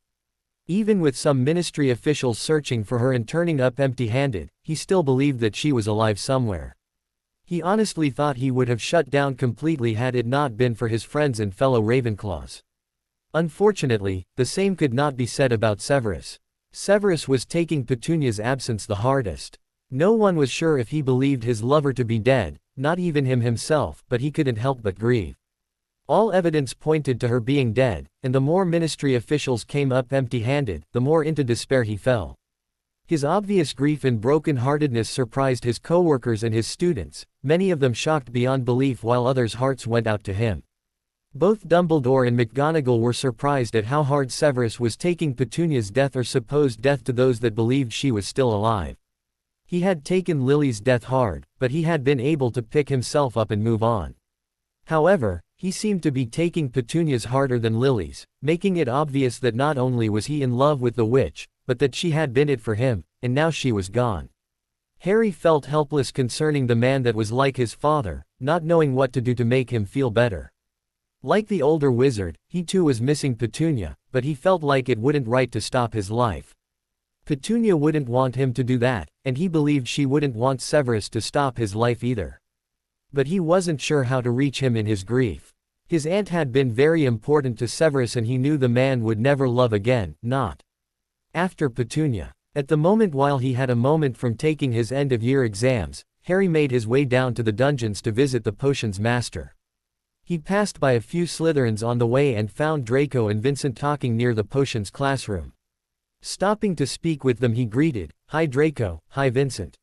Even with some ministry officials searching for her and turning up empty-handed, he still believed that she was alive somewhere. He honestly thought he would have shut down completely had it not been for his friends and fellow Ravenclaws. Unfortunately, the same could not be said about Severus. Severus was taking Petunia's absence the hardest. No one was sure if he believed his lover to be dead, not even him himself, but he couldn't help but grieve. All evidence pointed to her being dead, and the more ministry officials came up empty-handed, the more into despair he fell. His obvious grief and broken-heartedness surprised his co-workers and his students, many of them shocked beyond belief while others' hearts went out to him. Both Dumbledore and McGonagall were surprised at how hard Severus was taking Petunia's death or supposed death to those that believed she was still alive. He had taken Lily's death hard, but he had been able to pick himself up and move on. However, he seemed to be taking Petunia's harder than Lily's, making it obvious that not only was he in love with the witch, but that she had been it for him, and now she was gone. Harry felt helpless concerning the man that was like his father, not knowing what to do to make him feel better. Like the older wizard, he too was missing Petunia, but he felt like it wouldn't right to stop his life. Petunia wouldn't want him to do that, and he believed she wouldn't want Severus to stop his life either. But he wasn't sure how to reach him in his grief. His aunt had been very important to Severus and he knew the man would never love again, not after Petunia. At the moment while he had a moment from taking his end-of-year exams, Harry made his way down to the dungeons to visit the potions master. He passed by a few Slytherins on the way and found Draco and Vincent talking near the potions classroom. Stopping to speak with them he greeted, "Hi Draco, hi Vincent."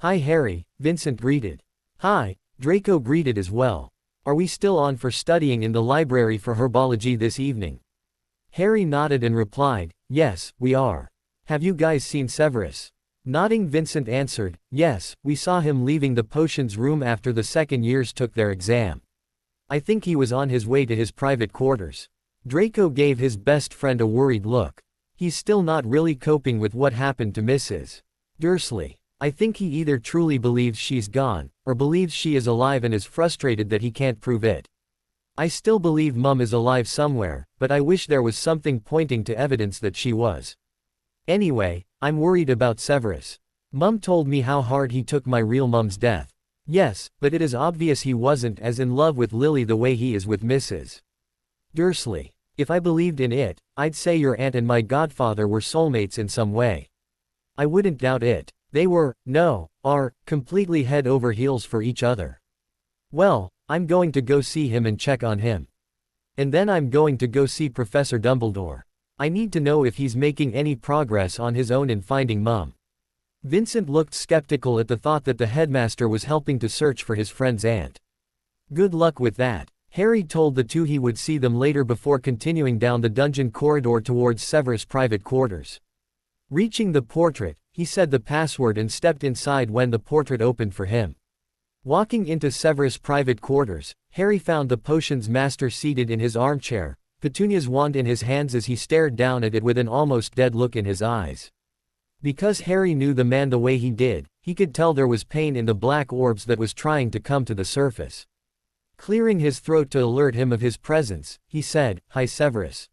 "Hi Harry," Vincent greeted. "Hi," Draco greeted as well. "Are we still on for studying in the library for herbology this evening?" Harry nodded and replied, "Yes, we are. Have you guys seen Severus?" Nodding, Vincent answered, "Yes, we saw him leaving the potions room after the second years took their exam. I think he was on his way to his private quarters." Draco gave his best friend a worried look. He's still not really coping with what happened to Mrs. Dursley. I think he either truly believes she's gone, or believes she is alive and is frustrated that he can't prove it. I still believe Mum is alive somewhere, but I wish there was something pointing to evidence that she was. Anyway, I'm worried about Severus. Mum told me how hard he took my real mum's death. Yes, but it is obvious he wasn't as in love with Lily the way he is with Mrs. Dursley. If I believed in it, I'd say your aunt and my godfather were soulmates in some way. I wouldn't doubt it. They are, completely head over heels for each other. Well, I'm going to go see him and check on him. And then I'm going to go see Professor Dumbledore. I need to know if he's making any progress on his own in finding Mum. Vincent looked skeptical at the thought that the headmaster was helping to search for his friend's aunt. Good luck with that. Harry told the two he would see them later before continuing down the dungeon corridor towards Severus' private quarters. Reaching the portrait, he said the password and stepped inside when the portrait opened for him. Walking into Severus' private quarters, Harry found the potions master seated in his armchair, Petunia's wand in his hands as he stared down at it with an almost dead look in his eyes. Because Harry knew the man the way he did, he could tell there was pain in the black orbs that was trying to come to the surface. Clearing his throat to alert him of his presence, he said, "Hi Severus."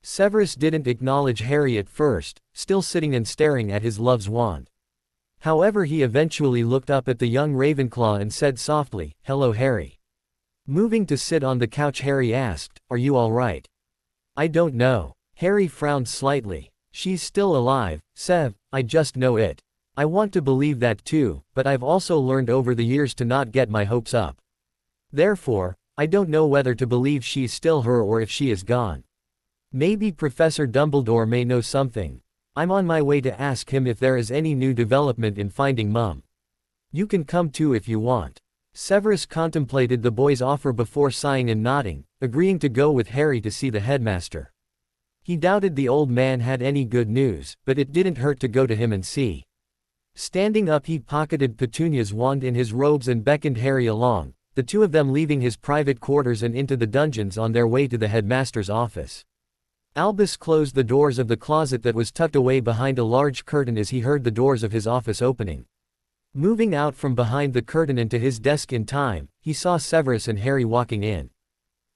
Severus didn't acknowledge Harry at first, still sitting and staring at his love's wand. However, he eventually looked up at the young Ravenclaw and said softly, "Hello Harry." Moving to sit on the couch, Harry asked, "Are you all right?" "I don't know." Harry frowned slightly. "She's still alive, Sev, I just know it. I want to believe that too, but I've also learned over the years to not get my hopes up. Therefore, I don't know whether to believe she's still her or if she is gone. Maybe Professor Dumbledore may know something. I'm on my way to ask him if there is any new development in finding Mum. You can come too if you want." Severus contemplated the boy's offer before sighing and nodding, agreeing to go with Harry to see the headmaster. He doubted the old man had any good news, but it didn't hurt to go to him and see. Standing up, he pocketed Petunia's wand in his robes and beckoned Harry along, the two of them leaving his private quarters and into the dungeons on their way to the headmaster's office. Albus closed the doors of the closet that was tucked away behind a large curtain as he heard the doors of his office opening. Moving out from behind the curtain into his desk in time, he saw Severus and Harry walking in.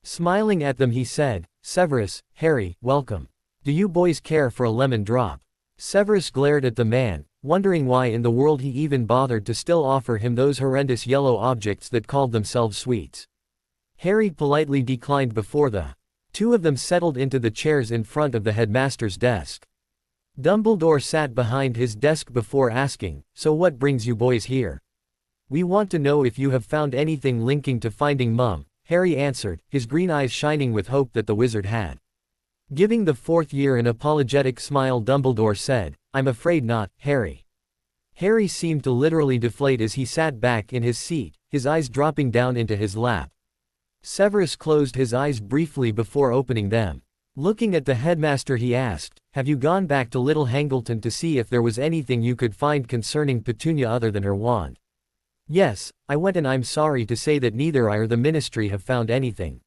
Smiling at them, he said, "Severus, Harry, welcome. Do you boys care for a lemon drop?" Severus glared at the man, wondering why in the world he even bothered to still offer him those horrendous yellow objects that called themselves sweets. Harry politely declined before the two of them settled into the chairs in front of the headmaster's desk. Dumbledore sat behind his desk before asking, "So what brings you boys here?" "We want to know if you have found anything linking to finding Mum," Harry answered, his green eyes shining with hope that the wizard had. Giving the fourth year an apologetic smile, Dumbledore said, "I'm afraid not, Harry." Harry seemed to literally deflate as he sat back in his seat, his eyes dropping down into his lap. Severus closed his eyes briefly before opening them. Looking at the headmaster, he asked, "Have you gone back to Little Hangleton to see if there was anything you could find concerning Petunia other than her wand?" "Yes, I went, and I'm sorry to say that neither I or the ministry have found anything.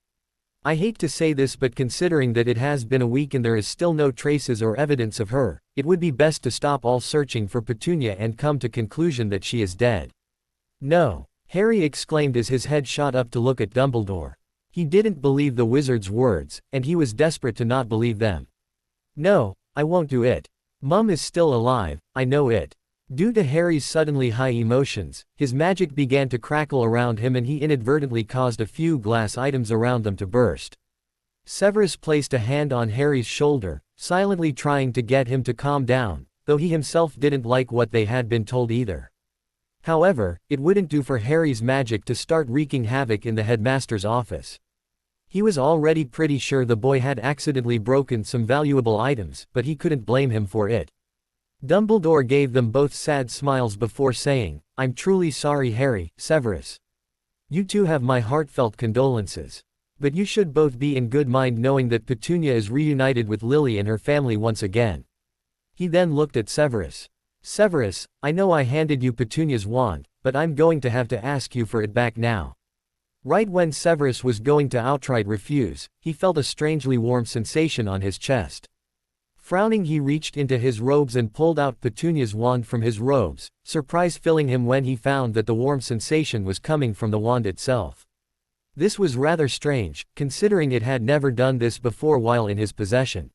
I hate to say this, but considering that it has been a week and there is still no traces or evidence of her, it would be best to stop all searching for Petunia and come to conclusion that she is dead." "No!" Harry exclaimed as his head shot up to look at Dumbledore. He didn't believe the wizard's words, and he was desperate to not believe them. "No, I won't do it. Mum is still alive, I know it." Due to Harry's suddenly high emotions, his magic began to crackle around him and he inadvertently caused a few glass items around them to burst. Severus placed a hand on Harry's shoulder, silently trying to get him to calm down, though he himself didn't like what they had been told either. However, it wouldn't do for Harry's magic to start wreaking havoc in the headmaster's office. He was already pretty sure the boy had accidentally broken some valuable items, but he couldn't blame him for it. Dumbledore gave them both sad smiles before saying, "I'm truly sorry, Harry, Severus. You two have my heartfelt condolences. But you should both be in good mind knowing that Petunia is reunited with Lily and her family once again." He then looked at Severus. "Severus, I know I handed you Petunia's wand, but I'm going to have to ask you for it back now." Right when Severus was going to outright refuse, he felt a strangely warm sensation on his chest. Frowning, he reached into his robes and pulled out Petunia's wand from his robes, surprise filling him when he found that the warm sensation was coming from the wand itself. This was rather strange, considering it had never done this before while in his possession.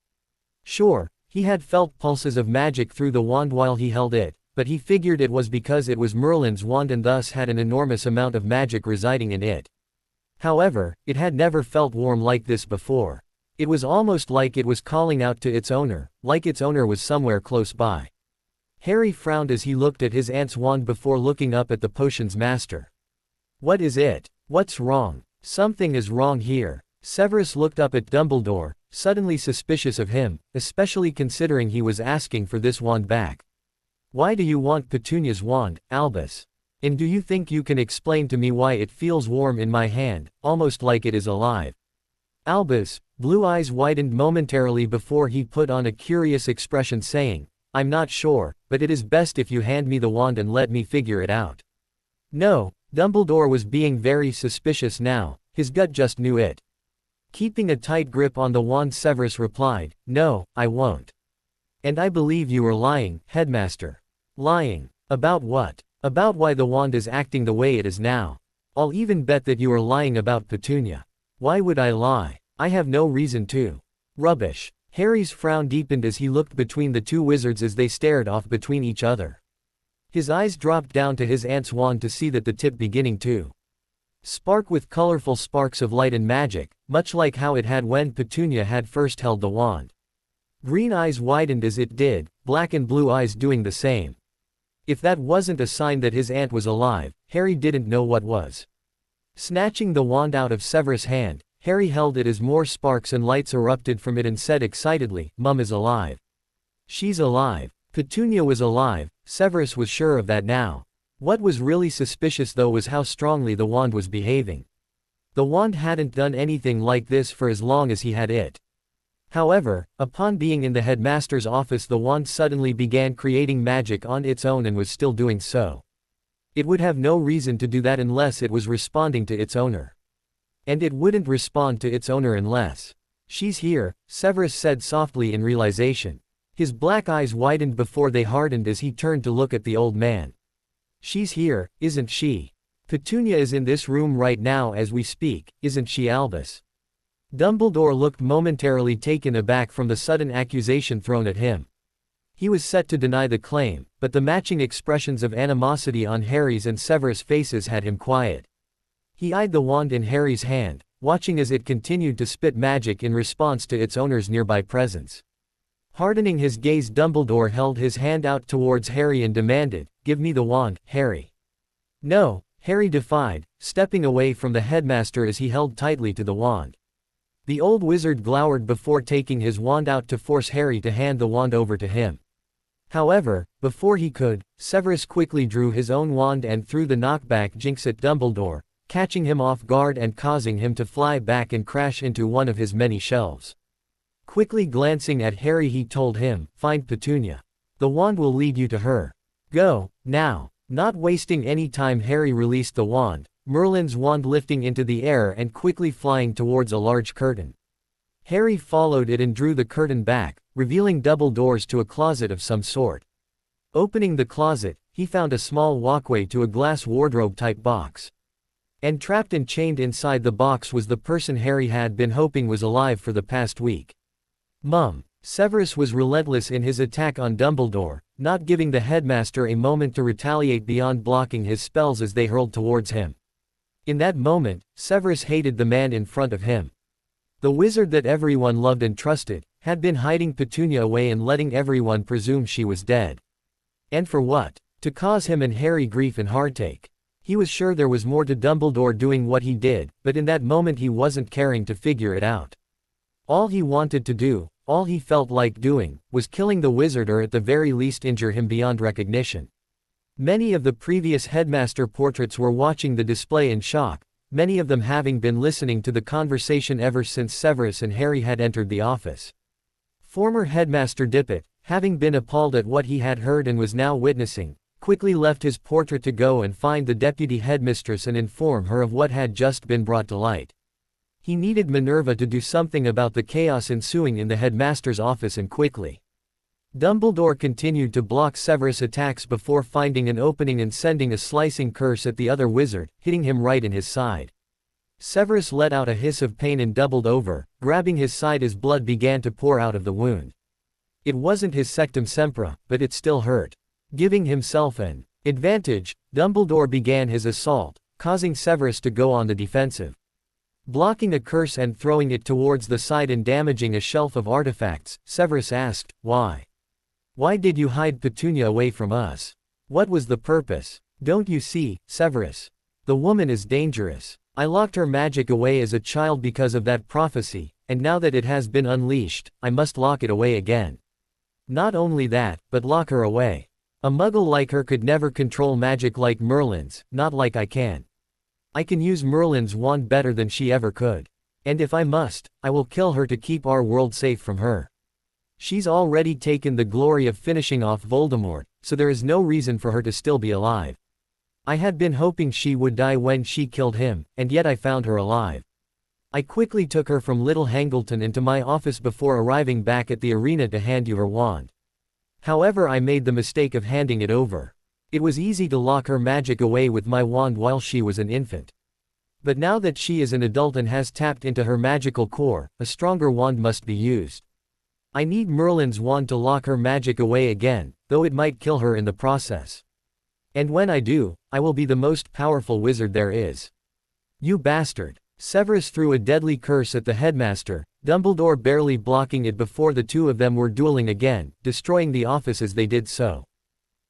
Sure, he had felt pulses of magic through the wand while he held it, but he figured it was because it was Merlin's wand and thus had an enormous amount of magic residing in it. However, it had never felt warm like this before. It was almost like it was calling out to its owner, like its owner was somewhere close by. Harry frowned as he looked at his aunt's wand before looking up at the potion's master. "What is it? What's wrong?" "Something is wrong here." Severus looked up at Dumbledore, suddenly suspicious of him, especially considering he was asking for this wand back. "Why do you want Petunia's wand, Albus? And do you think you can explain to me why it feels warm in my hand, almost like it is alive?" Albus' blue eyes widened momentarily before he put on a curious expression saying, "I'm not sure, but it is best if you hand me the wand and let me figure it out." No, Dumbledore was being very suspicious now, his gut just knew it. Keeping a tight grip on the wand, Severus replied, "No, I won't. And I believe you are lying, headmaster." "Lying? About what?" "About why the wand is acting the way it is now. I'll even bet that you are lying about Petunia." "Why would I lie? I have no reason to." "Rubbish." Harry's frown deepened as he looked between the two wizards as they stared off between each other. His eyes dropped down to his aunt's wand to see that the tip beginning to spark with colorful sparks of light and magic, much like how it had when Petunia had first held the wand. Green eyes widened as it did, black and blue eyes doing the same. If that wasn't a sign that his aunt was alive, Harry didn't know what was. Snatching the wand out of Severus' hand, Harry held it as more sparks and lights erupted from it and said excitedly, "Mum is alive. She's alive." Petunia was alive, Severus was sure of that now. What was really suspicious though was how strongly the wand was behaving. The wand hadn't done anything like this for as long as he had it. However, upon being in the headmaster's office, the wand suddenly began creating magic on its own and was still doing so. It would have no reason to do that unless it was responding to its owner. And it wouldn't respond to its owner unless. "She's here," Severus said softly in realization. His black eyes widened before they hardened as he turned to look at the old man. "She's here, isn't she? Petunia is in this room right now as we speak, isn't she, Albus?" Dumbledore looked momentarily taken aback from the sudden accusation thrown at him. He was set to deny the claim, but the matching expressions of animosity on Harry's and Severus' faces had him quiet. He eyed the wand in Harry's hand, watching as it continued to spit magic in response to its owner's nearby presence. Hardening his gaze, Dumbledore held his hand out towards Harry and demanded, "Give me the wand, Harry." "No," Harry defied, stepping away from the headmaster as he held tightly to the wand. The old wizard glowered before taking his wand out to force Harry to hand the wand over to him. However, before he could, Severus quickly drew his own wand and threw the knockback jinx at Dumbledore, catching him off guard and causing him to fly back and crash into one of his many shelves. Quickly glancing at Harry, he told him, "Find Petunia. The wand will lead you to her. Go, now." Not wasting any time, Harry released the wand, Merlin's wand lifting into the air and quickly flying towards a large curtain. Harry followed it and drew the curtain back, revealing double doors to a closet of some sort. Opening the closet, he found a small walkway to a glass wardrobe-type box. And trapped and chained inside the box was the person Harry had been hoping was alive for the past week. "Mum." Severus was relentless in his attack on Dumbledore, not giving the headmaster a moment to retaliate beyond blocking his spells as they hurled towards him. In that moment, Severus hated the man in front of him. The wizard that everyone loved and trusted, had been hiding Petunia away and letting everyone presume she was dead. And for what? To cause him and Harry grief and heartache. He was sure there was more to Dumbledore doing what he did, but in that moment he wasn't caring to figure it out. All he wanted to do, all he felt like doing, was killing the wizard or at the very least injure him beyond recognition. Many of the previous headmaster portraits were watching the display in shock, many of them having been listening to the conversation ever since Severus and Harry had entered the office. Former headmaster Dippet, having been appalled at what he had heard and was now witnessing, quickly left his portrait to go and find the deputy headmistress and inform her of what had just been brought to light. He needed Minerva to do something about the chaos ensuing in the headmaster's office, and quickly. Dumbledore continued to block Severus' attacks before finding an opening and sending a slicing curse at the other wizard, hitting him right in his side. Severus let out a hiss of pain and doubled over, grabbing his side as blood began to pour out of the wound. It wasn't his sectum sempra, but it still hurt. Giving himself an advantage, Dumbledore began his assault, causing Severus to go on the defensive. Blocking a curse and throwing it towards the side and damaging a shelf of artifacts, Severus asked, "Why? Why did you hide Petunia away from us? What was the purpose? Don't you see, Severus? The woman is dangerous. I locked her magic away as a child because of that prophecy, and now that it has been unleashed, I must lock it away again. Not only that, but lock her away. A muggle like her could never control magic like Merlin's, not like I can. I can use Merlin's wand better than she ever could. And if I must, I will kill her to keep our world safe from her. She's already taken the glory of finishing off Voldemort, so there is no reason for her to still be alive. I had been hoping she would die when she killed him, and yet I found her alive. I quickly took her from Little Hangleton into my office before arriving back at the arena to hand you her wand. However, I made the mistake of handing it over. It was easy to lock her magic away with my wand while she was an infant. But now that she is an adult and has tapped into her magical core, a stronger wand must be used. I need Merlin's wand to lock her magic away again, though it might kill her in the process. And when I do, I will be the most powerful wizard there is. You bastard! Severus threw a deadly curse at the headmaster, Dumbledore barely blocking it before the two of them were dueling again, destroying the office as they did so.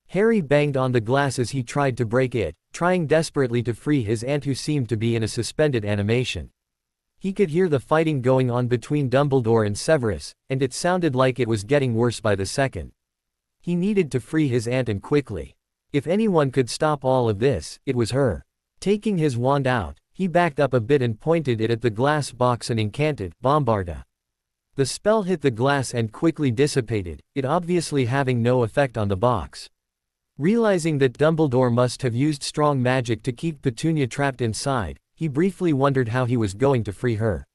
Harry banged on the glass as he tried to break it, trying desperately to free his aunt who seemed to be in a suspended animation. He could hear the fighting going on between Dumbledore and Severus, and it sounded like it was getting worse by the second. He needed to free his aunt and quickly. If anyone could stop all of this, it was her. Taking his wand out, he backed up a bit and pointed it at the glass box and incanted, Bombarda. The spell hit the glass and quickly dissipated, it obviously having no effect on the box. Realizing that Dumbledore must have used strong magic to keep Petunia trapped inside, he briefly wondered how he was going to free her.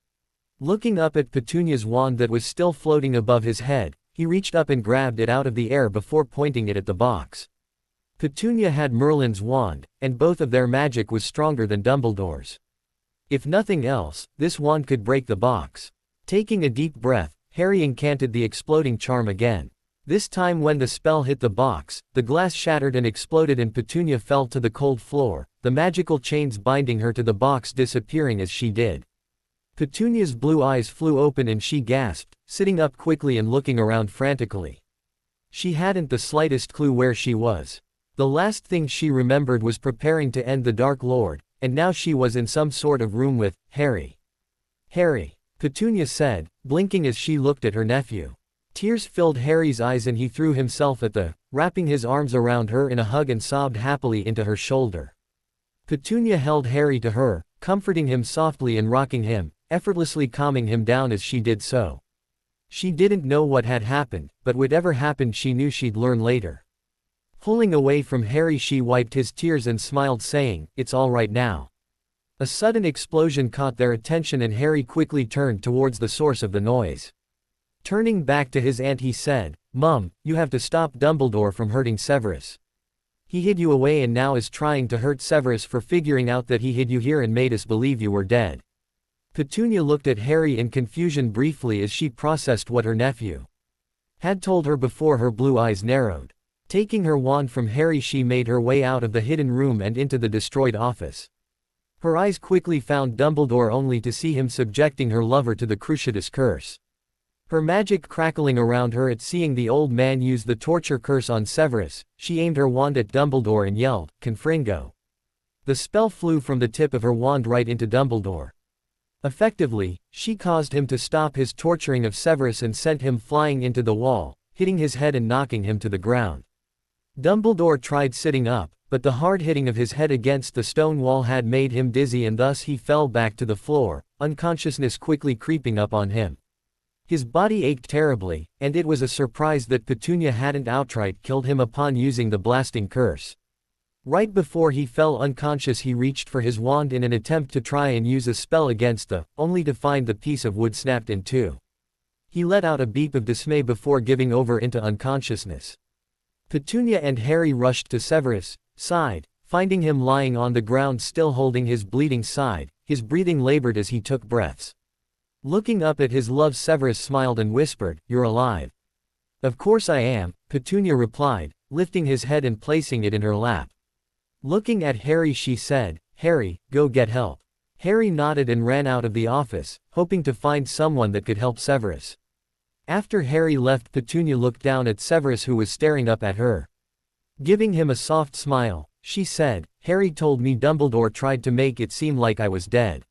Looking up at Petunia's wand that was still floating above his head, he reached up and grabbed it out of the air before pointing it at the box. Petunia had Merlin's wand, and both of their magic was stronger than Dumbledore's. If nothing else, this wand could break the box. Taking a deep breath, Harry incanted the exploding charm again. This time when the spell hit the box, the glass shattered and exploded and Petunia fell to the cold floor, the magical chains binding her to the box disappearing as she did. Petunia's blue eyes flew open and she gasped, sitting up quickly and looking around frantically. She hadn't the slightest clue where she was. The last thing she remembered was preparing to end the Dark Lord, and now she was in some sort of room with Harry. Harry, Petunia said, blinking as she looked at her nephew. Tears filled Harry's eyes and he threw himself at wrapping his arms around her in a hug and sobbed happily into her shoulder. Petunia held Harry to her, comforting him softly and rocking him, effortlessly calming him down as she did so. She didn't know what had happened, but whatever happened she knew she'd learn later. Pulling away from Harry she wiped his tears and smiled saying, "It's all right now." A sudden explosion caught their attention and Harry quickly turned towards the source of the noise. Turning back to his aunt he said, "Mum, you have to stop Dumbledore from hurting Severus. He hid you away and now is trying to hurt Severus for figuring out that he hid you here and made us believe you were dead." Petunia looked at Harry in confusion briefly as she processed what her nephew had told her before her blue eyes narrowed. Taking her wand from Harry she made her way out of the hidden room and into the destroyed office. Her eyes quickly found Dumbledore only to see him subjecting her lover to the Cruciatus curse. Her magic crackling around her at seeing the old man use the torture curse on Severus, she aimed her wand at Dumbledore and yelled, "Confringo." The spell flew from the tip of her wand right into Dumbledore. Effectively, she caused him to stop his torturing of Severus and sent him flying into the wall, hitting his head and knocking him to the ground. Dumbledore tried sitting up, but the hard hitting of his head against the stone wall had made him dizzy and thus he fell back to the floor, unconsciousness quickly creeping up on him. His body ached terribly, and it was a surprise that Petunia hadn't outright killed him upon using the blasting curse. Right before he fell unconscious he reached for his wand in an attempt to try and use a spell against only to find the piece of wood snapped in two. He let out a beep of dismay before giving over into unconsciousness. Petunia and Harry rushed to Severus' side, finding him lying on the ground still holding his bleeding side, his breathing labored as he took breaths. Looking up at his love Severus smiled and whispered, "You're alive." "Of course I am," Petunia replied, lifting his head and placing it in her lap. Looking at Harry she said, "Harry, go get help." Harry nodded and ran out of the office, hoping to find someone that could help Severus. After Harry left Petunia looked down at Severus who was staring up at her. Giving him a soft smile, she said, "Harry told me Dumbledore tried to make it seem like I was dead.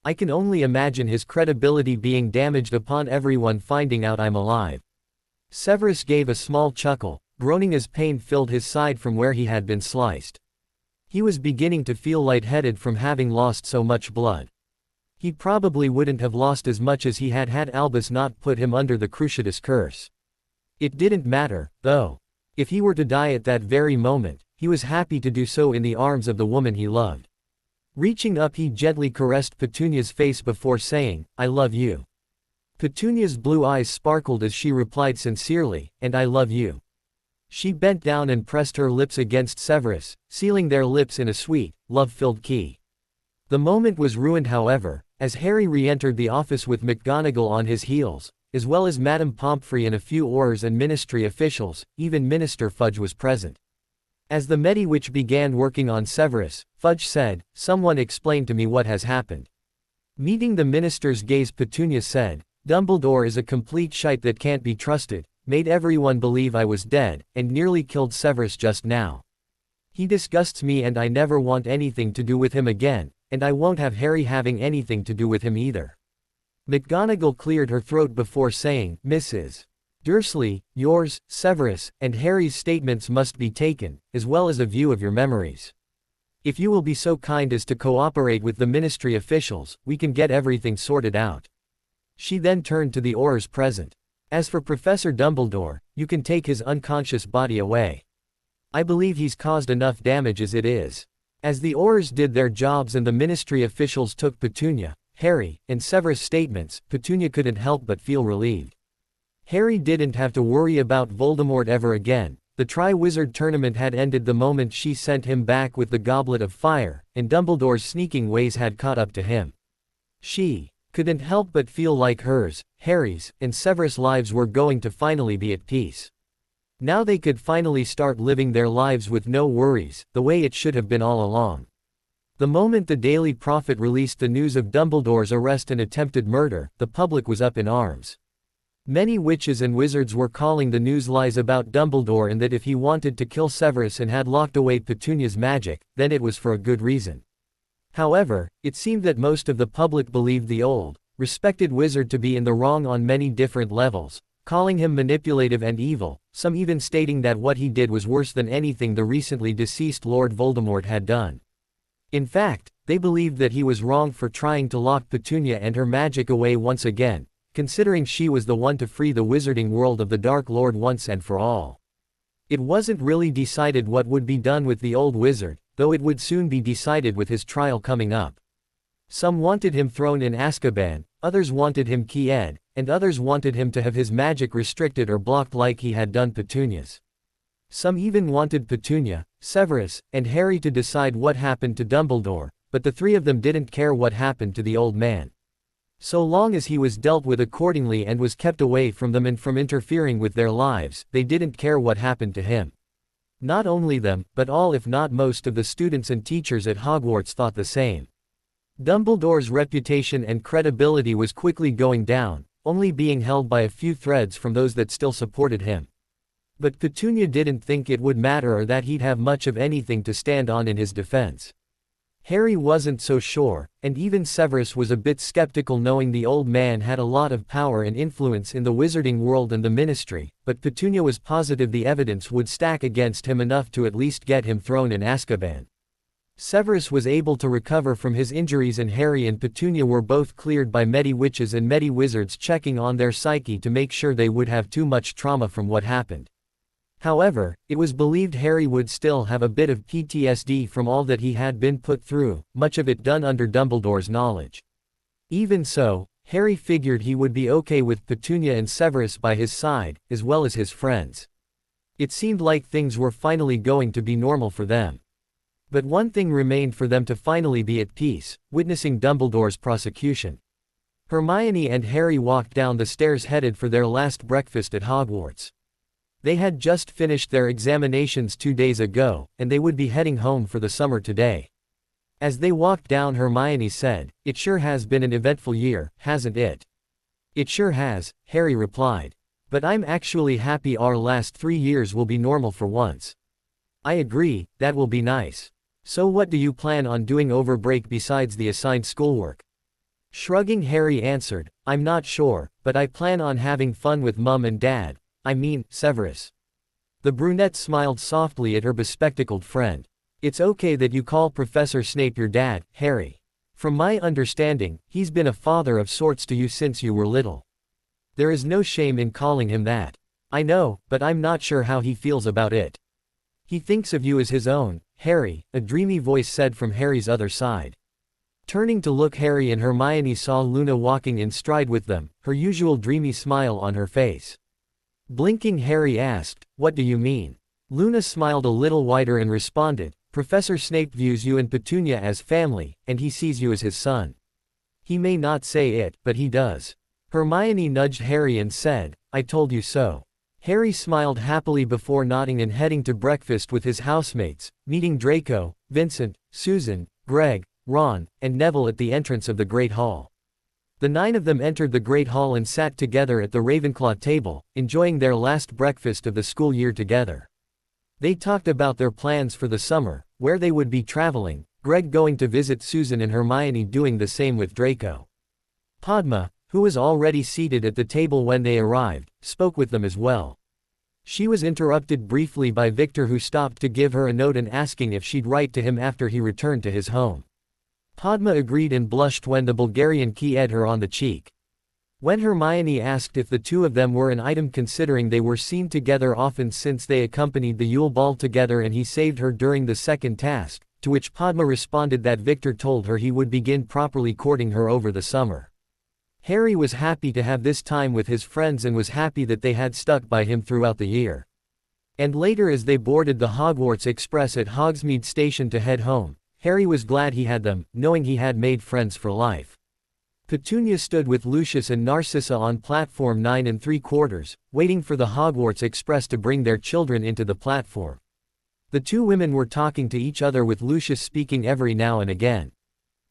I can only imagine his credibility being damaged upon everyone finding out I'm alive." Severus gave a small chuckle, groaning as pain filled his side from where he had been sliced. He was beginning to feel lightheaded from having lost so much blood. He probably wouldn't have lost as much as he had Albus not put him under the Cruciatus curse. It didn't matter, though. If he were to die at that very moment, he was happy to do so in the arms of the woman he loved. Reaching up, he gently caressed Petunia's face before saying, "I love you." Petunia's blue eyes sparkled as she replied sincerely, "And I love you." She bent down and pressed her lips against Severus, sealing their lips in a sweet, love-filled key. The moment was ruined, however, as Harry re-entered the office with McGonagall on his heels, as well as Madame Pomfrey and a few Aurors and ministry officials. Even Minister Fudge was present. As the Mediwitch began working on Severus, Fudge said, "Someone explain to me what has happened." Meeting the minister's gaze, Petunia said, "Dumbledore is a complete shite that can't be trusted, made everyone believe I was dead, and nearly killed Severus just now. He disgusts me and I never want anything to do with him again, and I won't have Harry having anything to do with him either." McGonagall cleared her throat before saying, "Mrs. Dursley, yours, Severus, and Harry's statements must be taken, as well as a view of your memories. If you will be so kind as to cooperate with the ministry officials, we can get everything sorted out." She then turned to the Aurors present. "As for Professor Dumbledore, you can take his unconscious body away. I believe he's caused enough damage as it is." As the Aurors did their jobs and the ministry officials took Petunia, Harry, and Severus' statements, Petunia couldn't help but feel relieved. Harry didn't have to worry about Voldemort ever again. The Triwizard Tournament had ended the moment she sent him back with the Goblet of Fire, and Dumbledore's sneaking ways had caught up to him. She couldn't help but feel like hers, Harry's, and Severus' lives were going to finally be at peace. Now they could finally start living their lives with no worries, the way it should have been all along. The moment the Daily Prophet released the news of Dumbledore's arrest and attempted murder, the public was up in arms. Many witches and wizards were calling the news lies about Dumbledore and that if he wanted to kill Severus and had locked away Petunia's magic, then it was for a good reason. However, it seemed that most of the public believed the old, respected wizard to be in the wrong on many different levels, calling him manipulative and evil, some even stating that what he did was worse than anything the recently deceased Lord Voldemort had done. In fact, they believed that he was wrong for trying to lock Petunia and her magic away once again, considering she was the one to free the wizarding world of the Dark Lord once and for all. It wasn't really decided what would be done with the old wizard, though it would soon be decided with his trial coming up. Some wanted him thrown in Azkaban, others wanted him keyed, and others wanted him to have his magic restricted or blocked like he had done Petunia's. Some even wanted Petunia, Severus, and Harry to decide what happened to Dumbledore, but the three of them didn't care what happened to the old man. So long as he was dealt with accordingly and was kept away from them and from interfering with their lives, they didn't care what happened to him. Not only them, but all if not most of the students and teachers at Hogwarts thought the same. Dumbledore's reputation and credibility was quickly going down, only being held by a few threads from those that still supported him. But Petunia didn't think it would matter or that he'd have much of anything to stand on in his defense. Harry wasn't so sure, and even Severus was a bit skeptical knowing the old man had a lot of power and influence in the wizarding world and the ministry, but Petunia was positive the evidence would stack against him enough to at least get him thrown in Azkaban. Severus was able to recover from his injuries and Harry and Petunia were both cleared by Medi-Witches and Medi-Wizards checking on their psyche to make sure they would have too much trauma from what happened. However, it was believed Harry would still have a bit of PTSD from all that he had been put through, much of it done under Dumbledore's knowledge. Even so, Harry figured he would be okay with Petunia and Severus by his side, as well as his friends. It seemed like things were finally going to be normal for them. But one thing remained for them to finally be at peace: witnessing Dumbledore's prosecution. Hermione and Harry walked down the stairs headed for their last breakfast at Hogwarts. They had just finished their examinations 2 days ago, and they would be heading home for the summer today. As they walked down, Hermione said, "It sure has been an eventful year, hasn't it?" "It sure has," Harry replied. "But I'm actually happy our last 3 years will be normal for once." "I agree, that will be nice. So what do you plan on doing over break besides the assigned schoolwork?" Shrugging, Harry answered, "I'm not sure, but I plan on having fun with Mum and Dad. I mean, Severus." The brunette smiled softly at her bespectacled friend. "It's okay that you call Professor Snape your dad, Harry. From my understanding, he's been a father of sorts to you since you were little. There is no shame in calling him that." "I know, but I'm not sure how he feels about it." "He thinks of you as his own, Harry," a dreamy voice said from Harry's other side. Turning to look, Harry and Hermione saw Luna walking in stride with them, her usual dreamy smile on her face. Blinking, Harry asked, "What do you mean?" Luna smiled a little wider and responded, "Professor Snape views you and Petunia as family, and he sees you as his son. He may not say it, but he does." Hermione nudged Harry and said, "I told you so." Harry smiled happily before nodding and heading to breakfast with his housemates, meeting Draco, Vincent, Susan, Greg, Ron, and Neville at the entrance of the Great Hall. The 9 of them entered the Great Hall and sat together at the Ravenclaw table, enjoying their last breakfast of the school year together. They talked about their plans for the summer, where they would be traveling, Greg going to visit Susan and Hermione doing the same with Draco. Padma, who was already seated at the table when they arrived, spoke with them as well. She was interrupted briefly by Victor, who stopped to give her a note and asking if she'd write to him after he returned to his home. Padma agreed and blushed when the Bulgarian kissed her on the cheek. When Hermione asked if the two of them were an item, considering they were seen together often since they accompanied the Yule Ball together and he saved her during the second task, to which Padma responded that Victor told her he would begin properly courting her over the summer. Harry was happy to have this time with his friends and was happy that they had stuck by him throughout the year. And later, as they boarded the Hogwarts Express at Hogsmeade Station to head home, Harry was glad he had them, knowing he had made friends for life. Petunia stood with Lucius and Narcissa on platform 9 3/4, waiting for the Hogwarts Express to bring their children into the platform. The two women were talking to each other, with Lucius speaking every now and again.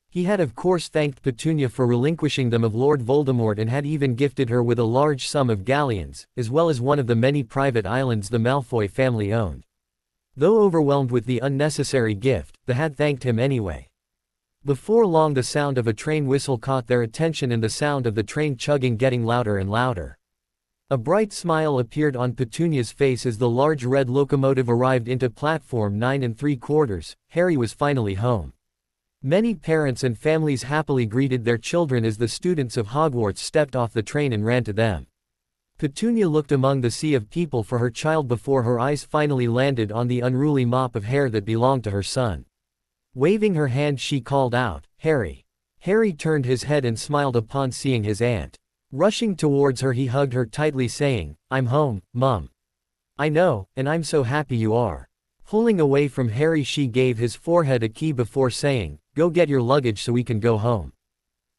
He had of course thanked Petunia for relinquishing them of Lord Voldemort and had even gifted her with a large sum of galleons, as well as one of the many private islands the Malfoy family owned. Though overwhelmed with the unnecessary gift, they had thanked him anyway. Before long, the sound of a train whistle caught their attention and the sound of the train chugging getting louder and louder. A bright smile appeared on Petunia's face as the large red locomotive arrived into platform 9 3/4. Harry was finally home. Many parents and families happily greeted their children as the students of Hogwarts stepped off the train and ran to them. Petunia looked among the sea of people for her child before her eyes finally landed on the unruly mop of hair that belonged to her son. Waving her hand, she called out, "Harry." Harry turned his head and smiled upon seeing his aunt. Rushing towards her, he hugged her tightly, saying, "I'm home, Mum." "I know, and I'm so happy you are." Pulling away from Harry, she gave his forehead a key before saying, "Go get your luggage so we can go home."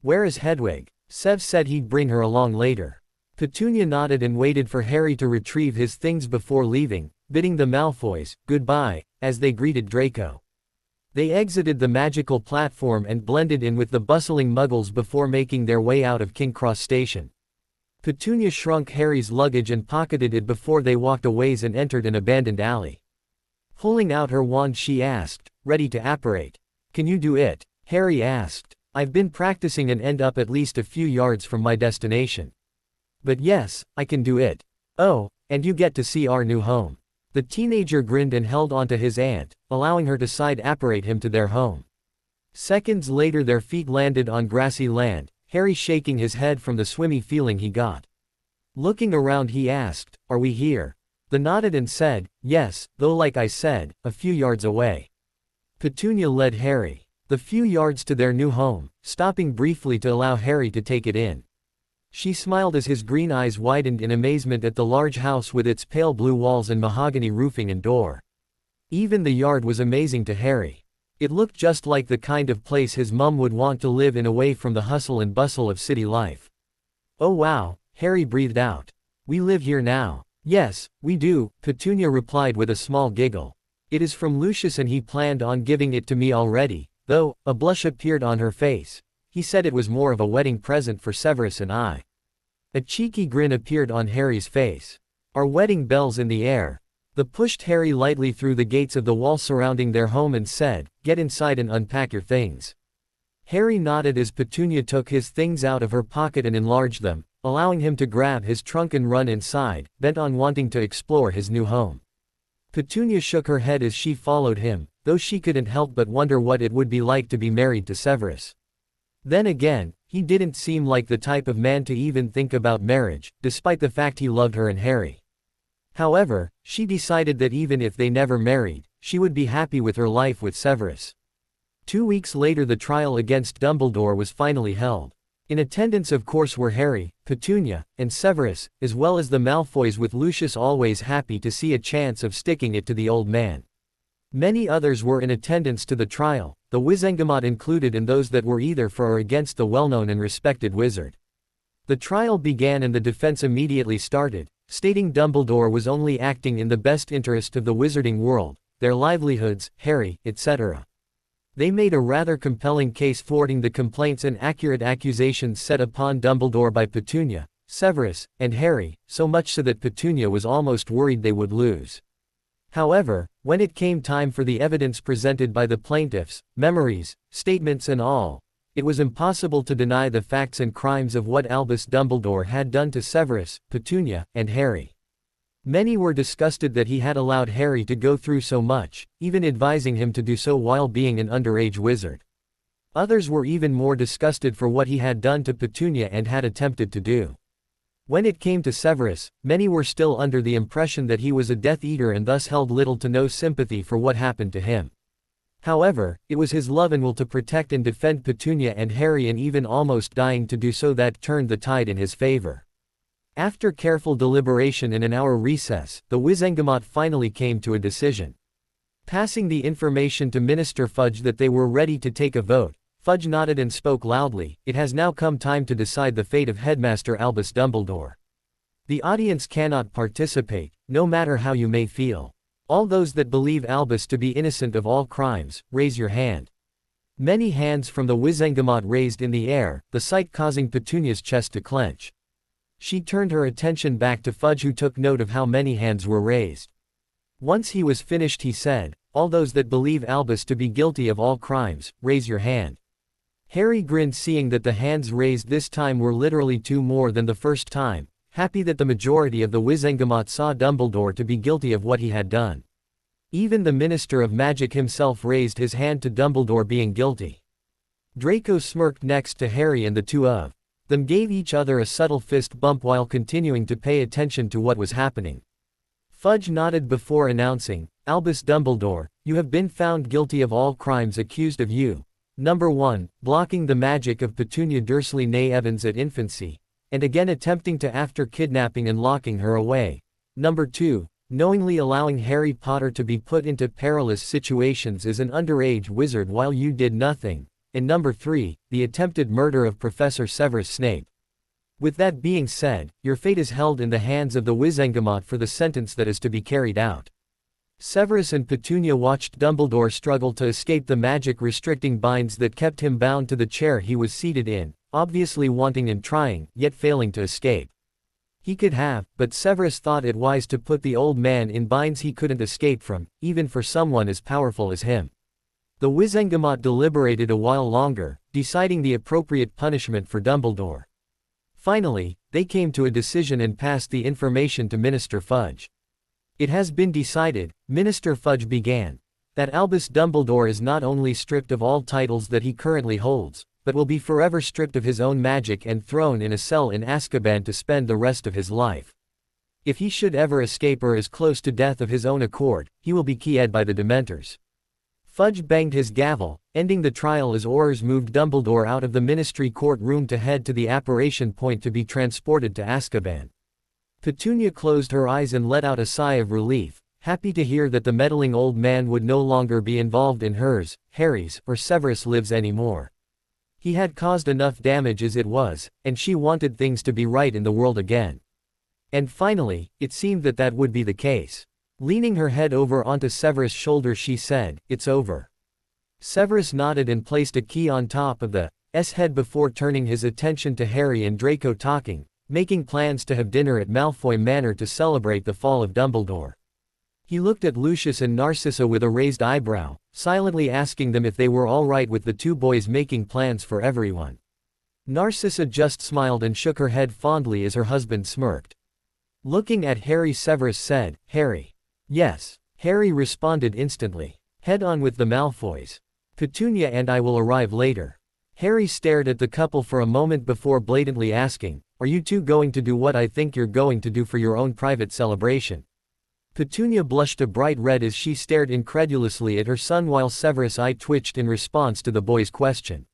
"Where is Hedwig?" Sev said he'd bring her along later. Petunia nodded and waited for Harry to retrieve his things before leaving, bidding the Malfoys goodbye, as they greeted Draco. They exited the magical platform and blended in with the bustling Muggles before making their way out of King Cross Station. Petunia shrunk Harry's luggage and pocketed it before they walked a ways and entered an abandoned alley. Pulling out her wand, she asked, "Ready to apparate?" "Can you do it?" Harry asked. "I've been practicing and end up at least a few yards from my destination. But yes, I can do it." "Oh, and you get to see our new home." The teenager grinned and held onto his aunt, allowing her to side apparate him to their home. Seconds later, their feet landed on grassy land, Harry shaking his head from the swimmy feeling he got. Looking around, he asked, "Are we here?" They nodded and said, "Yes, though like I said, a few yards away." Petunia led Harry the few yards to their new home, stopping briefly to allow Harry to take it in. She smiled as his green eyes widened in amazement at the large house with its pale blue walls and mahogany roofing and door. Even the yard was amazing to Harry. It looked just like the kind of place his mum would want to live in, away from the hustle and bustle of city life. "Oh wow," Harry breathed out. "We live here now." "Yes, we do," Petunia replied with a small giggle. "It is from Lucius and he planned on giving it to me already, though." A blush appeared on her face. "He said it was more of a wedding present for Severus and I." A cheeky grin appeared on Harry's face. "Are wedding bells in the air?" They pushed Harry lightly through the gates of the wall surrounding their home and said, "Get inside and unpack your things." Harry nodded as Petunia took his things out of her pocket and enlarged them, allowing him to grab his trunk and run inside, bent on wanting to explore his new home. Petunia shook her head as she followed him, though she couldn't help but wonder what it would be like to be married to Severus. Then again, he didn't seem like the type of man to even think about marriage, despite the fact he loved her and Harry. However, she decided that even if they never married, she would be happy with her life with Severus. 2 weeks later the trial against Dumbledore was finally held. In attendance of course were Harry, Petunia, and Severus, as well as the Malfoys, with Lucius always happy to see a chance of sticking it to the old man. Many others were in attendance to the trial, the Wizengamot included, and those that were either for or against the well-known and respected wizard. The trial began and the defense immediately started, stating Dumbledore was only acting in the best interest of the wizarding world, their livelihoods, Harry, etc. They made a rather compelling case thwarting the complaints and accurate accusations set upon Dumbledore by Petunia, Severus, and Harry, so much so that Petunia was almost worried they would lose. However, when it came time for the evidence presented by the plaintiffs, memories, statements and all, it was impossible to deny the facts and crimes of what Albus Dumbledore had done to Severus, Petunia, and Harry. Many were disgusted that he had allowed Harry to go through so much, even advising him to do so while being an underage wizard. Others were even more disgusted for what he had done to Petunia and had attempted to do. When it came to Severus, many were still under the impression that he was a Death Eater and thus held little to no sympathy for what happened to him. However, it was his love and will to protect and defend Petunia and Harry, and even almost dying to do so, that turned the tide in his favor. After careful deliberation and an hour recess, the Wizengamot finally came to a decision. Passing the information to Minister Fudge that they were ready to take a vote, Fudge nodded and spoke loudly, "It has now come time to decide the fate of Headmaster Albus Dumbledore. The audience cannot participate, no matter how you may feel. All those that believe Albus to be innocent of all crimes, raise your hand." Many hands from the Wizengamot raised in the air, the sight causing Petunia's chest to clench. She turned her attention back to Fudge, who took note of how many hands were raised. Once he was finished he said, "All those that believe Albus to be guilty of all crimes, raise your hand." Harry grinned, seeing that the hands raised this time were literally 2 more than the first time, happy that the majority of the Wizengamot saw Dumbledore to be guilty of what he had done. Even the Minister of Magic himself raised his hand to Dumbledore being guilty. Draco smirked next to Harry, and the two of them gave each other a subtle fist bump while continuing to pay attention to what was happening. Fudge nodded before announcing, "Albus Dumbledore, you have been found guilty of all crimes accused of you. Number 1, blocking the magic of Petunia Dursley née Evans at infancy, and again attempting to after kidnapping and locking her away. Number 2, knowingly allowing Harry Potter to be put into perilous situations as an underage wizard while you did nothing. And number 3, the attempted murder of Professor Severus Snape. With that being said, your fate is held in the hands of the Wizengamot for the sentence that is to be carried out." Severus and Petunia watched Dumbledore struggle to escape the magic-restricting binds that kept him bound to the chair he was seated in, obviously wanting and trying, yet failing to escape. He could have, but Severus thought it wise to put the old man in binds he couldn't escape from, even for someone as powerful as him. The Wizengamot deliberated a while longer, deciding the appropriate punishment for Dumbledore. Finally, they came to a decision and passed the information to Minister Fudge. "It has been decided," Minister Fudge began, "that Albus Dumbledore is not only stripped of all titles that he currently holds, but will be forever stripped of his own magic and thrown in a cell in Azkaban to spend the rest of his life. If he should ever escape or is close to death of his own accord, he will be keyed by the Dementors." Fudge banged his gavel, ending the trial as Aurors moved Dumbledore out of the Ministry courtroom to head to the apparition point to be transported to Azkaban. Petunia closed her eyes and let out a sigh of relief, happy to hear that the meddling old man would no longer be involved in hers, Harry's, or Severus' lives anymore. He had caused enough damage as it was, and she wanted things to be right in the world again. And finally, it seemed that that would be the case. Leaning her head over onto Severus' shoulder she said, "It's over." Severus nodded and placed a key on top of the head before turning his attention to Harry and Draco talking, making plans to have dinner at Malfoy Manor to celebrate the fall of Dumbledore. He looked at Lucius and Narcissa with a raised eyebrow, silently asking them if they were all right with the two boys making plans for everyone. Narcissa just smiled and shook her head fondly as her husband smirked. Looking at Harry, Severus said, "Harry." "Yes." Harry responded instantly. "Head on with the Malfoys. Petunia and I will arrive later." Harry stared at the couple for a moment before blatantly asking, "Are you two going to do what I think you're going to do for your own private celebration?" Petunia blushed a bright red as she stared incredulously at her son while Severus' eye twitched in response to the boy's question.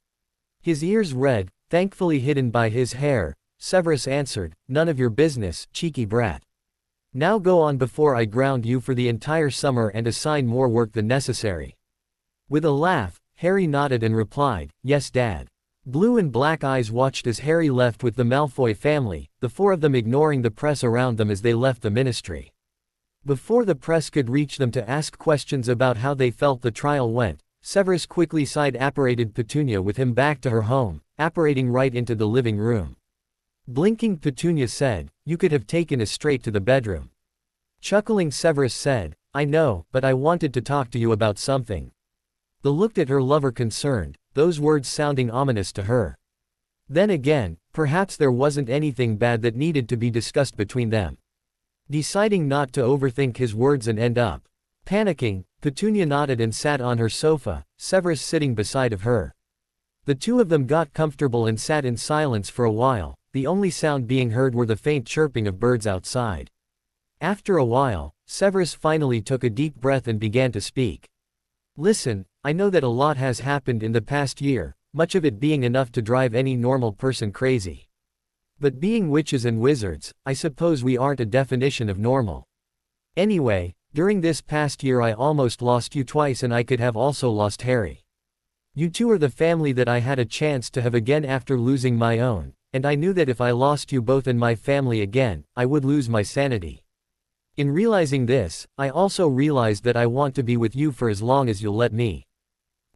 His ears red, thankfully hidden by his hair, Severus answered, "None of your business, cheeky brat. Now go on before I ground you for the entire summer and assign more work than necessary." With a laugh, Harry nodded and replied, "Yes, Dad." Blue and black eyes watched as Harry left with the Malfoy family, the four of them ignoring the press around them as they left the ministry. Before the press could reach them to ask questions about how they felt the trial went, Severus quickly side-apparated Petunia with him back to her home, apparating right into the living room. Blinking, Petunia said, "You could have taken us straight to the bedroom." Chuckling, Severus said, "I know, but I wanted to talk to you about something." The looked at her lover concerned, those words sounding ominous to her. Then again, perhaps there wasn't anything bad that needed to be discussed between them. Deciding not to overthink his words and end up panicking, Petunia nodded and sat on her sofa, Severus sitting beside of her. The two of them got comfortable and sat in silence for a while, the only sound being heard were the faint chirping of birds outside. After a while, Severus finally took a deep breath and began to speak. "Listen, I know that a lot has happened in the past year, much of it being enough to drive any normal person crazy. But being witches and wizards, I suppose we aren't a definition of normal. Anyway, during this past year I almost lost you twice and I could have also lost Harry. You two are the family that I had a chance to have again after losing my own, and I knew that if I lost you both and my family again, I would lose my sanity. In realizing this, I also realized that I want to be with you for as long as you'll let me.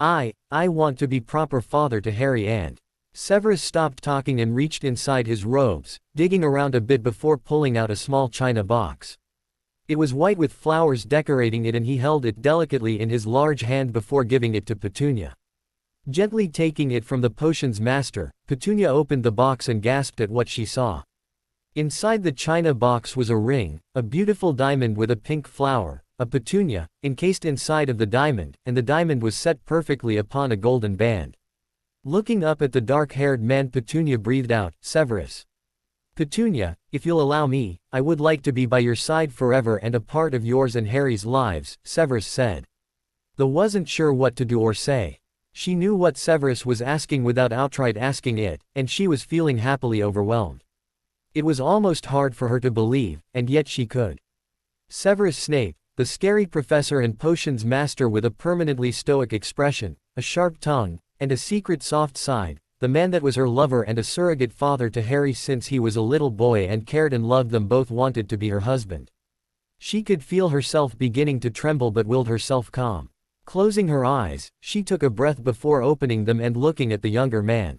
I want to be proper father to Harry and..." Severus stopped talking and reached inside his robes, digging around a bit before pulling out a small china box. It was white with flowers decorating it and he held it delicately in his large hand before giving it to Petunia. Gently taking it from the potion's master, Petunia opened the box and gasped at what she saw. Inside the china box was a ring, a beautiful diamond with a pink flower, a petunia, encased inside of the diamond, and the diamond was set perfectly upon a golden band. Looking up at the dark-haired man, Petunia breathed out, "Severus. Petunia, if you'll allow me, I would like to be by your side forever and a part of yours and Harry's lives," Severus said. Though wasn't sure what to do or say. She knew what Severus was asking without outright asking it, and she was feeling happily overwhelmed. It was almost hard for her to believe, and yet she could. Severus Snape, the scary professor and potions master with a permanently stoic expression, a sharp tongue, and a secret soft side, the man that was her lover and a surrogate father to Harry since he was a little boy and cared and loved them both, wanted to be her husband. She could feel herself beginning to tremble but willed herself calm. Closing her eyes, she took a breath before opening them and looking at the younger man.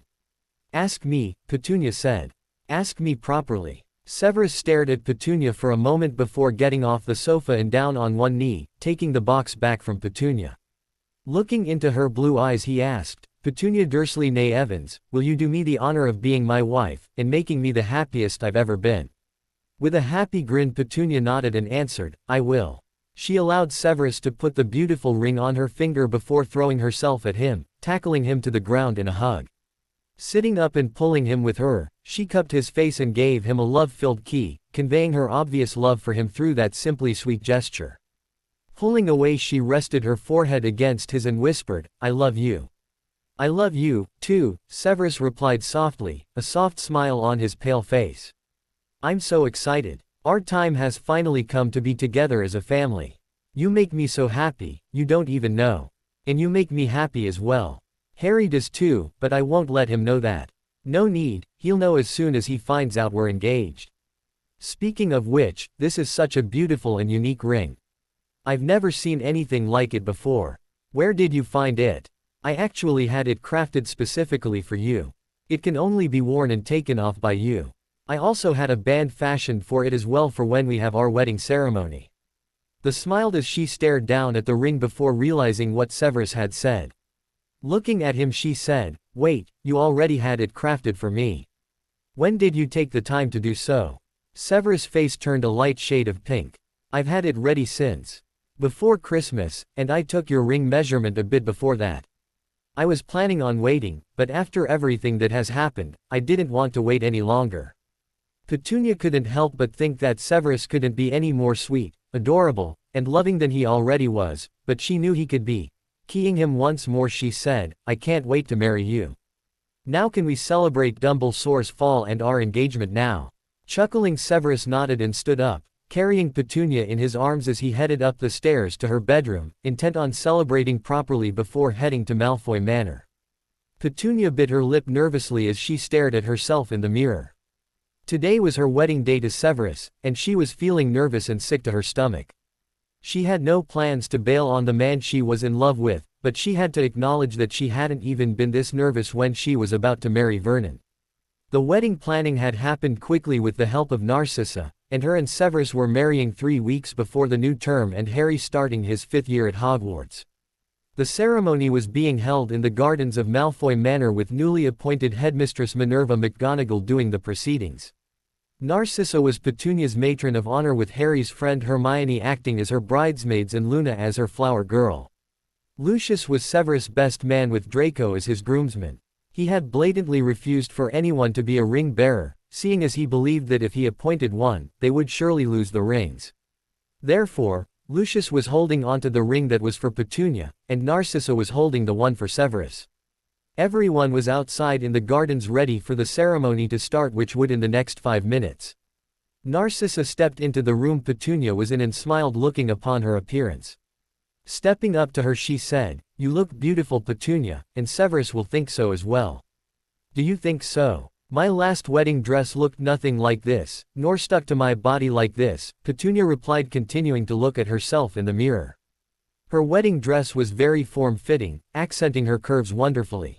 "Ask me," Petunia said. "Ask me properly." Severus stared at Petunia for a moment before getting off the sofa and down on one knee, taking the box back from Petunia. Looking into her blue eyes he asked, "Petunia Dursley née Evans, will you do me the honor of being my wife, and making me the happiest I've ever been?" With a happy grin Petunia nodded and answered, "I will." She allowed Severus to put the beautiful ring on her finger before throwing herself at him, tackling him to the ground in a hug. Sitting up and pulling him with her, she cupped his face and gave him a love-filled key, conveying her obvious love for him through that simply sweet gesture. Pulling away she rested her forehead against his and whispered, "I love you." "I love you, too," Severus replied softly, a soft smile on his pale face. "I'm so excited. Our time has finally come to be together as a family. You make me so happy, you don't even know. And you make me happy as well. Harry does too, but I won't let him know that. No need, he'll know as soon as he finds out we're engaged. Speaking of which, this is such a beautiful and unique ring. I've never seen anything like it before. Where did you find it? I actually had it crafted specifically for you. It can only be worn and taken off by you. I also had a band fashioned for it as well for when we have our wedding ceremony." The smiled as she stared down at the ring before realizing what Severus had said. Looking at him she said, "Wait, you already had it crafted for me. When did you take the time to do so?" Severus' face turned a light shade of pink. "I've had it ready since before Christmas, and I took your ring measurement a bit before that. I was planning on waiting, but after everything that has happened, I didn't want to wait any longer." Petunia couldn't help but think that Severus couldn't be any more sweet, adorable, and loving than he already was, but she knew he could be. Keying him once more she said, "I can't wait to marry you. Now can we celebrate Dumbledore's fall and our engagement now?" Chuckling, Severus nodded and stood up, carrying Petunia in his arms as he headed up the stairs to her bedroom, intent on celebrating properly before heading to Malfoy Manor. Petunia bit her lip nervously as she stared at herself in the mirror. Today was her wedding day to Severus, and she was feeling nervous and sick to her stomach. She had no plans to bail on the man she was in love with, but she had to acknowledge that she hadn't even been this nervous when she was about to marry Vernon. The wedding planning had happened quickly with the help of Narcissa, and her and Severus were marrying 3 weeks before the new term and Harry starting his 5th year at Hogwarts. The ceremony was being held in the gardens of Malfoy Manor with newly appointed headmistress Minerva McGonagall doing the proceedings. Narcissa was Petunia's matron of honor with Harry's friend Hermione acting as her bridesmaids and Luna as her flower girl. Lucius was Severus' best man with Draco as his groomsman. He had blatantly refused for anyone to be a ring bearer, seeing as he believed that if he appointed one, they would surely lose the rings. Therefore, Lucius was holding onto the ring that was for Petunia, and Narcissa was holding the one for Severus. Everyone was outside in the gardens ready for the ceremony to start, which would in the next 5 minutes. Narcissa stepped into the room Petunia was in and smiled, looking upon her appearance. Stepping up to her she said, "You look beautiful, Petunia, and Severus will think so as well." "Do you think so? My last wedding dress looked nothing like this, nor stuck to my body like this," Petunia replied, continuing to look at herself in the mirror. Her wedding dress was very form-fitting, accenting her curves wonderfully.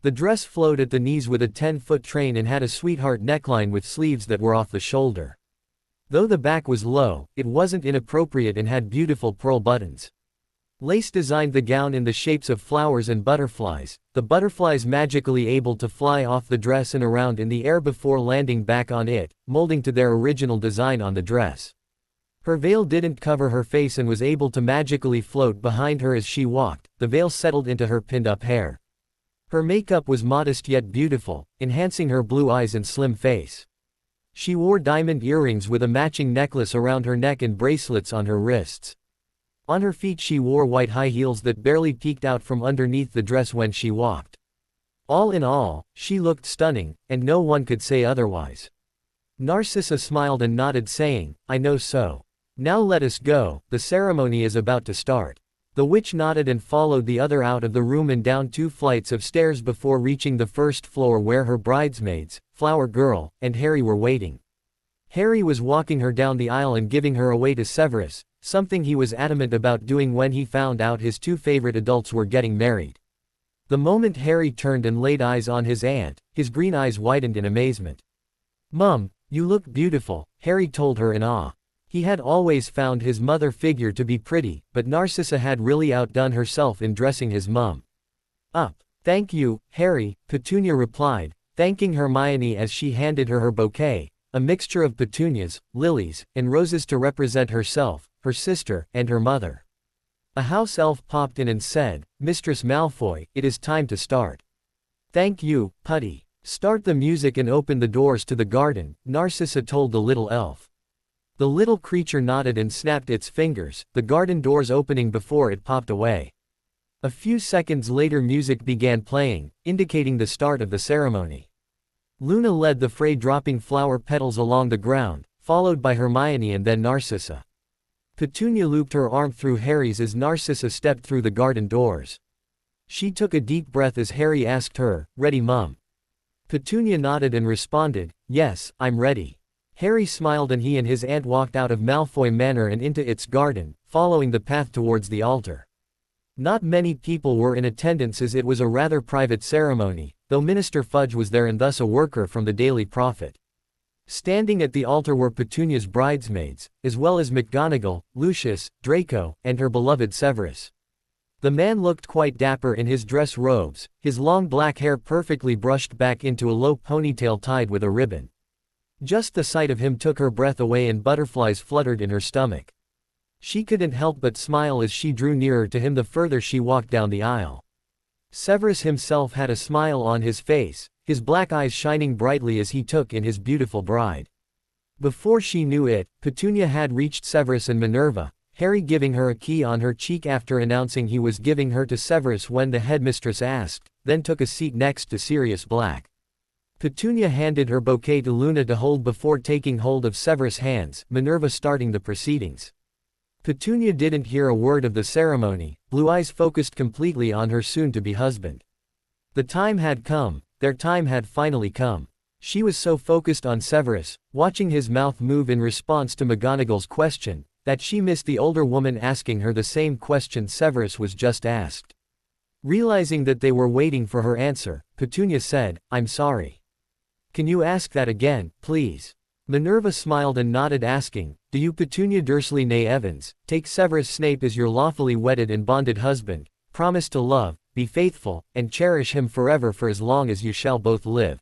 The dress flowed at the knees with a 10-foot train and had a sweetheart neckline with sleeves that were off the shoulder. Though the back was low, it wasn't inappropriate and had beautiful pearl buttons. Lace designed the gown in the shapes of flowers and butterflies, the butterflies magically able to fly off the dress and around in the air before landing back on it, molding to their original design on the dress. Her veil didn't cover her face and was able to magically float behind her as she walked, the veil settled into her pinned-up hair. Her makeup was modest yet beautiful, enhancing her blue eyes and slim face. She wore diamond earrings with a matching necklace around her neck and bracelets on her wrists. On her feet she wore white high heels that barely peeked out from underneath the dress when she walked. All in all, she looked stunning, and no one could say otherwise. Narcissa smiled and nodded, saying, "I know so. Now let us go, the ceremony is about to start." The witch nodded and followed the other out of the room and down 2 flights of stairs before reaching the first floor where her bridesmaids, Flower Girl, and Harry were waiting. Harry was walking her down the aisle and giving her away to Severus, something he was adamant about doing when he found out his 2 favorite adults were getting married. The moment Harry turned and laid eyes on his aunt, his green eyes widened in amazement. "Mum, you look beautiful," Harry told her in awe. He had always found his mother figure to be pretty, but Narcissa had really outdone herself in dressing his mum up. "Thank you, Harry," Petunia replied, thanking Hermione as she handed her bouquet, a mixture of petunias, lilies, and roses to represent herself, her sister, and her mother. A house elf popped in and said, "Mistress Malfoy, it is time to start." "Thank you, Putty. Start the music and open the doors to the garden," Narcissa told the little elf. The little creature nodded and snapped its fingers, the garden doors opening before it popped away. A few seconds later music began playing, indicating the start of the ceremony. Luna led the fray, dropping flower petals along the ground, followed by Hermione and then Narcissa. Petunia looped her arm through Harry's as Narcissa stepped through the garden doors. She took a deep breath as Harry asked her, "Ready, Mum?" Petunia nodded and responded, "Yes, I'm ready." Harry smiled and he and his aunt walked out of Malfoy Manor and into its garden, following the path towards the altar. Not many people were in attendance as it was a rather private ceremony, though Minister Fudge was there and thus a worker from the Daily Prophet. Standing at the altar were Petunia's bridesmaids, as well as McGonagall, Lucius, Draco, and her beloved Severus. The man looked quite dapper in his dress robes, his long black hair perfectly brushed back into a low ponytail tied with a ribbon. Just the sight of him took her breath away and butterflies fluttered in her stomach. She couldn't help but smile as she drew nearer to him the further she walked down the aisle. Severus himself had a smile on his face, his black eyes shining brightly as he took in his beautiful bride. Before she knew it, Petunia had reached Severus and Minerva, Harry giving her a key on her cheek after announcing he was giving her to Severus when the headmistress asked, then took a seat next to Sirius Black. Petunia handed her bouquet to Luna to hold before taking hold of Severus' hands, Minerva starting the proceedings. Petunia didn't hear a word of the ceremony, blue eyes focused completely on her soon-to-be husband. The time had come, their time had finally come. She was so focused on Severus, watching his mouth move in response to McGonagall's question, that she missed the older woman asking her the same question Severus was just asked. Realizing that they were waiting for her answer, Petunia said, "I'm sorry. Can you ask that again, please?" Minerva smiled and nodded asking, "Do you Petunia Dursley née Evans, take Severus Snape as your lawfully wedded and bonded husband, promise to love, be faithful, and cherish him forever for as long as you shall both live?"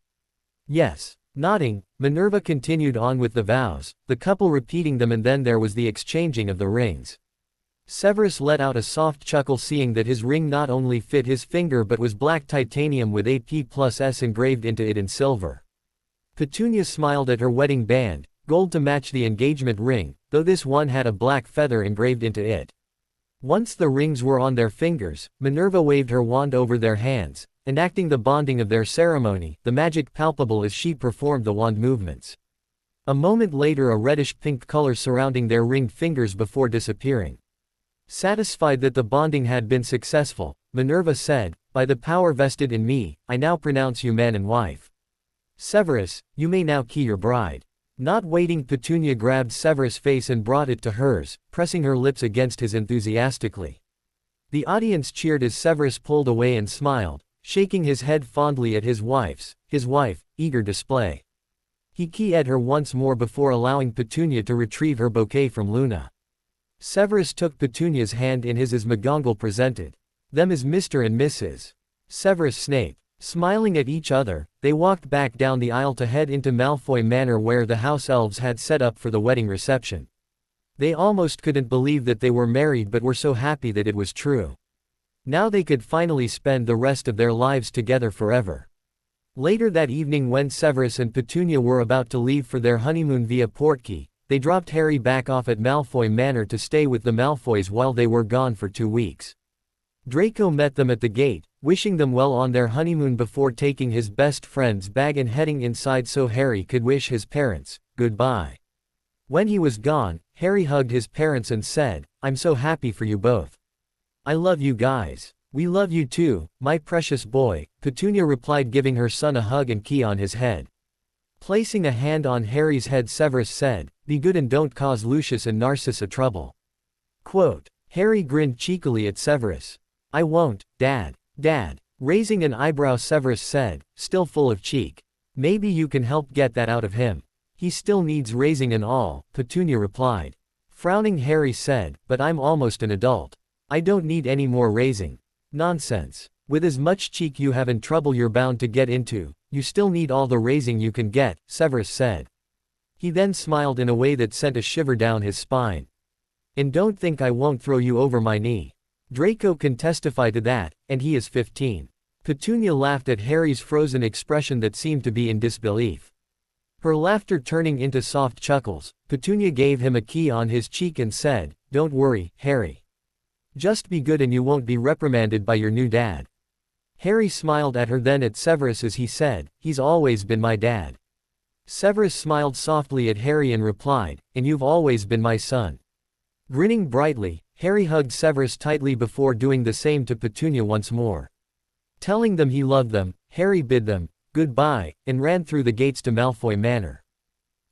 "Yes." Nodding, Minerva continued on with the vows, the couple repeating them, and then there was the exchanging of the rings. Severus let out a soft chuckle seeing that his ring not only fit his finger but was black titanium with AP+S engraved into it in silver. Petunia smiled at her wedding band, gold to match the engagement ring, though this one had a black feather engraved into it. Once the rings were on their fingers, Minerva waved her wand over their hands, enacting the bonding of their ceremony, the magic palpable as she performed the wand movements. A moment later a reddish-pink color surrounding their ringed fingers before disappearing. Satisfied that the bonding had been successful, Minerva said, "By the power vested in me, I now pronounce you man and wife. Severus, you may now key your bride." Not waiting, Petunia grabbed Severus' face and brought it to hers, pressing her lips against his enthusiastically. The audience cheered as Severus pulled away and smiled, shaking his head fondly at his wife, eager display. He keyed her once more before allowing Petunia to retrieve her bouquet from Luna. Severus took Petunia's hand in his as McGonagall presented them as Mr. and Mrs. Severus Snape. Smiling at each other, they walked back down the aisle to head into Malfoy Manor where the house elves had set up for the wedding reception. They almost couldn't believe that they were married but were so happy that it was true. Now they could finally spend the rest of their lives together forever. Later that evening when Severus and Petunia were about to leave for their honeymoon via Portkey, they dropped Harry back off at Malfoy Manor to stay with the Malfoys while they were gone for 2 weeks. Draco met them at the gate, wishing them well on their honeymoon before taking his best friend's bag and heading inside so Harry could wish his parents goodbye. When he was gone, Harry hugged his parents and said, "I'm so happy for you both. I love you guys." "We love you too, my precious boy," Petunia replied, giving her son a hug and key on his head. Placing a hand on Harry's head, Severus said, "Be good and don't cause Lucius and Narcissa trouble." Quote. Harry grinned cheekily at Severus. "I won't, Dad." "Dad." Raising an eyebrow, Severus said, still full of cheek. "Maybe you can help get that out of him. He still needs raising and all," Petunia replied. Frowning, Harry said, "But I'm almost an adult. I don't need any more raising." "Nonsense. With as much cheek you have and trouble you're bound to get into, you still need all the raising you can get," Severus said. He then smiled in a way that sent a shiver down his spine. "And don't think I won't throw you over my knee. Draco can testify to that, and he is 15. Petunia laughed at Harry's frozen expression that seemed to be in disbelief. Her laughter turning into soft chuckles, Petunia gave him a key on his cheek and said, "Don't worry, Harry. Just be good and you won't be reprimanded by your new dad." Harry smiled at her, then at Severus as he said, "He's always been my dad." Severus smiled softly at Harry and replied, "And you've always been my son." Grinning brightly, Harry hugged Severus tightly before doing the same to Petunia once more. Telling them he loved them, Harry bid them goodbye, and ran through the gates to Malfoy Manor.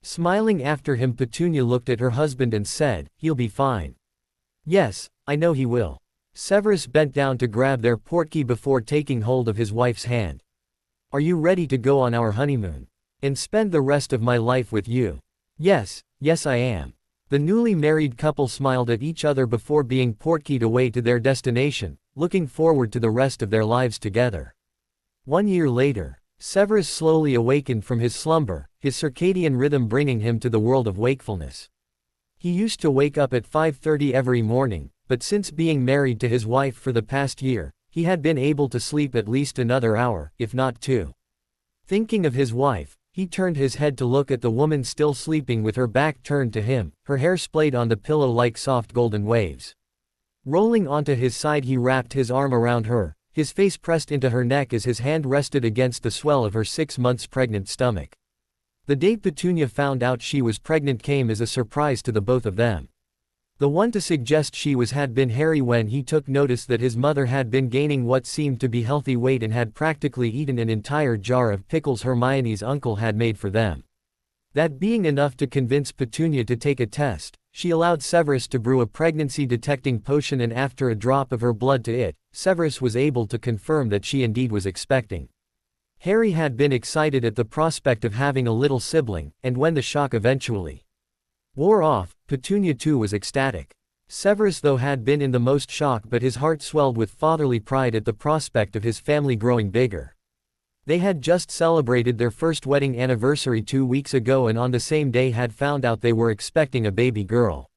Smiling after him, Petunia looked at her husband and said, "He'll be fine." "Yes, I know he will." Severus bent down to grab their portkey before taking hold of his wife's hand. "Are you ready to go on our honeymoon? And spend the rest of my life with you?" "Yes, yes I am." The newly married couple smiled at each other before being portkeyed away to their destination, looking forward to the rest of their lives together. 1 year later, Severus slowly awakened from his slumber, his circadian rhythm bringing him to the world of wakefulness. He used to wake up at 5:30 every morning, but since being married to his wife for the past year, he had been able to sleep at least another hour, if not 2. Thinking of his wife, he turned his head to look at the woman still sleeping with her back turned to him, her hair splayed on the pillow like soft golden waves. Rolling onto his side, he wrapped his arm around her, his face pressed into her neck as his hand rested against the swell of her 6 months pregnant stomach. The day Petunia found out she was pregnant came as a surprise to the both of them. The one to suggest she was had been Harry when he took notice that his mother had been gaining what seemed to be healthy weight and had practically eaten an entire jar of pickles Hermione's uncle had made for them. That being enough to convince Petunia to take a test, she allowed Severus to brew a pregnancy-detecting potion, and after a drop of her blood to it, Severus was able to confirm that she indeed was expecting. Harry had been excited at the prospect of having a little sibling, and when the shock eventually wore off, Petunia too was ecstatic. Severus though had been in the most shock, but his heart swelled with fatherly pride at the prospect of his family growing bigger. They had just celebrated their first wedding anniversary 2 weeks ago, and on the same day had found out they were expecting a baby girl.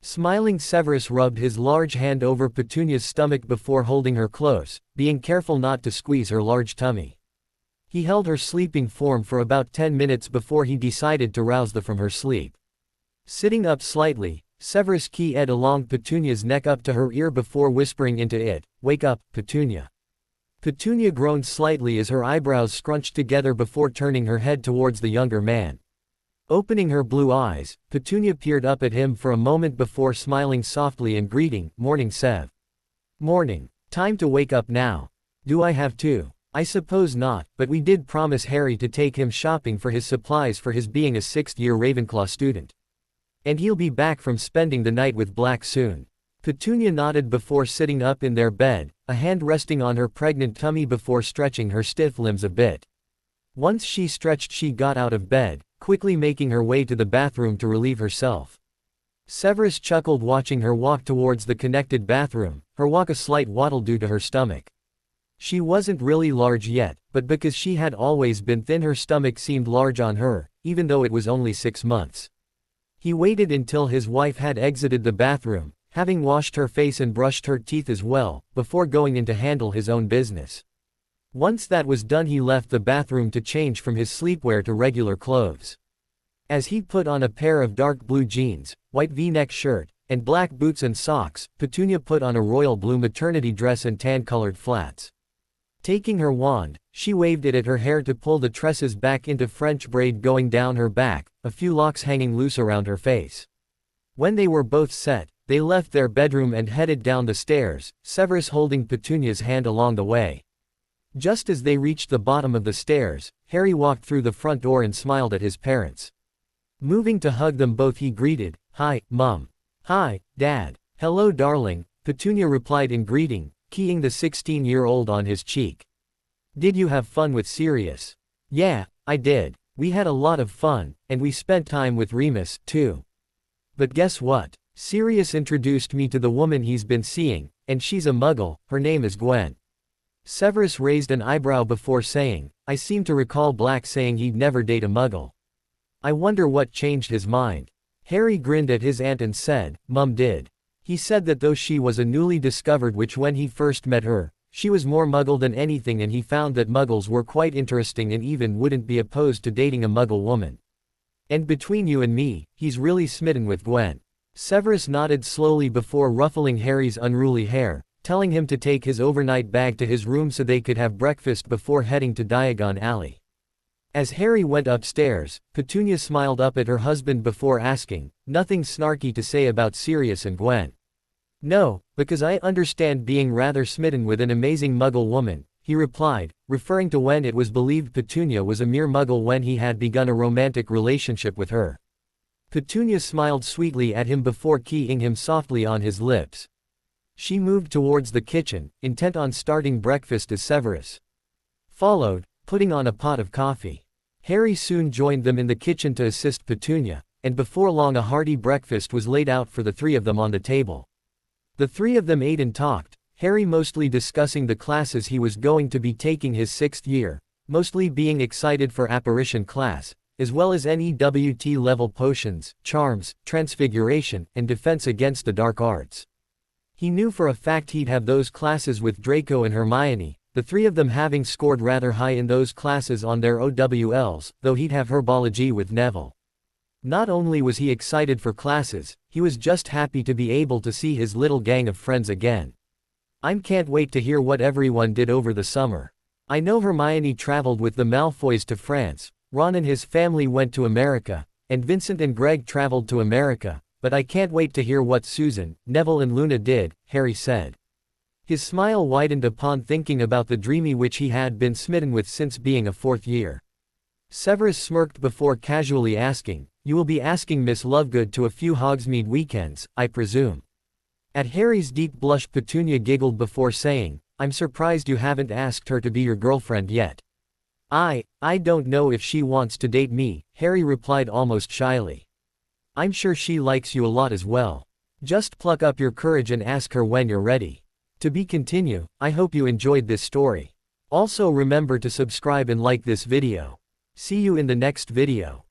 Smiling, Severus rubbed his large hand over Petunia's stomach before holding her close, being careful not to squeeze her large tummy. He held her sleeping form for about 10 minutes before he decided to rouse her from her sleep. Sitting up slightly, Severus keyed along Petunia's neck up to her ear before whispering into it, "Wake up, Petunia." Petunia groaned slightly as her eyebrows scrunched together before turning her head towards the younger man. Opening her blue eyes, Petunia peered up at him for a moment before smiling softly and greeting, "Morning, Sev." "Morning. Time to wake up now." "Do I have to?" "I suppose not, but we did promise Harry to take him shopping for his supplies for his being a 6th-year Ravenclaw student. And he'll be back from spending the night with Black soon." Petunia nodded before sitting up in their bed, a hand resting on her pregnant tummy before stretching her stiff limbs a bit. Once she stretched, she got out of bed, quickly making her way to the bathroom to relieve herself. Severus chuckled watching her walk towards the connected bathroom, her walk a slight waddle due to her stomach. She wasn't really large yet, but because she had always been thin, her stomach seemed large on her, even though it was only 6 months. He waited until his wife had exited the bathroom, having washed her face and brushed her teeth as well, before going in to handle his own business. Once that was done, he left the bathroom to change from his sleepwear to regular clothes. As he put on a pair of dark blue jeans, white V-neck shirt, and black boots and socks, Petunia put on a royal blue maternity dress and tan-colored flats. Taking her wand, she waved it at her hair to pull the tresses back into French braid going down her back, a few locks hanging loose around her face. When they were both set, they left their bedroom and headed down the stairs, Severus holding Petunia's hand along the way. Just as they reached the bottom of the stairs, Harry walked through the front door and smiled at his parents. Moving to hug them both, he greeted, "Hi, Mum." "Hi, Dad." "Hello, darling," Petunia replied in greeting, keying the 16-year-old on his cheek. "Did you have fun with Sirius?" "Yeah, I did. We had a lot of fun, and we spent time with Remus, too. But guess what? Sirius introduced me to the woman he's been seeing, and she's a Muggle, her name is Gwen." Severus raised an eyebrow before saying, "I seem to recall Black saying he'd never date a Muggle. I wonder what changed his mind." Harry grinned at his aunt and said, "Mum did. He said that though she was a newly discovered witch when he first met her, she was more Muggle than anything, and he found that Muggles were quite interesting and even wouldn't be opposed to dating a Muggle woman. And between you and me, he's really smitten with Gwen." Severus nodded slowly before ruffling Harry's unruly hair, telling him to take his overnight bag to his room so they could have breakfast before heading to Diagon Alley. As Harry went upstairs, Petunia smiled up at her husband before asking, "Nothing snarky to say about Sirius and Gwen?" "No, because I understand being rather smitten with an amazing Muggle woman," he replied, referring to when it was believed Petunia was a mere Muggle when he had begun a romantic relationship with her. Petunia smiled sweetly at him before keying him softly on his lips. She moved towards the kitchen, intent on starting breakfast as Severus followed, putting on a pot of coffee. Harry soon joined them in the kitchen to assist Petunia, and before long a hearty breakfast was laid out for the three of them on the table. The three of them ate and talked, Harry mostly discussing the classes he was going to be taking his 6th year, mostly being excited for apparition class, as well as NEWT level potions, charms, transfiguration, and defense against the dark arts. He knew for a fact he'd have those classes with Draco and Hermione, the three of them having scored rather high in those classes on their OWLs, though he'd have herbology with Neville. Not only was he excited for classes, he was just happy to be able to see his little gang of friends again. I can't wait to hear what everyone did over the summer. I know Hermione traveled with the Malfoys to France, Ron and his family went to America, and Vincent and Greg traveled to America, but I can't wait to hear what Susan, Neville and Luna did, Harry said. His smile widened upon thinking about the dreamy witch he had been smitten with since being a fourth year. Severus smirked before casually asking, "You will be asking Miss Lovegood to a few Hogsmeade weekends, I presume?" At Harry's deep blush Petunia giggled before saying, "I'm surprised you haven't asked her to be your girlfriend yet." I don't know if she wants to date me," Harry replied almost shyly. "I'm sure she likes you a lot as well. Just pluck up your courage and ask her when you're ready." To be continued. I hope you enjoyed this story. Also remember to subscribe and like this video. See you in the next video.